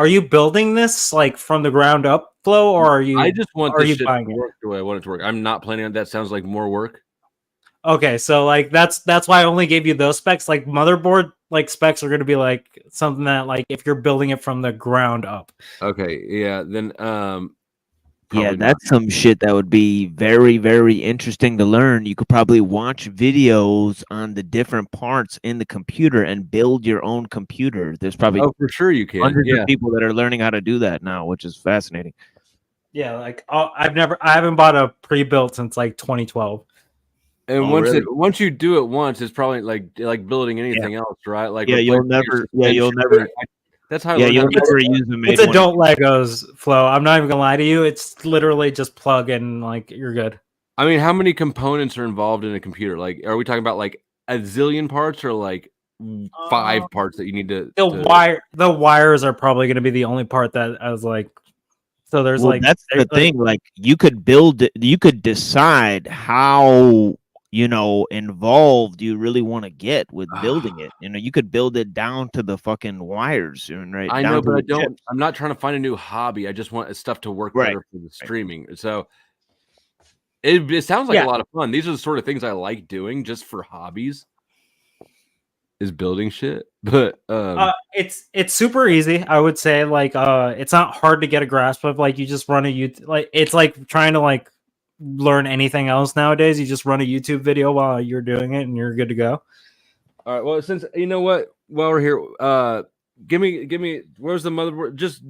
you building this like from the ground up, Flo, or are you? I just want this shit to buying work the way I want it to work. I'm not planning on that. Sounds like more work. Okay, so like that's why I only gave you those specs. Like motherboard like specs are going to be like something that like if you're building it from the ground up. Okay, yeah, then yeah, that's some shit that would be very, very interesting to learn. You could probably watch videos on the different parts in the computer and build your own computer. There's probably for sure you can. hundreds of people that are learning how to do that now, which is fascinating. Yeah, like I haven't bought a pre-built since like 2012. And once you do it once, it's probably like building anything else, right? Like you'll never. That's how. You'll never use them. It's adult Legos, Flo. I'm not even gonna lie to you. It's literally just plug and like you're good. I mean, how many components are involved in a computer? Like, are we talking about like a zillion parts or like 5 parts that you need to? The wires are probably going to be the only part that I was like. So there's that's the thing. Like you could decide how involved you really want to get with building it. You could build it down to the fucking wires, right? I know, but I'm not trying to find a new hobby. I just want stuff to work better for the streaming. So it sounds like a lot of fun. These are the sort of things I like doing just for hobbies. Is building shit, but it's super easy. I would say like it's not hard to get a grasp of. Like you just run it's like trying to like learn anything else nowadays. You just run a YouTube video while you're doing it and you're good to go. All right, well, since you know what, while we're here, give me where's the motherboard? Just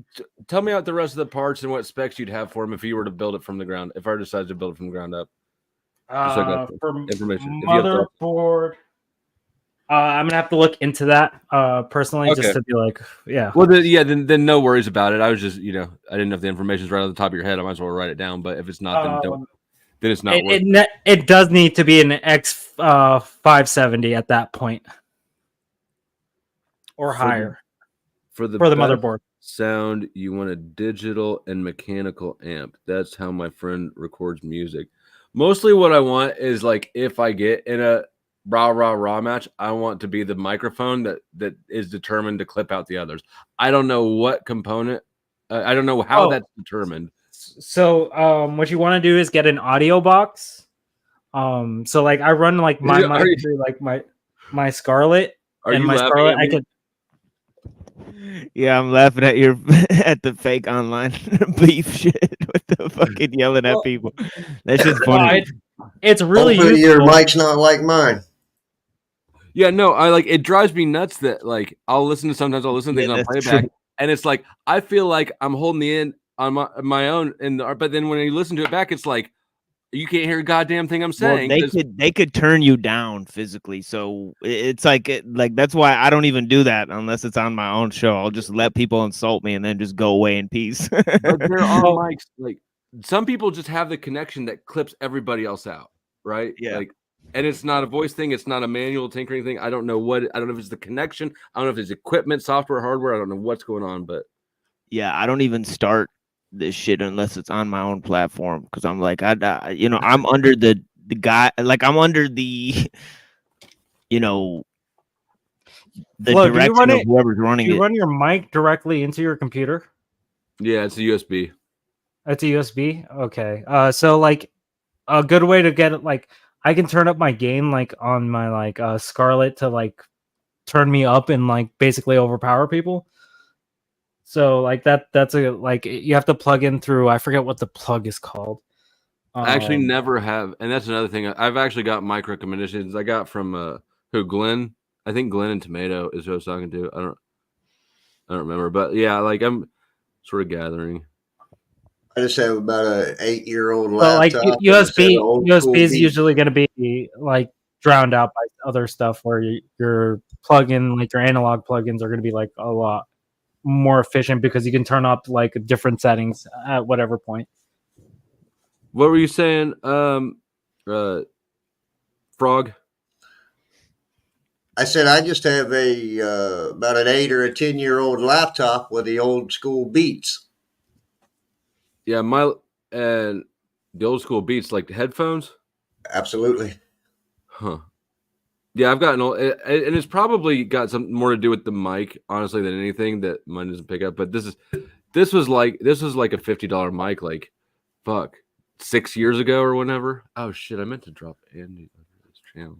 tell me out the rest of the parts and what specs you'd have for them if you were to build it from the ground, if I decided to build it from the ground up. For information motherboard, I'm gonna have to look into that personally, just to be like, yeah. Well, then no worries about it. I was just, I didn't know if the information's right on the top of your head. I might as well write it down. But if it's not, then it's not. It does need to be an X570 at that point, or higher. For the motherboard sound, you want a digital and mechanical amp. That's how my friend records music. Mostly, what I want is like if I get in a raw match, I want to be the microphone that is determined to clip out the others. I don't know what component. I don't know how that's determined. So what you want to do is get an audio box So like I run like my Are mic you- through like my Scarlet, Are and you my laughing Scarlet at I me? could. Yeah, I'm laughing at your at the fake online beef shit with the fucking yelling at people. That's just No, funny. it's really Hopefully your useful. mic's not like mine. Yeah, no, I like it drives me nuts that like I'll listen to things Yeah, on that's playback, true. and it's like I feel like I'm holding the end on my own, but then when you listen to it back, it's like you can't hear a goddamn thing I'm Well, saying. they could turn you down physically, so it's like that's why I don't even do that unless it's on my own show. I'll just let people insult me and then just go away in peace. But there are mics like some people just have the connection that clips everybody else out, right? Yeah. Like, and it's not a voice thing, it's not a manual tinkering thing. I don't know if it's the connection, I don't know if it's equipment, software, hardware. I don't know what's going on, but Yeah, I don't even start this shit unless it's on my own platform because I'm like I'm under the guy, like I'm under the the Flo, do you run direction of it? whoever's Do running you it. run your mic directly into your computer? yeah, it's a USB. It's a USB. Okay. So like a good way to get it, like I can turn up my gain like on my like Scarlet to like turn me up and like basically overpower people. So like that's a like you have to plug in through, I forget what the plug is called. I actually never have, and that's another thing. I've actually got mic recommendations. I got from Glenn. I think Glenn and Tomato is who I was talking to. I don't remember, but yeah, like I'm sort of gathering. I just have about an 8-year-old But like laptop. USB is usually going to be like drowned out by other stuff where your plug-in, like your analog plugins, are going to be like a lot more efficient because you can turn up like different settings at whatever point. What were you saying, Frog? I said I just have about an 8 or a 10-year-old laptop with the old school Beats. Yeah, and the old school Beats, like the headphones. Absolutely. Huh. Yeah, I've got and it's probably got some more to do with the mic, honestly, than anything that mine doesn't pick up. But this was like a $50 mic, like fuck, 6 years ago or whenever. Oh shit, I meant to drop Andy on this channel.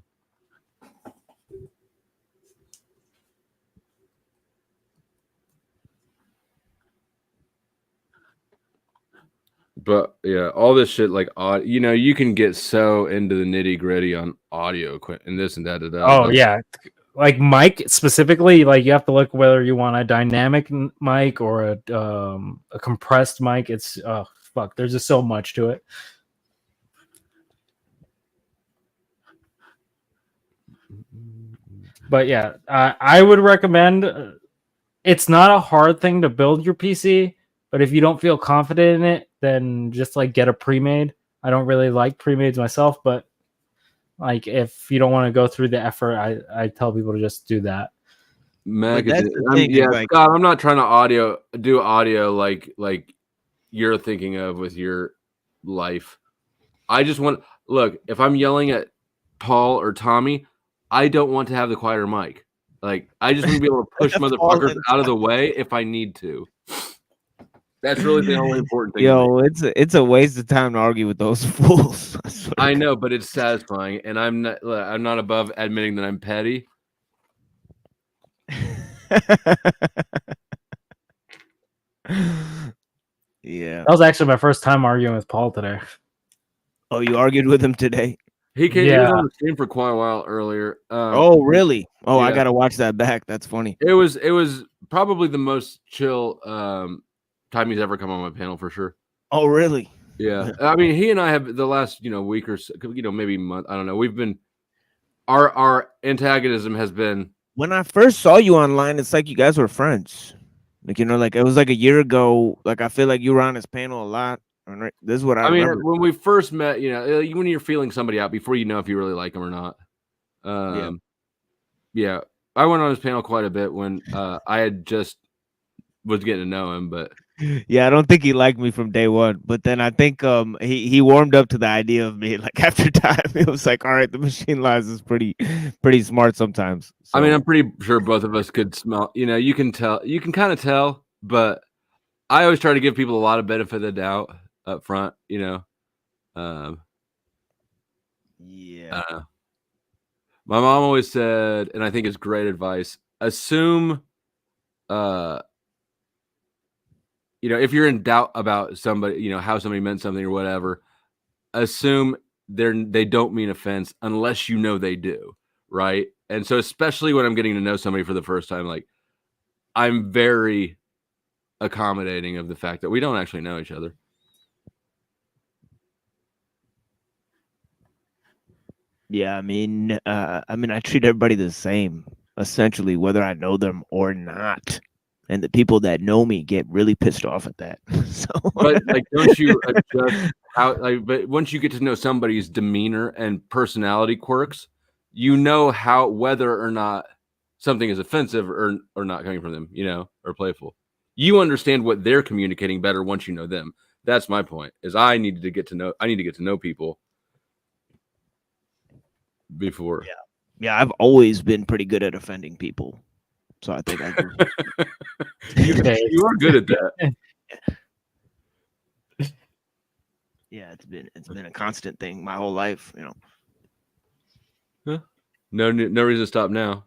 But yeah, all this shit like you can get so into the nitty gritty on audio equipment and this and that. Oh yeah, like mic specifically, like you have to look whether you want a dynamic mic or a compressed mic. It's fuck, there's just so much to it. But yeah, I would recommend. It's not a hard thing to build your PC, but if you don't feel confident in it, then just like get a pre-made. I don't really like pre-mades myself, but like if you don't want to go through the effort, I tell people to just do that. Scott, I'm not trying to do audio like you're thinking of with your life. I just want look, if I'm yelling at Paul or Tommy, I don't want to have the quieter mic. Like I just want to be able to push motherfuckers out of the way if I need to. That's really the only important thing. Yo, it's a waste of time to argue with those fools. I know, but it's satisfying, and I'm not above admitting that I'm petty. Yeah, that was actually my first time arguing with Paul today. Oh, you argued with him today? He was on the stream for quite a while earlier. Oh, really? Oh, yeah. I gotta watch that back. That's funny. It was probably the most chill time he's ever come on my panel for sure. Oh, really? Yeah. I mean, he and I have the last week or so, maybe month. I don't know. We've been our antagonism has been. When I first saw you online, it's like you guys were friends. Like like it was like a year ago. Like I feel like you were on his panel a lot. This is what I mean, remember. when we first met, when you're feeling somebody out before you know if you really like them or not. Yeah, I went on his panel quite a bit when I had just was getting to know him, but yeah, I don't think he liked me from day one. But then I think he warmed up to the idea of me. Like after time, it was like, all right, the machine lies is pretty smart sometimes. So. I mean, I'm pretty sure both of us could smell. You can tell. You can kind of tell, but I always try to give people a lot of benefit of the doubt up front. Yeah. My mom always said, and I think it's great advice, assume, if you're in doubt about somebody, how somebody meant something or whatever, assume they don't mean offense unless you know they do, right? And so especially when I'm getting to know somebody for the first time, like I'm very accommodating of the fact that we don't actually know each other. Yeah, I mean, I treat everybody the same, essentially, whether I know them or not. And the people that know me get really pissed off at that. So, but like, don't you adjust how? Like, but once you get to know somebody's demeanor and personality quirks, you know how whether or not something is offensive or not coming from them, or playful. You understand what they're communicating better once you know them. That's my point. Is I need to get to know people before. Yeah, I've always been pretty good at offending people. So I think I do. you are good at that. Yeah, it's been a constant thing my whole life, Huh? No reason to stop now.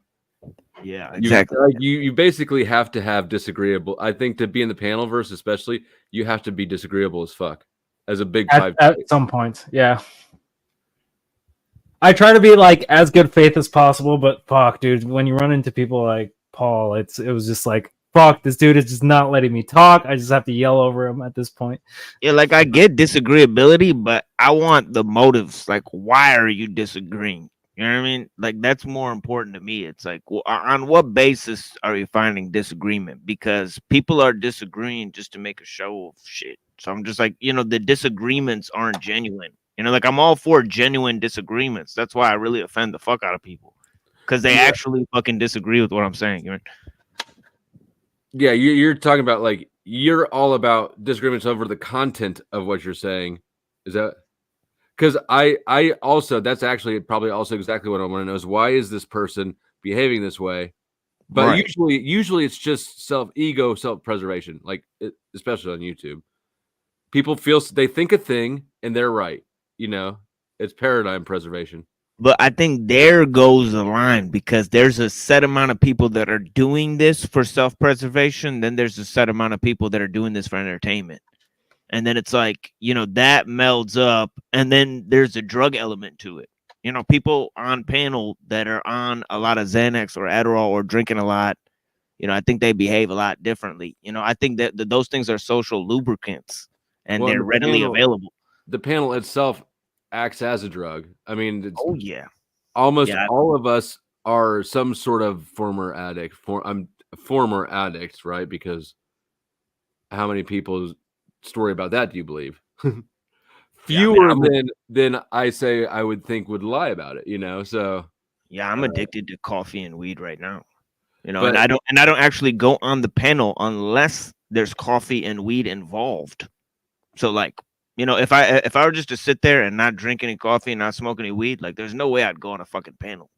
Yeah, exactly. You basically have to have disagreeable. I think to be in the panel verse, especially, you have to be disagreeable as fuck as a big five. At some point, yeah. I try to be like as good faith as possible, but fuck, dude, when you run into people like Paul, it was just like, fuck, this dude is just not letting me talk. I just have to yell over him at this point. Yeah, like I get disagreeability, but I want the motives. Like, why are you disagreeing? You know what I mean? Like, that's more important to me. It's like, well, on what basis are you finding disagreement? Because people are disagreeing just to make a show of shit. So I'm just like, the disagreements aren't genuine. Like I'm all for genuine disagreements. That's why I really offend the fuck out of people. Because they actually fucking disagree with what I'm saying. Yeah, you're talking about like you're all about disagreements over the content of what you're saying. Is that because I also that's actually probably also exactly what I want to know is why is this person behaving this way? But Right. usually it's just self-preservation, like especially on YouTube. People they think a thing and they're right. It's paradigm preservation. But I think there goes the line because there's a set amount of people that are doing this for self-preservation. Then there's a set amount of people that are doing this for entertainment. And then it's like, that melds up. And then there's a drug element to it. People on panel that are on a lot of Xanax or Adderall or drinking a lot, I think they behave a lot differently. I think that those things are social lubricants and they're readily available. The panel itself acts as a drug. I mean, almost all of us are some sort of former addict. I'm a former addict, right? Because how many people's story about that do you believe? Fewer than I say I would think would lie about it. So yeah, I'm addicted to coffee and weed right now. And I don't actually go on the panel unless there's coffee and weed involved. So like, if I were just to sit there and not drink any coffee and not smoke any weed, like there's no way I'd go on a fucking panel.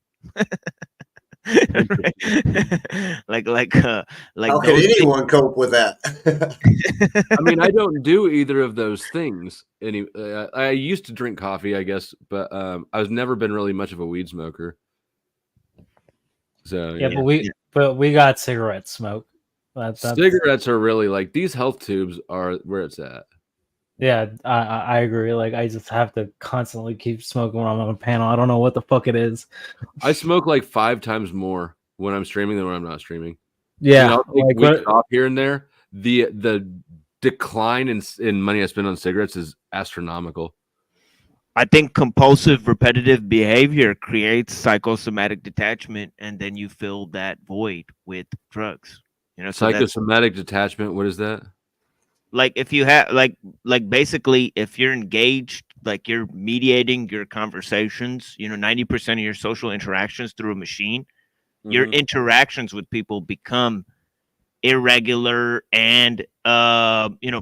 like how can anyone cope with that? I mean, I don't do either of those things. I used to drink coffee, I guess, but I've never been really much of a weed smoker. So yeah. but we got cigarette smoke. Cigarettes are really like these health tubes are where it's at. Yeah, I agree. Like I just have to constantly keep smoking when I'm on a panel. I don't know what the fuck it is. I smoke like 5 times more when I'm streaming than when I'm not streaming. Yeah, I'll take weeks off here and there. The decline in money I spend on cigarettes is astronomical. I think compulsive repetitive behavior creates psychosomatic detachment, and then you fill that void with drugs. Psychosomatic detachment. What is that? Like if you have like basically if you're engaged, like you're mediating your conversations, 90% of your social interactions through a machine, your interactions with people become irregular and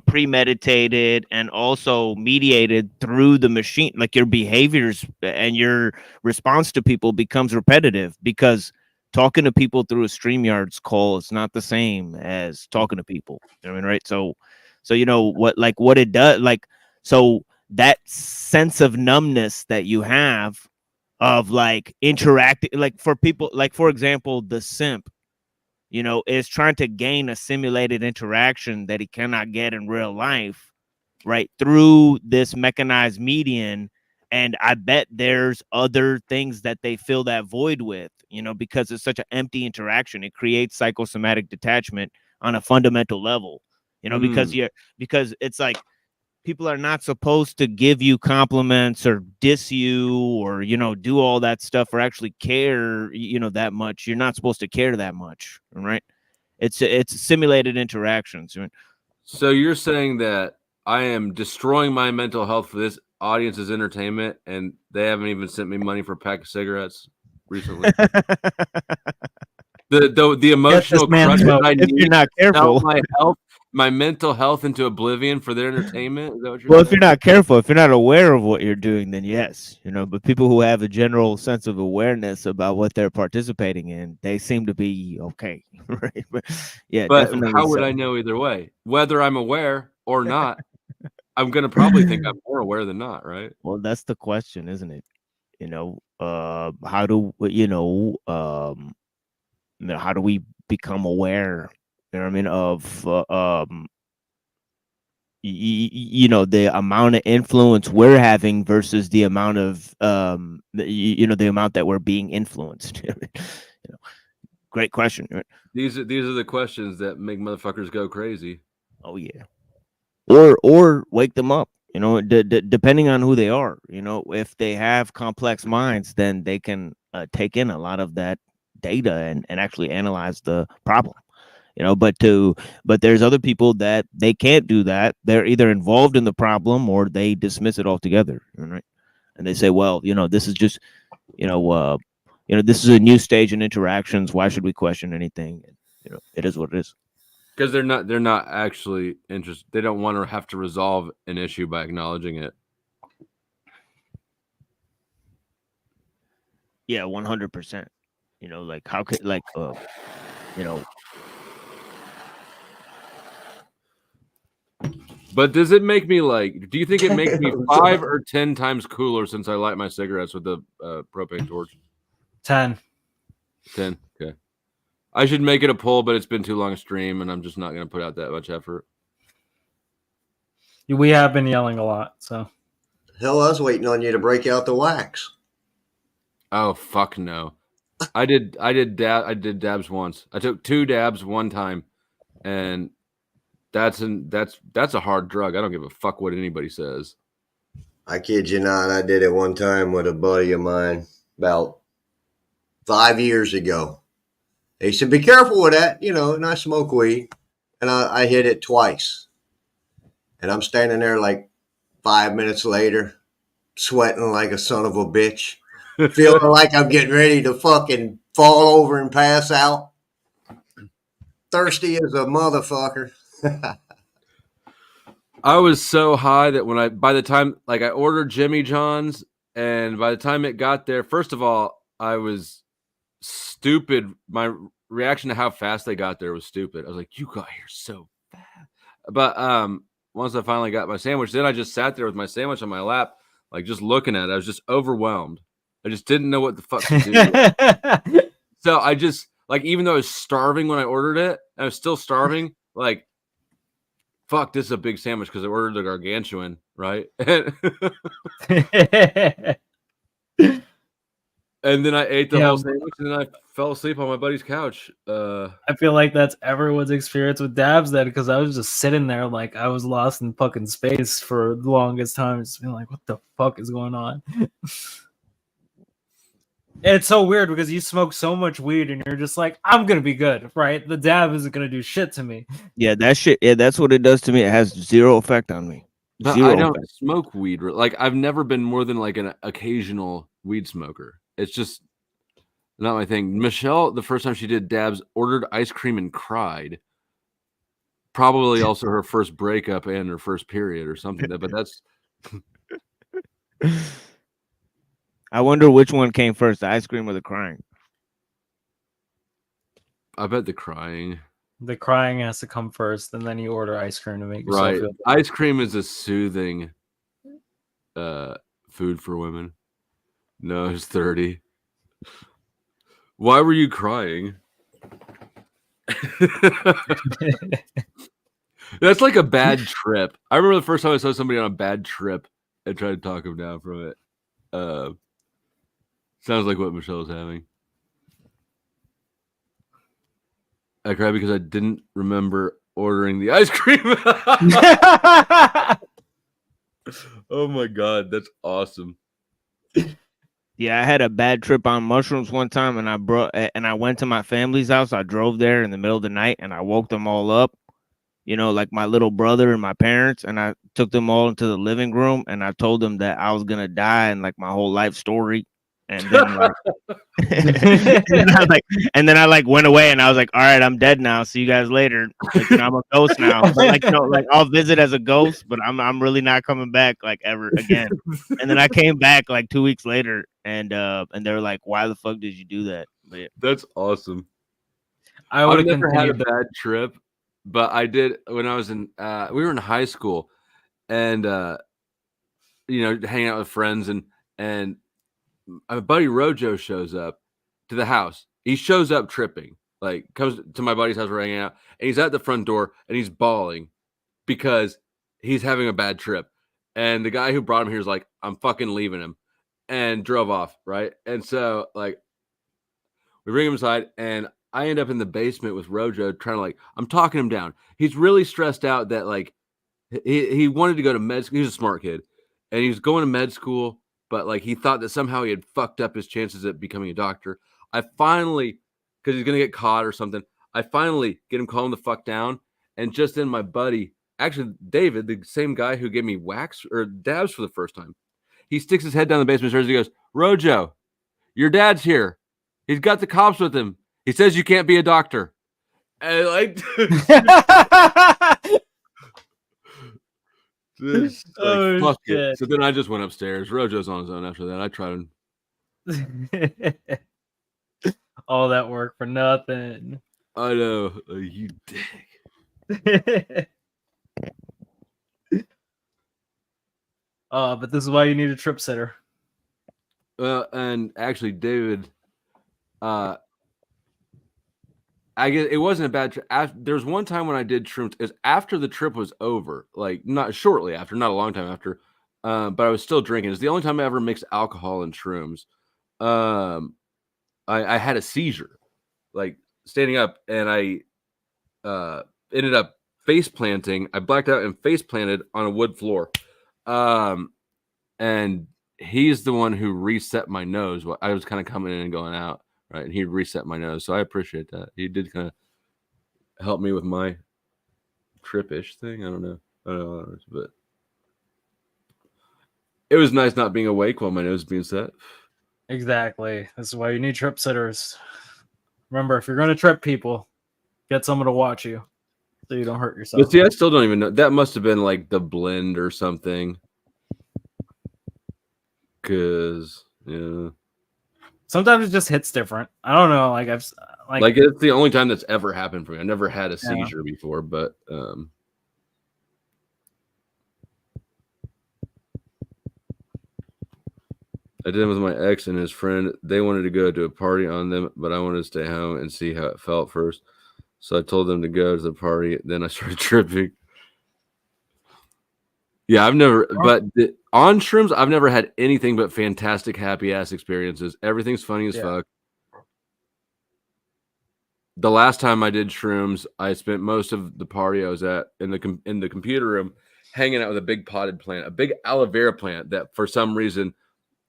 premeditated and also mediated through the machine. Like your behaviors and your response to people becomes repetitive because talking to people through a StreamYards call is not the same as talking to people. Right? So what it does, like, so that sense of numbness that you have of like interacting, like for people, like for example, the simp, you know, is trying to gain a simulated interaction that he cannot get in real life, right, through this mechanized medium. And I bet there's other things that they fill that void with, you know, because it's such an empty interaction. It creates psychosomatic detachment on a fundamental level, you know, because it's like people are not supposed to give you compliments or diss you or, you know, do all that stuff or actually care, you know, that much. You're not supposed to care that much, right? It's simulated interactions. Right? So you're saying that I am destroying my mental health for this audience's entertainment, and they haven't even sent me money for a pack of cigarettes recently. the emotional crush that I if need you're not to sell careful. my mental health into oblivion for their entertainment. Is that what you're Well, saying? if you're not careful, if you're not aware of what you're doing, then yes, you know. But people who have a general sense of awareness about what they're participating in, they seem to be okay, right? But yeah, But definitely. how would So. I know either way? Whether I'm aware or not, I'm gonna probably think I'm more aware than not, right? Well, that's the question, isn't it? You know, how do you know, how do we become aware? You know what I mean? Of you know, the amount of influence we're having versus the amount of you know, the amount that we're being influenced. You know, great question. Right? These are the questions that make motherfuckers go crazy. Oh yeah. Or wake them up. You know, depending on who they are. You know, if they have complex minds, then they can take in a lot of that data and actually analyze the problem. You know, but there's other people that they can't do that. They're either involved in the problem or they dismiss it altogether, right? And they say, well, you know, this is just, you know, this is a new stage in interactions. Why should we question anything? You know, it is what it is. Because they're not actually interested. They don't want to have to resolve an issue by acknowledging it. Yeah, 100%. You know, like how could you know. But does it make me like? Do you think it makes me 5 or 10 times cooler since I light my cigarettes with the propane torch? 10. 10. Okay. I should make it a poll, but it's been too long a stream, and I'm just not going to put out that much effort. We have been yelling a lot, so. Hell, I was waiting on you to break out the wax. Oh fuck no! I did dabs once. I took 2 dabs one time, and that's a hard drug. I don't give a fuck what anybody says. I kid you not. I did it one time with a buddy of mine about 5 years ago. He said, "Be careful with that," you know. And I smoke weed, and I hit it twice, and I'm standing there like 5 minutes later, sweating like a son of a bitch, feeling like I'm getting ready to fucking fall over and pass out. Thirsty as a motherfucker. I was so high that by the time I ordered Jimmy John's, and by the time it got there, first of all, I was stupid. My reaction to how fast they got there was stupid. I was like, "You got here so fast." But once I finally got my sandwich, then I just sat there with my sandwich on my lap, like just looking at it. I was just overwhelmed. I just didn't know what the fuck to do. So I just even though I was starving when I ordered it, I was still starving. Like, fuck, this is a big sandwich because I ordered the gargantuan, right? And then I ate the whole sandwich, and then I fell asleep on my buddy's couch. I feel like that's everyone's experience with dabs then, because I was just sitting there like I was lost in fucking space for the longest time, just being like, what the fuck is going on? It's so weird because you smoke so much weed and you're just like, I'm gonna be good, right? The dab isn't gonna do shit to me. Yeah, that shit. Yeah, that's what it does to me. It has zero effect on me. But I don't smoke weed. Like, I've never been more than like an occasional weed smoker. It's just not my thing. Michelle, the first time she did dabs, ordered ice cream and cried. Probably also her first breakup and her first period or something. But that's. I wonder which one came first, the ice cream or the crying. I bet the crying. The crying has to come first, and then you order ice cream to make yourself Right. feel better. Ice cream is a soothing. food for women. No, it's 30. Why were you crying? That's like a bad trip. I remember the first time I saw somebody on a bad trip and tried to talk him down from it. Sounds like what Michelle's having. I cried because I didn't remember ordering the ice cream. Oh my god, that's awesome. Yeah, I had a bad trip on mushrooms one time, and I went to my family's house. I drove there in the middle of the night, and I woke them all up. You know, like my little brother and my parents, and I took them all into the living room, and I told them that I was gonna die and like my whole life story. And then like, and then I like went away, and I was like, all right, I'm dead now. See you guys later. Like, you know, I'm a ghost now. But like, you know, like I'll visit as a ghost, but I'm really not coming back like ever again. And then I came back like 2 weeks later, and they were like, why the fuck did you do that? But yeah. That's awesome. I've never had a bad trip, but I did when I was in we were in high school, and you know, hanging out with friends, and my buddy Rojo shows up to the house. He shows up tripping, like comes to my buddy's house, we're hanging out, and he's at the front door and he's bawling because he's having a bad trip. And the guy who brought him here is like, I'm fucking leaving him, and drove off, right? And so like we bring him inside, and I end up in the basement with Rojo trying to like, I'm talking him down. He's really stressed out that like he wanted to go to med school. He's a smart kid, and he was going to med school, but like he thought that somehow he had fucked up his chances at becoming a doctor. I finally, because he's gonna get caught or something, I finally get him calm the fuck down. And just then my buddy, actually David, the same guy who gave me wax or dabs for the first time, he sticks his head down the basement stairs and he goes, Rojo, your dad's here. He's got the cops with him. He says you can't be a doctor. And like this, like, Oh, fuck it. shit. So then I just went upstairs. Rojo's on his own after that. I tried all that work for nothing. I know. You dick. But this is why you need a trip sitter. Well, and actually, David, I guess it wasn't a bad trip. There's one time when I did shrooms. Is after the trip was over, like not shortly after, not a long time after. But I was still drinking. It's the only time I ever mixed alcohol and shrooms. I had a seizure, like standing up, and I ended up face planting. I blacked out and face planted on a wood floor. And he's the one who reset my nose. I was kind of coming in and going out. Right, and he reset my nose, so I appreciate that. He did kind of help me with my trip-ish thing. I don't know, but it was nice not being awake while my nose was being set. Exactly. This is why you need trip sitters. Remember, if you're going to trip people, get someone to watch you so you don't hurt yourself. But see, I still don't even know. That must have been like the blend or something. Because yeah. Sometimes it just hits different. I don't know. Like I've like it's the only time that's ever happened for me. I never had a seizure before, but I did it with my ex and his friend. They wanted to go to a party on them, but I wanted to stay home and see how it felt first. So I told them to go to the party. Then I started tripping. Yeah, I've never, but on shrooms, I've never had anything but fantastic, happy ass experiences. Everything's funny as fuck. The last time I did shrooms, I spent most of the party I was at in the computer room, hanging out with a big potted plant, a big aloe vera plant that for some reason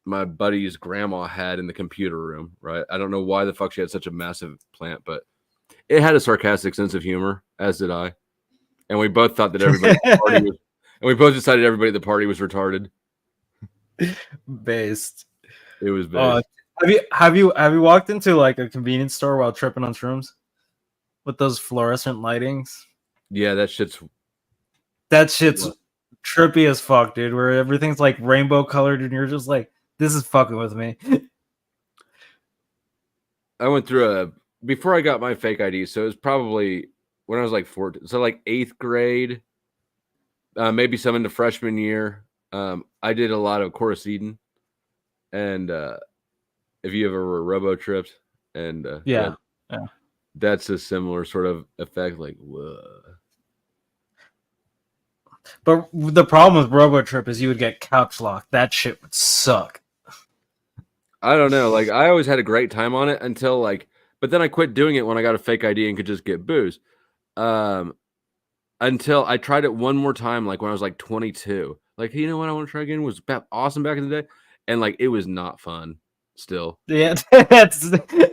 my buddy's grandma had in the computer room. Right, I don't know why the fuck she had such a massive plant, but it had a sarcastic sense of humor, as did I, and we both thought that everybody at the party was. And we both decided everybody at the party was retarded. Based. It was based. Have you walked into like a convenience store while tripping on shrooms with those fluorescent lightings? Yeah, that shit's trippy as fuck, dude. Where everything's like rainbow colored, and you're just like, this is fucking with me. I went through before I got my fake ID, so it was probably when I was like 14, so like 8th grade. Maybe some into freshman year. I did a lot of Coruscant, and if you ever were robo tripped, and yeah. That's a similar sort of effect. Like, whoa. But the problem with RoboTrip is you would get couch locked. That shit would suck. I don't know. Like, I always had a great time on it until but then I quit doing it when I got a fake ID and could just get booze. Until I tried it one more time, like when I was like 22. Like, you know what I want to try again? It was awesome back in the day, and like it was not fun. Still, yeah,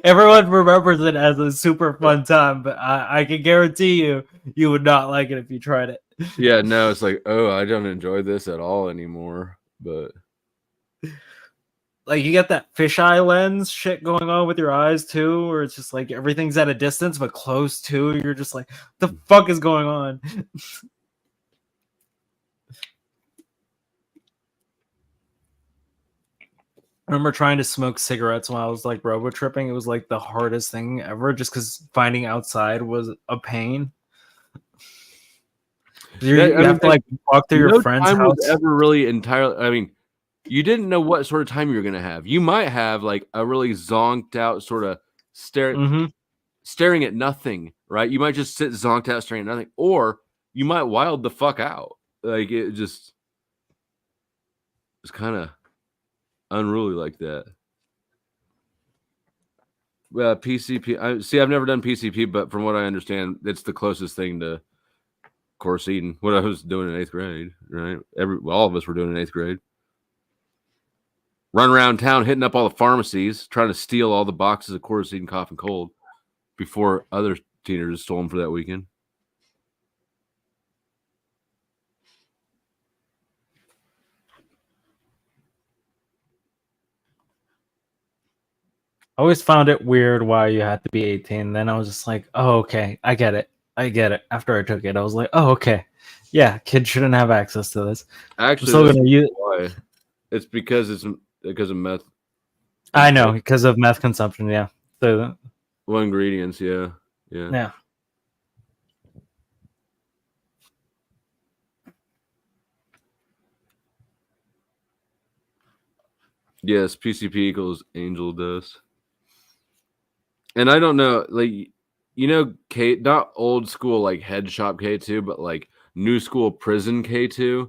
everyone remembers it as a super fun time, but I can guarantee you would not like it if you tried it. Yeah, no, it's like, oh, I don't enjoy this at all anymore. But like you get that fisheye lens shit going on with your eyes too, or it's just like everything's at a distance but close to. You're just like, the fuck is going on? I remember trying to smoke cigarettes when I was like robo tripping. It was like the hardest thing ever, just because finding outside was a pain. You have to like walk through your friend's time house. was ever really entirely. I mean, you didn't know what sort of time you were gonna have. You might have like a really zonked out sort of staring at nothing, right? You might just sit zonked out staring at nothing, or you might wild the fuck out. Like it just was kind of unruly like that. PCP. I've never done PCP, but from what I understand, it's the closest thing to Coruscant. What I was doing in 8th grade, right? All of us were doing in 8th grade. Run around town, hitting up all the pharmacies, trying to steal all the boxes of Coruscant cough and cold before other teenagers stole them for that weekend. I always found it weird why you had to be 18. Then I was just like, oh, okay, I get it. After I took it, I was like, oh, okay. Yeah, kids shouldn't have access to this. Actually, why. It's because of meth. I know, because of meth consumption, yeah. So, well, ingredients, yeah. Yeah. Yes, PCP equals angel dust. And I don't know, like, you know, not old school like head shop K2, but like new school prison K2.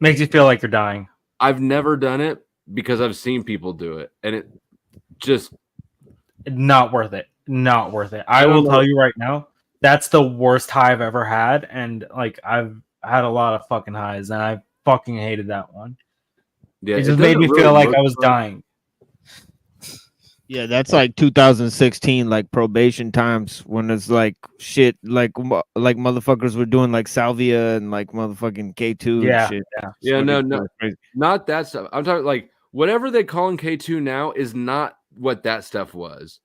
Makes you feel like you're dying. I've never done it because I've seen people do it, and it just not worth it. Not worth it. I will tell you right now, that's the worst high I've ever had, and like I've had a lot of fucking highs, and I fucking hated that one. Yeah, it just made me feel like I was dying. Yeah, that's like 2016, like probation times when it's like shit, like motherfuckers were doing like salvia and like motherfucking K2 and shit. Yeah, no, not that stuff. I'm talking like whatever they call in K2 now is not what that stuff was.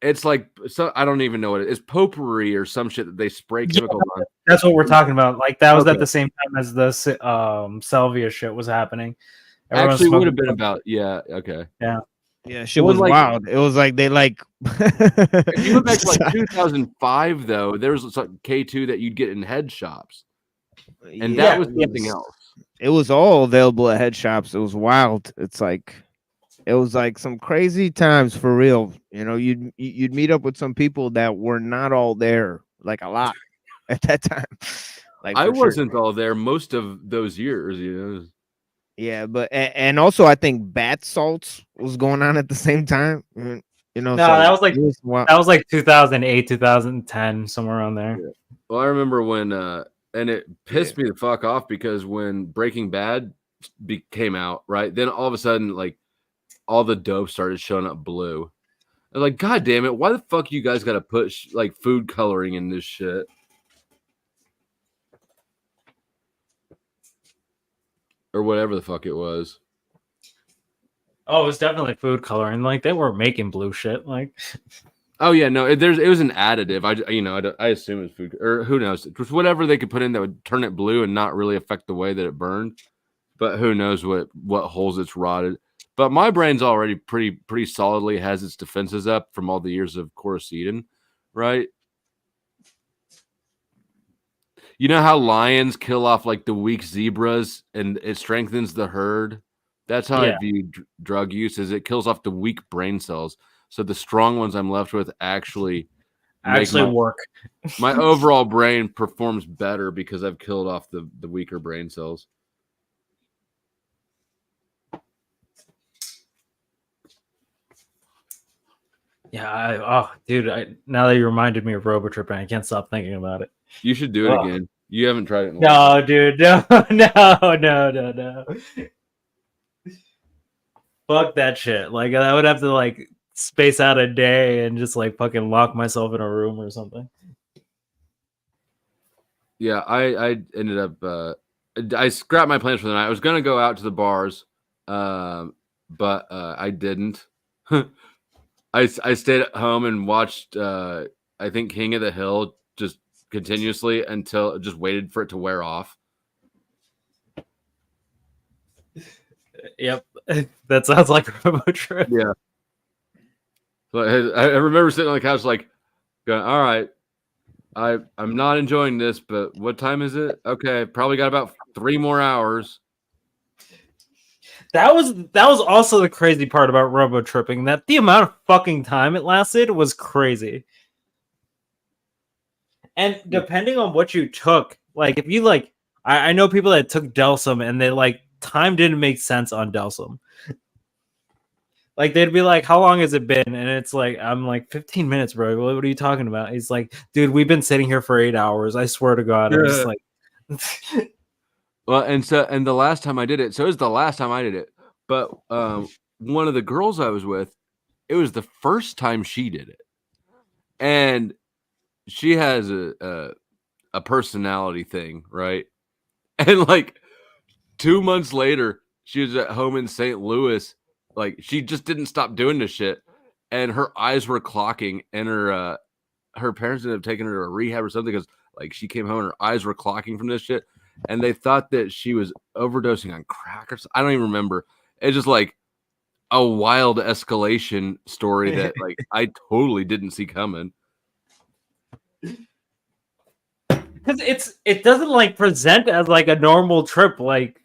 It's like, so I don't even know what it is. Potpourri or some shit that they spray chemicals on. That's what we're talking about. Like that was at the same time as the salvia shit was happening. Actually, would have been about okay. Yeah, shit was like, wild. It was like they like. If you went back to like 2005, though, there was like K2 that you'd get in head shops, and that was something else. It was all available at head shops. It was wild. It was like some crazy times for real. You know, you'd meet up with some people that were not all there, like a lot at that time. Like I wasn't all there most of those years, you know. Yeah, but and also I think bath salts was going on at the same time. You know, no, that was like 2008, 2010, somewhere around there. Yeah. Well, I remember when, and it pissed me the fuck off because when Breaking Bad came out, right, then all of a sudden, like, all the dope started showing up blue. I was like, God damn it, why the fuck you guys got to put like food coloring in this shit? Or whatever the fuck it was. Oh, it was definitely food coloring. Like they were making blue shit. Like, oh yeah, no, it was an additive. I assume it's food, or who knows? Just whatever they could put in that would turn it blue and not really affect the way that it burned. But who knows what holes it's rotted. But my brain's already pretty solidly has its defenses up from all the years of Coruscant, right? You know how lions kill off like the weak zebras and it strengthens the herd? That's how I view drug use, is it kills off the weak brain cells. So the strong ones I'm left with actually work. My overall brain performs better because I've killed off the weaker brain cells. Yeah, dude, now that you reminded me of Robotripping, I can't stop thinking about it. You should do it again. You haven't tried it in a No, while. dude, no. Fuck that shit. Like, I would have to like space out a day and just like fucking lock myself in a room or something. Yeah, I ended up I scrapped my plans for the night. I was gonna go out to the bars, but I didn't. I stayed at home and watched I think King of the Hill just continuously until just waited for it to wear off. Yep, that sounds like a remote trip. Yeah. So I remember sitting on the couch like going, all right, I'm not enjoying this, but what time is it? Okay, probably got about 3 more hours. That was also the crazy part about robo tripping, that the amount of fucking time it lasted was crazy. And depending on what you took, like if you like, I know people that took Delsum and they like time didn't make sense on Delsum. Like they'd be like, "How long has it been?" And it's like, "I'm like 15 minutes, bro. What are you talking about?" He's like, "Dude, we've been sitting here for 8 hours. I swear to God." I'm just like, well, and the last time I did it, so it was the last time I did it. But one of the girls I was with, it was the first time she did it, and she has a personality thing, right? And like 2 months later, she was at home in St. Louis. Like she just didn't stop doing this shit, and her eyes were clocking, and her parents ended up taking her to a rehab or something because like she came home and her eyes were clocking from this shit, and they thought that she was overdosing on crack or something. I don't even remember. It's just like a wild escalation story that like I totally didn't see coming. because it doesn't like present as like a normal trip, like,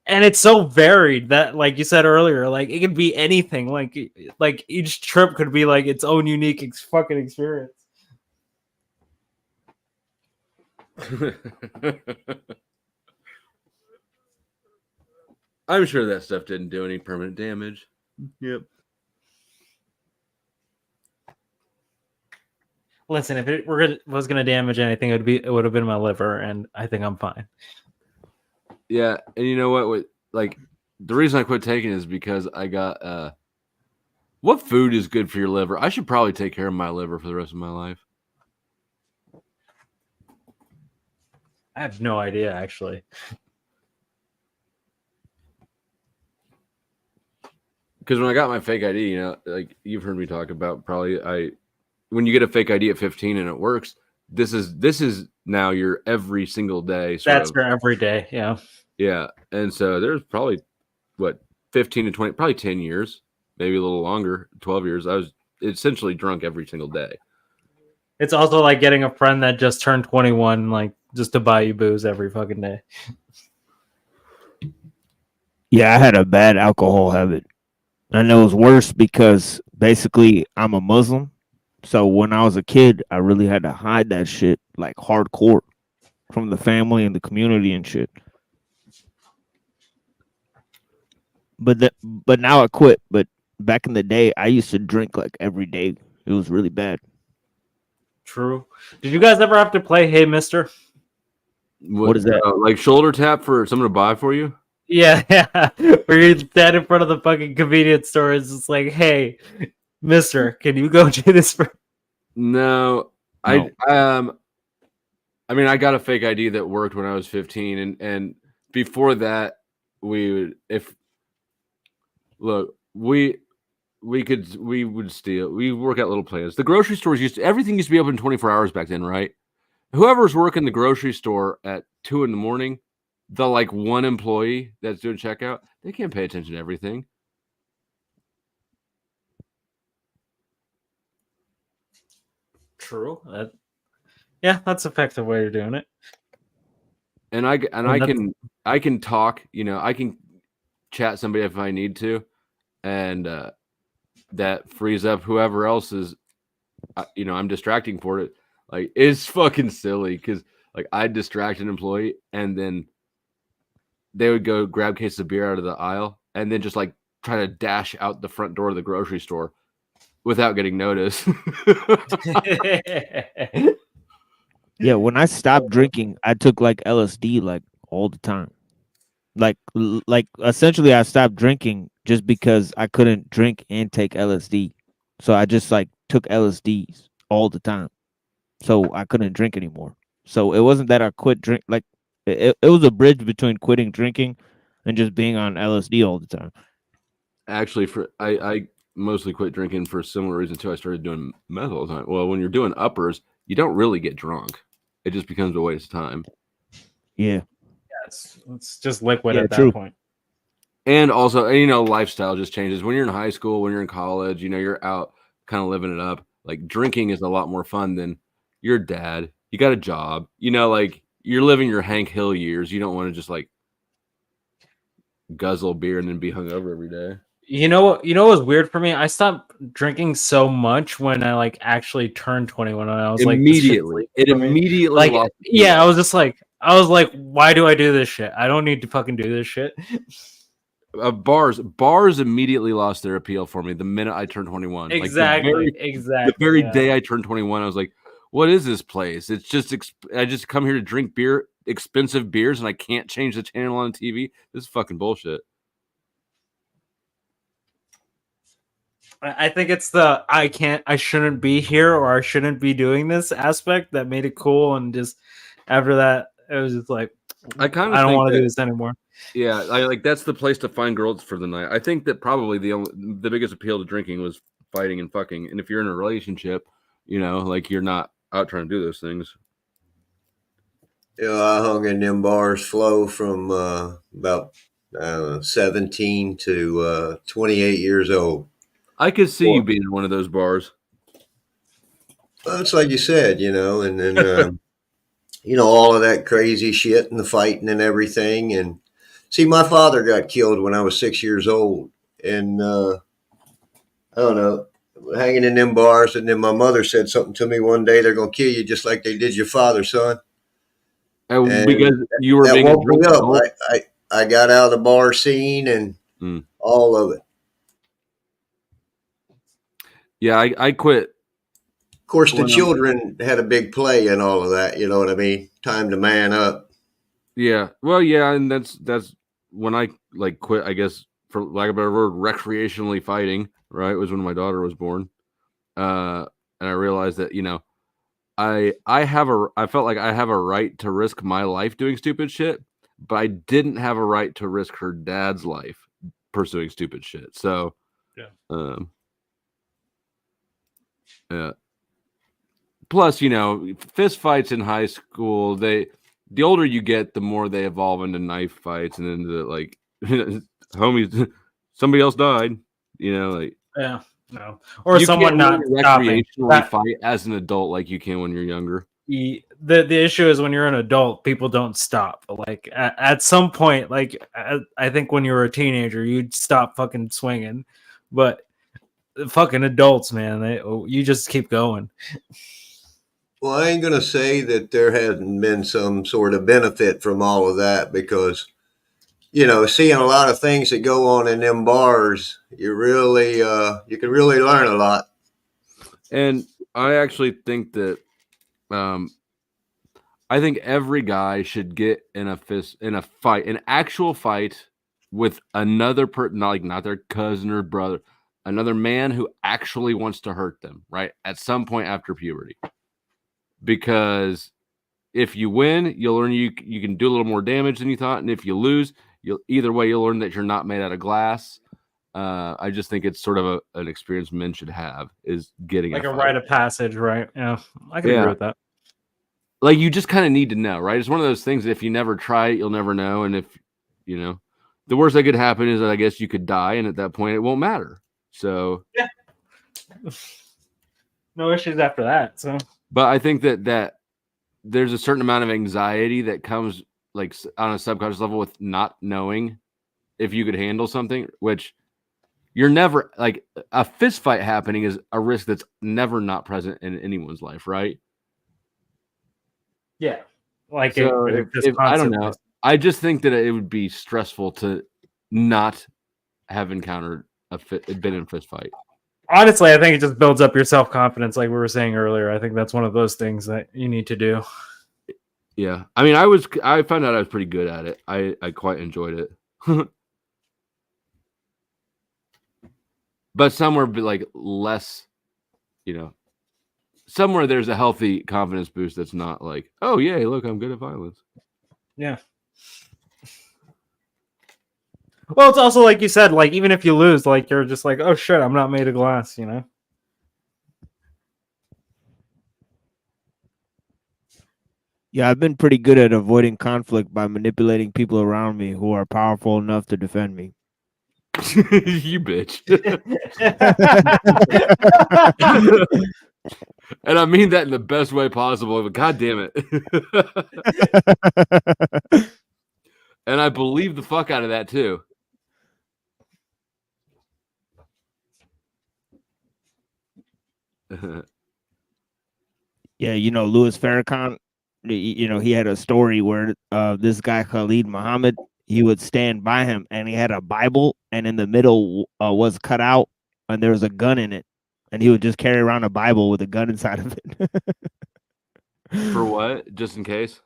and it's so varied that, like you said earlier, like it could be anything. Like each trip could be like its own unique fucking experience. I'm sure that stuff didn't do any permanent damage. Yep. Listen, if it was going to damage anything, it would have been my liver, and I think I'm fine. Yeah, and you know what? Like the reason I quit taking it is because I got what food is good for your liver? I should probably take care of my liver for the rest of my life. I have no idea, actually. Because when I got my fake ID, you know, like you've heard me talk about, probably when you get a fake ID at 15 and it works, this is now your every single day. That's for every day, yeah. Yeah, and so there's probably 15 to 20, probably 10 years, maybe a little longer, 12 years. I was essentially drunk every single day. It's also like getting a friend that just turned 21, like just to buy you booze every fucking day. Yeah, I had a bad alcohol habit. And it was worse because basically I'm a Muslim. So when I was a kid, I really had to hide that shit like hardcore from the family and the community and shit. But now I quit. But back in the day, I used to drink like every day. It was really bad. True. Did you guys ever have to play Hey Mister? What is that? Like shoulder tap for someone to buy for you? Yeah. Where you're dead in front of the fucking convenience store. It's just like, hey, mister, can you go do this for... No. I mean, I got a fake ID that worked when I was 15, and before that, we would steal. We work out little plans. The grocery stores everything used to be open 24 hours back then, right? Whoever's working the grocery store at 2 a.m, the like one employee that's doing checkout, they can't pay attention to everything. True. Yeah, that's an effective way of doing it. And I can talk, I can chat somebody if I need to, and that frees up whoever else is, I'm distracting for it. Like, it's fucking silly because like I'd distract an employee and then they would go grab a case of beer out of the aisle and then just like try to dash out the front door of the grocery store without getting noticed. Yeah, when I stopped drinking, I took like LSD like all the time. Like essentially I stopped drinking just because I couldn't drink and take LSD. So I just like took LSDs all the time. So I couldn't drink anymore. So it wasn't that I quit drink like it was a bridge between quitting drinking and just being on LSD all the time. Actually, I mostly quit drinking for a similar reason too. I started doing meth all the time. Well, when you're doing uppers, you don't really get drunk. It just becomes a waste of time. Yeah. It's just liquid at true. that point. And also, lifestyle just changes. When you're in high school, when you're in college, you're out kind of living it up. Like drinking is a lot more fun than your dad. You got a job, like you're living your Hank Hill years. You don't want to just like guzzle beer and then be hungover every day. You know what was weird for me? I stopped drinking so much when I like actually turned 21 and I was immediately. Like, it immediately like lost. Yeah, I was like, why do I do this shit? I don't need to fucking do this shit. Bars immediately lost their appeal for me the minute I turned 21. Exactly. The very day I turned 21, I was like, what is this place? It's just I just come here to drink beer, expensive beers, and I can't change the channel on TV. This is fucking bullshit. I think it's the I shouldn't be here or I shouldn't be doing this aspect that made it cool, and just after that it was just like I don't want to do this anymore. Yeah, that's the place to find girls for the night. I think that probably the biggest appeal to drinking was fighting and fucking. And if you're in a relationship, like you're not out trying to do those things. I hung in them bars flow from about 17 to 28 years old. I could see you being in one of those bars. Well, it's like you said, and then all of that crazy shit and the fighting and everything. And see, my father got killed when I was 6 years old, and I don't know, hanging in them bars. And then my mother said something to me one day: "They're gonna kill you just like they did your father, son." And because you were being woke me up. I got out of the bar scene and all of it. Yeah, I quit. Of course, the children had a big play in all of that. You know what I mean? Time to man up. Yeah. Well, yeah, and that's when I quit, I guess, for lack of a better word, recreationally fighting, right? It was when my daughter was born. And I realized that, I felt like I have a right to risk my life doing stupid shit, but I didn't have a right to risk her dad's life pursuing stupid shit. So, yeah. Plus, fist fights in high school, the older you get, the more they evolve into knife fights and into like homies, somebody else died, Yeah. No. Or you someone not recreationally fight as an adult like you can when you're younger. The issue is when you're an adult, people don't stop. Like at some point, like I think when you were a teenager, you'd stop fucking swinging, but fucking adults, man, you just keep going. Well, I ain't gonna say that there hasn't been some sort of benefit from all of that because, seeing a lot of things that go on in them bars, you can really learn a lot. And I actually think that, I think every guy should get in a fight, an actual fight with another person, not their cousin or brother, another man who actually wants to hurt them, right? At some point after puberty. Because if you win, you'll learn you can do a little more damage than you thought. And if you lose, you'll learn that you're not made out of glass. I just think it's sort of an experience men should have, is getting like a rite of passage, right? Yeah, I can agree with that. Like, you just kind of need to know, right? It's one of those things that if you never try it, you'll never know. And if, the worst that could happen is that I guess you could die. And at that point, it won't matter. So, yeah. No issues after that. So, but I think that there's a certain amount of anxiety that comes like on a subconscious level with not knowing if you could handle something, which you're never like a fist fight happening is a risk that's never not present in anyone's life, right? Yeah. Like so if if I don't know, I just think that it would be stressful to not have encountered been in a fist fight. Honestly, I think it just builds up your self-confidence, like we were saying earlier. I think that's one of those things that you need to do. Yeah. I mean, I found out I was pretty good at it. I quite enjoyed it. But somewhere like less, somewhere there's a healthy confidence boost that's not like, oh yay, look, I'm good at violence. Yeah. Well, it's also like you said, like even if you lose, like you're just like, oh shit, I'm not made of glass, Yeah, I've been pretty good at avoiding conflict by manipulating people around me who are powerful enough to defend me. You bitch. And I mean that in the best way possible, but god damn it. And I believe the fuck out of that too. Yeah, Louis Farrakhan, he had a story where this guy Khalid Muhammad, he would stand by him and he had a Bible and in the middle was cut out and there was a gun in it. And he would just carry around a Bible with a gun inside of it. For what? Just in case?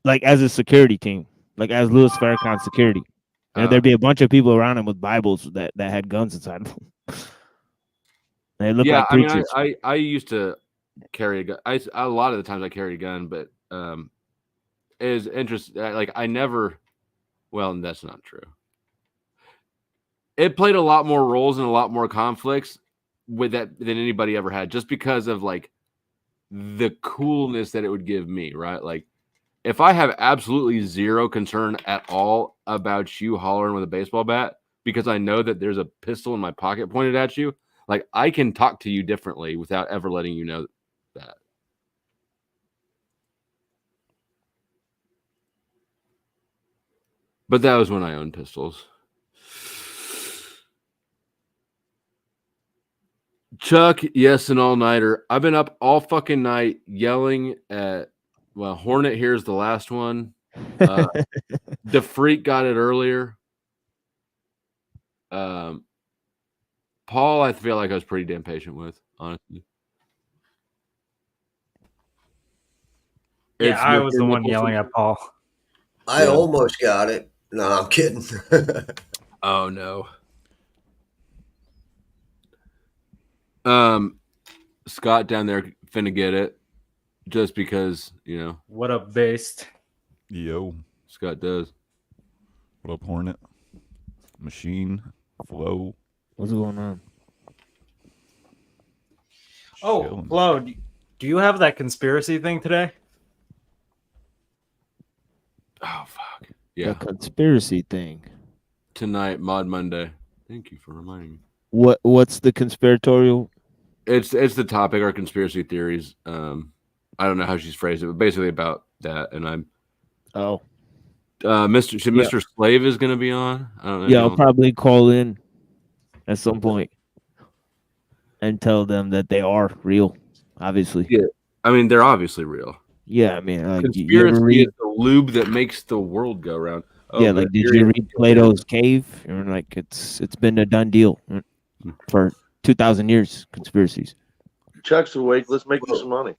Like as a security team, like as Louis Farrakhan's security. And there'd be a bunch of people around him with Bibles that had guns inside of them. They look like preachers. I mean, I used to carry a gun. A lot of the times I carried a gun, but it is interesting. Like I never. Well, that's not true. It played a lot more roles and a lot more conflicts with that than anybody ever had, just because of like the coolness that it would give me, right? Like if I have absolutely zero concern at all about you hollering with a baseball bat because I know that there's a pistol in my pocket pointed at you, like I can talk to you differently without ever letting you know that. But that was when I owned pistols. Chuck, yes, an all-nighter. I've been up all fucking night yelling at, well, Hornet here's the last one. The Freak got it earlier. Paul, I feel like I was pretty damn patient with, honestly. Yeah, I was the one yelling at Paul. I almost got it. No, I'm kidding. Oh, no. Scott down there finna get it just because, What up, Based? Yo. Scott does. What up, Hornet? Machine. Flow. What's going on? Oh, Flo, do you have that conspiracy thing today? Oh, fuck. Yeah. The conspiracy thing. Tonight, Mod Monday. Thank you for reminding me. What's the conspiratorial? It's the topic, our conspiracy theories. I don't know how she's phrased it, but basically about that. And I'm Mr. Slave is gonna be on. I don't know. Yeah, I'll probably call in at some point and tell them that they are real. Obviously. Yeah. I mean, they're obviously real. Yeah, I mean, like, conspiracy is the lube that makes the world go round. Oh, yeah, like, did you read Plato's Cave? You're like, it's been a done deal for 2,000 years. Conspiracies. Chuck's awake. Let's make you some money.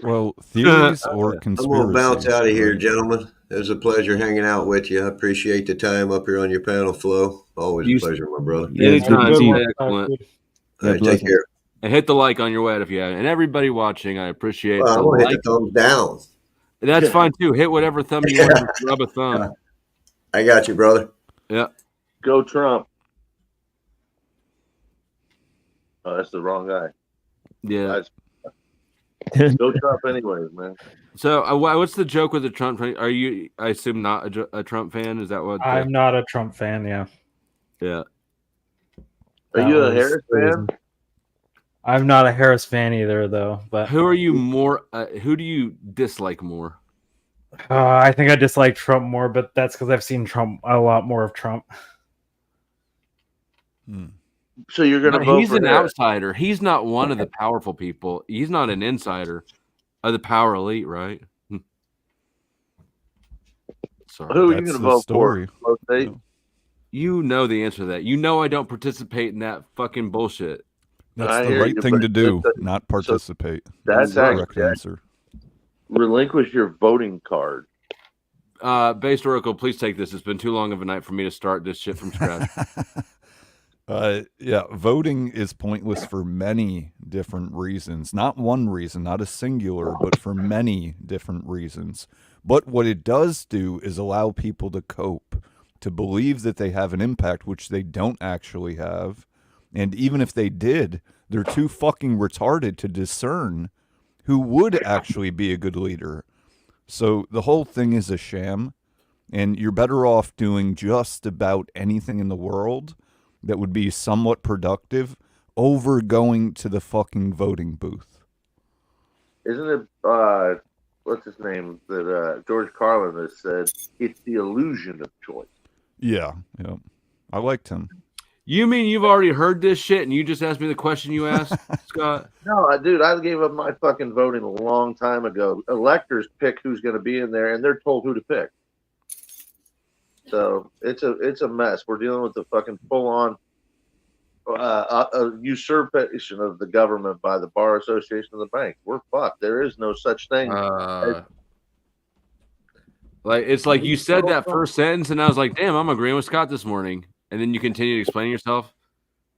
Well, theories or conspiracies. I'm gonna bounce out of here, gentlemen. It was a pleasure hanging out with you. I appreciate the time up here on your panel, Flo. Always a pleasure, my brother. Anytime. Excellent. All right, take care. And hit the like on your way out if you haven't. And everybody watching, I appreciate I'm gonna hit the thumbs down. That's fine too. Hit whatever thumb you want. Just rub a thumb. I got you, brother. Yeah. Go Trump. Oh, that's the wrong guy. Yeah. Go Trump anyways, man. So what's the joke with the Trump? Are you, I assume, not a Trump fan? Is that what? I'm not a Trump fan, yeah. Yeah. Are you a Harris fan? I'm not a Harris fan either, though. But Who are you more? Who do you dislike more? I think I dislike Trump more, but that's because I've seen Trump a lot more of Trump. So you're going to But vote he's for an Harris. outsider. He's not one of the powerful people. He's not an insider of the power elite, right? Sorry. Who are you going to vote for? You know the answer to that. You know I don't participate in that fucking bullshit. That's the right thing to do, not participate. That's the correct actually answer. Relinquish your voting card. Based Oracle, please take this. It's been too long of a night for me to start this shit from scratch. Yeah, voting is pointless for many different reasons. Not one reason, not a singular, but for many different reasons. But what it does do is allow people to cope, to believe that they have an impact, which they don't actually have. And even if they did, they're too fucking retarded to discern who would actually be a good leader. So the whole thing is a sham, and you're better off doing just about anything in the world that would be somewhat productive over going to the fucking voting booth. Isn't it, what's his name, that George Carlin has said, it's the illusion of choice. Yeah. I liked him. You mean you've already heard this shit and you just asked me the question you asked, Scott? No, dude, I gave up my fucking voting a long time ago. Electors pick who's going to be in there, and they're told who to pick. So it's a mess. We're dealing with the fucking full-on usurpation of the government by the Bar Association of the bank. We're fucked. There is no such thing. Like it's like you said that first sentence, and I was like, "Damn, I'm agreeing with Scott this morning." And then you continue explaining yourself.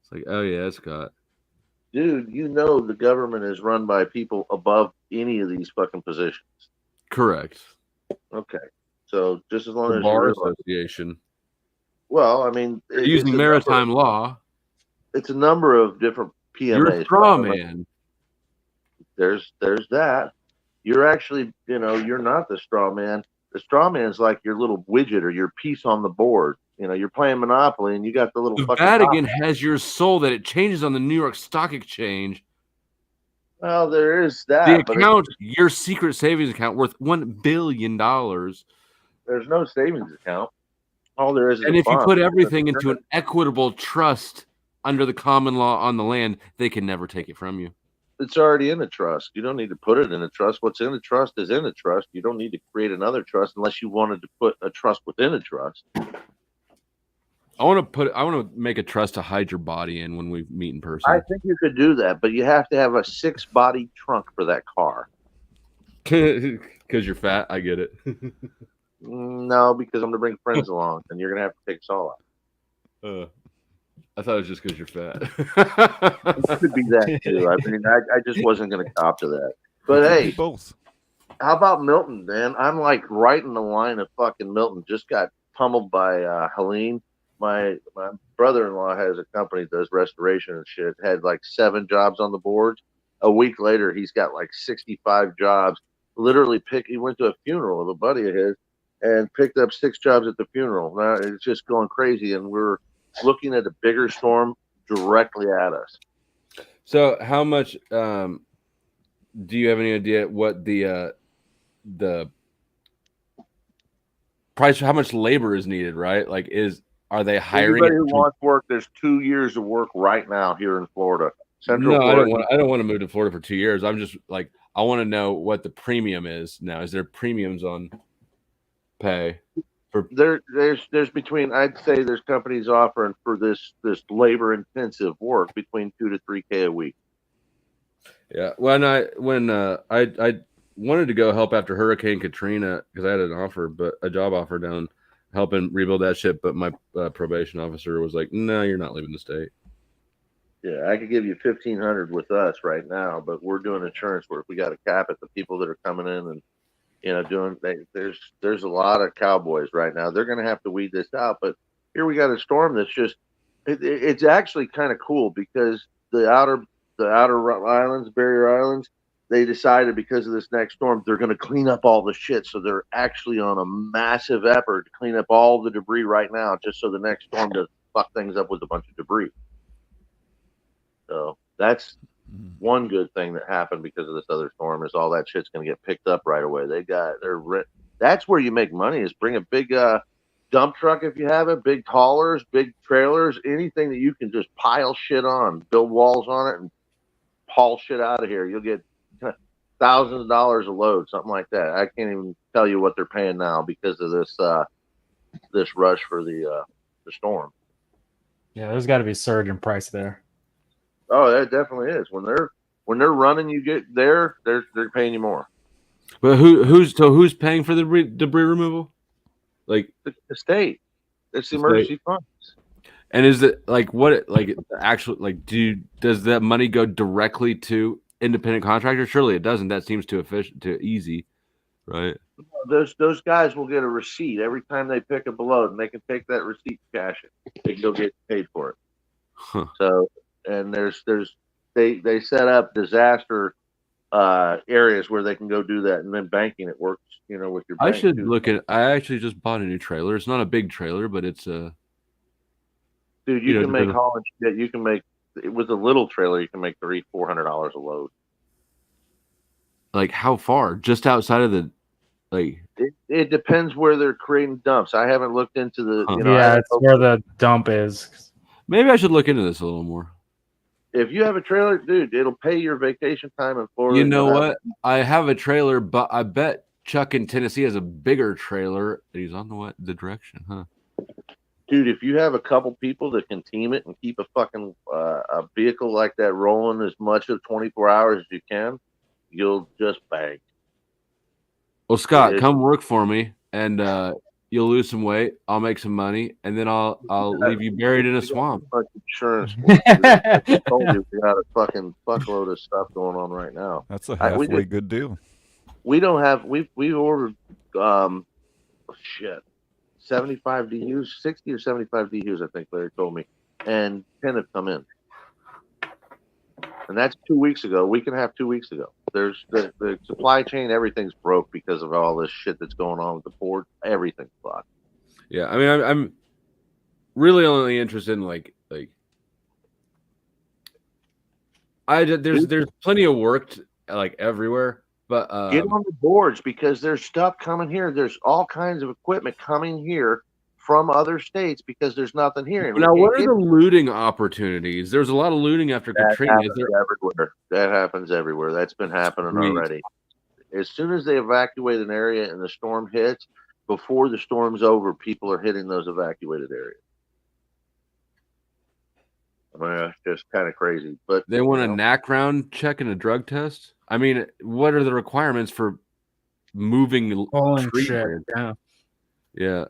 It's like, "Oh yeah, Scott." Dude, you know the government is run by people above any of these fucking positions. Correct. Okay, so just as long The as Bar you're Association. well, I mean, They're using maritime law. It's a number of different PMAs. You're a straw man. There's that. You're actually, you're not the straw man. The straw man's like your little widget or your piece on the board. You're playing Monopoly and you got the little The fucking Vatican top. has your soul that it changes on the New York Stock Exchange. Well, there is that. The account, your secret savings account, worth $1 billion. There's no savings account. All there is And a if you bond. put everything into an equitable trust under the common law on the land, they can never take it from you. It's already in a trust. You don't need to put it in a trust. What's in a trust is in a trust. You don't need to create another trust unless you wanted to put a trust within a trust. I want to make a trust to hide your body in when we meet in person. I think you could do that, but you have to have a 6-body trunk for that car. Because you're fat, I get it. No, because I'm going to bring friends along, and you're going to have to take us all out. I thought it was just because you're fat. It could be that too. I mean, I just wasn't going to cop to that. But hey, both. How about Milton, man? I'm like right in the line of fucking Milton. Just got pummeled by Helene. My brother-in-law has a company that does restoration and shit. Had like 7 jobs on the board. A week later, he's got like 65 jobs. Literally he went to a funeral of a buddy of his and picked up 6 jobs at the funeral. Now it's just going crazy, and we're looking at a bigger storm directly at us. So how much do you have any idea what the price, how much labor is needed, right? Like are they hiring anybody who wants work? There's 2 years of work right now here in Florida. Central Florida. I don't want to move to Florida for 2 years. I'm just like, I want to know what the premium is now. Is there premiums on pay? There's between, I'd say there's companies offering for this labor intensive work between $2 to $3K a week. Yeah. When I wanted to go help after Hurricane Katrina because I had a job offer down helping rebuild that ship, but my probation officer was like, "No, you're not leaving the state." Yeah, I could give you $1,500 with us right now, but we're doing insurance work. We got to cap it. The people that are coming in and there's a lot of cowboys right now. They're going to have to weed this out. But here we got a storm that's just it's actually kind of cool because the outer islands, barrier islands, they decided because of this next storm they're going to clean up all the shit. So they're actually on a massive effort to clean up all the debris right now, just so the next storm doesn't fuck things up with a bunch of debris. So that's One good thing that happened because of this other storm is all that shit's going to get picked up right away. That's where you make money, is bring a big dump truck if you have it, big haulers, big trailers, anything that you can just pile shit on, build walls on it, and haul shit out of here. You'll get thousands of dollars a load, something like that. I can't even tell you what they're paying now because of this rush for the storm. Yeah, there's got to be a surge in price there. Oh, that definitely is. When they're running, you get there, they're paying you more. But who's paying for the debris removal? Like the state. It's the emergency funds. And is it like what like actual like does that money go directly to independent contractors? Surely it doesn't. That seems too efficient, too easy, right? Those guys will get a receipt every time they pick up a load, and they can take that receipt and cash it. They can go get paid for it. Huh. So, and they set up disaster areas where they can go do that, and then banking it works, with your bank. I should look at. I actually just bought a new trailer. It's not a big trailer, but it's a. Dude, you can make hauling shit. You can make with a little trailer. You can make $300-$400 a load. Like how far? Just outside of the, like. It depends where they're creating dumps. I haven't looked into the. Yeah, it's where the dump is. Maybe I should look into this a little more. If you have a trailer, dude, it'll pay your vacation time in Florida. You know what? I have a trailer, but I bet Chuck in Tennessee has a bigger trailer. He's on the direction, huh? Dude, if you have a couple people that can team it and keep a fucking a vehicle like that rolling as much of 24 hours as you can, you'll just bang. Well, Scott, come work for me, and you'll lose some weight. I'll make some money, and then I'll leave you buried in a swamp. Insurance. I told you we got a fucking fuckload of stuff going on right now. That's a halfway good deal. We don't have. We've ordered. Shit. 75 DUs, 60 or 75 DUs, I think Larry told me, and 10 have come in. And that's 2 weeks ago, a week and a half, 2 weeks ago. There's the supply chain, everything's broke because of all this shit that's going on with the port. Everything's fucked. Yeah, I mean, I'm really only interested in like there's plenty of work like everywhere. But get on the boards because there's stuff coming here. There's all kinds of equipment coming here from other states because there's nothing here. Now, what are the looting opportunities? There's a lot of looting after Katrina. Everywhere. That happens everywhere. That's been happening already. As soon as they evacuate an area and the storm hits, before the storm's over, people are hitting those evacuated areas. I mean, it's just kind of crazy. But they want a background check and a drug test. I mean, what are the requirements for moving tree shit? Yeah.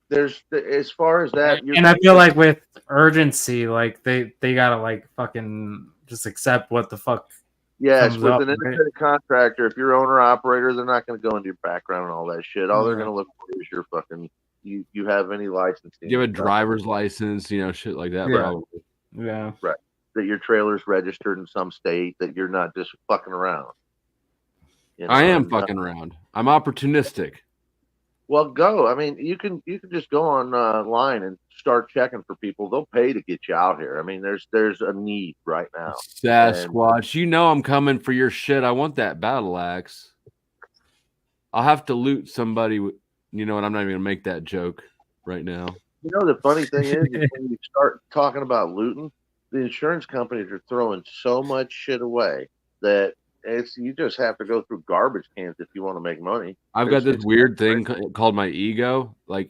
There's as far as that, and I feel like with urgency, like they gotta like fucking just accept what the fuck. Yes, with an independent contractor, if you're owner operator, they're not going to go into your background and all that shit. All they're going to look for is your fucking. You have any licensing? You have a driver's license, shit like that. Yeah. Probably. Yeah. Right. That your trailer's registered in some state, that you're not just fucking around. I am fucking around. I'm opportunistic. Well, go. I mean, you can just go online and start checking for people. They'll pay to get you out here. I mean, there's a need right now. Sasquatch, I'm coming for your shit. I want that battle axe. I'll have to loot somebody. And I'm not even gonna make that joke right now. The funny thing is when you start talking about looting, the insurance companies are throwing so much shit away that you just have to go through garbage cans if you want to make money. I've got this weird thing called my ego. Like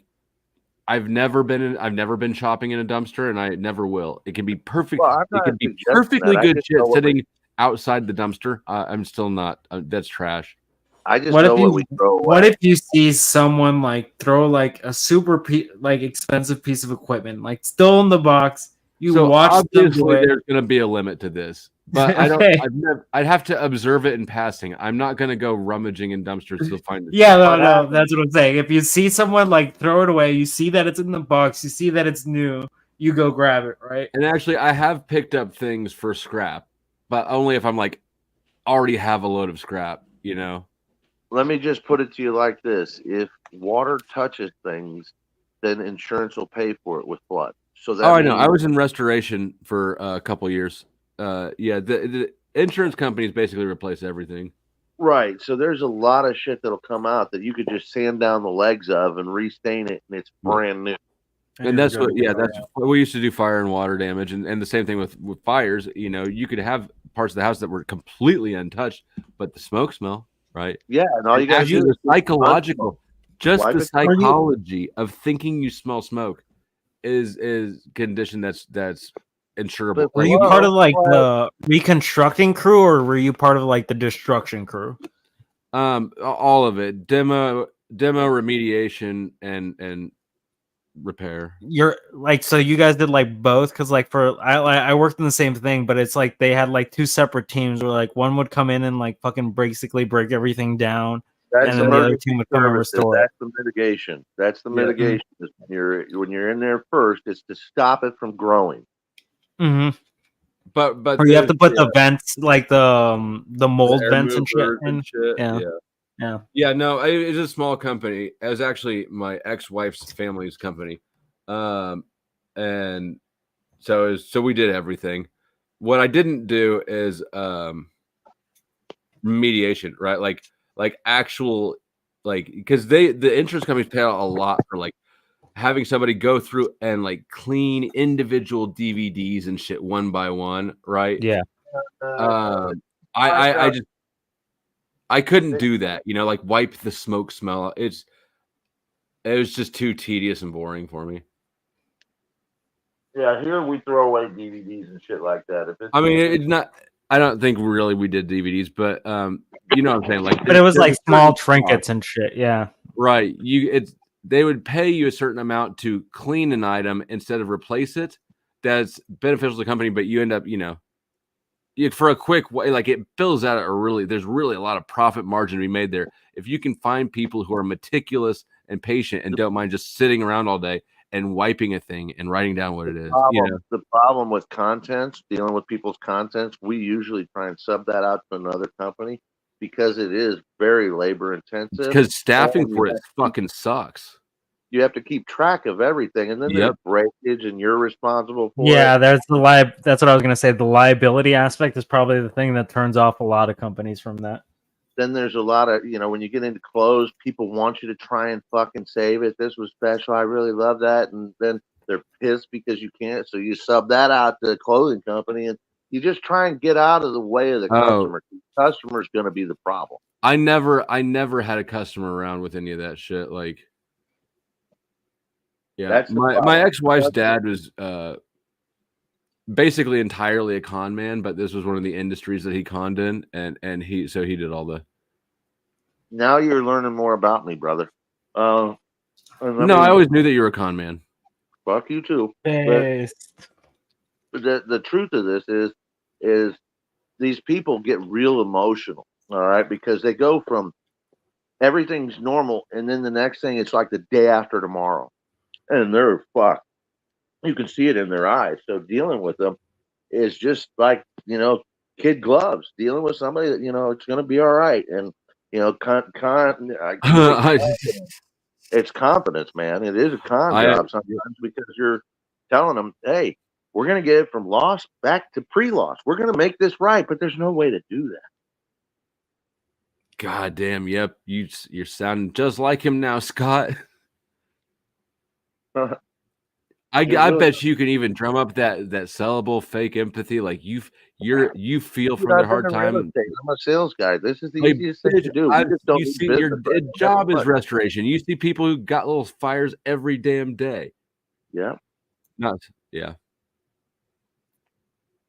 I've never been shopping in a dumpster, and I never will. It can be perfect. It can be perfectly good shit sitting outside the dumpster. I'm still not. That's trash. I just know what we throw away. What if you see someone like throw like a super expensive piece of equipment, like still in the box? Watch obviously there's going to be a limit to this, but I don't. I'd have to observe it in passing. I'm not going to go rummaging in dumpsters to find it. Yeah, no, that's what I'm saying. If you see someone like throw it away, you see that it's in the box, you see that it's new, you go grab it, right? And actually, I have picked up things for scrap, but only if I'm like already have a load of scrap, Let me just put it to you like this: if water touches things, then insurance will pay for it with flood. So that I know. I was in restoration for a couple years. insurance companies basically replace everything. Right. So there's a lot of shit that'll come out that you could just sand down the legs of and restain it, and it's brand new. And that's what, that's what we used to do, fire and water damage, and the same thing with fires. You know, you could have parts of the house that were completely untouched, but the smoke smell, right? Yeah, and all you got to do the is psychological, just Wipe the it. psychology of thinking you smell smoke is condition that's insurable. Were you part of like the reconstructing crew, or were you part of like the destruction crew? All of it, demo remediation and repair. You're like, so you guys did like both, because like I worked in the same thing, but it's like they had like two separate teams where like one would come in and like fucking basically break everything down, That's and then the other emergency team would come and services. restore it. That's the mitigation. That's the Yeah. mitigation. Is when you're in there first, it's to stop it from growing. Mm-hmm. But or you have to put the vents, like the mold air vents and shit movers in. Yeah. Yeah, no, it's a small company. It was actually my ex-wife's family's company, and so we did everything. What I didn't do is remediation, right? Like actual, like, because the insurance companies pay out a lot for like having somebody go through and like clean individual DVDs and shit one by one, right? Yeah. I couldn't do that, you know, like wipe the smoke smell. It was just too tedious and boring for me. Yeah, here we throw away DVDs and shit like that. If it's, I mean, it's not. I don't think really we did DVDs, but you know what I'm saying. Like, But it was like there's a small certain trinkets cost. and shit. Yeah. Right. They would pay you a certain amount to clean an item instead of replace it. That's beneficial to the company, but you end up, you know, for a quick way, like it fills out there's really a lot of profit margin to be made there. If you can find people who are meticulous and patient and don't mind just sitting around all day and wiping a thing and writing down what it is, you know. The problem with contents, dealing with people's contents, we usually try and sub that out to another company because it is very labor intensive. Because staffing for it fucking sucks. You have to keep track of everything, and then there's breakage, and you're responsible for it. Yeah, there's that's what I was gonna say. The liability aspect is probably the thing that turns off a lot of companies from that. Then there's a lot of, you know, when you get into clothes, people want you to try and fucking save it. This was special. I really love that. And then they're pissed because you can't. So you sub that out to a clothing company, and you just try and get out of the way of the customer. The customer's going to be the problem. I never had a customer around with any of that shit. Like, yeah, That's the my problem. ex-wife's dad was basically entirely a con man, but this was one of the industries that he conned in, and he did all the. Now you're learning more about me, brother. No, I always knew that you were a con man. Fuck you too. But the truth of this is these people get real emotional, all right, because they go from everything's normal, and then the next thing it's like the day after tomorrow, and they're fucked. You can see it in their eyes. So dealing with them is just like, you know, kid gloves. Dealing with somebody that, you know, it's going to be all right, and you know, it's confidence, man. It is a con job sometimes because you're telling them, hey, we're going to get it from loss back to pre-loss. We're going to make this right, but there's no way to do that. God damn, yep. You're sounding just like him now, Scott. I bet you can even drum up that sellable fake empathy. Like you feel from their hard time. I'm a sales guy. This is the easiest thing to do. You see, your job is restoration. You see people who got little fires every damn day. Yeah. Nuts. Yeah.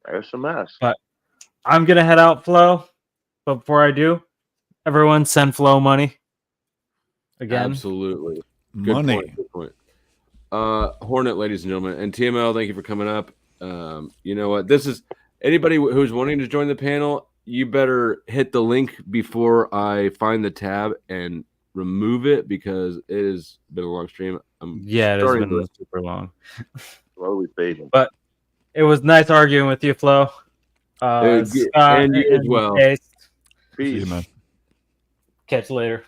There's a mess. But I'm gonna head out, Flo. But before I do, everyone send Flo money. Again. Absolutely. Money. Good point. Hornet, ladies and gentlemen, and TML, thank you for coming up. You know what? This is anybody who's wanting to join the panel. You better hit the link before I find the tab and remove it because it has been a long stream. It has been super long. Slowly fading. But it was nice arguing with you, Flo. And you as well. Peace. See you, man. Catch you later.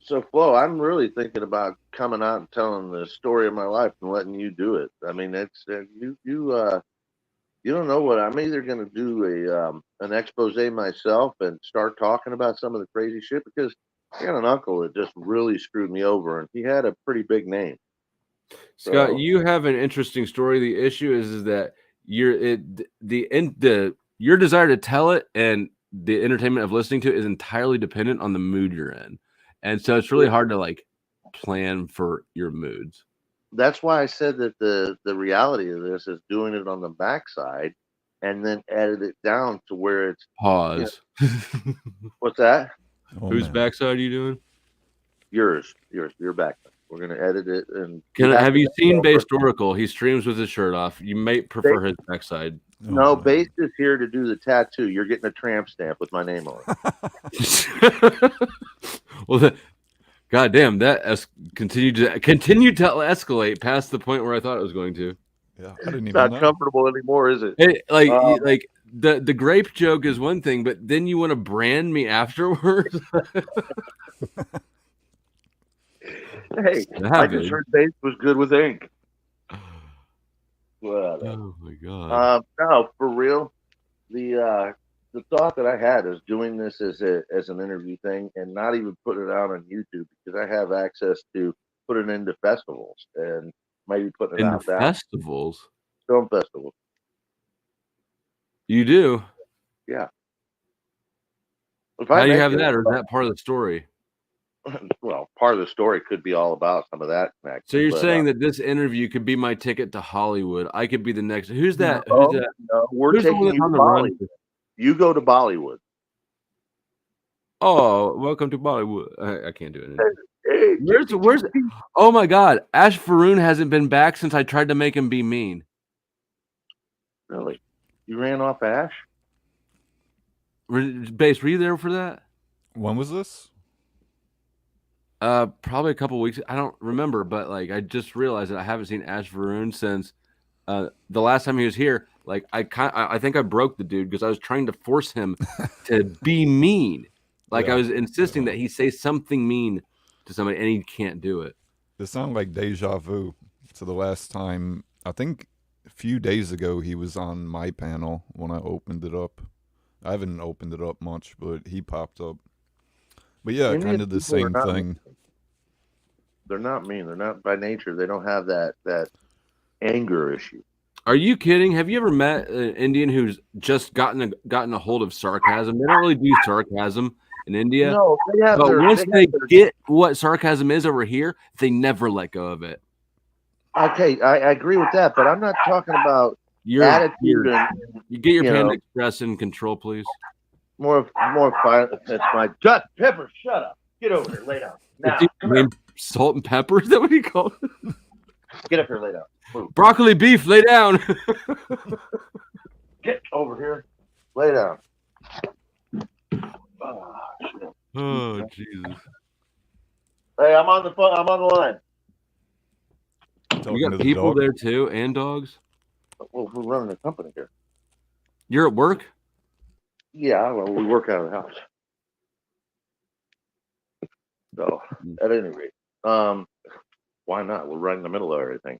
So, Flo, I'm really thinking about coming out and telling the story of my life and letting you do it. I mean, it's you You don't know what I'm either going to do an expose myself and start talking about some of the crazy shit, because I got an uncle that just really screwed me over, and he had a pretty big name. Scott, So, you have an interesting story. The issue is that your desire to tell it and the entertainment of listening to it is entirely dependent on the mood you're in, and so it's really hard to like plan for your moods. that's why I said that the reality of this is doing it on the backside, and then edit it down to where it's Pause. What's that? Whose backside are you doing? Yours, your backside. We're gonna edit it, and Have you seen Based Oracle? He streams with his shirt off. You may prefer his backside. No, Base is here to do the tattoo. You're getting a tramp stamp with my name on it. Well, goddamn, that continued to escalate past the point where I thought it was going to. Yeah, I didn't It's not comfortable anymore, is it? Hey, like the grape joke is one thing, but then you want to brand me afterwards. Hey, I just heard Base was good with ink. Well, oh my god! No, for real. The thought that I had is doing this as an interview thing, and not even putting it out on YouTube, because I have access to put it into festivals and maybe putting it Into out there. festivals. Film festivals. You do? Yeah. If How I do you make have it, that, or is that part of the story? well, part of the story could be all about some of that. Next, So you're but, saying that this interview could be my ticket to Hollywood? I could be the next. Who's that? No, Who's that? no, we're Who's the taking one that's you on to the run? Bollywood. You go to Bollywood. Oh, welcome to Bollywood. I can't do it. Hey, Where's? Oh my God! Ash Faroon hasn't been back since I tried to make him be mean. Really? You ran off Ash? Base, were you there for that? When was this? Probably a couple weeks. I don't remember, but like I just realized that I haven't seen Ash Faroon since the last time he was here. Like I think I broke the dude because I was trying to force him to be mean. Like Yeah. I was insisting that he say something mean to somebody, and he can't do it. This sounds like deja vu to the last time. I think a few days ago he was on my panel when I opened it up. I haven't opened it up much, but he popped up. But yeah, Indian kind of the people are same not thing. mean. They're not mean. They're not by nature. They don't have that anger issue. Are you kidding? Have you ever met an Indian who's just gotten a hold of sarcasm? They don't really do sarcasm in India. No, they have but their- once they have they their- get what sarcasm is over here, they never let go of it. Okay, I agree with that, but I'm not talking about attitude and you get your you Panda know, Express in control, please. more violent. That's my gut. Pepper, shut up. Get over here. Lay down. Now, come here. Salt and pepper? Is that what you call it? Get up here. Lay down. Move. Broccoli beef, lay down. Get over here. Lay down. Oh, shit. Oh, Jesus. Hey, I'm on the phone. I'm on the line. You got people there too, and dogs? Well, we're running a company here. You're at work? Yeah, well, we work out of the house. So, at any rate, why not? We're right in the middle of everything.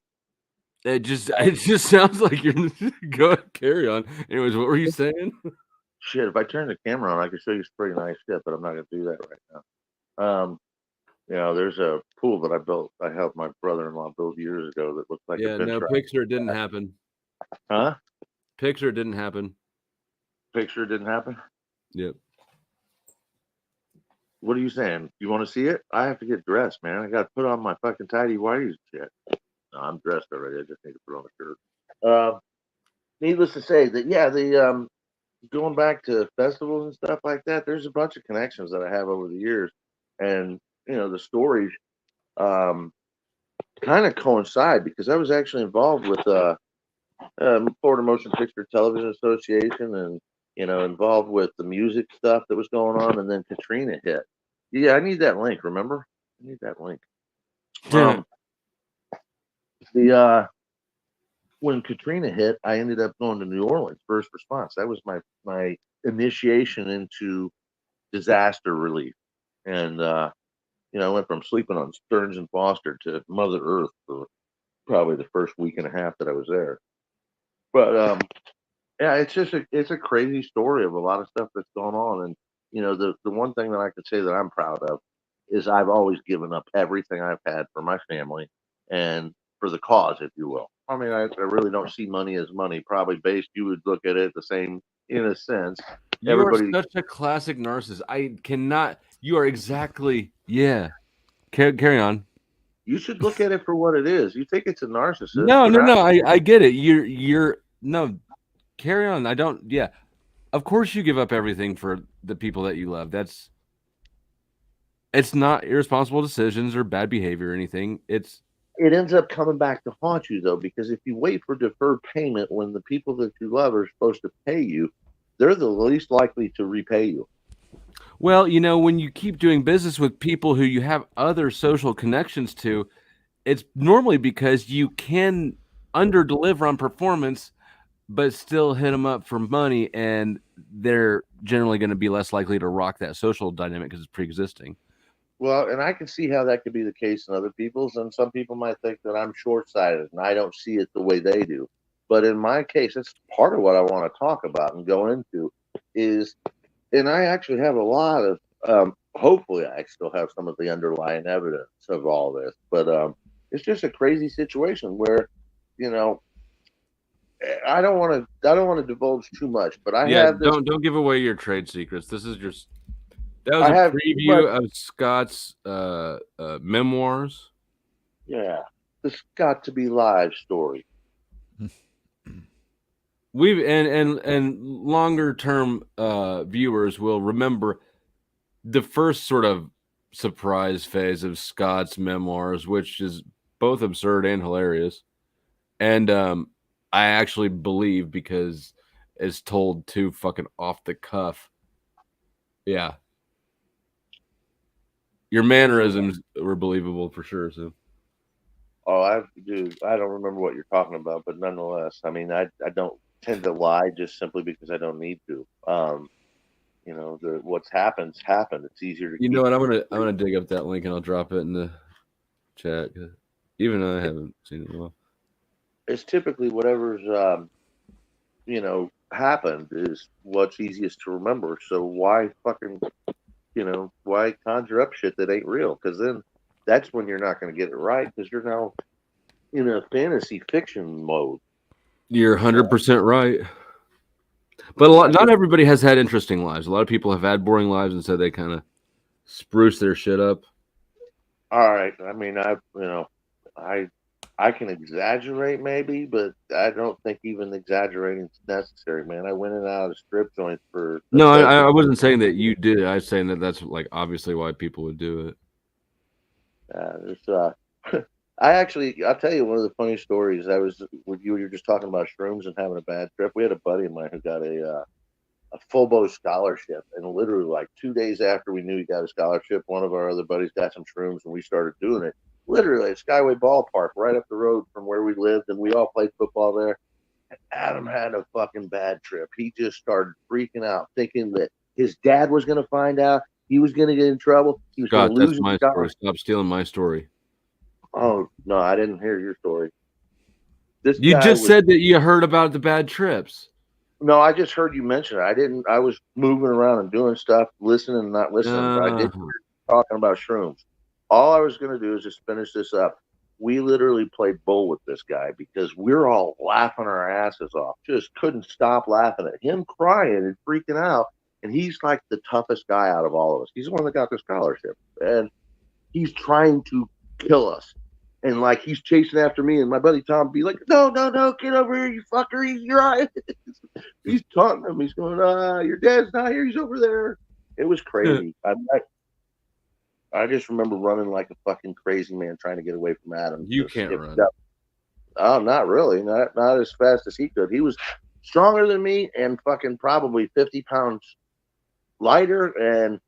It just sounds like you're go ahead, carry on. Anyways, what were you saying? Shit, if I turn the camera on, I can show you some pretty nice shit, but I'm not going to do that right now. You know, there's a pool that I built. I helped my brother-in-law build years ago that looks like Yeah, a no, picture it didn't happen. Huh? Picture it didn't happen. Picture didn't happen? Yep. What are you saying? You want to see it? I have to get dressed, man. I got to put on my fucking tidy whities shit. No, I'm dressed already. I just need to put on a shirt. Needless to say that, yeah, the going back to festivals and stuff like that, there's a bunch of connections that I have over the years, and you know the stories kind of coincide because I was actually involved with Florida Motion Picture Television Association, and you know involved with the music stuff that was going on, and then Katrina hit. Yeah, I need that link. Remember, I need that link. When Katrina hit, I ended up going to New Orleans first response. That was my initiation into disaster relief, and you know, I went from sleeping on Stearns and Foster to Mother Earth for probably the first week and a half that I was there. But Yeah, it's a crazy story of a lot of stuff that's going on, and the one thing that I could say that I'm proud of is I've always given up everything I've had for my family and for the cause, if you will. I mean, I really don't see money as money. Probably based, you would look at it the same in a sense. You are such a classic narcissist. I cannot. You are exactly. Yeah. Carry on. You should look at it for what it is. You think it's a narcissist? No. I get it. You're no. Carry on. I don't. Yeah. Of course, you give up everything for the people that you love. It's not irresponsible decisions or bad behavior or anything. It ends up coming back to haunt you, though, because if you wait for deferred payment when the people that you love are supposed to pay you, they're the least likely to repay you. Well, when you keep doing business with people who you have other social connections to, it's normally because you can under-deliver on performance, but still hit them up for money, and they're generally going to be less likely to rock that social dynamic because it's pre-existing. Well, and I can see how that could be the case in other people's, and some people might think that I'm short-sighted and I don't see it the way they do. But in my case, that's part of what I want to talk about and go into is, and I actually have a lot of, hopefully I still have some of the underlying evidence of all this, but it's just a crazy situation where, I don't want to divulge too much, but I have this. Don't give away your trade secrets. That was a preview of Scott's memoirs. Yeah, the Scott to be live story. We've and longer term viewers will remember the first sort of surprise phase of Scott's memoirs, which is both absurd and hilarious. And I actually believe because it's told too fucking off the cuff. Yeah. Your mannerisms were believable for sure. So. Oh, I don't remember what you're talking about, but nonetheless, I mean, I don't tend to lie just simply because I don't need to. What's happened. It's easier to. You know what? I'm gonna dig up that link and I'll drop it in the chat. Even though I haven't seen it in a while. It's typically whatever's happened is what's easiest to remember. So why fucking why conjure up shit that ain't real? Because then that's when you're not going to get it right because you're now in a fantasy fiction mode. You're 100% right. But not everybody has had interesting lives. A lot of people have had boring lives, and so they kind of spruce their shit up. All right. I mean, I can exaggerate maybe, but I don't think even exaggerating is necessary, man. I went in and out of strip joints for. No, I wasn't saying that you did. I was saying that that's like obviously why people would do it. I'll tell you one of the funny stories. I was with you. You're just talking about shrooms and having a bad trip. We had a buddy of mine who got a full-boat scholarship, and literally like 2 days after we knew he got a scholarship, one of our other buddies got some shrooms, and we started doing it. Literally at Skyway Ballpark, right up the road from where we lived, and we all played football there. Adam had a fucking bad trip. He just started freaking out, thinking that his dad was going to find out. He was going to get in trouble. He was going to lose his my job. story. Stop stealing my story. Oh, no, I didn't hear your story. You just said that you heard about the bad trips. No, I just heard you mention it. I was moving around and doing stuff, listening and not listening. But I did hear you talking about shrooms. All I was going to do is just finish this up. We literally played bull with this guy because we're all laughing our asses off. Just couldn't stop laughing at him crying and freaking out. And he's like the toughest guy out of all of us. He's the one that got the scholarship. And he's trying to kill us. And like he's chasing after me, and my buddy Tom be like, "No, get over here, you fucker! You're right." He's taunting him. He's going, "Your dad's not here. He's over there." It was crazy. I just remember running like a fucking crazy man trying to get away from Adam. You can't run. Oh, not really. Not as fast as he could. He was stronger than me and fucking probably 50 pounds lighter and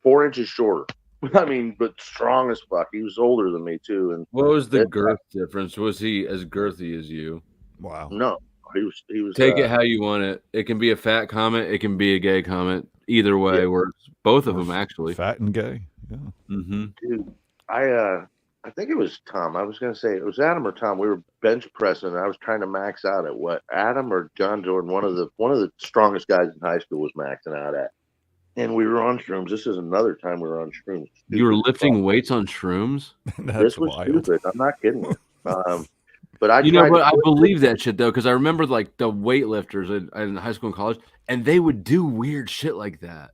4 inches shorter. I mean, but strong as fuck. He was older than me too. And what was the girth difference? Was he as girthy as you? Wow. No, he was. Take it how you want it. It can be a fat comment. It can be a gay comment. Either way works. Both of them actually. Fat and gay. Yeah. Mm-hmm. Dude, I I think it was Tom. I was going to say it was Adam or Tom. We were bench pressing. And I was trying to max out at what Adam or John Jordan, one of the strongest guys in high school, was maxing out at. And we were on shrooms. This is another time we were on shrooms. You were lifting weights on shrooms? This was stupid. I'm not kidding you. But I I believe that shit though, because I remember like the weightlifters in high school and college, and they would do weird shit like that.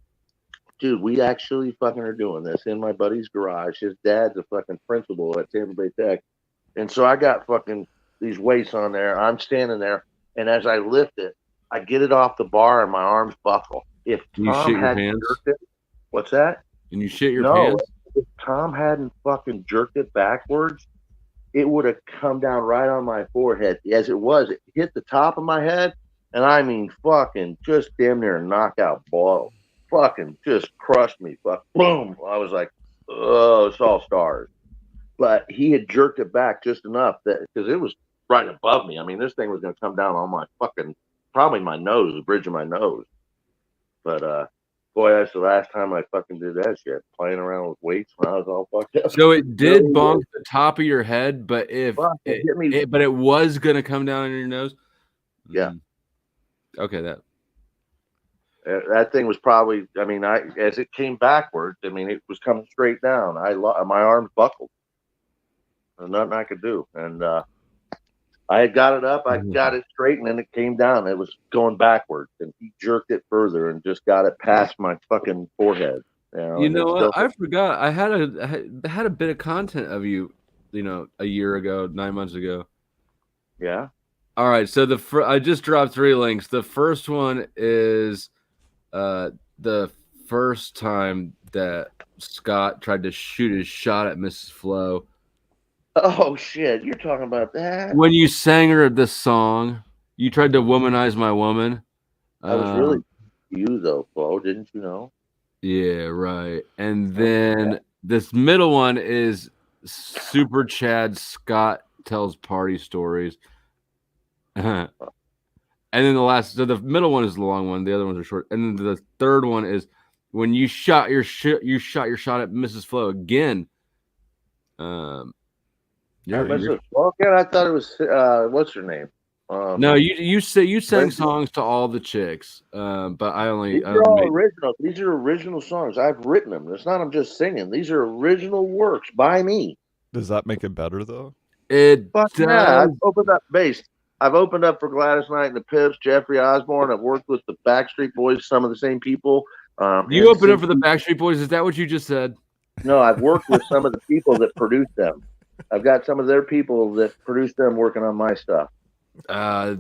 Dude, we actually fucking are doing this in my buddy's garage. His dad's a fucking principal at Tampa Bay Tech. And so I got fucking these weights on there. I'm standing there, and as I lift it, I get it off the bar and my arms buckle. If You Tom shit your hadn't pants? jerked it, what's that? And you shit your No, pants? if Tom hadn't fucking jerked it backwards, it would have come down right on my forehead. As it was, it hit the top of my head, and I mean fucking just damn near a knockout blow. Fucking just crushed me. Fuck, boom. I was like, oh, it's all stars. But he had jerked it back just enough that because it was right above me. I mean, this thing was going to come down on my fucking, probably my nose, the bridge of my nose. But boy, that's the last time I fucking did that shit. Playing around with weights when I was all fucked up. So it did bonk the top of your head, but Fuck, it hit me. but it was gonna come down on your nose. Yeah. Okay, That thing was probably. I mean, as it came backwards, I mean, it was coming straight down. My arms buckled. There's nothing I could do, and I had got it up. I got it straight, and then it came down. It was going backwards, and he jerked it further and just got it past my fucking forehead. You know what? I forgot. I had a bit of content of you, a year ago, 9 months ago. Yeah. All right. So I just dropped 3 links. The first one is the first time that Scott tried to shoot his shot at Mrs. Flo. Oh shit! You're talking about that? When you sang her this song, you tried to womanize my woman. I was really you though, Flo. Didn't you know? Yeah, right. And then this middle one is Super Chad Scott tells party stories. And then the middle one is the long one. The other ones are short. And then the third one is when you shot your shot at Mrs. Flo again. Mrs. Flo again? I thought it was what's her name? No, you sang songs to all the chicks, but I only. These are all original. These are original songs. I've written them. It's not I'm just singing. These are original works by me. Does that make it better though? It does. Yeah, I've opened up bass. I've opened up for Gladys Knight and the Pips, Jeffrey Osborne. I've worked with the Backstreet Boys, some of the same people. You opened up for the Backstreet Boys. Is that what you just said? No, I've worked with some of the people that produced them. I've got some of their people that produced them working on my stuff.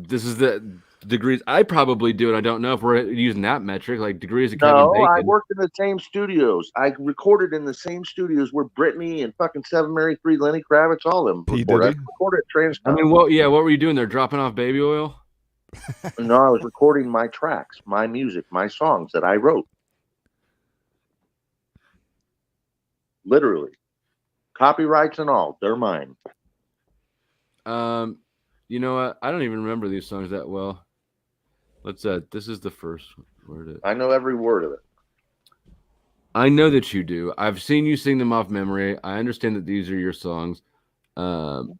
This is the degrees. I probably do it. I don't know if we're using that metric, like degrees of No, Kevin Bacon. I worked in the same studios. I recorded in the same studios where Britney and fucking 7 Mary 3, Lenny Kravitz, all of them recorded. I recorded at Transcom. I mean, what were you doing there? Dropping off baby oil? No, I was recording my tracks, my music, my songs that I wrote. Literally. Copyrights and all, they're mine. You know what? I don't even remember these songs that well. This is the first word. I know every word of it. I know that you do. I've seen you sing them off memory. I understand that these are your songs. I'm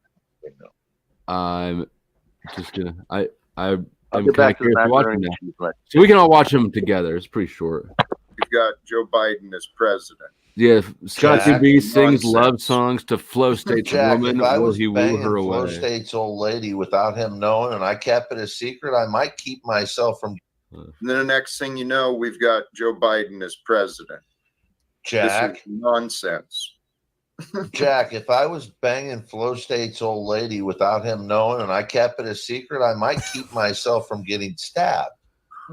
just gonna. I'm kind of curious to watch them now. So we can all watch them together. It's pretty short. We've got Joe Biden as president. Yeah, Scott Jack, B sings nonsense. love songs to Flow State's woman. If I Will was he woo banging her Flow away? State's old lady without him knowing, and I kept it a secret, I might keep myself from. And then the next thing you know, we've got Joe Biden as president. Jack. This is nonsense. Jack, if I was banging Flow State's old lady without him knowing, and I kept it a secret, I might keep myself from getting stabbed.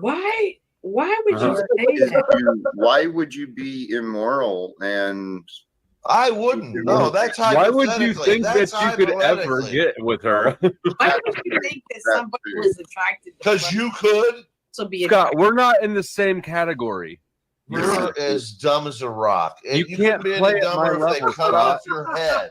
Why? Why would you say that? Why would you be immoral? And I wouldn't. No, that's Why would you hypothetically. think that That's you could ever hypothetically. get with her? Why would you think that somebody was attracted to Because you could. to be Scott, attracted? we're not in the same category. You're as dumb as a rock. You couldn't can't be play any at my dumber if they level, cut Scott. off your head.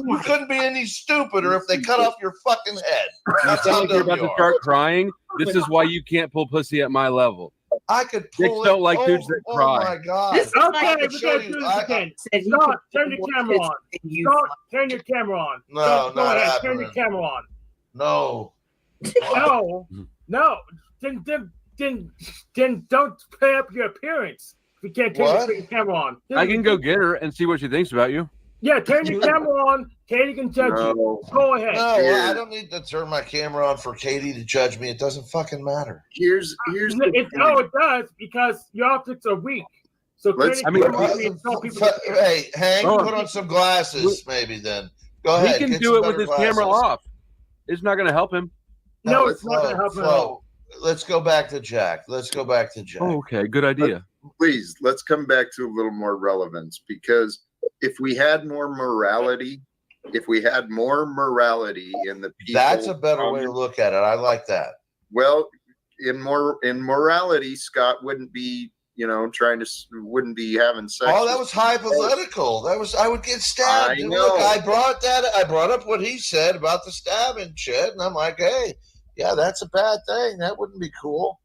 You couldn't be any stupider if they cut off your fucking head. You That's sound how like you're dumb about you to are. start crying. This is why you can't pull pussy at my level. I could Dicks pull don't it. like dudes that Oh cry. my God. Okay, I we could show gotta do you. this again. Said he Scott, could turn your more camera kids on. than you. Scott, turn your camera on. No, Scott, go not ahead, turn happening. your camera on. No. No. Then don't pay up your appearance. If you can't turn What? your camera on. I can go get her and see what she thinks about you. Yeah, turn your camera on. Katie can judge you. Go ahead. No, I don't need to turn my camera on for Katie to judge me. It doesn't fucking matter. Here's it does because your optics are weak. So hey, Hank, put on some glasses, maybe then. Go ahead. He can get do some it with better his glasses. camera off. It's not going to help him. No, it's not going to help him at all. Let's go back to Jack. Let's go back to Jack. Oh, okay, good idea. Please, let's come back to a little more relevance, because if we had more morality in the people, That's a better way to look at it. I like that. Well, in morality, Scott wouldn't be, wouldn't be having sex. Oh, that was hypothetical. I would get stabbed. I know. Look, I brought up what he said about the stabbing shit, and I'm like, hey, yeah, that's a bad thing. That wouldn't be cool.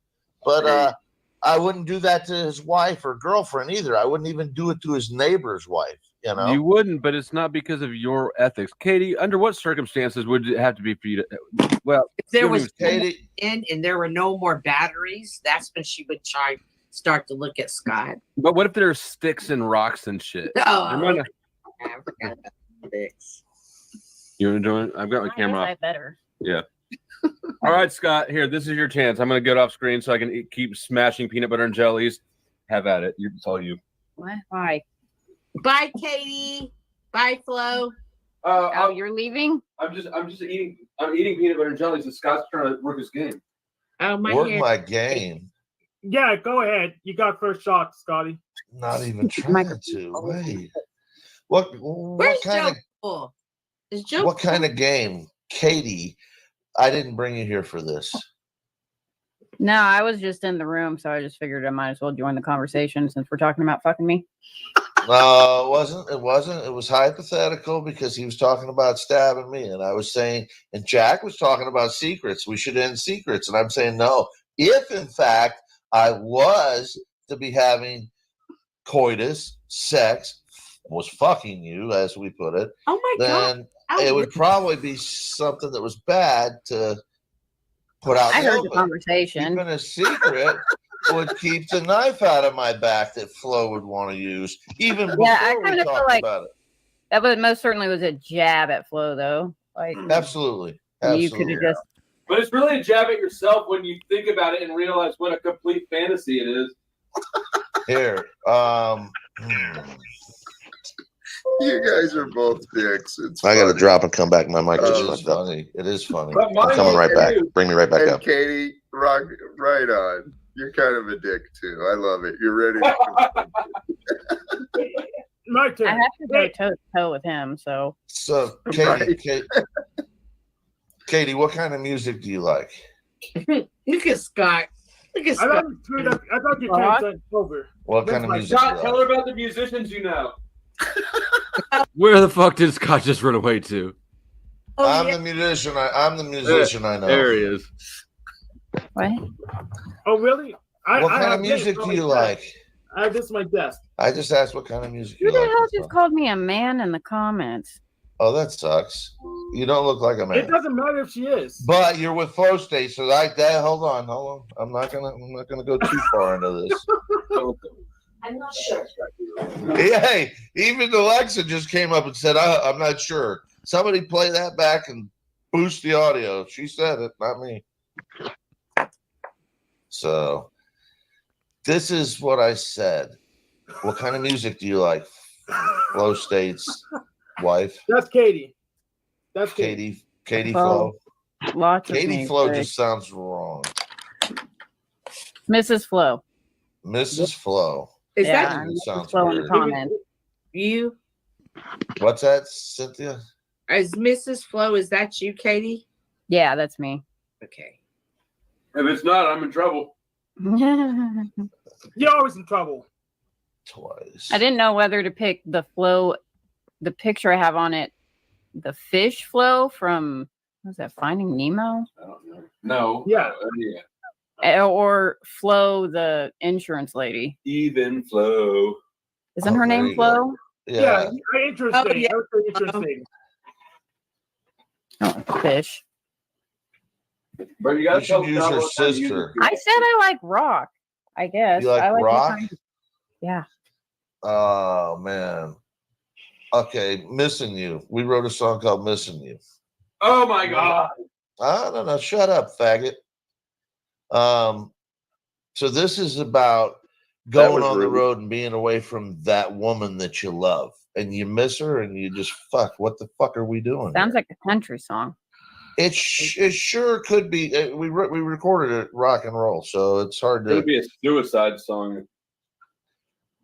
But I wouldn't do that to his wife or girlfriend either. I wouldn't even do it to his neighbor's wife. You wouldn't, but it's not because of your ethics. Katie, under what circumstances would it have to be for you to, well, If there was Katie and there were no more batteries, that's when she would start to look at Scott. But what if there's sticks and rocks and shit? I forgot about sticks. You want to join? I've got my camera off. I better. Yeah. All right, Scott, here, this is your chance. I'm going to get off screen so I can keep smashing peanut butter and jellies. Have at it. It's all you. What? Bye. Bye, Katie. Bye, Flo. You're leaving? I'm eating peanut butter and jellies, and Scott's trying to work his game. Oh, my game. Yeah, go ahead. You got first shot, Scotty. Not even trying to. Wait. What kind of Is Joe what kind of game? Katie, I didn't bring you here for this. No, I was just in the room, so I just figured I might as well join the conversation since we're talking about fucking me. No, it wasn't. It was hypothetical because he was talking about stabbing me, and I was saying, and Jack was talking about secrets. We should end secrets, and I'm saying no. If in fact I was to be having coitus, sex, was fucking you, as we put it, then it would probably be something that was bad to put out. I heard the conversation. Even a secret would keep the knife out of my back that Flo would want to use, even before I we kind of feel talked like about it. that was most certainly was a jab at Flo, though. Like Absolutely. you could have just. But it's really a jab at yourself when you think about it and realize what a complete fantasy it is. Here, You guys are both dicks. I got to drop and come back. My mic just fucked up. It is funny. I'm coming right back. Bring me right back and up. Katie, rock right on. You're kind of a dick too. I love it. You're ready. My turn. I have to go toe to toe with him, so. So, Katie, what kind of music do you like? Look at Scott. Look at Scott. I thought you turned over. What kind of music? Scott, tell her about the musicians you know. Where the fuck did Scott just run away to? I'm the musician. I'm the musician. I know. There he is. What? Oh, really? What kind of music do you like? I have this on my desk. I just asked what kind of music Who you the like. hell just called me a man in the comments? Oh, that sucks. You don't look like a man. It doesn't matter if she is. But you're with Flow State, so hold on. I'm not gonna go too far into this. I'm not sure. Hey, even Alexa just came up and said, I'm not sure. Somebody play that back and boost the audio. She said it, not me. So this is what I said. What kind of music do you like? Flow State's wife. That's Katie. That's Katie Flo. Lots of Katie names, Flo right? just sounds wrong. Mrs. Flo. Mrs. Flo. Is Yeah, that Mrs. sounds Flo in the weird. comments. You? What's that, Cynthia? Is Mrs. Flo, is that you, Katie? Yeah, that's me. Okay. If it's not, I'm in trouble. You're always in trouble. Twice. I didn't know whether to pick the flow, the picture I have on it, the fish flow from, what was that, Finding Nemo? I don't know. No. Yeah. Yeah. Or Flo, the insurance lady. Even Flo. Isn't her name Flo? Yeah, interesting. Oh, yeah. Interesting. Oh, fish. But you You should use her sister. I said I like rock. I guess. You like I like all rock? kinds of- Yeah. Oh man. Okay, Missing You. We wrote a song called Missing You. Oh my God. No, shut up, faggot. So this is about going on the road and being away from that woman that you love, and you miss her, and you just what the fuck are we doing? Sounds like a country song. It sure could be. We recorded it rock and roll, so it's hard to. It'd be a suicide song.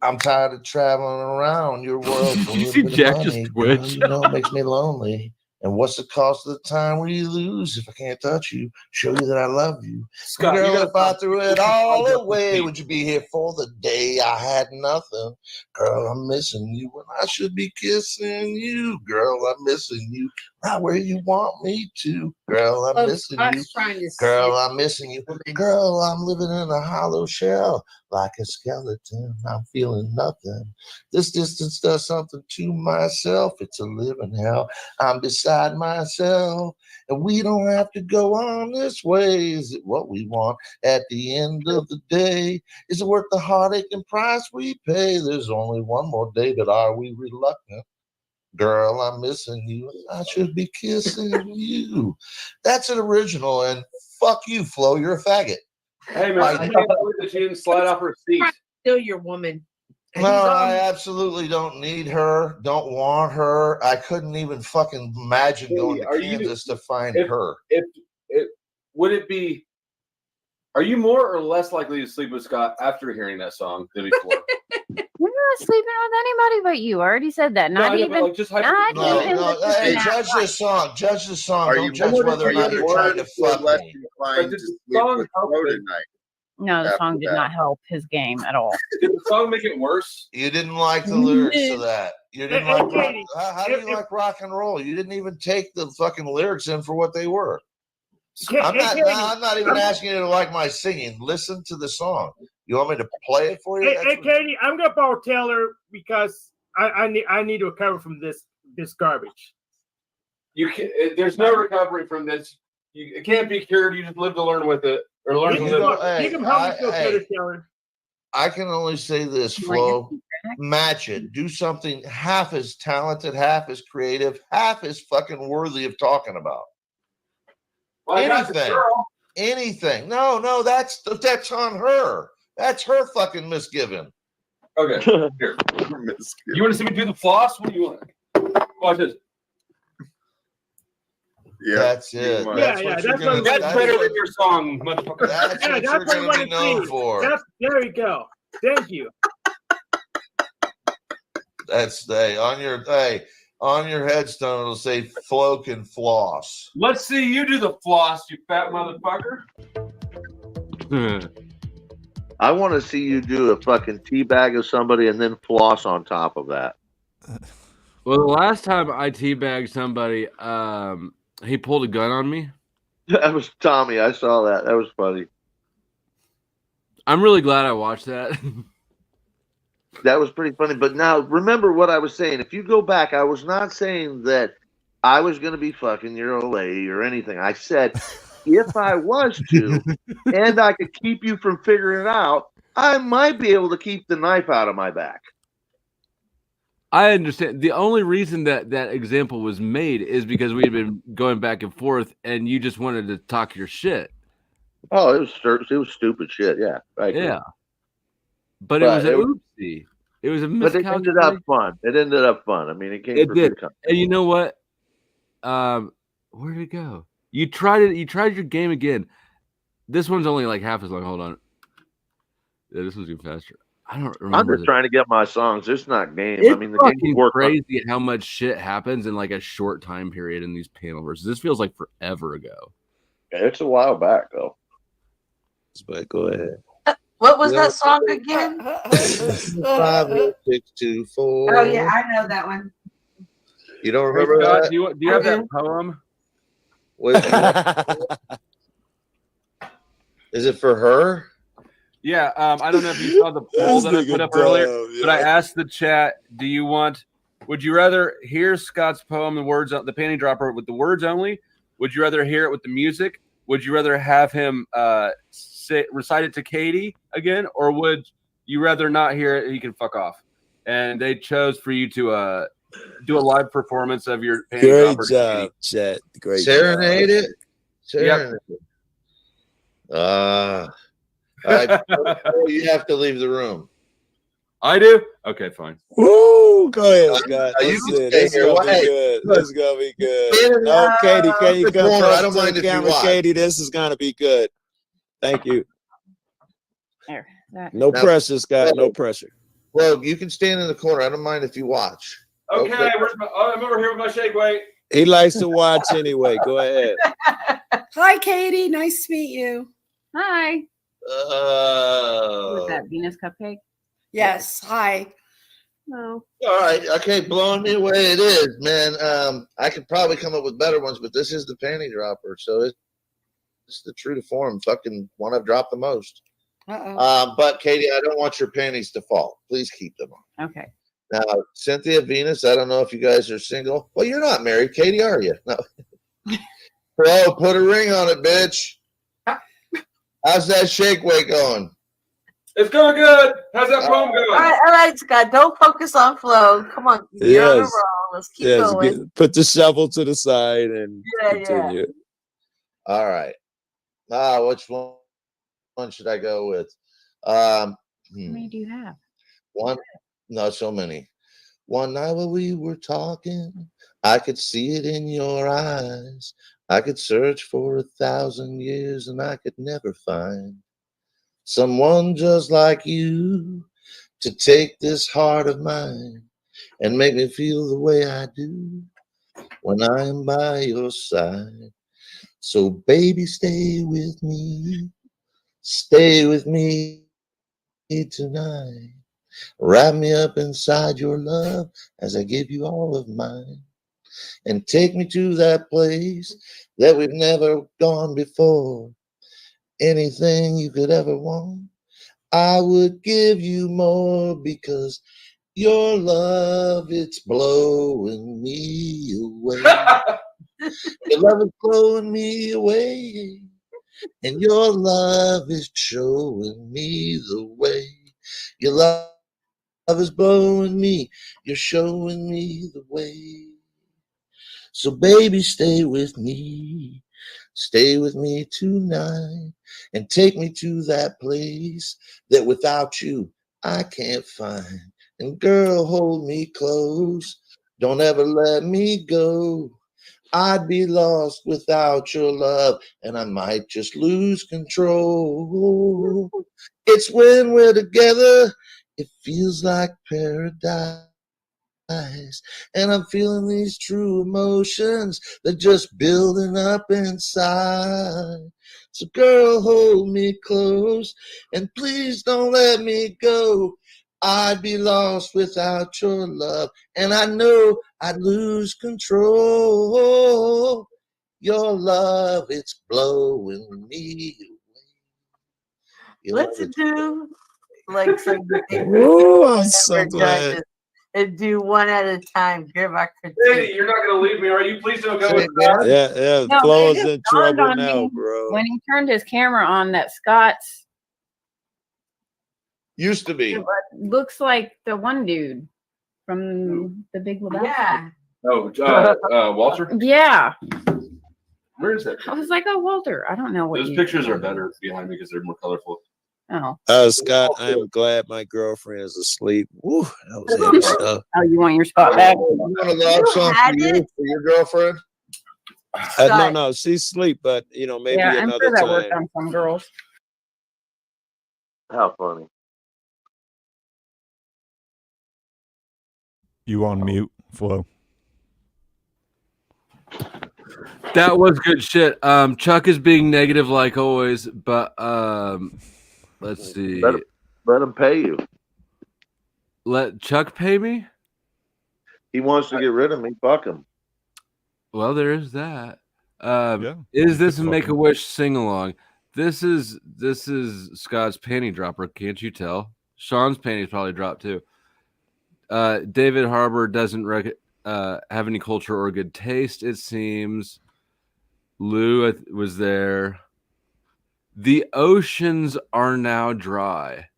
I'm tired of traveling around your world. Did you see Jack just twitch? You know, it makes me lonely. And what's the cost of the time we lose if I can't touch you? Show you that I love you. Scott, Girl, you if I threw it all away, would you be here for the day I had nothing? Girl, I'm missing you when I should be kissing you. Girl, I'm missing you right where you want me to. Girl, I'm missing you. Girl, I'm missing you. Girl, I'm living in a hollow shell like a skeleton. I'm feeling nothing. This distance does something to myself. It's a living hell. I'm beside myself, and we don't have to go on this way. Is it what we want at the end of the day? Is it worth the heartache and price we pay? There's only one more day, but are we reluctant? Girl, I'm missing you. I should be kissing you. That's an original, and fuck you, Flo. You're a faggot. Hey man, I can't believe that she didn't slide off her seat. Still your woman. No, I absolutely don't need her. Don't want her. I couldn't even fucking imagine going to Kansas to find her. Would it be? Are you more or less likely to sleep with Scott after hearing that song than before? You're not sleeping with anybody but you. I already said that. Not even. Not even with the Hey, snap. judge this song. Judge the song. Are Don't you judge more whether or not you're trying to fuck less me. inclined to sleep with Flo tonight? No, the After song did that. not help his game at all. Did the song make it worse? You didn't like the lyrics to that. You didn't like rock. How do you like rock and roll? You didn't even take the fucking lyrics in for what they were. I'm not even asking you to like my singing. Listen to the song. You want me to play it for you? Hey, Katie, I'm gonna borrow Taylor because I need to recover from this garbage. You can, there's no recovery from this. It can't be cured. You just live to learn with it, or learn to live with it. You can help me feel better, Taylor. I can only say this, Flo. Match it. Do something half as talented, half as creative, half as fucking worthy of talking about. Well, Anything. No, that's on her. That's her fucking misgiving. Okay. Here. You want to see me do the floss? What do you want? Watch this. Yeah, that's it. That's better than your song, motherfucker. That's what you're going to be known for. There we go. Thank you. That's on your headstone. It'll say "Flo can floss." Let's see you do the floss, you fat motherfucker. I want to see you do a fucking teabag of somebody and then floss on top of that. Well, the last time I teabagged somebody, he pulled a gun on me. That was Tommy. I saw that. That was funny. I'm really glad I watched that. That was pretty funny. But now remember what I was saying. If you go back, I was not saying that I was going to be fucking your old lady or anything. I said, if I was to, and I could keep you from figuring it out, I might be able to keep the knife out of my back. I understand. The only reason that example was made is because we had been going back and forth, and you just wanted to talk your shit. Oh, it was stupid shit. Yeah, right. Yeah, but it was an oopsie. It was a miscalculation. But it ended up fun. It ended up fun. I mean, it came. It did. And you know what? Where did it go? You tried it. You tried your game again. This one's only like half as long. Hold on. Yeah, this one's even faster. I don't remember. I'm just trying to get my songs. It's not game. It's I mean, the game's work crazy how much shit happens in like a short time period in these panel verses. This feels like forever ago. Yeah, it's a while back though. But go ahead. What was that song again? 5, 6, 2, 4. Oh yeah, I know that one. You don't remember Scott, that? do you have that poem? Wait, Is it for her? Yeah, I don't know if you saw the poll that I put up earlier, but I asked the chat, would you rather hear Scott's poem, the panty dropper, with the words only? Would you rather hear it with the music? Would you rather have him recite it to Katie again? Or would you rather not hear it? He can fuck off. And they chose for you to do a live performance of your panty Great dropper. job, Chet. Great Serenade job. it. Serenade it. All right. You have to leave the room. I do? Okay, fine. Woo! Go ahead, Scott. You Let's can see. stay This is here. gonna be Hey, good. look. This is gonna be good. No, Katie, can you come I close don't to mind the if you camera, watch. Katie? This is gonna be good. Thank you. There. No Now, pressure, Scott. No pressure. Well, you can stand in the corner. I don't mind if you watch. Okay, I'm over here with my shake weight. He likes to watch anyway. Go ahead. Hi, Katie. Nice to meet you. Hi. With that Venus cupcake? Yes. Hi. No. All right. Okay, blowing me away it is, man. I could probably come up with better ones, but this is the panty dropper, so it's the true to form. Fucking one I've dropped the most. But Katie, I don't want your panties to fall. Please keep them on. Okay. Now, Cynthia, Venus, I don't know if you guys are single. Well, you're not married, Katie, are you? No. Bro, put a ring on it, bitch. How's that shake weight going? It's going good. How's that poem going? All right, Scott. Don't focus on flow. Come on. You're on a Yes. roll. Let's keep Yes. going. Put the shovel to the side and Yeah. continue. All right. Which one should I go with? How many do you have? One, not so many. One night when we were talking, I could see it in your eyes. I could search for 1,000 years and I could never find someone just like you to take this heart of mine and make me feel the way I do when I am by your side. So baby, stay with me tonight. Wrap me up inside your love as I give you all of mine. And take me to that place that we've never gone before. Anything you could ever want, I would give you more because your love, it's blowing me away. Your love is blowing me away. And your love is showing me the way. Your love is blowing me. You're showing me the way. So baby, stay with me. Stay with me tonight. And take me to that place that without you, I can't find. And girl, hold me close. Don't ever let me go. I'd be lost without your love, and I might just lose control. It's when we're together, it feels like paradise. And I'm feeling these true emotions, they're just building up inside. So girl, hold me close, and please don't let me go. I'd be lost without your love, and I know I'd lose control. Your love, it's blowing me away. Let's do like some Ooh, I'm so glad. judges and do one at a time. Give our critique. Katie, you're not going to leave me, are you? Please don't go with that. Yeah. No, Flo it is just in dawned trouble on now, me bro. when he turned his camera on that Scott's used to be. looks like the one dude from The Big Lebowski. Yeah. Oh, Walter? Yeah. Where is that? I was like, oh, Walter. I don't know what Those pictures are better behind me because they're more colorful. Oh. Scott, I am glad my girlfriend is asleep. Woo, that was heavy stuff. Oh, you want your spot back? You want a love song for your girlfriend? No, she's asleep, but maybe yeah, I'm another sure that time. worked on some girls. How funny. You on mute, Flo. That was good shit. Chuck is being negative like always, but let's see. Let him pay you. Let Chuck pay me? He wants to get rid of me. Fuck him. Well, there is that. Yeah, Is this a Make-A-Wish sing-along? This is Scott's panty dropper. Can't you tell? Sean's panties probably dropped too. David Harbour doesn't have any culture or good taste, it seems. Lou was there. The oceans are now dry.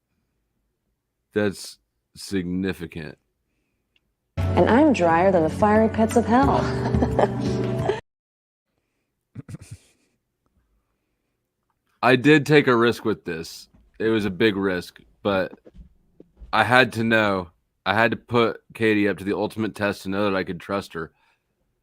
That's significant. And I'm drier than the fiery pits of hell. I did take a risk with this. It was a big risk, but I had to know. I had to put Katie up to the ultimate test to know that I could trust her.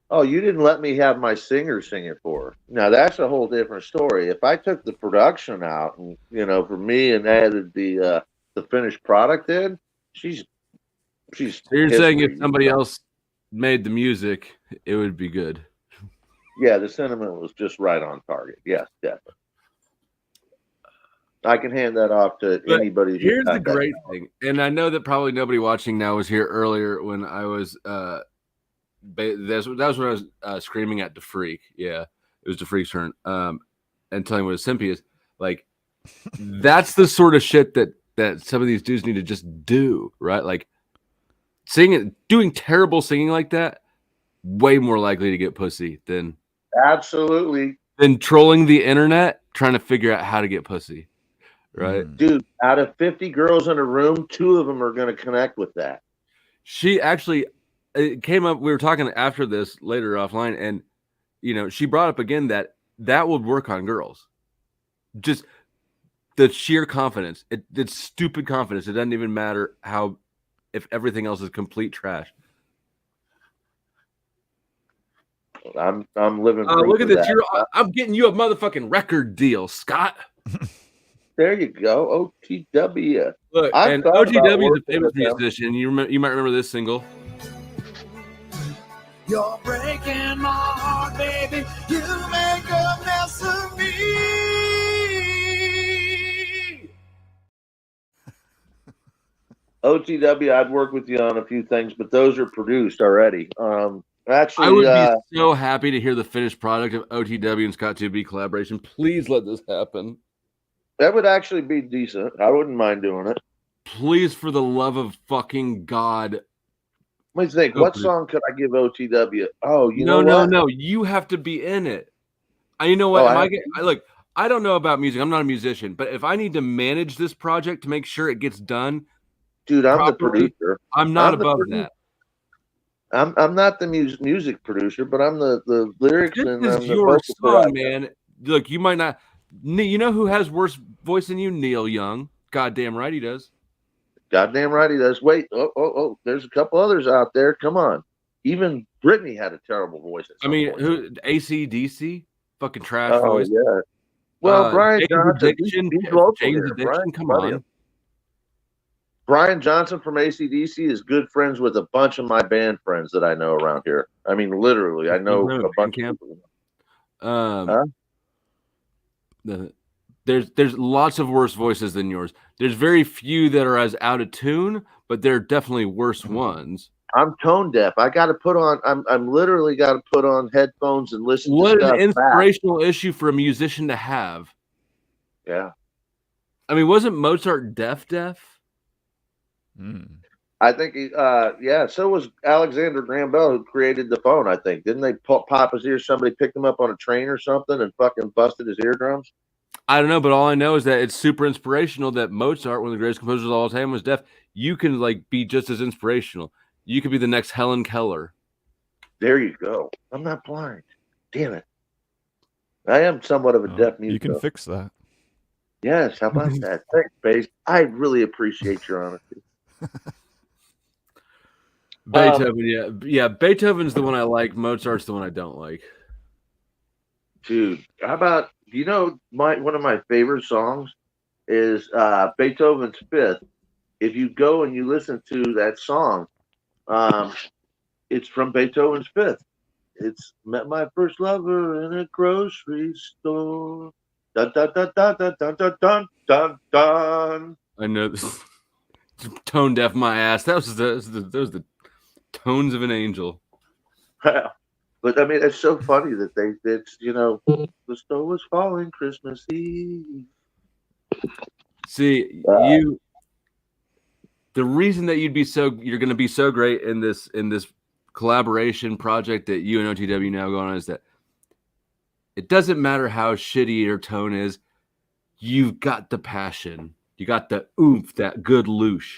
Oh, you didn't let me have my singer sing it for her. Now that's a whole different story. If I took the production out and for me and added the finished product in, she's. So you're saying if somebody else made the music, it would be good. Yeah, the sentiment was just right on target. Yes, definitely. I can hand that off to anybody. Here's the great thing, and I know that probably nobody watching now was here earlier when I was. That was when I was screaming at DeFreak. Yeah, it was DeFreak's turn. And telling what a simp he is. Like, that's the sort of shit that some of these dudes need to just do, right? Like, doing terrible singing like that, way more likely to get pussy than absolutely than trolling the internet trying to figure out how to get pussy. Right, dude. Out of 50 girls in a room, 2 of them are going to connect with that. She actually, it came up. We were talking after this later offline, and she brought up again that would work on girls. Just the sheer confidence. It's stupid confidence. It doesn't even matter if everything else is complete trash. I'm living. Look at this. I'm getting you a motherfucking record deal, Scott. There you go, OTW. Look, and OTW is a famous musician. You might remember this single. You're breaking my heart, baby. You make a mess of me. OTW, I'd work with you on a few things, but those are produced already. Actually, I would be so happy to hear the finished product of OTW and Scott 2B collaboration. Please let this happen. That would actually be decent. I wouldn't mind doing it. Please, for the love of fucking God. Let me think. What song could I give OTW? Oh, No. You have to be in it. You know what? Look, I don't know about music. I'm not a musician, but if I need to manage this project to make sure it gets done, dude, I'm the producer. I'm not above that. I'm not the music producer, but I'm the lyrics. This is your song, man. Look, you might not. You know who has worse voice than you? Neil Young. Goddamn right he does. Goddamn right he does. Wait, oh, there's a couple others out there. Come on. Even Britney had a terrible voice. I mean, who? AC/DC? Fucking trash Oh, voice. yeah. Well, Brian Johnson. James Addiction, come on. Brian Johnson from AC/DC is good friends with a bunch of my band friends that I know around here. I mean, literally, I know a bunch of people. There's lots of worse voices than yours. There's very few that are as out of tune, but there are definitely worse ones. I'm tone deaf. I got to put on. I'm literally got to put on headphones and listen. What to an inspirational issue for a musician to have. Yeah. I mean, wasn't Mozart deaf? I think yeah. So was Alexander Graham Bell, who created the phone. I think didn't they pop his ears? Somebody picked him up on a train or something and fucking busted his eardrums. I don't know, but all I know is that it's super inspirational that Mozart, one of the greatest composers of all time, was deaf. You can be just as inspirational. You could be the next Helen Keller. There you go. I'm not blind. Damn it. I am somewhat of a deaf music. You can fix that. Yes. How about that? Thanks, Bass. I really appreciate your honesty. Beethoven, yeah. Beethoven's the one I like. Mozart's the one I don't like. Dude, how about one of my favorite songs is Beethoven's Fifth. If you go and you listen to that song, it's from Beethoven's Fifth. It's met my first lover in a grocery store. Dun dun dun dun dun dun dun dun dun dun. I know this. Tone deaf my ass. That was the tones of an angel. Let But I mean, it's so funny that it's the snow was falling Christmas Eve. See, the reason that you're going to be so great in this collaboration project that you and OTW now going on is that it doesn't matter how shitty your tone is, you've got the passion, you got the oomph, that good loosh.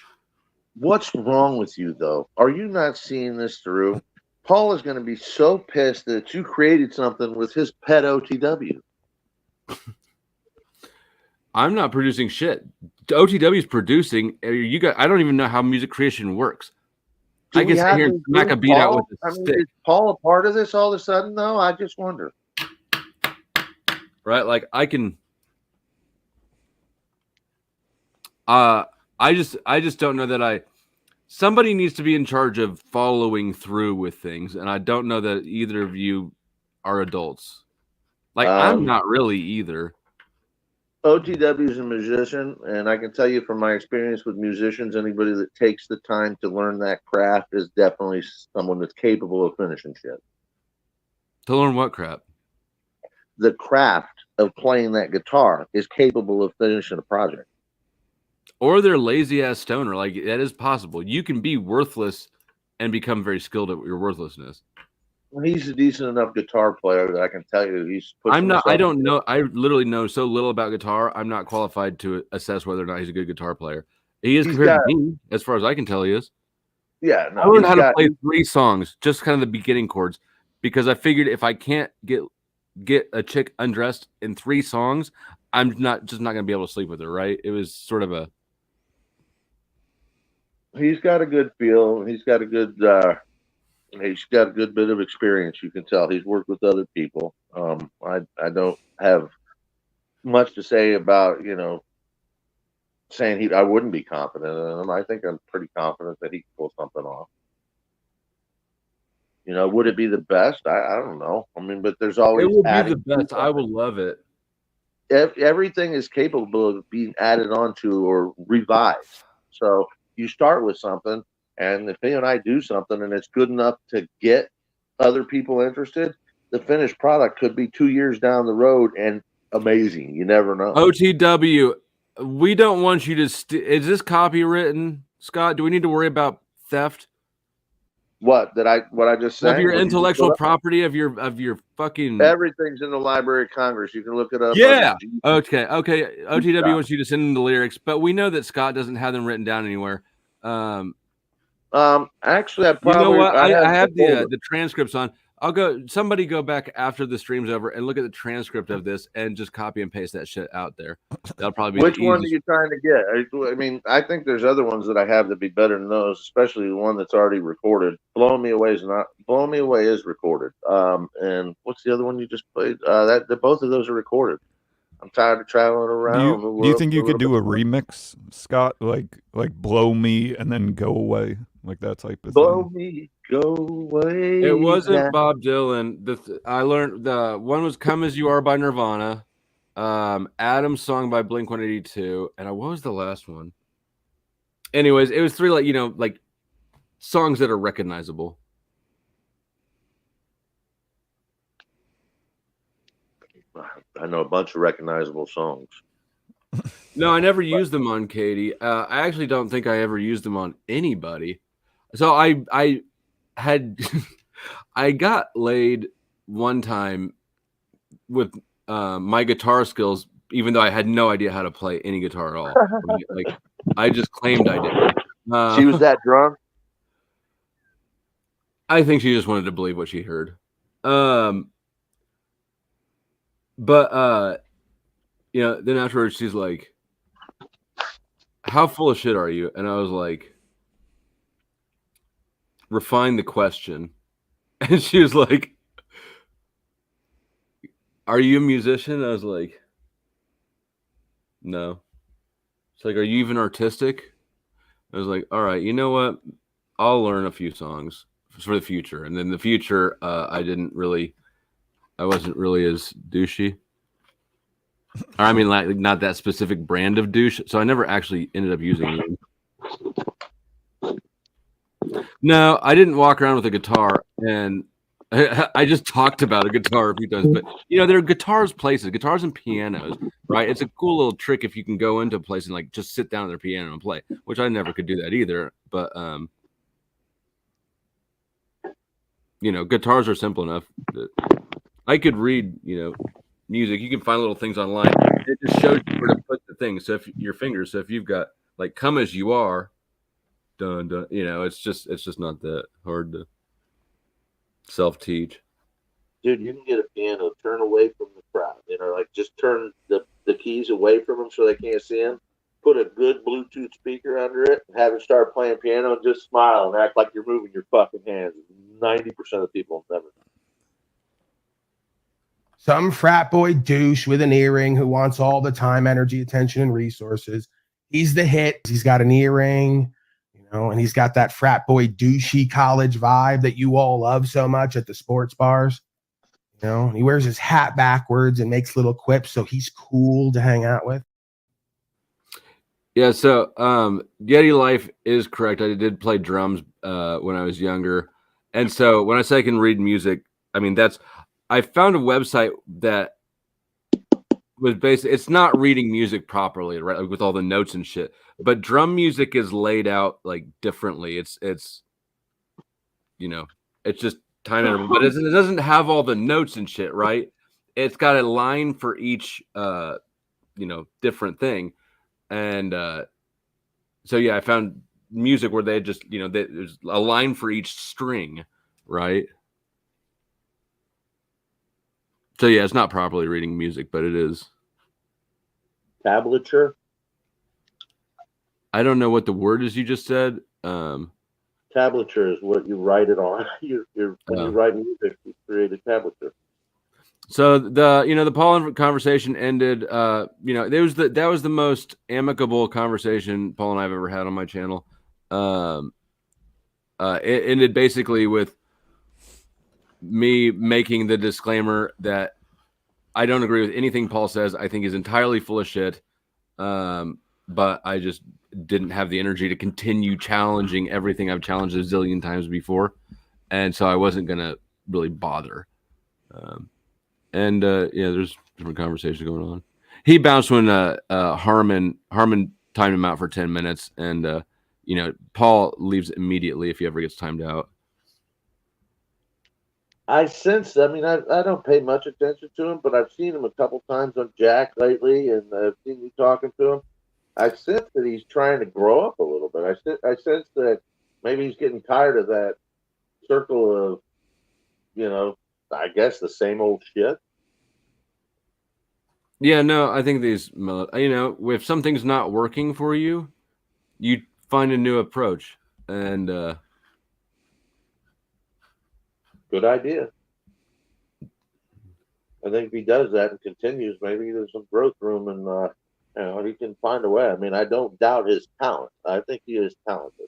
What's wrong with you, though? Are you not seeing this through? Paul is going to be so pissed that you created something with his pet OTW. I'm not producing shit. OTW is producing. I don't even know how music creation works. I can sit here and smack a beat out with a stick. Is Paul a part of this all of a sudden, though? I just wonder. Right? Like I can. I just don't know that somebody needs to be in charge of following through with things, and I don't know that either of you are adults. Like I'm not really either. OTW is a musician, and I can tell you from my experience with musicians, anybody that takes the time to learn that craft is definitely someone that's capable of finishing shit. To learn what crap? The craft of playing that guitar is capable of finishing a project. Or they're lazy ass stoner. Like that is possible. You can be worthless and become very skilled at your worthlessness. Well, he's a decent enough guitar player that I can tell you he's. I don't know. I literally know so little about guitar. I'm not qualified to assess whether or not he's a good guitar player. He is compared to me, as far as I can tell. He is. Yeah, no, I learned how to play 3 songs, just kind of the beginning chords, because I figured if I can't get a chick undressed in 3 songs, I'm not going to be able to sleep with her. Right? It was sort of a. He's got a good feel. He's got a good. He's got a good bit of experience. You can tell he's worked with other people. I don't have much to say about saying I wouldn't be confident in him. I think I'm pretty confident that he can pull something off. Would it be the best? I don't know. I mean, but there's always. It would be the best. I would love it. Everything is capable of being added onto or revised. So you start with something. And if he and I do something and it's good enough to get other people interested, the finished product could be 2 years down the road and amazing. You never know. OTW, we don't want you to. Is this copywritten, Scott? Do we need to worry about theft? What I just said? Of your intellectual property of your fucking. Everything's in the Library of Congress. You can look it up. Yeah. Okay. OTW wants you to send in the lyrics, but we know that Scott doesn't have them written down anywhere. Actually, I probably. You know what? I have the transcripts on. Somebody go back after the stream's over and look at the transcript of this and just copy and paste that shit out there. That'll probably be Which one are you trying to get? I mean, I think there's other ones that I have that be better than those, especially the one that's already recorded. Blowing Me Away is recorded. And what's the other one you just played? Both of those are recorded. I'm tired of traveling around. Do you think you could do a remix, Scott? Like Blow Me and then Go Away? Like that type of Blow Me, Go Away. It wasn't Bob Dylan. I learned the one was Come As You Are by Nirvana. Adam's Song by Blink-182. And what was the last one? Anyways, it was 3 like songs that are recognizable. I know a bunch of recognizable songs. No, I never used them on Katie. I actually don't think I ever used them on anybody. So I had I got laid one time with my guitar skills, even though I had no idea how to play any guitar at all. Like I just claimed I did. She was that drunk? I think she just wanted to believe what she heard. But then afterwards she's like, how full of shit are you? And I was like, refine the question. And she was like, are you a musician? I was like, no. It's like, are you even artistic? I was like, all right, you know what? I'll learn a few songs for the future. And then the future, I wasn't really as douchey. I mean, like not that specific brand of douche. So I never actually ended up using them. No, I didn't walk around with a guitar and I just talked about a guitar a few times, but there are guitars places, guitars and pianos, right? It's a cool little trick if you can go into a place and like just sit down at their piano and play, which I never could do that either. But guitars are simple enough that I could read, music. You can find little things online. It just shows you where to put the things. So if your fingers, so if you've got like "Come As You Are," dun dun, it's just not that hard to self-teach. Dude, you can get a piano, turn away from the crowd. Like just turn the keys away from them so they can't see them. Put a good Bluetooth speaker under it and have it start playing piano and just smile and act like you're moving your fucking hands. 90% of people never. Some frat boy douche with an earring who wants all the time, energy, attention, and resources. He's the hit. He's got an earring, and he's got that frat boy douchey college vibe that you all love so much at the sports bars. He wears his hat backwards and makes little quips, so he's cool to hang out with. Yeah, so Yeti Life is correct. I did play drums when I was younger. And so when I say I can read music, I mean, I found a website that was basically, it's not reading music properly, right? Like with all the notes and shit. But drum music is laid out like differently. It's it's just time interval, but it doesn't have all the notes and shit, right? It's got a line for each different thing. And so yeah, I found music where they just there's a line for each string, right? So yeah, it's not properly reading music, but it is tablature. I don't know what the word is you just said. Tablature is what you write it on. When you write music, you create a tablature. So the Paul conversation ended. That was the most amicable conversation Paul and I have ever had on my channel. It ended basically with me making the disclaimer that I don't agree with anything Paul says. I think he's entirely full of shit. But I just didn't have the energy to continue challenging everything I've challenged a zillion times before, and so I wasn't gonna really bother. There's different conversations going on. He bounced when Harmon timed him out for 10 minutes, and Paul leaves immediately if he ever gets timed out. I don't pay much attention to him, but I've seen him a couple times on Jack lately, and I've seen you talking to him. I sense that he's trying to grow up a little bit. I sense that maybe he's getting tired of that circle of, I guess the same old shit. Yeah, no, I think if something's not working for you, you find a new approach, and good idea. I think if he does that and continues, maybe there's some growth room, and he can find a way. I mean, I don't doubt his talent. I think he is talented.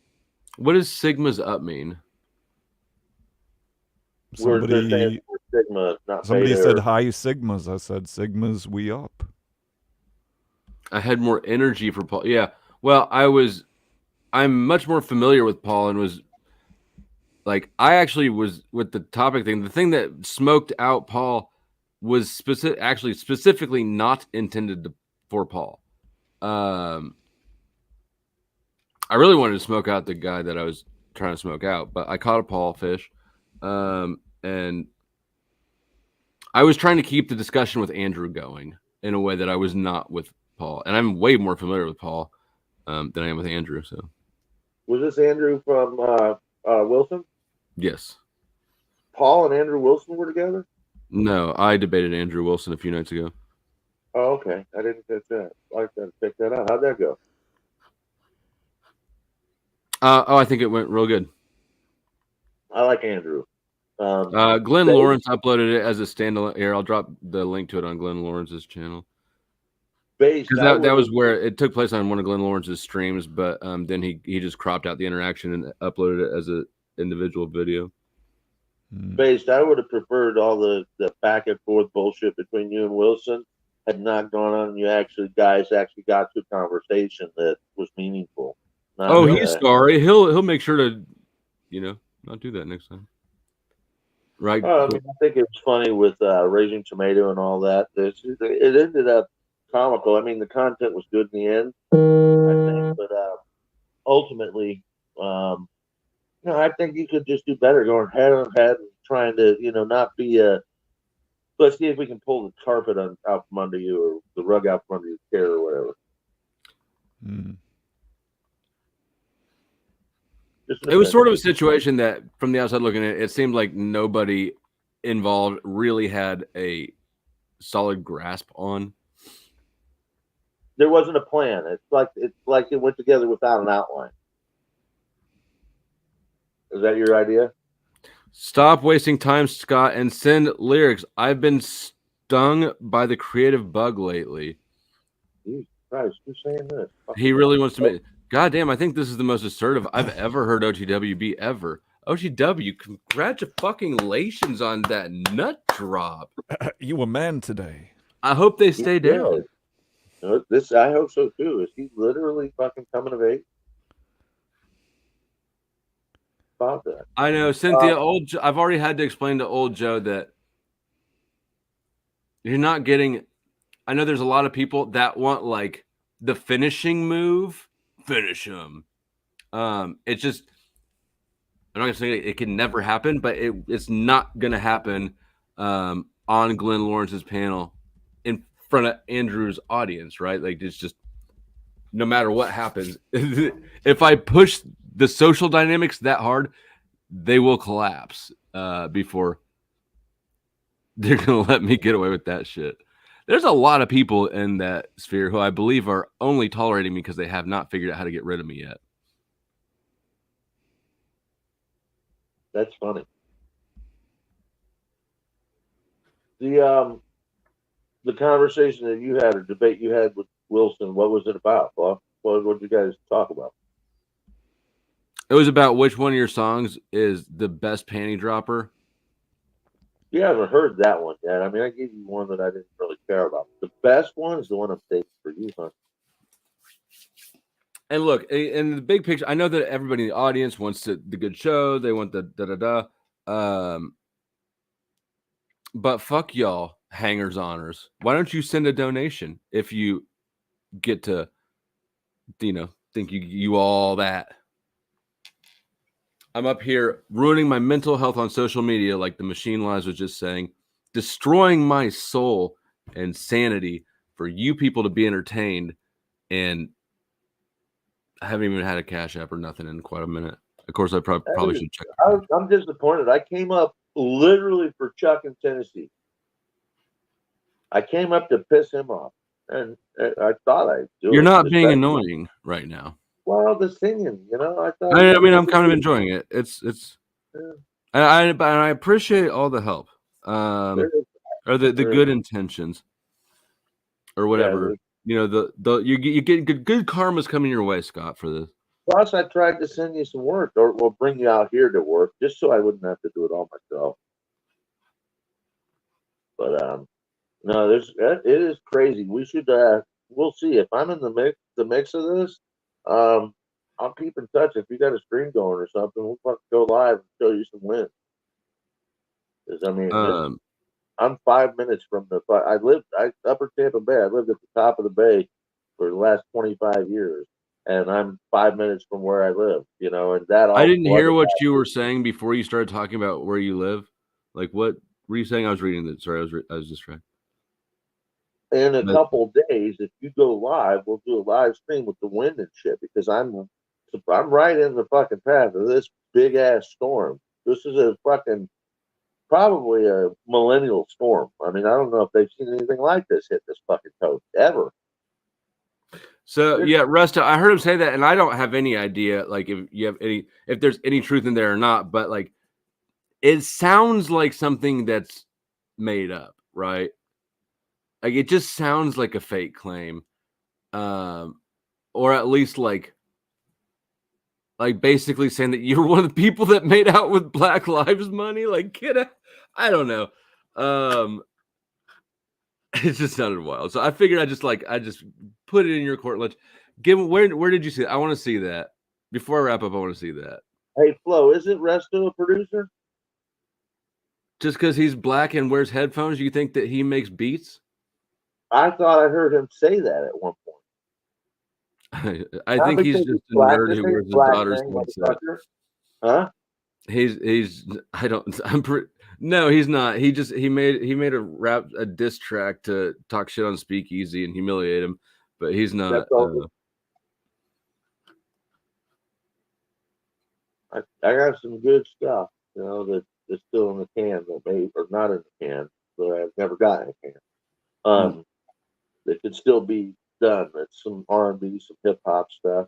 What does Sigma's up mean? Somebody Sigma, not somebody beta said or- high Sigmas. I said Sigmas, we up. I had more energy for Paul. Yeah. Well, I'm much more familiar with Paul and was like, I actually was with the topic thing. The thing that smoked out Paul was specifically not intended for Paul. I really wanted to smoke out the guy that I was trying to smoke out, but I caught a Paul fish. And I was trying to keep the discussion with Andrew going in a way that I was not with Paul. And I'm way more familiar with Paul than I am with Andrew. So Was this Andrew from Wilson? yes. Paul and Andrew Wilson were together? No, I debated Andrew Wilson a few nights ago. Oh, okay. I didn't catch that. I'd like to check that out. How'd that go? I think it went real good. I like Andrew. Glenn Lawrence uploaded it as a standalone. Here, I'll drop the link to it on Glenn Lawrence's channel. Because that was where it took place on one of Glenn Lawrence's streams, but then he just cropped out the interaction and uploaded it as an individual video. Based, I would have preferred all the back and forth bullshit between you and Wilson had not gone on. And you guys actually got to a conversation that was meaningful. He's sorry. He'll make sure to, not do that next time. right? I mean, I think it was funny with Raising Tomato and all that. It ended up comical. I mean, the content was good in the end, I think, but ultimately, I think you could just do better going head on head and trying to, not be a. Let's see if we can pull the carpet out from under you or the rug out from under your chair or whatever. It was sort of a situation that, from the outside looking at it, it seemed like nobody involved really had a solid grasp on. There wasn't a plan. It's like it went together without an outline. Is that your idea? Stop wasting time, Scott, and send lyrics. I've been stung by the creative bug lately. Jesus Christ, who's saying this? He really wants to make. God damn, I think this is the most assertive I've ever heard OTW be ever. OTW, congratulations on that nut drop. You a man today. I hope they stay down. This I hope so too. Is he literally fucking coming of age? About that. I know, Cynthia. I've already had to explain to old Joe that you're not getting. I know there's a lot of people that want like the finishing move. Finish him. It's just. I'm not gonna say it can never happen, but it's not gonna happen on Glenn Lawrence's panel in front of Andrew's audience, right? Like it's just no matter what happens. If I push the social dynamics that hard, they will collapse before they're gonna let me get away with that shit. There's a lot of people in that sphere who I believe are only tolerating me because they have not figured out how to get rid of me yet. That's funny. The conversation that you had or debate you had with Wilson, what was it about? What did you guys talk about? It was about which one of your songs is the best panty dropper. You haven't heard that one yet. I mean, I gave you one that I didn't really care about. The best one is the one I'm taking for you, huh? And look, in the big picture, I know that everybody in the audience wants the good show. They want the da-da-da. But fuck y'all, hangers honors. Why don't you send a donation if you get to, think you all that? I'm up here ruining my mental health on social media, like the Machine Lies was just saying, destroying my soul and sanity for you people to be entertained. And I haven't even had a Cash App or nothing in quite a minute. Of course, I probably should check. I'm disappointed. I came up literally for Chuck in Tennessee. I came up to piss him off, and I thought I'd do it. You're not being annoying right now. Well, the singing, I thought. I mean, I'm kind of enjoying it. It's. Yeah. I appreciate all the help, or the good intentions, or whatever. Yeah, you get good karma's coming your way, Scott, for this. Plus, I tried to send you some work, or we'll bring you out here to work, just so I wouldn't have to do it all myself. But no, it is crazy. We should. We'll see if I'm in the mix of this. I'll keep in touch. If you got a stream going or something, we'll fucking go live and show you some wins. Because I mean, I'm 5 minutes from Upper Tampa Bay. I lived at the top of the bay for the last 25 years, and I'm 5 minutes from where I live. And that. I didn't hear what you were saying before you started talking about where you live. Like, what were you saying? I was reading that. Sorry, I was distracted. In a couple days, if you go live, we'll do a live stream with the wind and shit, because I'm right in the fucking path of this big ass storm. This is a fucking probably a millennial storm. I mean, I don't know if they've seen anything like this hit this fucking coast ever. So yeah, Rusta, I heard him say that, and I don't have any idea, like if there's any truth in there or not. But like, it sounds like something that's made up, right? Like it just sounds like a fake claim, or at least like basically saying that you're one of the people that made out with Black Lives money. Like, I don't know. It just sounded wild. So I figured I just put it in your court. Let's give. Where did you see it? I want to see that before I wrap up. I want to see that. Hey Flo, isn't Resto a producer? Just because he's black and wears headphones, you think that he makes beats? I thought I heard him say that at one point. I Not think he's because just a black, nerd just who say wears his black daughter's thing, headset. motherfucker. Huh? He's I don't I'm pretty no, he's not. He made a diss track to talk shit on Speakeasy and humiliate him, but he's not. That's all. I got some good stuff, you know, that's still in the can that may or not in the can, but I've never gotten a can. That could still be done. It's some R&B, some hip hop stuff.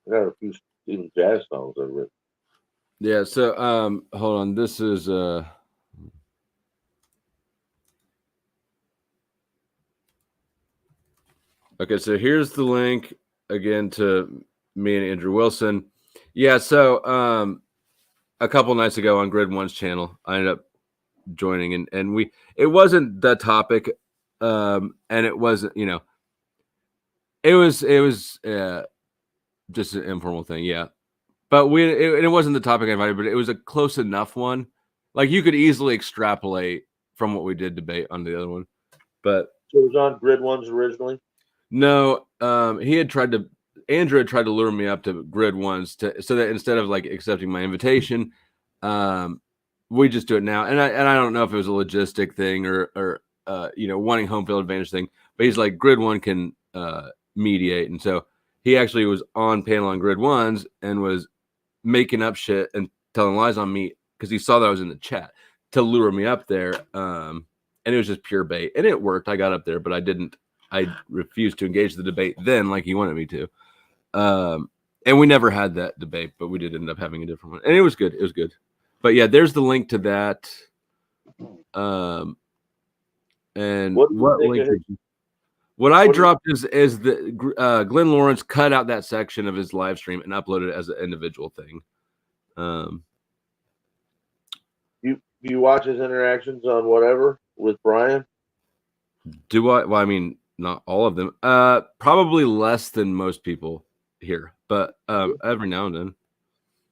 I got a few even jazz songs I've written. Yeah, so hold on. This is okay, so here's the link again to me and Andrew Wilson. Yeah, so a couple nights ago on Grid One's channel, I ended up joining and it wasn't the topic, and it wasn't, you know, it was just an informal thing, yeah. But it wasn't the topic I invited, but it was a close enough one. Like you could easily extrapolate from what we did debate on the other one. But So it was on Grid Ones originally? no, Andrew had tried to lure me up to Grid Ones so that instead of like accepting my invitation, we just do it now. And I don't know if it was a logistic thing or you know, wanting home field advantage thing, but he's like Grid One can mediate. And so he actually was on panel on Grid Ones and was making up shit and telling lies on me because he saw that I was in the chat to lure me up there. And it was just pure bait. And it worked. I got up there, but I refused to engage the debate then like he wanted me to. And we never had that debate, but we did end up having a different one. And it was good. It was good. But yeah, there's the link to that. And what I dropped is the Glenn Lawrence cut out that section of his live stream and uploaded it as an individual thing. You watch his interactions on whatever with Brian? Do I? Well, I mean, not all of them. Probably less than most people here, but every now and then.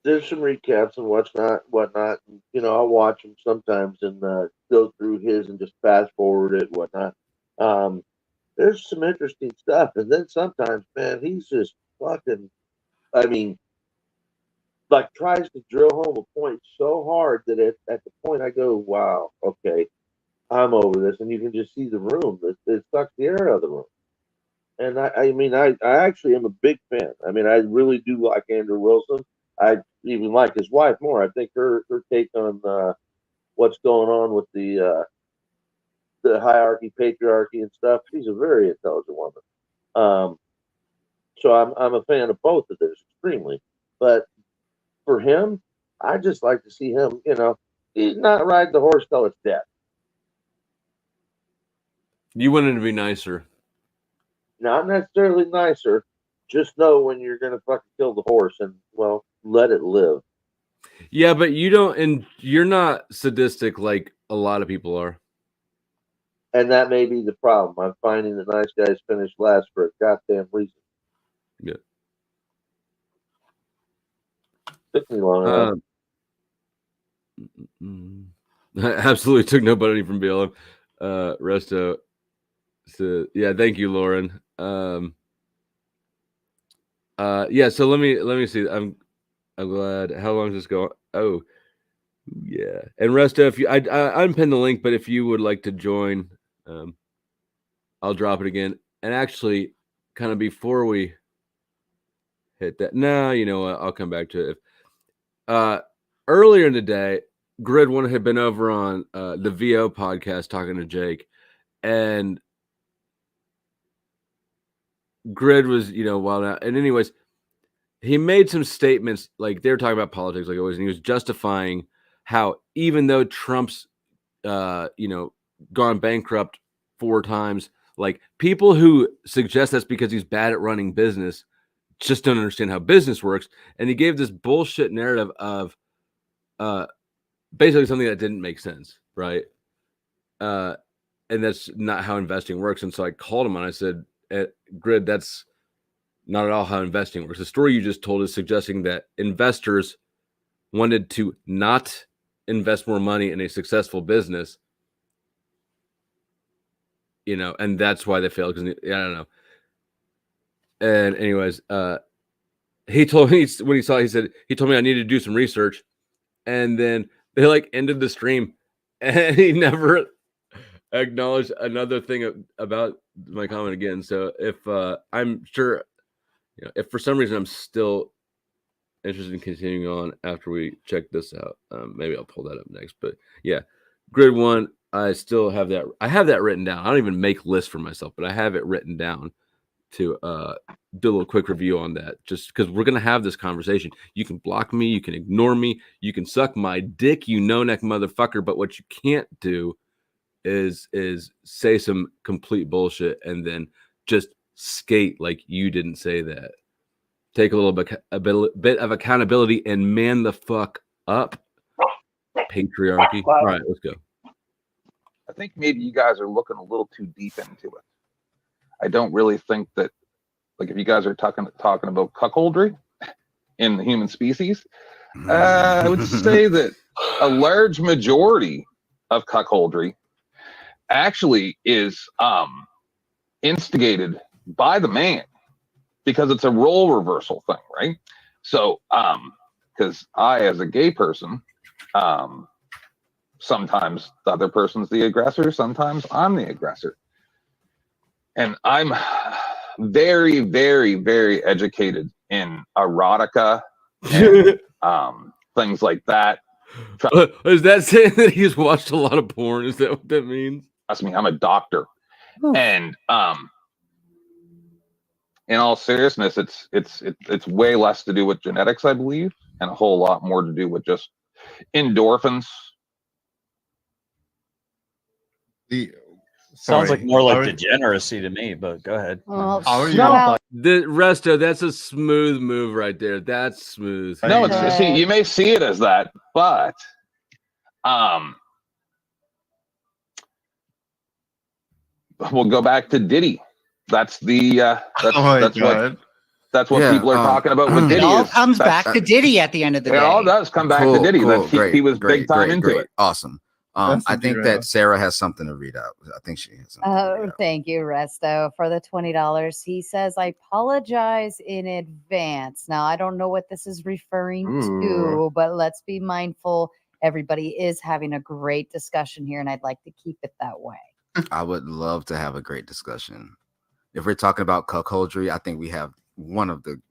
There's some recaps and whatnot. You know, I'll watch them sometimes and go through his and just fast forward it, whatnot. There's some interesting stuff, and then sometimes, man, he's just fucking. I mean, like tries to drill home a point so hard that at the point I go, wow, okay, I'm over this, and you can just see the room. It sucks the air out of the room. And I mean, I actually am a big fan. I mean, I really do like Andrew Wilson. I even like his wife more. I think her take on what's going on with the hierarchy, patriarchy, and stuff. She's a very intelligent woman. So I'm a fan of both of theirs extremely. But for him, I just like to see him. You know, he's not riding the horse till it's dead. You wanted to be nicer. Not necessarily nicer. Just know when you're gonna fucking kill the horse and well, let it live. Yeah, but you don't, and you're not sadistic like a lot of people are. And that may be the problem. I'm finding that nice guys finish last for a goddamn reason. Yeah. Took me long enough. Absolutely took nobody from BLM. Resto. So yeah, thank you, Lauren. Yeah, so let me see. I'm glad. How long does this go? Oh, yeah. And Resto, if you I unpinned the link, but if you would like to join, I'll drop it again. And actually, kind of before we hit that, no, you know what? I'll come back to it. Earlier in the day, Grid One had been over on the VO podcast talking to Jake, and Grid was, you know, wild out. And anyways, he made some statements like they were talking about politics like always, and he was justifying how even though Trump's you know, gone bankrupt 4 times, like people who suggest that's because he's bad at running business just don't understand how business works. And he gave this bullshit narrative of basically something that didn't make sense, right? And that's not how investing works. And so I called him and I said, Grid, that's not at all how investing works. The story you just told is suggesting that investors wanted to not invest more money in a successful business, you know, and that's why they failed. Because I don't know. And anyways, he told me when he saw, he said he told me I needed to do some research, and then they like ended the stream, and he never acknowledged another thing about my comment again. So if I'm sure, you know, if for some reason I'm still interested in continuing on after we check this out, maybe I'll pull that up next. But yeah, grid one, I still have that. I have that written down. I don't even make lists for myself, but I have it written down to do a little quick review on that, just because we're gonna have this conversation. You can block me, you can ignore me, you can suck my dick, you no neck motherfucker. But what you can't do is say some complete bullshit and then just skate like you didn't say that. Take a bit of accountability and man the fuck up. Patriarchy. All right, let's go. I think maybe you guys are looking a little too deep into it. I don't really think that, like, if you guys are talking about cuckoldry in the human species, I would say that a large majority of cuckoldry actually is instigated by the man, because it's a role reversal thing, right? So, because I, as a gay person, sometimes the other person's the aggressor, sometimes I'm the aggressor. And I'm very, very, very educated in erotica and things like that. Is that saying that he's watched a lot of porn? Is that what that means? Trust me, I'm a doctor. And in all seriousness, it's way less to do with genetics, I believe, and a whole lot more to do with just endorphins. Sounds like more like degeneracy to me, but go ahead. Well, the Resto, that's a smooth move right there. That's smooth. No, it's, see, you may see it as that, but we'll go back to Diddy. That's the that's what people are talking about with Diddy. It all comes back to Diddy at the end of the day. It all does come back to Diddy. That he was big time into it. Awesome. I think that Sarah has something to read out. I think she has something. Oh, thank you, Resto, for the $20. He says, I apologize in advance. Now, I don't know what this is referring to, but let's be mindful. Everybody is having a great discussion here, and I'd like to keep it that way. I would love to have a great discussion. If we're talking about cuckoldry, I think we have one of the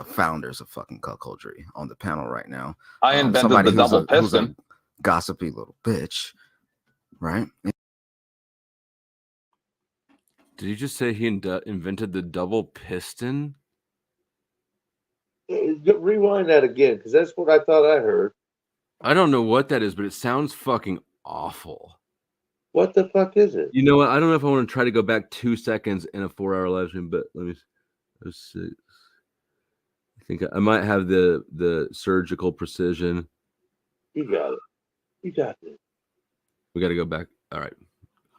founders of fucking cuckoldry on the panel right now. I invented the double piston. Gossipy little bitch, right? Did you just say he invented the double piston? Rewind that again, because that's what I thought I heard. I don't know what that is, but it sounds fucking awful. What the fuck is it? You know what? I don't know if I want to try to go back 2 seconds in a 4-hour live stream, but let's see. I think I might have the surgical precision. You got it. You got it. We got to go back. All right.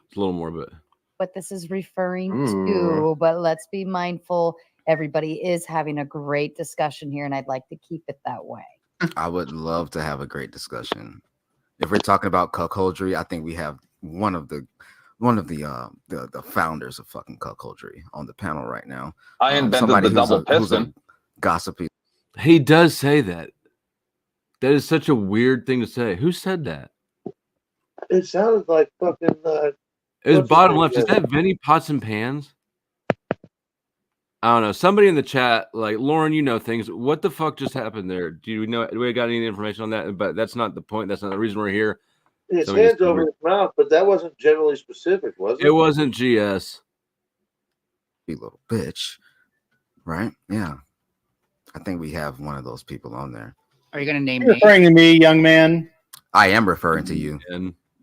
It's a little more, but What this is referring to, but let's be mindful. Everybody is having a great discussion here, and I'd like to keep it that way. I would love to have a great discussion. If we're talking about cuckoldry, I think we have one of the founders of fucking cuckoldry on the panel right now. I invented the double piston. Gossipy. he does say that. That is such a weird thing to say. Who said that? It sounded like fucking. It's bottom left. Is that Vinny Pots and Pans? I don't know. Somebody in the chat, like Lauren, you know things. What the fuck just happened there? Do we know? Do we got any information on that? But that's not the point. That's not the reason we're here. His hands over his mouth, but that wasn't generally specific, was it? It wasn't GS. You little bitch, right? Yeah, I think we have one of those people on there. Are you going to name You're referring to me, young man? I am referring to you.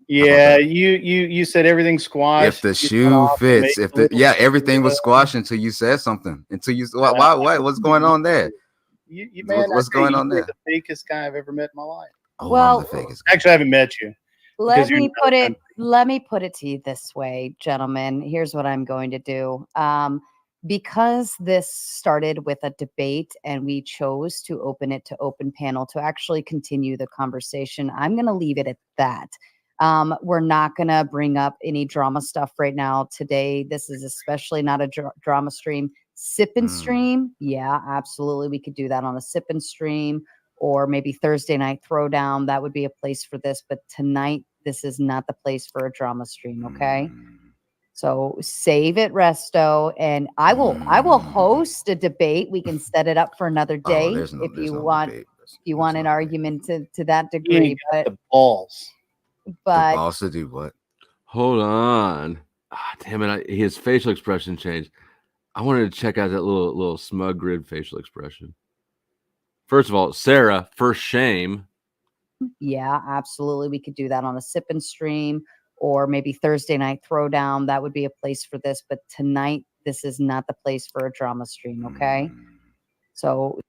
Yeah, you said everything's squashed. If the shoe fits, everything was squashed until you said something. Until you why what's going on there? What's going on there? The fakest guy I've ever met in my life. Oh, well, I'm the fakest. Actually, I haven't met you. Let me put it to you this way, gentlemen. Here's what I'm going to do. because this started with a debate and we chose to open it to open panel to actually continue the conversation, I'm going to leave it at that. We're not going to bring up any drama stuff right now today. This is especially not a drama stream. Sip and stream. Yeah, absolutely. We could do that on a sip and stream, or maybe Thursday night throwdown. That would be a place for this. But tonight, this is not the place for a drama stream. Okay. So save it, Resto, and I will host a debate. We can set it up for another day if you want an argument to that degree. But the balls. But the balls to do what? Hold on. Damn it! His facial expression changed. I wanted to check out that little smug grid facial expression. First of all, Sarah, for shame. yeah, absolutely. We could do that on a sip and stream, or maybe Thursday night throwdown. That would be a place for this. But tonight, this is not the place for a drama stream. Okay. So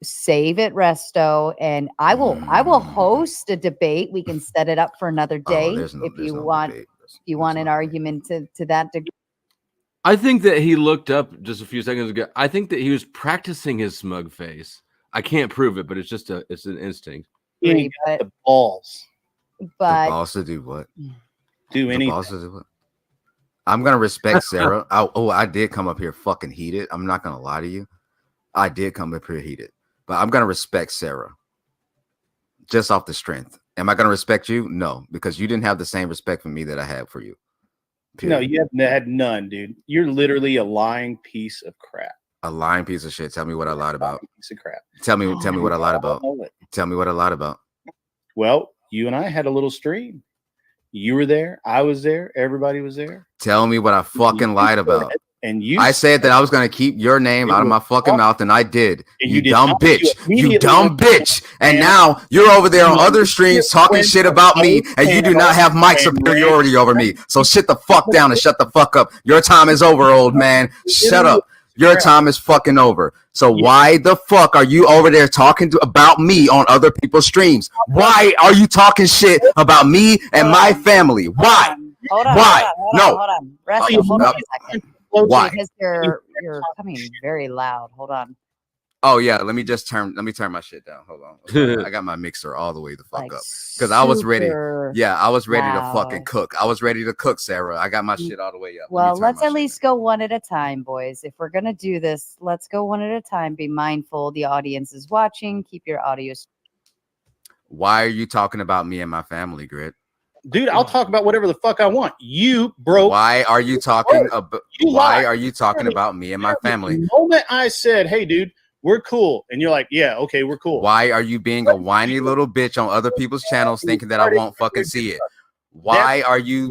save it, Resto, and I will host a debate. We can set it up for another day if you want an argument to that degree. I think that he looked up just a few seconds ago. I think that he was practicing his smug face. I can't prove it, but it's an instinct. You got the balls. But the balls to do what? Do anything. The balls to do what? I'm gonna respect Sarah. I did come up here fucking heated. I'm not gonna lie to you. I did come up here heated. But I'm going to respect Sarah just off the strength. Am I going to respect you? No, because you didn't have the same respect for me that I had for you. Period. No, you had none, dude. You're literally a lying piece of crap. A lying piece of shit. Tell me what I lied about. Piece of crap. Tell me what I lied about. Tell me what I lied about. Well, you and I had a little stream. You were there. I was there. Everybody was there. Tell me what I fucking lied about. And I said that I was going to keep your name out of my fucking mouth, and I did. You dumb bitch. You dumb bitch. And now you're over there on other streams talking shit about me, and you do not have mic superiority over me. So sit the fuck down and shut the fuck up. Your time is over, old man. Shut up. Your time is fucking over. So why the fuck are you over there talking about me on other people's streams? Why are you talking shit about me and my family? Why? Why? No. Hold on. Resto, hold on a second. Why? Because you're coming very loud. Hold on. Oh yeah, let me turn my shit down. Hold on. I got my mixer all the way the fuck up. Because I was ready. Yeah, I was ready to fucking cook. I was ready to cook, Sarah. I got my shit all the way up. Well, let's at least go one at a time, boys. If we're gonna do this, let's go one at a time. Be mindful. The audience is watching. Keep your audio. Why are you talking about me and my family, Grit? Dude, I'll talk about whatever the fuck I want. You broke. Why are you talking about? Why are you talking about me and my family? The moment I said, "Hey, dude, we're cool," and you're like, "Yeah, okay, we're cool." Why are you being a whiny little bitch on other people's channels, thinking that I won't fucking see it? Why are you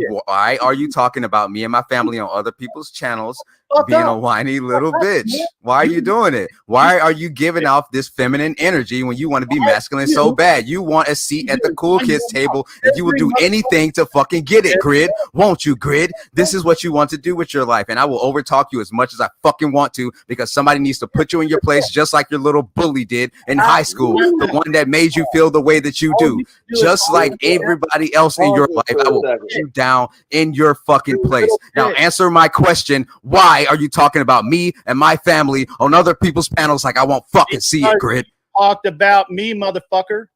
talking about me and my family on other people's channels, being a whiny little bitch? Why are you doing it? Why are you giving off this feminine energy when you want to be masculine so bad? You want a seat at the cool kids table, and you will do anything to fucking get it, Grid. Won't you, Grid? This is what you want to do with your life, and I will overtalk you as much as I fucking want to, because somebody needs to put you in your place, just like your little bully did in high school, the one that made you feel the way that you do. Just like everybody else in your life, I will put you down in your fucking place. Now answer my question. Why are you talking about me and my family on other people's panels like I won't fucking see it, Grid? Talked about me, motherfucker.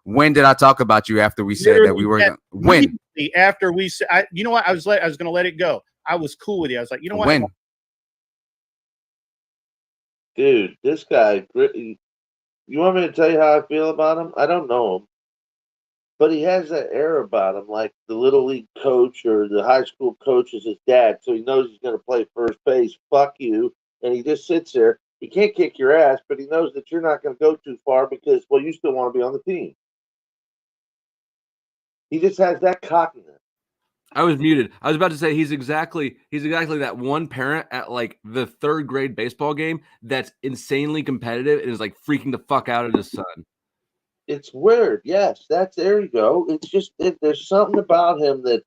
When did I talk about you after we said that we were when? After we said, you know what? I was gonna let it go. I was cool with you. I was like, you know what? When? Dude, this guy, you want me to tell you how I feel about him? I don't know him. But he has that air about him, like the little league coach or the high school coach is his dad, so he knows he's going to play first base. Fuck you. And he just sits there. He can't kick your ass, but he knows that you're not going to go too far because, well, you still want to be on the team. He just has that cockiness. I was muted. I was about to say he's exactly that one parent at like the 3rd grade baseball game that's insanely competitive and is like freaking the fuck out at his son. It's weird. Yes, there you go. It's just there's something about him that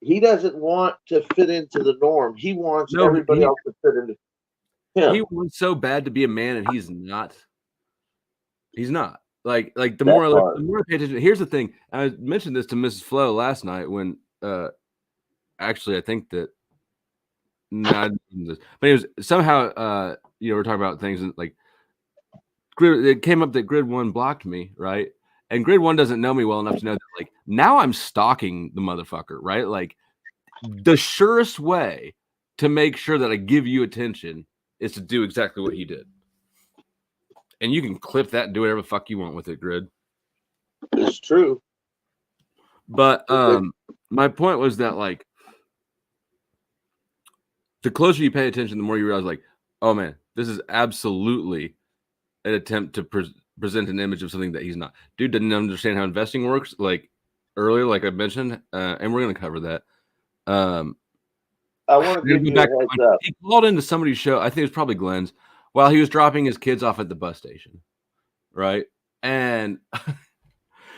he doesn't want to fit into the norm. He wants everybody else to fit into him. He wants so bad to be a man, and he's not. He's not. Like the more I pay attention. Here's the thing. I mentioned this to Mrs. Flo last night when actually I think that No, but it was somehow. We're talking about things and like Grid. It came up that Grid One blocked me, right? And Grid One doesn't know me well enough to know that, like, now I'm stalking the motherfucker, right? Like, the surest way to make sure that I give you attention is to do exactly what he did. And you can clip that and do whatever the fuck you want with it, Grid. It's true. But my point was that, like, the closer you pay attention, the more you realize, like, oh man, this is absolutely an attempt to present an image of something that he's not. Dude didn't understand how investing works, like earlier, like I mentioned, and we're going to cover that. I want to give you a heads up. He called into somebody's show, I think it was probably Glenn's, while he was dropping his kids off at the bus station, right? And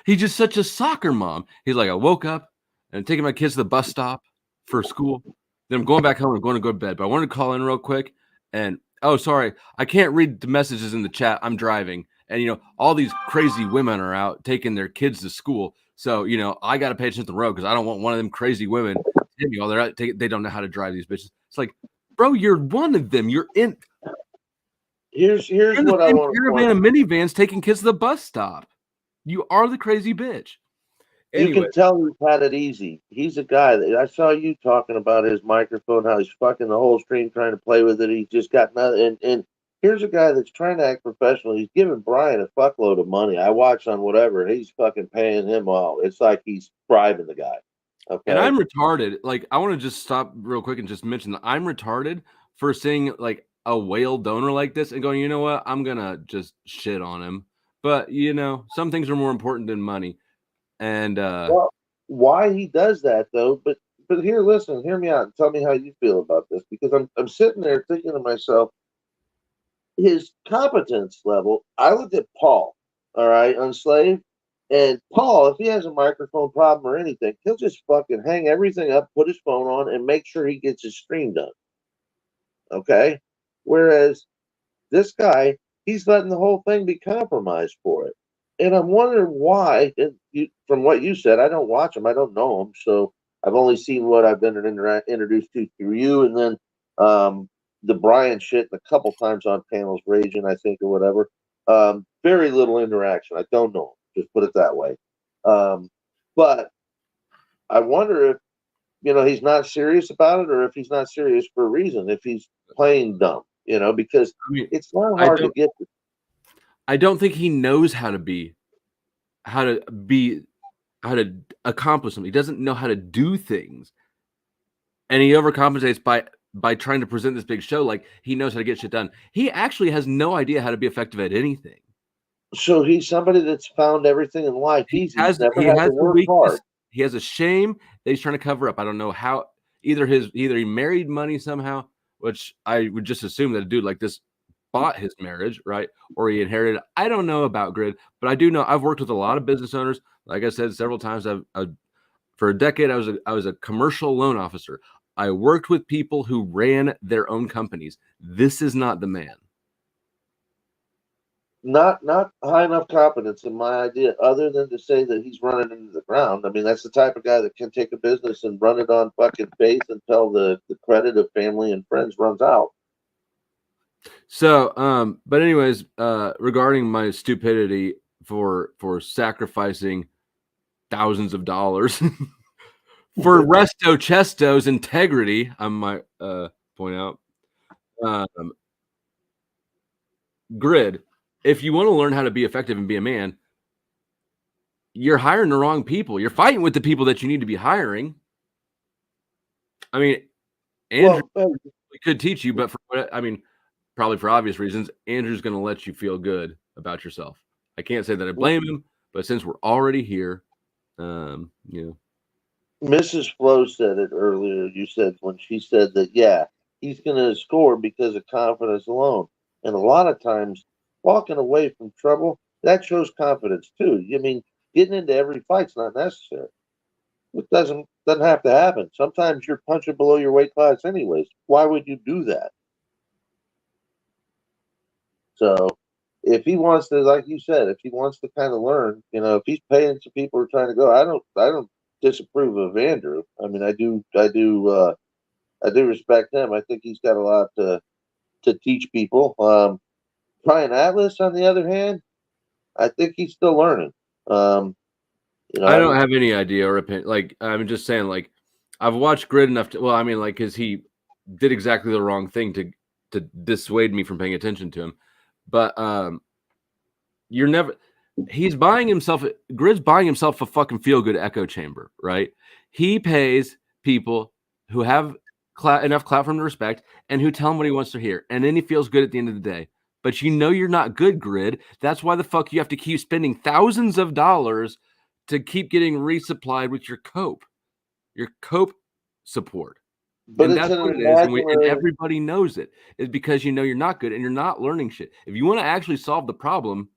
he's just such a soccer mom. He's like, I woke up and I'm taking my kids to the bus stop for school. Then I'm going back home and going to go to bed. But I wanted to call in real quick. And, oh, sorry, I can't read the messages in the chat. I'm driving. And, all these crazy women are out taking their kids to school. So, I got to pay attention to the road because I don't want one of them crazy women to hit me while they're out. They don't know how to drive these bitches. It's like, bro, you're one of them. You're in. Here's what I want to caravan of minivans taking kids to the bus stop. You are the crazy bitch. Anyway. You can tell he's had it easy. He's a guy that I saw you talking about his microphone, how he's fucking the whole stream trying to play with it. He's just got nothing. And here's a guy that's trying to act professional. He's giving Brian a fuckload of money. I watched on whatever, and he's fucking paying him all. It's like he's bribing the guy. Okay. And I'm retarded. Like, I want to just stop real quick and just mention that I'm retarded for seeing like a whale donor like this and going, you know what? I'm gonna just shit on him. But some things are more important than money. And well, why he does that though? But here, listen, hear me out and tell me how you feel about this, because I'm sitting there thinking to myself, his competence level. I looked at Paul, all right, on Slave, and Paul, if he has a microphone problem or anything, he'll just fucking hang everything up, put his phone on, and make sure he gets his stream done. Okay, whereas this guy, he's letting the whole thing be compromised for it. And I'm wondering why, from what you said, I don't watch him. I don't know him. So I've only seen what I've been introduced to through you. And then the Brian shit a couple times on panels, raging, I think, or whatever. Very little interaction. I don't know him. Just put it that way. But I wonder if, he's not serious about it, or if he's not serious for a reason, if he's playing dumb, because it's not hard to get to. I don't think he knows how to accomplish something. He doesn't know how to do things, and he overcompensates by trying to present this big show like he knows how to get shit done. He actually has no idea how to be effective at anything. So he's somebody that's found everything in life easy. He has to work hard. He has a shame that he's trying to cover up. I don't know how. Either he married money somehow, which I would just assume that a dude like this bought his marriage, right? Or he inherited. I don't know about Grid, but I do know I've worked with a lot of business owners. Like I said several times, for a decade I was a commercial loan officer. I worked with people who ran their own companies. This is not the man. Not high enough competence in my idea, other than to say that he's running into the ground. I mean, that's the type of guy that can take a business and run it on fucking faith until the credit of family and friends runs out. So, but anyways, regarding my stupidity for sacrificing thousands of dollars for Resto Chesto's integrity, I might point out, Grid, if you want to learn how to be effective and be a man, you're hiring the wrong people. You're fighting with the people that you need to be hiring. I mean, Andrew could teach you, but probably for obvious reasons, Andrew's going to let you feel good about yourself. I can't say that I blame him, but since we're already here, Mrs. Flo said it earlier. You said when she said that, yeah, he's going to score because of confidence alone. And a lot of times, walking away from trouble, that shows confidence too. I mean, getting into every fight's not necessary. It doesn't have to happen. Sometimes you're punching below your weight class anyways. Why would you do that? So if he wants to, like you said, if he wants to kind of learn, if he's paying some people who are trying to go, I don't disapprove of Andrew. I mean, I do I do respect him. I think he's got a lot to teach people. Brian Atlas, on the other hand, I think he's still learning. You know, I don't have any idea or opinion. Like, I'm just saying, like, I've watched Grid enough to, well, I mean, like, because he did exactly the wrong thing to dissuade me from paying attention to him. But you're never, he's buying himself, Grid's buying himself a fucking feel good echo chamber, right? He pays people who have enough clout for him to respect and who tell him what he wants to hear. And then he feels good at the end of the day. But you know you're not good, Grid. That's why the fuck you have to keep spending thousands of dollars to keep getting resupplied with your cope support. But And it's that's an what it is. And imaginary. everybody knows it. It's because you know you're not good and you're not learning shit. If you want to actually solve the problem,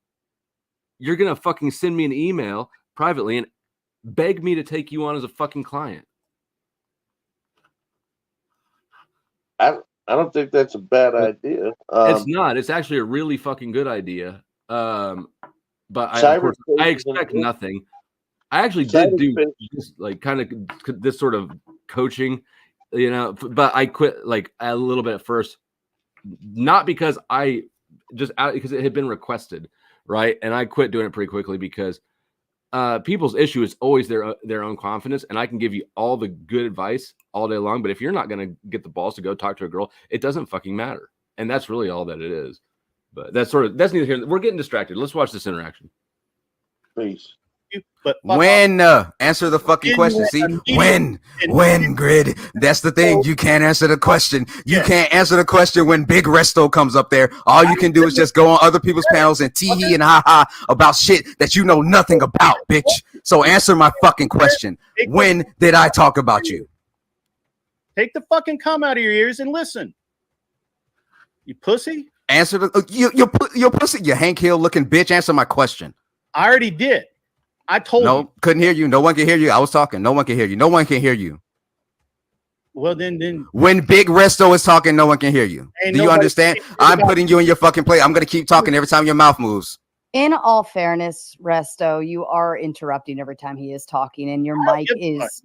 you're going to fucking send me an email privately and beg me to take you on as a fucking client. I don't think that's a bad idea. It's not. It's actually a really fucking good idea. But of course, I expect nothing. I actually did do just like kind of this sort of coaching, you know, but I quit like a little bit at first, not because because it had been requested, right? And I quit doing it pretty quickly because people's issue is always their own confidence, and I can give you all the good advice all day long, but if you're not going to get the balls to go talk to a girl, it doesn't fucking matter, and that's really all that it is. But that's neither here. We're getting distracted. Let's watch this interaction. Please. But when answer the fucking question. See, when Grid. That's the thing. You can't answer the question. You can't answer the question when Big Resto comes up there. All you can do is just go on other people's panels and tee and ha about shit that you know nothing about, bitch. So answer my fucking question. When did I talk about you? Take the fucking cum out of your ears and listen. You pussy. Answer the you pussy. You Hank Hill looking bitch. Answer my question. I already did. I told you. Couldn't hear you. No one can hear you. I was talking. No one can hear you. No one can hear you. Well, then when Big Resto is talking, no one can hear you. Do you understand? I'm putting you in your fucking place. I'm gonna keep talking every time your mouth moves. In all fairness, Resto, you are interrupting every time he is talking, and your mic is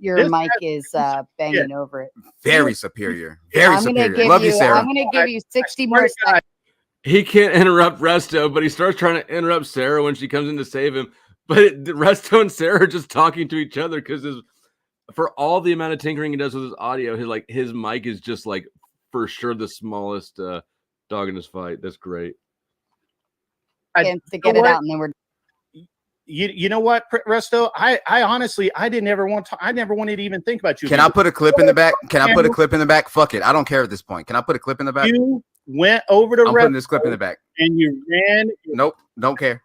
banging over it. Very superior. Very superior. Love you, Sarah. I'm going to give you 60 more seconds. He can't interrupt Resto, but he starts trying to interrupt Sarah when she comes in to save him. But Resto and Sarah are just talking to each other because for all the amount of tinkering he does with his audio, his mic is just like for sure the smallest dog in his fight. That's great. To get it out, and then we're. You know what, Resto? I honestly I never wanted to even think about you. Can I put a clip in the back? Can I put a clip in the back? Fuck it. I don't care at this point. Can I put a clip in the back? You went over to I'm putting this clip in the back. And you ran. Nope, don't care.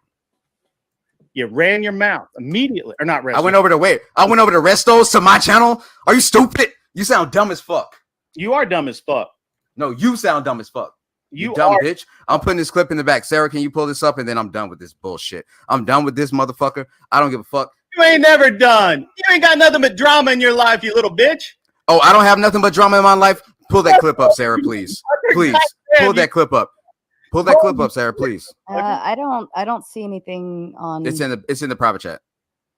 You ran your mouth immediately, or not? Resto. I went over to Resto's to my channel. Are you stupid? You sound dumb as fuck. You are dumb as fuck. No, you sound dumb as fuck. You dumb bitch. I'm putting this clip in the back. Sarah, can you pull this up? And then I'm done with this bullshit. I'm done with this motherfucker. I don't give a fuck. You ain't never done. You ain't got nothing but drama in your life, you little bitch. Oh, I don't have nothing but drama in my life. Pull that clip up, Sarah, please. Please pull that clip up. Pull that clip up, Sarah, please. I don't see anything on. It's in the private chat.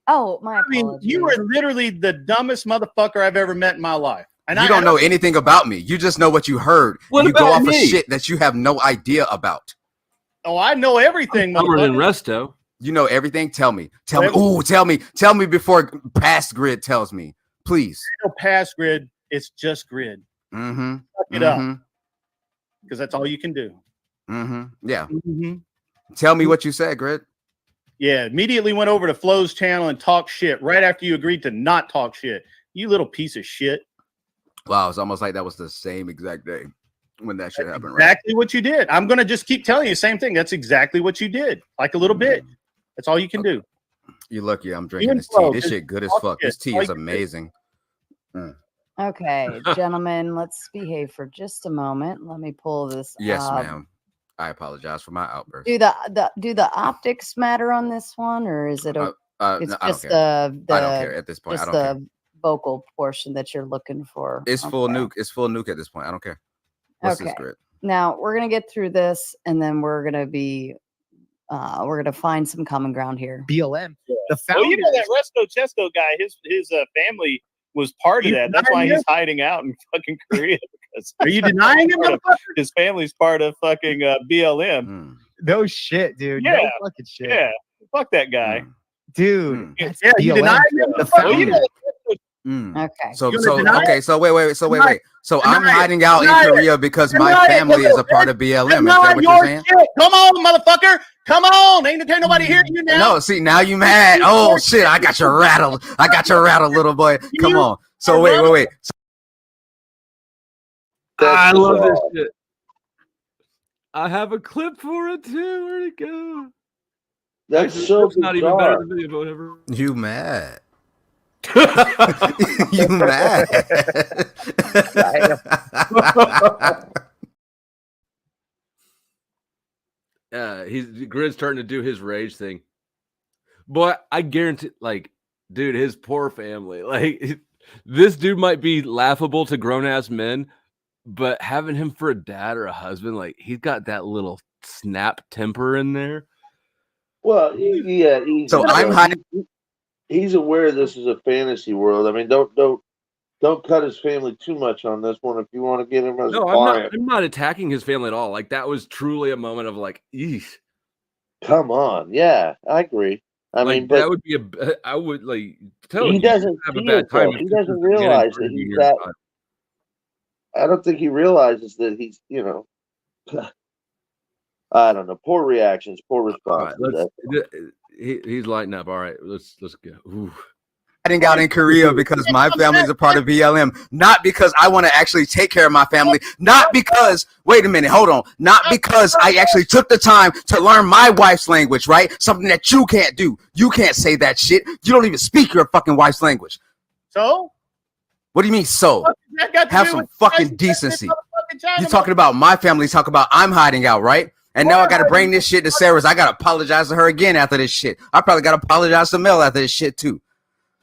Oh, my apologies. I mean, you are literally the dumbest motherfucker I've ever met in my life. And you don't know anything about me. You just know what you heard. What you about go off me? of shit that you have no idea about. Oh, I know everything. Dumber than Resto. You know everything. Tell me. Ooh, tell me before past Grid tells me, please. No past Grid. It's just Grid. Mm-hmm. Suck it up, because that's all you can do. Mm-hmm. Yeah. Mm-hmm. Tell me what you said, Grid. Yeah. Immediately went over to Flo's channel and talked shit right after you agreed to not talk shit. You little piece of shit. Wow, it's almost like that was the same exact day when that shit happened. Exactly what you did. I'm gonna just keep telling you the same thing. That's exactly what you did. Like a little bit. That's all you can do. You're lucky I'm drinking this tea. This shit good as fuck. This tea is amazing. Okay, gentlemen, let's behave for just a moment. Let me pull this. Yes, up. ma'am. I apologize for my outburst. Do the optics matter on this one, or is it? It's no, just I don't care at this point. Just I don't care. the vocal portion that you're looking for. It's full nuke. It's full nuke at this point. I don't care. What's this Grid? Now we're gonna get through this, and then we're gonna find some common ground here. BLM. The you know that Resto Chesto guy. His family was part of You that. That's why denying he's hiding out in fucking Korea. Because Are you denying it, motherfucker? his family's part of fucking BLM. Mm. No shit, dude. Yeah, No fucking shit. yeah. Fuck that guy. Dude. Yeah, that's you BLM. denying it, The motherfucker? Well, you know, Okay. So You wanna deny okay. it? So wait. So Deny I'm it. hiding out in Deny it. Korea because my Deny it. family is a part That's of BLM. Is not that what your you're saying? shit. Come on, motherfucker. Come on. Ain't there nobody hearing you now? No, see now you mad. Oh shit, I got you rattled. I got you rattled, little boy. Come on. So wait. So, I That's love this bizarre. shit. I have a clip for it too. Where'd it go? That's Actually, so it's not even better bizarre. than the video, but whatever. you mad? You mad? Grid's starting to do his rage thing. But I guarantee, like, dude, his poor family. Like, this dude might be laughable to grown ass men, but having him for a dad or a husband, like, he's got that little snap temper in there. Well, yeah, easy, So I'm bro. hiding. He's aware this is a fantasy world. I mean, don't cut his family too much on this one if you want to get him as a No, client. I'm not attacking his family at all. Like, that was truly a moment of like, eesh. Come on, yeah, I agree. I Like, mean, but that would be I would like tell he you doesn't have a see bad it though. time. He doesn't realize that he's that. I don't think he realizes that he's, I don't know. Poor reactions, poor All right, responses. he's lighting up. All right, let's go. Ooh. Hiding out in Korea because my family is a part of BLM, not because I want to actually take care of my family, not because, wait a minute, hold on, not because I actually took the time to learn my wife's language, right? Something that you can't do. You can't say that shit. You don't even speak your fucking wife's language. So? What do you mean, so? That got to Have do some with fucking decency. motherfucking China, You talking about my family, talk about I'm hiding out, right? And now I gotta bring this shit to Sarah's. I gotta apologize to her again after this shit. I probably gotta apologize to Mel after this shit too.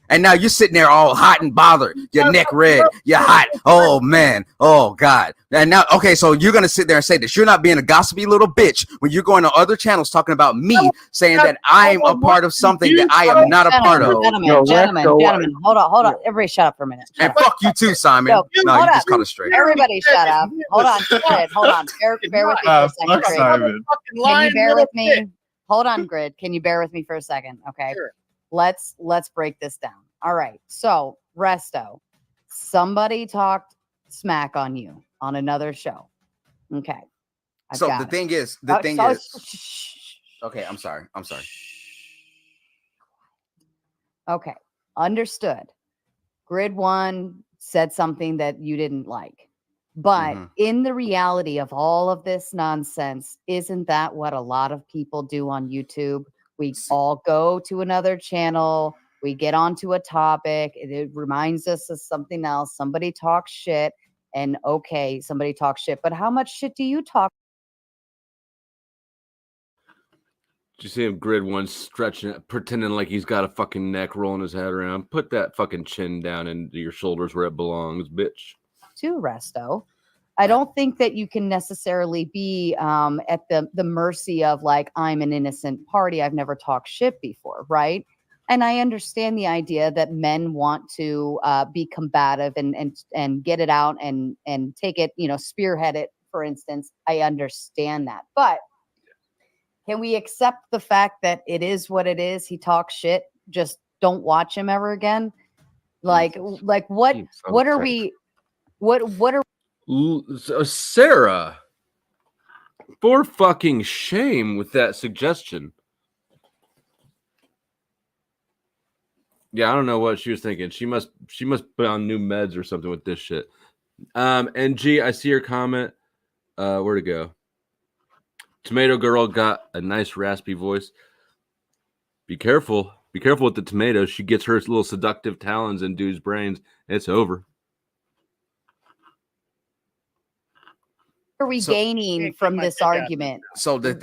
And now you're sitting there all hot and bothered. Your neck red. You're hot. Oh man. Oh God. And now, okay, so you're gonna sit there and say that you're not being a gossipy little bitch when you're going to other channels talking about me, saying that I'm a part of something that I am not a part of. Gentlemen, hold on. Everybody shut up for a minute. And fuck you too, Simon. No, No, hold you on. just caught it straight. Everybody shut up. Hold on, Grid. Hold on. Bear with me for a second, Grid. Can you bear with me? Hold on, Grid. Can you bear with me for a second? Okay. Sure. Let's break this down. All right. So, Resto, somebody talked smack on you on another show. Okay. So the thing is, okay, I'm sorry. Okay. Understood. Grid 1 said something that you didn't like. But in the reality of all of this nonsense, isn't that what a lot of people do on YouTube? We all go to another channel. We get onto a topic. It reminds us of something else. Somebody talks shit. And okay, somebody talks shit. But how much shit do you talk? Did you see him Grid 1 stretching, pretending like he's got a fucking neck, rolling his head around? Put that fucking chin down into your shoulders where it belongs, bitch. To Resto. I don't think that you can necessarily be at the mercy of like, I'm an innocent party. I've never talked shit before, right? And I understand the idea that men want to be combative and get it out and take it, spearhead it, for instance. I understand that. But can we accept the fact that it is what it is? He talks shit. Just don't watch him ever again. Like what are we? What are Sarah? For fucking shame with that suggestion. Yeah, I don't know what she was thinking. She must be on new meds or something with this shit. And G, I see your comment. Where'd it go? Tomato Girl got a nice raspy voice. Be careful. Be careful with the tomato. She gets her little seductive talons in dude's brains. It's over. are we gaining from this argument? So the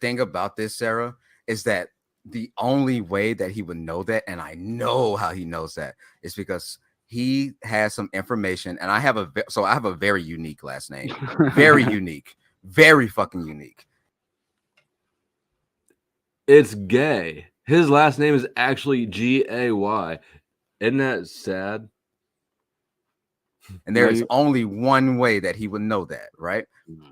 thing about this, Sarah, is that the only way that he would know that, and I know how he knows that, is because he has some information, and I have a very unique last name, very unique, very fucking unique. It's gay. His last name is actually Gay. Isn't that sad? And there No, is you- only one way that he would know that, right?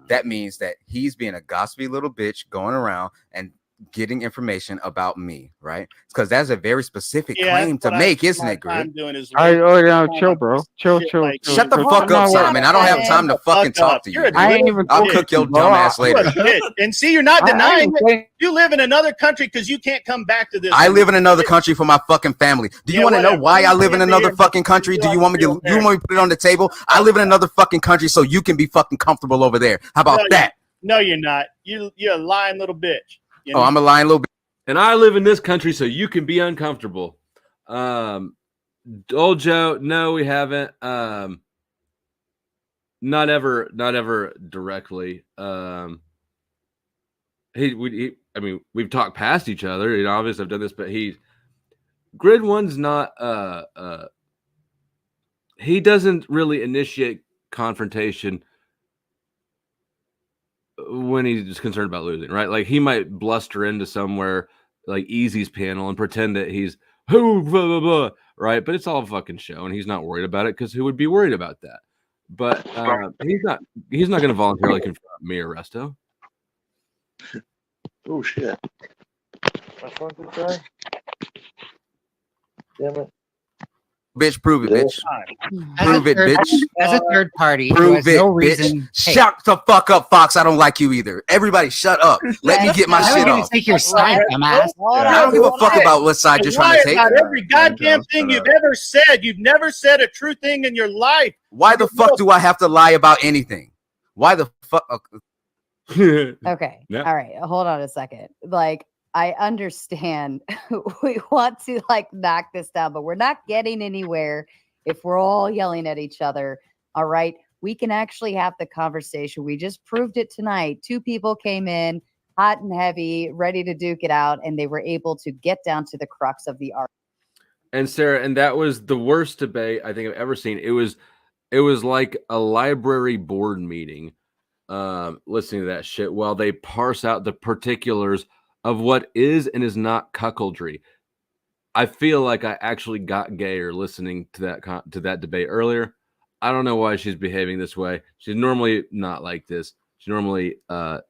That means that he's being a gossipy little bitch going around and getting information about me, right? Because that's a very specific claim to make, isn't it, Grid? Chill, bro. Chill. Shut the chill. fuck up, No, Simon. I don't have time to fucking talk to you. You're a I ain't little even I'll bitch. cook your bro. dumb ass You're a later. bitch. And see, you're not I denying ain't it. You live in another country because you can't come back to this. I live in another country for my fucking family. Do you Yeah, want to know whatever. why I You live in live another here, fucking but country? you Do you like want me to to feel you want me to put it on the table? I live in another fucking country so you can be fucking comfortable over there. How about that? No, you're not. You're a lying little bitch. You Oh, know? I'm a lying little bitch. And I live in this country so you can be uncomfortable. Old Joe, no, we haven't. Not ever directly. I mean, we've talked past each other. You know, obviously I've done this, but Grid One's not. He doesn't really initiate confrontation when he's concerned about losing, right? Like he might bluster into somewhere like Easy's panel and pretend that he's blah, blah, blah, right? But it's all a fucking show, and he's not worried about it because who would be worried about that? But he's not going to voluntarily confront me or Resto. Oh shit! My fucking guy. Damn it! Bitch, prove it, bitch. Prove it, third- bitch. As a third party, who Prove has it, no bitch. reason. Shut the fuck up, Fox. I don't like you either. Everybody, shut up. Let me get my I was shit gonna off. take your side, dumbass. I don't give a fuck about what side you're trying to take. About every goddamn thing you've ever said. You've never said a true thing in your life. Why the fuck do I have to lie about anything? Why the fuck? Okay. Yeah. All right. Hold on a second. Like, I understand we want to like knock this down, but we're not getting anywhere if we're all yelling at each other. All right. We can actually have the conversation. We just proved it tonight. Two people came in hot and heavy, ready to duke it out, and they were able to get down to the crux of the argument. And Sarah, and that was the worst debate I think I've ever seen. It was like a library board meeting, listening to that shit while they parse out the particulars of what is and is not cuckoldry. I feel like I actually got gayer listening to that debate earlier. I don't know why she's behaving this way. She's normally not like this. She normally, but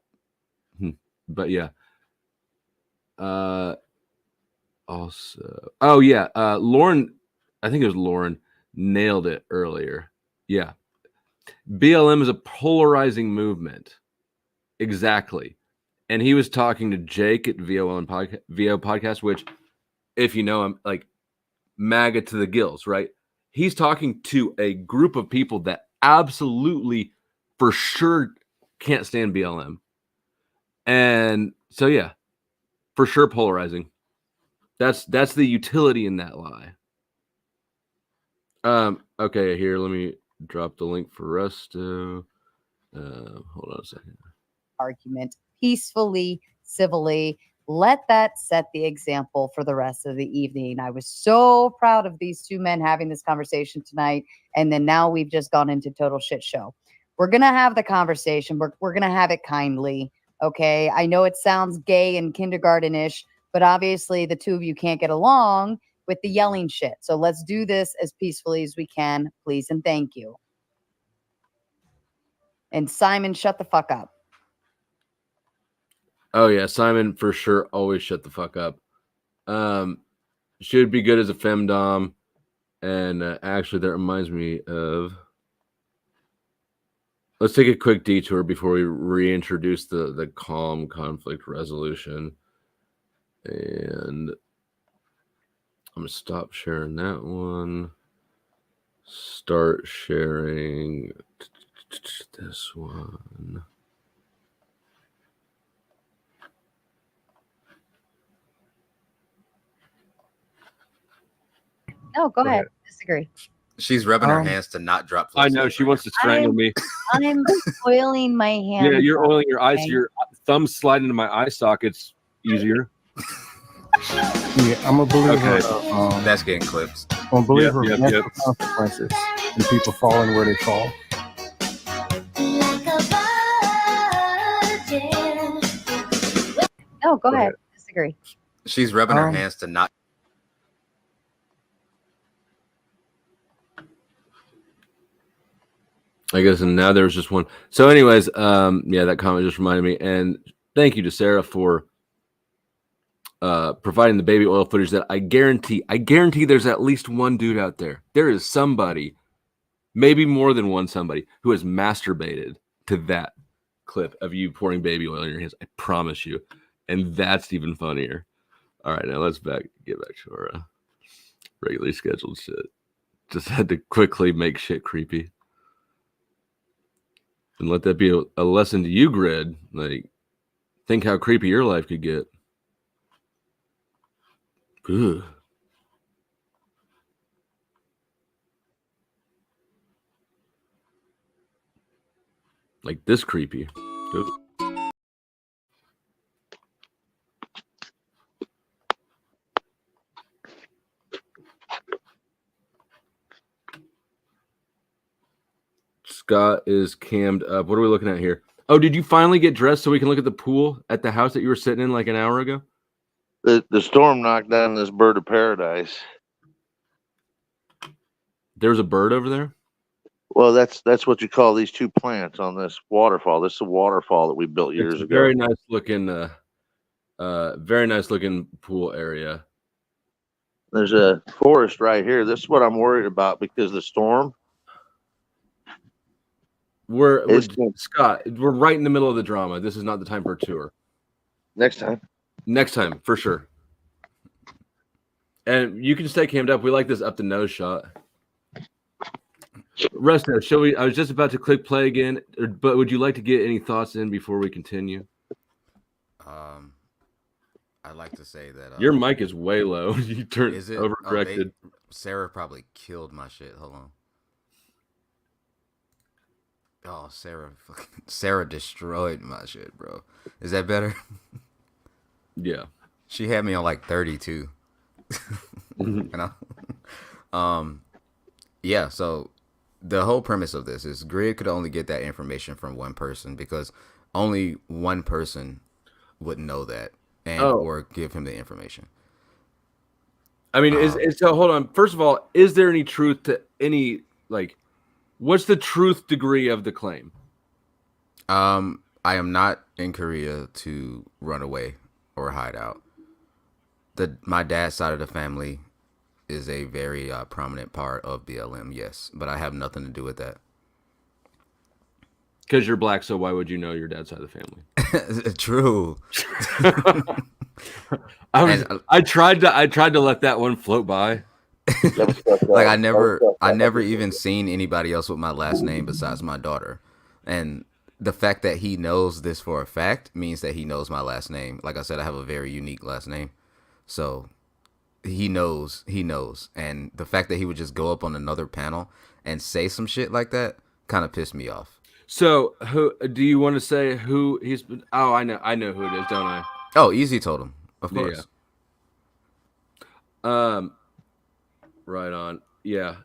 yeah. Also, oh yeah, Lauren, I think it was Lauren, nailed it earlier. Yeah, BLM is a polarizing movement. Exactly. And he was talking to Jake at VO podcast, which, if you know him, like MAGA to the gills, right? He's talking to a group of people that absolutely, for sure, can't stand BLM. And so, yeah, for sure, polarizing. That's the utility in that lie. Okay, here, let me drop the link for Resto. Hold on a second. Argument peacefully, civilly. Let that set the example for the rest of the evening. I was so proud of these two men having this conversation tonight. And then now we've just gone into total shit show. We're going to have the conversation. We're going to have it kindly. Okay. I know it sounds gay and kindergarten-ish, but obviously the two of you can't get along with the yelling shit. So let's do this as peacefully as we can, please. And thank you. And Simon, shut the fuck up. Oh yeah, Simon for sure always shut the fuck up. Should be good as a femdom, and actually that reminds me of. Let's take a quick detour before we reintroduce the calm conflict resolution, and I'm gonna stop sharing that one. Start sharing this one. No, go ahead. Disagree. She's rubbing her hands to not drop. I know she wants to strangle me. I'm oiling my hands. Yeah, you're oiling your eyes. okay? So your thumbs slide into my eye sockets easier. Yeah, I'm a believer. Okay. Of, That's getting clips. I'm a believer Yep, of yep, natural consequences and people falling where they fall. No, go ahead. Disagree. She's rubbing her hands to not. I guess, and now there's just one. So, anyways, yeah, that comment just reminded me, and thank you to Sarah for providing the baby oil footage. That I guarantee there's at least one dude out there. There is somebody, maybe more than one somebody, who has masturbated to that clip of you pouring baby oil in your hands. I promise you, and that's even funnier. All right, now let's get back to our regularly scheduled shit. Just had to quickly make shit creepy. And let that be a lesson to you, Grid. Like, think how creepy your life could get. Ugh. Like this creepy. Ugh. Scott is cammed up. What are we looking at here? Oh, did you finally get dressed so we can look at the pool at the house that you were sitting in like an hour ago? The storm knocked down this bird of paradise. There's a bird over there? Well, that's what you call these two plants on this waterfall. This is a waterfall that we built years ago. Very nice looking pool area. There's a forest right here. This is what I'm worried about because the storm. Scott, we're right in the middle of the drama. This is not the time for a tour. Next time, for sure. And you can stay cammed up. We like this up the nose shot. Resto, shall we? I was just about to click play again, but would you like to get any thoughts in before we continue? I'd like to say that your mic is way low. You turned overcorrected. Sarah probably killed my shit. Hold on. Oh, Sarah destroyed my shit, bro. Is that better? Yeah. She had me on like 32. You know? Yeah, so the whole premise of this is Grid could only get that information from one person because only one person would know that or give him the information. I mean, so hold on. First of all, is there any truth to any, like, what's the truth degree of the claim? I am not in Korea to run away or hide out. My dad's side of the family is a very prominent part of BLM, yes, but I have nothing to do with that. Because you're black, so why would you know your dad's side of the family? True. I tried to let that one float by. Like I never even seen anybody else with my last name besides my daughter, and the fact that he knows this for a fact means that he knows my last name. Like I said, I have a very unique last name, so he knows, and the fact that he would just go up on another panel and say some shit like that kind of pissed me off. So, who do you want to say who he's been? Oh, I know who it is, don't I? Oh, Easy told him, of course. Yeah. Right on. Yeah.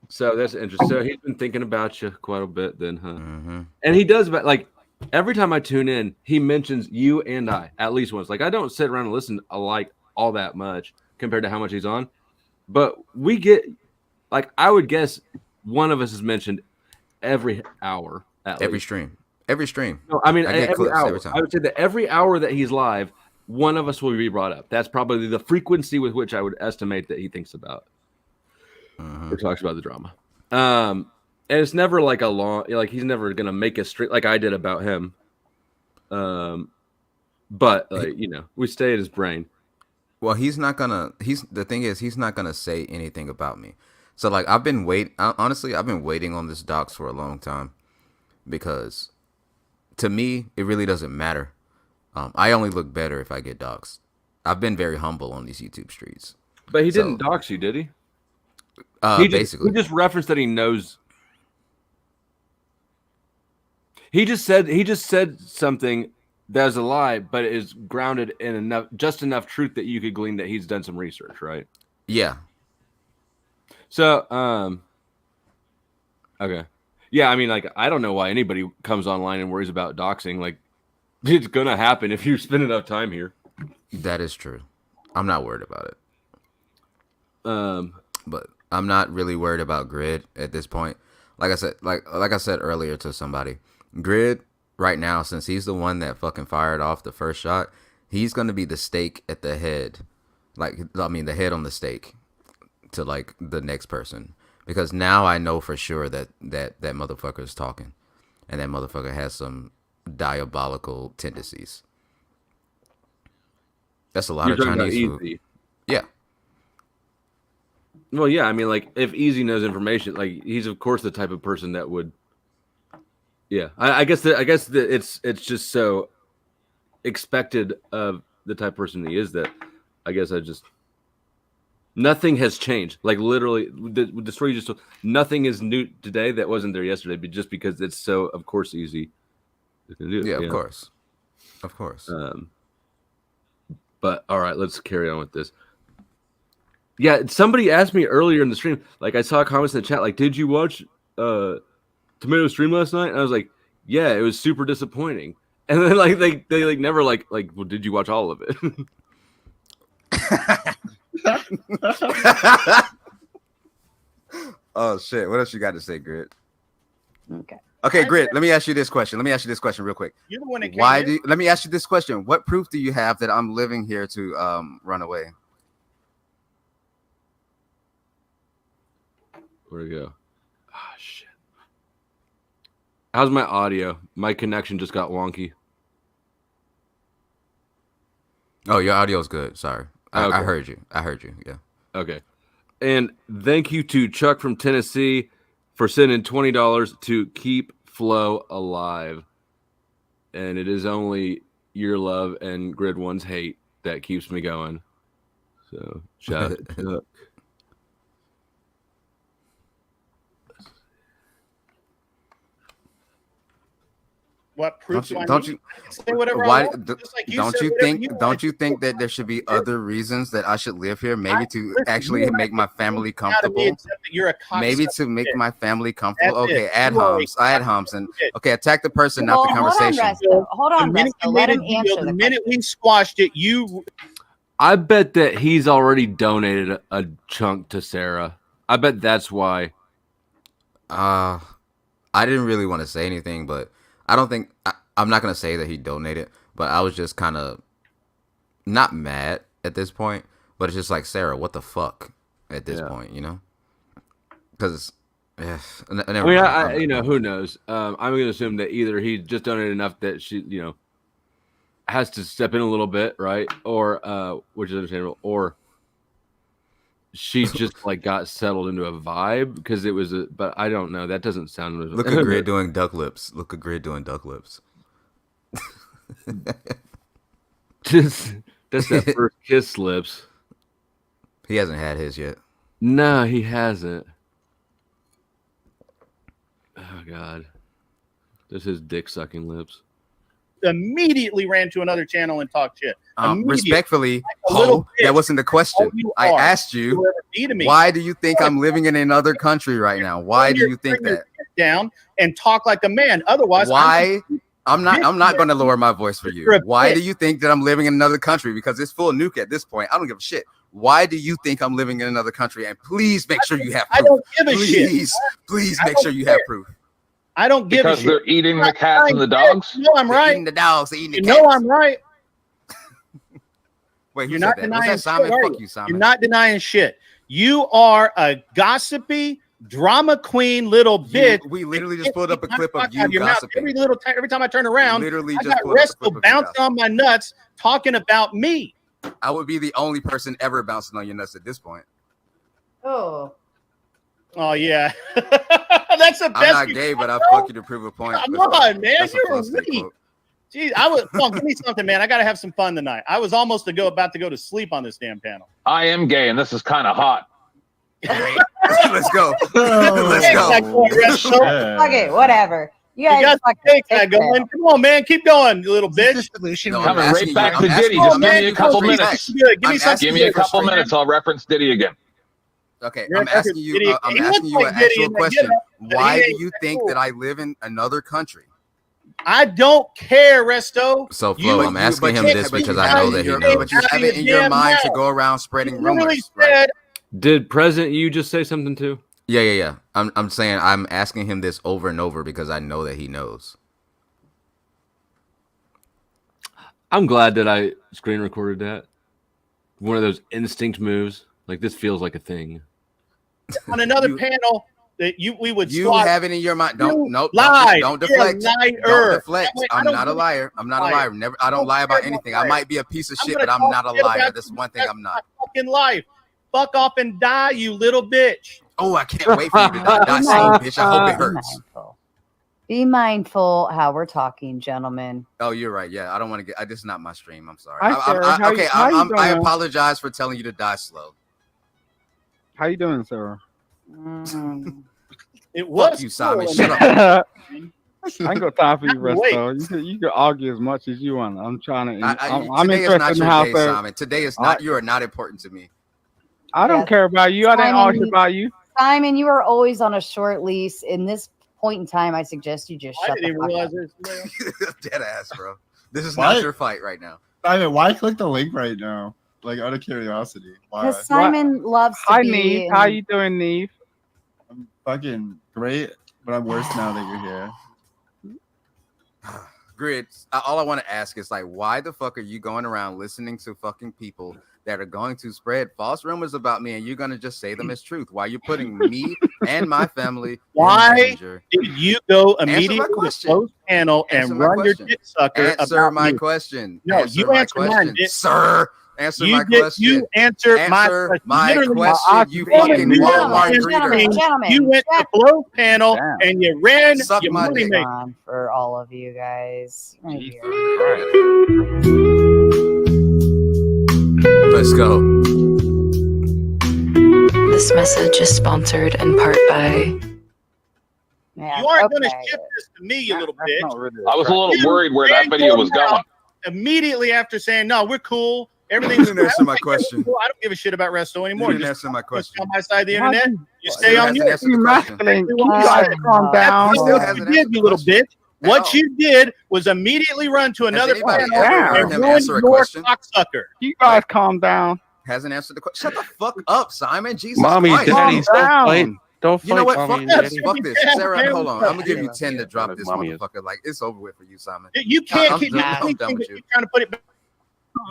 So that's interesting. So he's been thinking about you quite a bit, then, huh? Mm-hmm. And he does, but like every time I tune in, he mentions you and I at least once. Like I don't sit around and listen all that much compared to how much he's on, but we get, like, I would guess one of us is mentioned every hour. Every stream. No, I mean, I get every clips hour. every time. I would say that every hour that he's live, one of us will be brought up. That's probably the frequency with which I would estimate that he thinks about or talks about the drama. And it's never like a long, like he's never gonna make a stream like I did about him. But like, you know, we stay in his brain. Well, the thing is, he's not gonna say anything about me. So like, I've been waiting on this docs for a long time because to me, it really doesn't matter. I only look better if I get doxxed. I've been very humble on these YouTube streets. But he didn't dox you, did he? Basically, he just referenced that he knows. He just said something that is a lie, but it is grounded in just enough truth that you could glean that he's done some research, right? Yeah. So, okay. Yeah, I mean, like, I don't know why anybody comes online and worries about doxing. Like, it's gonna happen if you spend enough time here. That is true. I'm not worried about it. But I'm not really worried about Grid at this point. like I said earlier to somebody, Grid right now, since he's the one that fucking fired off the first shot, he's gonna be the stake at the head, the head on the stake to like the next person, because now I know for sure that motherfucker is talking, and that motherfucker has some diabolical tendencies. That's a lot of Chinese food. Yeah. Well, yeah, I mean, like, if Easy knows information, like, he's of course the type of person that would. Yeah, I guess it's just so expected of the type of person he is that I guess nothing has changed. Like, literally, the story you just told, nothing is new today that wasn't there yesterday, but just because it's so, of course, easy to do. Yeah, of course. But all right, let's carry on with this. Yeah, somebody asked me earlier in the stream, like I saw comments in the chat, like, did you watch Tomato stream last night? And I was like, yeah, it was super disappointing. And then like they like never like, well, did you watch all of it? Oh shit! What else you got to say, Grit? Okay, Grit. Let me ask you this question. Real quick. You're the one that Let me ask you this question. What proof do you have that I'm living here to run away? Where'd it go? Ah, shit. How's my audio? My connection just got wonky. Oh, your audio's good. Sorry. I Okay. heard you. Yeah. Okay. And thank you to Chuck from Tennessee for sending $20 to keep Flow alive. And it is only your love and Grid One's hate that keeps me going. So shout out to Chuck. What proof do I Don't need? you? I can say whatever I Why? want, just like you Don't said you whatever think? you Don't wanted. you think that there should be other reasons that I should live here? Maybe to Listen, actually you and I make my family gotta be comfortable. accept that you're a Maybe cocksucker to make bitch. my family comfortable. That's Okay, it. ad You are a homs. I had homs, and okay, attack the person, Well, not the conversation. Hold on, The minute Resto. you Let made him a deal, answer the the minute question. we squashed it, you I bet that he's already donated a chunk to Sarah. I bet that's why. I didn't really want to say anything, but I don't think I'm not gonna say that he donated, but I was just kind of not mad at this point, but it's just like, Sarah, what the fuck at this point, you know? Because I mean, you know, who knows? I'm gonna assume that either he just donated enough that she, you know, has to step in a little bit, right? Or which is understandable, or she just like got settled into a vibe because it was but I don't know. That doesn't sound. Look at Grid doing duck lips. Just that's that first kiss lips. He hasn't had his yet. No, he hasn't. Oh God, just his dick sucking lips. immediately ran to another channel and talked shit. Respectfully, Like a little Ho, that bitch. wasn't the question. You I are. asked you, You ever be to me. why do you think I'm living in another country right now? Why do you think Bring your that? shit down and talk like a man. Otherwise, Why? I'm not going to lower my voice for you. You're a Why bitch. do you think that I'm living in another country? Because it's full of nuke at this point. I don't give a shit. Why do you think I'm living in another country? And please make sure you have proof. I don't give a shit. Please I make don't sure you care. have proof. I don't give Because a shit. they're eating the cats and the dogs. You know I'm They're right. eating the dogs, they're eating the You cats. know I'm right. Wait, who You're said not that? Was denying that Simon? shit, are Fuck you? you, Simon. You're not denying shit. You are a gossipy drama queen little bitch. We literally just pulled up a clip of Out you your mouth gossiping. every time I turn around, Literally I just got pulled up a clip Resto of you bouncing on my nuts talking about me. I would be the only person ever bouncing on your nuts at this point. Oh. Oh yeah, that's the I'm best. not gay, but I fuck you to prove a point. Come That's on, man, that's a you're flow state weak. quote. Jeez, I was. Come on, give me something, man. I got to have some fun tonight. I was almost about to go to sleep on this damn panel. I am gay, and this is kind of hot. Let's go. Let's go. Okay, whatever. You You guys got the fucking cake take going. that. Come on, man, keep going, you little bitch. No, I'm Coming asking right back you- to I'm Diddy. asking Just give me a couple for minutes. respect. Good. Give me I'm something. asking Give me a you for couple respect. minutes. I'll reference Diddy again. Okay, You're I'm an asking you. idiot. I'm He asking looks you like an Diddy actual in the question. get-up, but Why he do ain't you that think cool. that I live in another country? I don't care, Resto. So, Flo, I'm asking him this because I know that he knows. But you have it in your mind to go around spreading He literally rumors, right? said, Did President you just say something too? Yeah. I'm saying I'm asking him this over and over because I know that he knows. I'm glad that I screen recorded that. One of those instinct moves. Like, this feels like a thing. On another panel that we would You swat. have it in your mind. Don't lied. don't You're a deflect. liar. Don't deflect. Wait, I I'm don't not a give a liar. I'm not a liar. Never. I don't lie about anything. I might be a piece of shit, but I'm not a liar. That's one thing I'm not. Fucking life. Fuck off and die, you little bitch. Oh, I can't wait for you to die. Die soon, bitch. I hope it hurts. Be mindful how we're talking, gentlemen. Oh, you're right. Yeah, I don't want to get. This is not my stream. I'm sorry. Hi, Sarah. I apologize for telling you to die slow. How you doing, Sarah? It was Fuck you, Simon. Shut up. I ain't got time for you, Wait. Resto. You can argue as much as you want. I'm trying to. I'm Today is interested not in your how day, Sarah. Simon. Today is not. You are not important to me. I don't care about you. I didn't argue about you. Simon, you are always on a short lease. In this point in time, I suggest you just shut the fuck up. Dead ass, bro. This is What? not your fight right now. Simon, why click the link right now? Like, out of curiosity. Why? Because Simon loves to Hi, be. Neve. How you doing, Neve? I'm fucking great, but I'm worse now that you're here. Grid, all I want to ask is, like, why the fuck are you going around listening to fucking people that are going to spread false rumors about me, and you're going to just say them as truth? Why you're putting me and my family Why in danger? did you go Answer my immediately to the question. closed panel Answer and my run your question. dick sucker Answer about my me? question. No, Answer you my answer mine, question. bitch. Sir. Answer You my did- question. you answer my question. my Literally, question, you fucking Walmart greeter. You went to closed panel and you ran Suck your my money dick. maker. On for all of you guys. Right here. Let's go. This message is sponsored in part by. Yeah, You aren't going to okay. ship this to me, you little bitch. I was a little You worried where that ran video your was mouth going. Immediately after saying, no, we're cool. Everything's You didn't answer my question. cool. I don't give a shit about Resto anymore. You didn't Just answer my question. on my side of the Why internet. you- You stay Still on hasn't yours. answered the question. You guys calm down. That's Still what hasn't you answered did, the you little question bitch. What you did was immediately run to another anybody panel ever heard and him ruin answer a your question? cocksucker. You guys calm down. Hasn't answered the question. Shut the fuck up, Simon. Jesus Mommy, Christ. daddies, don't fight. Don't You know fight, what? mommy Fuck and this. daddy. Fuck this. Sarah, hold on. I'm gonna give you 10 to drop this motherfucker. Like, it's over with for you, Simon. You can't I'm keep done with you. trying to put it back.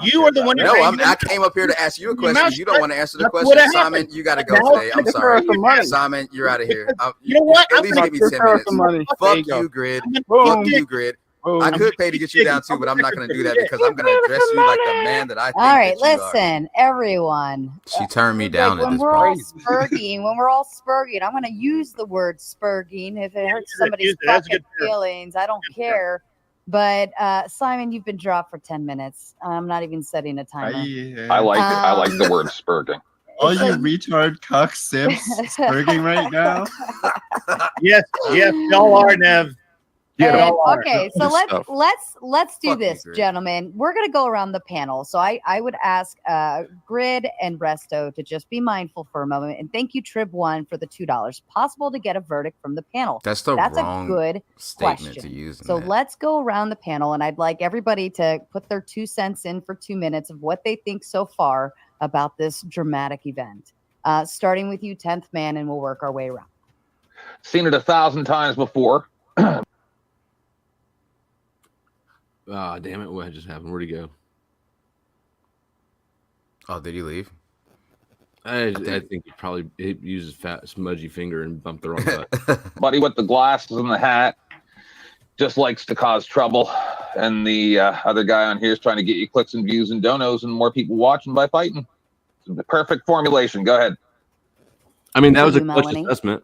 You are the one. No, I came up here to ask you a question. You don't want to answer the That's question. what Simon, happened. you got to go Now, today. I'm give sorry. her some money. Simon, you're out of here. You know what? At I'm least gonna give me give 10 her minutes. some money. There Fuck you go. you, Grid. Boom. Fuck you, Grid. I could pay to get you down too, but I'm not going to do that because I'm going to address you like the man that I think All right, that you are. listen, everyone. She turned me down at When this we're all point. spurging, I'm going to use the word spurging if it hurts somebody's use it. That's a fucking good term. feelings. I don't care. But Simon, you've been dropped for 10 minutes. I'm not even setting a timer. I like the word spurging. All you retard cuck simps spurging right now. Yes, y'all are, Nev. Okay, so Good let's do Fuck you, this, Grid. gentlemen. We're gonna go around the panel. So I would ask Grid and Resto to just be mindful for a moment, and thank you, Trib One, for the $2. Possible to get a verdict from the panel. That's a wrong good statement question. to use. in So that. let's go around the panel, and I'd like everybody to put their 2 cents in for 2 minutes of what they think so far about this dramatic event. Starting with you, 10th man, and we'll work our way around. Seen it 1,000 times before. Ah, damn it! What just happened? Where'd he go? Oh, did he leave? I think he used his fat, smudgy finger and bumped the wrong button. Buddy with the glasses and the hat just likes to cause trouble. And the other guy on here is trying to get you clicks and views and donos and more people watching by fighting. It's the perfect formulation. Go ahead. I mean, that was a You, clutch Melanie? assessment.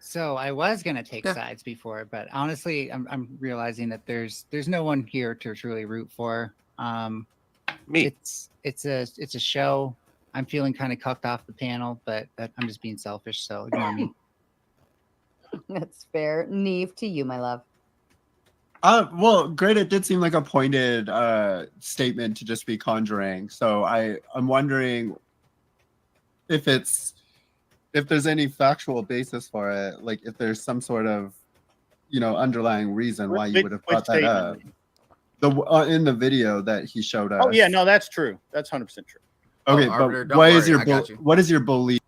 So I was gonna take sides before, but honestly, I'm realizing that there's no one here to truly root for. Me. It's a show. I'm feeling kind of cucked off the panel, but I'm just being selfish. So ignore me. That's fair. Neve, to you, my love. Well, great. It did seem like a pointed statement to just be conjuring. So I'm wondering if there's any factual basis for it, like if there's some sort of, underlying reason why you would have brought that up. In the video that he showed us. Oh yeah, no, that's true. That's 100% true. Okay, Arbiter, but don't what worry, is your I got you. what is your belief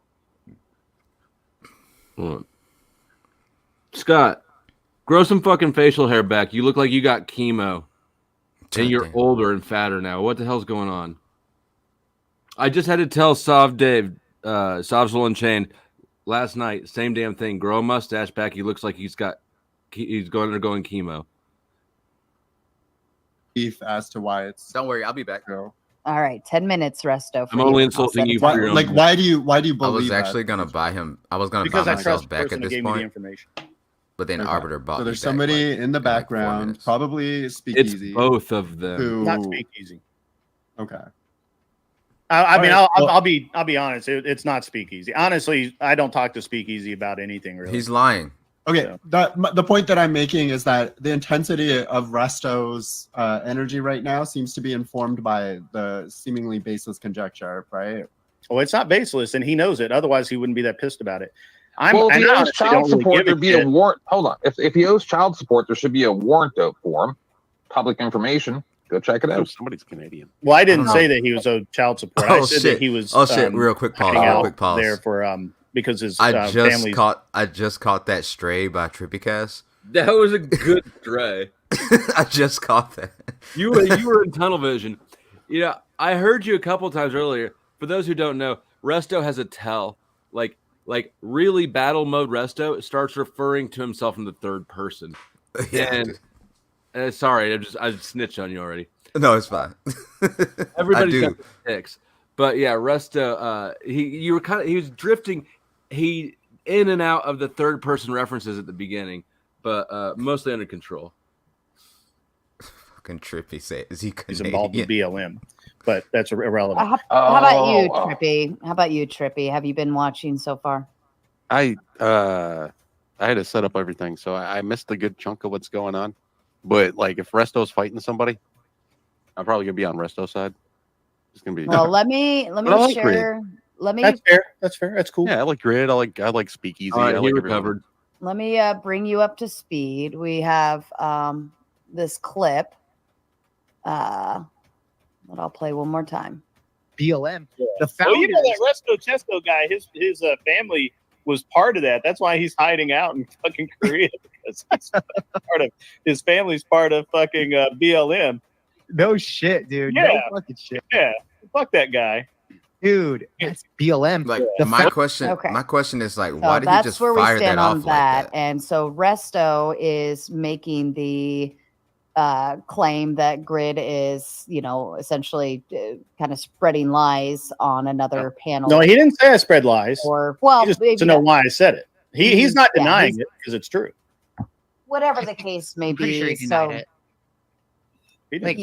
Scott, grow some fucking facial hair back. You look like you got chemo. And you're older and fatter now. What the hell's going on? I just had to tell Sav Dave, Savzal and Chain last night, same damn thing. Grow a mustache back. He looks like he's undergoing chemo. Beef as to why it's. Don't worry, I'll be back. All right, 10 minutes, Resto. I'm only insulting you for your own. Like, why do you believe? I was that? actually gonna buy him. I was gonna Because buy I trust myself the back person at that this gave me the point, information. but then Arbiter bought. So me there's back, somebody like, in the 4 background, minutes. probably speakeasy. It's both of them. Who, Not speakeasy. Okay. I mean, All right, I'll be honest. It's not speakeasy. Honestly, I don't talk to speakeasy about anything really. He's lying. Okay, the point that I'm making is that the intensity of Resto's energy right now seems to be informed by the seemingly baseless conjecture, right? Well, it's not baseless, and he knows it. Otherwise, he wouldn't be that pissed about it. Well, if he owes honestly child don't really support, give there'd be shit. a warrant. Hold on. If he owes child support, there should be a warrant out for him. Public information. Go check it out. Somebody's Canadian. Well, I didn't say that he was owed child support. I said that he was. Real quick pause. hiding Real out quick pause. there for because his I family. just caught that stray by Trippycast. That was a good stray. I just caught that. You were in tunnel vision. Yeah, I heard you a couple times earlier. For those who don't know, Resto has a tell. Like really battle mode Resto starts referring to himself in the third person. Yeah. And sorry, I snitched on you already. No, it's fine. Everybody's got their ticks. But yeah, Resto, he was drifting in and out of the third person references at the beginning, but mostly under control. Fucking Trippy say, is he Canadian? He's involved in BLM, but that's irrelevant. How about you, Trippy? How about you, Trippy? Have you been watching so far? I had to set up everything, so I missed a good chunk of what's going on. But like, if Resto's fighting somebody, I'm probably gonna be on Resto's side. It's gonna be. Well, let me like share. Grid. Let me. That's fair. That's fair. That's cool. Yeah, I like Grid. I like Speakeasy. All right, I he like recovered. Let me bring you up to speed. We have this clip that I'll play one more time. BLM. The Oh, founders. you know that Resto Chesto guy. His family was part of that. That's why he's hiding out in fucking Korea because his family's part of fucking BLM. No shit, dude. Yeah. No fucking shit. Yeah, fuck that guy, dude. That's BLM. Like The my fa- question. Okay. My question is like, So why did he that's just where we fire stand that on off that. like that? And so Resto is making the claim that Grid is, essentially kind of spreading lies on another panel. No, he didn't say I spread lies. Or well, he just maybe wants to know not. why I said it. He's not Yeah, denying he's- it because it's true. Whatever the case may pretty be. sure he So denied it. He did. Like,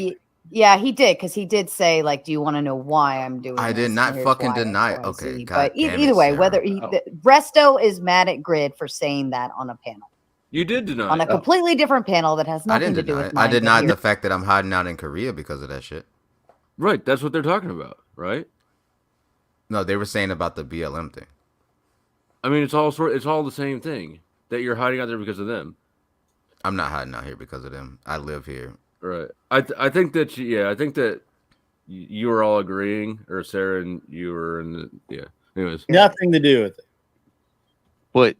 he did, because he did say, like, do you want to know why I'm doing I this? did not Here's fucking why, X, deny it. Y, Okay, Z. God But damn it, either way, Sarah. whether Resto is mad at Grid for saying that on a panel. You did deny On a it. completely different panel that has I nothing didn't to do deny with it. mine. I did but not here- the fact that I'm hiding out in Korea because of that shit. Right, that's what they're talking about, right? No, they were saying about the BLM thing. I mean, it's all the same thing that you're hiding out there because of them. I'm not hiding out here because of them. I live here. Right. I think that you were all agreeing, or Sarah and you were in the Anyways, Nothing to do with it. But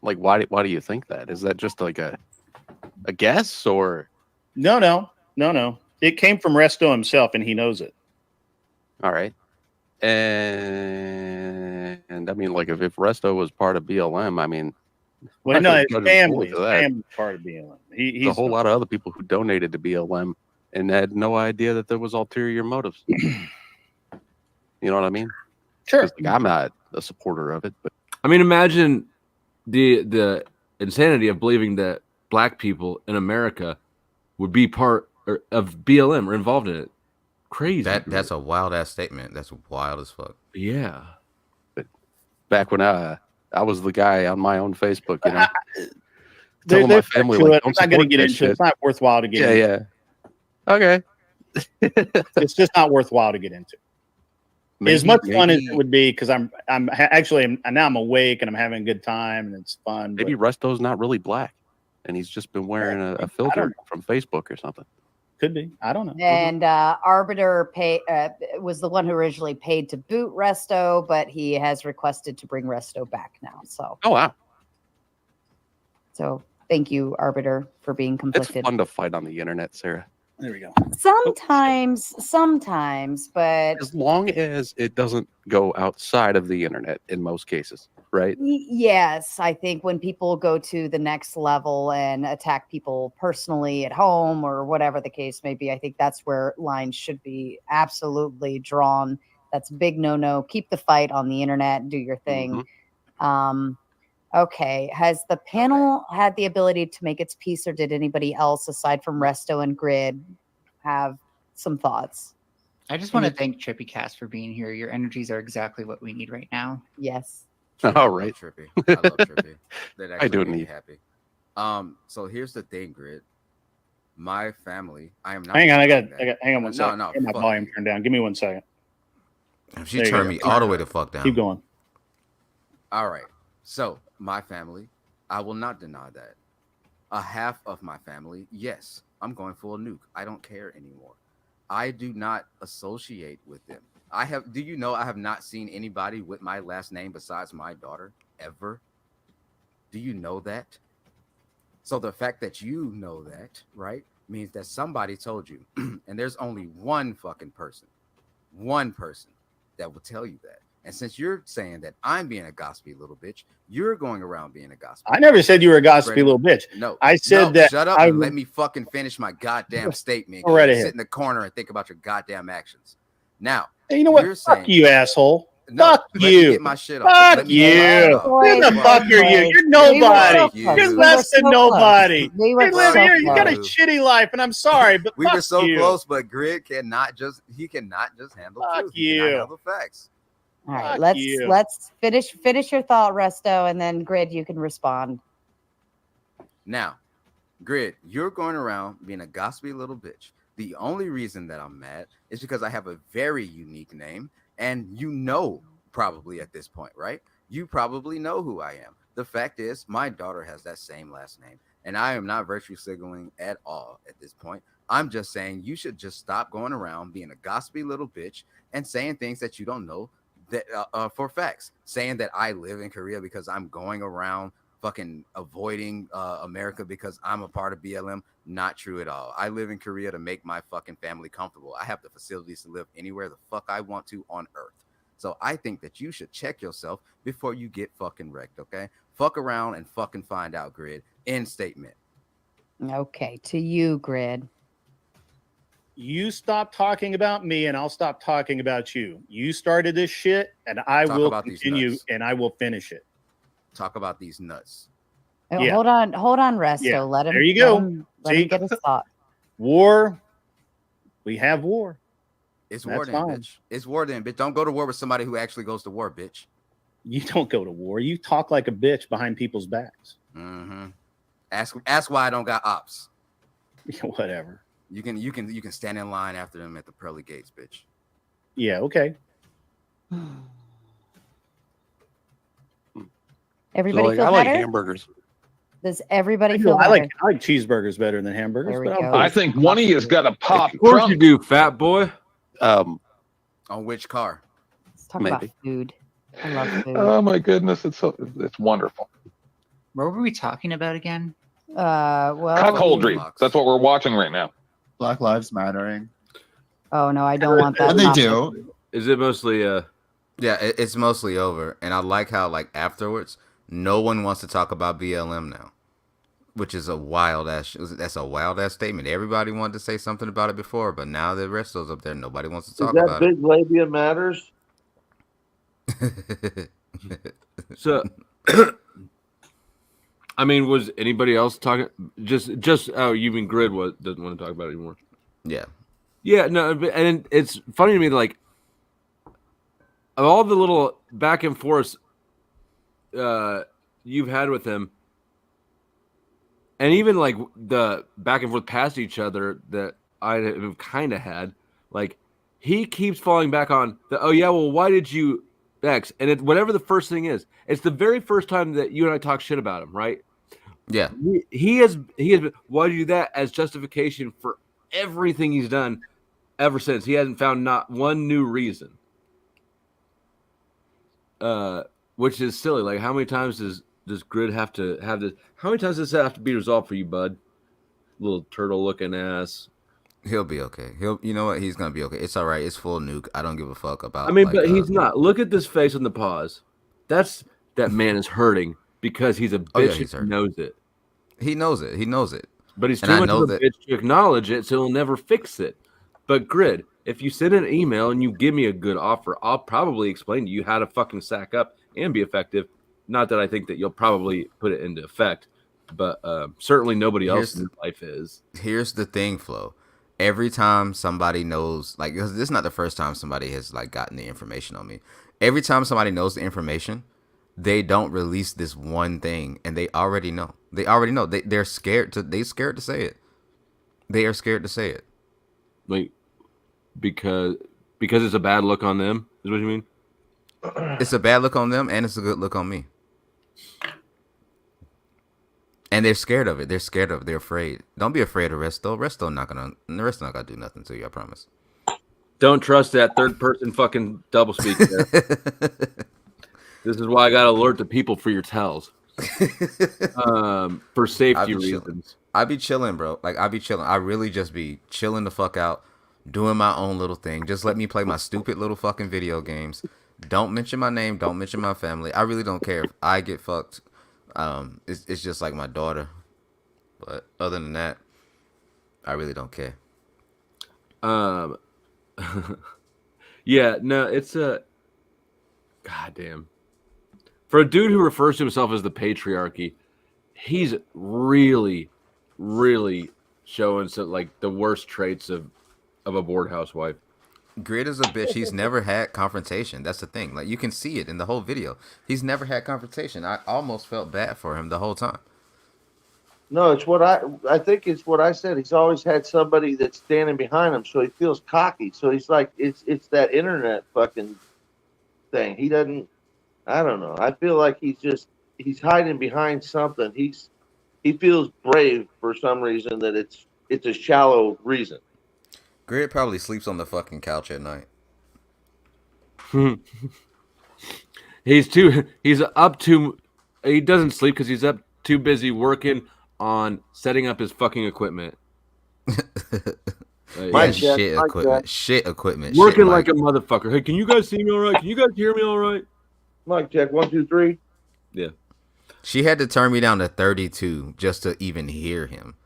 like, why do you think that? Is that just like a guess or? No. It came from Resto himself, and he knows it. All right. And I mean, like, if Resto was part of BLM, I mean, Well, no, his family. to that. Family's part of BLM. There's a whole lot of other people who donated to BLM and had no idea that there was ulterior motives. You know what I mean? Sure. Like, I'm not a supporter of it, but I mean, imagine the insanity of believing that black people in America would be part of BLM or involved in it. Crazy. That's a wild ass statement. That's wild as fuck. Yeah. But back when I was the guy on my own Facebook, you know, They're telling my family, like, I'm don't not going to support get that into it. shit. It's not worthwhile to get into. Yeah. Okay. It's just not worthwhile to get into. As much fun as it would be, because now I'm awake and I'm having a good time and it's fun. Maybe Resto's not really black, and he's just been wearing a filter from Facebook or something. Could be. I don't know. And Arbiter was the one who originally paid to boot Resto, but he has requested to bring Resto back now. So. Oh wow. So thank you, Arbiter, for being It's conflicted. fun to fight on the internet, Sarah. There we go. Sometimes, but As long as it doesn't go outside of the internet in most cases, right? yes, I think when people go to the next level and attack people personally at home or whatever the case may be, I think that's where lines should be absolutely drawn. That's a big no-no. Keep the fight on the internet. Do your thing. Okay. Has the panel had the ability to make its peace, or did anybody else aside from Resto and Grid have some thoughts? I just want to thank Trippy Cast for being here. Your energies are exactly what we need right now. Yes. All right. Trippy. I love Trippy. That actually I do made me need. happy. So here's the thing, Grid. My family, I am not. Hang on, denying that. hang on one second. No, Get my fuck volume you. turned down. Give me 1 second. She There you turned go. me all the way the fuck down. Keep going. All right. So my family, I will not deny that. A half of my family, yes, I'm going for a nuke. I don't care anymore. I do not associate with them. Do you know I have not seen anybody with my last name besides my daughter ever? Do you know that? So the fact that you know that, right, means that somebody told you. And there's only one fucking person that will tell you that. And since you're saying that I'm being a gossipy little bitch, you're going around being a gossipy. I never said you were a gossipy little bitch. No, I said that. Shut up and let me fucking finish my goddamn statement. Go right You ahead. sit in the corner and think about your goddamn actions. Now, Hey, you know what? you're Fuck saying, you, asshole. No, Fuck let me you. get my shit off. Fuck Let me get my you. shit off. Who the fuck are you? You're nobody. You're less than nobody. You're living here. You got a shitty life, and I'm sorry, but We fuck were so you. close, but Grid cannot just handle truth. He cannot you. handle facts. All right, Fuck let's you. let's finish your thought, Resto, and then Grid, you can respond. Now, Grid, you're going around being a gossipy little bitch. The only reason that I'm mad is because I have a very unique name, and you know probably at this point, right? You probably know who I am. The fact is, my daughter has that same last name, and I am not virtue signaling at all at this point. I'm just saying you should just stop going around being a gossipy little bitch and saying things that you don't know that for facts. Saying that I live in Korea because I'm going around fucking avoiding America because I'm a part of BLM. Not true at all. I live in Korea to make my fucking family comfortable. I have the facilities to live anywhere the fuck I want to on earth. So I think that you should check yourself before you get fucking wrecked, okay? Fuck around and fucking find out, Grid. End statement. Okay, to you, Grid. You stop talking about me, and I'll stop talking about you. You started this shit, and I Talk will about these continue, nuts. and I will finish it. Talk about these nuts. Oh, Yeah. Hold on, Resto. Yeah, Let him. there you let go. him- Let See? him get his thought. War. We have war. It's That's war then, fine. bitch. It's war then, bitch. Don't go to war with somebody who actually goes to war, bitch. You don't go to war. You talk like a bitch behind people's backs. Mm-hmm. Ask why I don't got ops. Whatever. You can stand in line after them at the pearly gates, bitch. Yeah. Okay. Everybody feel I like better? hamburgers. Does everybody feel I better? like cheeseburgers better than hamburgers. There we but I'm go. cool. I think one of you has got to pop. Of course Trump. you do, fat boy. On which car? Let's talk about Maybe. food. I love food. Oh my goodness, it's wonderful. What were we talking about again? Well, Cuckoldry. That's what we're watching right now. Black Lives Mattering. Oh no, I don't want that. And they topic. do. Is it mostly Yeah, it's mostly over. And I like how like afterwards, no one wants to talk about BLM now. Which is a wild ass statement. Everybody wanted to say something about it before, but now the rest of those up there, nobody wants to Is talk that about big labia matters? it. so? I mean, was anybody else talking? Just oh, you mean Grid doesn't want to talk about it anymore? Yeah. Yeah, no, and it's funny to me, like, of all the little back and forth you've had with him, and even like the back and forth past each other that I have kind of had, like, he keeps falling back on the, oh yeah, well, why did you X? And whatever the first thing is, it's the very first time that you and I talk shit about him, right? Yeah. He has been, why do you do that as justification for everything he's done ever since. He hasn't found not one new reason. Which is silly. Like, how many times does Grid have to have this? How many times does that have to be resolved for you, bud? Little turtle looking ass. He'll be okay. You know what? He's gonna be okay. It's all right. It's full nuke. I don't give a fuck about. I mean, but he's not. Look at this face on the pause. That man is hurting because he's a bitch. Oh, yeah, he's and knows it. He knows it. He knows it. But he's too much of a bitch to acknowledge it, so he'll never fix it. But Grid, if you send an email and you give me a good offer, I'll probably explain to you how to fucking sack up and be effective. Not that I think that you'll probably put it into effect, but certainly nobody else in your life is. Here's the thing, Flo. Every time somebody knows, like, this is not the first time somebody has like gotten the information on me. Every time somebody knows the information, they don't release this one thing, and they already know. They already know. They're scared to. They scared to say it. They are scared to say it. Like, because it's a bad look on them. Is what you mean? It's a bad look on them, and it's a good look on me. And they're scared of it. They're scared of it. They're afraid. Don't be afraid of Resto. Resto not gonna do nothing to you. I promise. Don't trust that third person fucking double speak there. This is why I got to alert the people for your tells. For safety reasons. I be chilling, bro. Like, I be chilling. I really just be chilling the fuck out, doing my own little thing. Just let me play my stupid little fucking video games. Don't mention my name. Don't mention my family. I really don't care if I get fucked. It's just like my daughter. But other than that, I really don't care. Yeah, no, it's a goddamn. For a dude who refers to himself as the patriarchy, he's really, really showing some like the worst traits of a bored housewife. Grid is a bitch. He's never had confrontation. That's the thing. Like, you can see it in the whole video. He's never had confrontation. I almost felt bad for him the whole time. No, it's what I think it's what I said. He's always had somebody that's standing behind him, so he feels cocky. So he's like, it's that internet fucking thing. He doesn't. I don't know. I feel like he's hiding behind something. He feels brave for some reason that it's a shallow reason. Grid probably sleeps on the fucking couch at night. He's up too. He doesn't sleep because he's up too busy working on setting up his fucking equipment. Shit equipment. Working like a motherfucker. Hey, can you guys see me all right? Can you guys hear me all right? Mic check 1, 2, 3. Yeah. She had to turn me down to 32 just to even hear him.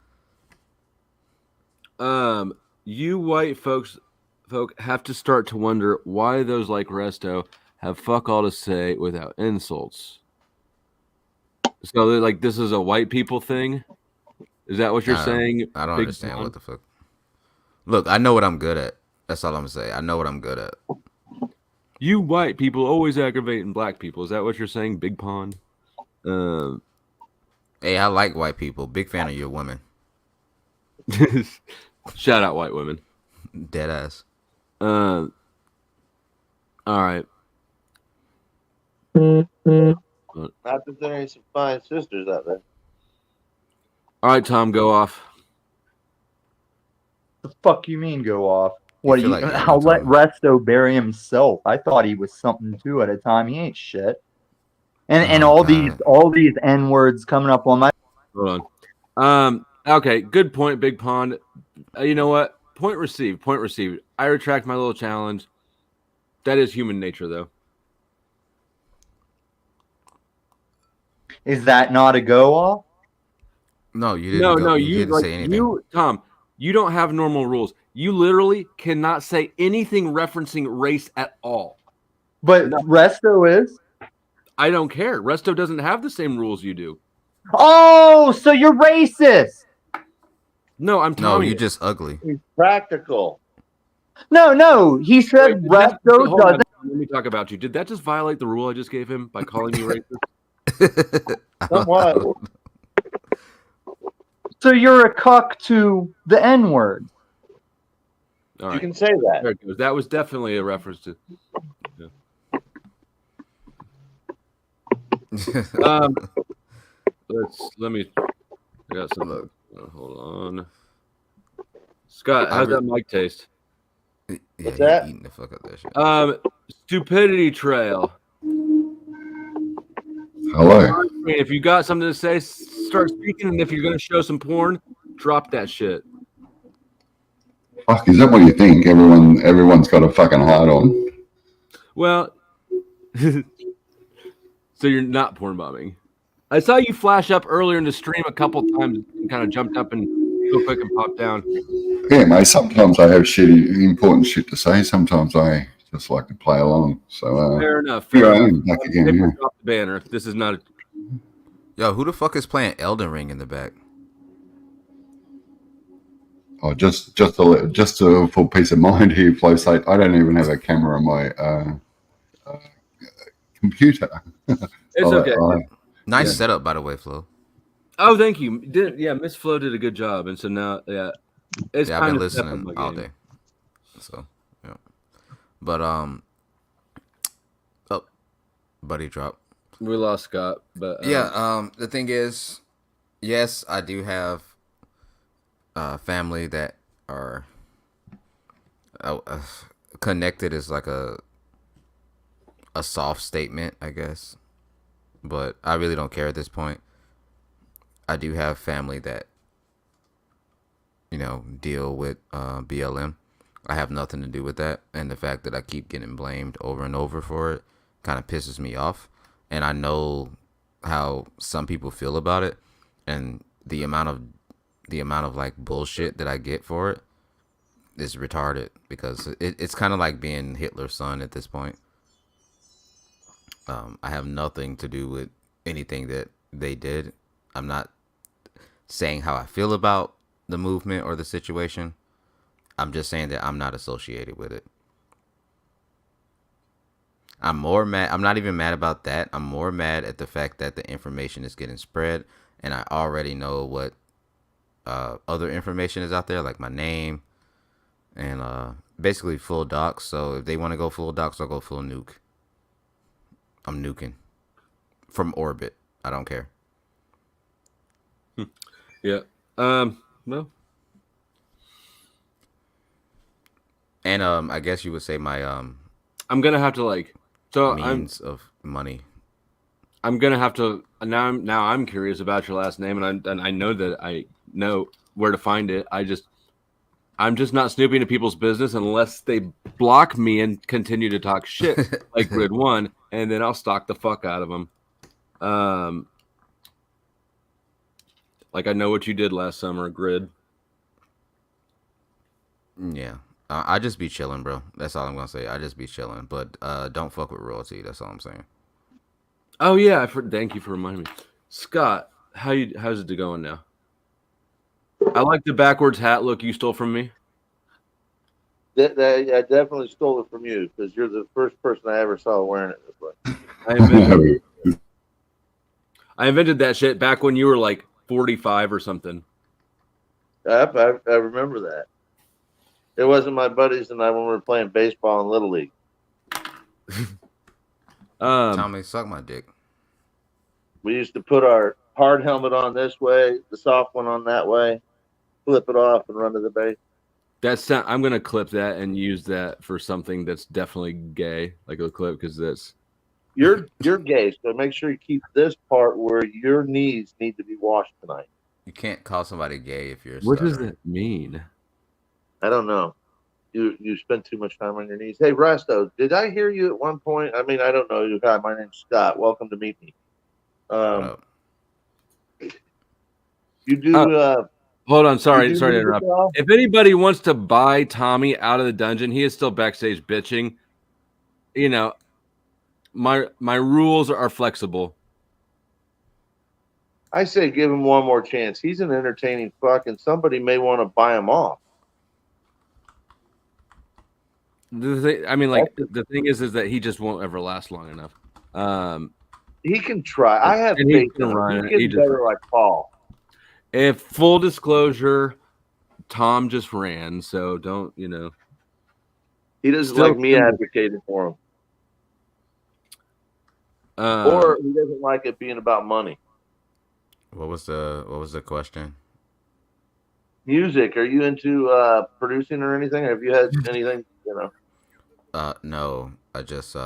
You white folk have to start to wonder why those like Resto have fuck all to say without insults. So like this is a white people thing? Is that what you're saying? I don't understand what the fuck. Look, I know what I'm good at. That's all I'm saying. I know what I'm good at. You white people always aggravating black people. Is that what you're saying, Big Pond? Hey, I like white people. Big fan of your women. Shout out white women. Dead ass. All right. I think there ain't some fine sisters out there. All right, Tom, go off. The fuck you mean go off? What do you? like I'll let Resto bury himself. I thought he was something too at a time. He ain't shit. And all these N words coming up on my. Hold on. Okay, good point, Big Pond. You know what? Point received. Point received. I retract my little challenge. That is human nature, though. Is that not a go off? No, you didn't. No, you didn't say anything. Tom, you don't have normal rules. You literally cannot say anything referencing race at all. But Resto is. I don't care. Resto doesn't have the same rules you do. Oh, so you're racist. No, I'm telling you. No, you're just ugly. He's practical. No. He said Resto doesn't. Let me talk about you. Did that just violate the rule I just gave him by calling you racist? Somewhat. So you're a cuck to the N word. All right. You can say that. There it goes. That was definitely a reference to. Yeah. Let me. I got some. Hold on. Scott, how's that mic taste? Yeah, What's that? eating the fuck out that shit. Stupidity Trail. Hello. If you got something to say, start speaking. And if you're going to show some porn, drop that shit. Fuck, is that what you think? Everyone's got a fucking heart on. Well, so you're not porn bombing. I saw you flash up earlier in the stream a couple times and kind of jumped up and real quick and popped down. Yeah, mate. Sometimes I have important shit to say. Sometimes I just like to play along. So Fair enough. here Fair I enough. am back again. Yeah. Drop the banner. This is not. Yo, who the fuck is playing Elden Ring in the back? Oh, just for peace of mind here, Flowstate. I don't even have a camera on my computer. It's okay. Nice setup, by the way, Flo. Oh, thank you. Miss Flo did a good job, and so now, it's I've kind been of listening all day. So, yeah. But oh, buddy drop. We lost Scott, but the thing is, yes, I do have family that are connected is like a soft statement, I guess, but I really don't care at this point. I do have family that deal with BLM. I have nothing to do with that, and the fact that I keep getting blamed over and over for it kind of pisses me off. And I know how some people feel about it, and the amount of like bullshit that I get for it is retarded, because it's kind of like being Hitler's son at this point. I have nothing to do with anything that they did. I'm not saying how I feel about the movement or the situation. I'm just saying that I'm not associated with it. I'm more mad. I'm not even mad about that. I'm more mad at the fact that the information is getting spread, and I already know what other information is out there, like my name and basically full docs. So if they want to go full docs, I'll go full nuke. I'm nuking from orbit. I don't care. Yeah. Well. And I guess you would say my I'm gonna have to means of money. I'm gonna have to now. I'm curious about your last name, and I know that I know where to find it. I'm just not snooping into people's business unless they block me and continue to talk shit like Grid One, and then I'll stalk the fuck out of them. Like I know what you did last summer, Grid. Yeah. I just be chilling, bro. That's all I'm gonna say. I just be chilling, but don't fuck with royalty. That's all I'm saying. Oh yeah, thank you for reminding me, Scott. How's it going now? I like the backwards hat look you stole from me. I definitely stole it from you because you're the first person I ever saw wearing it this way. I invented that shit back when you were like 45 or something. I remember that. It wasn't my buddies and I when we were playing baseball in Little League. Tommy, suck my dick. We used to put our hard helmet on this way, the soft one on that way, flip it off, and run to the base. I'm gonna clip that and use that for something that's definitely gay, like a clip, because that's you're gay, so make sure you keep this part where your knees need to be washed tonight. You can't call somebody gay if you're. What does that mean? I don't know. You spend too much time on your knees. Hey, Resto, did I hear you at one point? I mean, I don't know you. Hi, my name's Scott. Welcome to meet me. You do. Hold on, sorry to interrupt. If anybody wants to buy Tommy out of the dungeon, he is still backstage bitching. You know, my rules are flexible. I say give him one more chance. He's an entertaining fuck, and somebody may want to buy him off. The thing is that he just won't ever last long enough. He can try. I have faith in him. He gets better like Paul. If full disclosure, Tom just ran, so don't He doesn't like me advocating for him, or he doesn't like it being about money. What was the question? music? Are you into producing or anything? Have you had anything? No, I just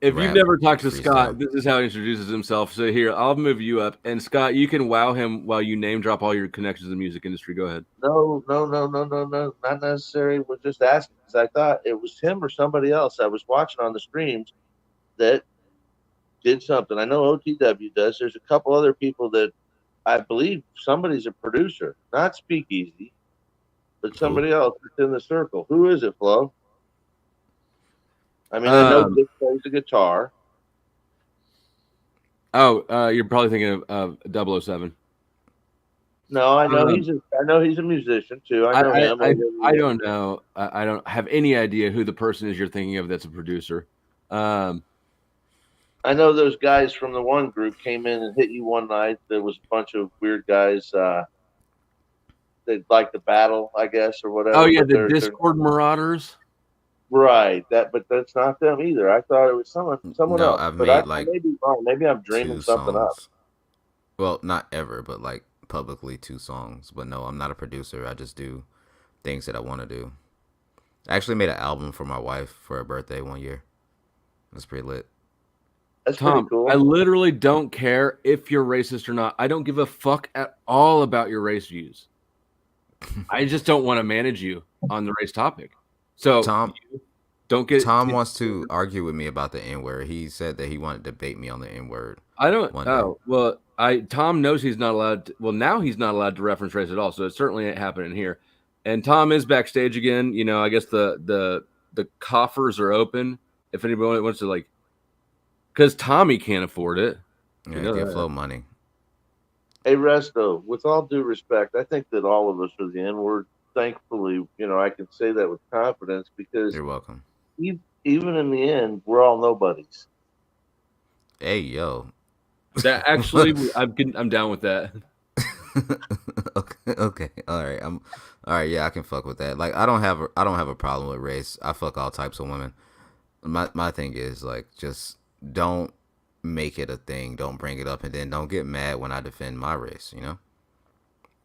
If you've rap, never talked to freestyle. Scott, this is how he introduces himself. So here, I'll move you up, and Scott, you can wow him while you name drop all your connections in the music industry. Go ahead. No, not necessary. Was just asking because I thought it was him or somebody else I was watching on the streams that did something. I know OTW does. There's a couple other people that I believe somebody's a producer, not Speakeasy, but somebody else that's in the circle. Who is it, Flo? I mean, I know Dick plays the guitar. Oh, you're probably thinking of 007. No, I know he's a musician too. I know him. I don't know. I don't have any idea who the person is you're thinking of that's a producer. I know those guys from the one group came in and hit you one night. There was a bunch of weird guys. They'd like to battle, I guess, or whatever. Oh yeah, but the Discord Marauders. Right. But that's not them either. I thought it was someone No, else. I've But made I like may be wrong. Maybe I'm dreaming 2 something up. songs. Well, not ever, but like publicly 2 songs. But no, I'm not a producer. I just do things that I want to do. I actually made an album for my wife for her birthday one year. That's pretty lit. That's Tom, pretty cool. I literally don't care if you're racist or not. I don't give a fuck at all about your race views. I just don't want to manage you on the race topic. So Tom, don't get. Tom wants to argue with me about the N-word. He said that he wanted to debate me on the N-word. I don't. one day. Oh well, Tom knows he's not allowed. Well, now he's not allowed to reference race at all. So it certainly ain't happening here. And Tom is backstage again. You know, I guess the coffers are open. If anybody wants to because Tommy can't afford it. Yeah, give Flo money. Hey, Resto, with all due respect, I think that all of us are the N-word. Thankfully, I can say that with confidence because You're welcome. Even in the end, we're all nobodies. Hey, yo. That actually, I'm down with that. Okay. All right. All right. Yeah, I can fuck with that. Like, I don't have a problem with race. I fuck all types of women. My thing is just don't make it a thing. Don't bring it up, and then don't get mad when I defend my race.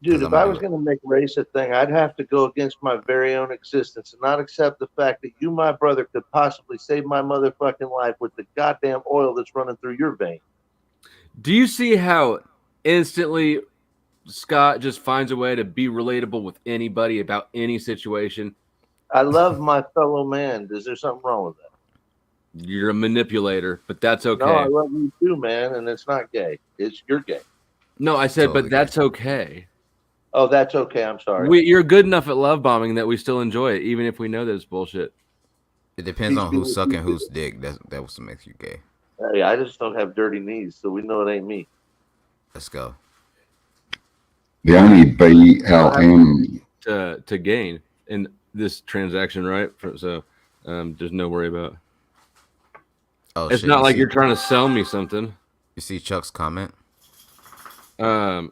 Dude, if I was going to make race a thing, I'd have to go against my very own existence and not accept the fact that you, my brother, could possibly save my motherfucking life with the goddamn oil that's running through your vein. Do you see how instantly Scott just finds a way to be relatable with anybody about any situation? I love my fellow man. Is there something wrong with that? You're a manipulator, but that's okay. No, I love you too, man, and it's not gay. You're gay. No, I said, but that's okay. Oh, that's okay. I'm sorry. You're good enough at love bombing that we still enjoy it, even if we know that it's bullshit. It depends on who's sucking whose dick. That was what makes you gay. Hey, I just don't have dirty knees, so we know it ain't me. Let's go. The only BLM to gain in this transaction, right? So there's no worry about. Oh, it's shit, not you like see- you're trying to sell me something. You see Chuck's comment? Hold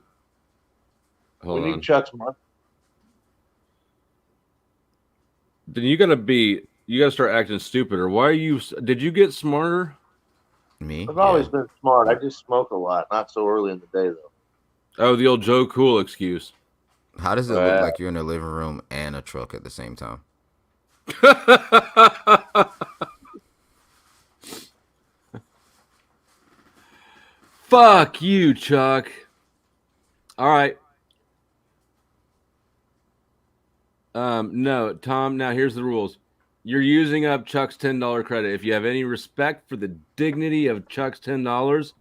We on. need Chuck's money. Then you gotta start acting stupid. Or why are you? Did you get smarter? Me? I've always been smart. I just smoke a lot. Not so early in the day, though. Oh, the old Joe Cool excuse. How does it look like you're in a living room and a truck at the same time? Fuck you, Chuck. All right. No, Tom, now here's the rules. You're using up Chuck's $10 credit. If you have any respect for the dignity of Chuck's $10,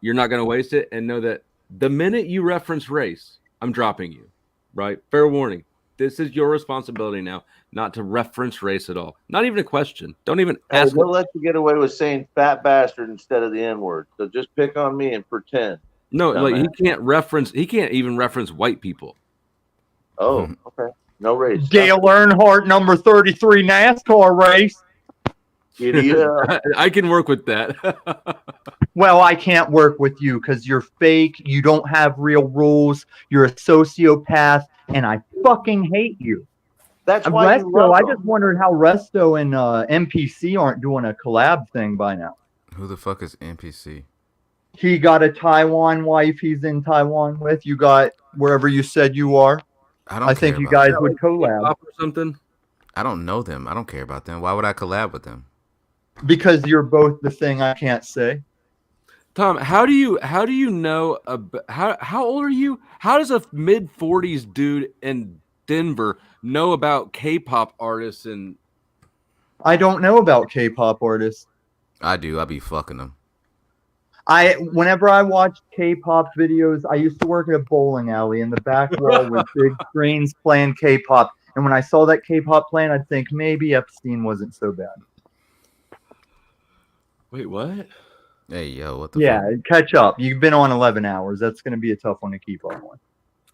you're not going to waste it. And know that the minute you reference race, I'm dropping you, right? Fair warning. This is your responsibility now, not to reference race at all. Not even a question. Don't even ask. They'll let you get away with saying fat bastard instead of the N-word. So just pick on me and pretend. No, like Dumbass. he can't even reference white people. Oh, okay. No race. Dale Earnhardt, number 33 NASCAR race. Idiot. I can work with that. Well, I can't work with you because you're fake. You don't have real rules. You're a sociopath, and I fucking hate you. That's why you love I them. just wondered how Resto and NPC aren't doing a collab thing by now. Who the fuck is NPC? He got a Taiwan wife he's in Taiwan with. You got wherever you said you are. I think care you about guys that. would collab or something. I don't know them. I don't care about them. Why would I collab with them? because you're both the thing I can't say. Tom, how do you know how old are you? How does a mid-40s dude in Denver know about K-pop artists and I don't know about K-pop artists. I do. I be fucking them. Whenever I watch K-pop videos, I used to work at a bowling alley, and the back wall was big screens playing K-pop. And when I saw that K-pop playing, I'd think maybe Epstein wasn't so bad. Wait, what? Hey, yo, what the Yeah, fuck? catch up. You've been on 11 hours. That's going to be a tough one to keep up on.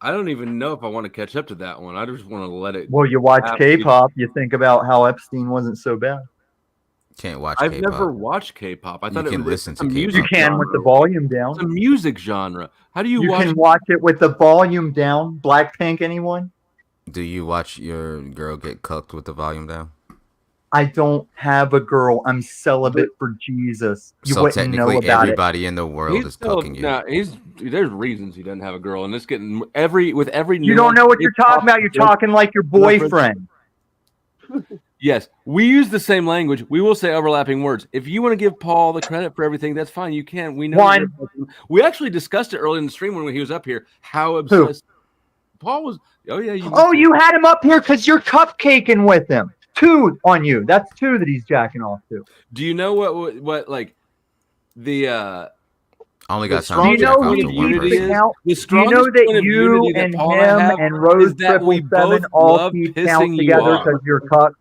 I don't even know if I want to catch up to that one. I just want to let it. Well, you watch happen. K-pop, you think about how Epstein wasn't so bad. Can't watch I've K-pop. never watched K-pop. I thought You can it was listen to a K-pop. music You can with the volume down. It's a music genre. How do you You watch? can watch it with the volume down. Blackpink, anyone? Do you watch your girl get cucked with the volume down? I don't have a girl. I'm celibate for Jesus. You So wouldn't know technically, about everybody in the world is still, cucking you. no, there's reasons he doesn't have a girl, and it's getting with every. You don't know what you're talking about. You're talking like your boyfriend. Yes, we use the same language. We will say overlapping words. If you want to give Paul the credit for everything, that's fine. You can. We know. One. We actually discussed it early in the stream when he was up here. How obsessed Paul was. Oh yeah. You had him up here because you're cupcaking with him. 2 on you. That's 2 that he's jacking off to. Do you know what like the I only got Do time you to jack know off who to keeps one the person. count? The Do you know strongest point that of you unity that and Paul and I him have and Rose is that we 777 both all love keep pissing count you together off. because you're cuck?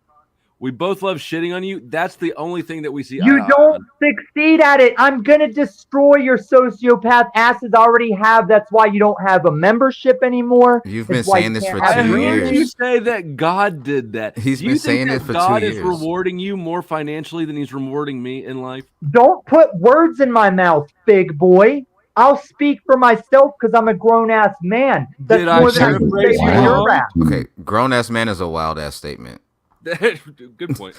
We both love shitting on you. That's the only thing that we see. You don't succeed at it. I'm gonna destroy your sociopath asses already have. That's why you don't have a membership anymore. You've It's been why saying you this can't for have 2 a heard you years. say that God did that. He's Do you been think saying that it for 2 God is years. rewarding you more financially than he's rewarding me in life? Don't put words in my mouth, big boy. I'll speak for myself because I'm a grown ass man. That's Did I more than I can paraphrase say you for your wrong? ass. Okay, grown ass man is a wild ass statement. Good point.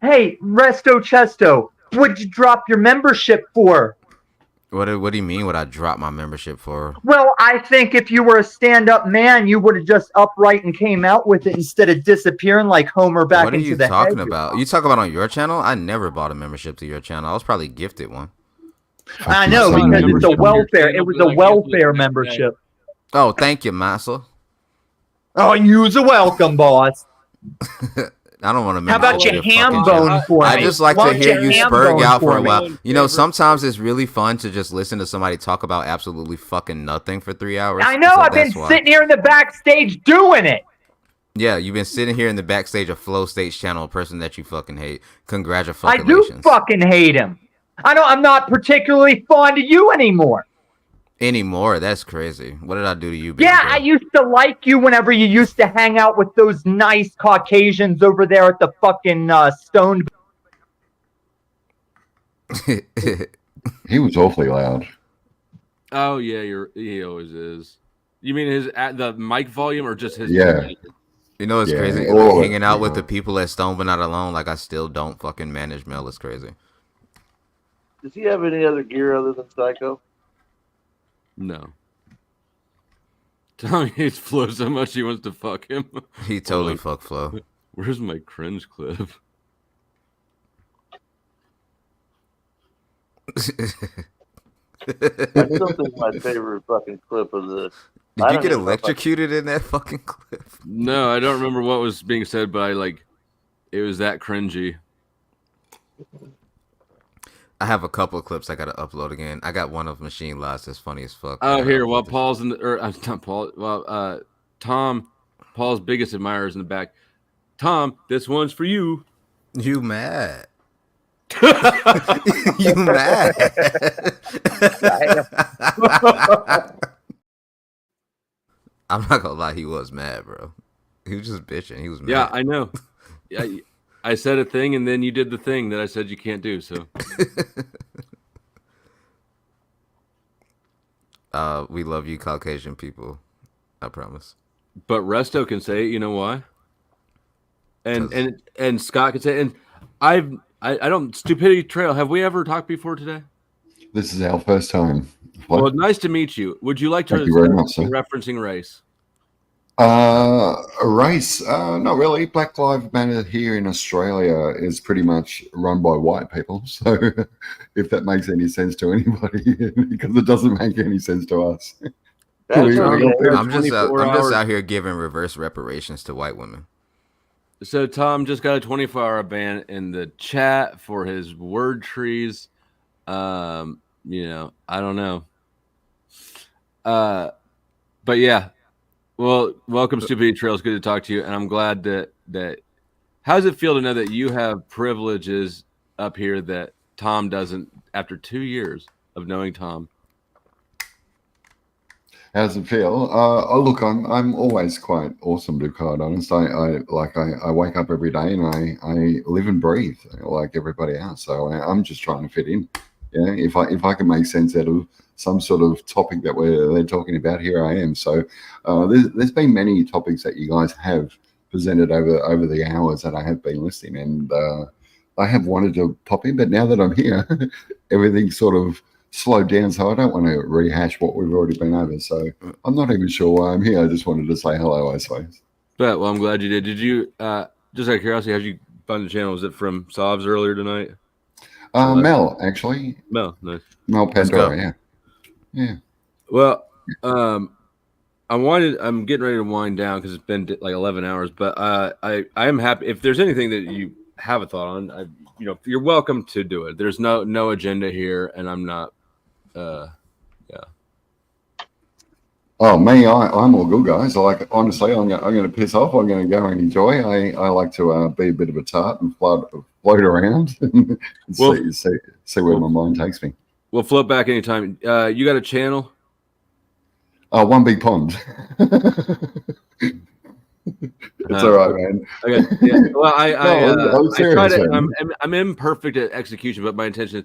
Hey, Resto Chesto, what'd you drop your membership for? What do you mean? What I dropped my membership for? Well, I think if you were a stand-up man, you would have just upright and came out with it instead of disappearing like Homer back What are into you the talking hedge. about? You talk about on your channel? I never bought a membership to your channel. I was probably gifted one. I know because it's a welfare. It was a welfare membership. Oh, thank you, massa. Oh, you's a welcome, boss. I don't want to. How about your ham bone for I me? just like Why to don't hear you you ham spurg bone out for a me? while. You know, sometimes it's really fun to just listen to somebody talk about absolutely fucking nothing for 3 hours. I know. So I've been that's why. sitting here in the backstage doing it. Yeah, you've been sitting here in the backstage of Flow Stage channel, a person that you fucking hate. I Congratulations. do fucking hate him. I'm not particularly fond of you anymore. Anymore? That's crazy. What did I do to you, baby Yeah, girl? I used to like you whenever you used to hang out with those nice Caucasians over there at the fucking stoned. He was awfully loud. Oh yeah, he always is. You mean his at the mic volume or just his? Yeah. You know what's Yeah, crazy? all Like, of it, hanging out with yeah. the people at Stone But Not Alone, like I still don't fucking manage mail. It's crazy. Does he have any other gear other than Psycho? No. Tommy hates Flo so much he wants to fuck him. He totally fuck Flo. Where's my cringe clip? I still think my favorite fucking clip of the. Did you get electrocuted in that fucking clip? No, I don't remember what was being said, but it was that cringy. I have a couple of clips I gotta upload again. I got one of Machine Loss that's funny as fuck. Oh, here, while Paul's in the, or not Paul, well, Tom, Paul's biggest admirer is in the back. Tom, this one's for you. You mad? You mad? I'm not gonna lie, he was mad, bro. He was just bitching. He was mad. Yeah, I know. Yeah, I said a thing, and then you did the thing that I said you can't do. So, we love you, Caucasian people. I promise. but Resto can say it. You know why? And Scott can say it. And I don't. Stupidity Trail. Have we ever talked before today? This is our first time. Well, nice to meet you. Would you like to Thank you very much, start sir. referencing race? A race? Not really. Black Lives Matter here in Australia is pretty much run by white people. So, if that makes any sense to anybody, because it doesn't make any sense to us. I'm just out here giving reverse reparations to white women. So Tom just got a 24-hour ban in the chat for his word trees. You know, I don't know. But yeah. Well, welcome, Stupidity Trails. Good to talk to you, and I'm glad that. How does it feel to know that you have privileges up here that Tom doesn't? After 2 years of knowing Tom, How does it feel? Look, I'm always quite awesome, to be quite honest. I wake up every day and I live and breathe like everybody else. So I'm just trying to fit in. Yeah, if I can make sense out of some sort of topic that they're talking about, here I am. So there's been many topics that you guys have presented over the hours that I have been listening, and I have wanted to pop in, but now that I'm here, everything's sort of slowed down, so I don't want to rehash what we've already been over. So I'm not even sure why I'm here. I just wanted to say hello, I suppose. but well, I'm glad you did. Did you just out of curiosity, how'd you find the channel? Was it from Sobs earlier tonight? Mel, actually. Mel, nice. Mel Pandora, yeah. Well, I'm getting ready to wind down because it's been like 11 hours. But I am happy. If there's anything that you have a thought on, you're welcome to do it. There's no agenda here, and I'm not. Yeah. Oh, me, I'm all good, guys. Honestly, I'm going to piss off. I'm going to go and enjoy. I like to be a bit of a tart and float around and see where my mind takes me. We'll float back anytime. You got a channel? One Big Pond. It's all right, man. Okay. Yeah. Well, I serious, try to. man. I'm imperfect at execution, but my intention is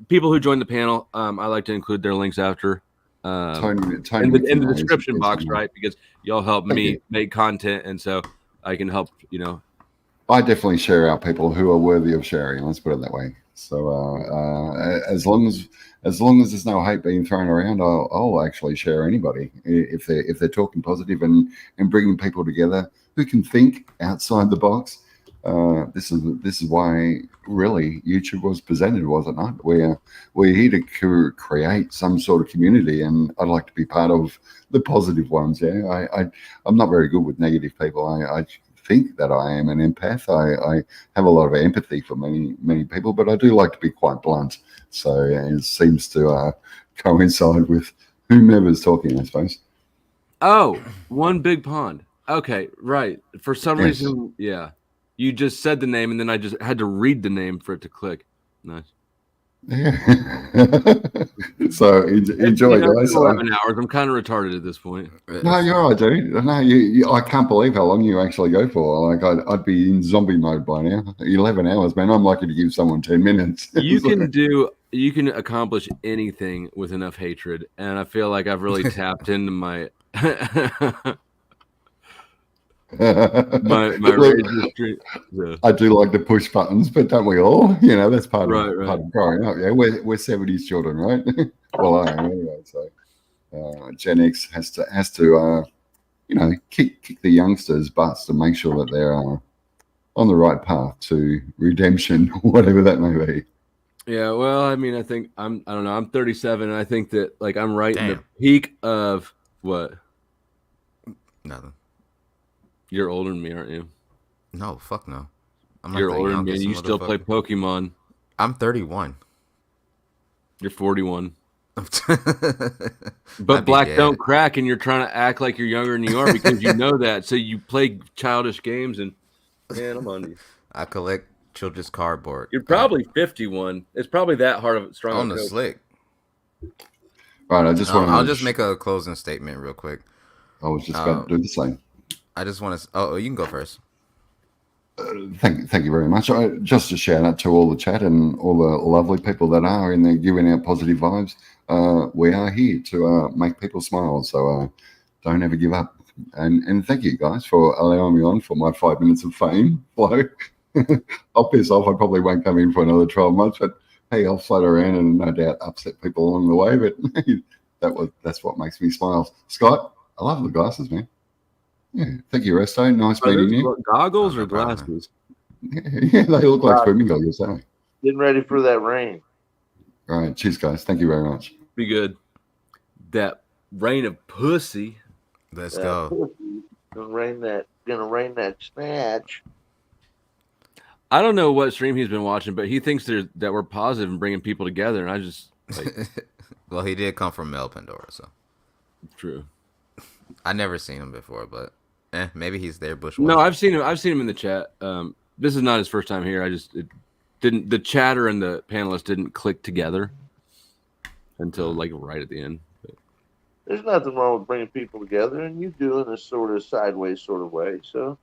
people who join the panel. I like to include their links after. Tony in the description box, right? Because y'all help me make content, and so I can help. I definitely share out people who are worthy of sharing. Let's put it that way. So as long as there's no hate being thrown around, I'll actually share anybody if they're talking positive and bringing people together who can think outside the box. This is why really YouTube was presented, was it not? We're here to create some sort of community, and I'd like to be part of the positive ones. Yeah, I'm not very good with negative people. I think that I am an empath. I have a lot of empathy for many people, but I do like to be quite blunt. So it seems to coincide with whomever's talking, I suppose. Oh, One Big Pond. Okay, right. For some reason, yeah. You just said the name, and then I just had to read the name for it to click. Nice. Yeah. So enjoy, guys. 11 hours. I'm kind of retarded at this point. No, you're all right, dude. No, you I can't believe how long you actually go for. Like I'd be in zombie mode by now. 11 hours, man. I'm lucky to give someone 10 minutes. You can accomplish anything with enough hatred, and I feel like I've really tapped into my my rage street. Yeah. I do like to push buttons, but don't we all? That's part of growing up. Yeah, we're 70s children, right? Well, I am anyway. So Gen X has to kick the youngsters' butts to make sure that they're on the right path to redemption, whatever that may be. Yeah, well, I mean, I think I don't know. I'm 37, and I think that I'm right in the peak of what? Nothing. You're older than me, aren't you? No, fuck no. You're older than me, and you still play Pokemon. I'm 31. You're 41. But black don't crack, and you're trying to act like you're younger than you are because you know that. So you play childish games, and man, I'm on you. I collect children's cardboard. You're probably 51. It's probably that hard of strong on the slick. Right, I'll just make a closing statement real quick. I was just about to do the same. I just want to. Oh, you can go first. Thank you very much. Just a shout out to all the chat and all the lovely people that are in there giving out positive vibes. We are here to make people smile, so don't ever give up. And thank you guys for allowing me on for my 5 minutes of fame. I'll piss off. I probably won't come in for another 12 months, but hey, I'll float around and no doubt upset people along the way, but that's what makes me smile. Scott, I love the glasses, man. Yeah, thank you, Resto. Nice Are meeting those you. goggles or glasses? Yeah, they look like swimming goggles, don't they? Getting ready for that rain. All right, cheers, guys. Thank you very much. Be good. That rain of pussy. Let's go. Gonna rain that snatch. I don't know what stream he's been watching, but he thinks that we're positive and bringing people together, and I just like. Well, he did come from Mel Pandora, so true. I never seen him before, but maybe he's there. No, I've seen him. I've seen him in the chat. This is not his first time here. It didn't. The chatter and the panelists didn't click together until like right at the end. There's nothing wrong with bringing people together, and you do in a sort of sideways sort of way. So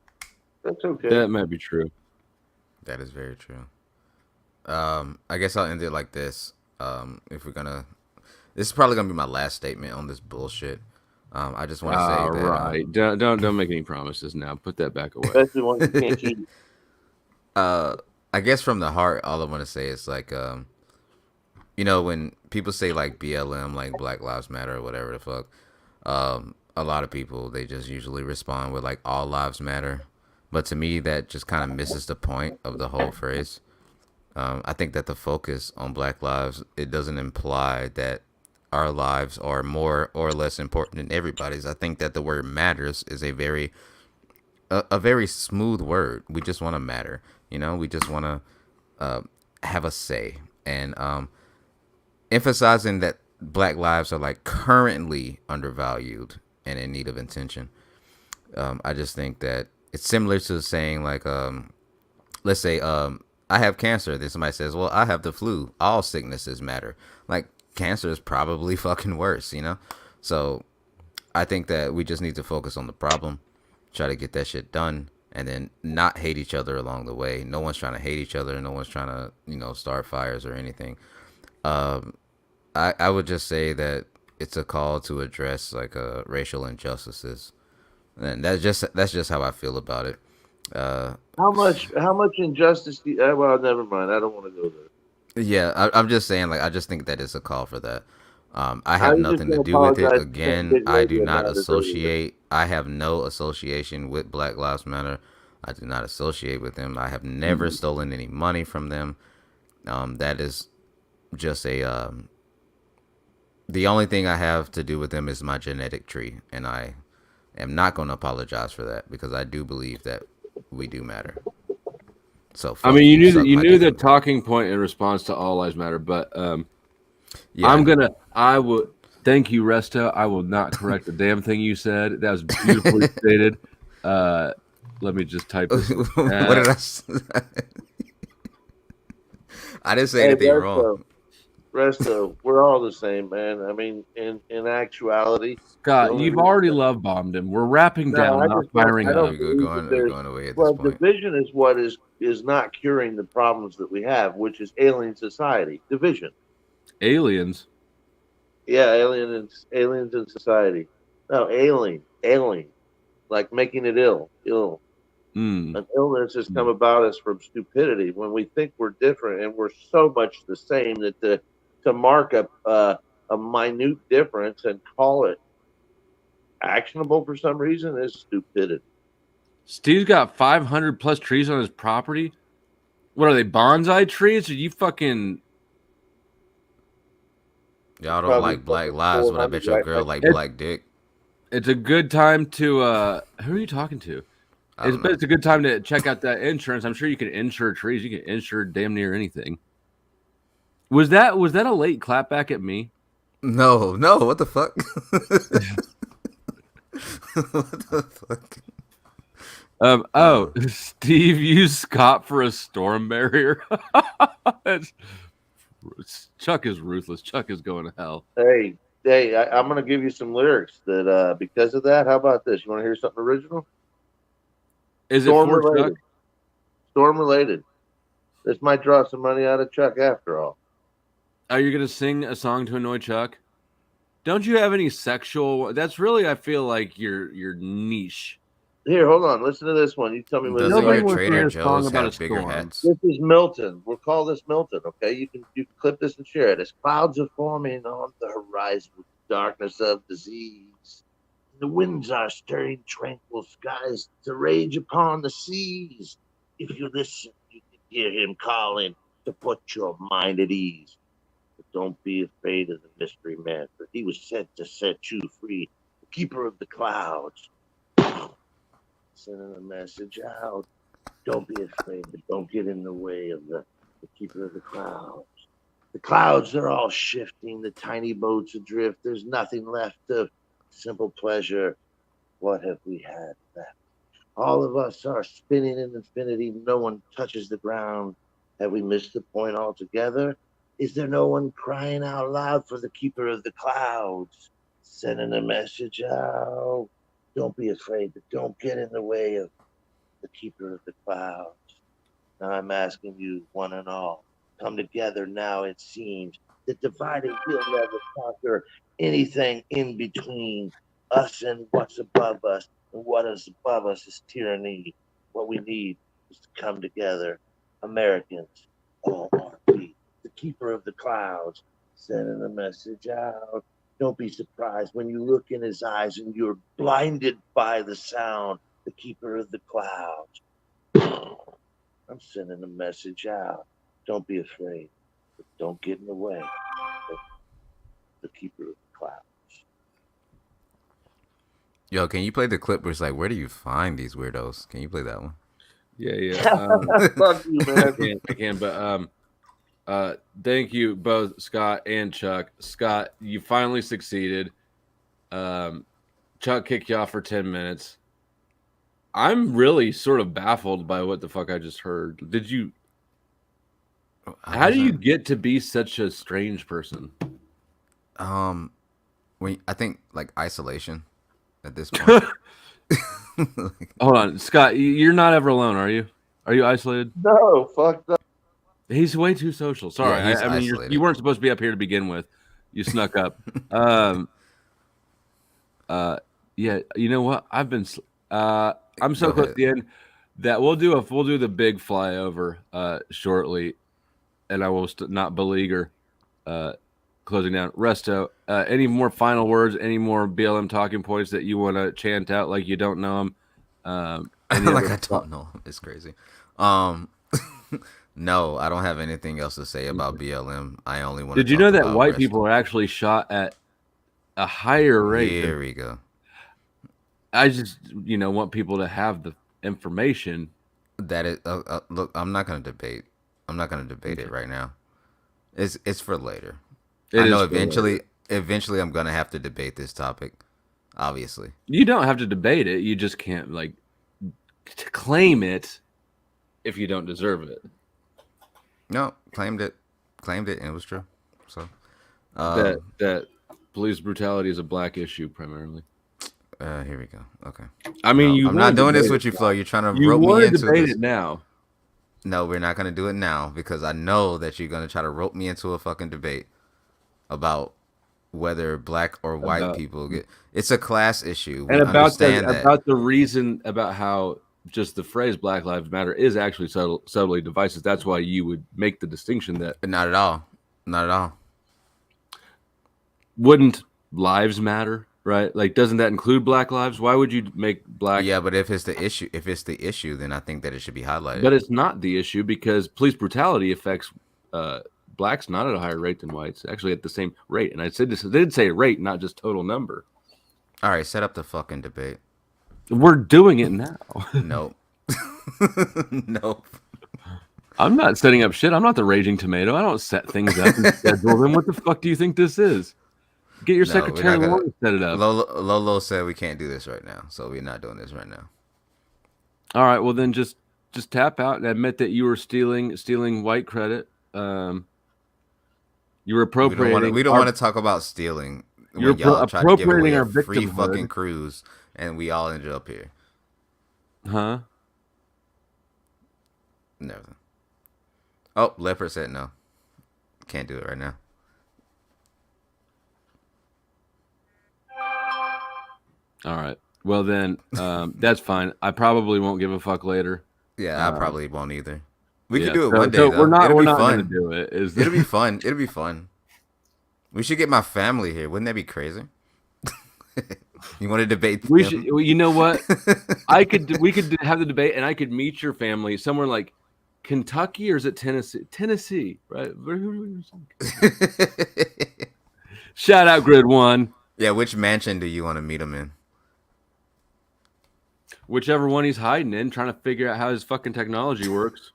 that's okay. That might be true. That is very true. I guess I'll end it like this. If we're gonna, this is probably gonna be my last statement on this bullshit. I just want to say that. Right. Don't make any promises now. Put that back away. Especially when you can't keep. I guess from the heart, all I want to say is like, you know, when people say like BLM, like Black Lives Matter or whatever the fuck, a lot of people, they just usually respond with like all lives matter. But to me, that just kind of misses the point of the whole phrase. I think that the focus on Black lives, it doesn't imply that our lives are more or less important than everybody's. I think that the word matters is a very smooth word. We just want to matter. You know, we just want to have a say. And emphasizing that Black lives are like currently undervalued and in need of attention. I just think that it's similar to saying like, let's say I have cancer. Then somebody says, well, I have the flu. All sicknesses matter. Like cancer is probably fucking worse, you know? So I think that we just need to focus on the problem, try to get that shit done, and then not hate each other along the way. No one's trying to hate each other. No one's trying to, you know, start fires or anything. I would just say that it's a call to address like racial injustices. And that's just how I feel about it. How much injustice do you, well, never mind. I don't want to go there. Yeah, I'm just saying, like, I just think that it's a call for that. I have nothing to do with it. Again, I do not associate. I have no association with Black Lives Matter. I do not associate with them. I have never stolen any money from them. That is just a. The only thing I have to do with them is my genetic tree, and I am not going to apologize for that because I do believe that we do matter. So I mean, you knew the talking point in response to All Lives Matter, but yeah. I would thank you, Resto. I will not correct the damn thing you said. That was beautifully stated. Let me just type this. What did I say? I didn't say anything wrong. Resto, we're all the same, man. I mean, in actuality, Scott, you've already love bombed him. We're wrapping down, not firing up. We're going away at this point. Division is what is not curing the problems that we have, which is alien society. Division. Aliens. Yeah, aliens in society. No, alien, like making it ill. An illness has come about us from stupidity when we think we're different and we're so much the same that to mark up a minute difference and call it actionable for some reason is stupidity. Steve's got 500 plus trees on his property. What are they, bonsai trees? Or you fucking... Y'all don't like Black lives, but I bet your girl like black dick. It's a good time to... who are you talking to? It's a good time to check out that insurance. I'm sure you can insure trees. You can insure damn near anything. Was that a late clapback at me? No. What the fuck? What the fuck? Steve used Scott for a storm barrier. Chuck is ruthless. Chuck is going to hell. Hey, I'm going to give you some lyrics that because of that. How about this? You want to hear something original? Is it for Chuck? Storm related. This might draw some money out of Chuck after all. Are you going to sing a song to annoy Chuck? Don't you have any sexual? That's really, I feel like your niche. Here, hold on. Listen to this one. You tell me what Doesn't your Trader Joe's have bigger heads? This is Milton. We'll call this Milton, okay? You can clip this and share it. As clouds are forming on the horizon with the darkness of disease, the winds are stirring tranquil skies to rage upon the seas. If you listen, you can hear him calling to put your mind at ease. But don't be afraid of the mystery man, for he was sent to set you free, the keeper of the clouds. Sending a message out. Don't be afraid, but don't get in the way of the keeper of the clouds. The clouds are all shifting, the tiny boats adrift. There's nothing left of simple pleasure. What have we had left? All of us are spinning in infinity. No one touches the ground. Have we missed the point altogether? Is there no one crying out loud for the keeper of the clouds? Sending a message out. Don't be afraid, but don't get in the way of the keeper of the clouds. Now I'm asking you, one and all, come together now, it seems. The divided will never conquer anything in between us and what's above us. And what is above us is tyranny. What we need is to come together. Americans, all are we. The keeper of the clouds, sending a message out. Don't be surprised when you look in his eyes and you're blinded by the sound. The keeper of the clouds. I'm sending a message out. Don't be afraid, but don't get in the way of the keeper of the clouds. Yo, can you play the clip where it's like, where do you find these weirdos? Can you play that one? Yeah. Fuck you, man. I can, but thank you both, Scott and Chuck. Scott, you finally succeeded. Chuck kicked you off for 10 minutes. I'm really sort of baffled by what the fuck I just heard. Did you? How do you get to be such a strange person? I think like isolation at this point. Hold on, Scott. You're not ever alone, are you? Are you isolated? No, fuck that. He's way too social. Sorry, Yeah, he's I mean isolated. you weren't supposed to be up here to begin with. You snuck up. Yeah. You know what? I'm so close to the end that we'll do the big flyover shortly, and I will not beleaguer closing down. Resto, any more final words? Any more BLM talking points that you want to chant out like you don't know them? Like I don't know. It's crazy. No, I don't have anything else to say about BLM. I only want. Did you know that white people are actually shot at a higher rate? Here we go. I just want people to have the information. That is look. I'm not going to debate. I'm not going to debate it right now. It's for later. I know eventually I'm going to have to debate this topic. Obviously, you don't have to debate it. You just can't claim it if you don't deserve it. No, claimed it, and it was true. So that police brutality is a black issue primarily. Here we go. Okay. I mean, I'm not doing this with you, Flo. You're trying to rope me into debate this. it now. No, we're not going to do it now because I know that you're going to try to rope me into a fucking debate about whether black or white people get. It's a class issue. And about the reason about how just the phrase Black Lives Matter is actually subtly divisive. That's why you would make the distinction that. But not at all. Not at all. Wouldn't lives matter? Right? Like, doesn't that include black lives? Why would you make black? Yeah, but if it's the issue, then I think that it should be highlighted. But it's not the issue because police brutality affects blacks not at a higher rate than whites, actually at the same rate. And I did say rate, not just total number. All right, set up the fucking debate. We're doing it now. Nope. Nope. I'm not setting up shit. I'm not the Raging Tomato. I don't set things up and schedule them. What the fuck do you think this is? Get your secretary to set it up. Lolo said we can't do this right now, so we're not doing this right now. All right, well then just tap out and admit that you were stealing white credit. You were appropriating. We don't want to talk about stealing. You're appropriating our free victimhood. fucking cruise, and we all ended up here. Huh? Never. Oh, Leopard said no. Can't do it right now. All right. Well, then that's fine. I probably won't give a fuck later. Yeah, I probably won't either. We could yeah, do it so- one day so though. we're not It'll be gonna fun. do it. It'll be fun. It'll be fun. We should get my family here. Wouldn't that be crazy? You want to debate? We them? should. Well, you know what? We could have the debate, and I could meet your family somewhere like Kentucky, or is it Tennessee? Tennessee, right? Shout out Grid One. Yeah, which mansion do you want to meet him in? Whichever one he's hiding in, trying to figure out how his fucking technology works.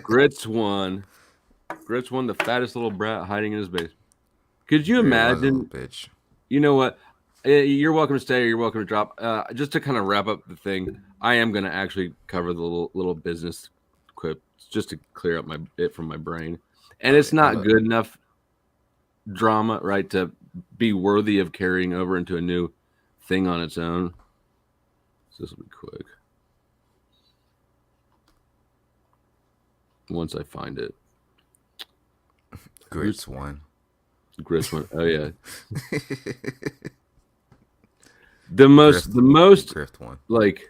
Grits One, the fattest little brat hiding in his basement. Could you imagine? Bitch. You know what? You're welcome to stay or you're welcome to drop. Just to kind of wrap up the thing, I am going to actually cover the little business quip just to clear up it from my brain. And it's not good enough drama, right, to be worthy of carrying over into a new thing on its own. So this will be quick. Once I find it. Grits One. Grits One. Oh yeah. The most like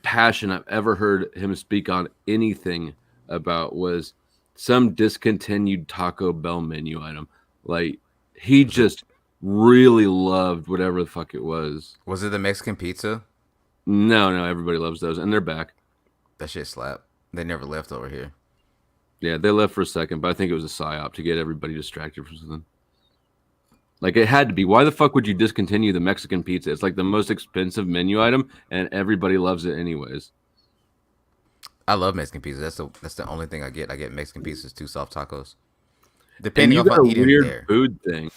passion I've ever heard him speak on anything about was some discontinued Taco Bell menu item. Like he just really loved whatever the fuck it was. Was it the Mexican pizza? No, everybody loves those, and they're back. That shit slap. They never left over here. Yeah, they left for a second, but I think it was a psyop to get everybody distracted from something. Like it had to be. Why the fuck would you discontinue the Mexican pizza? It's like the most expensive menu item, and everybody loves it anyways. I love Mexican pizza. That's the only thing I get. I get Mexican pizzas, 2 soft tacos. Depending on if I'm eating weird there. Food thing.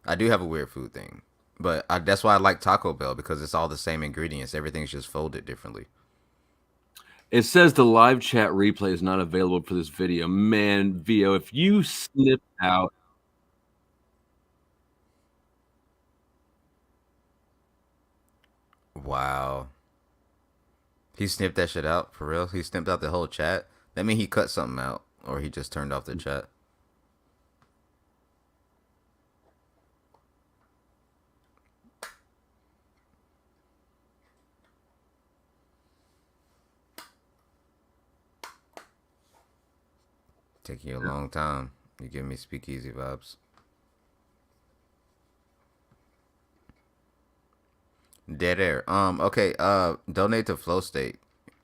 I do have a weird food thing, but that's why I like Taco Bell because it's all the same ingredients. Everything's just folded differently. It says the live chat replay is not available for this video. Man, Vio, if you snip out. Wow. He snipped that shit out for real. He snipped out the whole chat. That means he cut something out, or he just turned off the chat. Taking you a long time. You give me speakeasy vibes. Dead air. Okay. Donate to Flow State.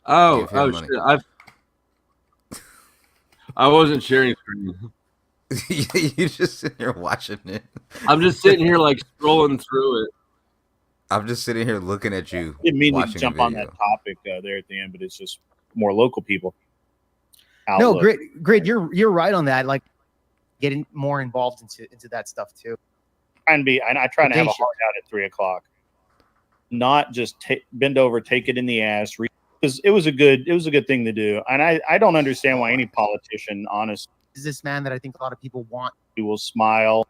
Oh shit! I wasn't sharing screen. You just sitting here watching it. I'm just sitting here like scrolling through it. I'm just sitting here looking at you. Didn't mean to watching jump the on video. that topic there at the end, but it's just more local people. No, Outlook. great. You're right on that. Like getting more involved into that stuff too. I try to have a Vacation. heart out at 3:00, not just bend over, take it in the ass. Because it was a good thing to do, and I don't understand why any politician, honest, Businessman that I think a lot of people want. who will smile,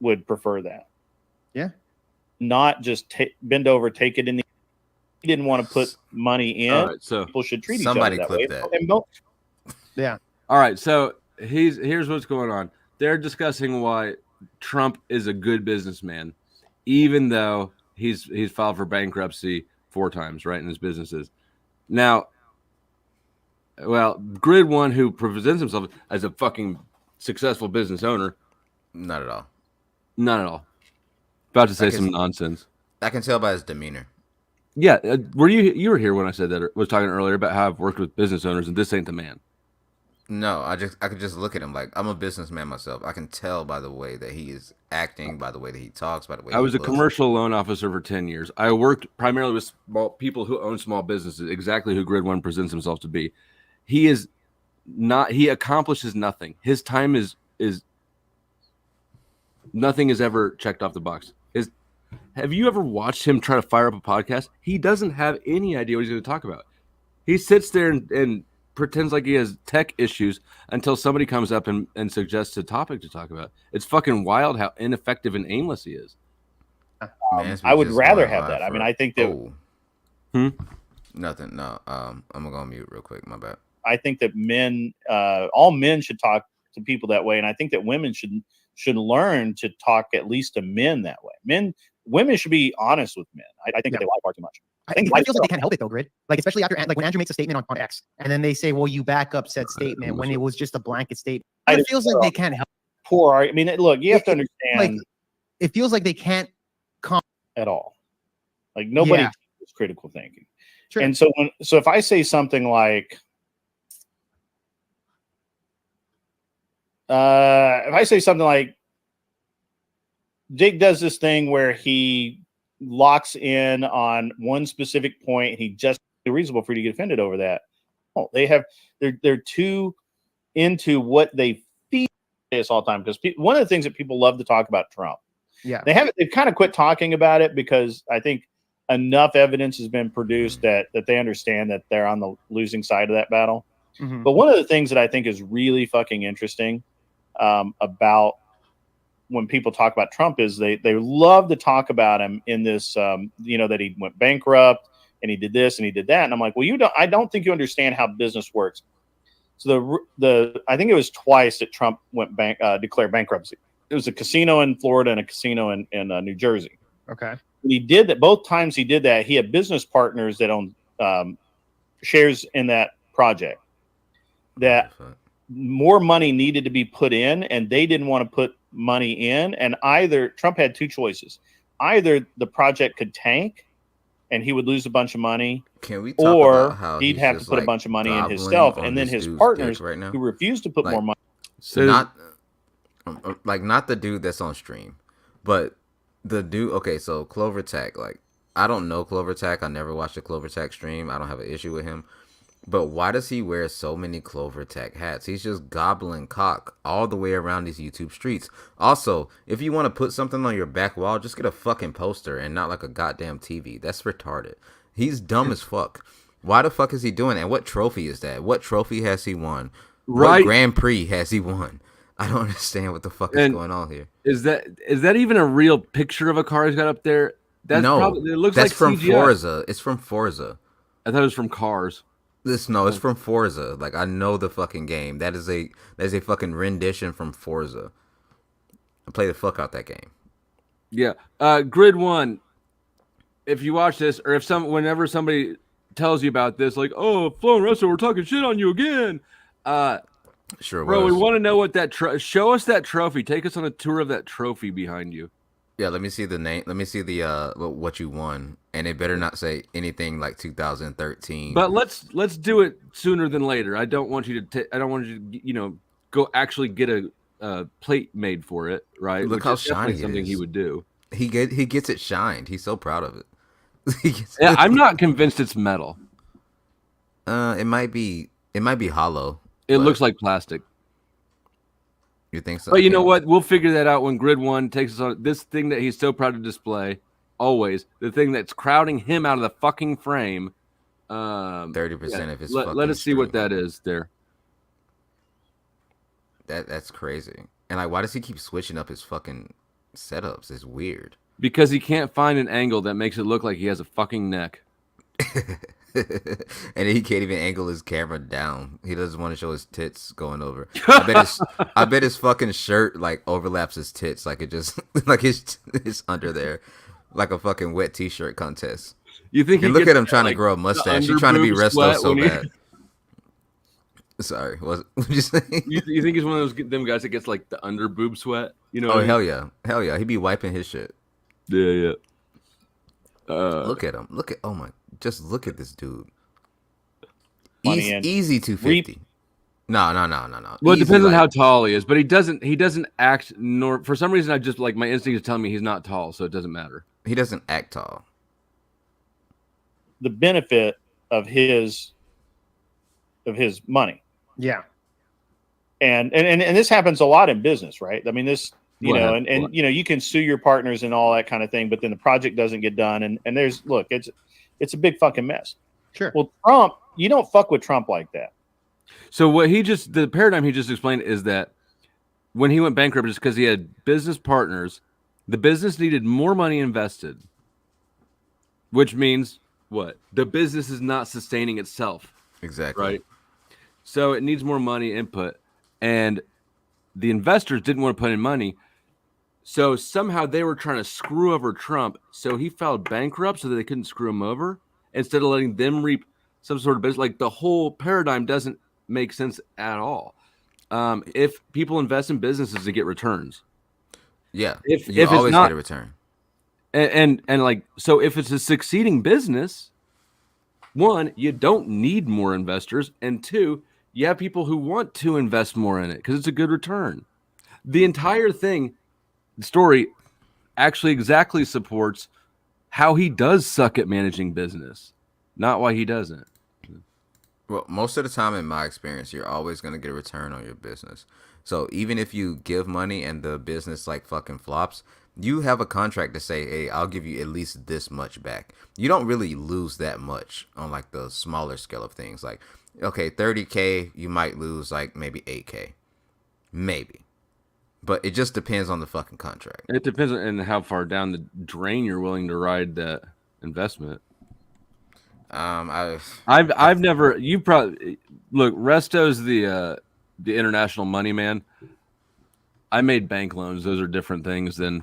would prefer that. Yeah. Not just bend over, take it in the. He didn't want to put money in. All right, so people should treat somebody each other that way. clip that. And don't- Yeah. All right, so here's what's going on. They're discussing why Trump is a good businessman, even though he's filed for bankruptcy 4 times, right, in his businesses. Now, well, Grid One, who presents himself as a fucking successful business owner, Not at all. not at all. About to say I can- some nonsense. I can tell by his demeanor. Yeah, were you were here when I said that? Or was talking earlier about how I've worked with business owners, and this ain't the man. No, I could just look at him like I'm a businessman myself. I can tell by the way that he is acting, by the way that he talks, by the way I was he a looks. commercial loan officer for 10 years. I worked primarily with people who own small businesses, exactly who Grid One presents himself to be. He is not, he accomplishes nothing. His time is nothing is ever checked off the box. Have you ever watched him try to fire up a podcast? He doesn't have any idea what he's going to talk about. He sits there and pretends like he has tech issues until somebody comes up and suggests a topic to talk about. It's fucking wild how ineffective and aimless he is. I would rather have that. I mean, I think that Nothing. No. I'm gonna go on mute real quick. My bad. I think that men, all men should talk to people that way, and I think that women should learn to talk at least to men that way. Men women should be honest with men. I think that they lie far too much. I think it feels like they can't help it though, Grid. Like especially after like when Andrew makes a statement on X, and then they say, "Well, you back up said statement," when it was just a blanket statement. It feels like they can't help. Poor. I mean, look, you have to understand. Like, it feels like they can't at all. Like nobody is critical thinking. Sure. And so if I say something like, Jake does this thing where he locks in on one specific point, and he just reasonable for you to get offended over that. Oh, they're too into what they feel this all the time, because one of the things that people love to talk about Trump. Yeah, they've kind of quit talking about it because I think enough evidence has been produced that they understand that they're on the losing side of that battle. Mm-hmm. But one of the things that I think is really fucking interesting about when people talk about Trump is they love to talk about him in this, that he went bankrupt and he did this and he did that. And I'm like, well, I don't think you understand how business works. So I think it was twice that Trump declared bankruptcy. It was a casino in Florida and a casino in New Jersey. Okay. When he did that, both times he did that, he had business partners that owned shares in that project. That more money needed to be put in, and they didn't want to put money in. And Trump had two choices: either the project could tank, and he would lose a bunch of money, or he'd have to put a bunch of money in himself, and then his partners who refused to put more money. So not the dude that's on stream, but the dude. Okay, so Clover Tech. Like, I don't know Clover Tech. I never watched a Clover Tech stream. I don't have an issue with him. But why does he wear so many Clover Tech hats? He's just gobbling cock all the way around these YouTube streets. Also, if you want to put something on your back wall, just get a fucking poster and not like a goddamn TV. That's retarded. He's dumb as fuck. Why the fuck is he doing that? What trophy is that? What trophy has he won? Right. What Grand Prix has he won? I don't understand what the fuck is going on here. Is that even a real picture of a car he's got up there? It looks like from CGI. Forza. It's from Forza. I thought it was from Cars. It's from Forza. Like, I know the fucking game. That is a fucking rendition from Forza. I play the fuck out that game. Yeah. Grid 1. If you watch this, or whenever somebody tells you about this, like, oh, Flo and Russell, we're talking shit on you again. Sure, bro, we want to know what that show us that trophy. Take us on a tour of that trophy behind you. Yeah, let me see the name. Let me see the what you won, and it better not say anything like 2013. But let's do it sooner than later. I don't want you to go actually get a plate made for it, right? Look how shiny it something is. he would do. He gets it shined. He's so proud of it. I'm not convinced it's metal. It might be hollow. It looks like plastic. You think so? But you know what? We'll figure that out when Grid 1 takes us on this thing that he's so proud to display. Always the thing that's crowding him out of the fucking frame. 30% of his. Let us see what that is there. That's crazy. And like, why does he keep switching up his fucking setups? It's weird. Because he can't find an angle that makes it look like he has a fucking neck. And he can't even angle his camera down. He doesn't want to show his tits going over. I bet his fucking shirt like overlaps his tits, like it just like it's under there, like a fucking wet t-shirt contest. You think? And look at him trying to grow a mustache. He's trying to be Resto so bad. Sorry, what you saying? You think he's one of them guys that gets like the under boob sweat? You know? Oh hell yeah! He be wiping his shit. Yeah. Look at him. Just look at this dude. Easy 250. No. Well, it depends on how tall he is, but he doesn't act nor for some reason I just like my instinct is telling me he's not tall, so it doesn't matter. He doesn't act tall. The benefit of his money. Yeah. And this happens a lot in business, right? I mean, this you can sue your partners and all that kind of thing, but then the project doesn't get done. And it's a big fucking mess. Sure. Well, Trump, you don't fuck with Trump like that. So the paradigm he just explained is that when he went bankrupt, it's because he had business partners. The business needed more money invested, which means what? The business is not sustaining itself. Exactly. Right. So it needs more money input, and the investors didn't want to put in money. So somehow they were trying to screw over Trump. So he filed bankrupt so that they couldn't screw him over instead of letting them reap some sort of business. Like the whole paradigm doesn't make sense at all. If people invest in businesses to get returns. Yeah. If You it's always not get a return. and like, so if it's a succeeding business, one, you don't need more investors. And two, you have people who want to invest more in it because it's a good return. The entire story actually exactly supports how he does suck at managing business, not why he doesn't. Well, most of the time, in my experience, you're always going to get a return on your business. So even if you give money and the business like fucking flops, you have a contract to say, hey, I'll give you at least this much back. You don't really lose that much on like the smaller scale of things. Like, okay, 30K, you might lose like maybe 8K. Maybe. But it just depends on the fucking contract. It depends on how far down the drain you're willing to ride that investment. I've never. You probably look. Resto's the international money man. I made bank loans. Those are different things than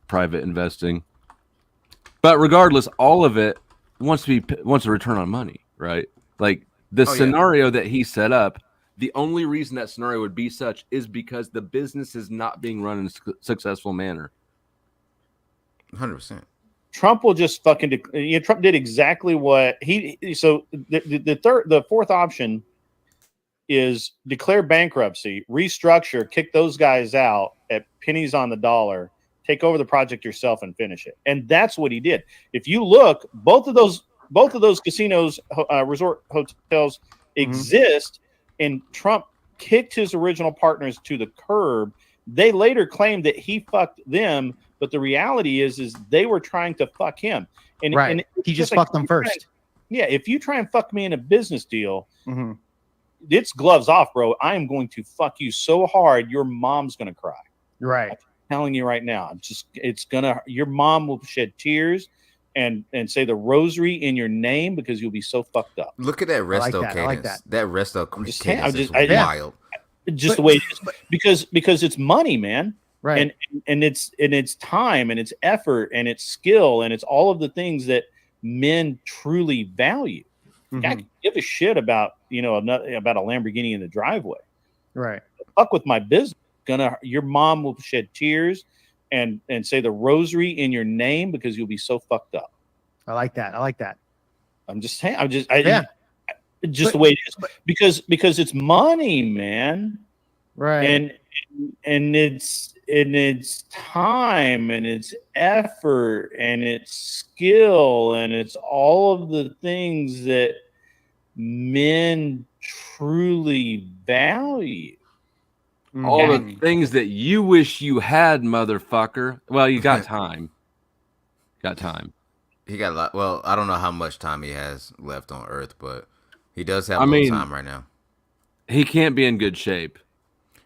private investing. But regardless, all of it wants a return on money, right? Like the scenario that he set up. The only reason that scenario would be such is because the business is not being run in a successful manner. 100%. Trump will just fucking. Trump did exactly what he. So the fourth option is declare bankruptcy, restructure, kick those guys out at pennies on the dollar, take over the project yourself, and finish it. And that's what he did. If you look, both of those casinos, resort hotels exist. And Trump kicked his original partners to the curb. They later claimed that he fucked them, but the reality is they were trying to fuck him. And he just fucked them first. If you try and fuck me in a business deal, it's gloves off, bro. I am going to fuck you so hard, your mom's gonna cry. Right. I'm telling you right now. Your mom will shed tears and say the rosary in your name because you'll be so fucked up. Look at that resto cadence. I like that. That resto cadence is wild. Just the way it is. Because it's money, man. Right. And it's time and it's effort and it's skill and it's all of the things that men truly value. I can give a shit about about a Lamborghini in the driveway. Right. Fuck with my business. Your mom will shed tears and say the rosary in your name because you'll be so fucked up. I like that. I'm just saying. The way it is because it's money, man. Right. And it's time and it's effort and it's skill and it's all of the things that men truly value. All the things that you wish you had, motherfucker. Well, you got time. He got a lot. Well, I don't know how much time he has left on Earth, but he does have a little time right now. He can't be in good shape.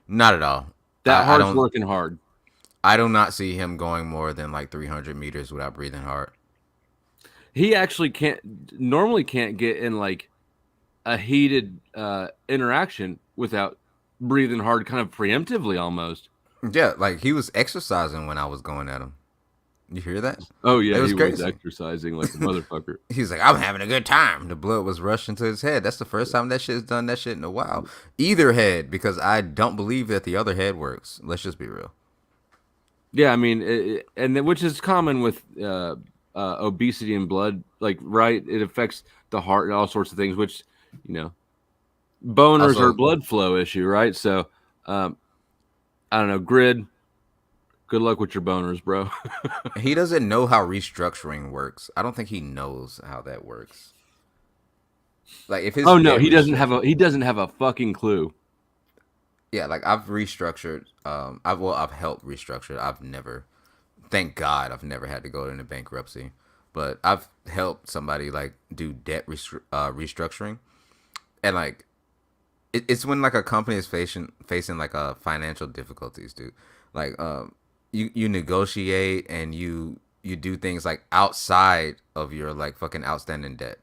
Not at all. That heart's working hard. I do not see him going more than like 300 meters without breathing hard. He actually normally can't get in like a heated interaction without breathing hard, kind of preemptively almost. Yeah, like he was exercising when I was going at him. You hear that? Oh yeah, he was exercising like a motherfucker. He's like, I'm having a good time. The blood was rushing to his head. That's the first time that shit's done that shit in a while. Either head, because I don't believe that the other head works. Let's just be real. Yeah, I mean, which is common with obesity and blood, like, right? It affects the heart and all sorts of things, which, boners Also, are blood flow issue, right? So, I don't know, Grid. Good luck with your boners, bro. He doesn't know how restructuring works. I don't think he knows how that works. Like if his he doesn't have a fucking clue. Yeah, like I've restructured. I've helped restructure. Thank God, I've never had to go into bankruptcy, but I've helped somebody like do debt restructuring, and like it's when like a company is facing like financial difficulties, dude. Like you negotiate and you do things like outside of your like fucking outstanding debt.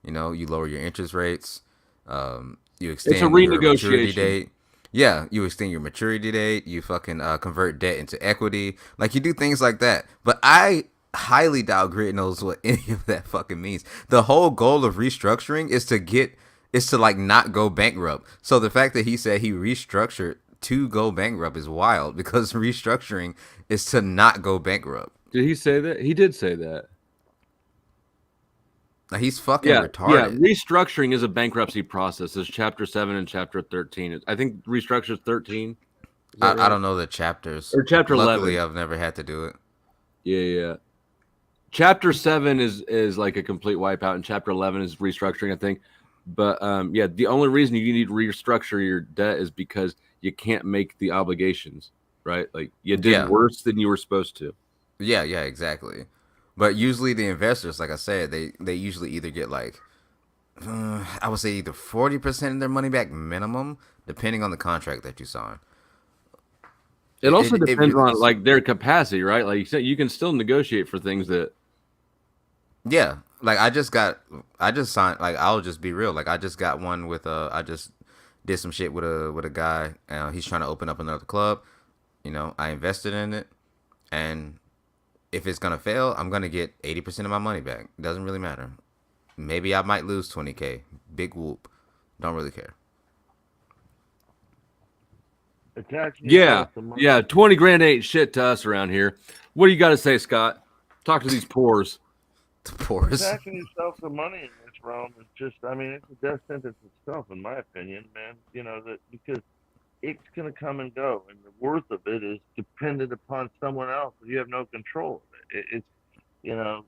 You lower your interest rates. You extend it's a your maturity renegotiation. date. Yeah, you extend your maturity date, you fucking convert debt into equity, like you do things like that. But I highly doubt Grit knows what any of that fucking means. The whole goal of restructuring is to like not go bankrupt. So the fact that he said he restructured to go bankrupt is wild because restructuring is to not go bankrupt. Did he say that? He did say that. Now, he's fucking Yeah, retarded. restructuring is a bankruptcy process. There's Chapter 7 and Chapter 13. I think restructure's 13. I don't know the chapters. Or Chapter Luckily, 11. I've never had to do it. Yeah. Chapter 7 is like a complete wipeout, and Chapter 11 is restructuring, I think. But yeah, the only reason you need to restructure your debt is because you can't make the obligations, right? Like you did worse than you were supposed to. Yeah, exactly. But usually the investors, like I said, they usually either get like, I would say either 40% of their money back minimum, depending on the contract that you sign. It also depends on like their capacity, right? Like you said, you can still negotiate for things that. Yeah, like I just signed. Like I'll just be real. Like I just got one with I just did some shit with a guy. He's trying to open up another club. You know, I invested in it, and if it's gonna fail, I'm gonna get 80% of my money back. It doesn't really matter. Maybe I might lose 20K. Big whoop. Don't really care. Yeah, 20 grand ain't shit to us around here. What do you got to say, Scott? Talk to these pores. The pores. Attaching yourself to money in this realm is just, I mean, it's a death sentence itself, in my opinion, man. You know, that because it's going to come and go, and the worth of it is dependent upon someone else. You have no control of it. It's, you know,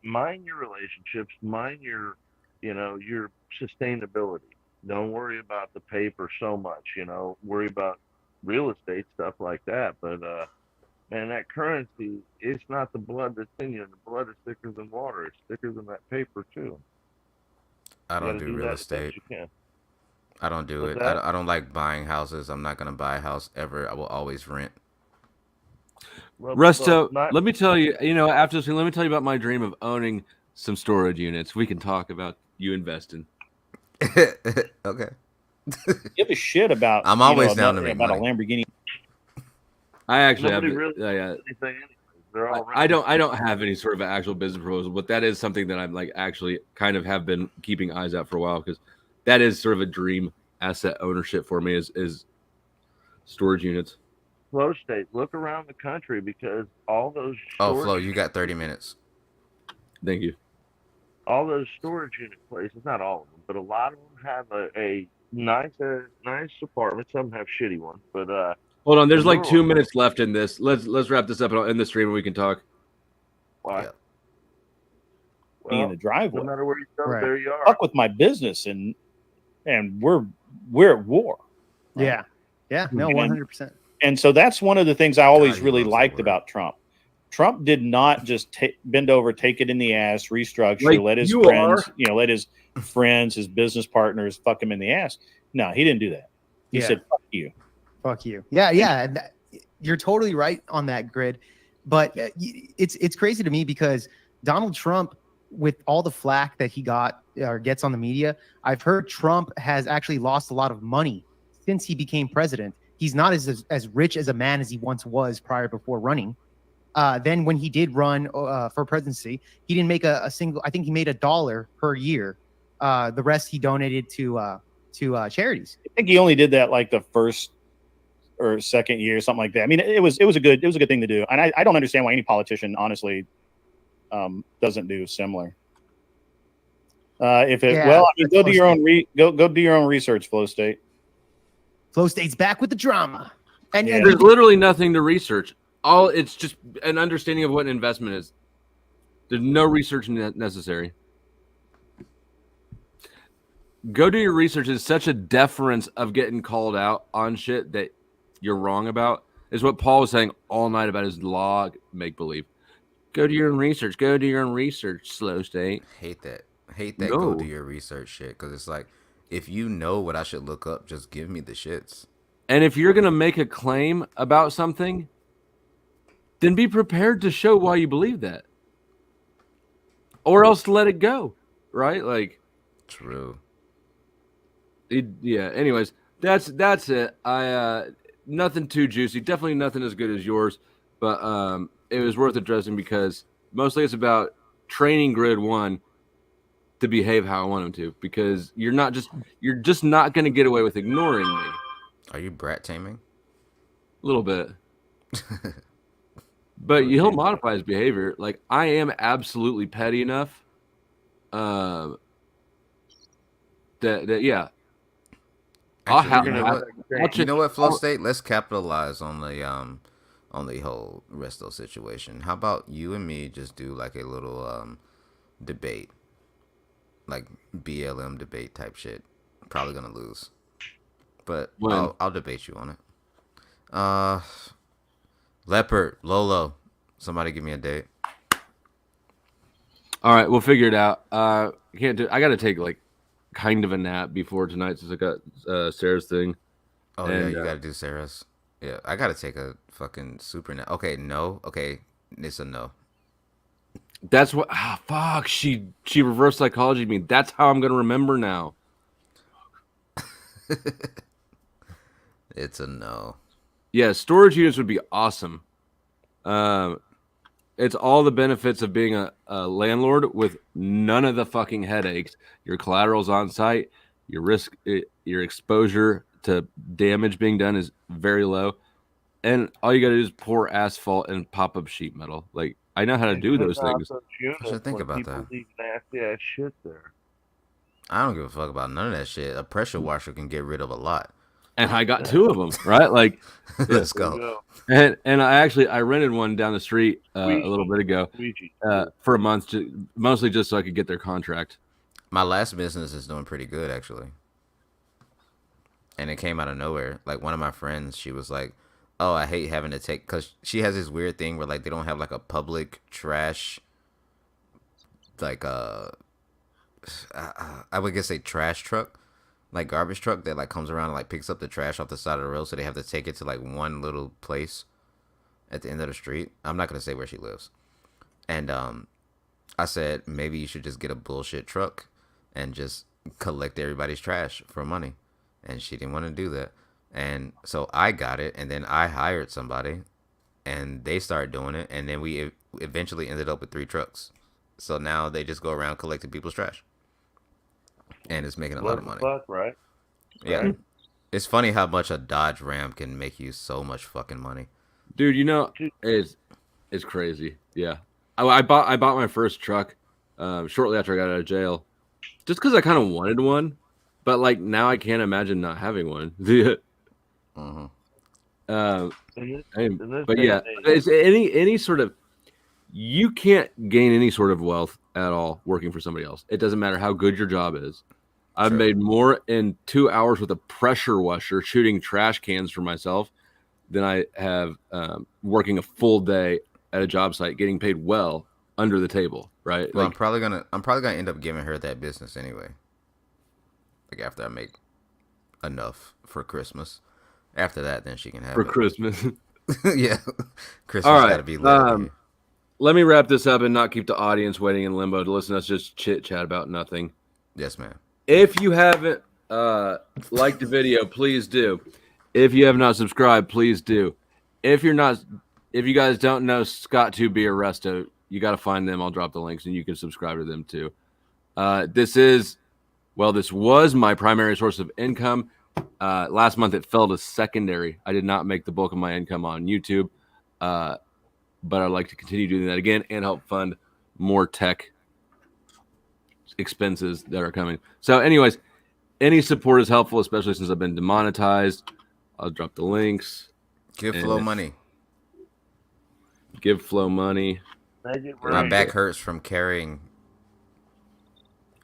mind your relationships, mind your, you know, your sustainability. Don't worry about the paper so much, you know, worry about real estate stuff like that. But man, that currency, it's not the blood that's in you. The blood is thicker than water. It's thicker than that paper too. I don't do real estate. I don't do it. I don't like buying houses. I'm not gonna buy a house ever. I will always rent. Resto, let me tell you, you know, after this, let me tell you about my dream of owning some storage units. We can talk about you investing. Okay. Give a shit about. I'm always down to make about money. a Lamborghini. I actually have. Really I don't have any sort of actual business proposal, but that is something that I'm like actually kind of have been keeping eyes out for a while because that is sort of a dream asset ownership for me is storage units. Flow state. Look around the country because all those. Flo, you got 30 minutes. Thank you. All those storage unit places, not all of them, but a lot of them have a nice apartment. Some have shitty ones, but hold on. There's like 2 minutes left in this. Let's wrap this up and end the stream and we can talk. Why? Yeah. Be in the driveway. No matter where you go, Right. there you are. Fuck with my business, and we're at war. Yeah. No, 100%. And so that's one of the things I always really liked about Trump. Trump did not just bend over, take it in the ass, restructure, Like let his you friends, are. you know, let his friends, his business partners fuck him in the ass. No, he didn't do that. He said, fuck you. Fuck you. Yeah. You're totally right on that, Grid. But it's crazy to me because Donald Trump, with all the flack that he got or gets on the media, I've heard Trump has actually lost a lot of money since he became president. He's not as rich as a man as he once was before running. Then when he did run for presidency, he didn't make a single. I think he made $1 per year. The rest he donated to charities. I think he only did that like the first or second year, something like that. I mean, it was a good thing to do, and I don't understand why any politician honestly doesn't do similar. Go do your own go do your own research, Flow State. Flow State's back with the drama, and there's literally nothing to research. It's just an understanding of what an investment is. There's no research necessary. Go do your research. It's such a deference of getting called out on shit that you're wrong about. Is what Paul was saying all night about his law make believe. Go do your own research. Go do your own research, Slow State. Hate that. Go do your research shit because it's like if you know what I should look up, just give me the shits. And if you're gonna make a claim about something, then be prepared to show why you believe that, or else let it go. Right? Like true. Yeah. Anyways, That's it. I nothing too juicy. Definitely nothing as good as yours, but it was worth addressing because mostly it's about training Grid 1 to behave how I want him to. Because you're just not going to get away with ignoring me. Are you brat taming? A little bit. But he'll modify his behavior. Like I am absolutely petty enough. That yeah. Actually, you know what, Flow State? Let's capitalize on the whole resto situation. How about you and me just do like a little debate, like BLM debate type shit. Probably gonna lose, but I'll debate you on it. Leopard, Lolo, somebody give me a date. All right, we'll figure it out. Can't do. I got to take like kind of a nap before tonight since I got Sarah's thing. Oh yeah, you got to do Sarah's. Yeah, I got to take a fucking super nap. Okay, no. Okay, it's a no. That's what. Fuck. She reverse psychology me. That's how I'm gonna remember now. It's a no. Yeah, storage units would be awesome. It's all the benefits of being a landlord with none of the fucking headaches. Your collateral's on site. Your exposure to damage being done is very low, and all you got to do is pour asphalt and pop up sheet metal. Like I know how to do those things. I should think about that. Leave nasty ass shit there. I don't give a fuck about none of that shit. A pressure washer can get rid of a lot. And I got 2 of them, right? Like, let's go. And I rented one down the street a little bit ago for a month, mostly just so I could get their contract. My last business is doing pretty good actually, and it came out of nowhere. Like one of my friends, she was like, "Oh, I hate having to take," because she has this weird thing where like they don't have like a public trash, like I would guess a trash truck. Like garbage truck that like comes around and like picks up the trash off the side of the road, so they have to take it to like one little place at the end of the street. I'm not gonna say where she lives. And I said maybe you should just get a bullshit truck and just collect everybody's trash for money. And she didn't want to do that. And so I got it, and then I hired somebody, and they started doing it, and then we eventually ended up with 3 trucks. So now they just go around collecting people's trash. And it's making a lot of money. Fuck, right? Yeah. Right? It's funny how much a Dodge Ram can make you so much fucking money. Dude, you know, it's crazy. Yeah. I bought my first truck shortly after I got out of jail. Just because I kind of wanted one. But like now I can't imagine not having one. But yeah, it's any sort of, you can't gain any sort of wealth at all working for somebody else. It doesn't matter how good your job is. I've made more in 2 hours with a pressure washer shooting trash cans for myself than I have working a full day at a job site getting paid well under the table. Right? Well, like, I'm probably gonna end up giving her that business anyway. Like after I make enough for Christmas. After that, then she can have for it. Christmas. Yeah, Christmas all right. gotta be lit. Let me wrap this up and not keep the audience waiting in limbo to listen to us just chit chat about nothing. Yes, man. If you haven't liked the video, please do. If you have not subscribed, please do. If you guys don't know Scott 2B or Resto, you got to find them. I'll drop the links and you can subscribe to them too. This was my primary source of income. Last month it fell to secondary. I did not make the bulk of my income on YouTube, but I'd like to continue doing that again and help fund more tech expenses that are coming. So anyways, any support is helpful, especially since I've been demonetized. I'll drop the links. Give Flow money. Give Flow money. My back hurts from carrying.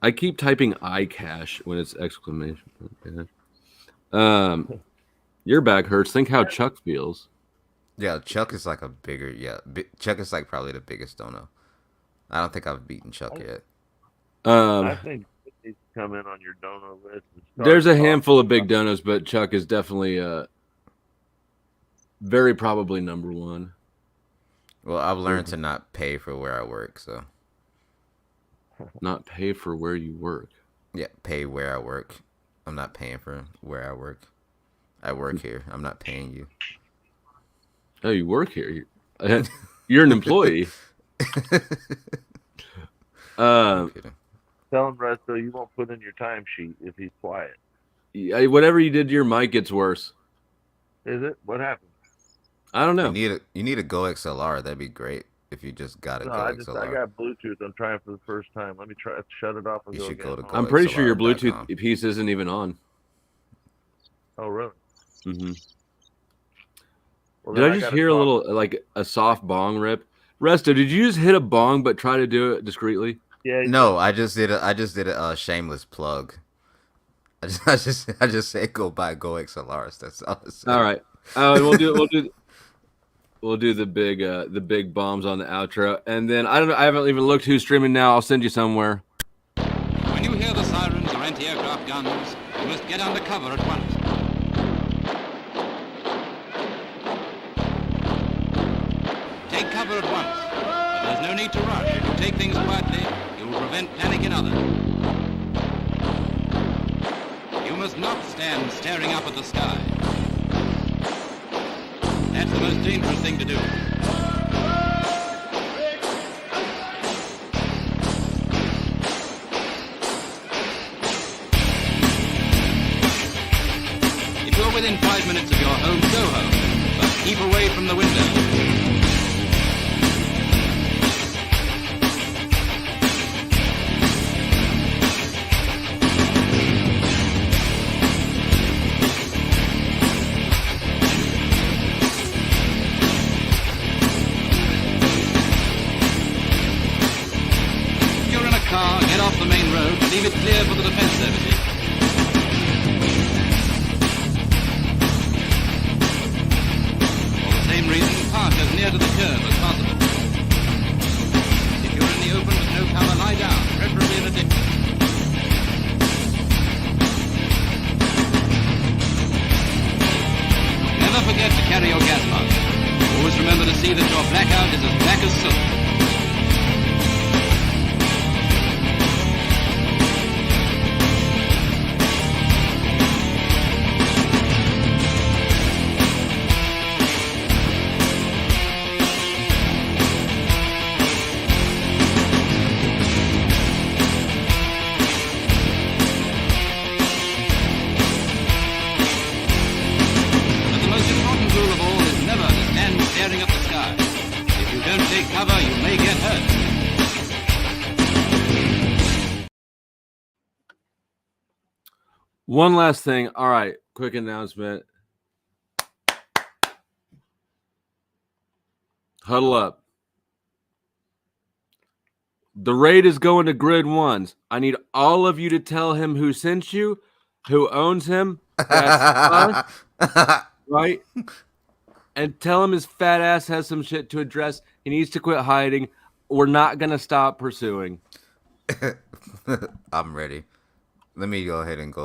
I keep typing iCash when it's exclamation. Your back hurts. Think how Chuck feels. Yeah, Chuck is like Chuck is like probably the biggest dono. I don't think I've beaten Chuck yet. I think he's come in on your dono list. There's a handful of big donos, but Chuck is definitely very probably number one. Well, I've learned to not pay for where I work, so. Not pay for where you work. Yeah, pay where I work. I'm not paying for where I work. I work here. I'm not paying you. Oh, you work here. You're an employee. Tell him, Resto, you won't put in your timesheet if he's quiet. Whatever you did to your mic gets worse. Is it? What happened? I don't know. You need a Go XLR. That'd be great if you just got a No, Go I XLR. got Bluetooth. I'm trying for the first time. Let me try shut it off and You go should again. go to I'm pretty sure your Bluetooth piece isn't even on. Oh, really? Mm-hmm. Well, Did then I just gotta hear a talk- little like a soft bong rip? Resto, did you just hit a bong but try to do it discreetly? Yeah. No, I just did a shameless plug. I just say go buy Go XLRs. That's all. All right. We'll do the big bombs on the outro, and then I haven't even looked who's streaming now. I'll send you somewhere. When you hear the sirens or anti-aircraft guns, you must get under cover at once. Take cover at once, but there's no need to rush. If you take things quietly, you will prevent panic in others. You must not stand staring up at the sky. That's the most dangerous thing to do. If you're within 5 minutes of your home, go home, but keep away from the window. Car, get off the main road, leave it clear for the defense services. For the same reason, park as near to the curb as possible. If you're in the open with no cover, lie down, preferably in a ditch. Never forget to carry your gas mask. Always remember to see that your blackout is as black as soot. Staring up the sky. If you don't take cover, you may get hurt. One last thing. All right, quick announcement. Huddle up. The raid is going to Grid Ones. I need all of you to tell him who sent you, who owns him. That's us, right? And tell him his fat ass has some shit to address. He needs to quit hiding. We're not going to stop pursuing. I'm ready. Let me go ahead and go.